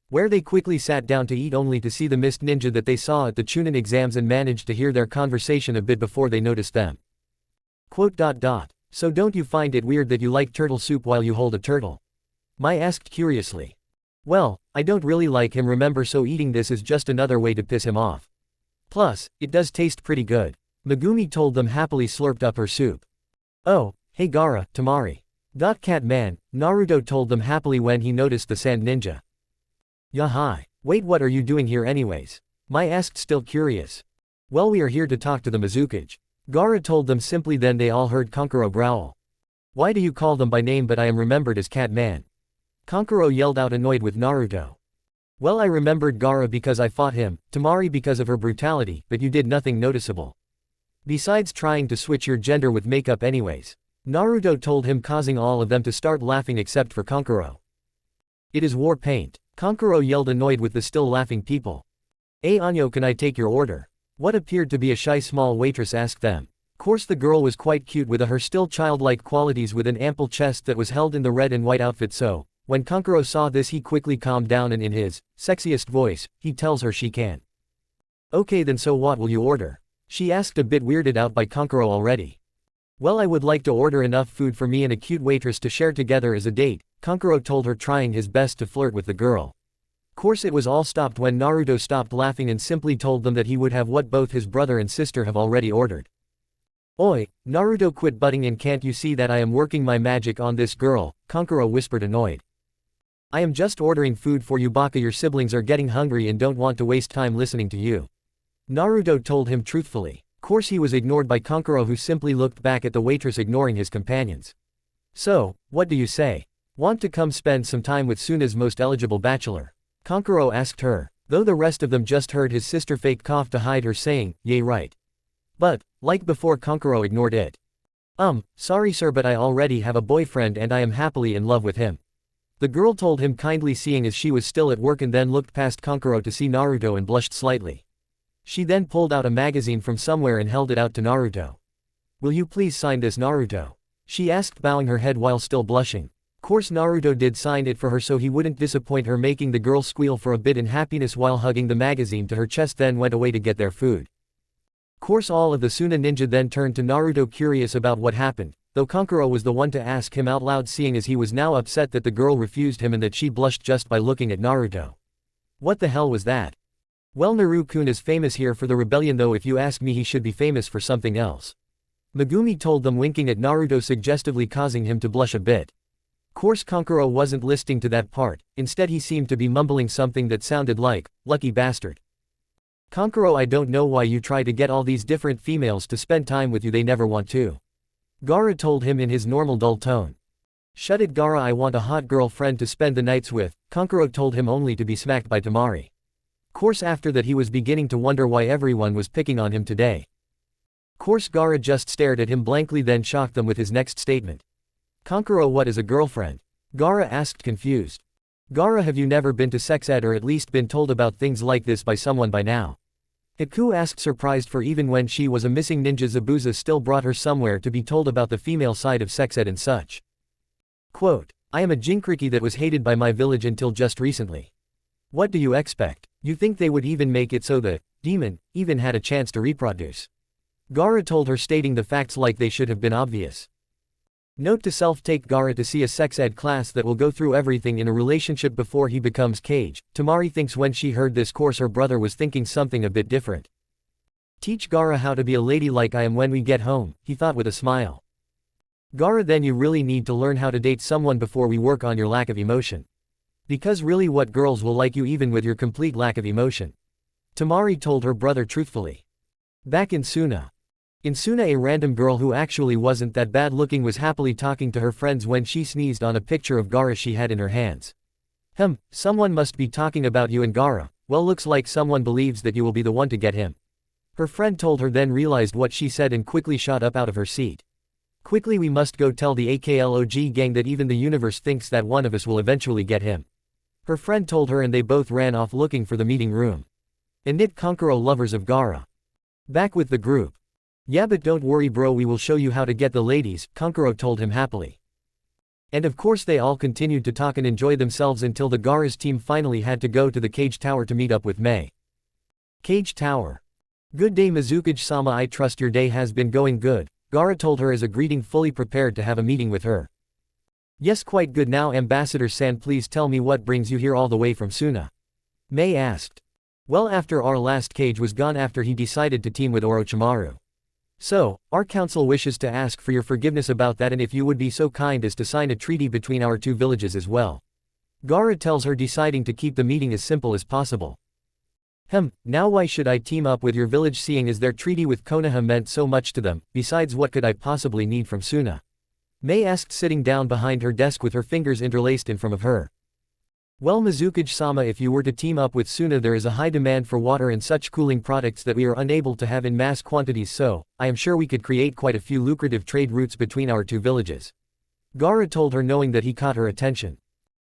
where they quickly sat down to eat, only to see the mist ninja that they saw at the Chunin exams and managed to hear their conversation a bit before they noticed them. Quote, "So don't you find it weird that you like turtle soup while you hold a turtle?" Mai asked curiously. Well, I don't really like him, remember, so eating this is just another way to piss him off. Plus, it does taste pretty good. Megumi told them, happily slurped up her soup. Oh, hey Gaara, Tamari. Cat man, Naruto told them happily when he noticed the sand ninja. Yeah, hi. Wait, what are you doing here anyways? Mai asked, still curious. Well, we are here to talk to the Mizukage. Gaara told them simply. Then they all heard Kankuro growl. Why do you call them by name but I am remembered as Cat Man? Kankuro yelled out, annoyed with Naruto. Well, I remembered Gaara because I fought him, Tamari because of her brutality, but you did nothing noticeable. Besides trying to switch your gender with makeup anyways. Naruto told him, causing all of them to start laughing except for Kankuro. It is war paint. Kankuro yelled, annoyed with the still laughing people. Hey Anyo, can I take your order? What appeared to be a shy small waitress asked them. Course the girl was quite cute with her still childlike qualities, with an ample chest that was held in the red and white outfit, so when Kankuro saw this he quickly calmed down and in his sexiest voice, he tells her she can. Okay then, so what will you order? She asked, a bit weirded out by Kankuro already. Well, I would like to order enough food for me and a cute waitress to share together as a date, Kankuro told her, trying his best to flirt with the girl. Course it was all stopped when Naruto stopped laughing and simply told them that he would have what both his brother and sister have already ordered. Oi, Naruto, quit butting in, can't you see that I am working my magic on this girl? Kankuro whispered, annoyed. I am just ordering food for you, Baka, your siblings are getting hungry and don't want to waste time listening to you. Naruto told him truthfully. Course he was ignored by Kankuro, who simply looked back at the waitress, ignoring his companions. So, what do you say? Want to come spend some time with Suna's most eligible bachelor? Kankuro asked her, though the rest of them just heard his sister fake cough to hide her, saying, yay right. But, like before, Kankuro ignored it. Sorry sir, but I already have a boyfriend and I am happily in love with him. The girl told him kindly, seeing as she was still at work, and then looked past Kankuro to see Naruto and blushed slightly. She then pulled out a magazine from somewhere and held it out to Naruto. Will you please sign this, Naruto? She asked, bowing her head while still blushing. Course Naruto did sign it for her so he wouldn't disappoint her, making the girl squeal for a bit in happiness while hugging the magazine to her chest, then went away to get their food. Course all of the Suna ninja then turned to Naruto, curious about what happened, though Kankuro was the one to ask him out loud, seeing as he was now upset that the girl refused him and that she blushed just by looking at Naruto. What the hell was that? Well, Naru-kun is famous here for the rebellion, though if you ask me he should be famous for something else. Megumi told them, winking at Naruto suggestively, causing him to blush a bit. Course Kankuro wasn't listening to that part, instead he seemed to be mumbling something that sounded like, lucky bastard. Kankuro, I don't know why you try to get all these different females to spend time with you, they never want to. Gaara told him in his normal dull tone. Shut it Gaara, I want a hot girlfriend to spend the nights with, Kankuro told him, only to be smacked by Tamari. Course after that he was beginning to wonder why everyone was picking on him today. Course Gaara just stared at him blankly, then shocked them with his next statement. Kankuro, what is a girlfriend? Gaara asked, confused. Gaara, have you never been to sex ed or at least been told about things like this by someone by now? Haku asked, surprised, for even when she was a missing ninja, Zabuza still brought her somewhere to be told about the female side of sex ed and such. Quote, I am a jinkriki that was hated by my village until just recently. What do you expect? You think they would even make it so the demon even had a chance to reproduce? Gaara told her, stating the facts like they should have been obvious. Note to self: take Gaara to see a sex ed class that will go through everything in a relationship before he becomes Kage. Tamari thinks when she heard this course her brother was thinking something a bit different. Teach Gaara how to be a lady like I am when we get home, he thought with a smile. Gaara, then you really need to learn how to date someone before we work on your lack of emotion. Because really what girls will like you even with your complete lack of emotion. Tamari told her brother truthfully. Back in Suna, a random girl who actually wasn't that bad looking was happily talking to her friends when she sneezed on a picture of Gaara she had in her hands. Someone must be talking about you and Gaara. Well, looks like someone believes that you will be the one to get him. Her friend told her, then realized what she said and quickly shot up out of her seat. Quickly, we must go tell the AKLOG gang that even the universe thinks that one of us will eventually get him. Her friend told her, and they both ran off looking for the meeting room. Init Konkuro, lovers of Gaara. Back with the group. Yeah, but don't worry bro, we will show you how to get the ladies, Konkuro told him happily. And of course they all continued to talk and enjoy themselves until the Gaara's team finally had to go to the Cage Tower to meet up with Mei. Cage Tower. Good day Mizukage-sama, I trust your day has been going good, Gaara told her as a greeting, fully prepared to have a meeting with her. Yes, quite good. Now Ambassador-san, please tell me what brings you here all the way from Suna. Mei asked. Well, after our last Cage was gone after he decided to team with Orochimaru. So, our council wishes to ask for your forgiveness about that and if you would be so kind as to sign a treaty between our two villages as well. Gaara tells her, deciding to keep the meeting as simple as possible. Now why should I team up with your village seeing as their treaty with Konoha meant so much to them, besides what could I possibly need from Suna? Mei asked, sitting down behind her desk with her fingers interlaced in front of her. Well Mizukage-sama, if you were to team up with Suna there is a high demand for water and such cooling products that we are unable to have in mass quantities, so, I am sure we could create quite a few lucrative trade routes between our two villages. Gaara told her, knowing that he caught her attention.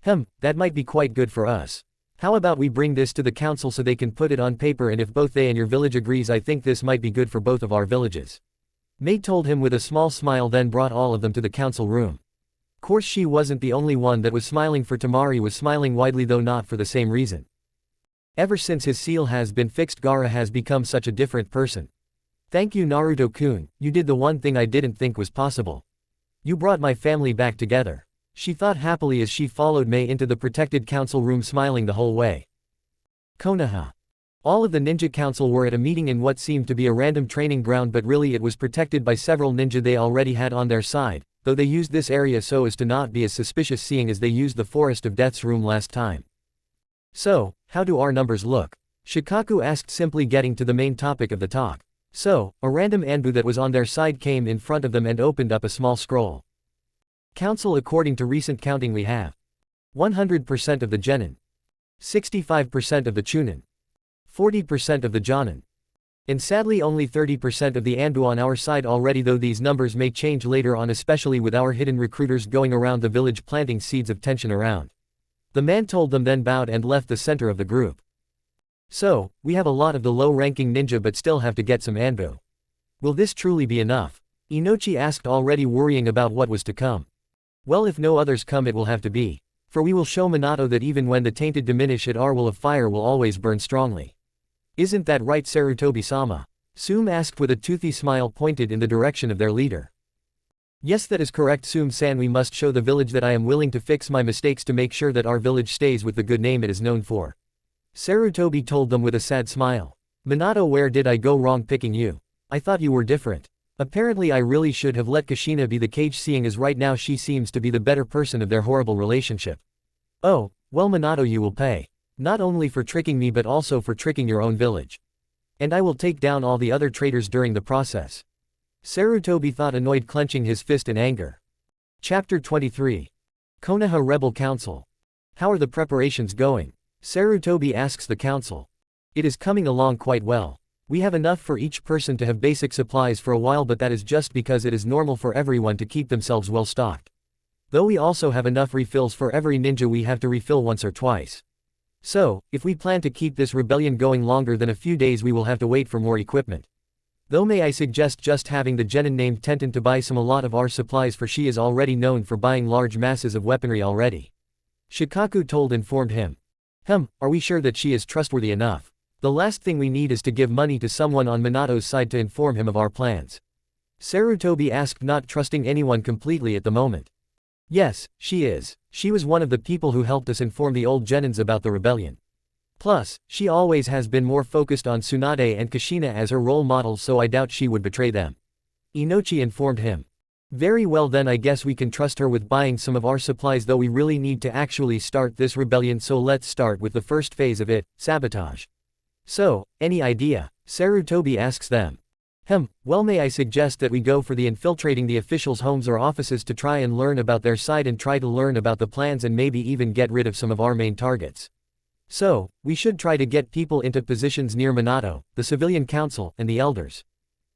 That might be quite good for us. How about we bring this to the council so they can put it on paper, and if both they and your village agrees I think this might be good for both of our villages. Mei told him with a small smile, then brought all of them to the council room. Course she wasn't the only one that was smiling, for Tamari was smiling widely, though not for the same reason. Ever since his seal has been fixed, Gaara has become such a different person. Thank you Naruto-kun, you did the one thing I didn't think was possible. You brought my family back together. She thought happily as she followed Mei into the protected council room, smiling the whole way. Konoha. All of the ninja council were at a meeting in what seemed to be a random training ground, but really it was protected by several ninja they already had on their side, though they used this area so as to not be as suspicious, seeing as they used the Forest of Death's room last time. So, how do our numbers look? Shikaku asked, simply getting to the main topic of the talk. So, a random Anbu that was on their side came in front of them and opened up a small scroll. Council, according to recent counting we have 100% of the Genin, 65% of the Chunin, 40% of the Jonin, and sadly only 30% of the Anbu on our side already, though these numbers may change later on, especially with our hidden recruiters going around the village planting seeds of tension around. The man told them, then bowed and left the center of the group. So, we have a lot of the low-ranking ninja but still have to get some Anbu. Will this truly be enough? Inochi asked, already worrying about what was to come. Well, if no others come it will have to be. For we will show Minato that even when the tainted diminish it, our will of fire will always burn strongly. Isn't that right Sarutobi-sama? Sume asked with a toothy smile pointed in the direction of their leader. Yes, that is correct Sume-san, we must show the village that I am willing to fix my mistakes to make sure that our village stays with the good name it is known for. Sarutobi told them with a sad smile. Minato, where did I go wrong picking you? I thought you were different. Apparently I really should have let Kushina be the Cage, seeing as right now she seems to be the better person of their horrible relationship. Oh, well Minato, you will pay. Not only for tricking me but also for tricking your own village. And I will take down all the other traitors during the process. Sarutobi thought, annoyed, clenching his fist in anger. Chapter 23. Konoha Rebel Council. How are the preparations going? Sarutobi asks the council. It is coming along quite well. We have enough for each person to have basic supplies for a while, but that is just because it is normal for everyone to keep themselves well stocked. Though we also have enough refills for every ninja we have to refill once or twice. So, if we plan to keep this rebellion going longer than a few days, we will have to wait for more equipment. Though may I suggest just having the genin named Tenten to buy some a lot of our supplies, for she is already known for buying large masses of weaponry already. Shikaku informed him. Are we sure that she is trustworthy enough? The last thing we need is to give money to someone on Minato's side to inform him of our plans. Sarutobi asked, not trusting anyone completely at the moment. Yes, she is. She was one of the people who helped us inform the old genins about the rebellion. Plus, she always has been more focused on Tsunade and Kushina as her role models, so I doubt she would betray them. Inochi informed him. Very well, then I guess we can trust her with buying some of our supplies, though we really need to actually start this rebellion, so let's start with the first phase of it, sabotage. So, any idea? Sarutobi asks them. Well, may I suggest that we go for the infiltrating the officials' homes or offices to try and learn about their side and try to learn about the plans and maybe even get rid of some of our main targets. So, we should try to get people into positions near Minato, the civilian council, and the elders,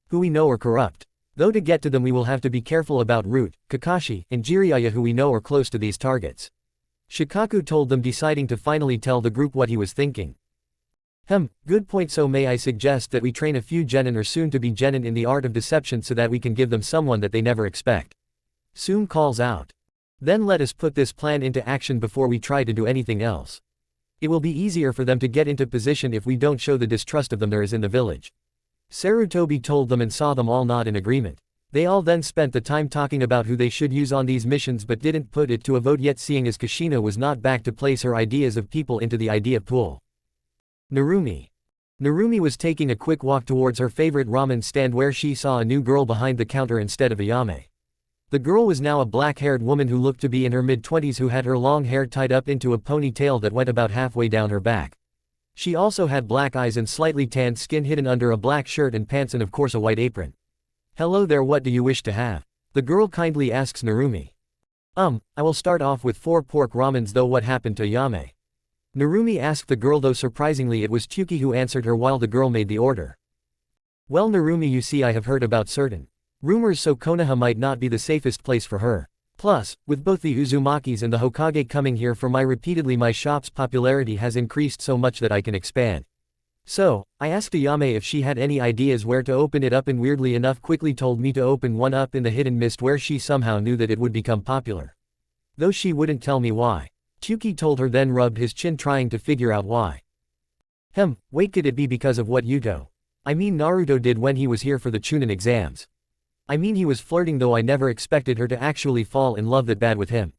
who we know are corrupt. Though to get to them we will have to be careful about Root, Kakashi, and Jiraiya, who we know are close to these targets. Shikaku told them, deciding to finally tell the group what he was thinking. Good point. So may I suggest that we train a few genin or soon-to-be genin in the art of deception so that we can give them someone that they never expect. Soon calls out. Then let us put this plan into action before we try to do anything else. It will be easier for them to get into position if we don't show the distrust of them there is in the village. Sarutobi told them and saw them all nod in agreement. They all then spent the time talking about who they should use on these missions, but didn't put it to a vote yet, seeing as Kushina was not back to place her ideas of people into the idea pool. Narumi was taking a quick walk towards her favorite ramen stand, where she saw a new girl behind the counter instead of Ayame. The girl was now a black-haired woman who looked to be in her mid-20s, who had her long hair tied up into a ponytail that went about halfway down her back. She also had black eyes and slightly tanned skin hidden under a black shirt and pants, and of course a white apron. Hello there, what do you wish to have? The girl kindly asks Narumi. I will start off with 4 pork ramens, though what happened to Ayame? Narumi asked the girl, though surprisingly it was Tsuki who answered her while the girl made the order. Well Narumi, you see, I have heard about certain rumors, so Konoha might not be the safest place for her. Plus, with both the Uzumakis and the Hokage coming here for my shop's popularity has increased so much that I can expand. So, I asked Ayame if she had any ideas where to open it up, and weirdly enough quickly told me to open one up in the hidden mist, where she somehow knew that it would become popular. Though she wouldn't tell me why. Tsuki told her, then rubbed his chin trying to figure out why. Wait, could it be because of what Naruto did when he was here for the Chunin exams? I mean, he was flirting, though I never expected her to actually fall in love that bad with him.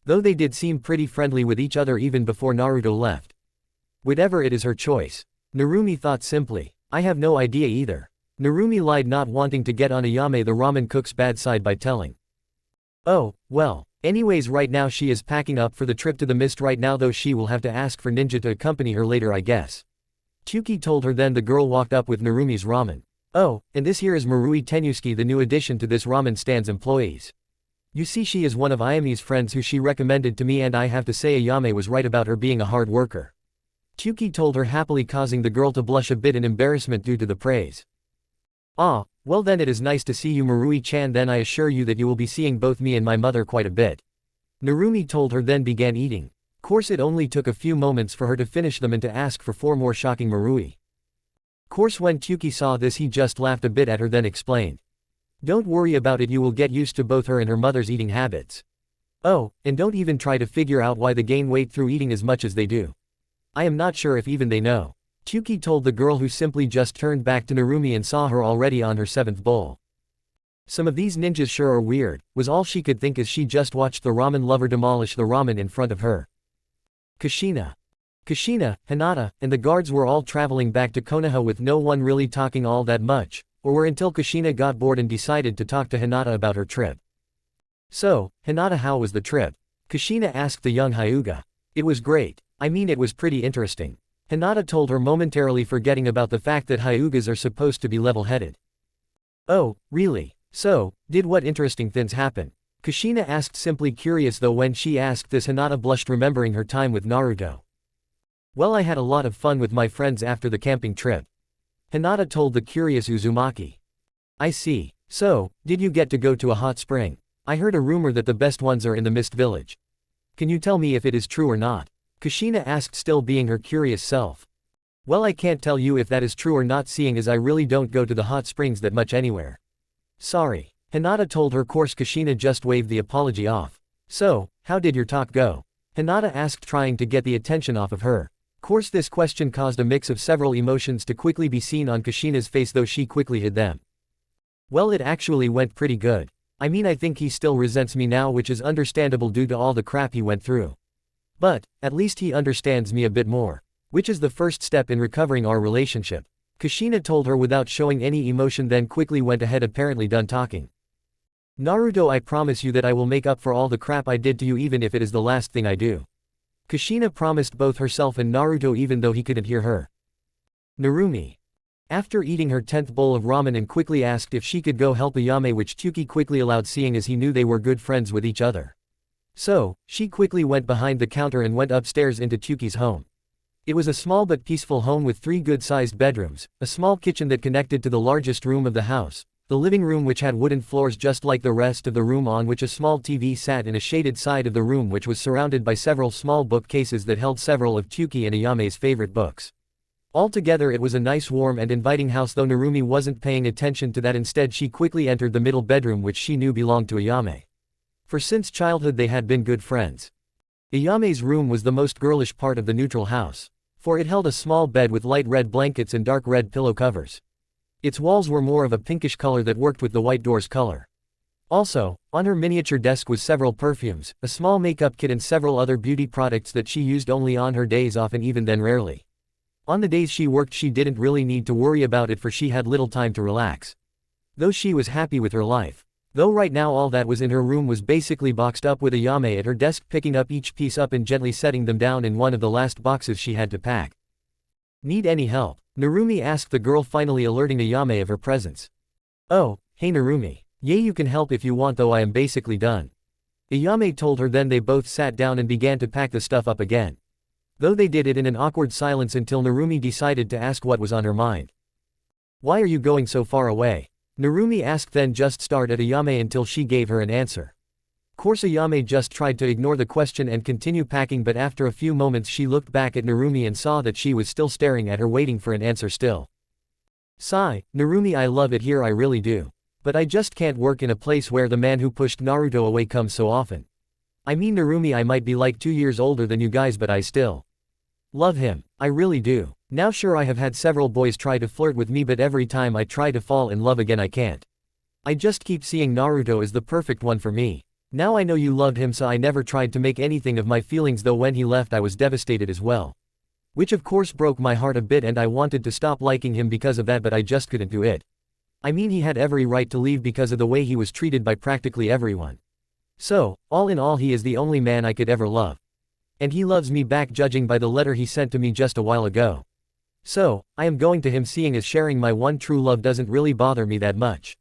Though they did seem pretty friendly with each other even before Naruto left. Whatever, it is her choice. Narumi thought simply. I have no idea either. Narumi lied, not wanting to get on Ayame the ramen cook's bad side by telling. Oh, well. Anyways, right now she is packing up for the trip to the mist right now, though she will have to ask for Ninja to accompany her later, I guess. Tsuki told her. Then the girl walked up with Narumi's ramen. Oh, and this here is Marui Tenyusuke, the new addition to this ramen stand's employees. You see, she is one of Ayame's friends who she recommended to me, and I have to say Ayame was right about her being a hard worker. Tsuki told her happily, causing the girl to blush a bit in embarrassment due to the praise. Ah, well then it is nice to see you, Marui-chan, then I assure you that you will be seeing both me and my mother quite a bit. Narumi told her, then began eating. Course it only took a few moments for her to finish them and to ask for 4 more, shocking Marui. Course when Tsuki saw this he just laughed a bit at her, then explained. Don't worry about it, you will get used to both her and her mother's eating habits. Oh, and don't even try to figure out why they gain weight through eating as much as they do. I am not sure if even they know. Tsuki told the girl, who simply just turned back to Narumi and saw her already on her 7th bowl. Some of these ninjas sure are weird, was all she could think as she just watched the ramen lover demolish the ramen in front of her. Kushina, Hinata, and the guards were all traveling back to Konoha with no one really talking all that much, or were until Kushina got bored and decided to talk to Hinata about her trip. So, Hinata, how was the trip? Kushina asked the young Hyuga. It was great. I mean, it was pretty interesting. Hinata told her, momentarily forgetting about the fact that Hyugas are supposed to be level-headed. Oh, really? So, did what interesting things happen? Kushina asked, simply curious, though when she asked this Hinata blushed, remembering her time with Naruto. Well, I had a lot of fun with my friends after the camping trip. Hinata told the curious Uzumaki. I see. So, did you get to go to a hot spring? I heard a rumor that the best ones are in the Mist Village. Can you tell me if it is true or not? Kushina asked, still being her curious self. Well, I can't tell you if that is true or not, seeing as I really don't go to the hot springs that much anywhere. Sorry. Hinata told her. Course Kushina just waved the apology off. So, how did your talk go? Hinata asked, trying to get the attention off of her. Course this question caused a mix of several emotions to quickly be seen on Kushina's face, though she quickly hid them. Well, it actually went pretty good. I mean, I think he still resents me now, which is understandable due to all the crap he went through. But, at least he understands me a bit more. Which is the first step in recovering our relationship. Kushina told her without showing any emotion, then quickly went ahead, apparently done talking. Naruto, I promise you that I will make up for all the crap I did to you, even if it is the last thing I do. Kushina promised both herself and Naruto, even though he couldn't hear her. Narumi. After eating her 10th bowl of ramen and quickly asked if she could go help Ayame, which Tsuki quickly allowed, seeing as he knew they were good friends with each other. So, she quickly went behind the counter and went upstairs into Tsuki's home. It was a small but peaceful home with 3 good-sized bedrooms, a small kitchen that connected to the largest room of the house, the living room which had wooden floors just like the rest of the room, on which a small TV sat in a shaded side of the room, which was surrounded by several small bookcases that held several of Tsuki and Ayame's favorite books. Altogether it was a nice, warm and inviting house, though Narumi wasn't paying attention to that. Instead, she quickly entered the middle bedroom, which she knew belonged to Ayame. For since childhood they had been good friends. Ayame's room was the most girlish part of the neutral house, for it held a small bed with light red blankets and dark red pillow covers. Its walls were more of a pinkish color that worked with the white door's color. Also, on her miniature desk was several perfumes, a small makeup kit and several other beauty products that she used only on her days off, and even then rarely. On the days she worked she didn't really need to worry about it, for she had little time to relax. Though she was happy with her life. Though right now all that was in her room was basically boxed up, with Ayame at her desk picking up each piece up and gently setting them down in one of the last boxes she had to pack. Need any help? Narumi asked the girl, finally alerting Ayame of her presence. Oh, hey Narumi. Yeah, you can help if you want, though I am basically done. Ayame told her. Then they both sat down and began to pack the stuff up again. Though they did it in an awkward silence until Narumi decided to ask what was on her mind. Why are you going so far away? Narumi asked, then just stared at Ayame until she gave her an answer. Course Ayame just tried to ignore the question and continue packing, but after a few moments she looked back at Narumi and saw that she was still staring at her, waiting for an answer still. Sigh, Narumi, I love it here, I really do. But I just can't work in a place where the man who pushed Naruto away comes so often. I mean Narumi, I might be like 2 years older than you guys, but I still love him. I really do. Now sure, I have had several boys try to flirt with me, but every time I try to fall in love again I can't. I just keep seeing Naruto as the perfect one for me. Now I know you loved him, so I never tried to make anything of my feelings, though when he left I was devastated as well. Which of course broke my heart a bit, and I wanted to stop liking him because of that, but I just couldn't do it. I mean, he had every right to leave because of the way he was treated by practically everyone. So, all in all, he is the only man I could ever love. And he loves me back, judging by the letter he sent to me just a while ago. So, I am going to him, seeing as sharing my one true love doesn't really bother me that much.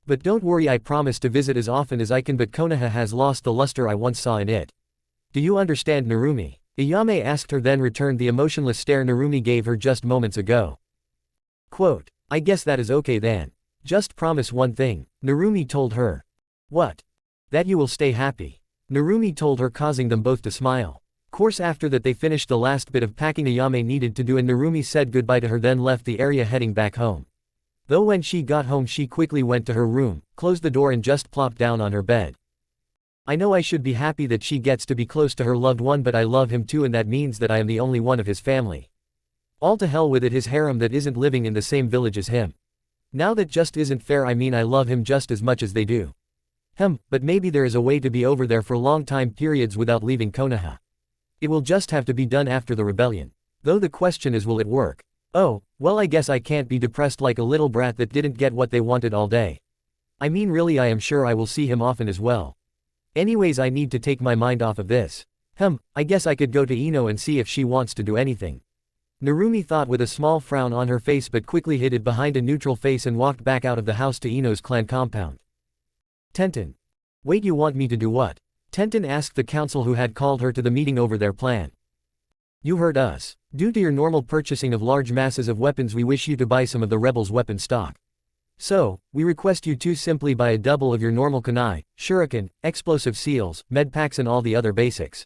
But don't worry, I promise to visit as often as I can, but Konoha has lost the luster I once saw in it. Do you understand, Narumi? Ayame asked her, then returned the emotionless stare Narumi gave her just moments ago. Quote, I guess that is okay then. Just promise one thing, Narumi told her. What? That you will stay happy. Narumi told her, causing them both to smile. Course after that they finished the last bit of packing Ayame needed to do, and Narumi said goodbye to her, then left the area heading back home. Though when she got home she quickly went to her room, closed the door and just plopped down on her bed. I know I should be happy that she gets to be close to her loved one, but I love him too, and that means that I am the only one of his family. All to hell with it, his harem that isn't living in the same village as him. Now that just isn't fair. I mean, I love him just as much as they do. But maybe there is a way to be over there for long time periods without leaving Konoha. It will just have to be done after the rebellion. Though the question is, will it work? Oh, well, I guess I can't be depressed like a little brat that didn't get what they wanted all day. I mean, really, I am sure I will see him often as well. Anyways, I need to take my mind off of this. I guess I could go to Ino and see if she wants to do anything. Narumi thought with a small frown on her face, but quickly hid it behind a neutral face and walked back out of the house to Ino's clan compound. Tenten. Wait, you want me to do what? Tenten asked the council who had called her to the meeting over their plan. You heard us. Due to your normal purchasing of large masses of weapons, we wish you to buy some of the rebels' weapon stock. So, we request you to simply buy a double of your normal kunai, shuriken, explosive seals, med packs and all the other basics.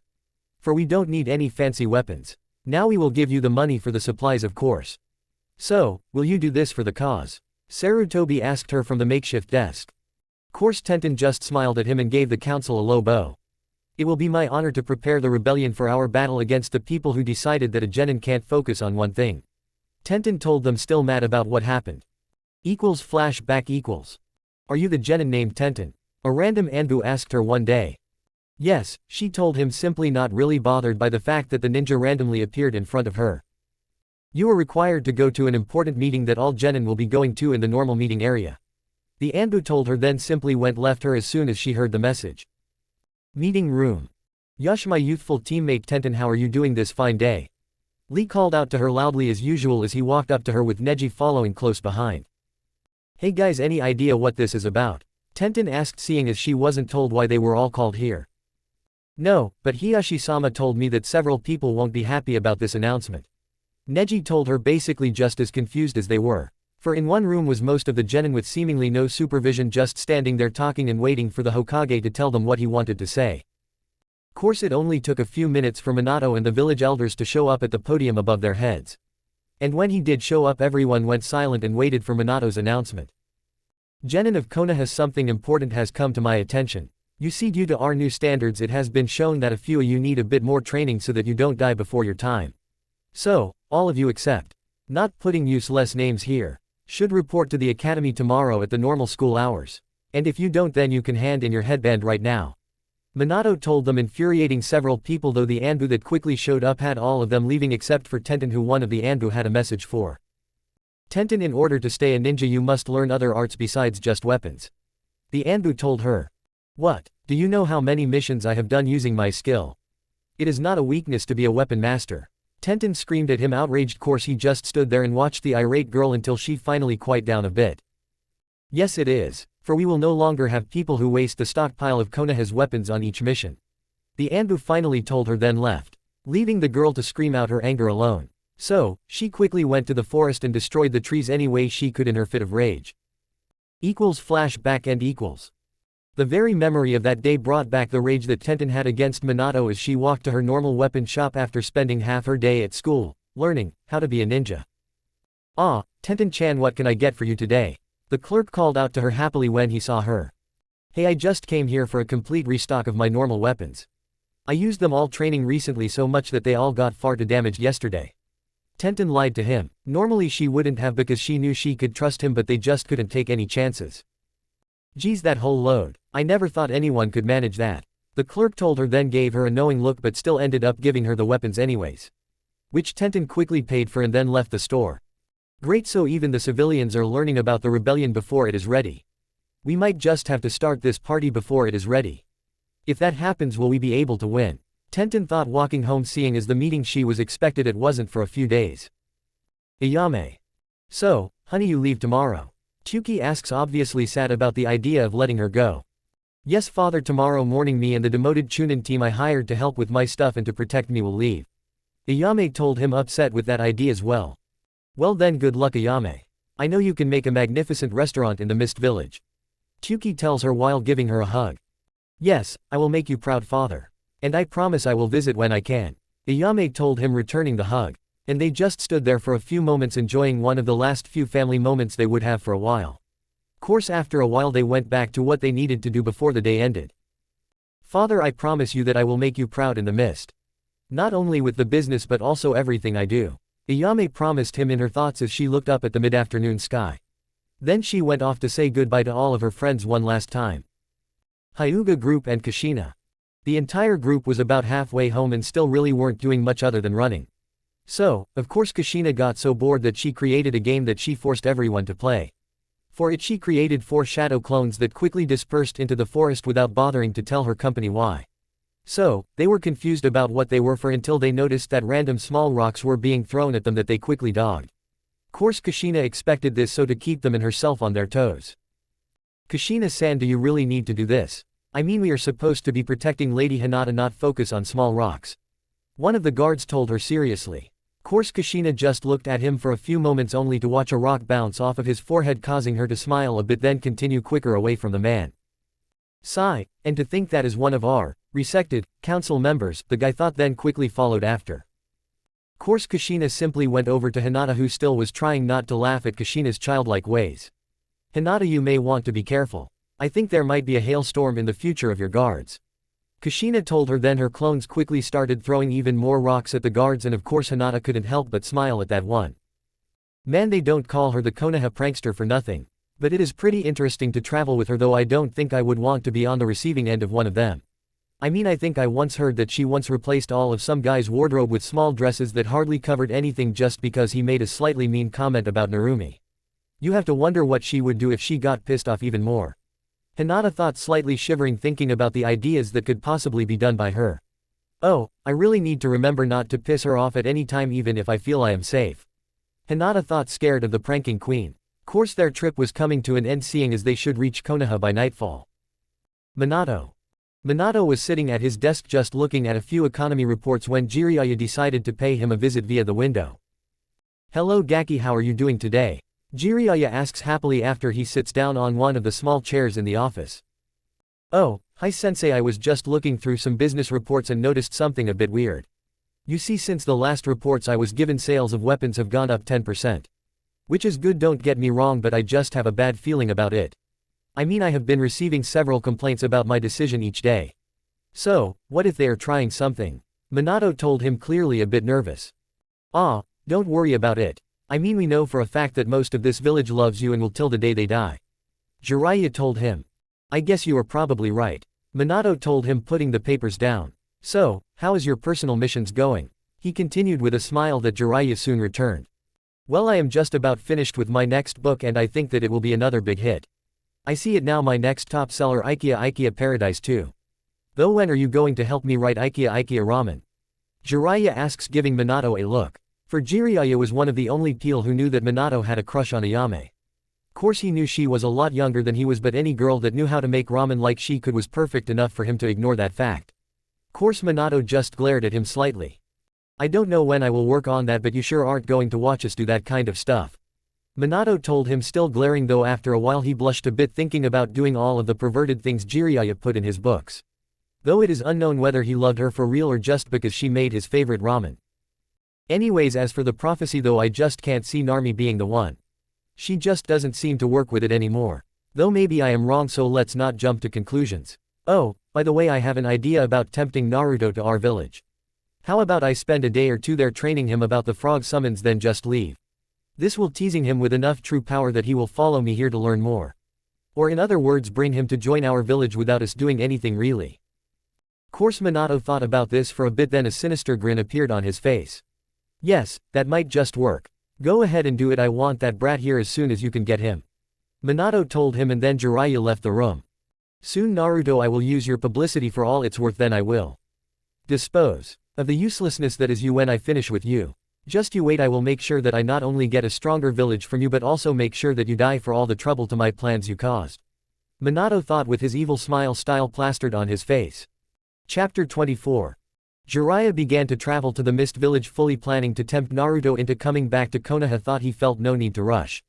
For we don't need any fancy weapons. Now we will give you the money for the supplies of course. So, will you do this for the cause? Sarutobi asked her from the makeshift desk. Course Tenten just smiled at him and gave the council a low bow. It will be my honor to prepare the rebellion for our battle against the people who decided that a genin can't focus on one thing. Tenten told them, still mad about what happened. Flashback equals. Are you the genin named Tenten? A random Anbu asked her one day. Yes, she told him, simply not really bothered by the fact that the ninja randomly appeared in front of her. You are required to go to an important meeting that all genin will be going to in the normal meeting area. The Anbu told her, then simply left her as soon as she heard the message. Meeting room. Yush, my youthful teammate Tenten, how are you doing this fine day? Lee called out to her loudly as usual as he walked up to her with Neji following close behind. Hey guys, any idea what this is about? Tenten asked, seeing as she wasn't told why they were all called here. No, but Hiyashi-sama told me that several people won't be happy about this announcement. Neji told her, basically just as confused as they were. For in one room was most of the genin with seemingly no supervision, just standing there talking and waiting for the Hokage to tell them what he wanted to say. Course it only took a few minutes for Minato and the village elders to show up at the podium above their heads. And when he did show up, everyone went silent and waited for Minato's announcement. Genin of Konoha, something important has come to my attention. You see, due to our new standards, it has been shown that a few of you need a bit more training so that you don't die before your time. So, all of you except, not putting useless names here, should report to the academy tomorrow at the normal school hours. And if you don't, then you can hand in your headband right now. Minato told them, infuriating several people, though the Anbu that quickly showed up had all of them leaving except for Tenten, who one of the Anbu had a message for. Tenten, in order to stay a ninja you must learn other arts besides just weapons. The Anbu told her. What? Do you know how many missions I have done using my skill? It is not a weakness to be a weapon master. Tenten screamed at him, outraged. Course he just stood there and watched the irate girl until she finally quieted down a bit. Yes it is, for we will no longer have people who waste the stockpile of Konoha's weapons on each mission. The Anbu finally told her, then left, leaving the girl to scream out her anger alone. So, she quickly went to the forest and destroyed the trees any way she could in her fit of rage. Flashback and equals. The very memory of that day brought back the rage that Tenten had against Minato as she walked to her normal weapon shop after spending half her day at school, learning how to be a ninja. Ah, Tenten-chan, what can I get for you today? The clerk called out to her happily when he saw her. Hey, I just came here for a complete restock of my normal weapons. I used them all training recently so much that they all got far too damaged yesterday. Tenten lied to him. Normally she wouldn't have, because she knew she could trust him, but they just couldn't take any chances. Geez, that whole load. I never thought anyone could manage that. The clerk told her, then gave her a knowing look, but still ended up giving her the weapons anyways. Which Tenten quickly paid for and then left the store. Great, so even the civilians are learning about the rebellion before it is ready. We might just have to start this party before it is ready. If that happens, will we be able to win? Tenten thought, walking home, seeing as the meeting she was expected at wasn't for a few days. Ayame. So, honey, you leave tomorrow? Tuki asks, obviously sad about the idea of letting her go. Yes father, tomorrow morning me and the demoted Chunin team I hired to help with my stuff and to protect me will leave. Ayame told him, upset with that idea as well. Well then, good luck Ayame. I know you can make a magnificent restaurant in the Mist Village. Tuki tells her while giving her a hug. Yes, I will make you proud father. And I promise I will visit when I can. Ayame told him, returning the hug. And they just stood there for a few moments, enjoying one of the last few family moments they would have for a while. Course after a while they went back to what they needed to do before the day ended. Father, I promise you that I will make you proud in the mist. Not only with the business but also everything I do. Ayame promised him in her thoughts as she looked up at the mid-afternoon sky. Then she went off to say goodbye to all of her friends one last time. Hyuga group and Kushina. The entire group was about halfway home and still really weren't doing much other than running. So, of course Kushina got so bored that she created a game that she forced everyone to play. For it she created 4 shadow clones that quickly dispersed into the forest without bothering to tell her company why. So, they were confused about what they were for until they noticed that random small rocks were being thrown at them that they quickly dogged. Course Kushina expected this, so to keep them and herself on their toes. Kushina-san, do you really need to do this? I mean, we are supposed to be protecting Lady Hinata, not focus on small rocks. One of the guards told her seriously. Course Kushina just looked at him for a few moments only to watch a rock bounce off of his forehead, causing her to smile a bit, then continue quicker away from the man. Sigh, and to think that is one of our resected, council members, the guy thought, then quickly followed after. Course Kushina simply went over to Hinata, who still was trying not to laugh at Kushina's childlike ways. Hinata, you may want to be careful. I think there might be a hailstorm in the future of your guards. Kushina told her. Then her clones quickly started throwing even more rocks at the guards, and of course Hinata couldn't help but smile at that one. Man, they don't call her the Konoha prankster for nothing. But it is pretty interesting to travel with her, though I don't think I would want to be on the receiving end of one of them. I mean, I think I once heard that she once replaced all of some guy's wardrobe with small dresses that hardly covered anything just because he made a slightly mean comment about Narumi. You have to wonder what she would do if she got pissed off even more. Hinata thought, slightly shivering, thinking about the ideas that could possibly be done by her. Oh, I really need to remember not to piss her off at any time, even if I feel I am safe. Hinata thought, scared of the pranking queen. Course their trip was coming to an end, seeing as they should reach Konoha by nightfall. Minato was sitting at his desk just looking at a few economy reports when Jiraiya decided to pay him a visit via the window. Hello Gaki, how are you doing today? Jiraiya asks happily after he sits down on one of the small chairs in the office. Oh, hi sensei, I was just looking through some business reports and noticed something a bit weird. You see, since the last reports I was given, sales of weapons have gone up 10%. Which is good, don't get me wrong, but I just have a bad feeling about it. I mean, I have been receiving several complaints about my decision each day. So, what if they are trying something? Minato told him, clearly a bit nervous. Don't worry about it. I mean, we know for a fact that most of this village loves you and will till the day they die. Jiraiya told him. I guess you are probably right. Minato told him, putting the papers down. So, how is your personal missions going? He continued with a smile that Jiraiya soon returned. Well, I am just about finished with my next book and I think that it will be another big hit. I see it now, my next top seller, IKEA Paradise 2. Though when are you going to help me write IKEA Ramen? Jiraiya asks, giving Minato a look. For Jiraiya was one of the only people who knew that Minato had a crush on Ayame. Course he knew she was a lot younger than he was, but any girl that knew how to make ramen like she could was perfect enough for him to ignore that fact. Course Minato just glared at him slightly. I don't know when I will work on that, but you sure aren't going to watch us do that kind of stuff. Minato told him, still glaring, though after a while he blushed a bit, thinking about doing all of the perverted things Jiraiya put in his books. Though it is unknown whether he loved her for real or just because she made his favorite ramen. Anyways, as for the prophecy though, I just can't see Narmi being the one. She just doesn't seem to work with it anymore. Though maybe I am wrong, so let's not jump to conclusions. Oh, by the way, I have an idea about tempting Naruto to our village. How about I spend a day or two there training him about the frog summons, then just leave. This will teasing him with enough true power that he will follow me here to learn more. Or in other words, bring him to join our village without us doing anything really. Course Minato thought about this for a bit, then a sinister grin appeared on his face. Yes, that might just work. Go ahead and do it, I want that brat here as soon as you can get him. Minato told him, and then Jiraiya left the room. Soon Naruto, I will use your publicity for all it's worth, then I will dispose of the uselessness that is you when I finish with you. Just you wait, I will make sure that I not only get a stronger village from you but also make sure that you die for all the trouble to my plans you caused. Minato thought with his evil smile style plastered on his face. Chapter 24. Jiraiya began to travel to the Mist Village, fully planning to tempt Naruto into coming back to Konoha. Thought he felt no need to rush.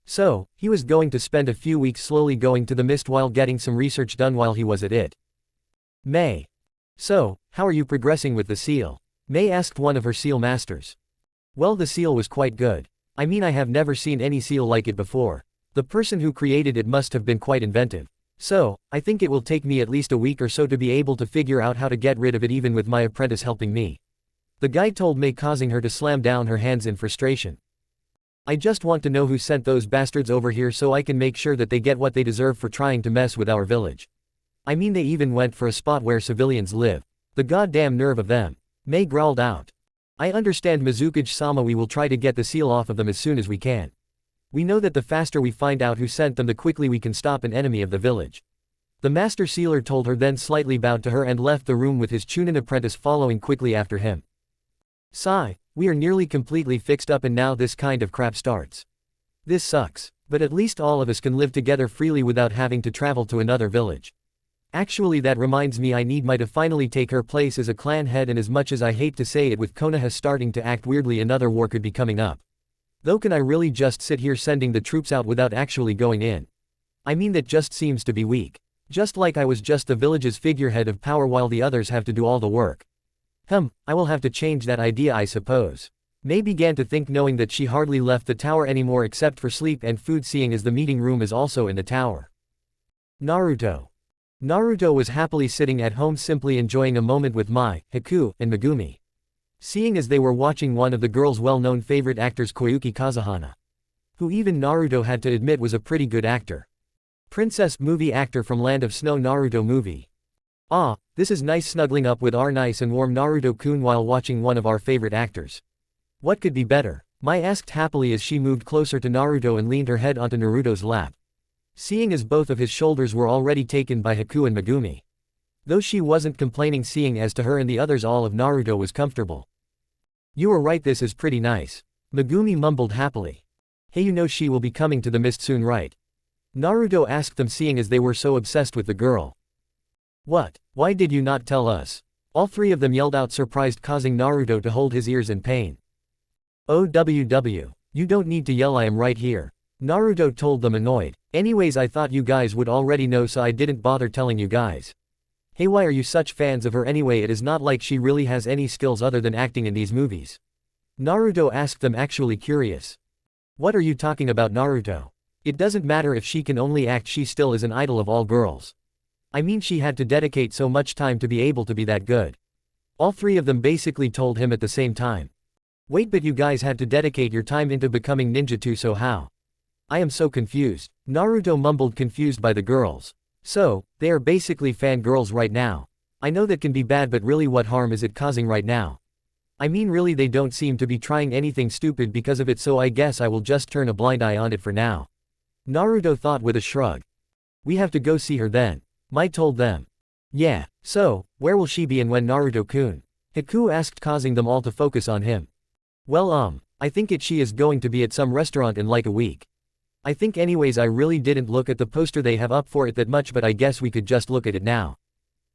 So, he was going to spend a few weeks slowly going to the Mist while getting some research done while he was at it. May. So, how are you progressing with the seal? May asked one of her seal masters. Well, the seal was quite good. I mean, I have never seen any seal like it before. The person who created it must have been quite inventive. So, I think it will take me at least a week or so to be able to figure out how to get rid of it, even with my apprentice helping me. The guy told May, causing her to slam down her hands in frustration. I just want to know who sent those bastards over here so I can make sure that they get what they deserve for trying to mess with our village. I mean, they even went for a spot where civilians live. The goddamn nerve of them. May growled out. I understand, Mizukage-sama, we will try to get the seal off of them as soon as we can. We know that the faster we find out who sent them, the quickly we can stop an enemy of the village. The master sealer told her, then slightly bowed to her and left the room with his Chunin apprentice following quickly after him. Sigh, we are nearly completely fixed up and now this kind of crap starts. This sucks, but at least all of us can live together freely without having to travel to another village. Actually, that reminds me, I need Mai to finally take her place as a clan head, and as much as I hate to say it, with Konoha starting to act weirdly, another war could be coming up. Though can I really just sit here sending the troops out without actually going in? I mean, that just seems to be weak. Just like I was just the village's figurehead of power while the others have to do all the work. I will have to change that idea I suppose. May began to think, knowing that she hardly left the tower anymore except for sleep and food, seeing as the meeting room is also in the tower. Naruto. Naruto was happily sitting at home simply enjoying a moment with Mai, Haku, and Megumi. Seeing as they were watching one of the girl's well-known favorite actors, Koyuki Kazuhana, who even Naruto had to admit was a pretty good actor. Princess movie actor from Land of Snow Naruto movie. Ah, this is nice, snuggling up with our nice and warm Naruto-kun while watching one of our favorite actors. What could be better? Mai asked happily as she moved closer to Naruto and leaned her head onto Naruto's lap. Seeing as both of his shoulders were already taken by Haku and Megumi. Though she wasn't complaining, seeing as to her and the others all of Naruto was comfortable. You were right, this is pretty nice. Megumi mumbled happily. Hey, you know she will be coming to the mist soon, right? Naruto asked them, seeing as they were so obsessed with the girl. What? Why did you not tell us? All three of them yelled out, surprised, causing Naruto to hold his ears in pain. OWW. You don't need to yell, I am right here. Naruto told them, annoyed. Anyways, I thought you guys would already know, so I didn't bother telling you guys. Hey, why are you such fans of her anyway? It is not like she really has any skills other than acting in these movies. Naruto asked them, actually curious. What are you talking about, Naruto? It doesn't matter if she can only act, she still is an idol of all girls. I mean, she had to dedicate so much time to be able to be that good. All three of them basically told him at the same time. Wait, but you guys had to dedicate your time into becoming ninja too, so how? I am so confused. Naruto mumbled, confused by the girls. So, they are basically fangirls right now. I know that can be bad, but really what harm is it causing right now? I mean, really they don't seem to be trying anything stupid because of it, so I guess I will just turn a blind eye on it for now. Naruto thought with a shrug. We have to go see her then. Mai told them. Yeah, so, where will she be and when, Naruto-kun? Haku asked, causing them all to focus on him. Well, I think she is going to be at some restaurant in like a week. I think, anyways, I really didn't look at the poster they have up for it that much, but I guess we could just look at it now.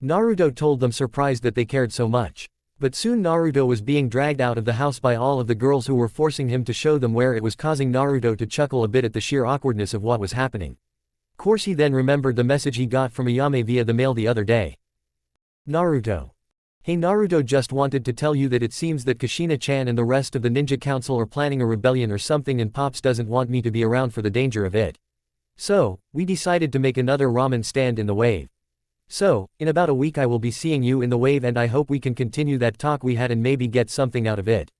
Naruto told them, surprised that they cared so much. But soon Naruto was being dragged out of the house by all of the girls who were forcing him to show them where it was, causing Naruto to chuckle a bit at the sheer awkwardness of what was happening. Course, he then remembered the message he got from Ayame via the mail the other day. Naruto. Hey Naruto, just wanted to tell you that it seems that Kushina-chan and the rest of the ninja council are planning a rebellion or something, and Pops doesn't want me to be around for the danger of it. So, we decided to make another ramen stand in the wave. So, in about a week I will be seeing you in the wave, and I hope we can continue that talk we had and maybe get something out of it.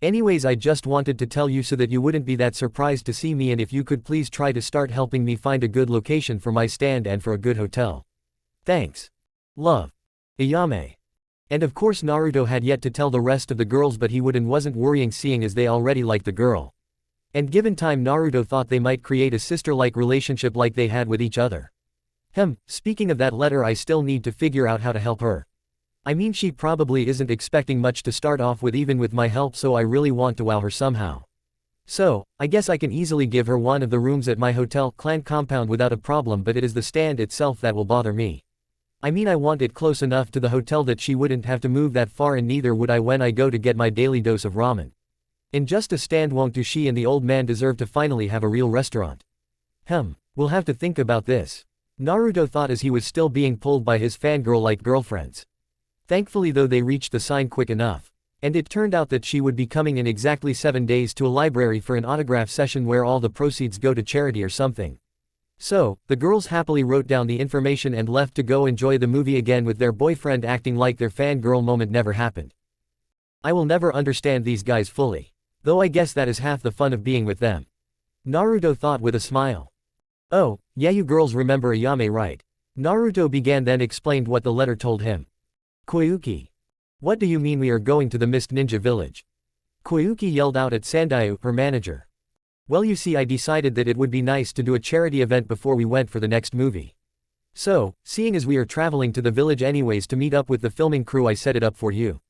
Anyways, I just wanted to tell you so that you wouldn't be that surprised to see me, and if you could please try to start helping me find a good location for my stand and for a good hotel. Thanks. Love. Ayame. And of course Naruto had yet to tell the rest of the girls, but he wasn't worrying, seeing as they already liked the girl. And given time, Naruto thought they might create a sister-like relationship like they had with each other. Speaking of that letter, I still need to figure out how to help her. I mean, she probably isn't expecting much to start off with even with my help, so I really want to wow her somehow. So, I guess I can easily give her one of the rooms at my hotel clan compound without a problem, but it is the stand itself that will bother me. I mean, I want it close enough to the hotel that she wouldn't have to move that far, and neither would I when I go to get my daily dose of ramen. And just a stand won't do. She and the old man deserve to finally have a real restaurant. We'll have to think about this. Naruto thought as he was still being pulled by his fangirl-like girlfriends. Thankfully though, they reached the sign quick enough. And it turned out that she would be coming in exactly 7 days to a library for an autograph session where all the proceeds go to charity or something. So, the girls happily wrote down the information and left to go enjoy the movie again, with their boyfriend acting like their fangirl moment never happened. I will never understand these guys fully. Though I guess that is half the fun of being with them. Naruto thought with a smile. Oh, yeah, you girls remember Ayame, right? Naruto began, then explained what the letter told him. Koyuki. What do you mean we are going to the Mist Ninja Village? Koyuki yelled out at Sandayu, her manager. Well, you see, I decided that it would be nice to do a charity event before we went for the next movie. So, seeing as we are traveling to the village anyways to meet up with the filming crew, I set it up for you.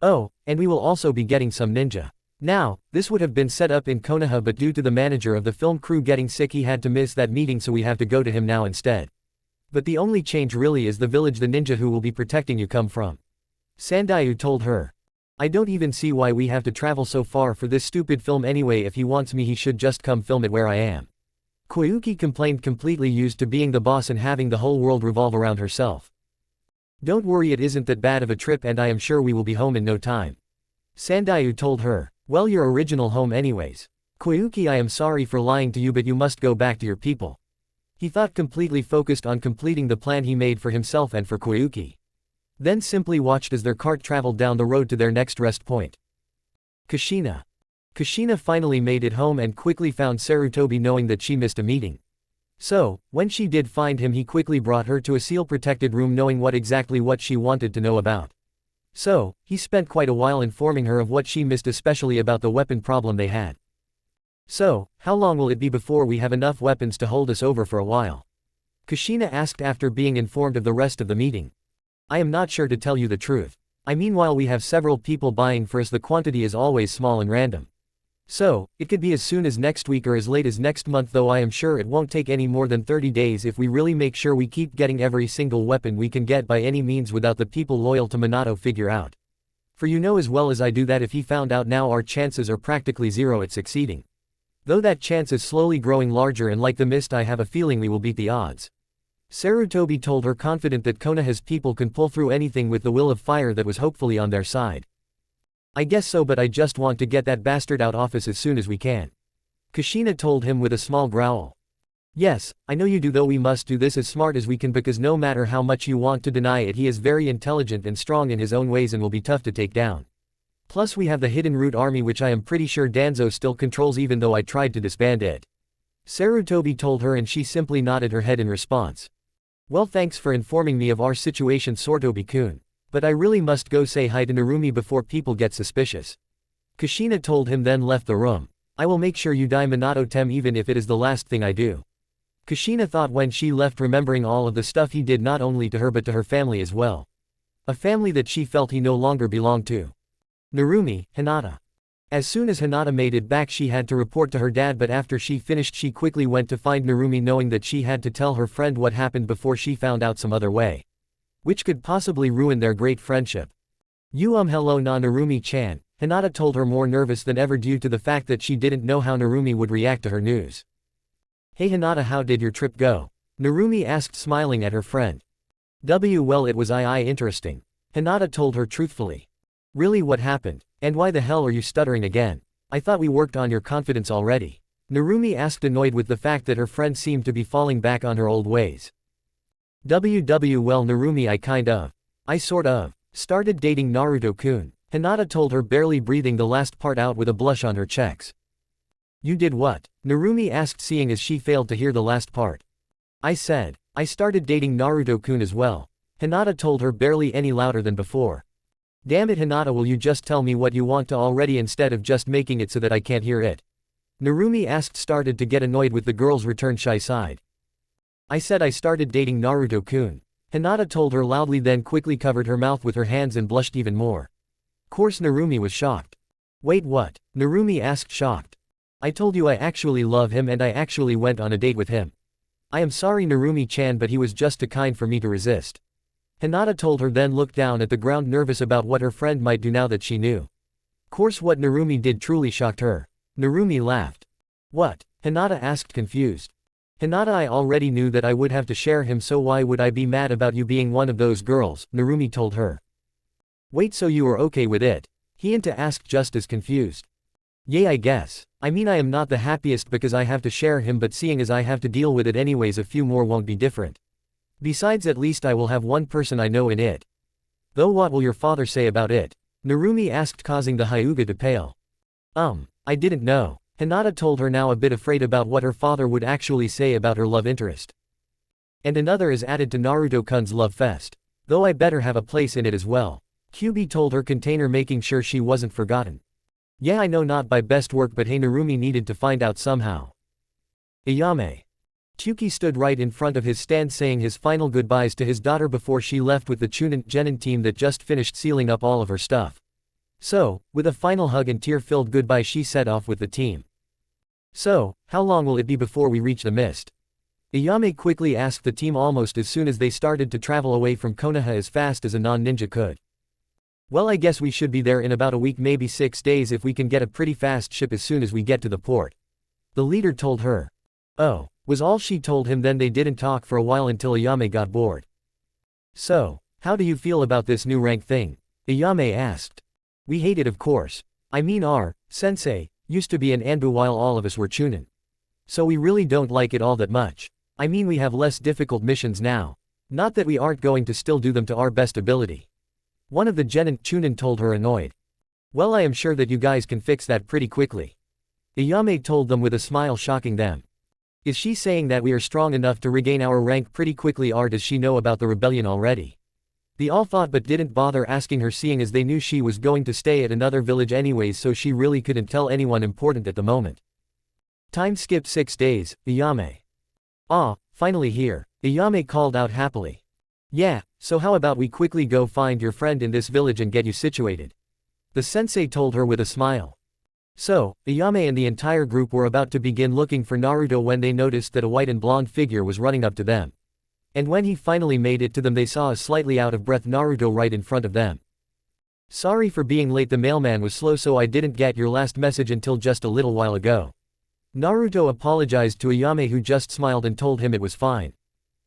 Oh, and we will also be getting some ninja. Now, this would have been set up in Konoha, but due to the manager of the film crew getting sick, he had to miss that meeting, so we have to go to him now instead. But the only change really is the village the ninja who will be protecting you come from. Sandayu told her. I don't even see why we have to travel so far for this stupid film anyway. If he wants me, he should just come film it where I am. Koyuki complained, completely used to being the boss and having the whole world revolve around herself. Don't worry, it isn't that bad of a trip and I am sure we will be home in no time. Sandayu told her. Well, your original home anyways. Koyuki, I am sorry for lying to you, but you must go back to your people. He thought, completely focused on completing the plan he made for himself and for Koyuki. Then simply watched as their cart traveled down the road to their next rest point. Kushina. Kushina finally made it home and quickly found Sarutobi, knowing that she missed a meeting. So, when she did find him, he quickly brought her to a seal-protected room, knowing what she wanted to know about. So, he spent quite a while informing her of what she missed, especially about the weapon problem they had. So, how long will it be before we have enough weapons to hold us over for a while? Kushina asked after being informed of the rest of the meeting. I am not sure, to tell you the truth. I mean, while we have several people buying for us, the quantity is always small and random. So, it could be as soon as next week or as late as next month, though I am sure it won't take any more than 30 days if we really make sure we keep getting every single weapon we can get by any means without the people loyal to Minato figure out. For you know as well as I do that if he found out now, our chances are practically zero at succeeding. Though that chance is slowly growing larger, and like the mist, I have a feeling we will beat the odds. Sarutobi told her, confident that Konoha's people can pull through anything with the will of fire that was hopefully on their side. I guess so, but I just want to get that bastard out office as soon as we can. Kushina told him with a small growl. Yes, I know you do, though we must do this as smart as we can, because no matter how much you want to deny it, he is very intelligent and strong in his own ways and will be tough to take down. Plus we have the Hidden Root Army, which I am pretty sure Danzo still controls, even though I tried to disband it. Sarutobi told her, and she simply nodded her head in response. Well, thanks for informing me of our situation, Sarutobi-kun. But I really must go say hi to Narumi before people get suspicious. Kushina told him, then left the room. I will make sure you die, Minato-tem, even if it is the last thing I do. Kushina thought when she left, remembering all of the stuff he did not only to her but to her family as well. A family that she felt he no longer belonged to. Narumi, Hinata. As soon as Hinata made it back, she had to report to her dad, but after she finished she quickly went to find Narumi, knowing that she had to tell her friend what happened before she found out some other way, which could possibly ruin their great friendship. Hello na Narumi-chan, Hinata told her, more nervous than ever due to the fact that she didn't know how Narumi would react to her news. Hey Hinata, how did your trip go? Narumi asked, smiling at her friend. Well, it was interesting. Hinata told her truthfully. Really, what happened? And why the hell are you stuttering again? I thought we worked on your confidence already. Narumi asked, annoyed with the fact that her friend seemed to be falling back on her old ways. Well, Narumi, I sort of started dating Naruto-kun. Hinata told her, barely breathing the last part out with a blush on her cheeks. You did what? Narumi asked, seeing as she failed to hear the last part. I said, I started dating Naruto-kun as well. Hinata told her, barely any louder than before. Damn it, Hinata, will you just tell me what you want to already instead of just making it so that I can't hear it? Narumi asked, started to get annoyed with the girl's return shy side. I said I started dating Naruto-kun. Hinata told her loudly, then quickly covered her mouth with her hands and blushed even more. Course Narumi was shocked. Wait, what? Narumi asked, shocked. I told you I actually love him and I actually went on a date with him. I am sorry Narumi-chan, but he was just too kind for me to resist. Hinata told her, then looked down at the ground, nervous about what her friend might do now that she knew. Course what Narumi did truly shocked her. Narumi laughed. What? Hinata asked, confused. Hinata, I already knew that I would have to share him, so why would I be mad about you being one of those girls? Narumi told her. Wait, so you were okay with it? Hinata asked, just as confused. Yeah, I guess. I mean, I am not the happiest because I have to share him, but seeing as I have to deal with it anyways, a few more won't be different. Besides, at least I will have one person I know in it. Though what will your father say about it? Narumi asked, causing the Hyuga to pale. I didn't know. Hinata told her, now a bit afraid about what her father would actually say about her love interest. And another is added to Naruto-kun's love fest. Though I better have a place in it as well. Kyubi told her container, making sure she wasn't forgotten. Yeah, I know, not by best work, but hey, Narumi needed to find out somehow. Iyame. Tsuki stood right in front of his stand, saying his final goodbyes to his daughter before she left with the Chunin Genin team that just finished sealing up all of her stuff. So, with a final hug and tear-filled goodbye, she set off with the team. So, how long will it be before we reach the mist? Iyame quickly asked the team almost as soon as they started to travel away from Konoha as fast as a non-ninja could. Well, I guess we should be there in about a week, maybe 6 days if we can get a pretty fast ship as soon as we get to the port. The leader told her. Oh, was all she told him. Then they didn't talk for a while until Ayame got bored. So, how do you feel about this new rank thing? Ayame asked. We hate it, of course. I mean, our sensei used to be an Anbu while all of us were chunin. So we really don't like it all that much. I mean, we have less difficult missions now. Not that we aren't going to still do them to our best ability. One of the genin chunin told her, annoyed. Well, I am sure that you guys can fix that pretty quickly. Ayame told them with a smile, shocking them. Is she saying that we are strong enough to regain our rank pretty quickly, or does she know about the rebellion already? They all thought but didn't bother asking her, seeing as they knew she was going to stay at another village anyways, so she really couldn't tell anyone important at the moment. Time skip 6 days, Ayame. Ah, finally here, Ayame called out happily. Yeah, so how about we quickly go find your friend in this village and get you situated? The sensei told her with a smile. So, Ayame and the entire group were about to begin looking for Naruto when they noticed that a white and blonde figure was running up to them. And when he finally made it to them, they saw a slightly out of breath Naruto right in front of them. Sorry for being late, the mailman was slow, so I didn't get your last message until just a little while ago. Naruto apologized to Ayame, who just smiled and told him it was fine.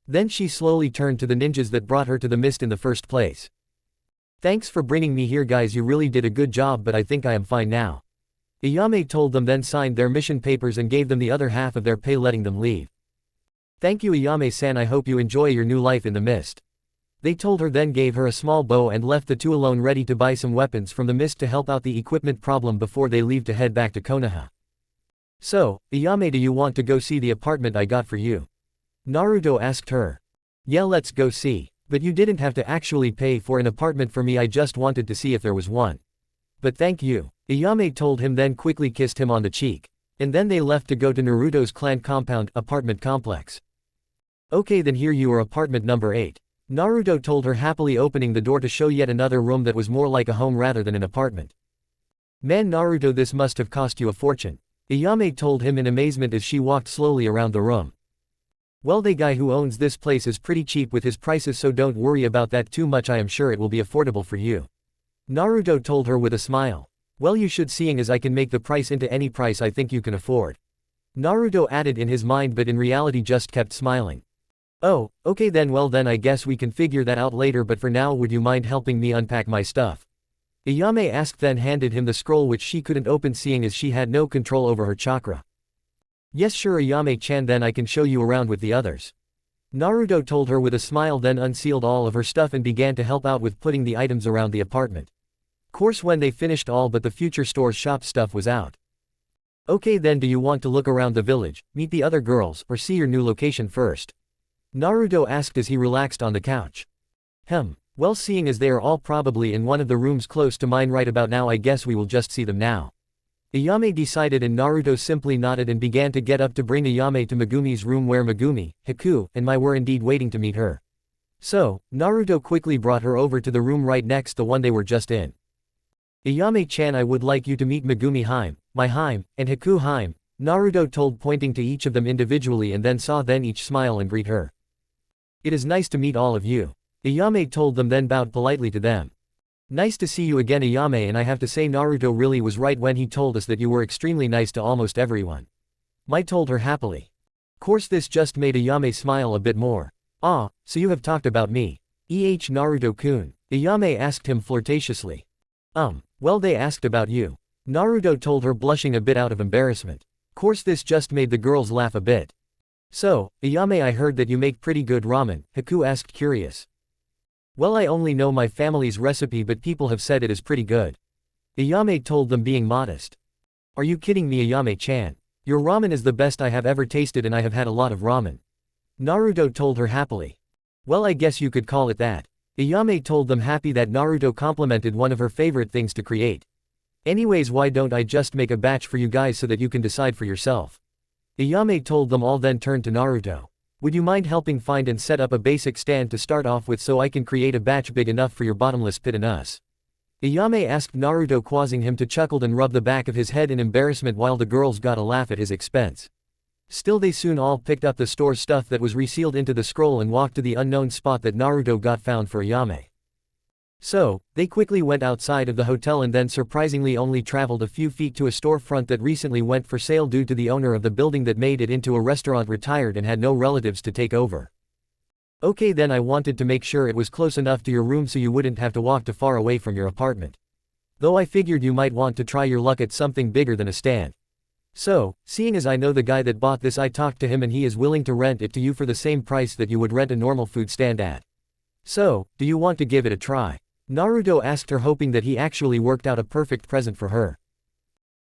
Then she slowly turned to the ninjas that brought her to the mist in the first place. Thanks for bringing me here, guys, you really did a good job, but I think I am fine now. Ayame told them, then signed their mission papers and gave them the other half of their pay, letting them leave. Thank you, Ayame-san, I hope you enjoy your new life in the mist. They told her, then gave her a small bow and left the two alone, ready to buy some weapons from the mist to help out the equipment problem before they leave to head back to Konoha. So, Ayame, do you want to go see the apartment I got for you? Naruto asked her. Yeah, let's go see. But you didn't have to actually pay for an apartment for me, I just wanted to see if there was one. But thank you, Ayame told him, then quickly kissed him on the cheek. And then they left to go to Naruto's clan compound apartment complex. Okay, then here you are, apartment number 8. Naruto told her, happily opening the door to show yet another room that was more like a home rather than an apartment. Man, Naruto, this must have cost you a fortune, Ayame told him in amazement as she walked slowly around the room. Well, the guy who owns this place is pretty cheap with his prices, so don't worry about that too much, I am sure it will be affordable for you. Naruto told her with a smile. Well, you should, seeing as I can make the price into any price I think you can afford. Naruto added in his mind, but in reality just kept smiling. Oh, okay then, well then I guess we can figure that out later, but for now would you mind helping me unpack my stuff? Ayame asked, then handed him the scroll which she couldn't open seeing as she had no control over her chakra. Yes sure, Ayame-chan, then I can show you around with the others. Naruto told her with a smile, then unsealed all of her stuff and began to help out with putting the items around the apartment. Course when they finished all but the future store's shop stuff was out. Okay then, do you want to look around the village, meet the other girls, or see your new location first? Naruto asked as he relaxed on the couch. Well, seeing as they are all probably in one of the rooms close to mine right about now, I guess we will just see them now. Ayame decided, and Naruto simply nodded and began to get up to bring Ayame to Megumi's room, where Megumi, Haku, and Mai were indeed waiting to meet her. So, Naruto quickly brought her over to the room right next the one they were just in. Ayame-chan, I would like you to meet Megumi Haim, Mai Haim, and Haku Haim, Naruto told, pointing to each of them individually, and then saw then each smile and greet her. It is nice to meet all of you, Ayame told them, then bowed politely to them. Nice to see you again, Ayame, and I have to say Naruto really was right when he told us that you were extremely nice to almost everyone. Mai told her happily. Course this just made Ayame smile a bit more. Ah, so you have talked about me. Naruto-kun, Ayame asked him flirtatiously. Well, they asked about you, Naruto told her, blushing a bit out of embarrassment. Course this just made the girls laugh a bit. So, Ayame, I heard that you make pretty good ramen, Haku asked, curious. Well, I only know my family's recipe, but people have said it is pretty good, Ayame told them, being modest. Are you kidding me, Ayame-chan? Your ramen is the best I have ever tasted, and I have had a lot of ramen, Naruto told her happily. Well, I guess you could call it that, Ayame told them, happy that Naruto complimented one of her favorite things to create. Anyways, why don't I just make a batch for you guys so that you can decide for yourself? Ayame told them all, then turned to Naruto. Would you mind helping find and set up a basic stand to start off with so I can create a batch big enough for your bottomless pit and us? Ayame asked Naruto, causing him to chuckle and rub the back of his head in embarrassment, while the girls got a laugh at his expense. Still, they soon all picked up the store's stuff that was resealed into the scroll and walked to the unknown spot that Naruto got found for Ayame. So, they quickly went outside of the hotel and then surprisingly only traveled a few feet to a storefront that recently went for sale due to the owner of the building that made it into a restaurant retired and had no relatives to take over. Okay, then I wanted to make sure it was close enough to your room so you wouldn't have to walk too far away from your apartment. Though I figured you might want to try your luck at something bigger than a stand. So, seeing as I know the guy that bought this, I talked to him and he is willing to rent it to you for the same price that you would rent a normal food stand at. So, do you want to give it a try? Naruto asked her, hoping that he actually worked out a perfect present for her.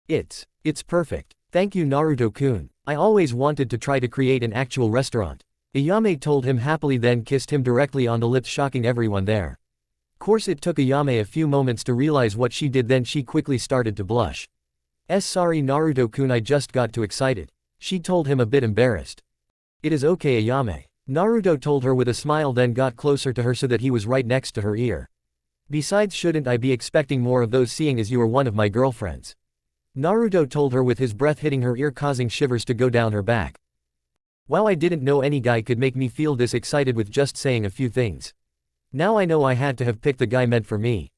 It's perfect. Thank you, Naruto-kun. I always wanted to try to create an actual restaurant. Ayame told him happily, then kissed him directly on the lips, shocking everyone there. Course it took Ayame a few moments to realize what she did, then she quickly started to blush. Sorry Naruto-kun, I just got too excited. She told him, a bit embarrassed. It is okay Ayame. Naruto told her with a smile, then got closer to her so that he was right next to her ear. Besides, shouldn't I be expecting more of those seeing as you are one of my girlfriends? Naruto told her with his breath hitting her ear, causing shivers to go down her back. Wow, I didn't know any guy could make me feel this excited with just saying a few things. Now I know I had to have picked the guy meant for me.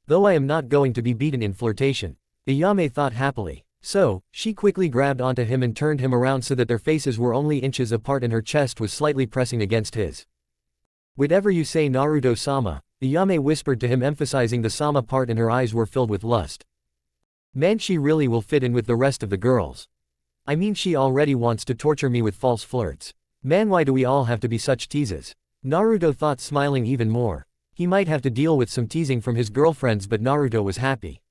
Though I am not going to be beaten in flirtation. Ayame thought happily. So, she quickly grabbed onto him and turned him around so that their faces were only inches apart and her chest was slightly pressing against his. Whatever you say Naruto-sama, Ayame whispered to him, emphasizing the sama part, and her eyes were filled with lust. Man, she really will fit in with the rest of the girls. I mean, she already wants to torture me with false flirts. Man, why do we all have to be such teases? Naruto thought, smiling even more. He might have to deal with some teasing from his girlfriends, but Naruto was happy.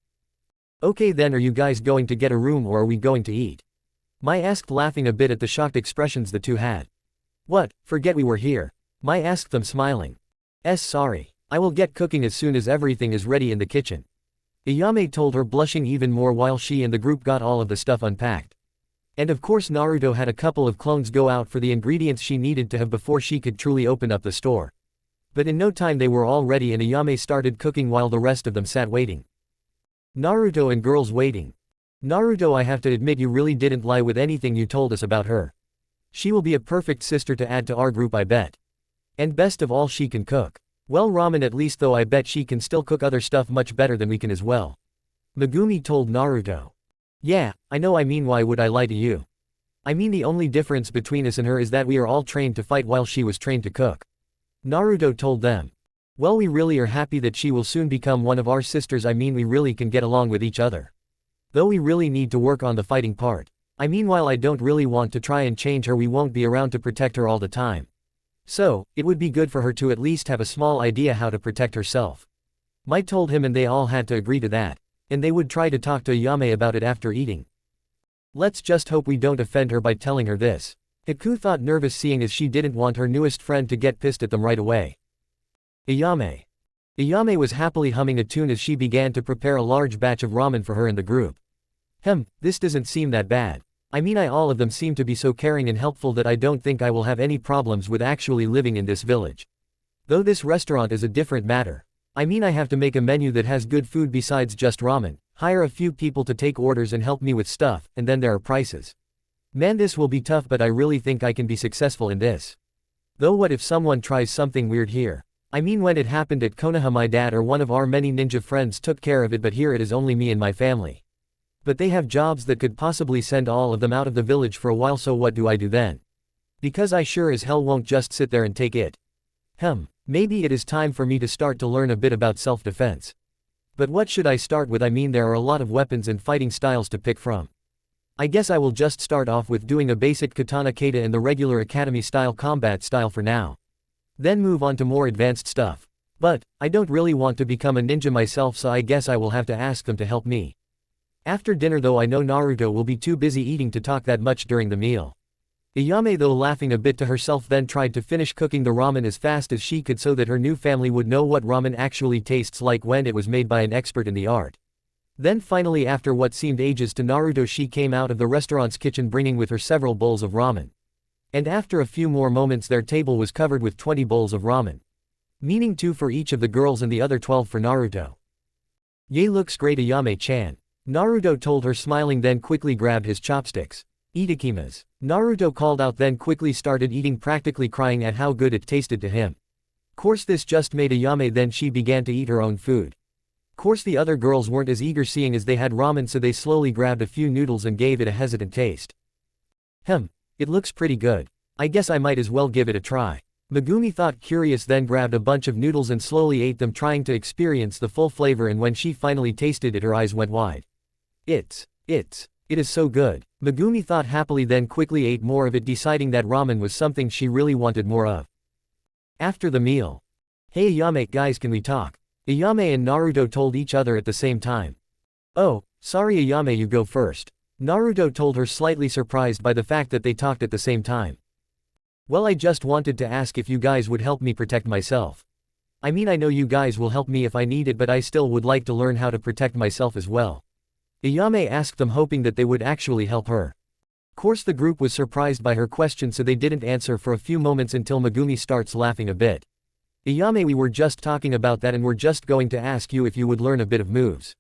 Okay then, are you guys going to get a room or are we going to eat? Mai asked, laughing a bit at the shocked expressions the two had. What, forget we were here? Mai asked them, smiling. Sorry. I will get cooking as soon as everything is ready in the kitchen. Ayame told her, blushing even more while she and the group got all of the stuff unpacked. And of course Naruto had a couple of clones go out for the ingredients she needed to have before she could truly open up the store. But in no time they were all ready and Ayame started cooking while the rest of them sat waiting. Naruto and girls waiting. Naruto, I have to admit you really didn't lie with anything you told us about her. She will be a perfect sister to add to our group, I bet. And best of all, she can cook. Well, ramen at least, though I bet she can still cook other stuff much better than we can as well. Megumi told Naruto. Yeah, I know, I mean, why would I lie to you? I mean, the only difference between us and her is that we are all trained to fight while she was trained to cook. Naruto told them. Well, we really are happy that she will soon become one of our sisters. I mean, we really can get along with each other. Though we really need to work on the fighting part. I mean, while I don't really want to try and change her, we won't be around to protect her all the time. So, it would be good for her to at least have a small idea how to protect herself. Mai told him and they all had to agree to that. And they would try to talk to Ayame about it after eating. Let's just hope we don't offend her by telling her this. Haku thought, nervous seeing as she didn't want her newest friend to get pissed at them right away. Ayame. Ayame was happily humming a tune as she began to prepare a large batch of ramen for her and the group. This doesn't seem that bad. I mean, all of them seem to be so caring and helpful that I don't think I will have any problems with actually living in this village. Though this restaurant is a different matter. I mean, I have to make a menu that has good food besides just ramen, hire a few people to take orders and help me with stuff, and then there are prices. Man, this will be tough, but I really think I can be successful in this. Though what if someone tries something weird here? I mean, when it happened at Konoha, my dad or one of our many ninja friends took care of it, but here it is only me and my family. But they have jobs that could possibly send all of them out of the village for a while, so what do I do then? Because I sure as hell won't just sit there and take it. Maybe it is time for me to start to learn a bit about self-defense. But what should I start with? I mean, there are a lot of weapons and fighting styles to pick from. I guess I will just start off with doing a basic katana kata and the regular academy style combat style for now. Then move on to more advanced stuff. But, I don't really want to become a ninja myself, so I guess I will have to ask them to help me. After dinner, though, I know Naruto will be too busy eating to talk that much during the meal. Ayame, though laughing a bit to herself, then tried to finish cooking the ramen as fast as she could so that her new family would know what ramen actually tastes like when it was made by an expert in the art. Then finally, after what seemed ages to Naruto, she came out of the restaurant's kitchen bringing with her several bowls of ramen. And after a few more moments their table was covered with 20 bowls of ramen. Meaning 2 for each of the girls and the other 12 for Naruto. Yay, looks great Ayame-chan. Naruto told her, smiling, then quickly grabbed his chopsticks. Itakimas. Naruto called out, then quickly started eating, practically crying at how good it tasted to him. Course this just made Ayame, then she began to eat her own food. Course the other girls weren't as eager seeing as they had ramen, so they slowly grabbed a few noodles and gave it a hesitant taste. It looks pretty good. I guess I might as well give it a try. Megumi thought, curious, then grabbed a bunch of noodles and slowly ate them, trying to experience the full flavor, and when she finally tasted it her eyes went wide. It is so good. Megumi thought happily, then quickly ate more of it, deciding that ramen was something she really wanted more of. After the meal. Hey Ayame, guys, can we talk? Ayame and Naruto told each other at the same time. Oh, sorry Ayame, you go first. Naruto told her, slightly surprised by the fact that they talked at the same time. Well, I just wanted to ask if you guys would help me protect myself. I mean, I know you guys will help me if I need it, but I still would like to learn how to protect myself as well. Ayame asked them, hoping that they would actually help her. Course the group was surprised by her question, so they didn't answer for a few moments until Megumi starts laughing a bit. Ayame, we were just talking about that and we're just going to ask you if you would learn a bit of moves.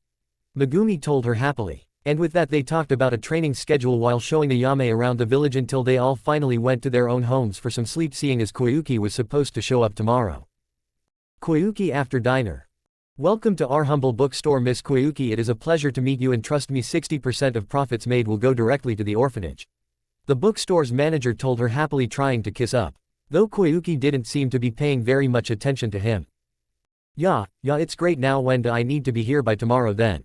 Megumi told her happily. And with that they talked about a training schedule while showing Ayame around the village until they all finally went to their own homes for some sleep, seeing as Koyuki was supposed to show up tomorrow. Koyuki after diner. Welcome to our humble bookstore, Miss Koyuki. It is a pleasure to meet you, and trust me, 60% of profits made will go directly to the orphanage. The bookstore's manager told her happily, trying to kiss up. Though Koyuki didn't seem to be paying very much attention to him. Yeah, it's great. Now when do I need to be here by tomorrow then?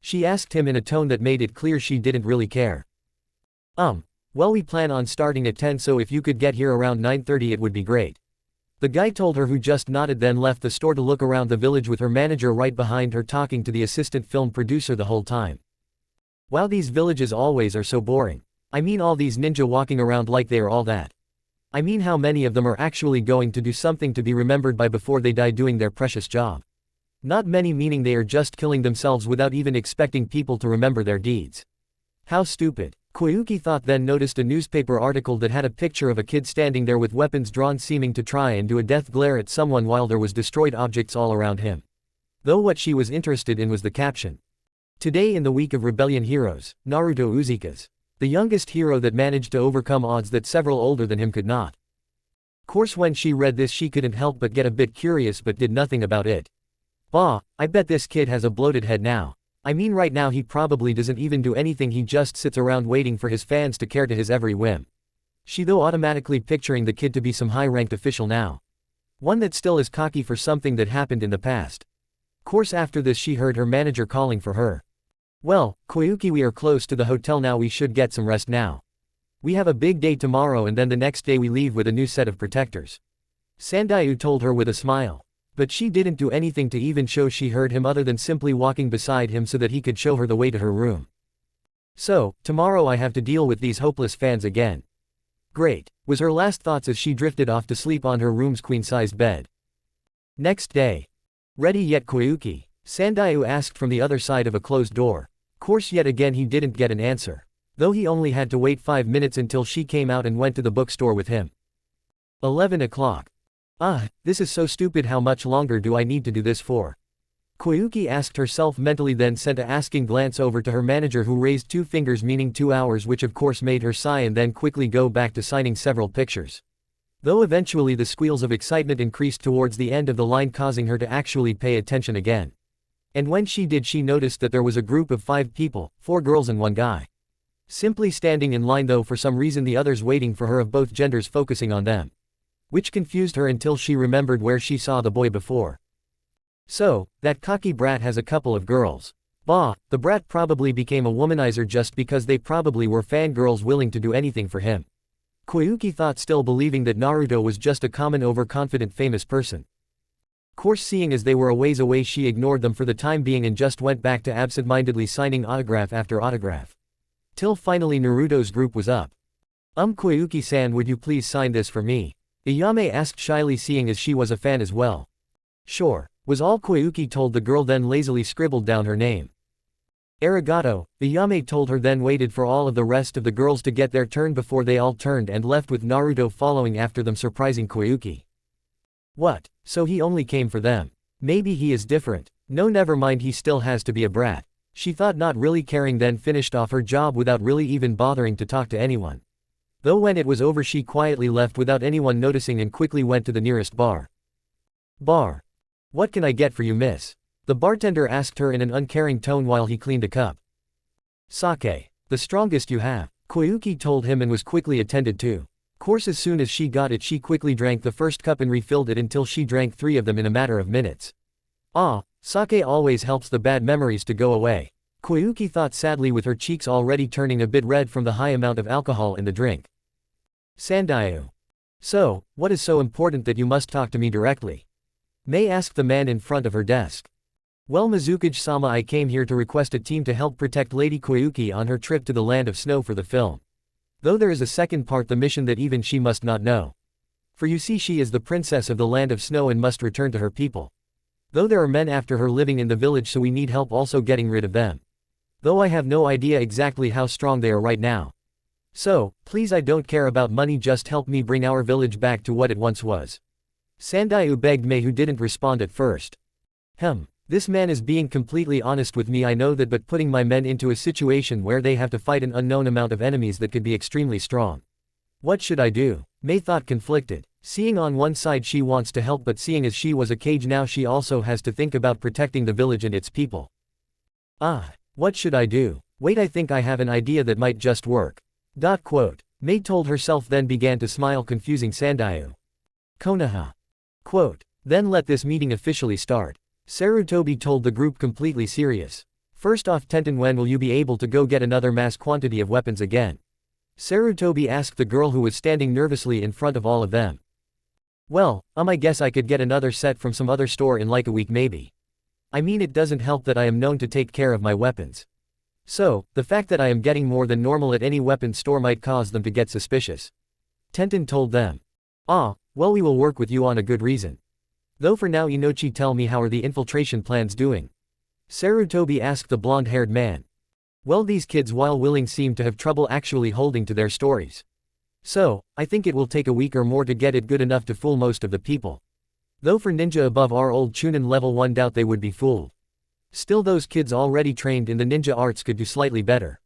She asked him in a tone that made it clear she didn't really care. Well, we plan on starting at 10, so if you could get here around 9:30 it would be great. The guy told her, who just nodded, then left the store to look around the village with her manager right behind her talking to the assistant film producer the whole time. Wow, these villages always are so boring. I mean, all these ninja walking around like they are all that. I mean, how many of them are actually going to do something to be remembered by before they die doing their precious job? Not many, meaning they are just killing themselves without even expecting people to remember their deeds. How stupid. Koyuki thought, then noticed a newspaper article that had a picture of a kid standing there with weapons drawn, seeming to try and do a death glare at someone while there was destroyed objects all around him. Though what she was interested in was the caption. Today in the week of rebellion heroes, Naruto Uzika's the youngest hero that managed to overcome odds that several older than him could not. Course when she read this she couldn't help but get a bit curious, but did nothing about it. Bah, I bet this kid has a bloated head now. I mean, right now he probably doesn't even do anything, he just sits around waiting for his fans to care to his every whim. She though automatically picturing the kid to be some high-ranked official now. One that still is cocky for something that happened in the past. Course after this she heard her manager calling for her. Well, Koyuki, we are close to the hotel now, we should get some rest now. We have a big day tomorrow and then the next day we leave with a new set of protectors. Sandayu told her with a smile. But she didn't do anything to even show she heard him, other than simply walking beside him so that he could show her the way to her room. So, tomorrow I have to deal with these hopeless fans again. Great, was her last thoughts as she drifted off to sleep on her room's queen-sized bed. Next day. Ready yet, Koyuki? Sandayu asked from the other side of a closed door. Course yet again he didn't get an answer. Though he only had to wait 5 minutes until she came out and went to the bookstore with him. 11 o'clock. This is so stupid, how much longer do I need to do this for? Koyuki asked herself mentally, then sent a asking glance over to her manager, who raised 2 fingers meaning 2 hours, which of course made her sigh and then quickly go back to signing several pictures. Though eventually the squeals of excitement increased towards the end of the line, causing her to actually pay attention again. And when she did, she noticed that there was a group of 5 people, 4 girls and 1 guy. Simply standing in line, though for some reason the others waiting for her of both genders focusing on them. Which confused her until she remembered where she saw the boy before. So, that cocky brat has a couple of girls. Bah, the brat probably became a womanizer just because they probably were fangirls willing to do anything for him. Koyuki thought, still believing that Naruto was just a common overconfident famous person. Course seeing as they were a ways away she ignored them for the time being and just went back to absent-mindedly signing autograph after autograph. Till finally Naruto's group was up. Koyuki-san, would you please sign this for me? Ayame asked shyly, seeing as she was a fan as well. Sure, was all Koyuki told the girl, then lazily scribbled down her name. Arigato, Ayame told her, then waited for all of the rest of the girls to get their turn before they all turned and left, with Naruto following after them, surprising Koyuki. What, so he only came for them? Maybe he is different. No, never mind, he still has to be a brat. She thought, not really caring, then finished off her job without really even bothering to talk to anyone. Though when it was over she quietly left without anyone noticing and quickly went to the nearest bar. Bar. What can I get for you, miss? The bartender asked her in an uncaring tone while he cleaned a cup. Sake. The strongest you have, Koyuki told him and was quickly attended to. Course as soon as she got it she quickly drank the first cup and refilled it until she drank 3 of them in a matter of minutes. Ah, sake always helps the bad memories to go away. Koyuki thought sadly with her cheeks already turning a bit red from the high amount of alcohol in the drink. Sandayu. So, what is so important that you must talk to me directly? Mei asked the man in front of her desk. Well, Mizukage-sama, I came here to request a team to help protect Lady Koyuki on her trip to the Land of Snow for the film. Though there is a second part, the mission that even she must not know. For you see, she is the princess of the Land of Snow and must return to her people. Though there are men after her living in the village, so we need help also getting rid of them. Though I have no idea exactly how strong they are right now. So, please, I don't care about money, just help me bring our village back to what it once was. Sandayu begged Mei, who didn't respond at first. This man is being completely honest with me, I know that, but putting my men into a situation where they have to fight an unknown amount of enemies that could be extremely strong. What should I do? Mei thought, conflicted. Seeing on one side she wants to help, but seeing as she was a cage now, she also has to think about protecting the village and its people. What should I do? Wait, I think I have an idea that might just work. Mei told herself, then began to smile, confusing Sandayu. Konoha. Then let this meeting officially start. Sarutobi told the group, completely serious. First off, Tenten, when will you be able to go get another mass quantity of weapons again? Sarutobi asked the girl who was standing nervously in front of all of them. Well, I guess I could get another set from some other store in like a week maybe. I mean, it doesn't help that I am known to take care of my weapons. So, the fact that I am getting more than normal at any weapons store might cause them to get suspicious. Tenten told them. Well, we will work with you on a good reason. Though for now, Inochi, tell me, how are the infiltration plans doing? Sarutobi asked the blonde-haired man. Well, these kids, while willing, seem to have trouble actually holding to their stories. So, I think it will take a week or more to get it good enough to fool most of the people. Though for ninja above our old Chunin level 1, doubt they would be fooled. Still, those kids already trained in the ninja arts could do slightly better.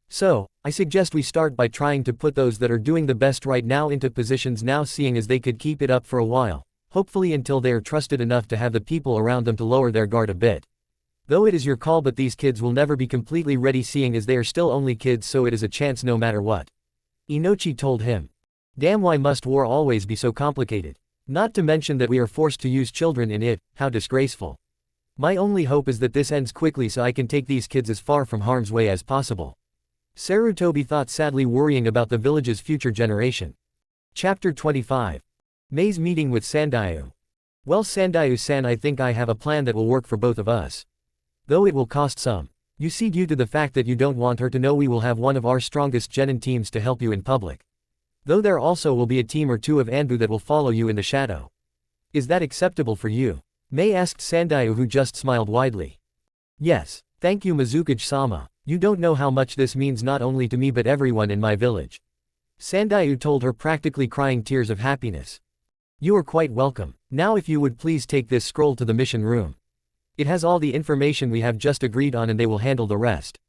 So, I suggest we start by trying to put those that are doing the best right now into positions now, seeing as they could keep it up for a while. Hopefully until they are trusted enough to have the people around them to lower their guard a bit. Though it is your call, but these kids will never be completely ready, seeing as they are still only kids, so it is a chance no matter what. Inochi told him. Damn, why must war always be so complicated? Not to mention that we are forced to use children in it, how disgraceful. My only hope is that this ends quickly so I can take these kids as far from harm's way as possible. Sarutobi thought, sadly worrying about the village's future generation. Chapter 25. Mei's meeting with Sandayu. Well, Sandayu-san, I think I have a plan that will work for both of us. Though it will cost some. You see, due to the fact that you don't want her to know, we will have one of our strongest genin teams to help you in public. Though there also will be a team or two of Anbu that will follow you in the shadow. Is that acceptable for you? Mei asked Sandayu, who just smiled widely. Yes, thank you, Mizukage-sama. You don't know how much this means not only to me but everyone in my village. Sandayu told her, practically crying tears of happiness. You are quite welcome. Now if you would please take this scroll to the mission room. It has all the information we have just agreed on and they will handle the rest.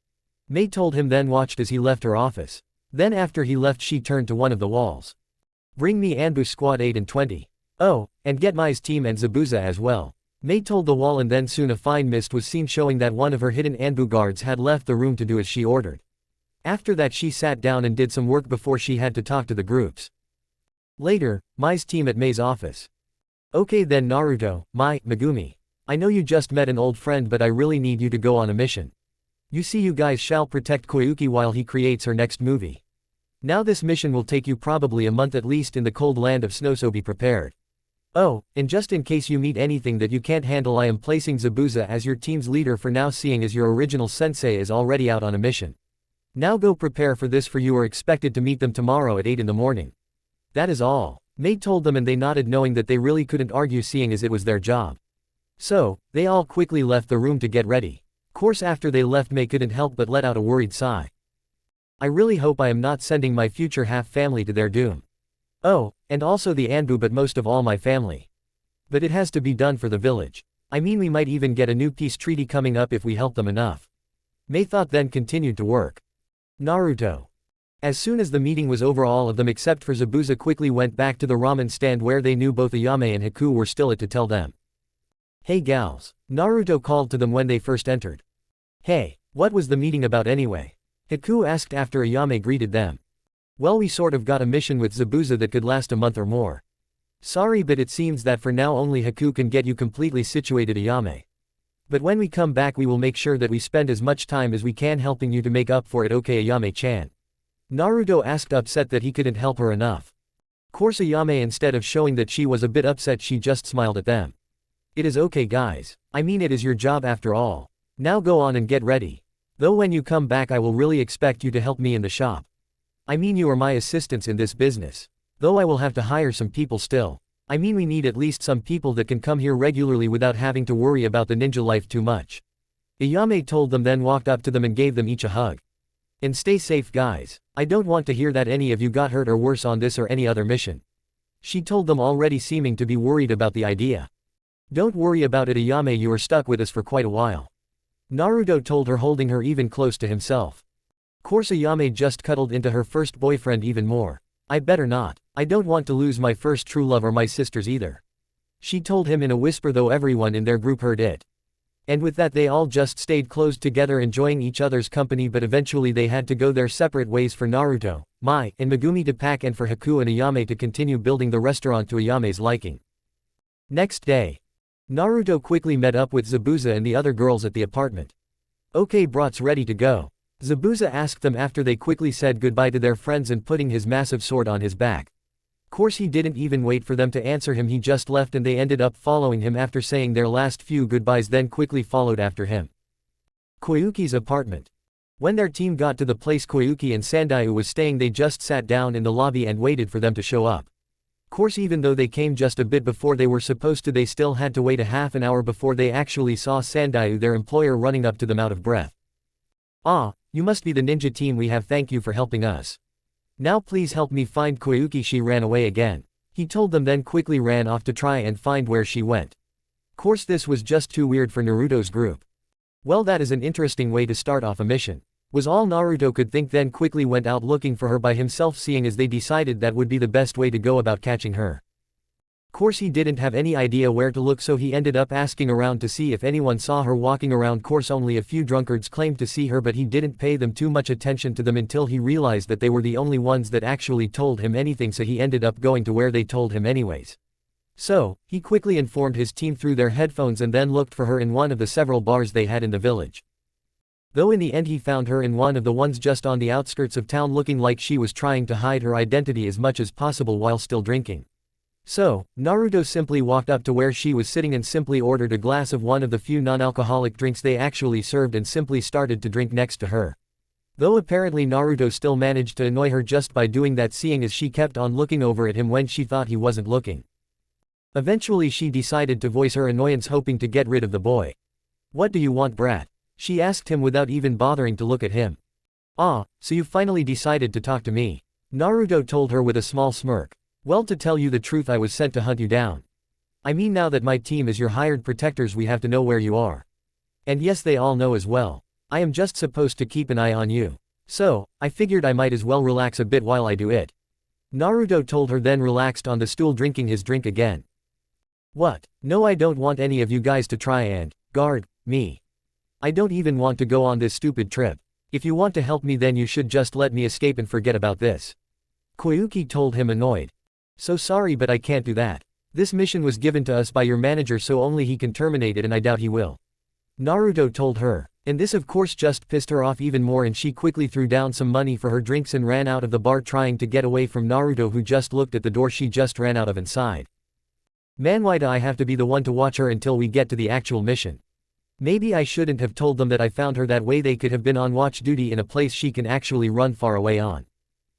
Mei told him, then watched as he left her office. Then after he left, she turned to one of the walls. Bring me Anbu Squad 8 and 20. Oh, and get Mai's team and Zabuza as well. Mei told the wall, and then soon a fine mist was seen showing that one of her hidden Anbu guards had left the room to do as she ordered. After that she sat down and did some work before she had to talk to the groups. Later, Mai's team at Mei's office. Okay then, Naruto, Mai, Megumi. I know you just met an old friend, but I really need you to go on a mission. You see, you guys shall protect Koyuki while he creates her next movie. Now this mission will take you probably a month at least in the cold Land of Snow, so be prepared. Oh, and just in case you meet anything that you can't handle, I am placing Zabuza as your team's leader for now, seeing as your original sensei is already out on a mission. Now go prepare for this, for you are expected to meet them tomorrow at 8 in the morning. That is all. Mei told them, and they nodded, knowing that they really couldn't argue, seeing as it was their job. So, they all quickly left the room to get ready. Course after they left, Mei couldn't help but let out a worried sigh. I really hope I am not sending my future half-family to their doom. Oh, and also the Anbu, but most of all my family. But it has to be done for the village. I mean, we might even get a new peace treaty coming up if we help them enough. Mei thought, then continued to work. Naruto. As soon as the meeting was over, all of them except for Zabuza quickly went back to the ramen stand where they knew both Ayame and Haku were still at to tell them. "Hey gals," Naruto called to them when they first entered. "Hey, what was the meeting about anyway?" Haku asked after Ayame greeted them. "Well, we sort of got a mission with Zabuza that could last a month or more. Sorry, but it seems that for now only Haku can get you completely situated, Ayame. But when we come back we will make sure that we spend as much time as we can helping you to make up for it, okay Ayame-chan?" Naruto asked, upset that he couldn't help her enough. Course Ayame, instead of showing that she was a bit upset, she just smiled at them. "It is okay guys. I mean, it is your job after all. Now go on and get ready. Though when you come back I will really expect you to help me in the shop. I mean, you are my assistants in this business. Though I will have to hire some people still. I mean, we need at least some people that can come here regularly without having to worry about the ninja life too much." Ayame told them, then walked up to them and gave them each a hug. "And stay safe guys. I don't want to hear that any of you got hurt or worse on this or any other mission," she told them, already seeming to be worried about the idea. "Don't worry about it Ayame, you are stuck with us for quite a while," Naruto told her, holding her even close to himself. Course Ayame just cuddled into her first boyfriend even more. "I better not. I don't want to lose my first true love or my sisters either," she told him in a whisper, though everyone in their group heard it. And with that they all just stayed close together enjoying each other's company, but eventually they had to go their separate ways, for Naruto, Mai, and Megumi to pack and for Haku and Ayame to continue building the restaurant to Ayame's liking. Next day, Naruto quickly met up with Zabuza and the other girls at the apartment. "Okay brats, ready to go?" Zabuza asked them after they quickly said goodbye to their friends and putting his massive sword on his back. Course he didn't even wait for them to answer him, he just left and they ended up following him after saying their last few goodbyes, then quickly followed after him. Koyuki's apartment. When their team got to the place Koyuki and Sandayu was staying, they just sat down in the lobby and waited for them to show up. Course even though they came just a bit before they were supposed to, they still had to wait a half an hour before they actually saw Sandayu, their employer, running up to them out of breath. "Ah, you must be the ninja team we have, thank you for helping us. Now please help me find Koyuki, she ran away again," he told them, then quickly ran off to try and find where she went. Course this was just too weird for Naruto's group. "Well, that is an interesting way to start off a mission," was all Naruto could think, then quickly went out looking for her by himself, seeing as they decided that would be the best way to go about catching her. Course he didn't have any idea where to look, so he ended up asking around to see if anyone saw her walking around. Course only a few drunkards claimed to see her, but he didn't pay them too much attention to them until he realized that they were the only ones that actually told him anything, so he ended up going to where they told him anyways. So, he quickly informed his team through their headphones and then looked for her in one of the several bars they had in the village. Though in the end he found her in one of the ones just on the outskirts of town, looking like she was trying to hide her identity as much as possible while still drinking. So, Naruto simply walked up to where she was sitting and simply ordered a glass of one of the few non-alcoholic drinks they actually served and simply started to drink next to her. Though apparently Naruto still managed to annoy her just by doing that, seeing as she kept on looking over at him when she thought he wasn't looking. Eventually she decided to voice her annoyance, hoping to get rid of the boy. "What do you want, brat?" she asked him without even bothering to look at him. "Ah, so you finally decided to talk to me," Naruto told her with a small smirk. "Well, to tell you the truth, I was sent to hunt you down. I mean, now that my team is your hired protectors, we have to know where you are. And yes, they all know as well. I am just supposed to keep an eye on you. So, I figured I might as well relax a bit while I do it," Naruto told her, then relaxed on the stool drinking his drink again. "What? No, I don't want any of you guys to try and guard me. I don't even want to go on this stupid trip. If you want to help me, then you should just let me escape and forget about this," Koyuki told him, annoyed. "So sorry, but I can't do that. This mission was given to us by your manager, so only he can terminate it, and I doubt he will," Naruto told her. And this of course just pissed her off even more, and she quickly threw down some money for her drinks and ran out of the bar, trying to get away from Naruto, who just looked at the door she just ran out of inside. "Man, why do I have to be the one to watch her until we get to the actual mission? Maybe I shouldn't have told them that I found her, that way they could have been on watch duty in a place she can actually run far away on.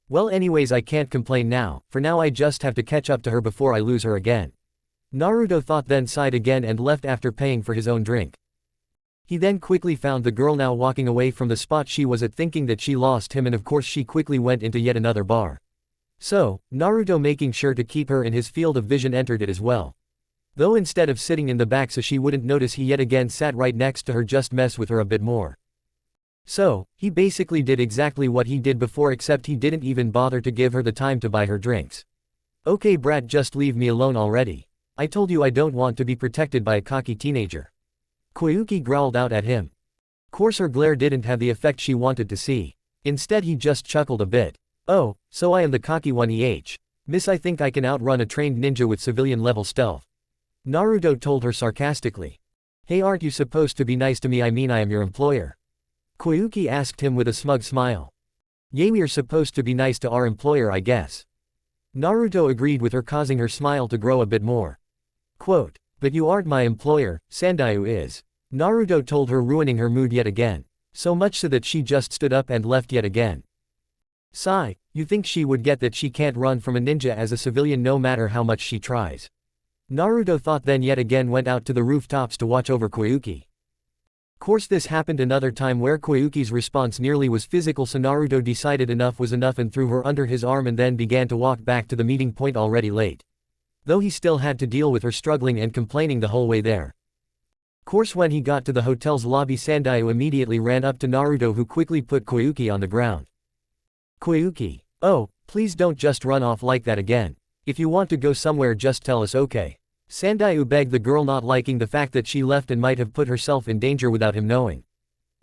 Well, anyways, I can't complain now. For now I just have to catch up to her before I lose her again," Naruto thought, then sighed again and left after paying for his own drink. He then quickly found the girl now walking away from the spot she was at, thinking that she lost him, and of course she quickly went into yet another bar. So, Naruto, making sure to keep her in his field of vision, entered it as well. Though instead of sitting in the back so she wouldn't notice, he yet again sat right next to her, just mess with her a bit more. So, he basically did exactly what he did before, except he didn't even bother to give her the time to buy her drinks. Okay brat, just leave me alone already. I told you I don't want to be protected by a cocky teenager. Koyuki growled out at him. Course her glare didn't have the effect she wanted to see. Instead he just chuckled a bit. Oh, so I am the cocky one Miss, I think I can outrun a trained ninja with civilian level stealth. Naruto told her sarcastically. Hey, aren't you supposed to be nice to me? I mean, I am your employer. Koyuki asked him with a smug smile. Yeah, we're supposed to be nice to our employer, I guess. Naruto agreed with her, causing her smile to grow a bit more. Quote, but you aren't my employer, Sandayu is. Naruto told her, ruining her mood yet again. So much so that she just stood up and left yet again. Sigh, you think she would get that she can't run from a ninja as a civilian no matter how much she tries. Naruto thought, then yet again went out to the rooftops to watch over Koyuki. Course this happened another time where Koyuki's response nearly was physical, so Naruto decided enough was enough and threw her under his arm and then began to walk back to the meeting point already late. Though he still had to deal with her struggling and complaining the whole way there. Course when he got to the hotel's lobby, Sandayu immediately ran up to Naruto, who quickly put Koyuki on the ground. Koyuki. Oh, please don't just run off like that again. If you want to go somewhere just tell us, okay? Sandayu begged the girl, not liking the fact that she left and might have put herself in danger without him knowing.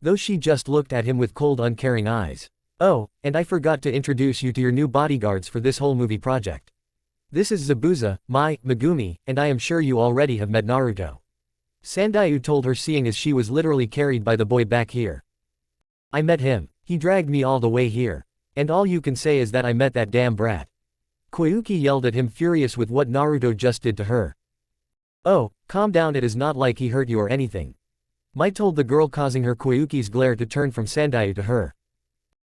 Though she just looked at him with cold, uncaring eyes. Oh, and I forgot to introduce you to your new bodyguards for this whole movie project. This is Zabuza, Mai, Megumi, and I am sure you already have met Naruto. Sandayu told her, seeing as she was literally carried by the boy back here. I met him. He dragged me all the way here. And all you can say is that I met that damn brat. Koyuki yelled at him, furious with what Naruto just did to her. Oh, calm down, it is not like he hurt you or anything. Mai told the girl, causing her Koyuki's glare to turn from Sandayu to her.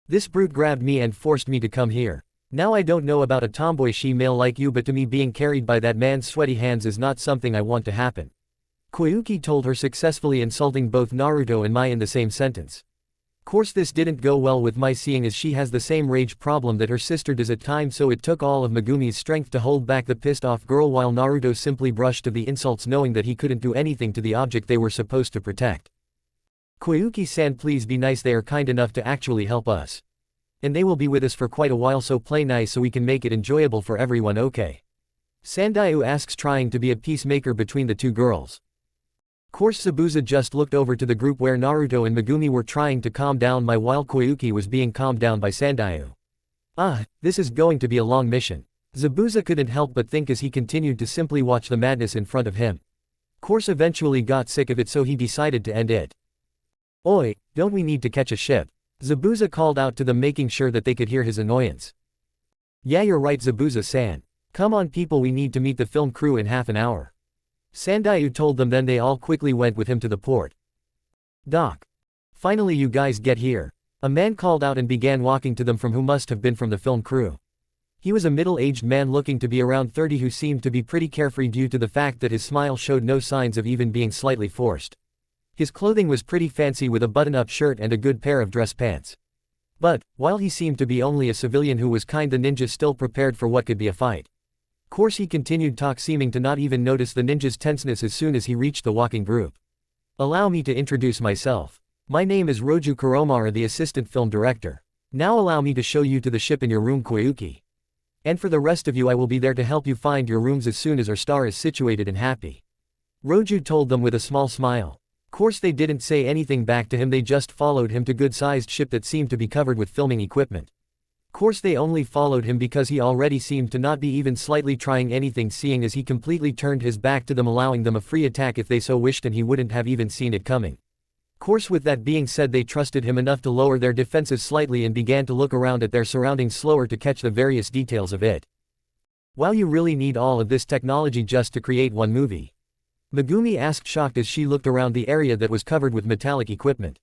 This brute grabbed me and forced me to come here. Now I don't know about a tomboy she-male like you, but to me being carried by that man's sweaty hands is not something I want to happen. Koyuki told her, successfully insulting both Naruto and Mai in the same sentence. Course this didn't go well with Mai, seeing as she has the same rage problem that her sister does at times, so it took all of Megumi's strength to hold back the pissed off girl, while Naruto simply brushed to the insults, knowing that he couldn't do anything to the object they were supposed to protect. Koyuki-san, please be nice, they are kind enough to actually help us. And they will be with us for quite a while, so play nice so we can make it enjoyable for everyone, okay? Sandayu asks, trying to be a peacemaker between the two girls. Course Zabuza just looked over to the group where Naruto and Megumi were trying to calm down Mai, while Koyuki was being calmed down by Sandayu. Ah, this is going to be a long mission. Zabuza couldn't help but think as he continued to simply watch the madness in front of him. Course eventually got sick of it, so he decided to end it. Oi, don't we need to catch a ship? Zabuza called out to them, making sure that they could hear his annoyance. Yeah, you're right, Zabuza-san. Come on people, we need to meet the film crew in half an hour. Sandayu told them, then they all quickly went with him to the port. Doc. Finally you guys get here. A man called out and began walking to them, from who must have been from the film crew. He was a middle-aged man looking to be around 30 who seemed to be pretty carefree due to the fact that his smile showed no signs of even being slightly forced. His clothing was pretty fancy, with a button-up shirt and a good pair of dress pants. But, while he seemed to be only a civilian who was kind, the ninja still prepared for what could be a fight. Course he continued talk, seeming to not even notice the ninja's tenseness as soon as he reached the walking group. Allow me to introduce myself. My name is Roju Kuromara, the assistant film director. Now allow me to show you to the ship in your room, Koyuki. And for the rest of you, I will be there to help you find your rooms as soon as our star is situated and happy. Roju told them with a small smile. Course they didn't say anything back to him, they just followed him to good-sized ship that seemed to be covered with filming equipment. Course they only followed him because he already seemed to not be even slightly trying anything, seeing as he completely turned his back to them, allowing them a free attack if they so wished, and he wouldn't have even seen it coming. Course with that being said, they trusted him enough to lower their defenses slightly and began to look around at their surroundings slower to catch the various details of it. Wow, you really need all of this technology just to create one movie? Megumi asked, shocked as she looked around the area that was covered with metallic equipment.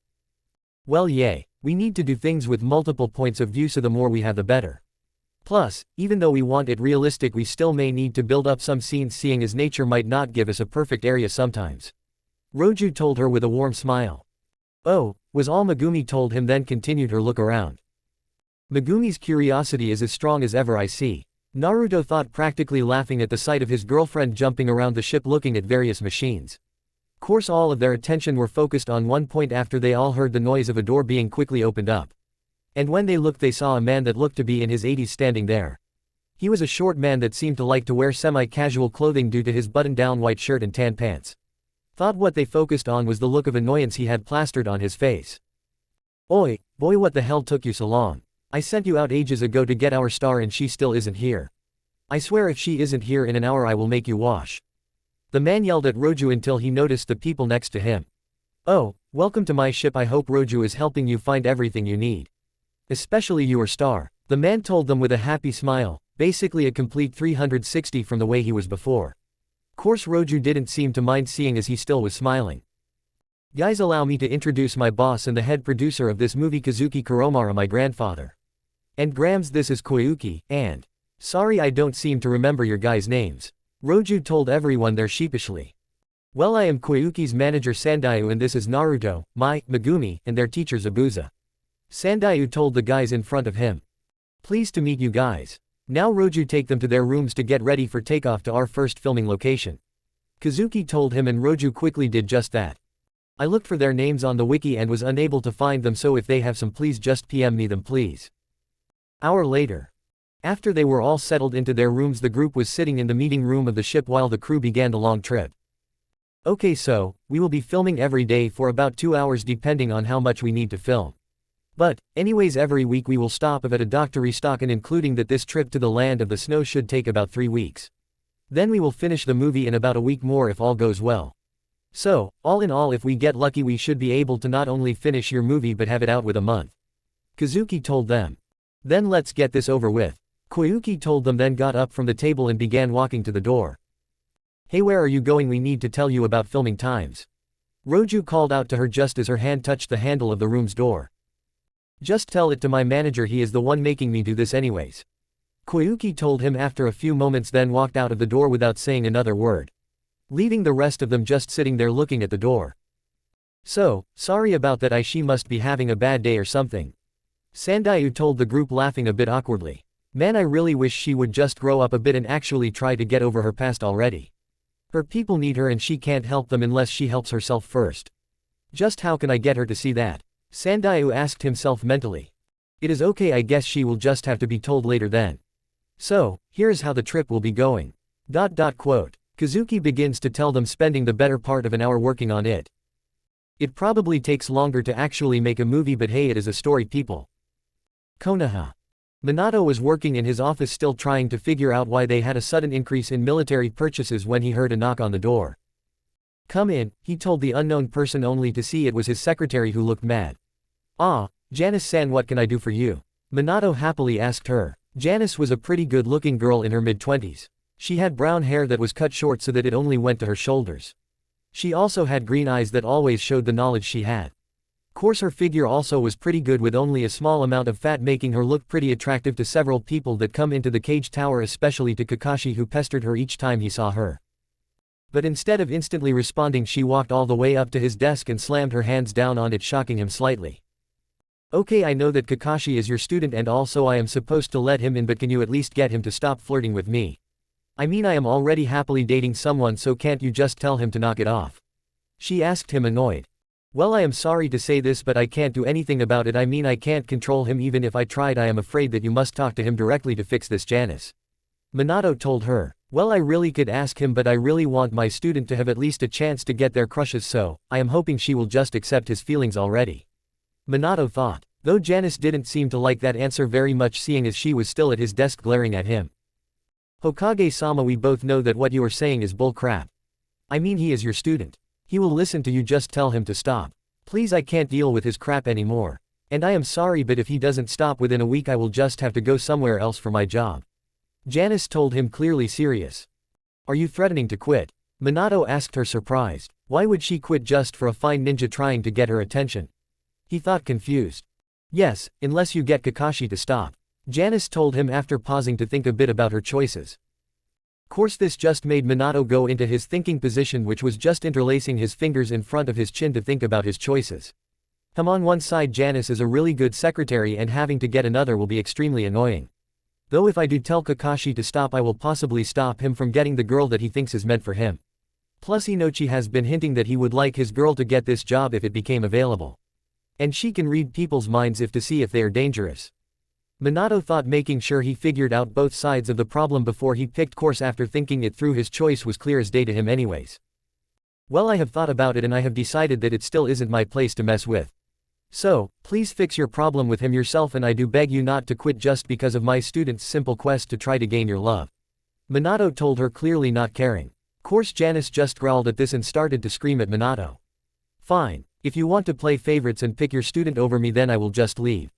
Well, yeah. We need to do things with multiple points of view, so the more we have the better. Plus, even though we want it realistic, we still may need to build up some scenes, seeing as nature might not give us a perfect area sometimes. Roju told her with a warm smile. Oh, was all Megumi told him, then continued her look around. Megumi's curiosity is as strong as ever, I see. Naruto thought, practically laughing at the sight of his girlfriend jumping around the ship looking at various machines. Course all of their attention were focused on one point after they all heard the noise of a door being quickly opened up. And when they looked they saw a man that looked to be in his 80s standing there. He was a short man that seemed to like to wear semi-casual clothing due to his button-down white shirt and tan pants. Thought what they focused on was the look of annoyance he had plastered on his face. "Oi, boy, what the hell took you so long? I sent you out ages ago to get our star and she still isn't here. I swear if she isn't here in an hour I will make you wash." The man yelled at Roju until he noticed the people next to him. "Oh, welcome to my ship. I hope Roju is helping you find everything you need. Especially your star," the man told them with a happy smile, basically a complete 360 from the way he was before. Course Roju didn't seem to mind seeing as he still was smiling. "Guys, allow me to introduce my boss and the head producer of this movie, Kazuki Kuromara, my grandfather. And Grams, this is Koyuki, and sorry I don't seem to remember your guys' names," Roju told everyone there sheepishly. "Well, I am Koyuki's manager Sandayu and this is Naruto, Mai, Megumi, and their teacher Zabuza," Sandayu told the guys in front of him. "Pleased to meet you guys. Now Roju, take them to their rooms to get ready for takeoff to our first filming location." Kazuki told him and Roju quickly did just that. "I looked for their names on the wiki and was unable to find them, so if they have some please just PM me them please." Hour later. After they were all settled into their rooms the group was sitting in the meeting room of the ship while the crew began the long trip. "Okay, so, we will be filming every day for about 2 hours depending on how much we need to film. But, anyways, every week we will stop at a dock to restock, and including that this trip to the land of the snow should take about 3 weeks. Then we will finish the movie in about a week more if all goes well. So, all in all if we get lucky we should be able to not only finish your movie but have it out with a month," Kazuki told them. "Then let's get this over with," Koyuki told them, then got up from the table and began walking to the door. "Hey, where are you going? We need to tell you about filming times," Roju called out to her just as her hand touched the handle of the room's door. "Just tell it to my manager, he is the one making me do this anyways," Koyuki told him after a few moments, then walked out of the door without saying another word, leaving the rest of them just sitting there looking at the door. "So, sorry about that, she must be having a bad day or something," Sandayu told the group, laughing a bit awkwardly. "Man, I really wish she would just grow up a bit and actually try to get over her past already. Her people need her and she can't help them unless she helps herself first. Just how can I get her to see that?" Sandayu asked himself mentally. "It is okay, I guess she will just have to be told later then. So, here's how the trip will be going. Quote. Kazuki begins to tell them, spending the better part of an hour working on it. It probably takes longer to actually make a movie, but hey, it is a story, people. Konoha. Minato was working in his office still trying to figure out why they had a sudden increase in military purchases when he heard a knock on the door. "Come in," he told the unknown person, only to see it was his secretary who looked mad. "Ah, Janice-san, what can I do for you?" Minato happily asked her. Janice was a pretty good-looking girl in her mid-20s. She had brown hair that was cut short so that it only went to her shoulders. She also had green eyes that always showed the knowledge she had. Course her figure also was pretty good, with only a small amount of fat, making her look pretty attractive to several people that come into the cage tower, especially to Kakashi, who pestered her each time he saw her. But instead of instantly responding, she walked all the way up to his desk and slammed her hands down on it, shocking him slightly. "Okay, I know that Kakashi is your student and also I am supposed to let him in, but can you at least get him to stop flirting with me? I mean, I am already happily dating someone, so can't you just tell him to knock it off?" she asked him, annoyed. "Well, I am sorry to say this, but I can't do anything about it. I mean, I can't control him. Even if I tried, I am afraid that you must talk to him directly to fix this, Janice," Minato told her. "Well, I really could ask him, but I really want my student to have at least a chance to get their crushes, so I am hoping she will just accept his feelings already," Minato thought. Though Janice didn't seem to like that answer very much, seeing as she was still at his desk glaring at him. "Hokage-sama, we both know that what you are saying is bull crap. I mean, he is your student. He will listen to you, just tell him to stop. Please, I can't deal with his crap anymore. And I am sorry, but if he doesn't stop within a week, I will just have to go somewhere else for my job," Janice told him, clearly serious. "Are you threatening to quit?" Minato asked her, surprised. Why would she quit just for a fine ninja trying to get her attention? He thought, confused. "Yes, unless you get Kakashi to stop," Janice told him after pausing to think a bit about her choices. Course this just made Minato go into his thinking position, which was just interlacing his fingers in front of his chin to think about his choices. On one side, Janice is a really good secretary and having to get another will be extremely annoying. Though if I do tell Kakashi to stop, I will possibly stop him from getting the girl that he thinks is meant for him. Plus Inochi has been hinting that he would like his girl to get this job if it became available. And she can read people's minds if to see if they are dangerous. Minato thought, making sure he figured out both sides of the problem before he picked course. After thinking it through, his choice was clear as day to him anyways. Well, I have thought about it and I have decided that it still isn't my place to mess with. So, please fix your problem with him yourself, and I do beg you not to quit just because of my student's simple quest to try to gain your love. Minato told her, clearly not caring. Course Janice just growled at this and started to scream at Minato. Fine, if you want to play favorites and pick your student over me, then I will just leave.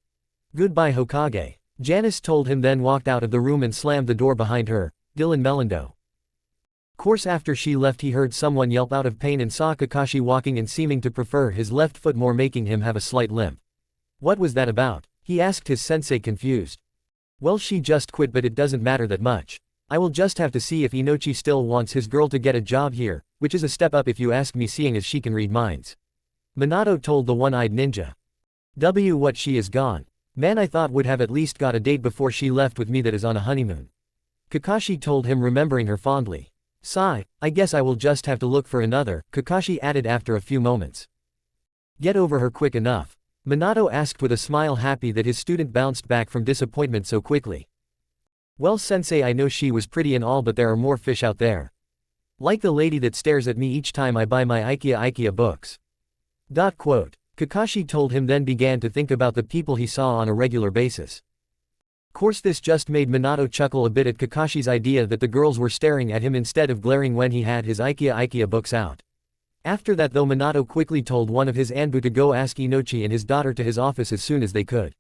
Goodbye, Hokage. Janice told him, then walked out of the room and slammed the door behind her. Dylan Melando. Course after she left, he heard someone yelp out of pain and saw Kakashi walking and seeming to prefer his left foot more, making him have a slight limp. What was that about? He asked his sensei, confused. Well, she just quit, but it doesn't matter that much. I will just have to see if Inochi still wants his girl to get a job here, which is a step up if you ask me, seeing as she can read minds. Minato told the one-eyed ninja. What, she is gone? Man, I thought would have at least got a date before she left with me that is on a honeymoon. Kakashi told him, remembering her fondly. Sigh, I guess I will just have to look for another, Kakashi added after a few moments. Get over her quick enough? Minato asked with a smile, happy that his student bounced back from disappointment so quickly. Well, sensei, I know she was pretty and all, but there are more fish out there. Like the lady that stares at me each time I buy my IKEA books. Kakashi told him, then began to think about the people he saw on a regular basis. Course this just made Minato chuckle a bit at Kakashi's idea that the girls were staring at him instead of glaring when he had his IKEA books out. After that though, Minato quickly told one of his Anbu to go ask Inochi and his daughter to his office as soon as they could.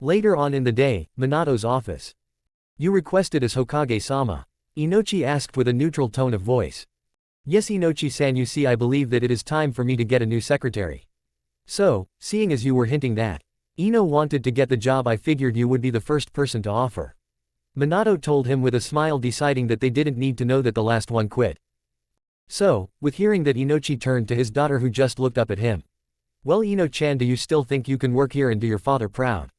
Later on in the day, Minato's office. You requested as Hokage-sama? Inochi asked with a neutral tone of voice. Yes, Inochi-san, you see, I believe that it is time for me to get a new secretary. So, seeing as you were hinting that Ino wanted to get the job, I figured you would be the first person to offer. Minato told him with a smile, deciding that they didn't need to know that the last one quit. So, with hearing that, Inochi turned to his daughter, who just looked up at him. Well, Ino-chan, do you still think you can work here and do your father proud?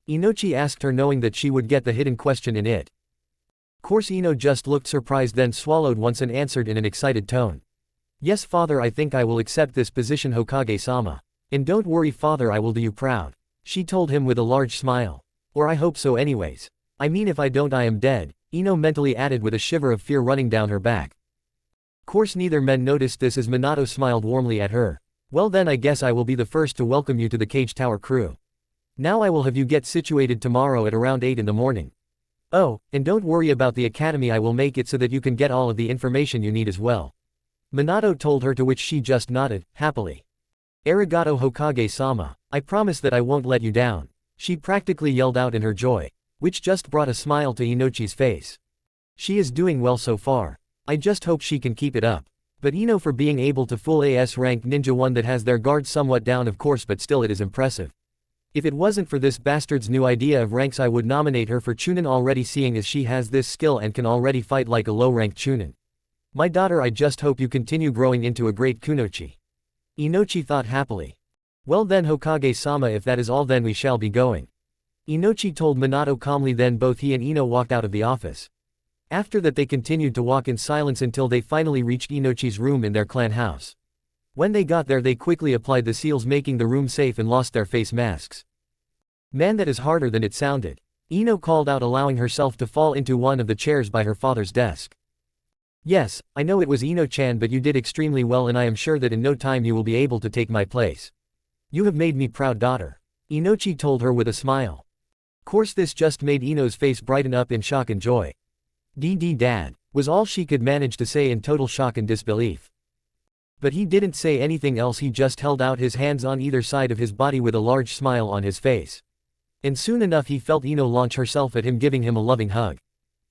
Inochi asked her, knowing that she would get the hidden question in it. Course Ino just looked surprised, then swallowed once and answered in an excited tone. Yes, father, I think I will accept this position, Hokage-sama. And don't worry, father, I will do you proud. She told him with a large smile. Or I hope so anyways. I mean, if I don't, I am dead, Ino mentally added with a shiver of fear running down her back. Course neither men noticed this as Minato smiled warmly at her. Well then, I guess I will be the first to welcome you to the Cage Tower crew. Now I will have you get situated tomorrow at around 8 in the morning. Oh, and don't worry about the academy, I will make it so that you can get all of the information you need as well. Minato told her, to which she just nodded, happily. Arigato, Hokage-sama. I promise that I won't let you down. She practically yelled out in her joy, which just brought a smile to Inochi's face. She is doing well so far. I just hope she can keep it up. But Ino, for being able to full AS rank ninja one that has their guard somewhat down, of course, but still it is impressive. If it wasn't for this bastard's new idea of ranks, I would nominate her for Chunin already, seeing as she has this skill and can already fight like a low-ranked Chunin. My daughter, I just hope you continue growing into a great kunoichi. Inochi thought happily. Well then, Hokage-sama, if that is all, then we shall be going. Inochi told Minato calmly. Then both he and Ino walked out of the office. After that they continued to walk in silence until they finally reached Inochi's room in their clan house. When they got there, they quickly applied the seals, making the room safe, and lost their face masks. Man, that is harder than it sounded, Ino called out, allowing herself to fall into one of the chairs by her father's desk. Yes, I know it was Ino-chan, but you did extremely well, and I am sure that in no time you will be able to take my place. You have made me proud, daughter, Inochi told her with a smile. Course this just made Ino's face brighten up in shock and joy. Dad, was all she could manage to say in total shock and disbelief. But he didn't say anything else, he just held out his hands on either side of his body with a large smile on his face. And soon enough he felt Ino launch herself at him, giving him a loving hug.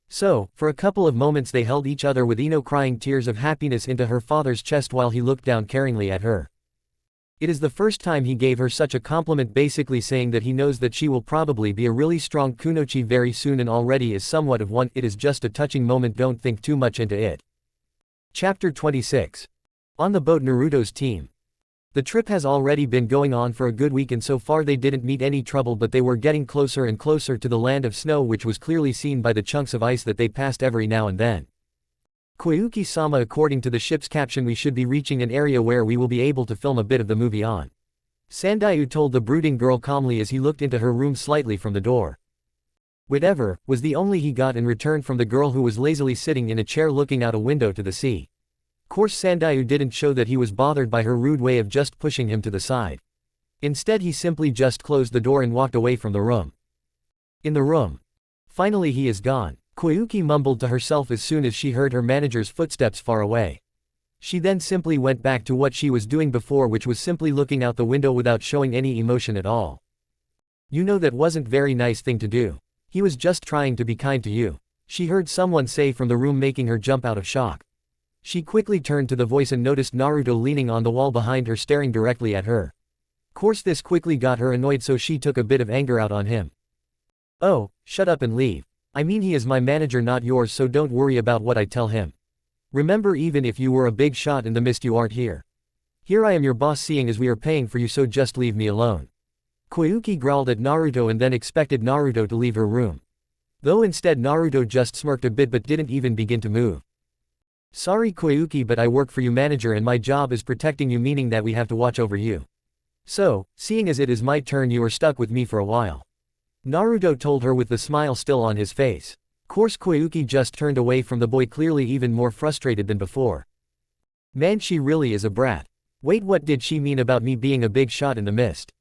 So, for a couple of moments they held each other, with Ino crying tears of happiness into her father's chest while he looked down caringly at her. It is the first time he gave her such a compliment, basically saying that he knows that she will probably be a really strong kunoichi very soon, and already is somewhat of one. It is just a touching moment, don't think too much into it. Chapter 26. On the boat, Naruto's team. The trip has already been going on for a good week, and so far they didn't meet any trouble, but they were getting closer and closer to the land of snow, which was clearly seen by the chunks of ice that they passed every now and then. Koyuki-sama, according to the ship's caption, we should be reaching an area where we will be able to film a bit of the movie on. Sandayu told the brooding girl calmly as he looked into her room slightly from the door. Whatever, was the only he got in return from the girl who was lazily sitting in a chair looking out a window to the sea. Course Sandayu didn't show that he was bothered by her rude way of just pushing him to the side. Instead he simply just closed the door and walked away from the room. In the room. Finally he is gone, Koyuki mumbled to herself as soon as she heard her manager's footsteps far away. She then simply went back to what she was doing before, which was simply looking out the window without showing any emotion at all. You know, that wasn't very nice thing to do. He was just trying to be kind to you, she heard someone say from the room, making her jump out of shock. She quickly turned to the voice and noticed Naruto leaning on the wall behind her, staring directly at her. Course this quickly got her annoyed, so she took a bit of anger out on him. Oh, shut up and leave. I mean, he is my manager, not yours, so don't worry about what I tell him. Remember, even if you were a big shot in the mist, you aren't here. Here I am, your boss, seeing as we are paying for you, so just leave me alone. Koyuki growled at Naruto and then expected Naruto to leave her room. Though instead Naruto just smirked a bit but didn't even begin to move. Sorry Koyuki, but I work for you, manager, and my job is protecting you, meaning that we have to watch over you. So, seeing as it is my turn, you are stuck with me for a while. Naruto told her with the smile still on his face. Course Koyuki just turned away from the boy, clearly even more frustrated than before. Man, she really is a brat. Wait, what did she mean about me being a big shot in the mist?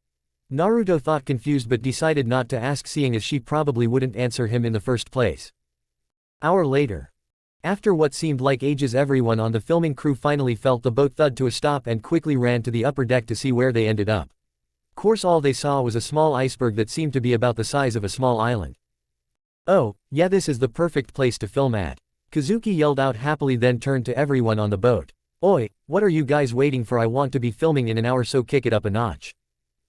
Naruto thought, confused, but decided not to ask, seeing as she probably wouldn't answer him in the first place. Hour later. After what seemed like ages, everyone on the filming crew finally felt the boat thud to a stop and quickly ran to the upper deck to see where they ended up. Course all they saw was a small iceberg that seemed to be about the size of a small island. Oh, yeah, this is the perfect place to film at. Kazuki yelled out happily, then turned to everyone on the boat. Oi, what are you guys waiting for? I want to be filming in an hour, so kick it up a notch.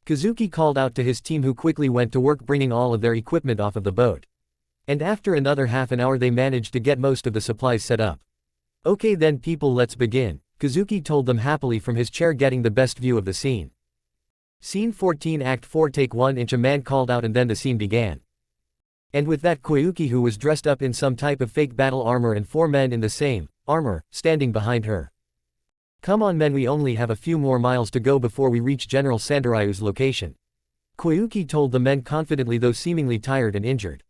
Kazuki called out to his team, who quickly went to work bringing all of their equipment off of the boat. And after another half an hour they managed to get most of the supplies set up. Okay then people, let's begin, Kazuki told them happily from his chair, getting the best view of the scene. Scene 14, Act 4, Take 1. A man called out and then the scene began. And with that, Koyuki, who was dressed up in some type of fake battle armor, and 4 men in the same armor, standing behind her. Come on men, we only have a few more miles to go before we reach General Sandarayu's location. Koyuki told the men confidently, though seemingly tired and injured.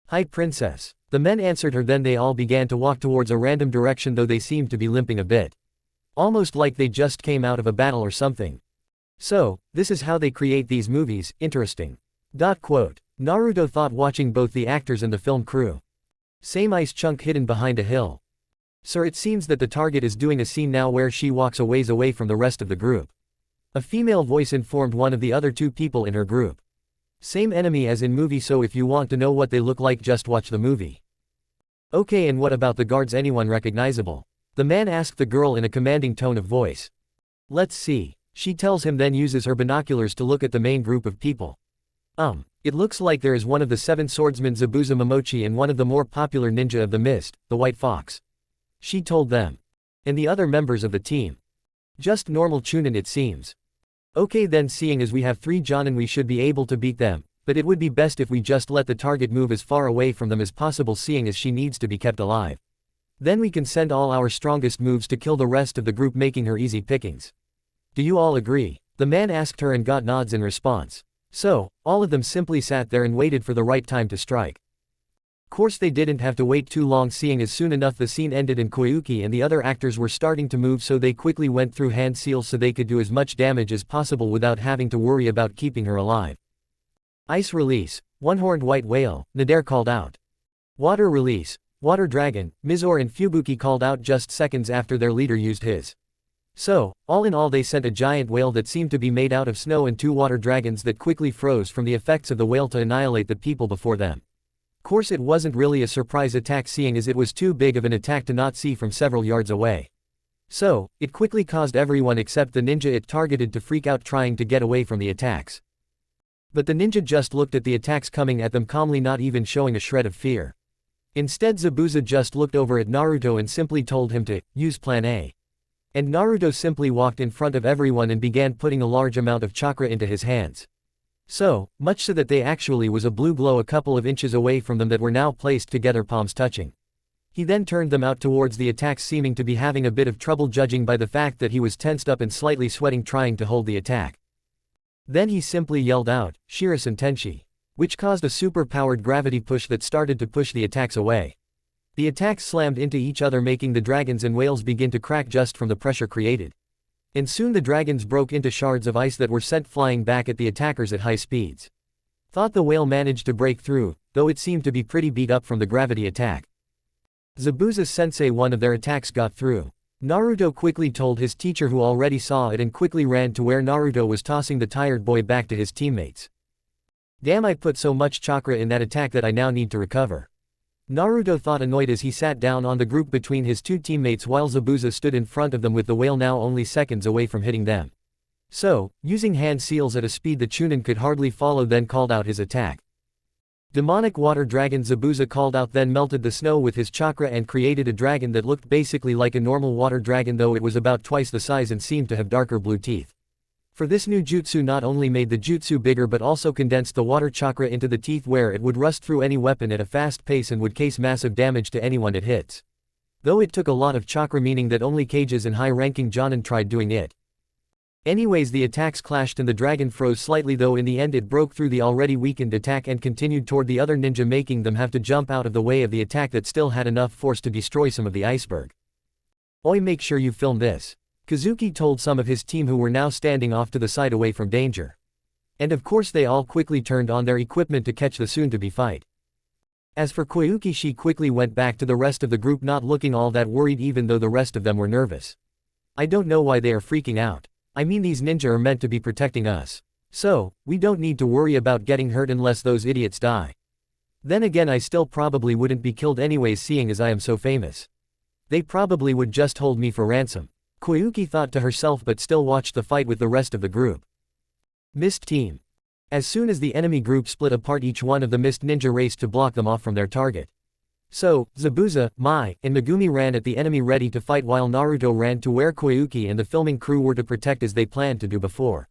Hi princess. The men answered her, then they all began to walk towards a random direction, though they seemed to be limping a bit. Almost like they just came out of a battle or something. So, this is how they create these movies, interesting. Quote. Naruto thought, watching both the actors and the film crew. Same ice chunk hidden behind a hill. Sir, it seems that the target is doing a scene now where she walks a ways away from the rest of the group. A female voice informed one of the other 2 people in her group. Same enemy as in movie, so if you want to know what they look like, just watch the movie. Okay, and what about the guards, anyone recognizable? The man asked the girl in a commanding tone of voice. Let's see. She tells him, then uses her binoculars to look at the main group of people. It looks like there is one of the 7 swordsmen Zabuza Momochi and one of the more popular ninja of the mist, the White Fox. She told them. And the other members of the team. Just normal chunin, it seems. Okay then, seeing as we have 3 jonin, we should be able to beat them, but it would be best if we just let the target move as far away from them as possible, seeing as she needs to be kept alive. Then we can send all our strongest moves to kill the rest of the group, making her easy pickings. Do you all agree? The man asked her and got nods in response. So, all of them simply sat there and waited for the right time to strike. Course they didn't have to wait too long, seeing as soon enough the scene ended and Koyuki and the other actors were starting to move, so they quickly went through hand seals so they could do as much damage as possible without having to worry about keeping her alive. Ice release, one-horned white whale, Nader called out. Water release, water dragon, Mizor and Fubuki called out just seconds after their leader used his. So, all in all they sent a giant whale that seemed to be made out of snow and 2 water dragons that quickly froze from the effects of the whale to annihilate the people before them. Course it wasn't really a surprise attack, seeing as it was too big of an attack to not see from several yards away. So, it quickly caused everyone except the ninja it targeted to freak out, trying to get away from the attacks. But the ninja just looked at the attacks coming at them calmly, not even showing a shred of fear. Instead Zabuza just looked over at Naruto and simply told him to use Plan A. And Naruto simply walked in front of everyone and began putting a large amount of chakra into his hands. So, much so that they actually was a blue glow a couple of inches away from them that were now placed together, palms touching. He then turned them out towards the attack, seeming to be having a bit of trouble judging by the fact that he was tensed up and slightly sweating trying to hold the attack. Then he simply yelled out, "Shirasan Tenshi," which caused a super-powered gravity push that started to push the attacks away. The attacks slammed into each other, making the dragons and whales begin to crack just from the pressure created. And soon the dragons broke into shards of ice that were sent flying back at the attackers at high speeds. Thought the whale managed to break through, though it seemed to be pretty beat up from the gravity attack. Zabuza's sensei, one of their attacks got through. Naruto quickly told his teacher, who already saw it and quickly ran to where Naruto was, tossing the tired boy back to his teammates. "Damn, I put so much chakra in that attack that I now need to recover." Naruto thought, annoyed as he sat down on the group between his two teammates while Zabuza stood in front of them with the whale now only seconds away from hitting them. So, using hand seals at a speed the Chunin could hardly follow, then called out his attack. Demonic water dragon Zabuza called out, then melted the snow with his chakra and created a dragon that looked basically like a normal water dragon, though it was about twice the size and seemed to have darker blue teeth. For this new jutsu not only made the jutsu bigger but also condensed the water chakra into the teeth, where it would rust through any weapon at a fast pace and would cause massive damage to anyone it hits. Though it took a lot of chakra, meaning that only cages and high-ranking jonin tried doing it. Anyways, the attacks clashed and the dragon froze slightly, though in the end it broke through the already weakened attack and continued toward the other ninja, making them have to jump out of the way of the attack that still had enough force to destroy some of the iceberg. "Oi, make sure you film this," Kazuki told some of his team who were now standing off to the side away from danger. And of course they all quickly turned on their equipment to catch the soon-to-be fight. As for Koyuki, she quickly went back to the rest of the group, not looking all that worried even though the rest of them were nervous. "I don't know why they are freaking out. I mean, these ninja are meant to be protecting us. So, we don't need to worry about getting hurt unless those idiots die. Then again, I still probably wouldn't be killed anyways, seeing as I am so famous. They probably would just hold me for ransom," Koyuki thought to herself, but still watched the fight with the rest of the group. Mist Team. As soon as the enemy group split apart, each one of the Mist Ninja raced to block them off from their target. So, Zabuza, Mai, and Megumi ran at the enemy ready to fight, while Naruto ran to where Koyuki and the filming crew were to protect as they planned to do before.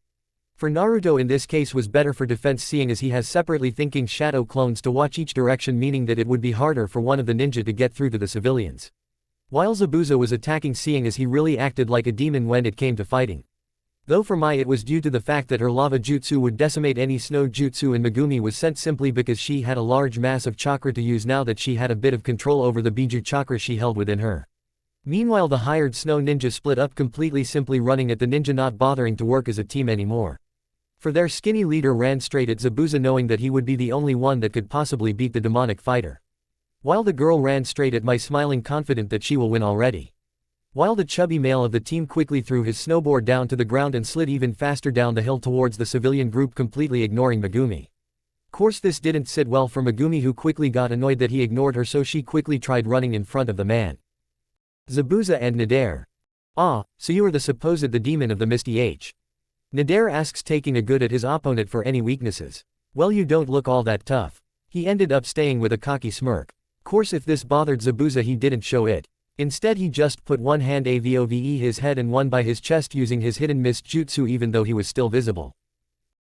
For Naruto in this case was better for defense, seeing as he has separately thinking shadow clones to watch each direction, meaning that it would be harder for one of the ninja to get through to the civilians. While Zabuza was attacking, seeing as he really acted like a demon when it came to fighting. Though for Mai it was due to the fact that her lava jutsu would decimate any snow jutsu, and Megumi was sent simply because she had a large mass of chakra to use now that she had a bit of control over the Biju chakra she held within her. Meanwhile the hired snow ninja split up completely, simply running at the ninja, not bothering to work as a team anymore. For their skinny leader ran straight at Zabuza, knowing that he would be the only one that could possibly beat the demonic fighter. While the girl ran straight at Mai, smiling, confident that she will win already. While the chubby male of the team quickly threw his snowboard down to the ground and slid even faster down the hill towards the civilian group, completely ignoring Megumi. Course this didn't sit well for Megumi, who quickly got annoyed that he ignored her, so she quickly tried running in front of the man. Zabuza and Nadare. "Ah, so you are the supposed the demon of the Misty H?" Nadare asks, taking a good at his opponent for any weaknesses. "Well, you don't look all that tough." He ended up staying with a cocky smirk. Course if this bothered Zabuza, he didn't show it. Instead he just put one hand above his head and one by his chest using his hidden mist jutsu, even though he was still visible.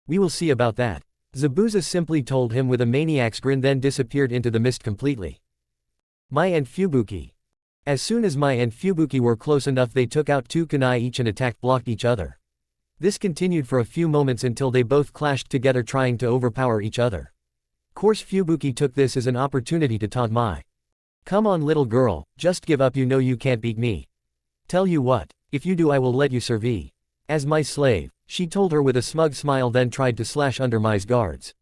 "We will see about that," Zabuza simply told him with a maniac's grin, then disappeared into the mist completely. Mai and Fubuki. As soon as Mai and Fubuki were close enough, they took out two kunai each and attack blocked each other. This continued for a few moments until they both clashed together, trying to overpower each other. Course Fubuki took this as an opportunity to taunt Mai. "Come on little girl, just give up, you know you can't beat me. Tell you what, if you do I will let you serve as my slave," she told her with a smug smile, then tried to slash under Mai's guards.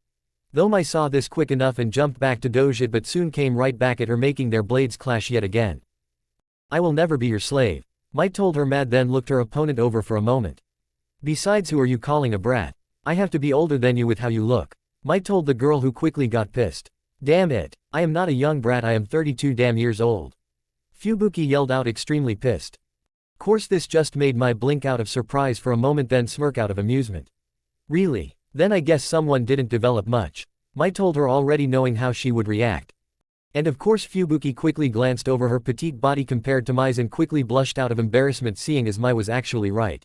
Though Mai saw this quick enough and jumped back to dodge it, but soon came right back at her, making their blades clash yet again. "I will never be your slave," Mai told her, mad, then looked her opponent over for a moment. "Besides, who are you calling a brat? I have to be older than you with how you look," Mai told the girl, who quickly got pissed. "Damn it, I am not a young brat, I am 32 damn years old," Fubuki yelled out, extremely pissed. Course this just made Mai blink out of surprise for a moment, then smirk out of amusement. "Really? Then I guess someone didn't develop much," Mai told her, already knowing how she would react. And of course Fubuki quickly glanced over her petite body compared to Mai's and quickly blushed out of embarrassment, seeing as Mai was actually right.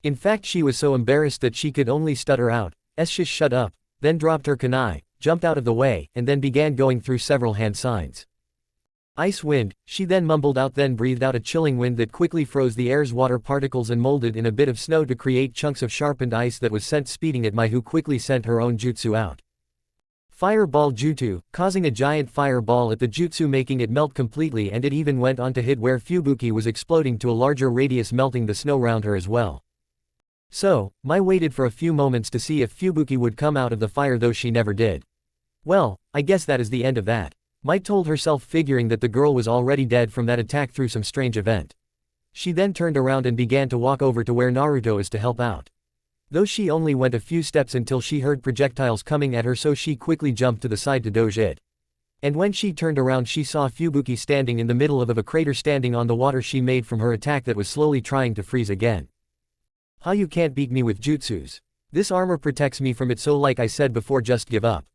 In fact, she was so embarrassed that she could only stutter out, "Shish, shut up," then dropped her kunai, jumped out of the way, and then began going through several hand signs. Ice wind, she then mumbled out, then breathed out a chilling wind that quickly froze the air's water particles and molded in a bit of snow to create chunks of sharpened ice that was sent speeding at Mai, who quickly sent her own jutsu out. Fireball jutsu, causing a giant fireball at the jutsu, making it melt completely, and it even went on to hit where Fubuki was exploding to a larger radius, melting the snow around her as well. So, Mai waited for a few moments to see if Fubuki would come out of the fire, though she never did. Well, I guess that is the end of that, Mai told herself, figuring that the girl was already dead from that attack through some strange event. She then turned around and began to walk over to where Naruto is to help out. Though she only went a few steps until she heard projectiles coming at her, so she quickly jumped to the side to dodge it. And when she turned around, she saw Fubuki standing in the middle of a crater, standing on the water she made from her attack that was slowly trying to freeze again. "How you can't beat me with jutsus? This armor protects me from it, so like I said before, just give up,"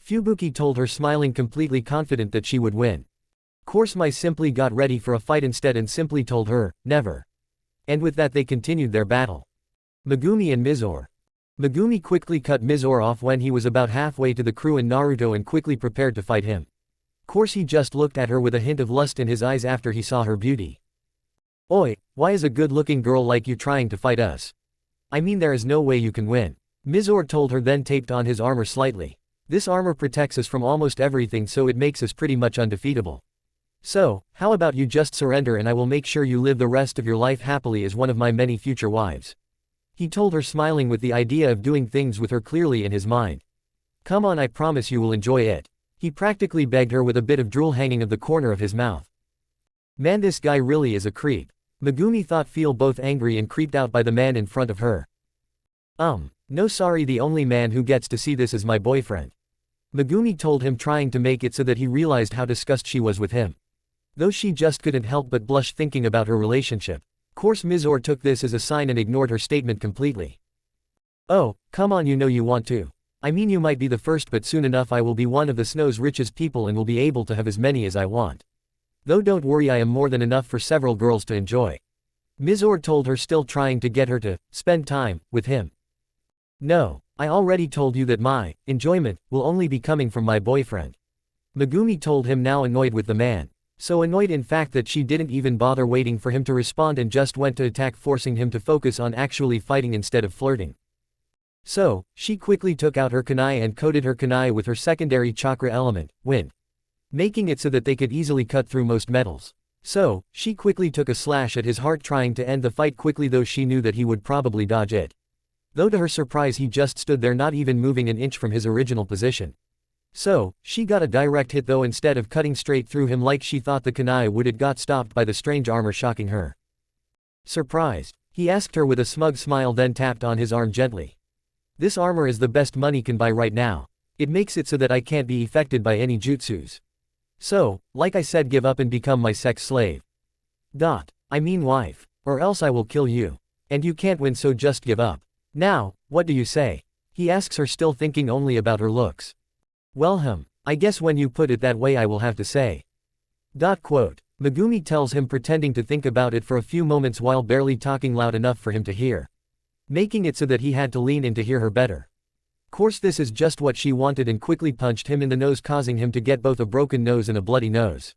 Fubuki told her, smiling, completely confident that she would win. Course Mai simply got ready for a fight instead and simply told her, "Never." And with that they continued their battle. Megumi and Mizore. Megumi quickly cut Mizore off when he was about halfway to the crew and Naruto and quickly prepared to fight him. Course he just looked at her with a hint of lust in his eyes after he saw her beauty. "Oi, why is a good-looking girl like you trying to fight us? I mean, there is no way you can win," Mizore told her, then taped on his armor slightly. "This armor protects us from almost everything, so it makes us pretty much undefeatable. So, how about you just surrender and I will make sure you live the rest of your life happily as one of my many future wives," he told her, smiling with the idea of doing things with her clearly in his mind. "Come on, I promise you will enjoy it," he practically begged her with a bit of drool hanging of the corner of his mouth. Man, this guy really is a creep, Megumi thought, feel both angry and creeped out by the man in front of her. No sorry, the only man who gets to see this is my boyfriend," Megumi told him, trying to make it so that he realized how disgusted she was with him. Though she just couldn't help but blush thinking about her relationship. Course Mizore took this as a sign and ignored her statement completely. "Oh, come on, you know you want to. I mean, you might be the first, but soon enough I will be one of the snow's richest people and will be able to have as many as I want. Though don't worry, I am more than enough for several girls to enjoy," Mizore told her, still trying to get her to spend time with him. "No, I already told you that my enjoyment will only be coming from my boyfriend," Megumi told him, now annoyed with the man. So annoyed in fact that she didn't even bother waiting for him to respond and just went to attack, forcing him to focus on actually fighting instead of flirting. So, she quickly took out her kunai and coated her kunai with her secondary chakra element, wind, making it so that they could easily cut through most metals. So, she quickly took a slash at his heart, trying to end the fight quickly, though she knew that he would probably dodge it. Though to her surprise he just stood there, not even moving an inch from his original position. So, she got a direct hit, though instead of cutting straight through him like she thought the kunai would, it got stopped by the strange armor, shocking her. "Surprised?" he asked her with a smug smile, then tapped on his arm gently. "This armor is the best money can buy right now. It makes it so that I can't be affected by any jutsus. So, like I said, give up and become my sex slave. I mean wife. Or else I will kill you. And you can't win, so just give up. Now, what do you say?" he asks her, still thinking only about her looks. "Well, I guess when you put it that way I will have to say." Megumi tells him, pretending to think about it for a few moments while barely talking loud enough for him to hear, making it so that he had to lean in to hear her better. Course this is just what she wanted, and quickly punched him in the nose, causing him to get both a broken nose and a bloody nose.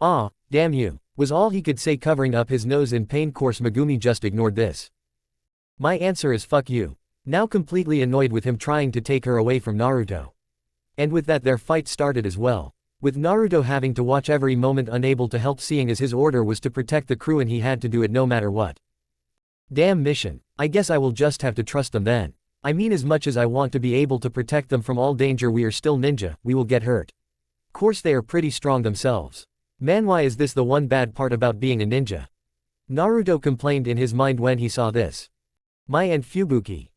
"Aw, damn you," was all he could say, covering up his nose in pain. Course Megumi just ignored this. "My answer is fuck you," now completely annoyed with him trying to take her away from Naruto. And with that their fight started as well, with Naruto having to watch every moment, unable to help, seeing as his order was to protect the crew and he had to do it no matter what. Damn mission, I guess I will just have to trust them then. I mean, as much as I want to be able to protect them from all danger, we are still ninja, we will get hurt. Course they are pretty strong themselves. Man, why is this the one bad part about being a ninja? Naruto complained in his mind when he saw this. Mai and Fubuki.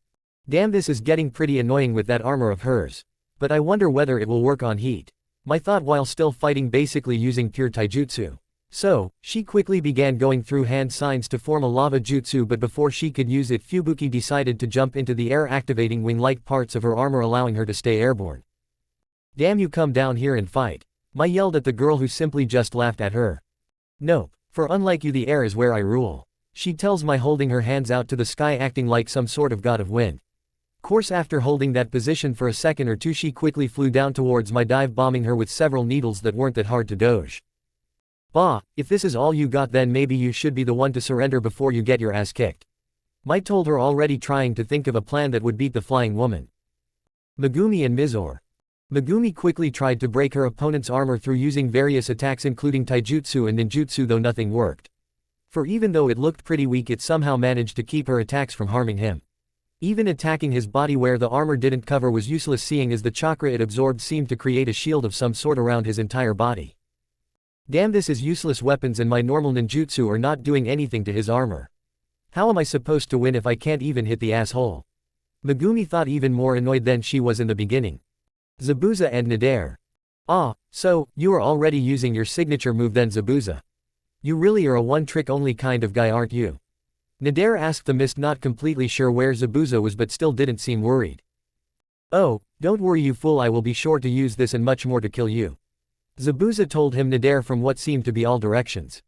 Damn, this is getting pretty annoying with that armor of hers. But I wonder whether it will work on heat. Mai thought while still fighting, basically using pure taijutsu. So, she quickly began going through hand signs to form a lava jutsu, but before she could use it, Fubuki decided to jump into the air, activating wing-like parts of her armor, allowing her to stay airborne. Damn, you come down here and fight. Mai yelled at the girl, who simply just laughed at her. Nope, for unlike you, the air is where I rule, she tells Mai, holding her hands out to the sky, acting like some sort of god of wind. Course after holding that position for a second or two, she quickly flew down towards Mai, dive bombing her with several needles that weren't that hard to dodge. Bah, if this is all you got then maybe you should be the one to surrender before you get your ass kicked. Might told her, already trying to think of a plan that would beat the flying woman. Megumi and Mizore. Megumi quickly tried to break her opponent's armor through using various attacks including taijutsu and ninjutsu, though nothing worked. For even though it looked pretty weak, it somehow managed to keep her attacks from harming him. Even attacking his body where the armor didn't cover was useless, seeing as the chakra it absorbed seemed to create a shield of some sort around his entire body. Damn, this is useless weapons and my normal ninjutsu are not doing anything to his armor. How am I supposed to win if I can't even hit the asshole? Megumi thought, even more annoyed than she was in the beginning. Zabuza and Nadare. Ah, so, you are already using your signature move then, Zabuza. You really are a one-trick only kind of guy, aren't you? Nadare asked the mist, not completely sure where Zabuza was but still didn't seem worried. Oh, don't worry you fool, I will be sure to use this and much more to kill you. Zabuza told him Nadare from what seemed to be all directions.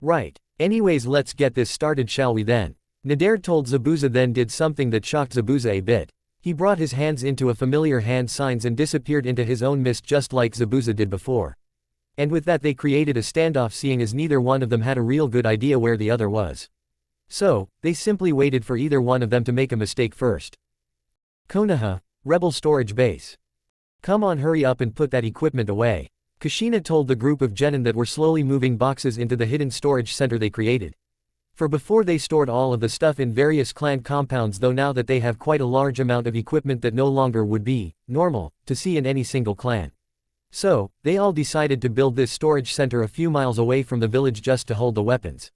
Right. Anyways, let's get this started, shall we then? Nadare told Zabuza, then did something that shocked Zabuza a bit. He brought his hands into a familiar hand signs and disappeared into his own mist just like Zabuza did before. And with that they created a standoff, seeing as neither one of them had a real good idea where the other was. So, they simply waited for either one of them to make a mistake first. Konoha, Rebel Storage Base. Come on, hurry up and put that equipment away. Kushina told the group of genin that were slowly moving boxes into the hidden storage center they created. For before they stored all of the stuff in various clan compounds, though now that they have quite a large amount of equipment that no longer would be normal to see in any single clan. So, they all decided to build this storage center a few miles away from the village just to hold the weapons.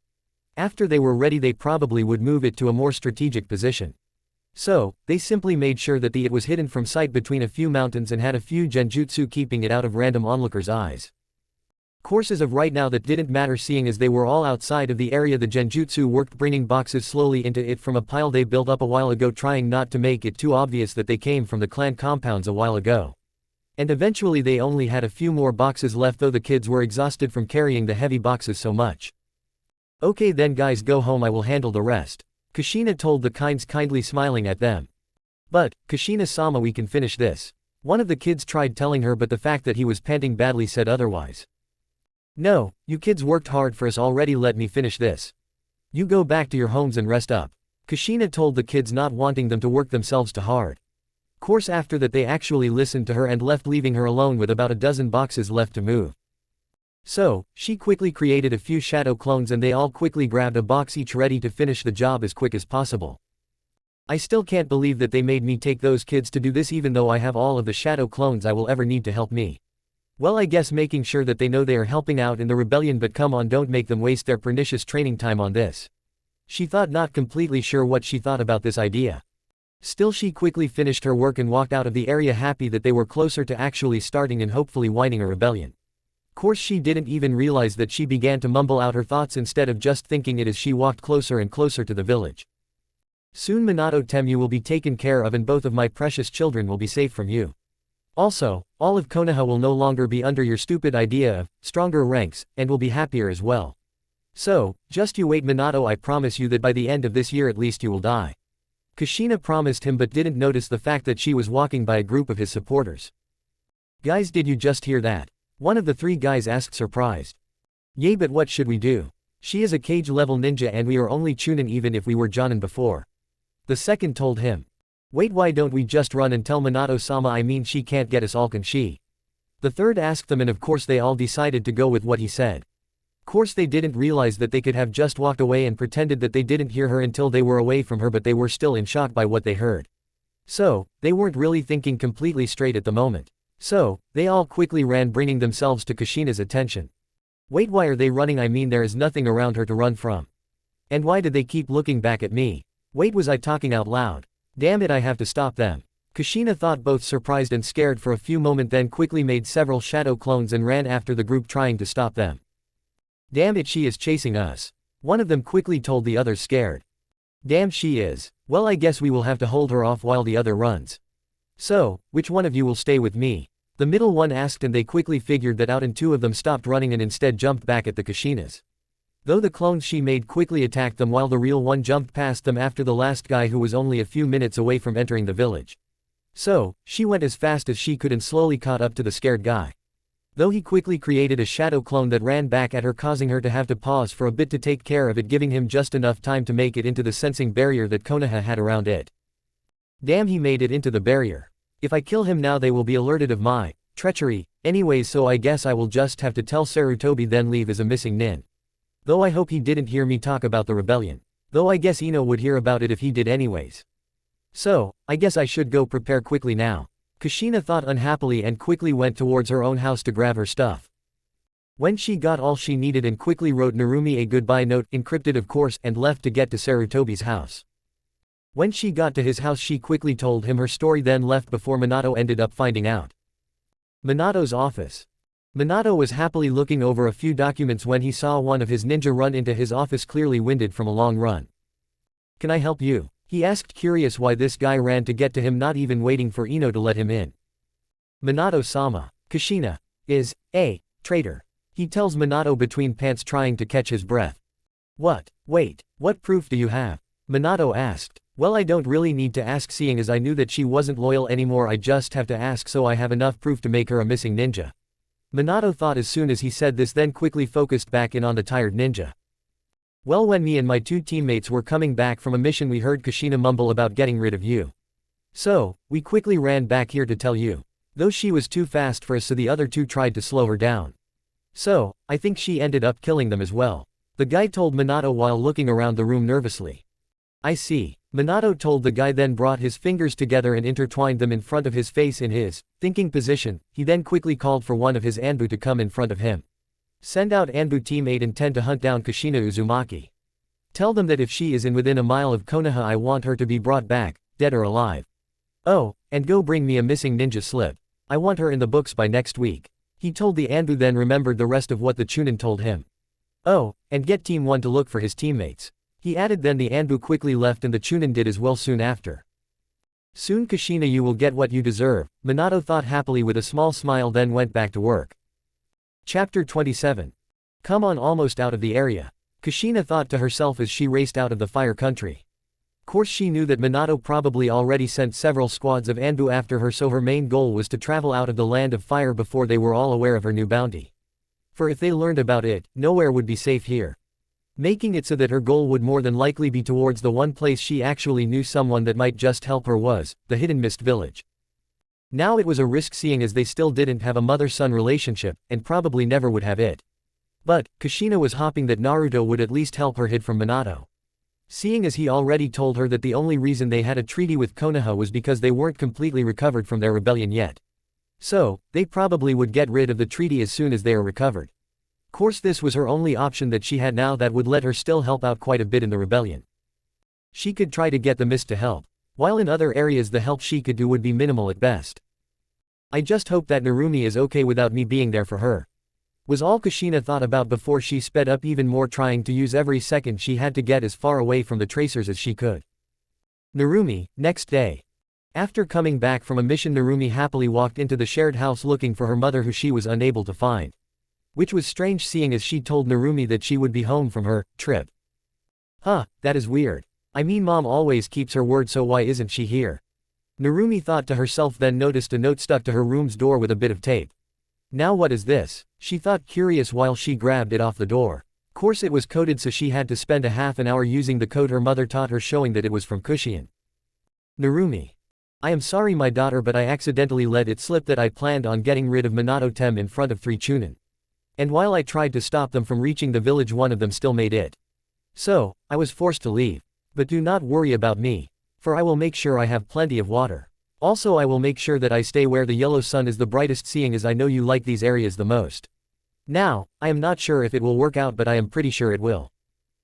After they were ready they probably would move it to a more strategic position. So, they simply made sure that it was hidden from sight between a few mountains and had a few genjutsu keeping it out of random onlookers' eyes. Courses of right now that didn't matter, seeing as they were all outside of the area the genjutsu worked, bringing boxes slowly into it from a pile they built up a while ago, trying not to make it too obvious that they came from the clan compounds a while ago. And eventually they only had a few more boxes left, though the kids were exhausted from carrying the heavy boxes so much. Okay then guys, go home, I will handle the rest. Kushina told the kinds, kindly smiling at them. But, Kushina-sama, we can finish this. One of the kids tried telling her, but the fact that he was panting badly said otherwise. No, you kids worked hard for us already, let me finish this. You go back to your homes and rest up. Kushina told the kids, not wanting them to work themselves too hard. Course after that they actually listened to her and left, leaving her alone with about a dozen boxes left to move. So, she quickly created a few shadow clones and they all quickly grabbed a box each, ready to finish the job as quick as possible. I still can't believe that they made me take those kids to do this, even though I have all of the shadow clones I will ever need to help me. Well, I guess making sure that they know they are helping out in the rebellion, but come on, don't make them waste their pernicious training time on this. She thought, not completely sure what she thought about this idea. Still, she quickly finished her work and walked out of the area, happy that they were closer to actually starting and hopefully winding a rebellion. Course she didn't even realize that she began to mumble out her thoughts instead of just thinking it as she walked closer and closer to the village. Soon Minato Temu will be taken care of and both of my precious children will be safe from you. Also, all of Konoha will no longer be under your stupid idea of stronger ranks, and will be happier as well. So, just you wait, Minato, I promise you that by the end of this year at least you will die. Kushina promised him, but didn't notice the fact that she was walking by a group of his supporters. Guys, did you just hear that? One of the three guys asked, surprised. Yay, but what should we do? She is a cage level ninja and we are only chunin even if we were jonin before. The second told him. Wait, why don't we just run and tell Minato-sama, I mean she can't get us all, can she? The third asked them, and of course they all decided to go with what he said. Course they didn't realize that they could have just walked away and pretended that they didn't hear her until they were away from her, but they were still in shock by what they heard. So, they weren't really thinking completely straight at the moment. So, they all quickly ran, bringing themselves to Kushina's attention. Wait, why are they running? I mean there is nothing around her to run from. And why did they keep looking back at me? Wait, was I talking out loud? Damn it, I have to stop them. Kushina thought, both surprised and scared for a few moments, then quickly made several shadow clones and ran after the group trying to stop them. Damn it, she is chasing us. One of them quickly told the others, scared. Damn, she is. Well, I guess we will have to hold her off while the other runs. So, which one of you will stay with me? The middle one asked, and they quickly figured that out, and two of them stopped running and instead jumped back at the Kushinas. Though the clones she made quickly attacked them, while the real one jumped past them after the last guy who was only a few minutes away from entering the village. So, she went as fast as she could and slowly caught up to the scared guy. Though he quickly created a shadow clone that ran back at her, causing her to have to pause for a bit to take care of it, giving him just enough time to make it into the sensing barrier that Konoha had around it. Damn, he made it into the barrier. If I kill him now they will be alerted of my treachery. Anyways, so I guess I will just have to tell Sarutobi then leave as a missing nin. Though I hope he didn't hear me talk about the rebellion. Though I guess Ino would hear about it if he did anyways. So, I guess I should go prepare quickly now. Kushina thought unhappily and quickly went towards her own house to grab her stuff. When she got all she needed and quickly wrote Narumi a goodbye note, encrypted of course, and left to get to Sarutobi's house. When she got to his house she quickly told him her story, then left before Minato ended up finding out. Minato's office. Minato was happily looking over a few documents when he saw one of his ninja run into his office, clearly winded from a long run. "Can I help you?" he asked, curious why this guy ran to get to him, not even waiting for Ino to let him in. Minato-sama. Kushina is a traitor, he tells Minato between pants, trying to catch his breath. "What? Wait, what proof do you have?" Minato asked. "Well, I don't really need to ask, seeing as I knew that she wasn't loyal anymore. I just have to ask, so I have enough proof to make her a missing ninja." Minato thought as soon as he said this, then quickly focused back in on the tired ninja. "Well, when me and my two teammates were coming back from a mission we heard Kushina mumble about getting rid of you. So, we quickly ran back here to tell you. Though she was too fast for us, so the other two tried to slow her down. So, I think she ended up killing them as well," the guy told Minato while looking around the room nervously. "I see," Minato told the guy, then brought his fingers together and intertwined them in front of his face in his thinking position. He then quickly called for one of his Anbu to come in front of him. "Send out Anbu Team 8 and 10 to hunt down Kushina Uzumaki. Tell them that if she is within a mile of Konoha I want her to be brought back, dead or alive. Oh, and go bring me a missing ninja slip. I want her in the books by next week," he told the Anbu, then remembered the rest of what the Chunin told him. "Oh, and get Team 1 to look for his teammates," he added. Then the Anbu quickly left and the Chunin did as well soon after. "Soon Kushina, you will get what you deserve," Minato thought happily with a small smile, then went back to work. Chapter 27. Come on, almost out of the area, Kushina thought to herself as she raced out of the fire country. Course she knew that Minato probably already sent several squads of Anbu after her, so her main goal was to travel out of the land of fire before they were all aware of her new bounty. For if they learned about it, nowhere would be safe here. Making it so that her goal would more than likely be towards the one place she actually knew someone that might just help her was, the Hidden Mist Village. Now it was a risk, seeing as they still didn't have a mother-son relationship, and probably never would have it. But, Kushina was hoping that Naruto would at least help her hide from Minato. Seeing as he already told her that the only reason they had a treaty with Konoha was because they weren't completely recovered from their rebellion yet. So, they probably would get rid of the treaty as soon as they are recovered. Course this was her only option that she had now that would let her still help out quite a bit in the rebellion. She could try to get the mist to help, while in other areas the help she could do would be minimal at best. "I just hope that Narumi is okay without me being there for her," was all Kushina thought about before she sped up even more, trying to use every second she had to get as far away from the tracers as she could. Narumi, next day. After coming back from a mission, Narumi happily walked into the shared house looking for her mother, who she was unable to find. Which was strange, seeing as she told Narumi that she would be home from her trip. Huh, that is weird. I mean, mom always keeps her word, so why isn't she here? Narumi thought to herself, then noticed a note stuck to her room's door with a bit of tape. Now what is this? She thought, curious, while she grabbed it off the door. Course it was coded, so she had to spend a half an hour using the code her mother taught her, showing that it was from Kushian. Narumi. I am sorry my daughter, but I accidentally let it slip that I planned on getting rid of Minato Tem in front of 3 Chunin. And while I tried to stop them from reaching the village, one of them still made it. So, I was forced to leave. But do not worry about me, for I will make sure I have plenty of water. Also I will make sure that I stay where the yellow sun is the brightest, seeing as I know you like these areas the most. Now, I am not sure if it will work out, but I am pretty sure it will.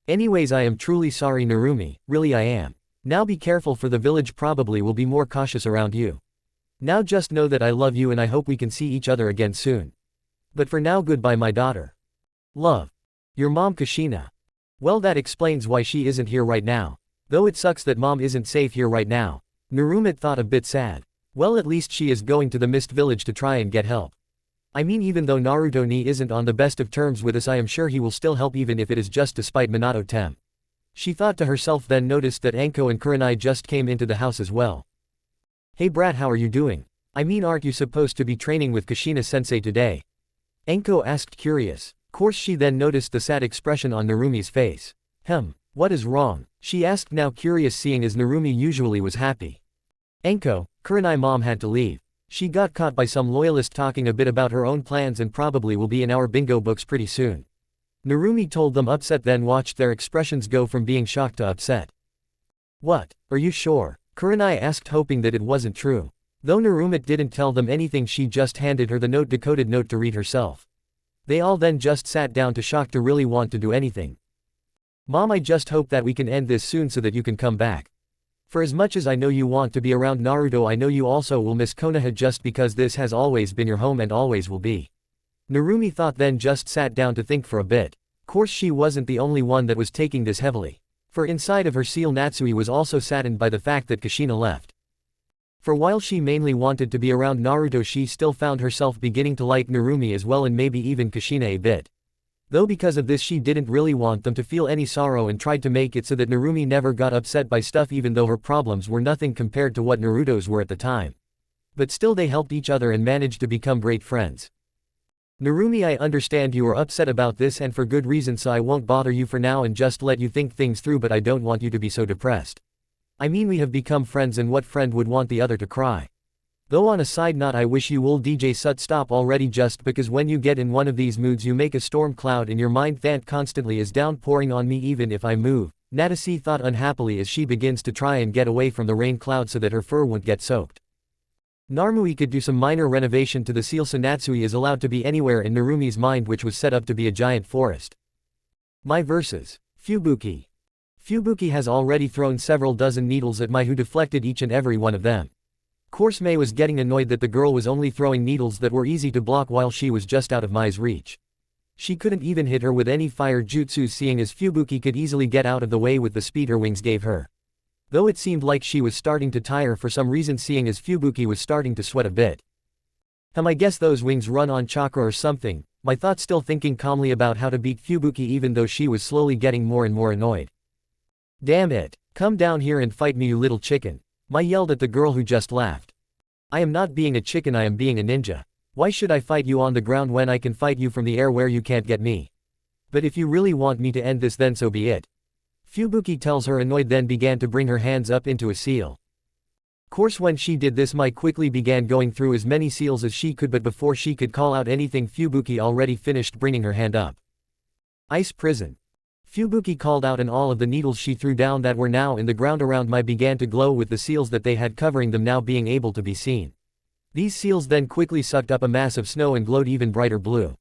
Anyways, I am truly sorry Narumi, really I am. Now be careful, for the village probably will be more cautious around you. Now just know that I love you and I hope we can see each other again soon. But for now, goodbye my daughter. Love. Your mom, Kushina. Well, that explains why she isn't here right now. Though it sucks that mom isn't safe here right now. Narumi thought, a bit sad. Well, at least she is going to the Mist Village to try and get help. I mean, even though Naruto ni isn't on the best of terms with us, I am sure he will still help, even if it is just to spite Minato Tem. She thought to herself, then noticed that Anko and Kurenai just came into the house as well. Hey brat, how are you doing? I mean, aren't you supposed to be training with Kushina sensei today? Enko asked curious. Course she then noticed the sad expression on Narumi's face. What is wrong? She asked now curious seeing as Narumi usually was happy. Enko, Kurenai mom had to leave. She got caught by some loyalist talking a bit about her own plans and probably will be in our bingo books pretty soon. Narumi told them upset then watched their expressions go from being shocked to upset. What? Are you sure? Kurenai asked hoping that it wasn't true. Though Narumi didn't tell them anything she just handed her the decoded note to read herself. They all then just sat down to shock to really want to do anything. Mom, I just hope that we can end this soon so that you can come back. For as much as I know you want to be around Naruto, I know you also will miss Konoha just because this has always been your home and always will be. Narumi thought then just sat down to think for a bit. Course she wasn't the only one that was taking this heavily. For inside of her seal Natsui was also saddened by the fact that Kushina left. For while she mainly wanted to be around Naruto, she still found herself beginning to like Narumi as well and maybe even Kushina a bit. Though because of this she didn't really want them to feel any sorrow and tried to make it so that Narumi never got upset by stuff even though her problems were nothing compared to what Naruto's were at the time. But still they helped each other and managed to become great friends. Narumi, I understand you are upset about this and for good reason, so I won't bother you for now and just let you think things through, but I don't want you to be so depressed. I mean, we have become friends and what friend would want the other to cry? Though on a side note, I wish you will DJ Sut stop already just because when you get in one of these moods you make a storm cloud in your mind that constantly is downpouring on me even if I move, Natase thought unhappily as she begins to try and get away from the rain cloud so that her fur won't get soaked. Narumui could do some minor renovation to the seal so Natsui is allowed to be anywhere in Narumi's mind, which was set up to be a giant forest. My verses. Fubuki. Fubuki has already thrown several dozen needles at Mai, who deflected each and every one of them. Course Mai was getting annoyed that the girl was only throwing needles that were easy to block while she was just out of Mai's reach. She couldn't even hit her with any fire jutsu seeing as Fubuki could easily get out of the way with the speed her wings gave her. Though it seemed like she was starting to tire for some reason seeing as Fubuki was starting to sweat a bit. I guess those wings run on chakra or something, my thought still thinking calmly about how to beat Fubuki even though she was slowly getting more and more annoyed. Damn it, come down here and fight me, you little chicken. Mai yelled at the girl who just laughed. I am not being a chicken, I am being a ninja. Why should I fight you on the ground when I can fight you from the air where you can't get me? But if you really want me to end this then so be it. Fubuki tells her annoyed, then began to bring her hands up into a seal. Course when she did this Mai quickly began going through as many seals as she could, but before she could call out anything Fubuki already finished bringing her hand up. Ice prison. Fubuki called out and all of the needles she threw down that were now in the ground around Mai began to glow with the seals that they had covering them now being able to be seen. These seals then quickly sucked up a mass of snow and glowed even brighter blue.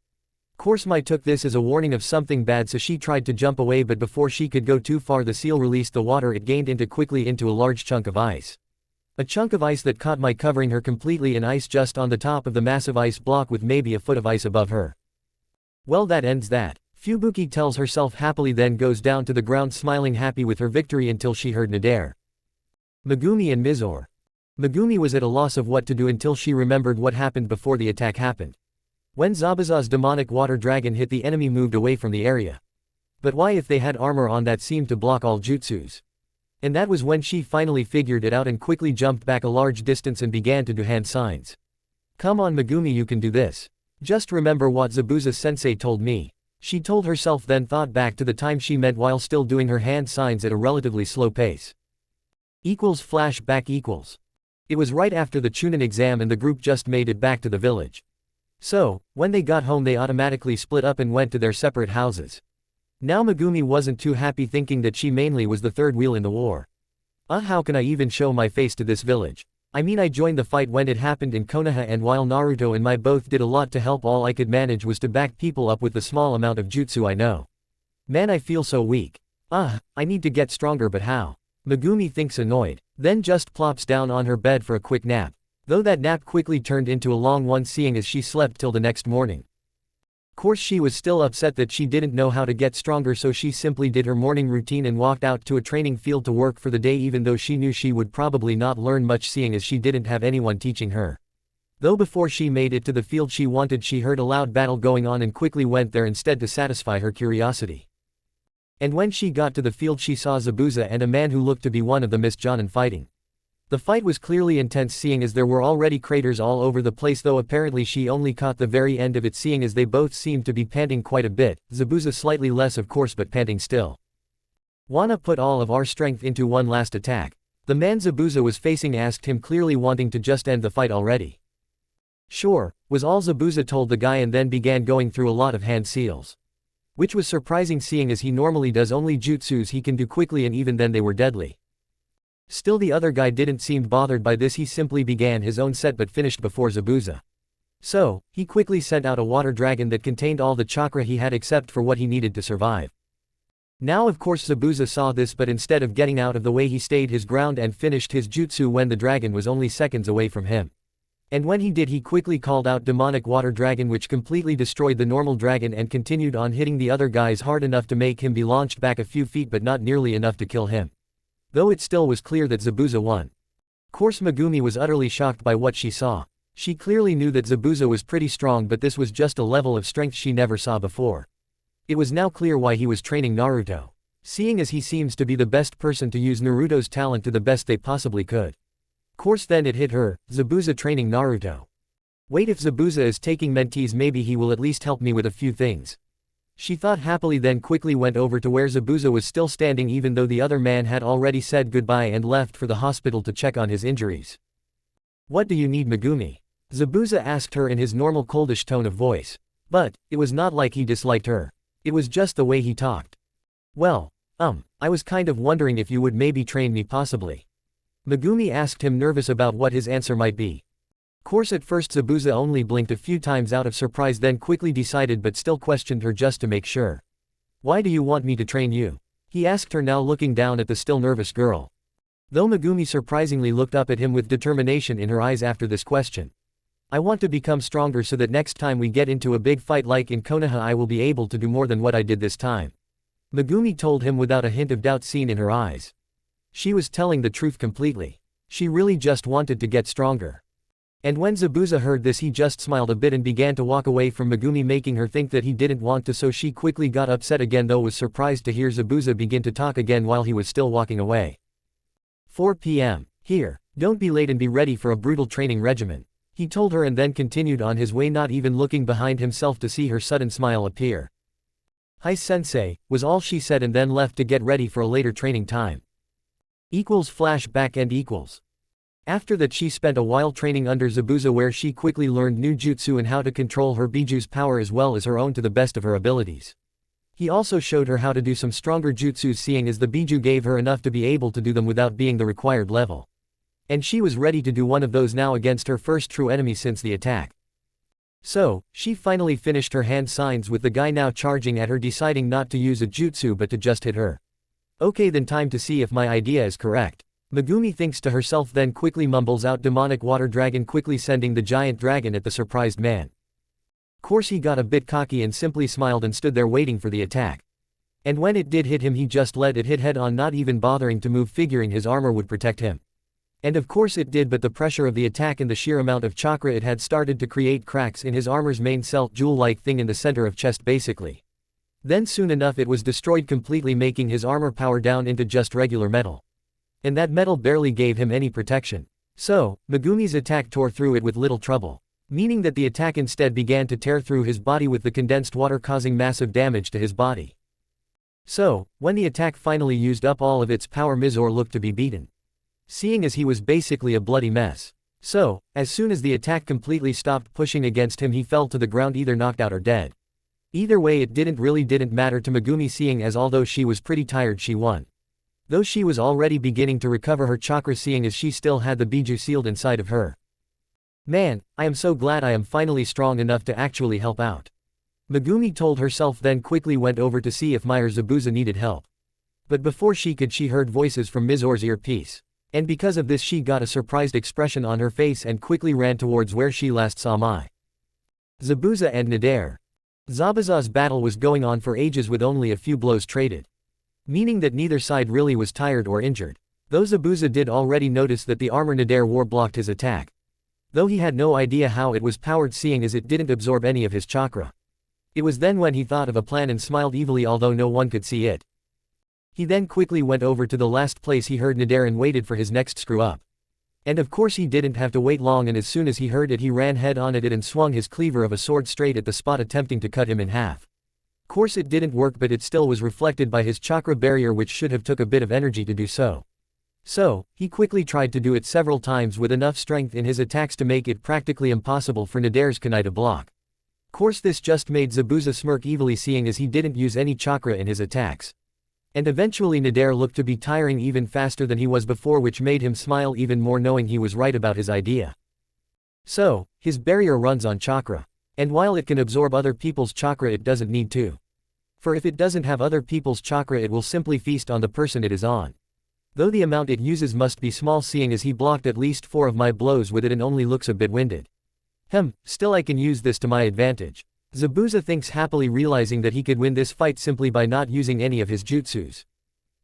Course Mai took this as a warning of something bad, so she tried to jump away, but before she could go too far the seal released the water it gained quickly into a large chunk of ice. A chunk of ice that caught Mai, covering her completely in ice just on the top of the massive ice block with maybe a foot of ice above her. Well, that ends that. Fubuki tells herself happily, then goes down to the ground smiling happy with her victory until she heard Nadare, Megumi and Mizore. Megumi was at a loss of what to do until she remembered what happened before the attack happened. When Zabuza's demonic water dragon hit, the enemy moved away from the area. But why if they had armor on that seemed to block all jutsus? And that was when she finally figured it out and quickly jumped back a large distance and began to do hand signs. Come on Megumi, you can do this. Just remember what Zabuza-sensei told me. She told herself, then thought back to the time she met while still doing her hand signs at a relatively slow pace. Flashback. It was right after the Chunin exam and the group just made it back to the village. So, when they got home they automatically split up and went to their separate houses. Now Megumi wasn't too happy, thinking that she mainly was the third wheel in the war. How can I even show my face to this village? I mean, I joined the fight when it happened in Konoha, and while Naruto and Mai both did a lot to help, all I could manage was to back people up with the small amount of jutsu I know. Man, I feel so weak. I need to get stronger, but how? Megumi thinks annoyed, then just plops down on her bed for a quick nap. Though that nap quickly turned into a long one seeing as she slept till the next morning. Course she was still upset that she didn't know how to get stronger, so she simply did her morning routine and walked out to a training field to work for the day, even though she knew she would probably not learn much seeing as she didn't have anyone teaching her. Though before she made it to the field she heard a loud battle going on and quickly went there instead to satisfy her curiosity. And when she got to the field she saw Zabuza and a man who looked to be one of the Miss Jonin fighting. The fight was clearly intense seeing as there were already craters all over the place, though apparently she only caught the very end of it seeing as they both seemed to be panting quite a bit, Zabuza slightly less of course but panting still. Wanna put all of our strength into one last attack? The man Zabuza was facing asked him, clearly wanting to just end the fight already. Sure, was all Zabuza told the guy, and then began going through a lot of hand seals. Which was surprising seeing as he normally does only jutsus he can do quickly, and even then they were deadly. Still the other guy didn't seem bothered by this, he simply began his own set but finished before Zabuza. So, he quickly sent out a water dragon that contained all the chakra he had except for what he needed to survive. Now of course Zabuza saw this, but instead of getting out of the way he stayed his ground and finished his jutsu when the dragon was only seconds away from him. And when he did, he quickly called out demonic water dragon, which completely destroyed the normal dragon and continued on hitting the other guys hard enough to make him be launched back a few feet, but not nearly enough to kill him. Though it still was clear that Zabuza won. Course Megumi was utterly shocked by what she saw. She clearly knew that Zabuza was pretty strong, but this was just a level of strength she never saw before. It was now clear why he was training Naruto. Seeing as he seems to be the best person to use Naruto's talent to the best they possibly could. Course then it hit her, Zabuza training Naruto. Wait, if Zabuza is taking mentees maybe he will at least help me with a few things. She thought happily, then quickly went over to where Zabuza was still standing even though the other man had already said goodbye and left for the hospital to check on his injuries. What do you need, Megumi? Zabuza asked her in his normal coldish tone of voice. But, it was not like he disliked her. It was just the way he talked. Well, I was kind of wondering if you would maybe train me possibly. Megumi asked him, nervous about what his answer might be. Course at first Zabuza only blinked a few times out of surprise, then quickly decided but still questioned her just to make sure. Why do you want me to train you? He asked her, now looking down at the still nervous girl. Though Megumi surprisingly looked up at him with determination in her eyes after this question. I want to become stronger so that next time we get into a big fight like in Konoha I will be able to do more than what I did this time. Megumi told him without a hint of doubt seen in her eyes. She was telling the truth completely. She really just wanted to get stronger. And when Zabuza heard this he just smiled a bit and began to walk away from Megumi, making her think that he didn't want to, so she quickly got upset again, though was surprised to hear Zabuza begin to talk again while he was still walking away. 4 p.m. Here, don't be late and be ready for a brutal training regimen. He told her and then continued on his way, not even looking behind himself to see her sudden smile appear. Hi sensei, was all she said and then left to get ready for a later training time. Flashback and equals. After that she spent a while training under Zabuza, where she quickly learned new jutsu and how to control her biju's power as well as her own to the best of her abilities. He also showed her how to do some stronger jutsus, seeing as the biju gave her enough to be able to do them without being the required level. And she was ready to do one of those now against her first true enemy since the attack. So, she finally finished her hand signs with the guy now charging at her, deciding not to use a jutsu but to just hit her. Okay, then time to see if my idea is correct. Megumi thinks to herself, then quickly mumbles out demonic water dragon, quickly sending the giant dragon at the surprised man. Course he got a bit cocky and simply smiled and stood there waiting for the attack. And when it did hit him he just let it hit head on, not even bothering to move, figuring his armor would protect him. And of course it did, but the pressure of the attack and the sheer amount of chakra it had started to create cracks in his armor's main cell, jewel-like thing in the center of chest basically. Then soon enough it was destroyed completely, making his armor power down into just regular metal. And that metal barely gave him any protection. So, Megumi's attack tore through it with little trouble. Meaning that the attack instead began to tear through his body with the condensed water causing massive damage to his body. So, when the attack finally used up all of its power, Mizor looked to be beaten. Seeing as he was basically a bloody mess. So, as soon as the attack completely stopped pushing against him he fell to the ground either knocked out or dead. Either way it didn't matter to Megumi, seeing as although she was pretty tired she won. Though she was already beginning to recover her chakra, seeing as she still had the biju sealed inside of her. Man, I am so glad I am finally strong enough to actually help out. Megumi told herself, then quickly went over to see if Zabuza needed help. But before she could, she heard voices from Mizor's earpiece. And because of this she got a surprised expression on her face and quickly ran towards where she last saw Zabuza and Nader. Zabuza's battle was going on for ages with only a few blows traded. Meaning that neither side really was tired or injured. Though Zabuza did already notice that the armor Nader wore blocked his attack. Though he had no idea how it was powered, seeing as it didn't absorb any of his chakra. It was then when he thought of a plan and smiled evilly, although no one could see it. He then quickly went over to the last place he heard Nader and waited for his next screw up. And of course he didn't have to wait long, and as soon as he heard it he ran head on at it and swung his cleaver of a sword straight at the spot, attempting to cut him in half. Course it didn't work, but it still was reflected by his chakra barrier, which should have took a bit of energy to do so. So, he quickly tried to do it several times with enough strength in his attacks to make it practically impossible for Nadare's kunai to block. Course this just made Zabuza smirk evilly, seeing as he didn't use any chakra in his attacks. And eventually Nadare looked to be tiring even faster than he was before, which made him smile even more, knowing he was right about his idea. So, his barrier runs on chakra. And while it can absorb other people's chakra, it doesn't need to. For if it doesn't have other people's chakra, it will simply feast on the person it is on. Though the amount it uses must be small, seeing as he blocked at least 4 of my blows with it and only looks a bit winded. Still I can use this to my advantage. Zabuza thinks happily, realizing that he could win this fight simply by not using any of his jutsus.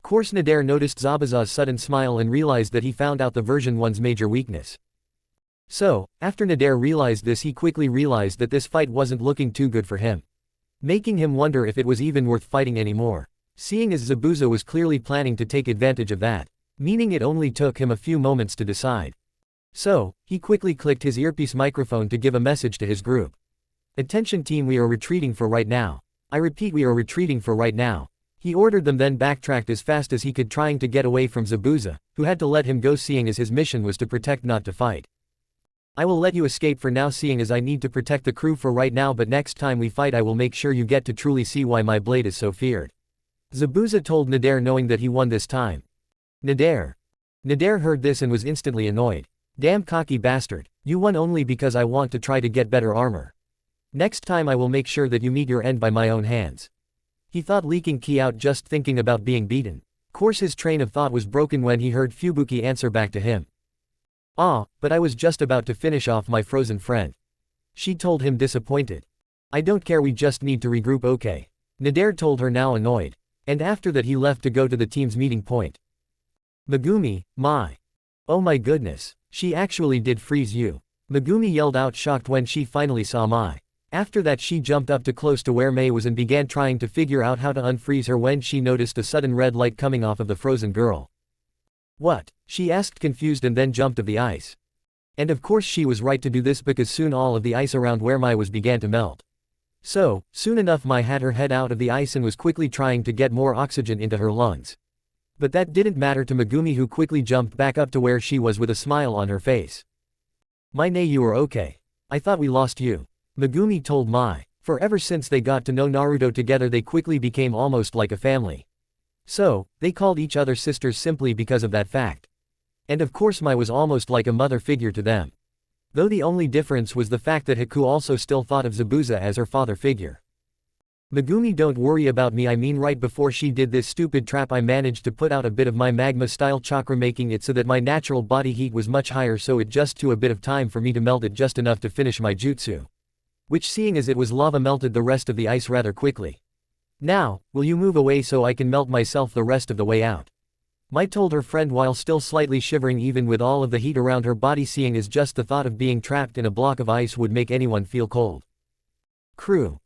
Course Nadare noticed Zabuza's sudden smile and realized that he found out the version 1's major weakness. So, after Nadare realized this, he quickly realized that this fight wasn't looking too good for him, making him wonder if it was even worth fighting anymore, seeing as Zabuza was clearly planning to take advantage of that, meaning it only took him a few moments to decide. So, he quickly clicked his earpiece microphone to give a message to his group. "Attention team, we are retreating for right now. I repeat, we are retreating for right now." He ordered them, then backtracked as fast as he could, trying to get away from Zabuza, who had to let him go, seeing as his mission was to protect, not to fight. "I will let you escape for now, seeing as I need to protect the crew for right now, but next time we fight I will make sure you get to truly see why my blade is so feared," Zabuza told Nadare, knowing that he won this time. Nadare heard this and was instantly annoyed. "Damn cocky bastard, you won only because I want to try to get better armor. Next time I will make sure that you meet your end by my own hands." He thought, leaking ki out just thinking about being beaten. Course his train of thought was broken when he heard Fubuki answer back to him. But I was just about to finish off my frozen friend," she told him, disappointed. "I don't care, we just need to regroup, okay?" Nadare told her, now annoyed. And after that he left to go to the team's meeting point. "Megumi, oh my goodness, she actually did freeze you," Megumi yelled out, shocked when she finally saw Mai. After that she jumped up to close to where Mai was and began trying to figure out how to unfreeze her when she noticed a sudden red light coming off of the frozen girl. "What?" she asked, confused, and then jumped of the ice. And of course she was right to do this, because soon all of the ice around where Mai was began to melt. So, soon enough Mai had her head out of the ice and was quickly trying to get more oxygen into her lungs. But that didn't matter to Megumi, who quickly jumped back up to where she was with a smile on her face. "Mai, you are okay. I thought we lost you," Megumi told Mai. For ever since they got to know Naruto together they quickly became almost like a family. So, they called each other sisters simply because of that fact. And of course Mai was almost like a mother figure to them. Though the only difference was the fact that Haku also still thought of Zabuza as her father figure. "Megumi, don't worry about me, I mean right before she did this stupid trap I managed to put out a bit of my magma style chakra, making it so that my natural body heat was much higher, so it just took a bit of time for me to melt it just enough to finish my jutsu. Which, seeing as it was lava, melted the rest of the ice rather quickly. Now, will you move away so I can melt myself the rest of the way out?" Mai told her friend while still slightly shivering even with all of the heat around her body, seeing as just the thought of being trapped in a block of ice would make anyone feel cold. "Crew.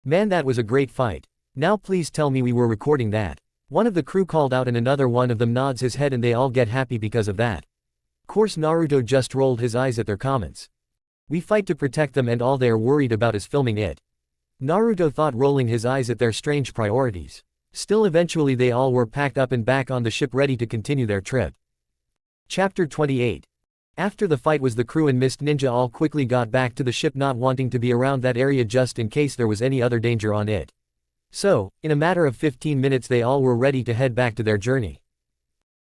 Man, that was a great fight. Now please tell me we were recording that," one of the crew called out, and another one of them nods his head and they all get happy because of that. Course Naruto just rolled his eyes at their comments. "We fight to protect them and all they are worried about is filming it." Naruto thought, rolling his eyes at their strange priorities. Still, eventually they all were packed up and back on the ship ready to continue their trip. Chapter 28. After the fight was the crew and Mist Ninja all quickly got back to the ship, not wanting to be around that area just in case there was any other danger on it. So, in a matter of 15 minutes they all were ready to head back to their journey.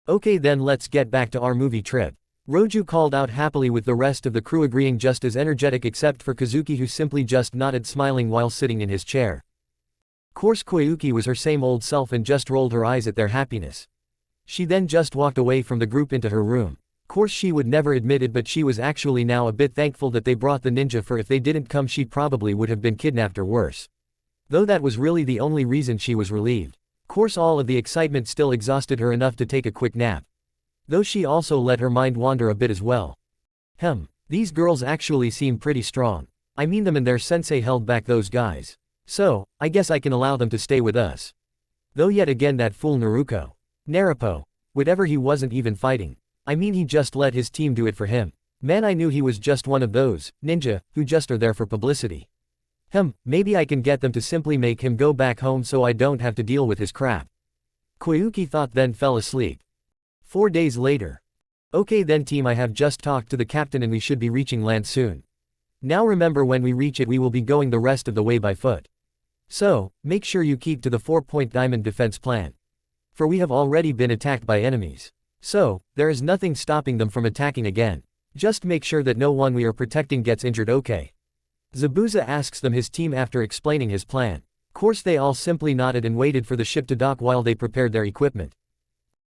"Okay then, let's get back to our movie trip," Roju called out happily, with the rest of the crew agreeing just as energetic except for Kazuki, who simply just nodded, smiling while sitting in his chair. Course Koyuki was her same old self and just rolled her eyes at their happiness. She then just walked away from the group into her room. Course she would never admit it, but she was actually now a bit thankful that they brought the ninja, for if they didn't come she probably would have been kidnapped or worse. Though that was really the only reason she was relieved. Course all of the excitement still exhausted her enough to take a quick nap. Though she also let her mind wander a bit as well. These girls actually seem pretty strong. I mean, them and their sensei held back those guys. So, I guess I can allow them to stay with us. Though yet again that fool Naruto. Naruto. Whatever, he wasn't even fighting. I mean he just let his team do it for him. Man, I knew he was just one of those ninja who just are there for publicity. Maybe I can get them to simply make him go back home so I don't have to deal with his crap. Koyuki thought, then fell asleep. 4 days later. Okay then team, I have just talked to the captain and we should be reaching land soon. Now remember, when we reach it we will be going the rest of the way by foot. So, make sure you keep to the 4-point diamond defense plan. For we have already been attacked by enemies. So, there is nothing stopping them from attacking again. Just make sure that no one we are protecting gets injured, okay? Zabuza asks them his team after explaining his plan. Course they all simply nodded and waited for the ship to dock while they prepared their equipment.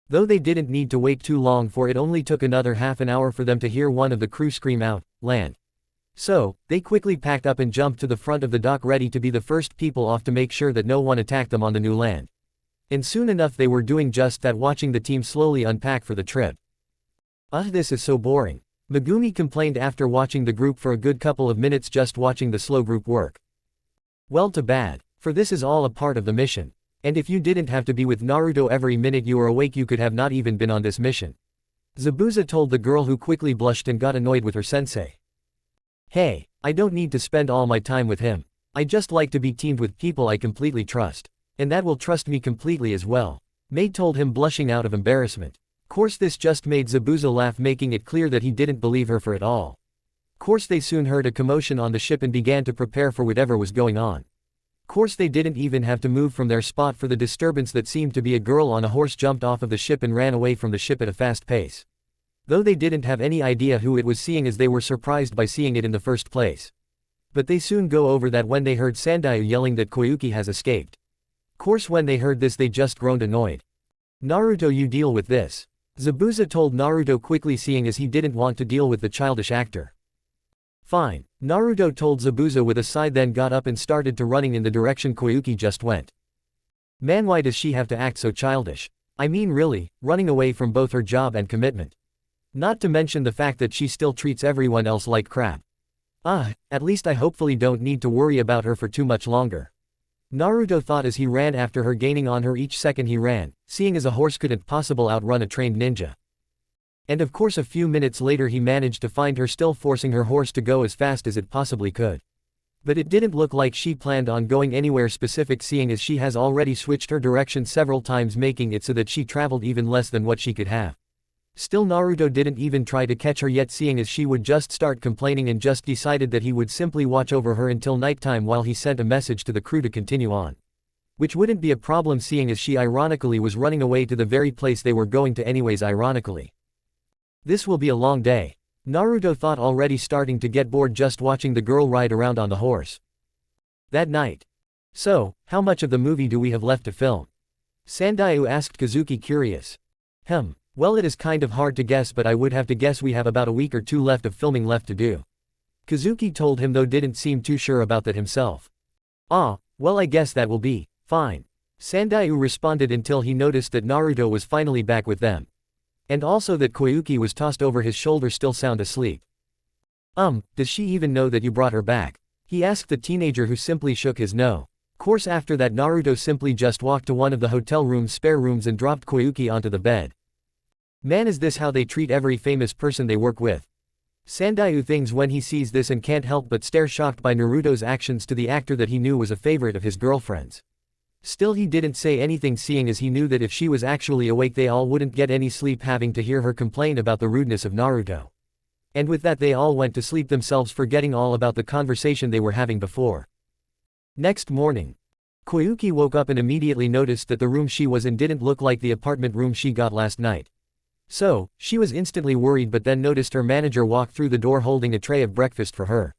Though they didn't need to wait too long, for it only took another half an hour for them to hear one of the crew scream out, "Land." So, they quickly packed up and jumped to the front of the dock, ready to be the first people off to make sure that no one attacked them on the new land. And soon enough they were doing just that, watching the team slowly unpack for the trip. This is so boring. Megumi complained after watching the group for a good couple of minutes, just watching the slow group work. Well, too bad, for this is all a part of the mission. And if you didn't have to be with Naruto every minute you were awake, you could have not even been on this mission. Zabuza told the girl, who quickly blushed and got annoyed with her sensei. Hey, I don't need to spend all my time with him. I just like to be teamed with people I completely trust. And that will trust me completely as well. Maid told him, blushing out of embarrassment. Course this just made Zabuza laugh, making it clear that he didn't believe her for it all. Course they soon heard a commotion on the ship and began to prepare for whatever was going on. Course they didn't even have to move from their spot for the disturbance that seemed to be a girl on a horse jumped off of the ship and ran away from the ship at a fast pace. Though they didn't have any idea who it was, seeing as they were surprised by seeing it in the first place. But they soon go over that when they heard Sandayu yelling that Koyuki has escaped. Course when they heard this they just groaned annoyed. Naruto, you deal with this. Zabuza told Naruto quickly, seeing as he didn't want to deal with the childish actor. Fine, Naruto told Zabuza with a sigh, then got up and started to running in the direction Koyuki just went. Man, why does she have to act so childish? I mean really, running away from both her job and commitment. Not to mention the fact that she still treats everyone else like crap. At least I hopefully don't need to worry about her for too much longer. Naruto thought as he ran after her, gaining on her each second he ran, seeing as a horse couldn't possibly outrun a trained ninja. And of course a few minutes later he managed to find her, still forcing her horse to go as fast as it possibly could. But it didn't look like she planned on going anywhere specific, seeing as she has already switched her direction several times, making it so that she traveled even less than what she could have. Still, Naruto didn't even try to catch her yet, seeing as she would just start complaining, and just decided that he would simply watch over her until nighttime while he sent a message to the crew to continue on. Which wouldn't be a problem, seeing as she ironically was running away to the very place they were going to anyways, ironically. This will be a long day. Naruto thought, already starting to get bored just watching the girl ride around on the horse. That night. So, how much of the movie do we have left to film? Sandayu asked Kazuki, curious. Well, it is kind of hard to guess, but I would have to guess we have about a week or two left of filming left to do. Kazuki told him, though didn't seem too sure about that himself. Well, I guess that will be fine. Sandayu responded, until he noticed that Naruto was finally back with them. And also that Koyuki was tossed over his shoulder, still sound asleep. Does she even know that you brought her back? He asked the teenager, who simply shook his no. Course after that Naruto simply just walked to one of the hotel room's spare rooms and dropped Koyuki onto the bed. Man, is this how they treat every famous person they work with? Sandayu thinks when he sees this and can't help but stare, shocked by Naruto's actions to the actor that he knew was a favorite of his girlfriend's. Still, he didn't say anything, seeing as he knew that if she was actually awake they all wouldn't get any sleep, having to hear her complain about the rudeness of Naruto. And with that they all went to sleep themselves, forgetting all about the conversation they were having before. Next morning, Koyuki woke up and immediately noticed that the room she was in didn't look like the apartment room she got last night. So, she was instantly worried, but then noticed her manager walk through the door holding a tray of breakfast for her.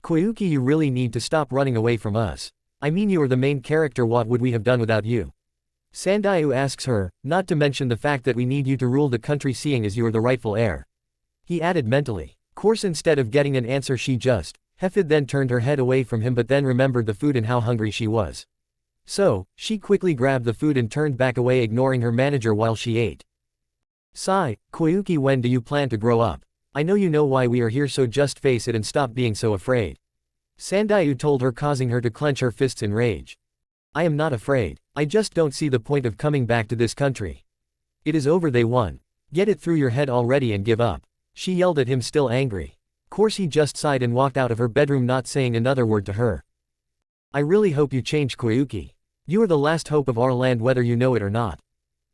Koyuki, you really need to stop running away from us. I mean, you are the main character, what would we have done without you? Sandayu asks her, not to mention the fact that we need you to rule the country, seeing as you are the rightful heir. He added mentally. Course instead of getting an answer she just heffed, then turned her head away from him, but then remembered the food and how hungry she was. So, she quickly grabbed the food and turned back away, ignoring her manager while she ate. Sigh, Koyuki, when do you plan to grow up? I know you know why we are here, so just face it and stop being so afraid. Sandayu told her, causing her to clench her fists in rage. I am not afraid. I just don't see the point of coming back to this country. It is over, they won. Get it through your head already and give up. She yelled at him, still angry. Course he just sighed and walked out of her bedroom, not saying another word to her. I really hope you change, Koyuki. You are the last hope of our land, whether you know it or not.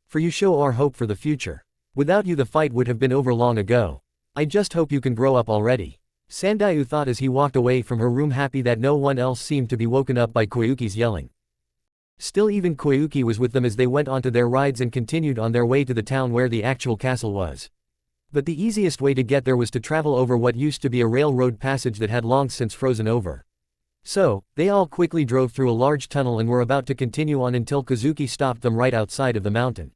For you show our hope for the future. Without you the fight would have been over long ago. I just hope you can grow up already. Sandayu thought as he walked away from her room, happy that no one else seemed to be woken up by Koyuki's yelling. Still, even Koyuki was with them as they went onto their rides and continued on their way to the town where the actual castle was. But the easiest way to get there was to travel over what used to be a railroad passage that had long since frozen over. So, they all quickly drove through a large tunnel and were about to continue on until Kazuki stopped them right outside of the mountain.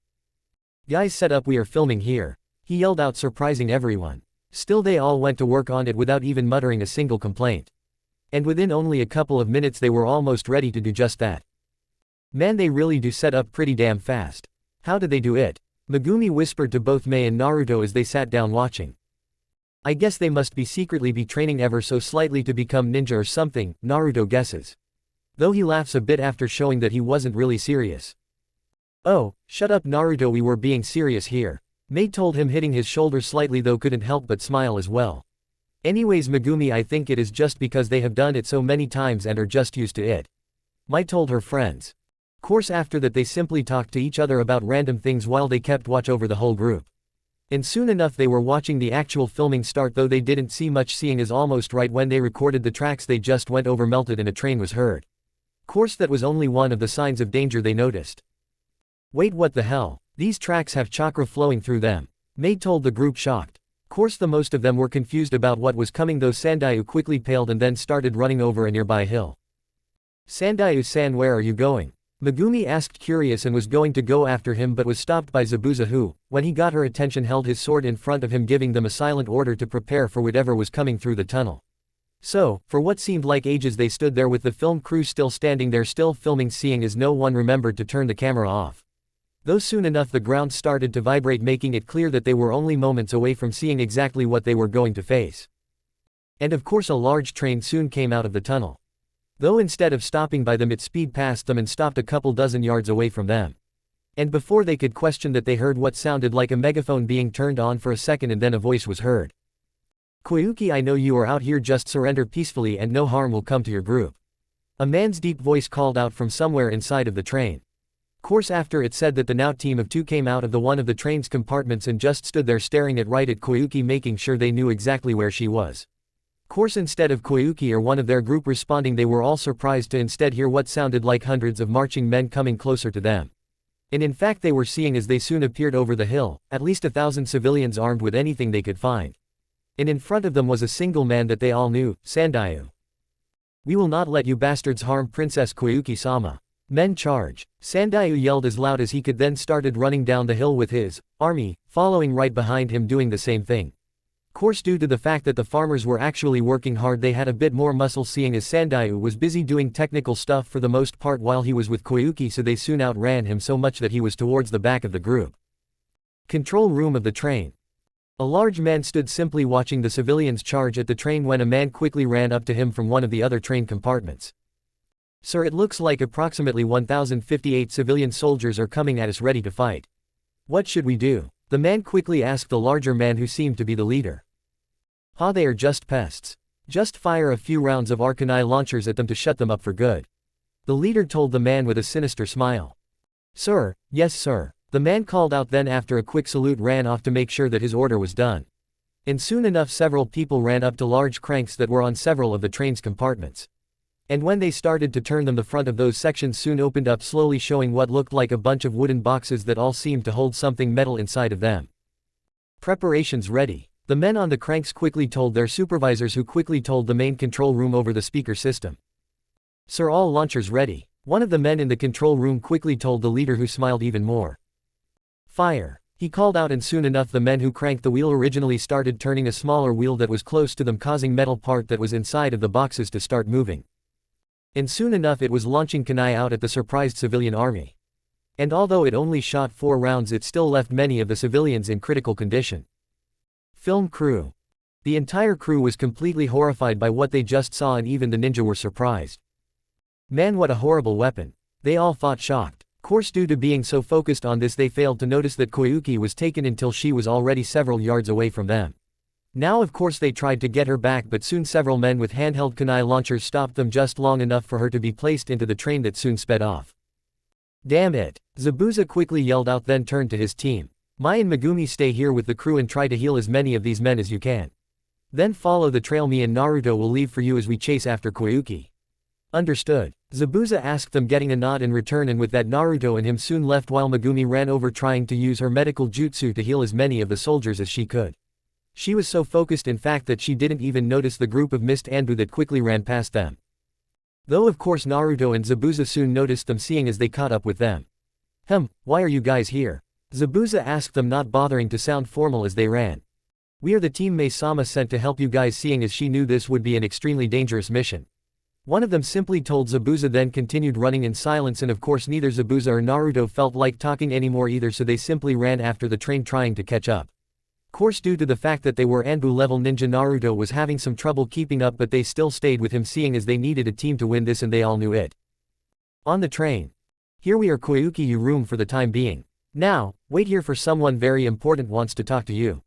Guys, set up, we are filming here. He yelled out, surprising everyone. Still, they all went to work on it without even muttering a single complaint. And within only a couple of minutes they were almost ready to do just that. Man, they really do set up pretty damn fast. How did they do it? Megumi whispered to both Mei and Naruto as they sat down watching. I guess they must be secretly be training ever so slightly to become ninja or something, Naruto guesses. Though he laughs a bit after showing that he wasn't really serious. Oh, shut up Naruto, we were being serious here. Mei told him, hitting his shoulder slightly, though couldn't help but smile as well. Anyways Megumi, I think it is just because they have done it so many times and are just used to it. Mai told her friends. Course after that they simply talked to each other about random things while they kept watch over the whole group. And soon enough they were watching the actual filming start, though they didn't see much, seeing as almost right when they recorded the tracks they just went over melted and a train was heard. Course that was only one of the signs of danger they noticed. Wait, what the hell? These tracks have chakra flowing through them. Mei told the group, shocked. Course the most of them were confused about what was coming, though Sandayu quickly paled and then started running over a nearby hill. Sandayu-san, where are you going? Megumi asked, curious, and was going to go after him but was stopped by Zabuza, who, when he got her attention, held his sword in front of him, giving them a silent order to prepare for whatever was coming through the tunnel. So, for what seemed like ages they stood there with the film crew still standing there, still filming, seeing as no one remembered to turn the camera off. Though soon enough the ground started to vibrate, making it clear that they were only moments away from seeing exactly what they were going to face. And of course a large train soon came out of the tunnel. Though instead of stopping by them it speed past them and stopped a couple dozen yards away from them. And before they could question that, they heard what sounded like a megaphone being turned on for a second, and then a voice was heard. Koyuki, I know you are out here, just surrender peacefully and no harm will come to your group. A man's deep voice called out from somewhere inside of the train. Course after it said that the now team of two came out of the one of the train's compartments and just stood there staring at Koyuki, making sure they knew exactly where she was. Course instead of Koyuki or one of their group responding, they were all surprised to instead hear what sounded like hundreds of marching men coming closer to them. And in fact they were seeing as they soon appeared over the hill, at least 1,000 civilians armed with anything they could find. And in front of them was a single man that they all knew, Sandayu. We will not let you bastards harm Princess Koyuki-sama. Men charge. Sandayu yelled as loud as he could, then started running down the hill with his army following right behind him, doing the same thing. Course due to the fact that the farmers were actually working hard, they had a bit more muscle, seeing as Sandayu was busy doing technical stuff for the most part while he was with Koyuki, so they soon outran him so much that he was towards the back of the group. Control room of the train. A large man stood simply watching the civilians charge at the train when a man quickly ran up to him from one of the other train compartments. Sir, it looks like approximately 1,058 civilian soldiers are coming at us ready to fight. What should we do? The man quickly asked the larger man, who seemed to be the leader. They are just pests. Just fire a few rounds of arcanine launchers at them to shut them up for good. The leader told the man with a sinister smile. Sir, yes sir. The man called out, then after a quick salute ran off to make sure that his order was done. And soon enough several people ran up to large cranks that were on several of the train's compartments. And when they started to turn them, the front of those sections soon opened up slowly, showing what looked like a bunch of wooden boxes that all seemed to hold something metal inside of them. Preparations ready. The men on the cranks quickly told their supervisors, who quickly told the main control room over the speaker system. Sir, all launchers ready. One of the men in the control room quickly told the leader, who smiled even more. Fire. He called out, and soon enough the men who cranked the wheel originally started turning a smaller wheel that was close to them, causing metal part that was inside of the boxes to start moving. And soon enough it was launching kunai out at the surprised civilian army. And although it only shot 4 rounds, it still left many of the civilians in critical condition. Film crew. The entire crew was completely horrified by what they just saw, and even the ninja were surprised. Man, what a horrible weapon. They all fought shocked. Course due to being so focused on this they failed to notice that Koyuki was taken until she was already several yards away from them. Now of course they tried to get her back but soon several men with handheld kunai launchers stopped them just long enough for her to be placed into the train that soon sped off. Damn it! Zabuza quickly yelled out then turned to his team. Mai and Megumi stay here with the crew and try to heal as many of these men as you can. Then follow the trail me and Naruto will leave for you as we chase after Koyuki. Understood. Zabuza asked them getting a nod in return and with that Naruto and him soon left while Megumi ran over trying to use her medical jutsu to heal as many of the soldiers as she could. She was so focused in fact that she didn't even notice the group of mist Anbu that quickly ran past them. Though of course Naruto and Zabuza soon noticed them seeing as they caught up with them. Why are you guys here? Zabuza asked them not bothering to sound formal as they ran. We are the team Mei-sama sent to help you guys seeing as she knew this would be an extremely dangerous mission. One of them simply told Zabuza then continued running in silence and of course neither Zabuza or Naruto felt like talking anymore either so they simply ran after the train trying to catch up. Course due to the fact that they were Anbu level ninja Naruto was having some trouble keeping up but they still stayed with him seeing as they needed a team to win this and they all knew it. On the train. Here we are Koyuki you room for the time being. Now, wait here for someone very important wants to talk to you.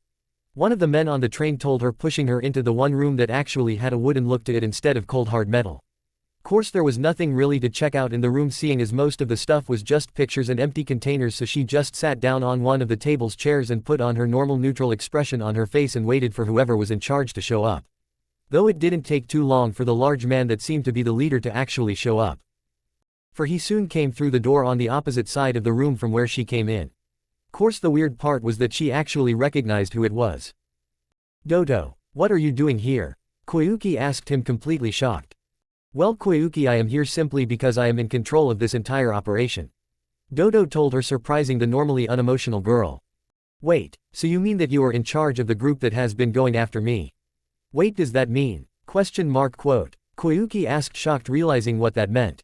One of the men on the train told her pushing her into the one room that actually had a wooden look to it instead of cold hard metal. Course there was nothing really to check out in the room seeing as most of the stuff was just pictures and empty containers so she just sat down on one of the table's chairs and put on her normal neutral expression on her face and waited for whoever was in charge to show up. Though it didn't take too long for the large man that seemed to be the leader to actually show up. For he soon came through the door on the opposite side of the room from where she came in. Course the weird part was that she actually recognized who it was. Dodo, what are you doing here? Koyuki asked him completely shocked. Well Koyuki I am here simply because I am in control of this entire operation. Dodo told her surprising the normally unemotional girl. Wait, so you mean that you are in charge of the group that has been going after me? Wait does that mean? Quote. Koyuki asked shocked realizing what that meant.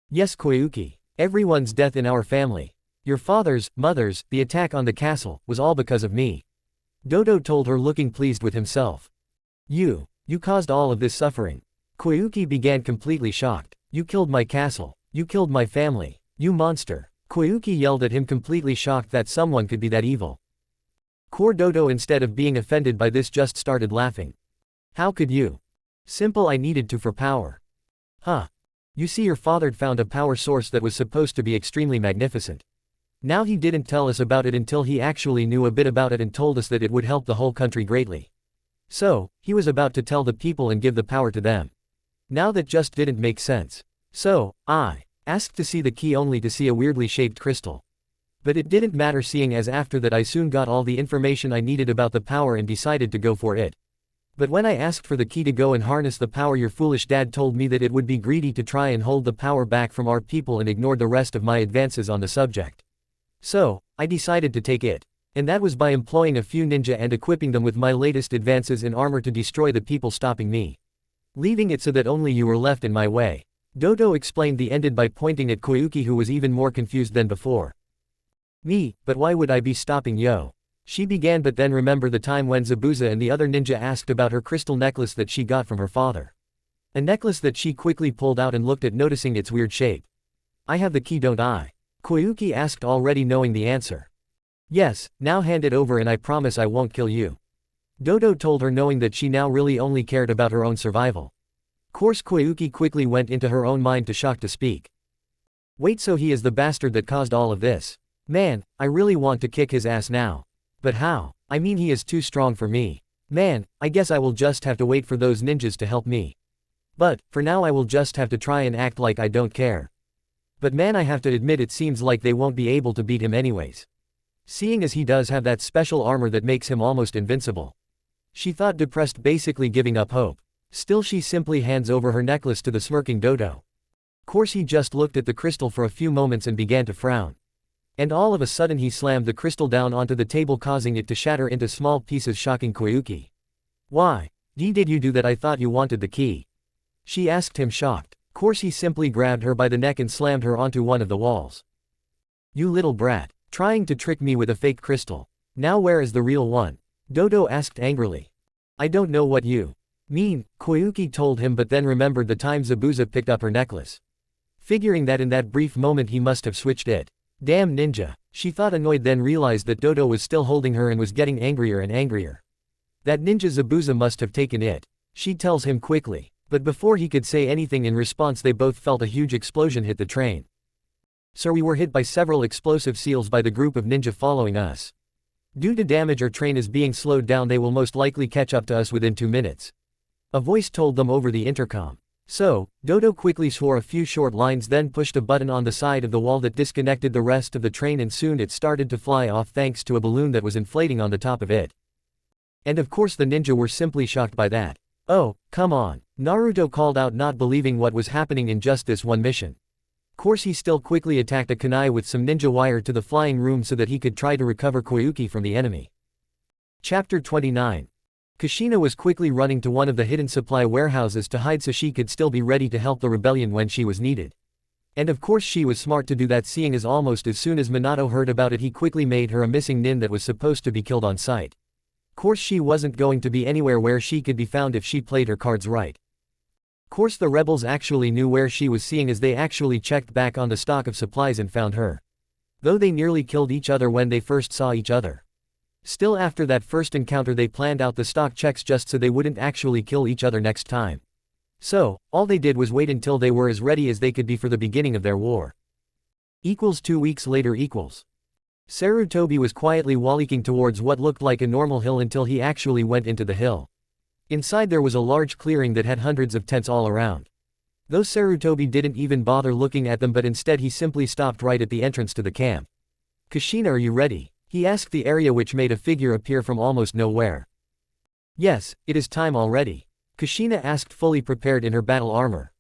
Yes Koyuki. Everyone's death in our family. Your father's, mother's, the attack on the castle, was all because of me. Dodo told her looking pleased with himself. You caused all of this suffering. Koyuki began completely shocked. You killed my castle. You killed my family. You monster. Koyuki yelled at him completely shocked that someone could be that evil. Core Dodo instead of being offended by this just started laughing. How could you? Simple I needed to for power. You see your father found a power source that was supposed to be extremely magnificent. Now he didn't tell us about it until he actually knew a bit about it and told us that it would help the whole country greatly. So, he was about to tell the people and give the power to them. Now that just didn't make sense. So, I asked to see the key only to see a weirdly shaped crystal. But it didn't matter seeing as after that I soon got all the information I needed about the power and decided to go for it. But when I asked for the key to go and harness the power your foolish dad told me that it would be greedy to try and hold the power back from our people and ignored the rest of my advances on the subject. So, I decided to take it. And that was by employing a few ninja and equipping them with my latest advances in armor to destroy the people stopping me. Leaving it so that only you were left in my way. Dodo explained the ended by pointing at Koyuki who was even more confused than before. Me, but why would I be stopping yo? She began but then remembered the time when Zabuza and the other ninja asked about her crystal necklace that she got from her father. A necklace that she quickly pulled out and looked at noticing its weird shape. I have the key don't I? Koyuki asked already knowing the answer. Yes, now hand it over and I promise I won't kill you. Dodo told her knowing that she now really only cared about her own survival. Course Koyuki quickly went into her own mind to shock to speak. Wait so he is the bastard that caused all of this. Man, I really want to kick his ass now. But how? I mean he is too strong for me. Man, I guess I will just have to wait for those ninjas to help me. But, for now I will just have to try and act like I don't care. But man I have to admit it seems like they won't be able to beat him anyways. Seeing as he does have that special armor that makes him almost invincible. She thought depressed basically giving up hope. Still she simply hands over her necklace to the smirking Dodo. Course he just looked at the crystal for a few moments and began to frown. And all of a sudden he slammed the crystal down onto the table causing it to shatter into small pieces shocking Koyuki. Why? Did you do that? I thought you wanted the key. She asked him shocked. Course he simply grabbed her by the neck and slammed her onto one of the walls. You little brat. Trying to trick me with a fake crystal. Now where is the real one? Dodo asked angrily. I don't know what you mean, Koyuki told him but then remembered the time Zabuza picked up her necklace. figuring that in that brief moment he must have switched it. Damn ninja, she thought, annoyed, then realized that Dodo was still holding her and was getting angrier and angrier. That ninja Zabuza must have taken it, she tells him quickly. But before he could say anything in response, they both felt a huge explosion hit the train. Sir, we were hit by several explosive seals by the group of ninja following us. Due to damage, our train is being slowed down. They will most likely catch up to us within 2 minutes. A voice told them over the intercom. So, Dodo quickly swore a few short lines, then pushed a button on the side of the wall that disconnected the rest of the train, and soon it started to fly off thanks to a balloon that was inflating on the top of it. And of course the ninja were simply shocked by that. Oh, come on, Naruto called out, not believing what was happening in just this one mission. Course he still quickly attacked a kunai with some ninja wire to the flying room so that he could try to recover Koyuki from the enemy. Chapter 29. Kushina was quickly running to one of the hidden supply warehouses to hide so she could still be ready to help the rebellion when she was needed. And of course she was smart to do that, seeing as almost as soon as Minato heard about it he quickly made her a missing nin that was supposed to be killed on sight. Course she wasn't going to be anywhere where she could be found if she played her cards right. Course the rebels actually knew where she was, seeing as they actually checked back on the stock of supplies and found her. Though they nearly killed each other when they first saw each other. Still, after that first encounter they planned out the stock checks just so they wouldn't actually kill each other next time. So, all they did was wait until they were as ready as they could be for the beginning of their war. 2 weeks later. Sarutobi was quietly walking towards what looked like a normal hill until he actually went into the hill. Inside there was a large clearing that had hundreds of tents all around. Though Sarutobi didn't even bother looking at them, but instead he simply stopped right at the entrance to the camp. Kushina, are you ready? He asked the area, which made a figure appear from almost nowhere. Yes, it is time already. Kushina asked, fully prepared in her battle armor.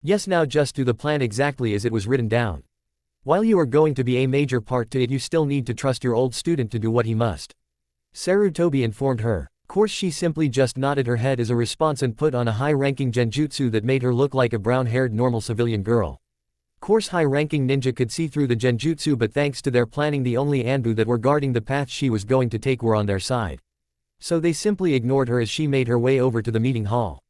Yes, now just do the plan exactly as it was written down. While you are going to be a major part to it, you still need to trust your old student to do what he must. Sarutobi informed her. Course she simply just nodded her head as a response and put on a high-ranking genjutsu that made her look like a brown-haired normal civilian girl. Course high-ranking ninja could see through the genjutsu, but thanks to their planning the only Anbu that were guarding the path she was going to take were on their side. So they simply ignored her as she made her way over to the meeting hall.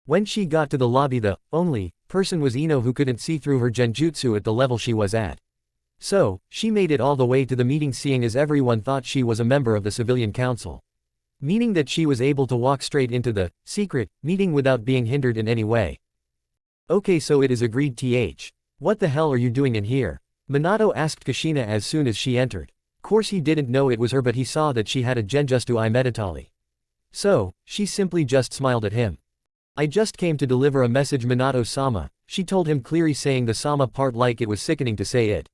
When she got to the lobby, the only person was Ino, who couldn't see through her genjutsu at the level she was at. So, she made it all the way to the meeting, seeing as everyone thought she was a member of the civilian council. Meaning that she was able to walk straight into the secret meeting without being hindered in any way. Okay, so it is agreed. What the hell are you doing in here? Minato asked Kushina as soon as she entered. Course he didn't know it was her, but he saw that she had a genjutsu I Metatali. So, she simply just smiled at him. I just came to deliver a message, Minato-sama, she told him, clearly saying the sama part like it was sickening to say it.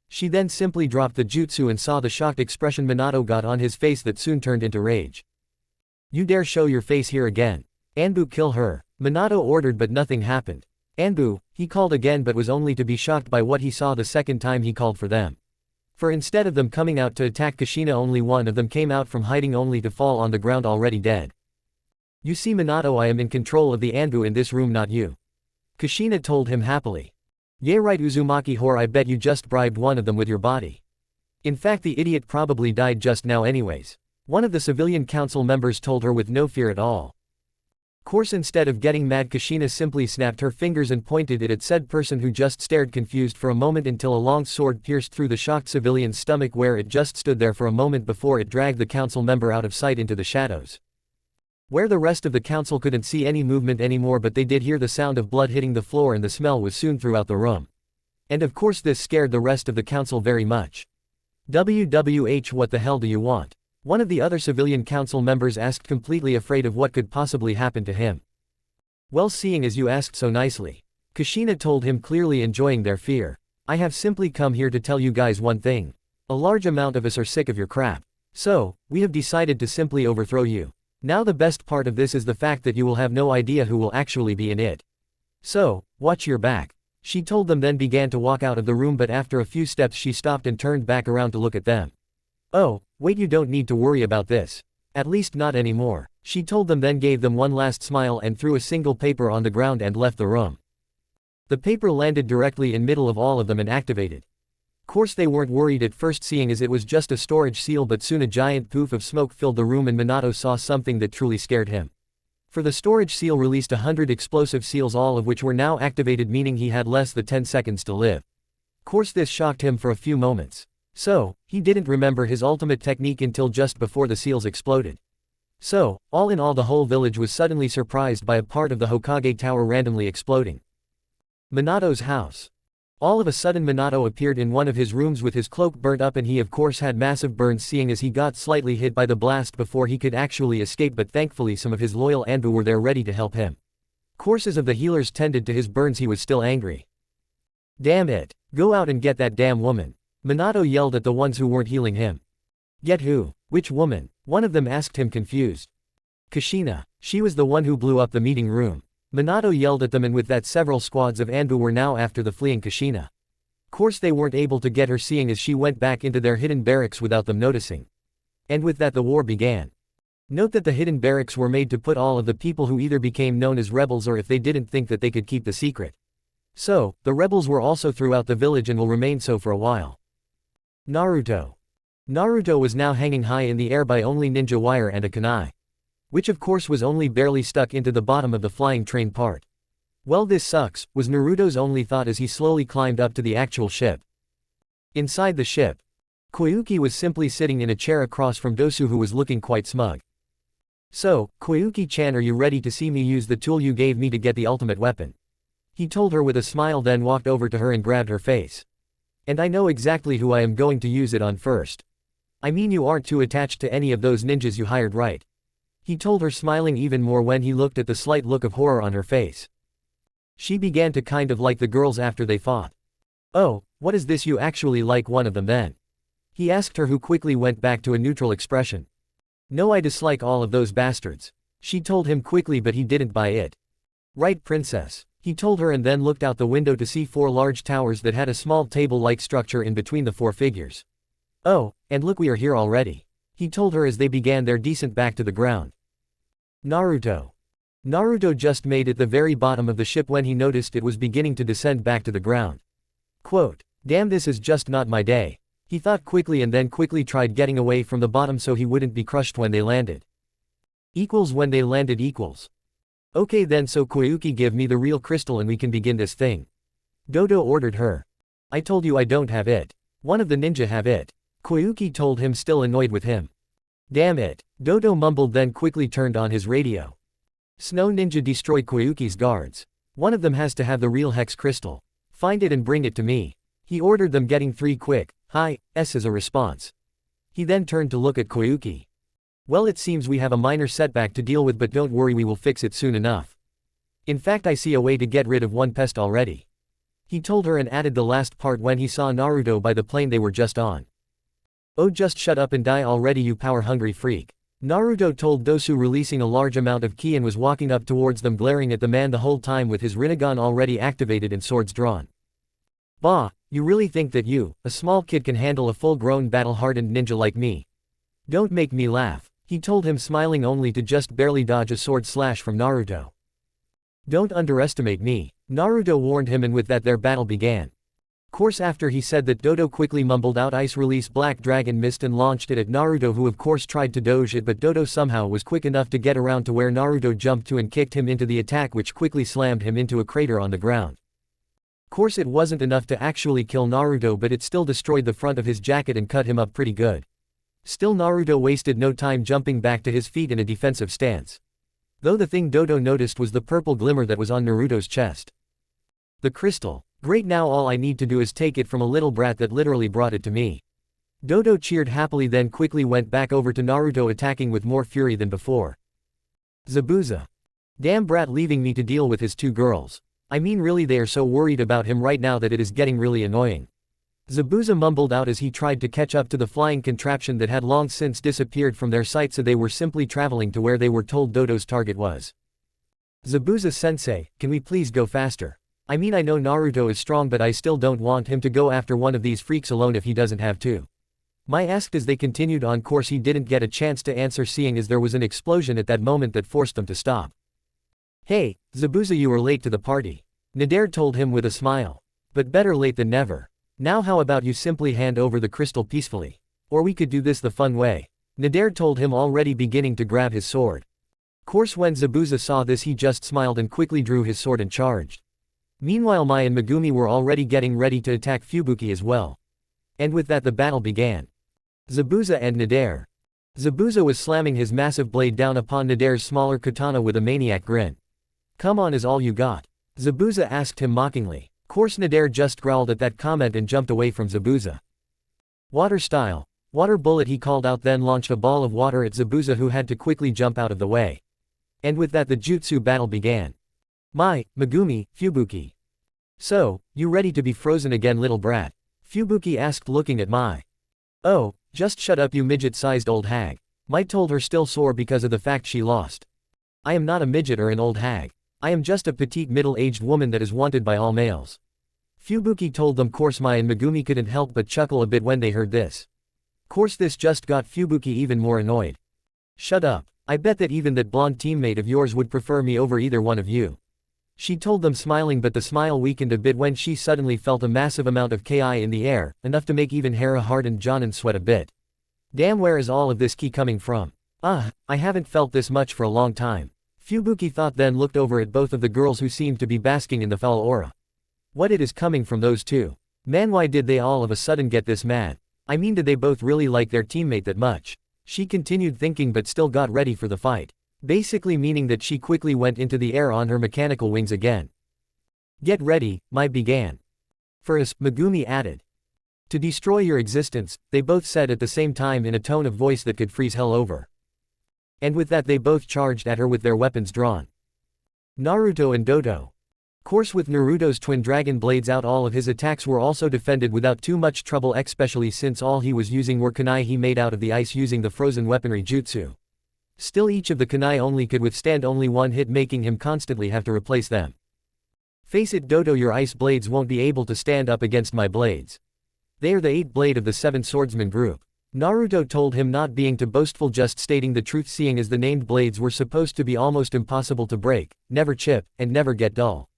She then simply dropped the jutsu and saw the shocked expression Minato got on his face that soon turned into rage. You dare show your face here again? Anbu, kill her, Minato ordered, but nothing happened. Anbu, he called again, but was only to be shocked by what he saw the second time he called for them. For instead of them coming out to attack Kushina, only one of them came out from hiding, only to fall on the ground already dead. You see, Minato, I am in control of the Anbu in this room, not you. Kushina told him happily. Yeah right, Uzumaki whore, I bet you just bribed one of them with your body. In fact, the idiot probably died just now anyways. One of the civilian council members told her with no fear at all. Course instead of getting mad, Kushina simply snapped her fingers and pointed it at said person, who just stared confused for a moment until a long sword pierced through the shocked civilian's stomach, where it just stood there for a moment before it dragged the council member out of sight into the shadows. Where the rest of the council couldn't see any movement anymore, but they did hear the sound of blood hitting the floor, and the smell was soon throughout the room. And of course this scared the rest of the council very much. WWH, what the hell do you want? One of the other civilian council members asked, completely afraid of what could possibly happen to him. Well, seeing as you asked so nicely, Kushina told him, clearly enjoying their fear. I have simply come here to tell you guys one thing. A large amount of us are sick of your crap. So, we have decided to simply overthrow you. Now the best part of this is the fact that you will have no idea who will actually be in it. So, watch your back. She told them, then began to walk out of the room, but after a few steps she stopped and turned back around to look at them. Oh, wait, you don't need to worry about this. At least not anymore, she told them, then gave them one last smile and threw a single paper on the ground and left the room. The paper landed directly in middle of all of them and activated. Course they weren't worried at first, seeing as it was just a storage seal, but soon a giant poof of smoke filled the room and Minato saw something that truly scared him. For the storage seal released 100 explosive seals, all of which were now activated, meaning he had less than 10 seconds to live. Course this shocked him for a few moments. So, he didn't remember his ultimate technique until just before the seals exploded. So, all in all, the whole village was suddenly surprised by a part of the Hokage tower randomly exploding. Minato's house. All of a sudden Minato appeared in one of his rooms with his cloak burnt up, and he of course had massive burns seeing as he got slightly hit by the blast before he could actually escape, but thankfully some of his loyal Anbu were there ready to help him. Courses of the healers tended to his burns, he was still angry. Damn it. Go out and get that damn woman. Minato yelled at the ones who weren't healing him. Get who? Which woman? One of them asked him confused. Kushina. She was the one who blew up the meeting room. Minato yelled at them, and with that several squads of Anbu were now after the fleeing Kushina. Course they weren't able to get her seeing as she went back into their hidden barracks without them noticing. And with that the war began. Note that the hidden barracks were made to put all of the people who either became known as rebels or if they didn't think that they could keep the secret. So, the rebels were also throughout the village and will remain so for a while. Naruto. Naruto was now hanging high in the air by only ninja wire and a kunai. Which of course was only barely stuck into the bottom of the flying train part. Well, this sucks, was Naruto's only thought as he slowly climbed up to the actual ship. Inside the ship, Koyuki was simply sitting in a chair across from Dosu, who was looking quite smug. So, Koyuki-chan, are you ready to see me use the tool you gave me to get the ultimate weapon? He told her with a smile, then walked over to her and grabbed her face. And I know exactly who I am going to use it on first. I mean, you aren't too attached to any of those ninjas you hired, right? He told her, smiling even more when he looked at the slight look of horror on her face. She began to kind of like the girls after they fought. Oh, what is this, you actually like one of them then? He asked her, who quickly went back to a neutral expression. No, I dislike all of those bastards. She told him quickly, but he didn't buy it. Right, princess? He told her and then looked out the window to see 4 large towers that had a small table-like structure in between the 4 figures. Oh, and look, we are here already. He told her as they began their descent back to the ground. Naruto. Naruto just made it the very bottom of the ship when he noticed it was beginning to descend back to the ground. Quote, damn, this is just not my day. He thought quickly and then quickly tried getting away from the bottom so he wouldn't be crushed when they landed. When they landed. Okay then, so Koyuki, give me the real crystal and we can begin this thing. Dodo ordered her. I told you I don't have it. One of the ninja have it. Koyuki told him, still annoyed with him. Damn it. Dodo mumbled, then quickly turned on his radio. Snow Ninja destroyed Koyuki's guards. One of them has to have the real hex crystal. Find it and bring it to me. He ordered them, getting 3 quick hi s as a response. He then turned to look at Koyuki. Well, it seems we have a minor setback to deal with, but don't worry, we will fix it soon enough. In fact, I see a way to get rid of one pest already. He told her and added the last part when he saw Naruto by the plane they were just on. Oh, just shut up and die already, you power-hungry freak. Naruto told Dosu, releasing a large amount of ki, and was walking up towards them, glaring at the man the whole time with his Rinnegan already activated and swords drawn. Bah, you really think that you, a small kid, can handle a full-grown battle-hardened ninja like me? Don't make me laugh, he told him, smiling only to just barely dodge a sword slash from Naruto. Don't underestimate me, Naruto warned him, and with that their battle began. Course after he said that, Dodo quickly mumbled out ice release black dragon mist and launched it at Naruto, who of course tried to dodge it, but Dodo somehow was quick enough to get around to where Naruto jumped to and kicked him into the attack, which quickly slammed him into a crater on the ground. Course it wasn't enough to actually kill Naruto, but it still destroyed the front of his jacket and cut him up pretty good. Still, Naruto wasted no time jumping back to his feet in a defensive stance. Though the thing Dodo noticed was the purple glimmer that was on Naruto's chest. The crystal. Great, now all I need to do is take it from a little brat that literally brought it to me. Dodo cheered happily, then quickly went back over to Naruto, attacking with more fury than before. Zabuza. Damn brat, leaving me to deal with his 2 girls. I mean, really, they are so worried about him right now that it is getting really annoying. Zabuza mumbled out as he tried to catch up to the flying contraption that had long since disappeared from their sight, so they were simply traveling to where they were told Dodo's target was. Zabuza-sensei, can we please go faster? I mean, I know Naruto is strong, but I still don't want him to go after one of these freaks alone if he doesn't have to. Mai asked as they continued on course. He didn't get a chance to answer, seeing as there was an explosion at that moment that forced them to stop. Hey, Zabuza, you are late to the party. Nader told him with a smile. But better late than never. Now how about you simply hand over the crystal peacefully? Or we could do this the fun way. Nader told him, already beginning to grab his sword. Course when Zabuza saw this he just smiled and quickly drew his sword and charged. Meanwhile Mai and Megumi were already getting ready to attack Fubuki as well. And with that the battle began. Zabuza and Nadare. Zabuza was slamming his massive blade down upon Nadare's smaller katana with a maniac grin. "Come on, is all you got?" Zabuza asked him mockingly. Course Nadare just growled at that comment and jumped away from Zabuza. "Water style. Water bullet," he called out, then launched a ball of water at Zabuza, who had to quickly jump out of the way. And with that the jutsu battle began. Mai, Megumi, Fubuki. "So, you ready to be frozen again, little brat?" Fubuki asked, looking at Mai. "Oh, just shut up, you midget-sized old hag," Mai told her, still sore because of the fact she lost. "I am not a midget or an old hag. I am just a petite middle-aged woman that is wanted by all males." Fubuki told them. Course Mai and Megumi couldn't help but chuckle a bit when they heard this. Course this just got Fubuki even more annoyed. "Shut up. I bet that even that blonde teammate of yours would prefer me over either one of you," she told them, smiling, but the smile weakened a bit when she suddenly felt a massive amount of ki in the air, enough to make even Hera harden Jonan sweat a bit. "Damn, where is all of this ki coming from? I haven't felt this much for a long time," Fubuki thought, then looked over at both of the girls who seemed to be basking in the foul aura. What it is coming from those two? Man, why did they all of a sudden get this mad? I mean, did they both really like their teammate that much? She continued thinking, but still got ready for the fight. Basically meaning that she quickly went into the air on her mechanical wings again. "Get ready," Mai began. "For us," Megumi added. "To destroy your existence," they both said at the same time in a tone of voice that could freeze hell over. And with that they both charged at her with their weapons drawn. Naruto and Dodo. Course with Naruto's twin dragon blades out, all of his attacks were also defended without too much trouble, especially since all he was using were kunai he made out of the ice using the frozen weaponry jutsu. Still, each of the kunai only could withstand only one hit, making him constantly have to replace them. "Face it, Dodo, your ice blades won't be able to stand up against my blades. They are the 8th blade of the 7 swordsman group," Naruto told him, not being too boastful, just stating the truth, seeing as the named blades were supposed to be almost impossible to break, never chip, and never get dull.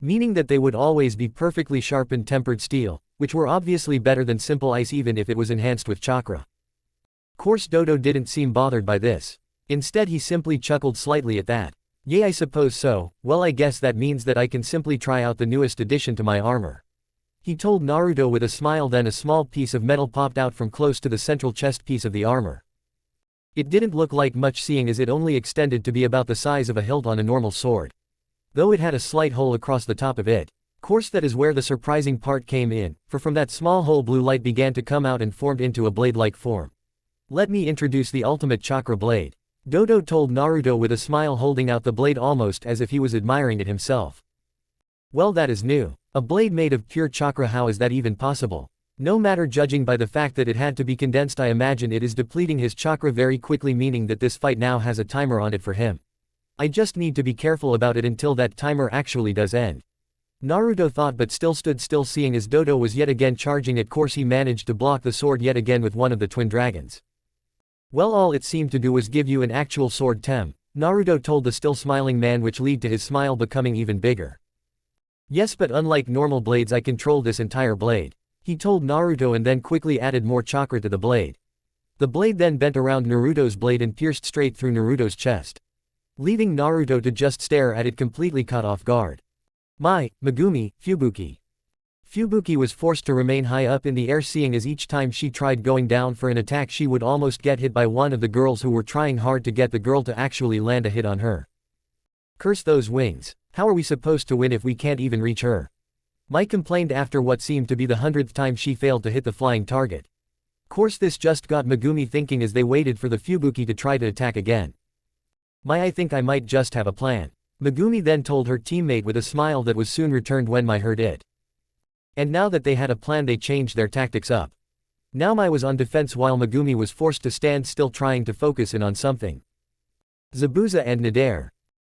Meaning that they would always be perfectly sharpened tempered steel, which were obviously better than simple ice even if it was enhanced with chakra. Course Dodo didn't seem bothered by this. Instead he simply chuckled slightly at that. "Yay, I suppose so. Well, I guess that means that I can simply try out the newest addition to my armor," he told Naruto with a smile. Then a small piece of metal popped out from close to the central chest piece of the armor. It didn't look like much, seeing as it only extended to be about the size of a hilt on a normal sword, though it had a slight hole across the top of it. Course that is where the surprising part came in, for from that small hole blue light began to come out and formed into a blade-like form. "Let me introduce the ultimate chakra blade," Dodo told Naruto with a smile, holding out the blade almost as if he was admiring it himself. "Well, that is new. A blade made of pure chakra, how is that even possible?" No matter, judging by the fact that it had to be condensed, I imagine it is depleting his chakra very quickly, meaning that this fight now has a timer on it for him. I just need to be careful about it until that timer actually does end, Naruto thought, but still stood still, seeing as Dodo was yet again charging. Of course he managed to block the sword yet again with one of the twin dragons. "Well, all it seemed to do was give you an actual sword, Tem," Naruto told the still smiling man, which led to his smile becoming even bigger. "Yes, but unlike normal blades, I control this entire blade," he told Naruto, and then quickly added more chakra to the blade. The blade then bent around Naruto's blade and pierced straight through Naruto's chest, leaving Naruto to just stare at it, completely caught off guard. Mai, Megumi, Fubuki. Fubuki was forced to remain high up in the air, seeing as each time she tried going down for an attack she would almost get hit by one of the girls who were trying hard to get the girl to actually land a hit on her. "Curse those wings. How are we supposed to win if we can't even reach her?" Mai complained after what seemed to be the 100th time she failed to hit the flying target. Course this just got Megumi thinking as they waited for the Fubuki to try to attack again. "Mai, I think I might just have a plan," Megumi then told her teammate with a smile that was soon returned when Mai heard it. And now that they had a plan, they changed their tactics up. Now Mai was on defense while Megumi was forced to stand still, trying to focus in on something. Zabuza and Nadare.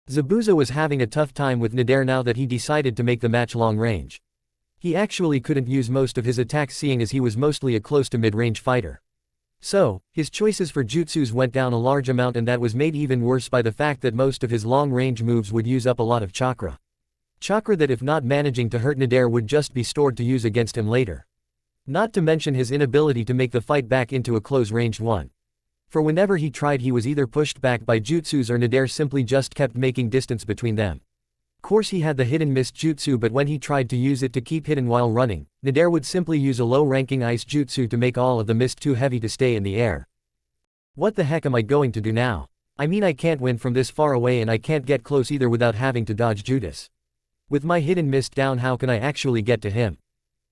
Zabuza was having a tough time with Nadare now that he decided to make the match long range. He actually couldn't use most of his attacks, seeing as he was mostly a close to mid-range fighter. So, his choices for jutsus went down a large amount, and that was made even worse by the fact that most of his long-range moves would use up a lot of chakra. Chakra that, if not managing to hurt Nadare, would just be stored to use against him later. Not to mention his inability to make the fight back into a close-ranged one. For whenever he tried he was either pushed back by jutsus or Nader simply just kept making distance between them. Course he had the hidden mist jutsu, but when he tried to use it to keep hidden while running, Nader would simply use a low-ranking ice jutsu to make all of the mist too heavy to stay in the air. What the heck am I going to do now? I mean, I can't win from this far away and I can't get close either without having to dodge Judas. With my hidden mist down, how can I actually get to him?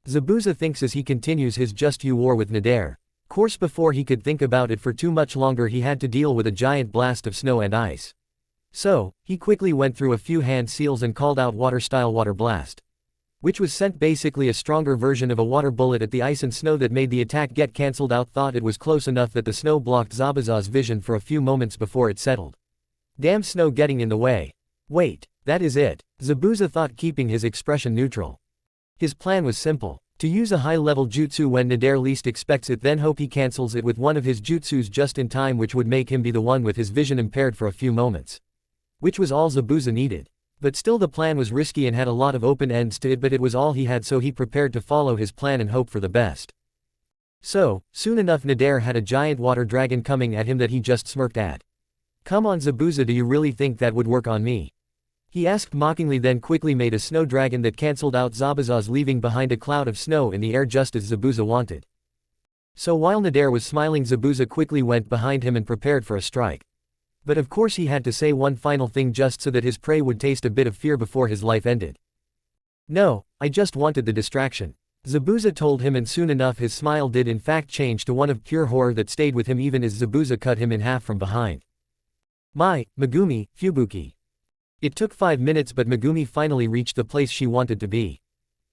Zabuza thinks as he continues his just you war with Nader. Course before he could think about it for too much longer he had to deal with a giant blast of snow and ice. So, he quickly went through a few hand seals and called out water-style water blast, which was sent basically a stronger version of a water bullet at the ice and snow that made the attack get cancelled out. Thought it was close enough that the snow blocked Zabuza's vision for a few moments before it settled. Damn snow getting in the way. Wait, that is it, Zabuza thought, keeping his expression neutral. His plan was simple. To use a high-level jutsu when Nader least expects it, then hope he cancels it with one of his jutsus just in time, which would make him be the one with his vision impaired for a few moments. Which was all Zabuza needed. But still the plan was risky and had a lot of open ends to it, but it was all he had, so he prepared to follow his plan and hope for the best. So, soon enough Nader had a giant water dragon coming at him that he just smirked at. Come on Zabuza, do you really think that would work on me? He asked mockingly, then quickly made a snow dragon that cancelled out Zabuza's, leaving behind a cloud of snow in the air just as Zabuza wanted. So while Nader was smiling, Zabuza quickly went behind him and prepared for a strike. But of course he had to say one final thing just so that his prey would taste a bit of fear before his life ended. No, I just wanted the distraction, Zabuza told him, and soon enough his smile did in fact change to one of pure horror that stayed with him even as Zabuza cut him in half from behind. Megumi, Fubuki. It took 5 minutes, but Megumi finally reached the place she wanted to be.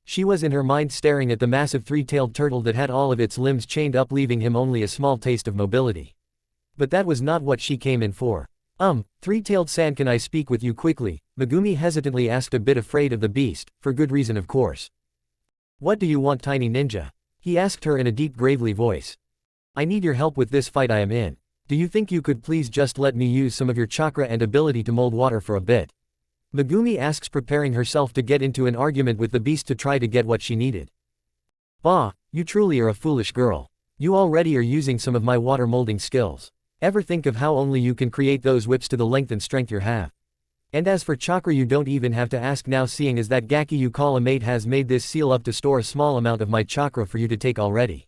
She was in her mind staring at the massive three-tailed turtle that had all of its limbs chained up, leaving him only a small taste of mobility. But that was not what she came in for. Three-tailed san, can I speak with you quickly? Megumi hesitantly asked, a bit afraid of the beast, for good reason of course. What do you want, tiny ninja? He asked her in a deep, gravely voice. I need your help with this fight I am in. Do you think you could please just let me use some of your chakra and ability to mold water for a bit? Megumi asks, preparing herself to get into an argument with the beast to try to get what she needed. Bah, you truly are a foolish girl. You already are using some of my water molding skills. Ever think of how only you can create those whips to the length and strength you have? And as for chakra, you don't even have to ask now, seeing as that Gaki you call a mate has made this seal up to store a small amount of my chakra for you to take already.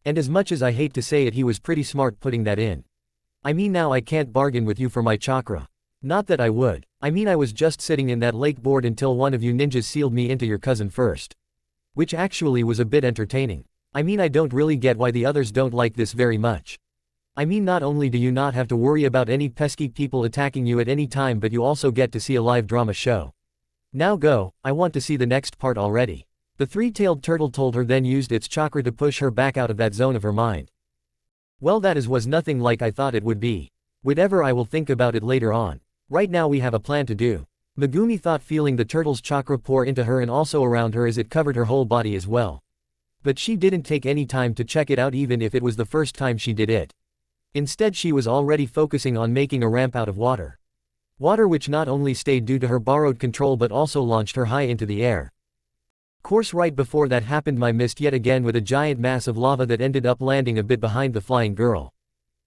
And as much as I hate to say it, he was pretty smart putting that in. I mean, now I can't bargain with you for my chakra. Not that I would. I mean, I was just sitting in that lake bored until one of you ninjas sealed me into your cousin first. Which actually was a bit entertaining. I mean, I don't really get why the others don't like this very much. I mean, not only do you not have to worry about any pesky people attacking you at any time, but you also get to see a live drama show. Now go, I want to see the next part already. The three-tailed turtle told her, then used its chakra to push her back out of that zone of her mind. Well, that was nothing like I thought it would be. Whatever, I will think about it later on. Right now we have a plan to do. Megumi thought, feeling the turtle's chakra pour into her and also around her as it covered her whole body as well. But she didn't take any time to check it out, even if it was the first time she did it. Instead, she was already focusing on making a ramp out of water. Water which not only stayed due to her borrowed control but also launched her high into the air. Course right before that happened, my missed yet again with a giant mass of lava that ended up landing a bit behind the flying girl.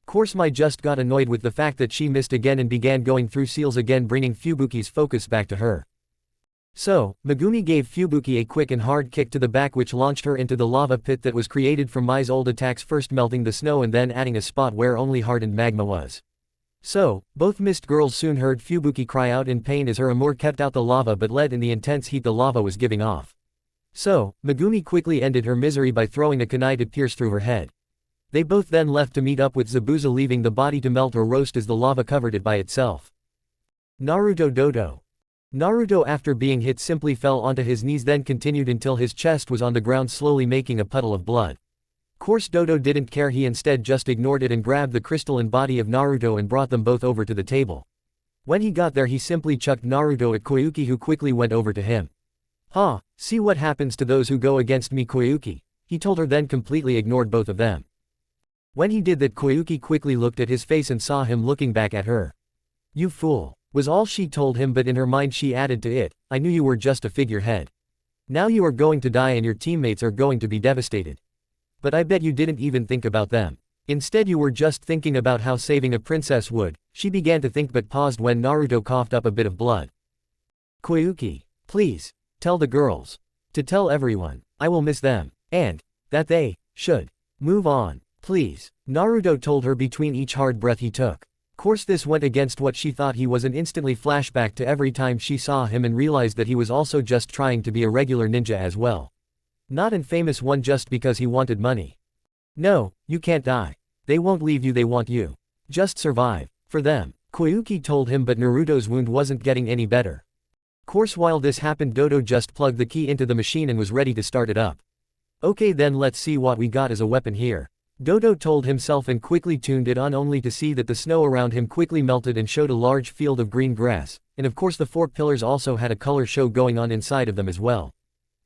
Course my just got annoyed with the fact that she missed again and began going through seals again, bringing Fubuki's focus back to her. So, Megumi gave Fubuki a quick and hard kick to the back which launched her into the lava pit that was created from Mai's old attacks, first melting the snow and then adding a spot where only hardened magma was. So, both mist girls soon heard Fubuki cry out in pain as her amour kept out the lava but led in the intense heat the lava was giving off. So, Megumi quickly ended her misery by throwing a kunai to pierce through her head. They both then left to meet up with Zabuza, leaving the body to melt or roast as the lava covered it by itself. Naruto Dodo. Naruto, after being hit, simply fell onto his knees, then continued until his chest was on the ground, slowly making a puddle of blood. Course Dodo didn't care, he instead just ignored it and grabbed the crystalline body of Naruto and brought them both over to the table. When he got there, he simply chucked Naruto at Koyuki, who quickly went over to him. See what happens to those who go against me, Koyuki, he told her, then completely ignored both of them. When he did that, Koyuki quickly looked at his face and saw him looking back at her. You fool, was all she told him, but in her mind she added to it, I knew you were just a figurehead. Now you are going to die and your teammates are going to be devastated. But I bet you didn't even think about them. Instead you were just thinking about how saving a princess would, she began to think but paused when Naruto coughed up a bit of blood. Koyuki, please, tell the girls. To tell everyone, I will miss them, and that they should move on, please, Naruto told her between each hard breath he took. Course this went against what she thought he was and instantly flashback to every time she saw him and realized that he was also just trying to be a regular ninja as well. Not an famous one just because he wanted money. No, you can't die. They won't leave you, they want you. Just survive. For them, Koyuki told him, but Naruto's wound wasn't getting any better. Course while this happened Dodo just plugged the key into the machine and was ready to start it up. Okay then let's see what we got as a weapon here. Dodo told himself and quickly tuned it on only to see that the snow around him quickly melted and showed a large field of green grass, and of course the 4 pillars also had a color show going on inside of them as well.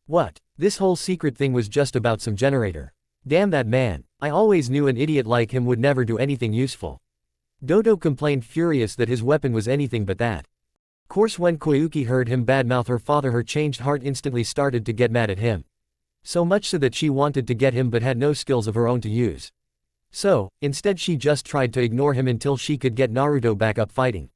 What? This whole secret thing was just about some generator. Damn that man, I always knew an idiot like him would never do anything useful. Dodo complained furious that his weapon was anything but that. Course when Koyuki heard him badmouth her father, her changed heart instantly started to get mad at him. So much so that she wanted to get him but had no skills of her own to use. So, instead she just tried to ignore him until she could get Naruto back up fighting.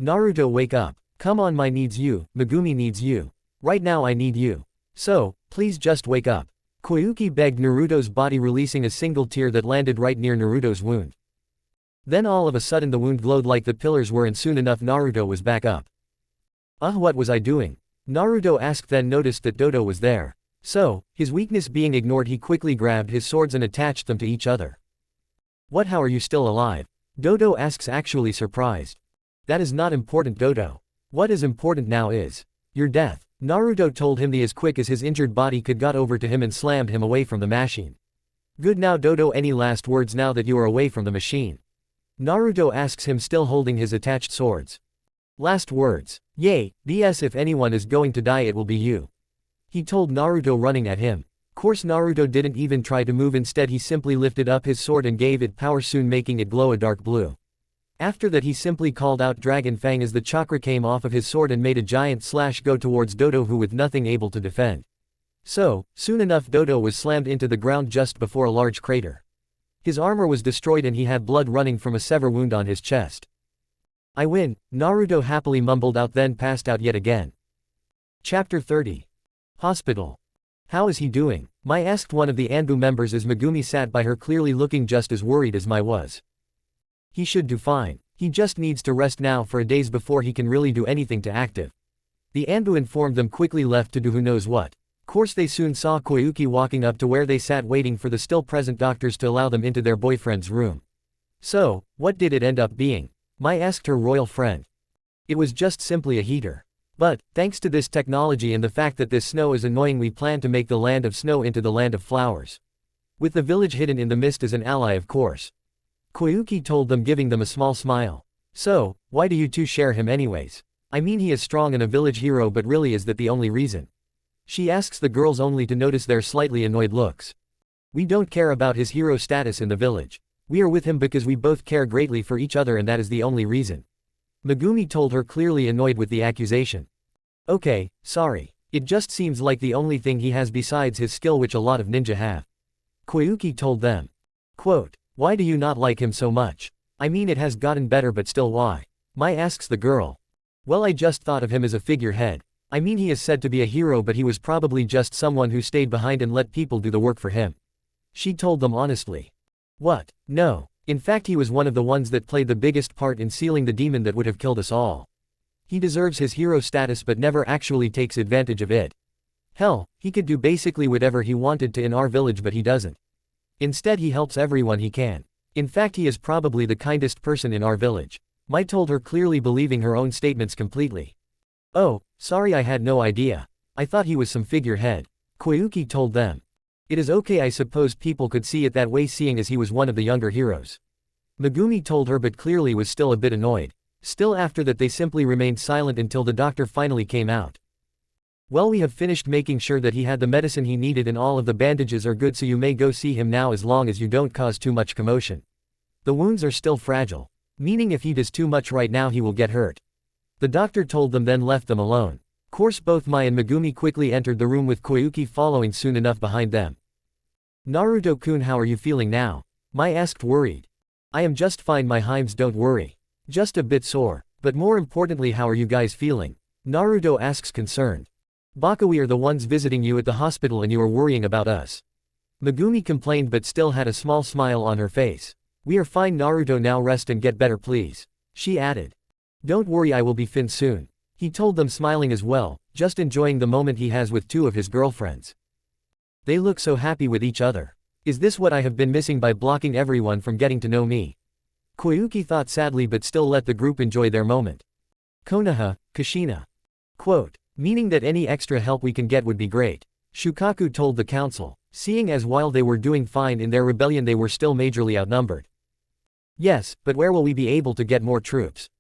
Naruto, wake up. Come on, my needs you, Megumi needs you. Right now I need you. So, please just wake up. Koyuki begged Naruto's body, releasing a single tear that landed right near Naruto's wound. Then all of a sudden the wound glowed like the pillars were, and soon enough Naruto was back up. What was I doing? Naruto asked, then noticed that Dodo was there. So, his weakness being ignored, he quickly grabbed his swords and attached them to each other. What, how are you still alive? Dodo asks, actually surprised. That is not important, Dodo. What is important now is your death. Naruto told him as quick as his injured body could, got over to him and slammed him away from the machine. Good now Dodo, any last words now that you are away from the machine? Naruto asks him, still holding his attached swords. Last words. Yay, BS, if anyone is going to die it will be you. He told Naruto, running at him. Course Naruto didn't even try to move, instead he simply lifted up his sword and gave it power, soon making it glow a dark blue. After that he simply called out Dragon Fang as the chakra came off of his sword and made a giant slash go towards Dodo, who with nothing able to defend. So, soon enough Dodo was slammed into the ground just before a large crater. His armor was destroyed and he had blood running from a severe wound on his chest. I win, Naruto happily mumbled out, then passed out yet again. Chapter 30. Hospital. How is he doing? Mai asked one of the Anbu members as Megumi sat by her, clearly looking just as worried as Mai was. He should do fine. He just needs to rest now for a days before he can really do anything to active. The Anbu informed them, quickly left to do who knows what. Course they soon saw Koyuki walking up to where they sat waiting for the still present doctors to allow them into their boyfriend's room. So, what did it end up being? Mai asked her royal friend. It was just simply a heater. But, thanks to this technology and the fact that this snow is annoying, we plan to make the land of snow into the land of flowers. With the village hidden in the mist as an ally, of course. Koyuki told them, giving them a small smile. So, why do you two share him anyways? I mean, he is strong and a village hero, but really is that the only reason? She asks the girls, only to notice their slightly annoyed looks. We don't care about his hero status in the village. We are with him because we both care greatly for each other, and that is the only reason. Megumi told her, clearly annoyed with the accusation. Okay, sorry. It just seems like the only thing he has besides his skill, which a lot of ninja have. Koyuki told them. Quote, why do you not like him so much? I mean, it has gotten better, but still why? Mai asks the girl. Well, I just thought of him as a figurehead. I mean, he is said to be a hero, but he was probably just someone who stayed behind and let people do the work for him. She told them honestly. What? No. In fact, he was one of the ones that played the biggest part in sealing the demon that would have killed us all. He deserves his hero status but never actually takes advantage of it. Hell, he could do basically whatever he wanted to in our village, but he doesn't. Instead he helps everyone he can. In fact, he is probably the kindest person in our village. Mai told her, clearly believing her own statements completely. Oh, sorry, I had no idea. I thought he was some figurehead. Koyuki told them. It is okay, I suppose people could see it that way, seeing as he was one of the younger heroes. Megumi told her, but clearly was still a bit annoyed. Still, after that they simply remained silent until the doctor finally came out. Well, we have finished making sure that he had the medicine he needed and all of the bandages are good, so you may go see him now as long as you don't cause too much commotion. The wounds are still fragile. Meaning if he does too much right now he will get hurt. The doctor told them, then left them alone. Course both Mai and Megumi quickly entered the room with Koyuki following soon enough behind them. Naruto-kun, how are you feeling now? Mai asked worried. I am just fine, my himes, don't worry. Just a bit sore. But more importantly, how are you guys feeling? Naruto asks concerned. Baka, we are the ones visiting you at the hospital and you are worrying about us. Megumi complained but still had a small smile on her face. We are fine Naruto, now rest and get better please. She added. Don't worry, I will be fine soon. He told them, smiling as well, just enjoying the moment he has with two of his girlfriends. They look so happy with each other. Is this what I have been missing by blocking everyone from getting to know me? Koyuki thought sadly but still let the group enjoy their moment. Konoha, Kushina. Quote. Meaning that any extra help we can get would be great. Shukaku told the council, seeing as while they were doing fine in their rebellion they were still majorly outnumbered. Yes, but where will we be able to get more troops?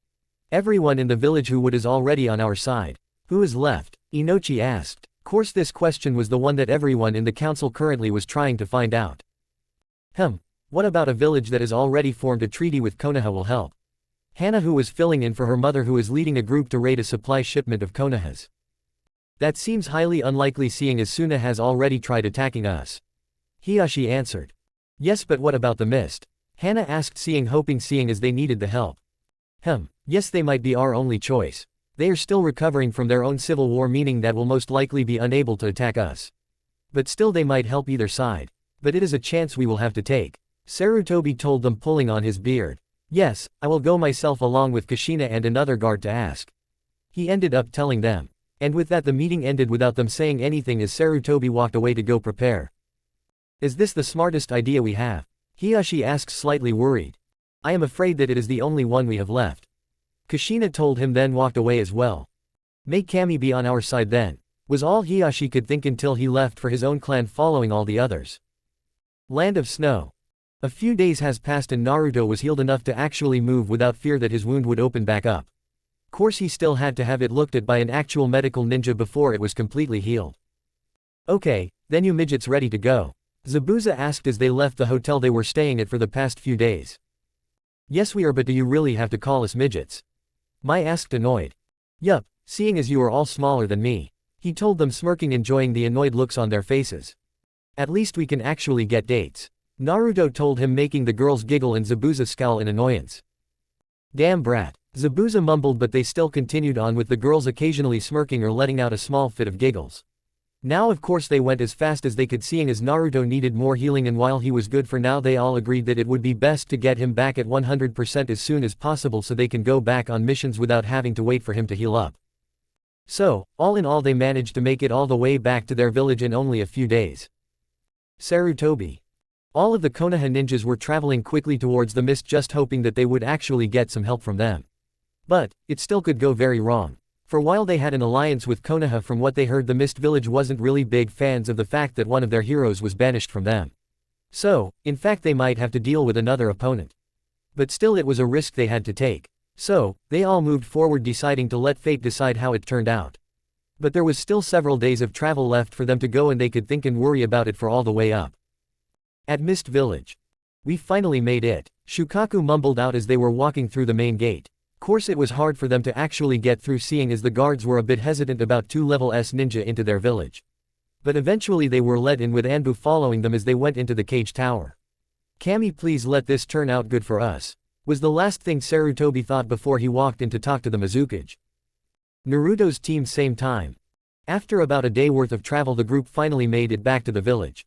Everyone in the village who would is already on our side. Who is left? Inochi asked. Course this question was the one that everyone in the council currently was trying to find out. What about a village that has already formed a treaty with Konoha will help? Henna, who was filling in for her mother, who is leading a group to raid a supply shipment of Konohas. That seems highly unlikely seeing as Suna has already tried attacking us. Hiyashi answered. Yes, but what about the mist? Henna asked, hoping as they needed the help. Yes, they might be our only choice. They are still recovering from their own civil war, meaning that will most likely be unable to attack us. But still they might help either side. But it is a chance we will have to take. Sarutobi told them, pulling on his beard. Yes, I will go myself along with Kushina and another guard to ask. He ended up telling them. And with that the meeting ended without them saying anything as Sarutobi walked away to go prepare. Is this the smartest idea we have? Hiyashi asks, slightly worried. I am afraid that it is the only one we have left. Kushina told him, then walked away as well. May Kami be on our side then, was all Hiyashi could think until he left for his own clan following all the others. Land of Snow. A few days has passed and Naruto was healed enough to actually move without fear that his wound would open back up. Course he still had to have it looked at by an actual medical ninja before it was completely healed. Okay, then you midgets ready to go? Zabuza asked as they left the hotel they were staying at for the past few days. Yes we are, but do you really have to call us midgets? Mai asked, annoyed. Yup, seeing as you are all smaller than me. He told them, smirking, enjoying the annoyed looks on their faces. At least we can actually get dates. Naruto told him, making the girls giggle and Zabuza scowl in annoyance. Damn brat. Zabuza mumbled, but they still continued on with the girls occasionally smirking or letting out a small fit of giggles. Now of course they went as fast as they could, seeing as Naruto needed more healing, and while he was good for now they all agreed that it would be best to get him back at 100% as soon as possible so they can go back on missions without having to wait for him to heal up. So, all in all they managed to make it all the way back to their village in only a few days. Sarutobi. All of the Konoha ninjas were traveling quickly towards the mist, just hoping that they would actually get some help from them. But, it still could go very wrong. For while they had an alliance with Konoha, from what they heard the Mist Village wasn't really big fans of the fact that one of their heroes was banished from them. So, in fact they might have to deal with another opponent. But still it was a risk they had to take. So, they all moved forward, deciding to let fate decide how it turned out. But there was still several days of travel left for them to go, and they could think and worry about it for all the way up. At Mist Village. We finally made it, Shukaku mumbled out as they were walking through the main gate. Course it was hard for them to actually get through, seeing as the guards were a bit hesitant about 2 level S ninja into their village. But eventually they were let in, with Anbu following them as they went into the cage tower. Kami, please let this turn out good for us, was the last thing Sarutobi thought before he walked in to talk to the Mizukage. Naruto's team, same time. After about a day worth of travel the group finally made it back to the village.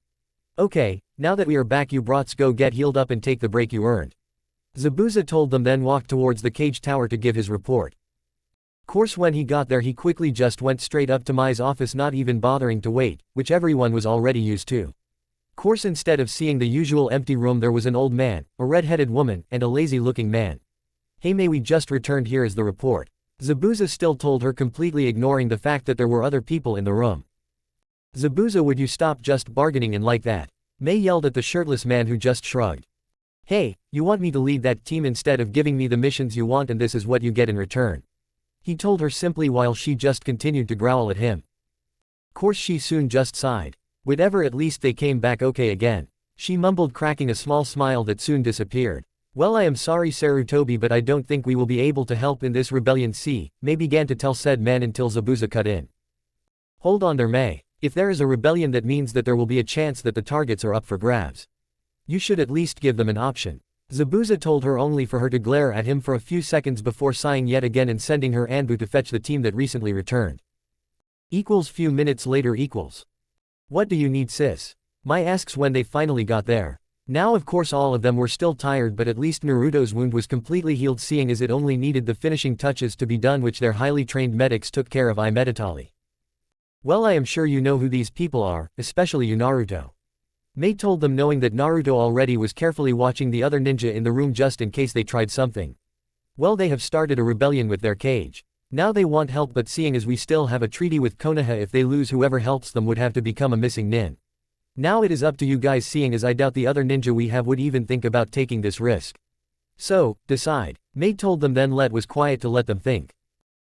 Okay, now that we are back you brats go get healed up and take the break you earned. Zabuza told them, then walked towards the cage tower to give his report. Course when he got there he quickly just went straight up to Mai's office, not even bothering to wait, which everyone was already used to. Course instead of seeing the usual empty room there was an old man, a red-headed woman, and a lazy-looking man. Hey Mai, we just returned, here is the report. Zabuza still told her, completely ignoring the fact that there were other people in the room. Zabuza, would you stop just bargaining in like that? Mai yelled at the shirtless man, who just shrugged. Hey, you want me to lead that team instead of giving me the missions you want, and this is what you get in return. He told her simply, while she just continued to growl at him. Course she soon just sighed. Whatever, at least they came back okay again. She mumbled, cracking a small smile that soon disappeared. Well, I am sorry Sarutobi, but I don't think we will be able to help in this rebellion. Mai began to tell said man until Zabuza cut in. Hold on there, Mai. If there is a rebellion, that means that there will be a chance that the targets are up for grabs. You should at least give them an option. Zabuza told her only for her to glare at him for a few seconds before sighing yet again and sending her Anbu to fetch the team that recently returned. Few minutes later. What do you need, sis? Mai asks when they finally got there. Now of course all of them were still tired, but at least Naruto's wound was completely healed, seeing as it only needed the finishing touches to be done, which their highly trained medics took care of immediately. Well, I am sure you know who these people are, especially you, Naruto. Mei told them, knowing that Naruto already was carefully watching the other ninja in the room just in case they tried something. Well, they have started a rebellion with their cage. Now they want help, but seeing as we still have a treaty with Konoha, if they lose, whoever helps them would have to become a missing nin. Now it is up to you guys, seeing as I doubt the other ninja we have would even think about taking this risk. So, decide. Mei told them, then was quiet to let them think.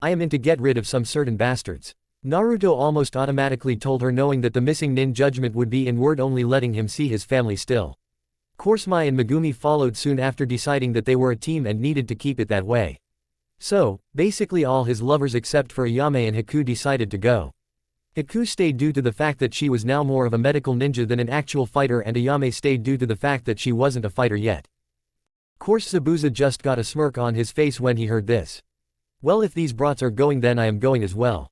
I am in to get rid of some certain bastards. Naruto almost automatically told her, knowing that the missing nin judgment would be in word only, letting him see his family still. Course Mai and Megumi followed soon after, deciding that they were a team and needed to keep it that way. So, basically all his lovers except for Ayame and Haku decided to go. Haku stayed due to the fact that she was now more of a medical ninja than an actual fighter, and Ayame stayed due to the fact that she wasn't a fighter yet. Course Zabuza just got a smirk on his face when he heard this. Well, if these brats are going, then I am going as well.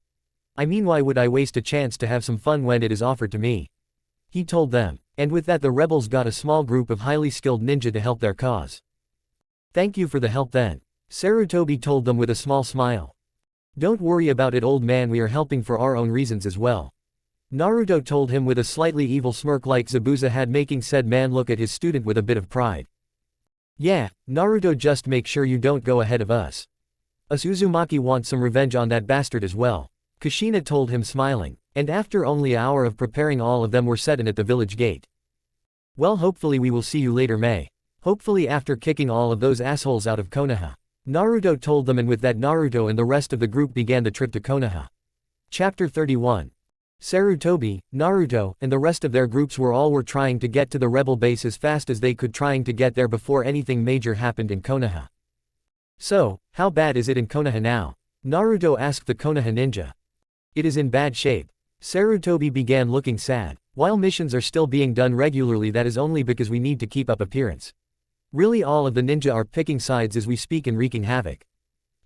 I mean, why would I waste a chance to have some fun when it is offered to me? He told them. And with that, the rebels got a small group of highly skilled ninja to help their cause. Thank you for the help then. Sarutobi told them with a small smile. Don't worry about it, old man, we are helping for our own reasons as well. Naruto told him with a slightly evil smirk like Zabuza had, making said man look at his student with a bit of pride. Yeah, Naruto, just make sure you don't go ahead of us. Us Uzumaki want some revenge on that bastard as well. Kushina told him, smiling. And after only an hour of preparing, all of them were set in at the village gate. Well, hopefully we will see you later, Mei. Hopefully after kicking all of those assholes out of Konoha. Naruto told them, and with that Naruto and the rest of the group began the trip to Konoha. Chapter 31. Sarutobi, Naruto, and the rest of their groups were trying to get to the rebel base as fast as they could, trying to get there before anything major happened in Konoha. So, how bad is it in Konoha now? Naruto asked the Konoha ninja. It is in bad shape. Sarutobi began looking sad. While missions are still being done regularly, that is only because we need to keep up appearance. Really, all of the ninja are picking sides as we speak and wreaking havoc.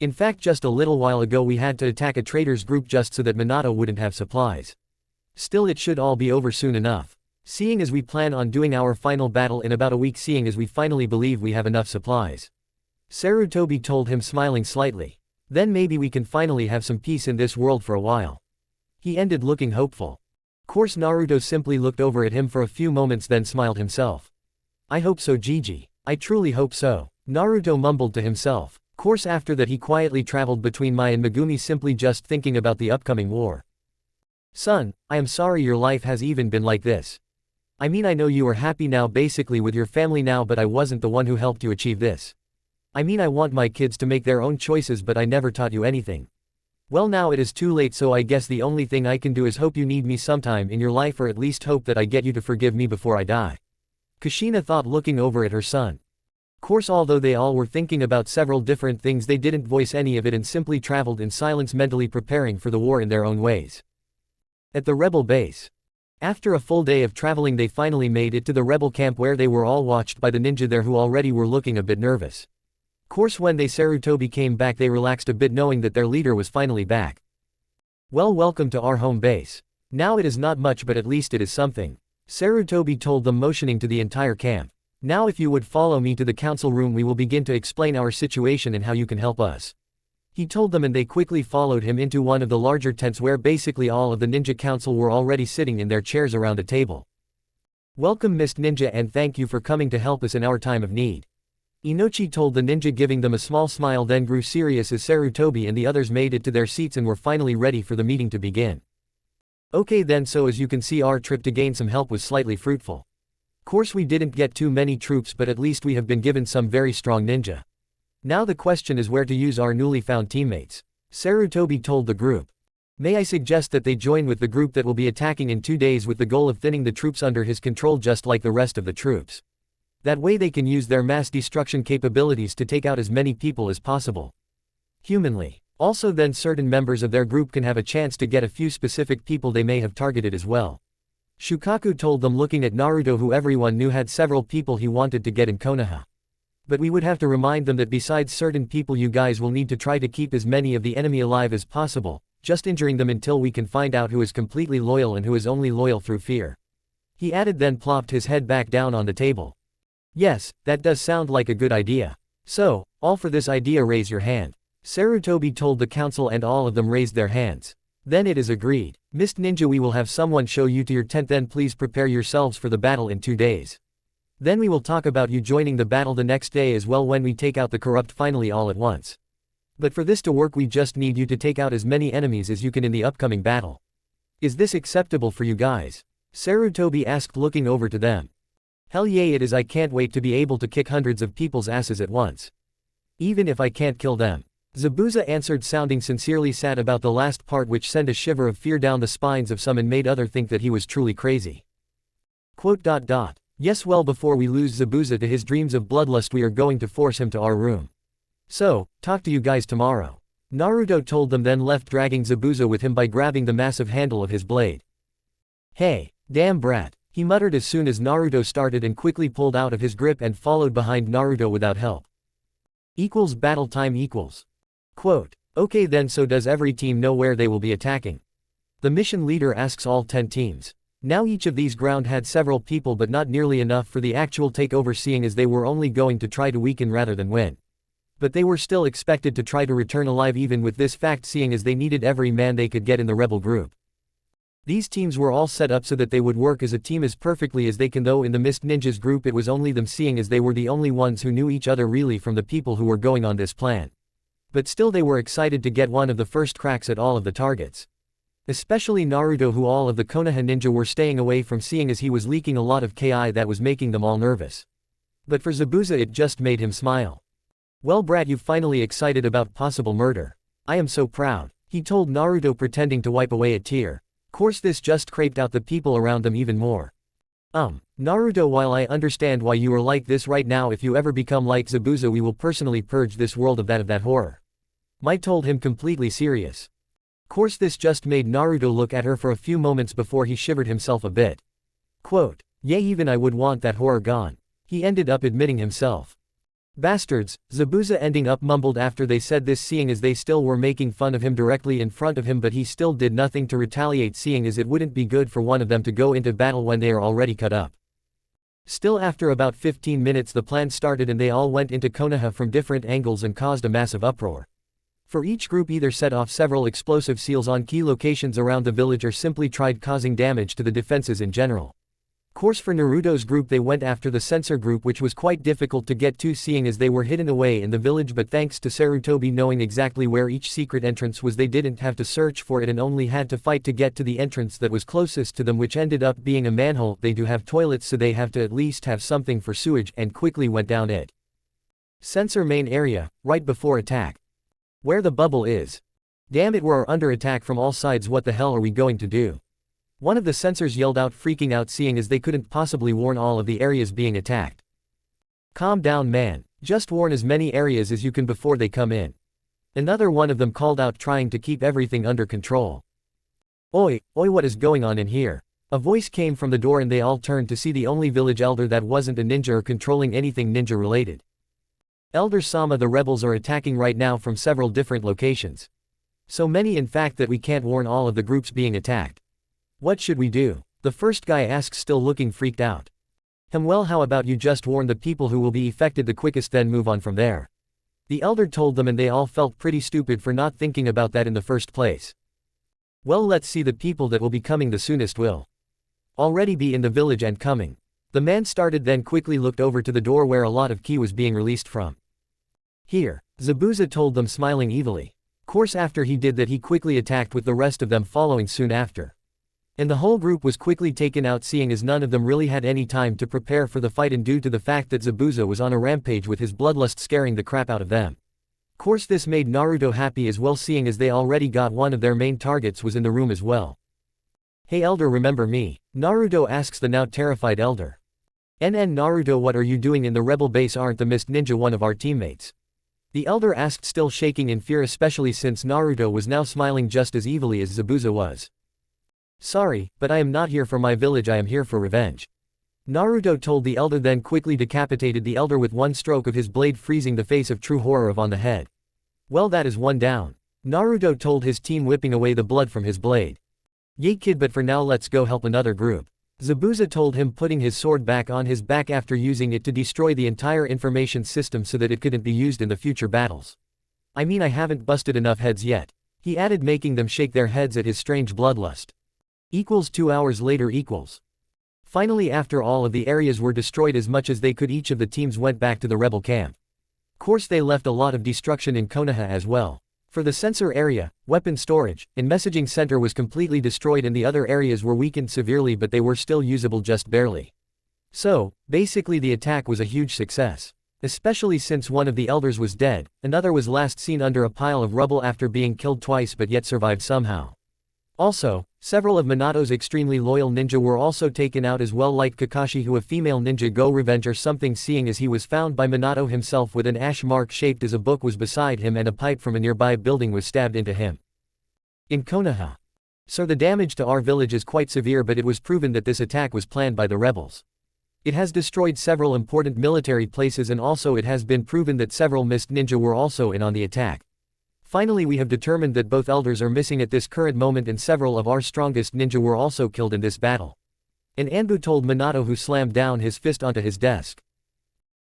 In fact, just a little while ago we had to attack a trader's group just so that Minato wouldn't have supplies. Still, it should all be over soon enough. Seeing as we plan on doing our final battle in about a week, seeing as we finally believe we have enough supplies. Sarutobi told him, smiling slightly. Then maybe we can finally have some peace in this world for a while. He ended looking hopeful. Course Naruto simply looked over at him for a few moments, then smiled himself. I hope so, Gigi. I truly hope so. Naruto mumbled to himself. Course after that he quietly traveled between Mai and Megumi, simply just thinking about the upcoming war. Son, I am sorry your life has even been like this. I mean, I know you are happy now basically with your family now, but I wasn't the one who helped you achieve this. I mean, I want my kids to make their own choices, but I never taught you anything. Well, now it is too late, so I guess the only thing I can do is hope you need me sometime in your life, or at least hope that I get you to forgive me before I die. Kushina thought, looking over at her son. Course although they all were thinking about several different things, they didn't voice any of it and simply traveled in silence, mentally preparing for the war in their own ways. At the rebel base. After a full day of traveling, they finally made it to the rebel camp, where they were all watched by the ninja there, who already were looking a bit nervous. Course when Sarutobi came back, they relaxed a bit, knowing that their leader was finally back. Well, welcome to our home base. Now it is not much, but at least it is something. Sarutobi told them, motioning to the entire camp. Now if you would follow me to the council room, we will begin to explain our situation and how you can help us. He told them, and they quickly followed him into one of the larger tents, where basically all of the ninja council were already sitting in their chairs around a table. Welcome, Mist Ninja, and thank you for coming to help us in our time of need. Inochi told the ninja, giving them a small smile, then grew serious as Sarutobi and the others made it to their seats and were finally ready for the meeting to begin. Okay then, so as you can see, our trip to gain some help was slightly fruitful. Course we didn't get too many troops, but at least we have been given some very strong ninja. Now the question is where to use our newly found teammates. Sarutobi told the group. May I suggest that they join with the group that will be attacking in 2 days, with the goal of thinning the troops under his control just like the rest of the troops. That way they can use their mass destruction capabilities to take out as many people as possible. Humanly. Also then certain members of their group can have a chance to get a few specific people they may have targeted as well. Shukaku told them, looking at Naruto, who everyone knew had several people he wanted to get in Konoha. But we would have to remind them that besides certain people, you guys will need to try to keep as many of the enemy alive as possible, just injuring them until we can find out who is completely loyal and who is only loyal through fear. He added, then plopped his head back down on the table. Yes, that does sound like a good idea. So, all for this idea raise your hand. Sarutobi told the council, and all of them raised their hands. Then it is agreed. Mist Ninja, we will have someone show you to your tent, then please prepare yourselves for the battle in 2 days. Then we will talk about you joining the battle the next day as well, when we take out the corrupt finally all at once. But for this to work, we just need you to take out as many enemies as you can in the upcoming battle. Is this acceptable for you guys? Sarutobi asked, looking over to them. Hell yeah, it is. I can't wait to be able to kick hundreds of people's asses at once. Even if I can't kill them. Zabuza answered, sounding sincerely sad about the last part, which sent a shiver of fear down the spines of some and made others think that he was truly crazy. Yes, well, before we lose Zabuza to his dreams of bloodlust, we are going to force him to our room. So, talk to you guys tomorrow. Naruto told them, then left, dragging Zabuza with him by grabbing the massive handle of his blade. Hey, damn brat, he muttered as soon as Naruto started, and quickly pulled out of his grip and followed behind Naruto without help. Battle time . Okay then, so does every team know where they will be attacking? The mission leader asks all 10 teams. Now each of these ground had several people, but not nearly enough for the actual takeover, seeing as they were only going to try to weaken rather than win. But they were still expected to try to return alive even with this fact, seeing as they needed every man they could get in the rebel group. These teams were all set up so that they would work as a team as perfectly as they can, though in the Mist Ninjas group it was only them, seeing as they were the only ones who knew each other really from the people who were going on this plan. But still they were excited to get one of the first cracks at all of the targets. Especially Naruto, who all of the Konoha ninja were staying away from, seeing as he was leaking a lot of Ki that was making them all nervous. But for Zabuza it just made him smile. Well brat, you finally excited about possible murder. I am so proud, he told Naruto, pretending to wipe away a tear. Course this just creeped out the people around them even more. Naruto, while I understand why you are like this right now, if you ever become like Zabuza we will personally purge this world of that horror. Might told him, completely serious. Course this just made Naruto look at her for a few moments before he shivered himself a bit. Yeah, even I would want that horror gone. He ended up admitting himself. Bastards, Zabuza ending up mumbled after they said this, seeing as they still were making fun of him directly in front of him, but he still did nothing to retaliate, seeing as it wouldn't be good for one of them to go into battle when they are already cut up. Still, after about 15 minutes the plan started and they all went into Konoha from different angles and caused a massive uproar. For each group either set off several explosive seals on key locations around the village or simply tried causing damage to the defenses in general. Course for Naruto's group they went after the sensor group, which was quite difficult to get to seeing as they were hidden away in the village, but thanks to Sarutobi knowing exactly where each secret entrance was they didn't have to search for it and only had to fight to get to the entrance that was closest to them, which ended up being a manhole. They do have toilets so they have to at least have something for sewage, and quickly went down it. Sensor main area, right before attack. Where the bubble is. Damn it, we're under attack from all sides, what the hell are we going to do? One of the sensors yelled out, freaking out seeing as they couldn't possibly warn all of the areas being attacked. Calm down man, just warn as many areas as you can before they come in. Another one of them called out, trying to keep everything under control. Oi, what is going on in here? A voice came from the door and they all turned to see the only village elder that wasn't a ninja or controlling anything ninja related. Elder Sama, the rebels are attacking right now from several different locations. So many in fact that we can't warn all of the groups being attacked. What should we do? The first guy asks, still looking freaked out. Well, how about you just warn the people who will be affected the quickest, then move on from there. The elder told them and they all felt pretty stupid for not thinking about that in the first place. Well, let's see, the people that will be coming the soonest will already be in the village and coming. The man started, then quickly looked over to the door where a lot of ki was being released from. Here, Zabuza told them, smiling evilly. Course after he did that he quickly attacked with the rest of them following soon after. And the whole group was quickly taken out, seeing as none of them really had any time to prepare for the fight, and due to the fact that Zabuza was on a rampage with his bloodlust scaring the crap out of them. Course this made Naruto happy as well, seeing as they already got one of their main targets was in the room as well. Hey elder, remember me? Naruto asks the now terrified elder. Naruto, what are you doing in the rebel base? Aren't the Mist Ninja one of our teammates? The elder asked, still shaking in fear, especially since Naruto was now smiling just as evilly as Zabuza was. Sorry, but I am not here for my village, I am here for revenge. Naruto told the elder, then quickly decapitated the elder with one stroke of his blade, freezing the face of true horror on the head. Well, that is one down. Naruto told his team, whipping away the blood from his blade. Yay kid, but for now let's go help another group. Zabuza told him, putting his sword back on his back after using it to destroy the entire information system so that it couldn't be used in the future battles. I mean, I haven't busted enough heads yet, he added, making them shake their heads at his strange bloodlust. 2 hours later. Finally, after all of the areas were destroyed as much as they could, each of the teams went back to the rebel camp. Course they left a lot of destruction in Konoha as well. For the sensor area, weapon storage, and messaging center was completely destroyed, and the other areas were weakened severely, but they were still usable just barely. So, basically the attack was a huge success. Especially since one of the elders was dead, another was last seen under a pile of rubble after being killed twice but yet survived somehow. Also, several of Minato's extremely loyal ninja were also taken out as well, like Kakashi, who a female ninja go revenge or something, seeing as he was found by Minato himself with an ash mark shaped as a book was beside him, and a pipe from a nearby building was stabbed into him. In Konoha. So the damage to our village is quite severe, but it was proven that this attack was planned by the rebels. It has destroyed several important military places, and also it has been proven that several mist ninja were also in on the attack. Finally, we have determined that both elders are missing at this current moment, and several of our strongest ninja were also killed in this battle. And Anbu told Minato, who slammed down his fist onto his desk.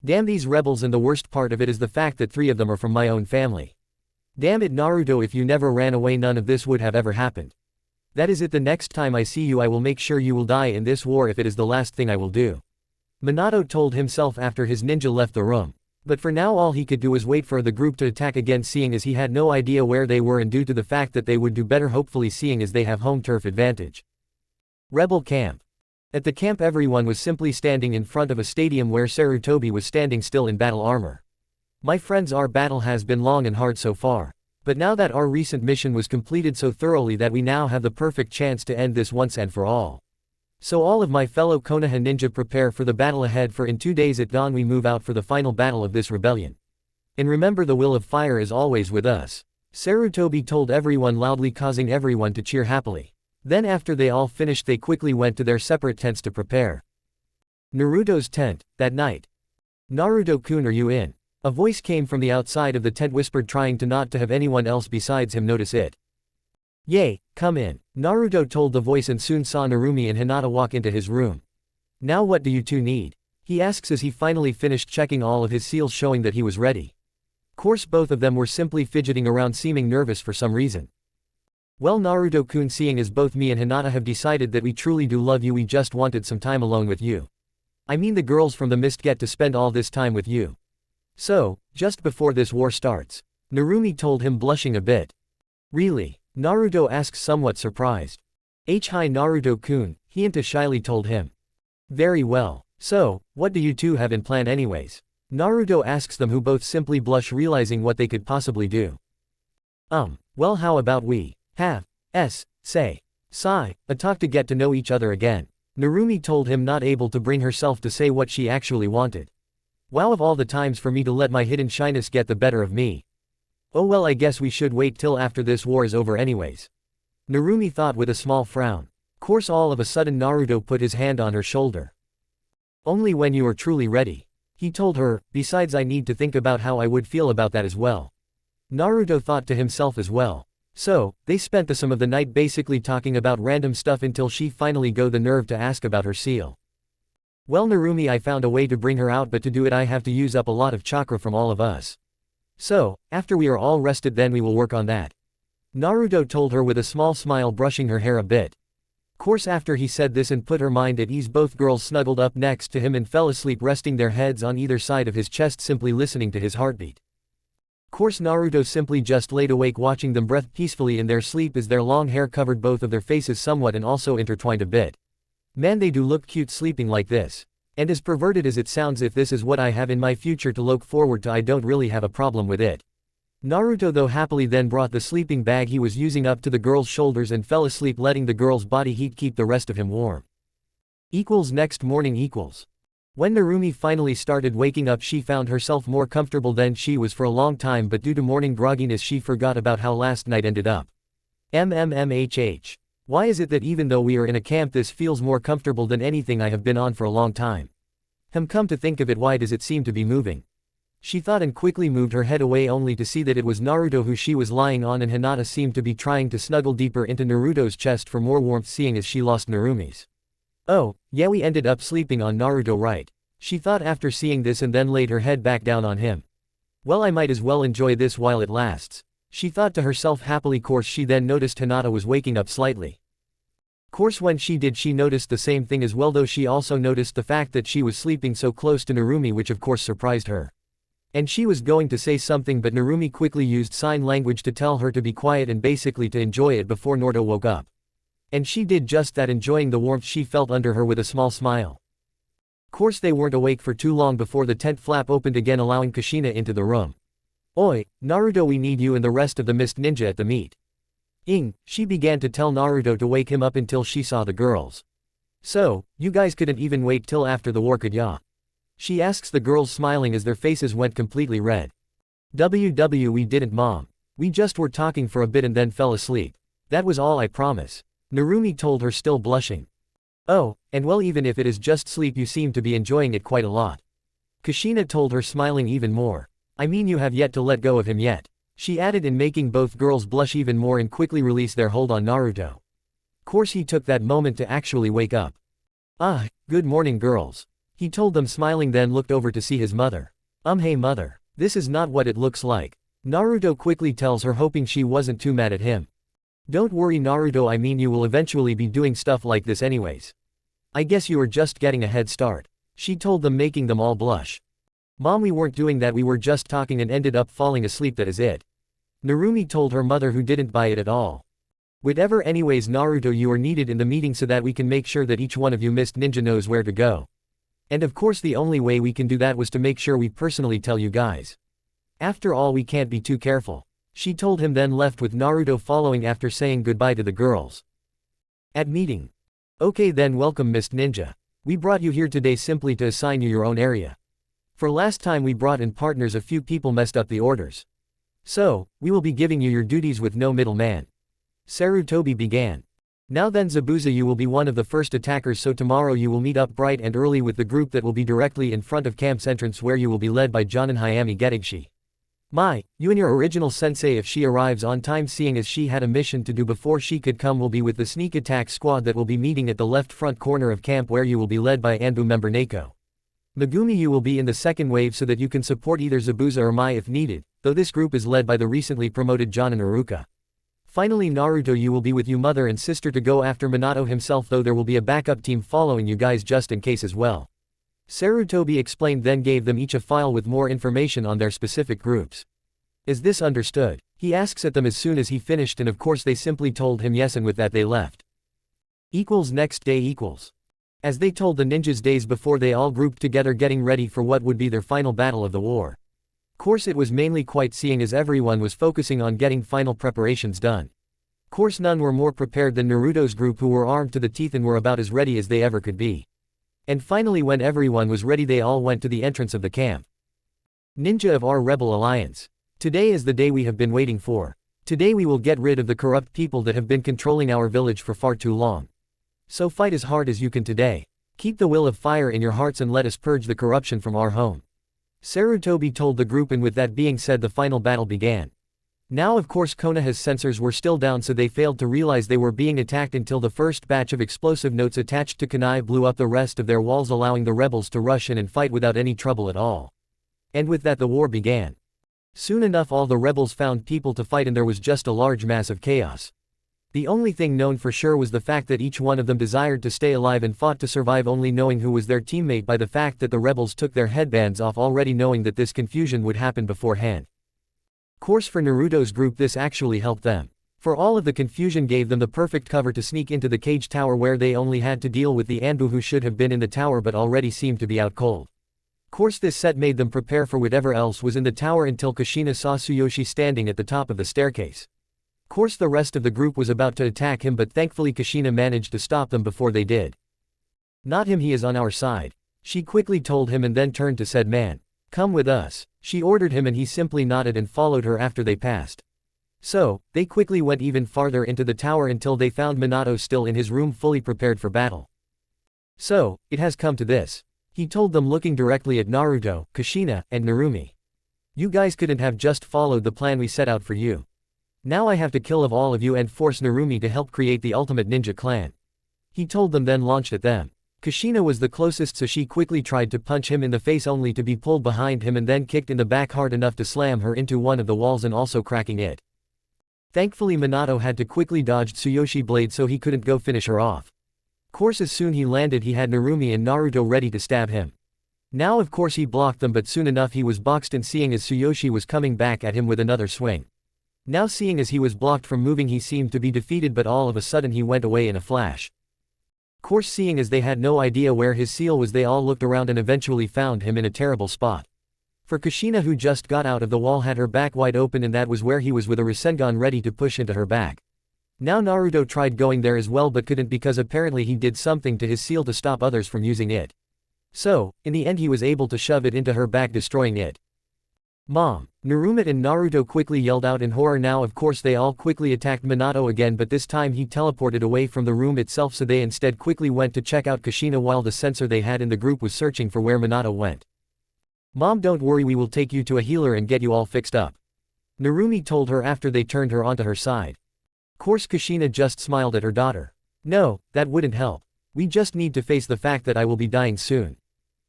Damn these rebels, and the worst part of it is the fact that 3 of them are from my own family. Damn it, Naruto, if you never ran away none of this would have ever happened. That is it, the next time I see you I will make sure you will die in this war if it is the last thing I will do. Minato told himself after his ninja left the room. But for now all he could do was wait for the group to attack again, seeing as he had no idea where they were, and due to the fact that they would do better, hopefully, seeing as they have home turf advantage. Rebel camp. At the camp, everyone was simply standing in front of a stadium where Sarutobi was standing still in battle armor. My friends, our battle has been long and hard so far. But now that our recent mission was completed so thoroughly that we now have the perfect chance to end this once and for all. So all of my fellow Konoha ninja, prepare for the battle ahead, for in 2 days at dawn we move out for the final battle of this rebellion. And remember, the will of fire is always with us. Sarutobi told everyone loudly, causing everyone to cheer happily. Then after they all finished, they quickly went to their separate tents to prepare. Naruto's tent. That night. Naruto-kun, are you in? A voice came from the outside of the tent, whispered, trying to not to have anyone else besides him notice it. Yay, come in, Naruto told the voice, and soon saw Narumi and Hinata walk into his room. Now what do you two need? He asks as he finally finished checking all of his seals, showing that he was ready. Course both of them were simply fidgeting around, seeming nervous for some reason. Well, Naruto-kun, seeing as both me and Hinata have decided that we truly do love you, we just wanted some time alone with you. I mean, the girls from the mist get to spend all this time with you. So, just before this war starts. Narumi told him, blushing a bit. Really? Naruto asks, somewhat surprised. Hi Naruto-kun, Hinata shyly told him. Very well. So, what do you two have in plan anyways? Naruto asks them, who both simply blush, realizing what they could possibly do. Well, how about we have a talk to get to know each other again? Narumi told him, not able to bring herself to say what she actually wanted. Wow, of all the times for me to let my hidden shyness get the better of me. Oh well, I guess we should wait till after this war is over anyways. Narumi thought with a small frown. Course all of a sudden Naruto put his hand on her shoulder. Only when you are truly ready. He told her, besides I need to think about how I would feel about that as well. Naruto thought to himself as well. So, they spent some of the night basically talking about random stuff until she finally got the nerve to ask about her seal. Well Narumi, I found a way to bring her out, but to do it I have to use up a lot of chakra from all of us. So, after we are all rested then we will work on that. Naruto told her with a small smile, brushing her hair a bit. Course after he said this and put her mind at ease, both girls snuggled up next to him and fell asleep, resting their heads on either side of his chest, simply listening to his heartbeat. Course Naruto simply just laid awake, watching them breathe peacefully in their sleep as their long hair covered both of their faces somewhat and also intertwined a bit. Man, they do look cute sleeping like this. And as perverted as it sounds, if this is what I have in my future to look forward to, I don't really have a problem with it. Naruto though happily then brought the sleeping bag he was using up to the girl's shoulders and fell asleep, letting the girl's body heat keep the rest of him warm. Next morning. When Narumi finally started waking up, she found herself more comfortable than she was for a long time, but due to morning grogginess she forgot about how last night ended up. Why is it that even though we are in a camp this feels more comfortable than anything I have been on for a long time? Come to think of it, why does it seem to be moving? She thought and quickly moved her head away only to see that it was Naruto who she was lying on, and Hinata seemed to be trying to snuggle deeper into Naruto's chest for more warmth, seeing as she lost Narumi's. Oh, yeah, we ended up sleeping on Naruto, right? She thought after seeing this, and then laid her head back down on him. Well, I might as well enjoy this while it lasts, she thought to herself happily. Course she then noticed Hinata was waking up slightly. Course when she did, she noticed the same thing as well, though she also noticed the fact that she was sleeping so close to Narumi, which of course surprised her. And she was going to say something, but Narumi quickly used sign language to tell her to be quiet and basically to enjoy it before Naruto woke up. And she did just that, enjoying the warmth she felt under her with a small smile. Course they weren't awake for too long before the tent flap opened again, allowing Kushina into the room. Oi, Naruto, we need you and the rest of the mist ninja at the meet. She began to tell Naruto to wake him up until she saw the girls. So, you guys couldn't even wait till after the war, could ya? She asks the girls, smiling as their faces went completely red. We didn't, mom. We just were talking for a bit and then fell asleep. That was all, I promise. Narumi told her, still blushing. Oh, and well, even if it is just sleep, you seem to be enjoying it quite a lot. Kushina told her, smiling even more. I mean, you have yet to let go of him yet, she added, in making both girls blush even more and quickly release their hold on Naruto. Course he took that moment to actually wake up. Ah, good morning, girls, he told them, smiling, then looked over to see his mother. Hey mother, this is not what it looks like, Naruto quickly tells her, hoping she wasn't too mad at him. Don't worry, Naruto, I mean, you will eventually be doing stuff like this anyways. I guess you are just getting a head start, she told them, making them all blush. Mom, we weren't doing that, we were just talking and ended up falling asleep, that is it. Narumi told her mother, who didn't buy it at all. Whatever, anyways, Naruto, you are needed in the meeting so that we can make sure that each one of you mist ninja knows where to go. And of course the only way we can do that was to make sure we personally tell you guys. After all, we can't be too careful, she told him, then left with Naruto following after saying goodbye to the girls. At meeting. Okay then, welcome Mist Ninja. We brought you here today simply to assign you your own area. For last time we brought in partners, a few people messed up the orders. So, we will be giving you your duties with no middleman. Sarutobi began. Now then Zabuza, you will be one of the first attackers, so tomorrow you will meet up bright and early with the group that will be directly in front of camp's entrance, where you will be led by Jonin Hayami Getigshi. You and your original sensei, if she arrives on time, seeing as she had a mission to do before she could come, will be with the sneak attack squad that will be meeting at the left front corner of camp, where you will be led by Anbu member Neko. Megumi, you will be in the second wave so that you can support either Zabuza or Mai if needed, though this group is led by the recently promoted Jonin Aruka. Finally Naruto, you will be with your mother and sister to go after Minato himself, though there will be a backup team following you guys just in case as well. Sarutobi explained, then gave them each a file with more information on their specific groups. Is this understood? He asks at them as soon as he finished, and of course they simply told him yes, and with that they left. Next day. As they told the ninjas days before, they all grouped together getting ready for what would be their final battle of the war. Course it was mainly quite, seeing as everyone was focusing on getting final preparations done. Course none were more prepared than Naruto's group, who were armed to the teeth and were about as ready as they ever could be. And finally, when everyone was ready, they all went to the entrance of the camp. Ninja of our rebel alliance. Today is the day we have been waiting for. Today we will get rid of the corrupt people that have been controlling our village for far too long. So fight as hard as you can today. Keep the will of fire in your hearts and let us purge the corruption from our home. Sarutobi told the group, and with that being said, the final battle began. Now of course Konoha's sensors were still down, so they failed to realize they were being attacked until the first batch of explosive notes attached to kunai blew up the rest of their walls, allowing the rebels to rush in and fight without any trouble at all. And with that the war began. Soon enough all the rebels found people to fight, and there was just a large mass of chaos. The only thing known for sure was the fact that each one of them desired to stay alive and fought to survive, only knowing who was their teammate by the fact that the rebels took their headbands off, already knowing that this confusion would happen beforehand. Course for Naruto's group this actually helped them. For all of the confusion gave them the perfect cover to sneak into the cage tower, where they only had to deal with the Anbu who should have been in the tower but already seemed to be out cold. Course this set made them prepare for whatever else was in the tower until Kushina saw Tsuyoshi standing at the top of the staircase. Course the rest of the group was about to attack him, but thankfully Kushina managed to stop them before they did. Not him, he is on our side, she quickly told him, and then turned to said man. Come with us, she ordered him, and he simply nodded and followed her after they passed. So, they quickly went even farther into the tower until they found Minato still in his room fully prepared for battle. So, it has come to this. He told them looking directly at Naruto, Kushina, and Narumi. You guys couldn't have just followed the plan we set out for you. Now I have to kill of all of you and force Narumi to help create the ultimate ninja clan. He told them then launched at them. Kushina was the closest so she quickly tried to punch him in the face only to be pulled behind him and then kicked in the back hard enough to slam her into one of the walls and also cracking it. Thankfully Minato had to quickly dodge Tsuyoshi blade so he couldn't go finish her off. Course as soon he landed he had Narumi and Naruto ready to stab him. Now of course he blocked them but soon enough he was boxed and seeing as Tsuyoshi was coming back at him with another swing. Now seeing as he was blocked from moving he seemed to be defeated but all of a sudden he went away in a flash. Course seeing as they had no idea where his seal was they all looked around and eventually found him in a terrible spot. For Kushina who just got out of the wall had her back wide open and that was where he was with a rasengan ready to push into her back. Now Naruto tried going there as well but couldn't because apparently he did something to his seal to stop others from using it. So, in the end he was able to shove it into her back destroying it. Mom! Narumi and Naruto quickly yelled out in horror. Now of course they all quickly attacked Minato again but this time he teleported away from the room itself so they instead quickly went to check out Kushina while the sensor they had in the group was searching for where Minato went. Mom, don't worry, we will take you to a healer and get you all fixed up. Narumi told her after they turned her onto her side. Course Kushina just smiled at her daughter. No, that wouldn't help. We just need to face the fact that I will be dying soon.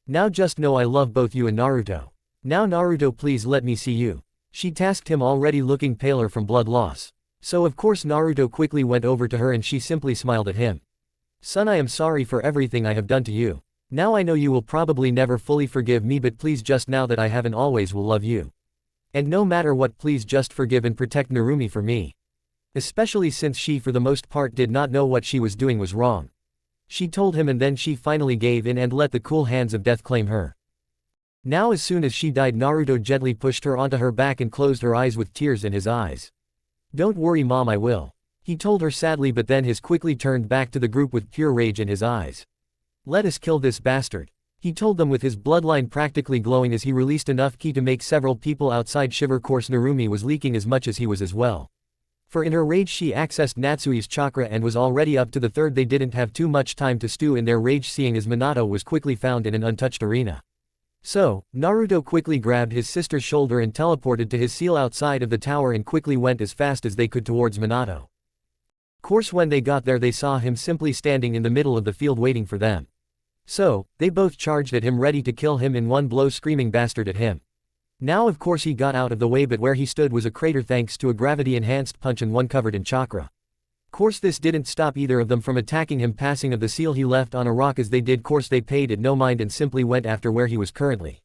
Now just know I love both you and Naruto. Now Naruto, please let me see you. She tasked him, already looking paler from blood loss. So of course Naruto quickly went over to her and she simply smiled at him. Son, I am sorry for everything I have done to you. Now I know you will probably never fully forgive me but please just know that I have and always will love you. And no matter what please just forgive and protect Narumi for me. Especially since she for the most part did not know what she was doing was wrong. She told him and then she finally gave in and let the cool hands of death claim her. Now as soon as she died Naruto gently pushed her onto her back and closed her eyes with tears in his eyes. Don't worry mom, I will. He told her sadly but then he quickly turned back to the group with pure rage in his eyes. Let us kill this bastard. He told them with his bloodline practically glowing as he released enough ki to make several people outside shiver. Course Narumi was leaking as much as he was as well. For in her rage she accessed Natsui's chakra and was already up to the third. They didn't have too much time to stew in their rage seeing as Minato was quickly found in an untouched arena. So, Naruto quickly grabbed his sister's shoulder and teleported to his seal outside of the tower and quickly went as fast as they could towards Minato. Course when they got there they saw him simply standing in the middle of the field waiting for them. So, they both charged at him ready to kill him in one blow, screaming bastard at him. Now of course he got out of the way but where he stood was a crater thanks to a gravity enhanced punch and one covered in chakra. Course this didn't stop either of them from attacking him. Passing of the seal he left on a rock as they did. Course they paid it no mind and simply went after where he was currently.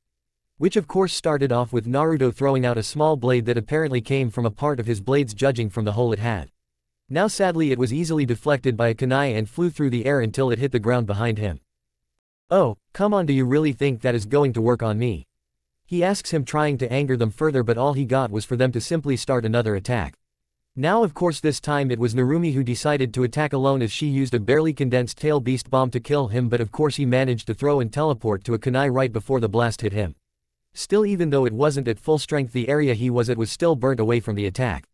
Which of course started off with Naruto throwing out a small blade that apparently came from a part of his blades judging from the hole it had. Now sadly it was easily deflected by a kunai and flew through the air until it hit the ground behind him. Oh, come on, do you really think that is going to work on me? He asks him trying to anger them further but all he got was for them to simply start another attack. Now of course this time it was Narumi who decided to attack alone as she used a barely condensed tail beast bomb to kill him but of course he managed to throw and teleport to a kunai right before the blast hit him. Still even though it wasn't at full strength the area he was at was still burnt away from the attack.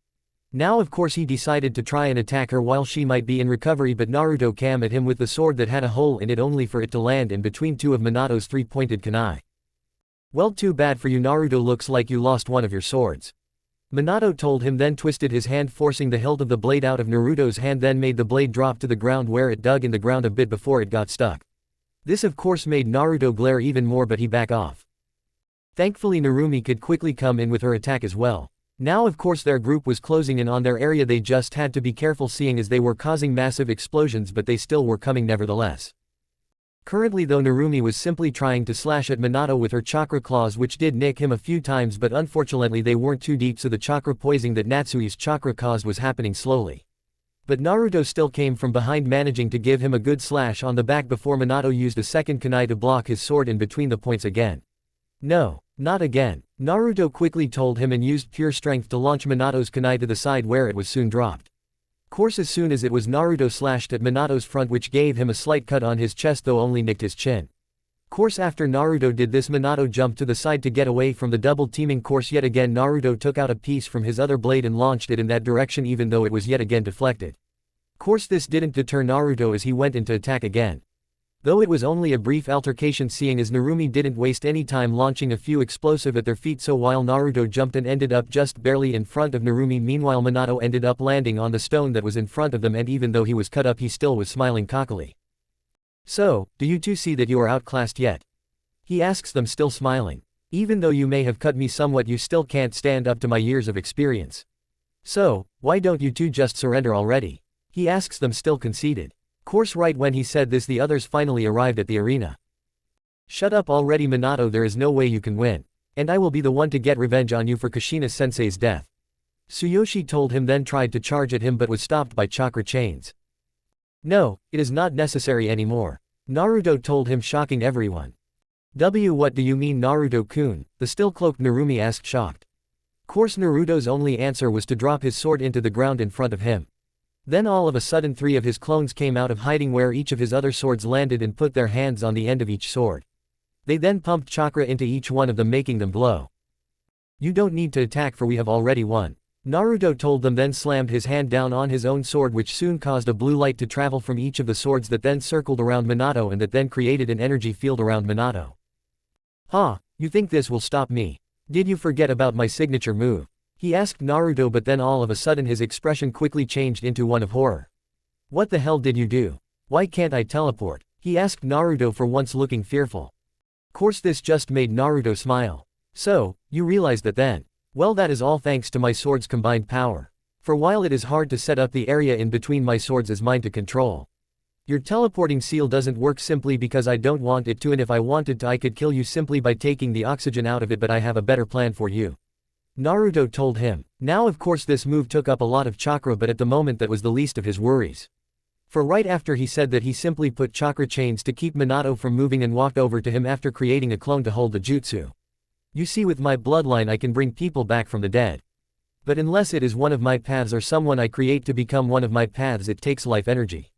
Now of course he decided to try and attack her while she might be in recovery but Naruto came at him with the sword that had a hole in it only for it to land in between two of Minato's three-pointed kunai. Well, too bad for you Naruto, looks like you lost one of your swords. Minato told him then twisted his hand forcing the hilt of the blade out of Naruto's hand then made the blade drop to the ground where it dug in the ground a bit before it got stuck. This of course made Naruto glare even more but he back off. Thankfully Narumi could quickly come in with her attack as well. Now of course their group was closing in on their area. They just had to be careful seeing as they were causing massive explosions but they still were coming nevertheless. Currently though Narumi was simply trying to slash at Minato with her chakra claws which did nick him a few times but unfortunately they weren't too deep so the chakra poisoning that Natsui's chakra caused was happening slowly. But Naruto still came from behind managing to give him a good slash on the back before Minato used a second kunai to block his sword in between the points again. No, not again. Naruto quickly told him and used pure strength to launch Minato's kunai to the side where it was soon dropped. Course as soon as it was Naruto slashed at Minato's front which gave him a slight cut on his chest though only nicked his chin. Course after Naruto did this, Minato jumped to the side to get away from the double teaming. Course yet again Naruto took out a piece from his other blade and launched it in that direction even though it was yet again deflected. Course this didn't deter Naruto as he went into attack again. Though it was only a brief altercation, seeing as Narumi didn't waste any time launching a few explosive at their feet, so while Naruto jumped and ended up just barely in front of Narumi, meanwhile Minato ended up landing on the stone that was in front of them, and even though he was cut up he still was smiling cockily. "So, do you two see that you are outclassed yet?" he asks them, still smiling. "Even though you may have cut me somewhat, you still can't stand up to my years of experience. So, why don't you two just surrender already?" he asks them, still conceited. Course right when he said this the others finally arrived at the arena. "Shut up already Minato, there is no way you can win. And I will be the one to get revenge on you for Kushina-sensei's death." Tsuyoshi told him, then tried to charge at him but was stopped by chakra chains. "No, it is not necessary anymore," Naruto told him, shocking everyone. What do you mean Naruto-kun?" the still cloaked Narumi asked, shocked. Course Naruto's only answer was to drop his sword into the ground in front of him. Then all of a sudden 3 of his clones came out of hiding where each of his other swords landed and put their hands on the end of each sword. They then pumped chakra into each one of them, making them glow. "You don't need to attack for we have already won," Naruto told them, then slammed his hand down on his own sword, which soon caused a blue light to travel from each of the swords that then circled around Minato and that then created an energy field around Minato. "Huh, you think this will stop me? Did you forget about my signature move?" he asked Naruto, but then all of a sudden his expression quickly changed into one of horror. "What the hell did you do? Why can't I teleport?" he asked Naruto, for once looking fearful. Course this just made Naruto smile. "So, you realize that then? Well, that is all thanks to my sword's combined power. For while it is hard to set up, the area in between my swords is mine to control. Your teleporting seal doesn't work simply because I don't want it to, and if I wanted to I could kill you simply by taking the oxygen out of it, but I have a better plan for you," Naruto told him. Now of course this move took up a lot of chakra, but at the moment that was the least of his worries. For right after he said that, he simply put chakra chains to keep Minato from moving and walked over to him after creating a clone to hold the jutsu. "You see, with my bloodline I can bring people back from the dead. But unless it is one of my paths or someone I create to become one of my paths, it takes life energy.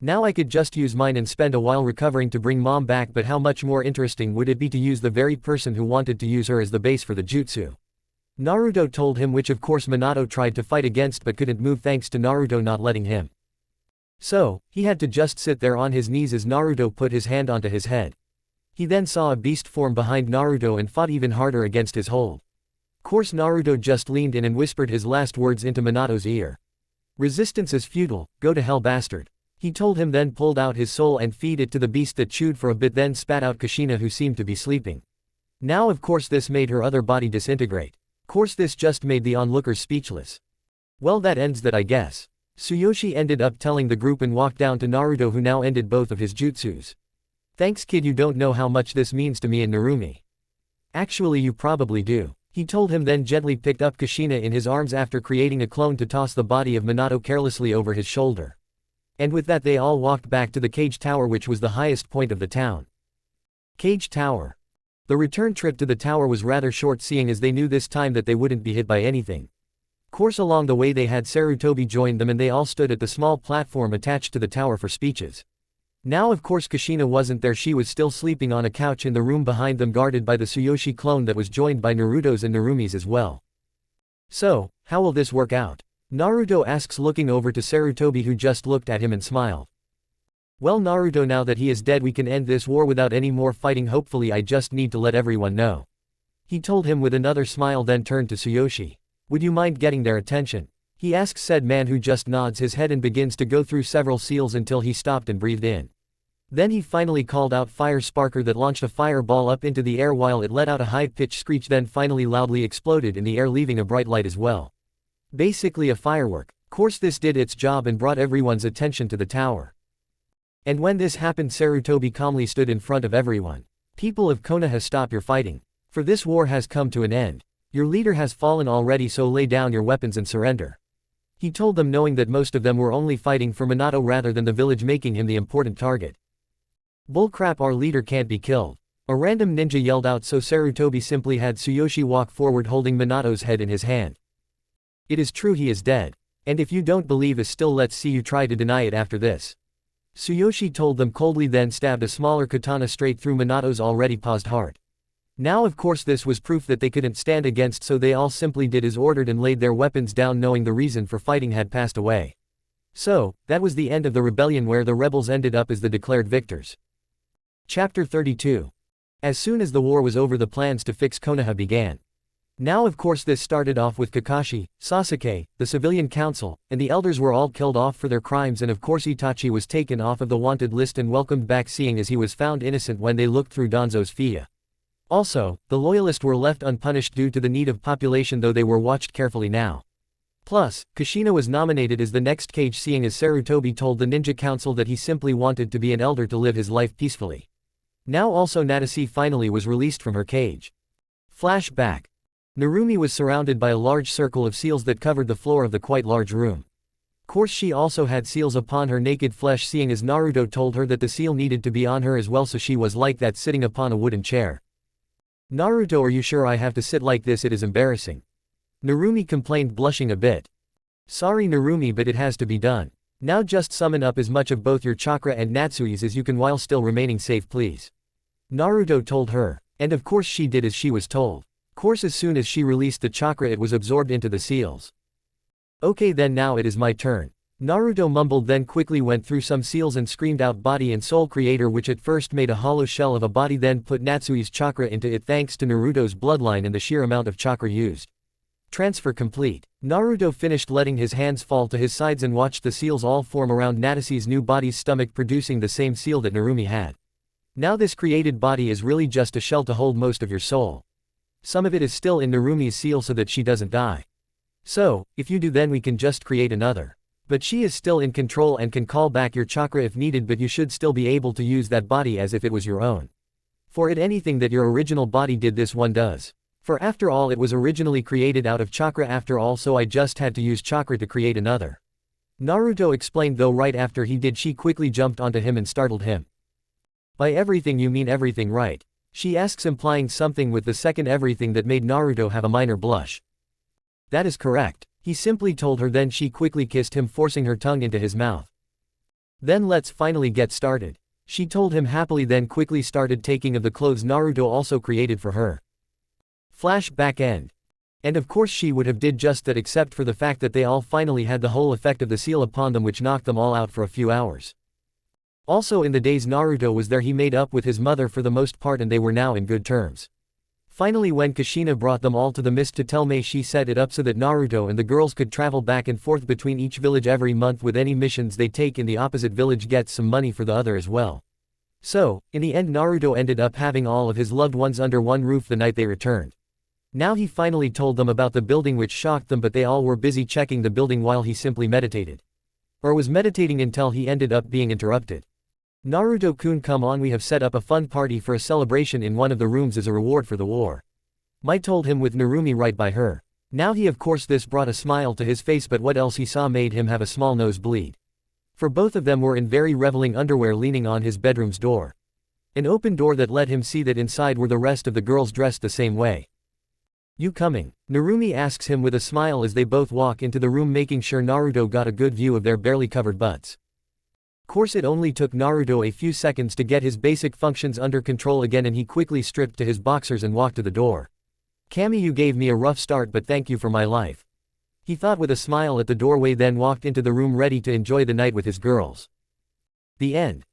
Now I could just use mine and spend a while recovering to bring mom back, but how much more interesting would it be to use the very person who wanted to use her as the base for the jutsu?" Naruto told him, which of course Minato tried to fight against but couldn't move thanks to Naruto not letting him. So, he had to just sit there on his knees as Naruto put his hand onto his head. He then saw a beast form behind Naruto and fought even harder against his hold. Course Naruto just leaned in and whispered his last words into Minato's ear. "Resistance is futile, go to hell bastard," he told him, then pulled out his soul and feed it to the beast that chewed for a bit, then spat out Kushina, who seemed to be sleeping. Now of course this made her other body disintegrate. Course this just made the onlookers speechless. "Well, that ends that, I guess," Tsuyoshi ended up telling the group and walked down to Naruto, who now ended both of his jutsus. "Thanks kid, you don't know how much this means to me and Narumi." "Actually you probably do," he told him, then gently picked up Kushina in his arms after creating a clone to toss the body of Minato carelessly over his shoulder. And with that they all walked back to the Cage Tower, which was the highest point of the town. Cage Tower. The return trip to the tower was rather short, seeing as they knew this time that they wouldn't be hit by anything. Course along the way they had Sarutobi join them and they all stood at the small platform attached to the tower for speeches. Now of course Kushina wasn't there, she was still sleeping on a couch in the room behind them, guarded by the Tsuyoshi clone that was joined by Naruto's and Narumi's as well. "So, how will this work out?" Naruto asks, looking over to Sarutobi, who just looked at him and smiled. "Well Naruto, now that he is dead we can end this war without any more fighting, hopefully. I just need to let everyone know," he told him with another smile, then turned to Tsuyoshi. "Would you mind getting their attention?" he asks said man, who just nods his head and begins to go through several seals until he stopped and breathed in. Then he finally called out Fire Sparker, that launched a fireball up into the air while it let out a high-pitched screech, then finally loudly exploded in the air, leaving a bright light as well. Basically a firework. Course this did its job and brought everyone's attention to the tower. And when this happened, Sarutobi calmly stood in front of everyone. "People of Konoha, stop your fighting. For this war has come to an end. Your leader has fallen already, so lay down your weapons and surrender," he told them, knowing that most of them were only fighting for Minato rather than the village, making him the important target. "Bullcrap, our leader can't be killed," a random ninja yelled out, so Sarutobi simply had Tsuyoshi walk forward holding Minato's head in his hand. "It is true, he is dead. And if you don't believe us still, let's see you try to deny it after this." Tsuyoshi told them coldly, then stabbed a smaller katana straight through Minato's already paused heart. Now of course this was proof that they couldn't stand against, so they all simply did as ordered and laid their weapons down, knowing the reason for fighting had passed away. So, that was the end of the rebellion, where the rebels ended up as the declared victors. Chapter 32. As soon as the war was over, the plans to fix Konoha began. Now of course this started off with Kakashi, Sasuke, the civilian council, and the elders were all killed off for their crimes, and of course Itachi was taken off of the wanted list and welcomed back, seeing as he was found innocent when they looked through Danzo's FIA. Also, the loyalists were left unpunished due to the need of population, though they were watched carefully now. Plus, Kushina was nominated as the next Kage, seeing as Sarutobi told the ninja council that he simply wanted to be an elder to live his life peacefully. Now also Natase finally was released from her cage. Flashback. Narumi was surrounded by a large circle of seals that covered the floor of the quite large room. Course she also had seals upon her naked flesh, seeing as Naruto told her that the seal needed to be on her as well, so she was like that, sitting upon a wooden chair. Naruto, are you sure I have to sit like this? It is embarrassing. Narumi complained, blushing a bit. Sorry Narumi, but it has to be done. Now just summon up as much of both your chakra and Natsui's as you can while still remaining safe, please. Naruto told her. And of course she did as she was told. Course as soon as she released the chakra, it was absorbed into the seals. Okay then, now it is my turn. Naruto mumbled, then quickly went through some seals and screamed out body and soul creator, which at first made a hollow shell of a body, then put Natsui's chakra into it thanks to Naruto's bloodline and the sheer amount of chakra used. Transfer complete. Naruto finished letting his hands fall to his sides and watched the seals all form around Natase's new body's stomach, producing the same seal that Narumi had. Now this created body is really just a shell to hold most of your soul. Some of it is still in Narumi's seal so that she doesn't die. So, if you do, then we can just create another. But she is still in control and can call back your chakra if needed, but you should still be able to use that body as if it was your own. For it, anything that your original body did, this one does. For after all, it was originally created out of chakra after all, so I just had to use chakra to create another. Naruto explained, though right after he did she quickly jumped onto him and startled him. By everything you mean everything, right? She asks, implying something with the second everything that made Naruto have a minor blush. That is correct. He simply told her, then she quickly kissed him, forcing her tongue into his mouth. Then let's finally get started. She told him happily, then quickly started taking of the clothes Naruto also created for her. Flashback end. And of course she would have did just that, except for the fact that they all finally had the whole effect of the seal upon them, which knocked them all out for a few hours. Also in the days Naruto was there, he made up with his mother for the most part, and they were now in good terms. Finally, when Kushina brought them all to the mist to tell Mei, she set it up so that Naruto and the girls could travel back and forth between each village every month. With any missions they take in the opposite village gets some money for the other as well. So, in the end, Naruto ended up having all of his loved ones under one roof the night they returned. Now he finally told them about the building, which shocked them, but they all were busy checking the building while he simply meditated. Or was meditating until he ended up being interrupted. Naruto-kun, come on, we have set up a fun party for a celebration in one of the rooms as a reward for the war. Mai told him, with Narumi right by her. Now he, of course, this brought a smile to his face, but what else he saw made him have a small nosebleed. For both of them were in very reveling underwear, leaning on his bedroom's door. An open door that let him see that inside were the rest of the girls dressed the same way. You coming? Narumi asks him with a smile as they both walk into the room, making sure Naruto got a good view of their barely covered butts. Course it only took Naruto a few seconds to get his basic functions under control again, and he quickly stripped to his boxers and walked to the door. Kami, you gave me a rough start, but thank you for my life. He thought with a smile at the doorway, then walked into the room ready to enjoy the night with his girls. The end.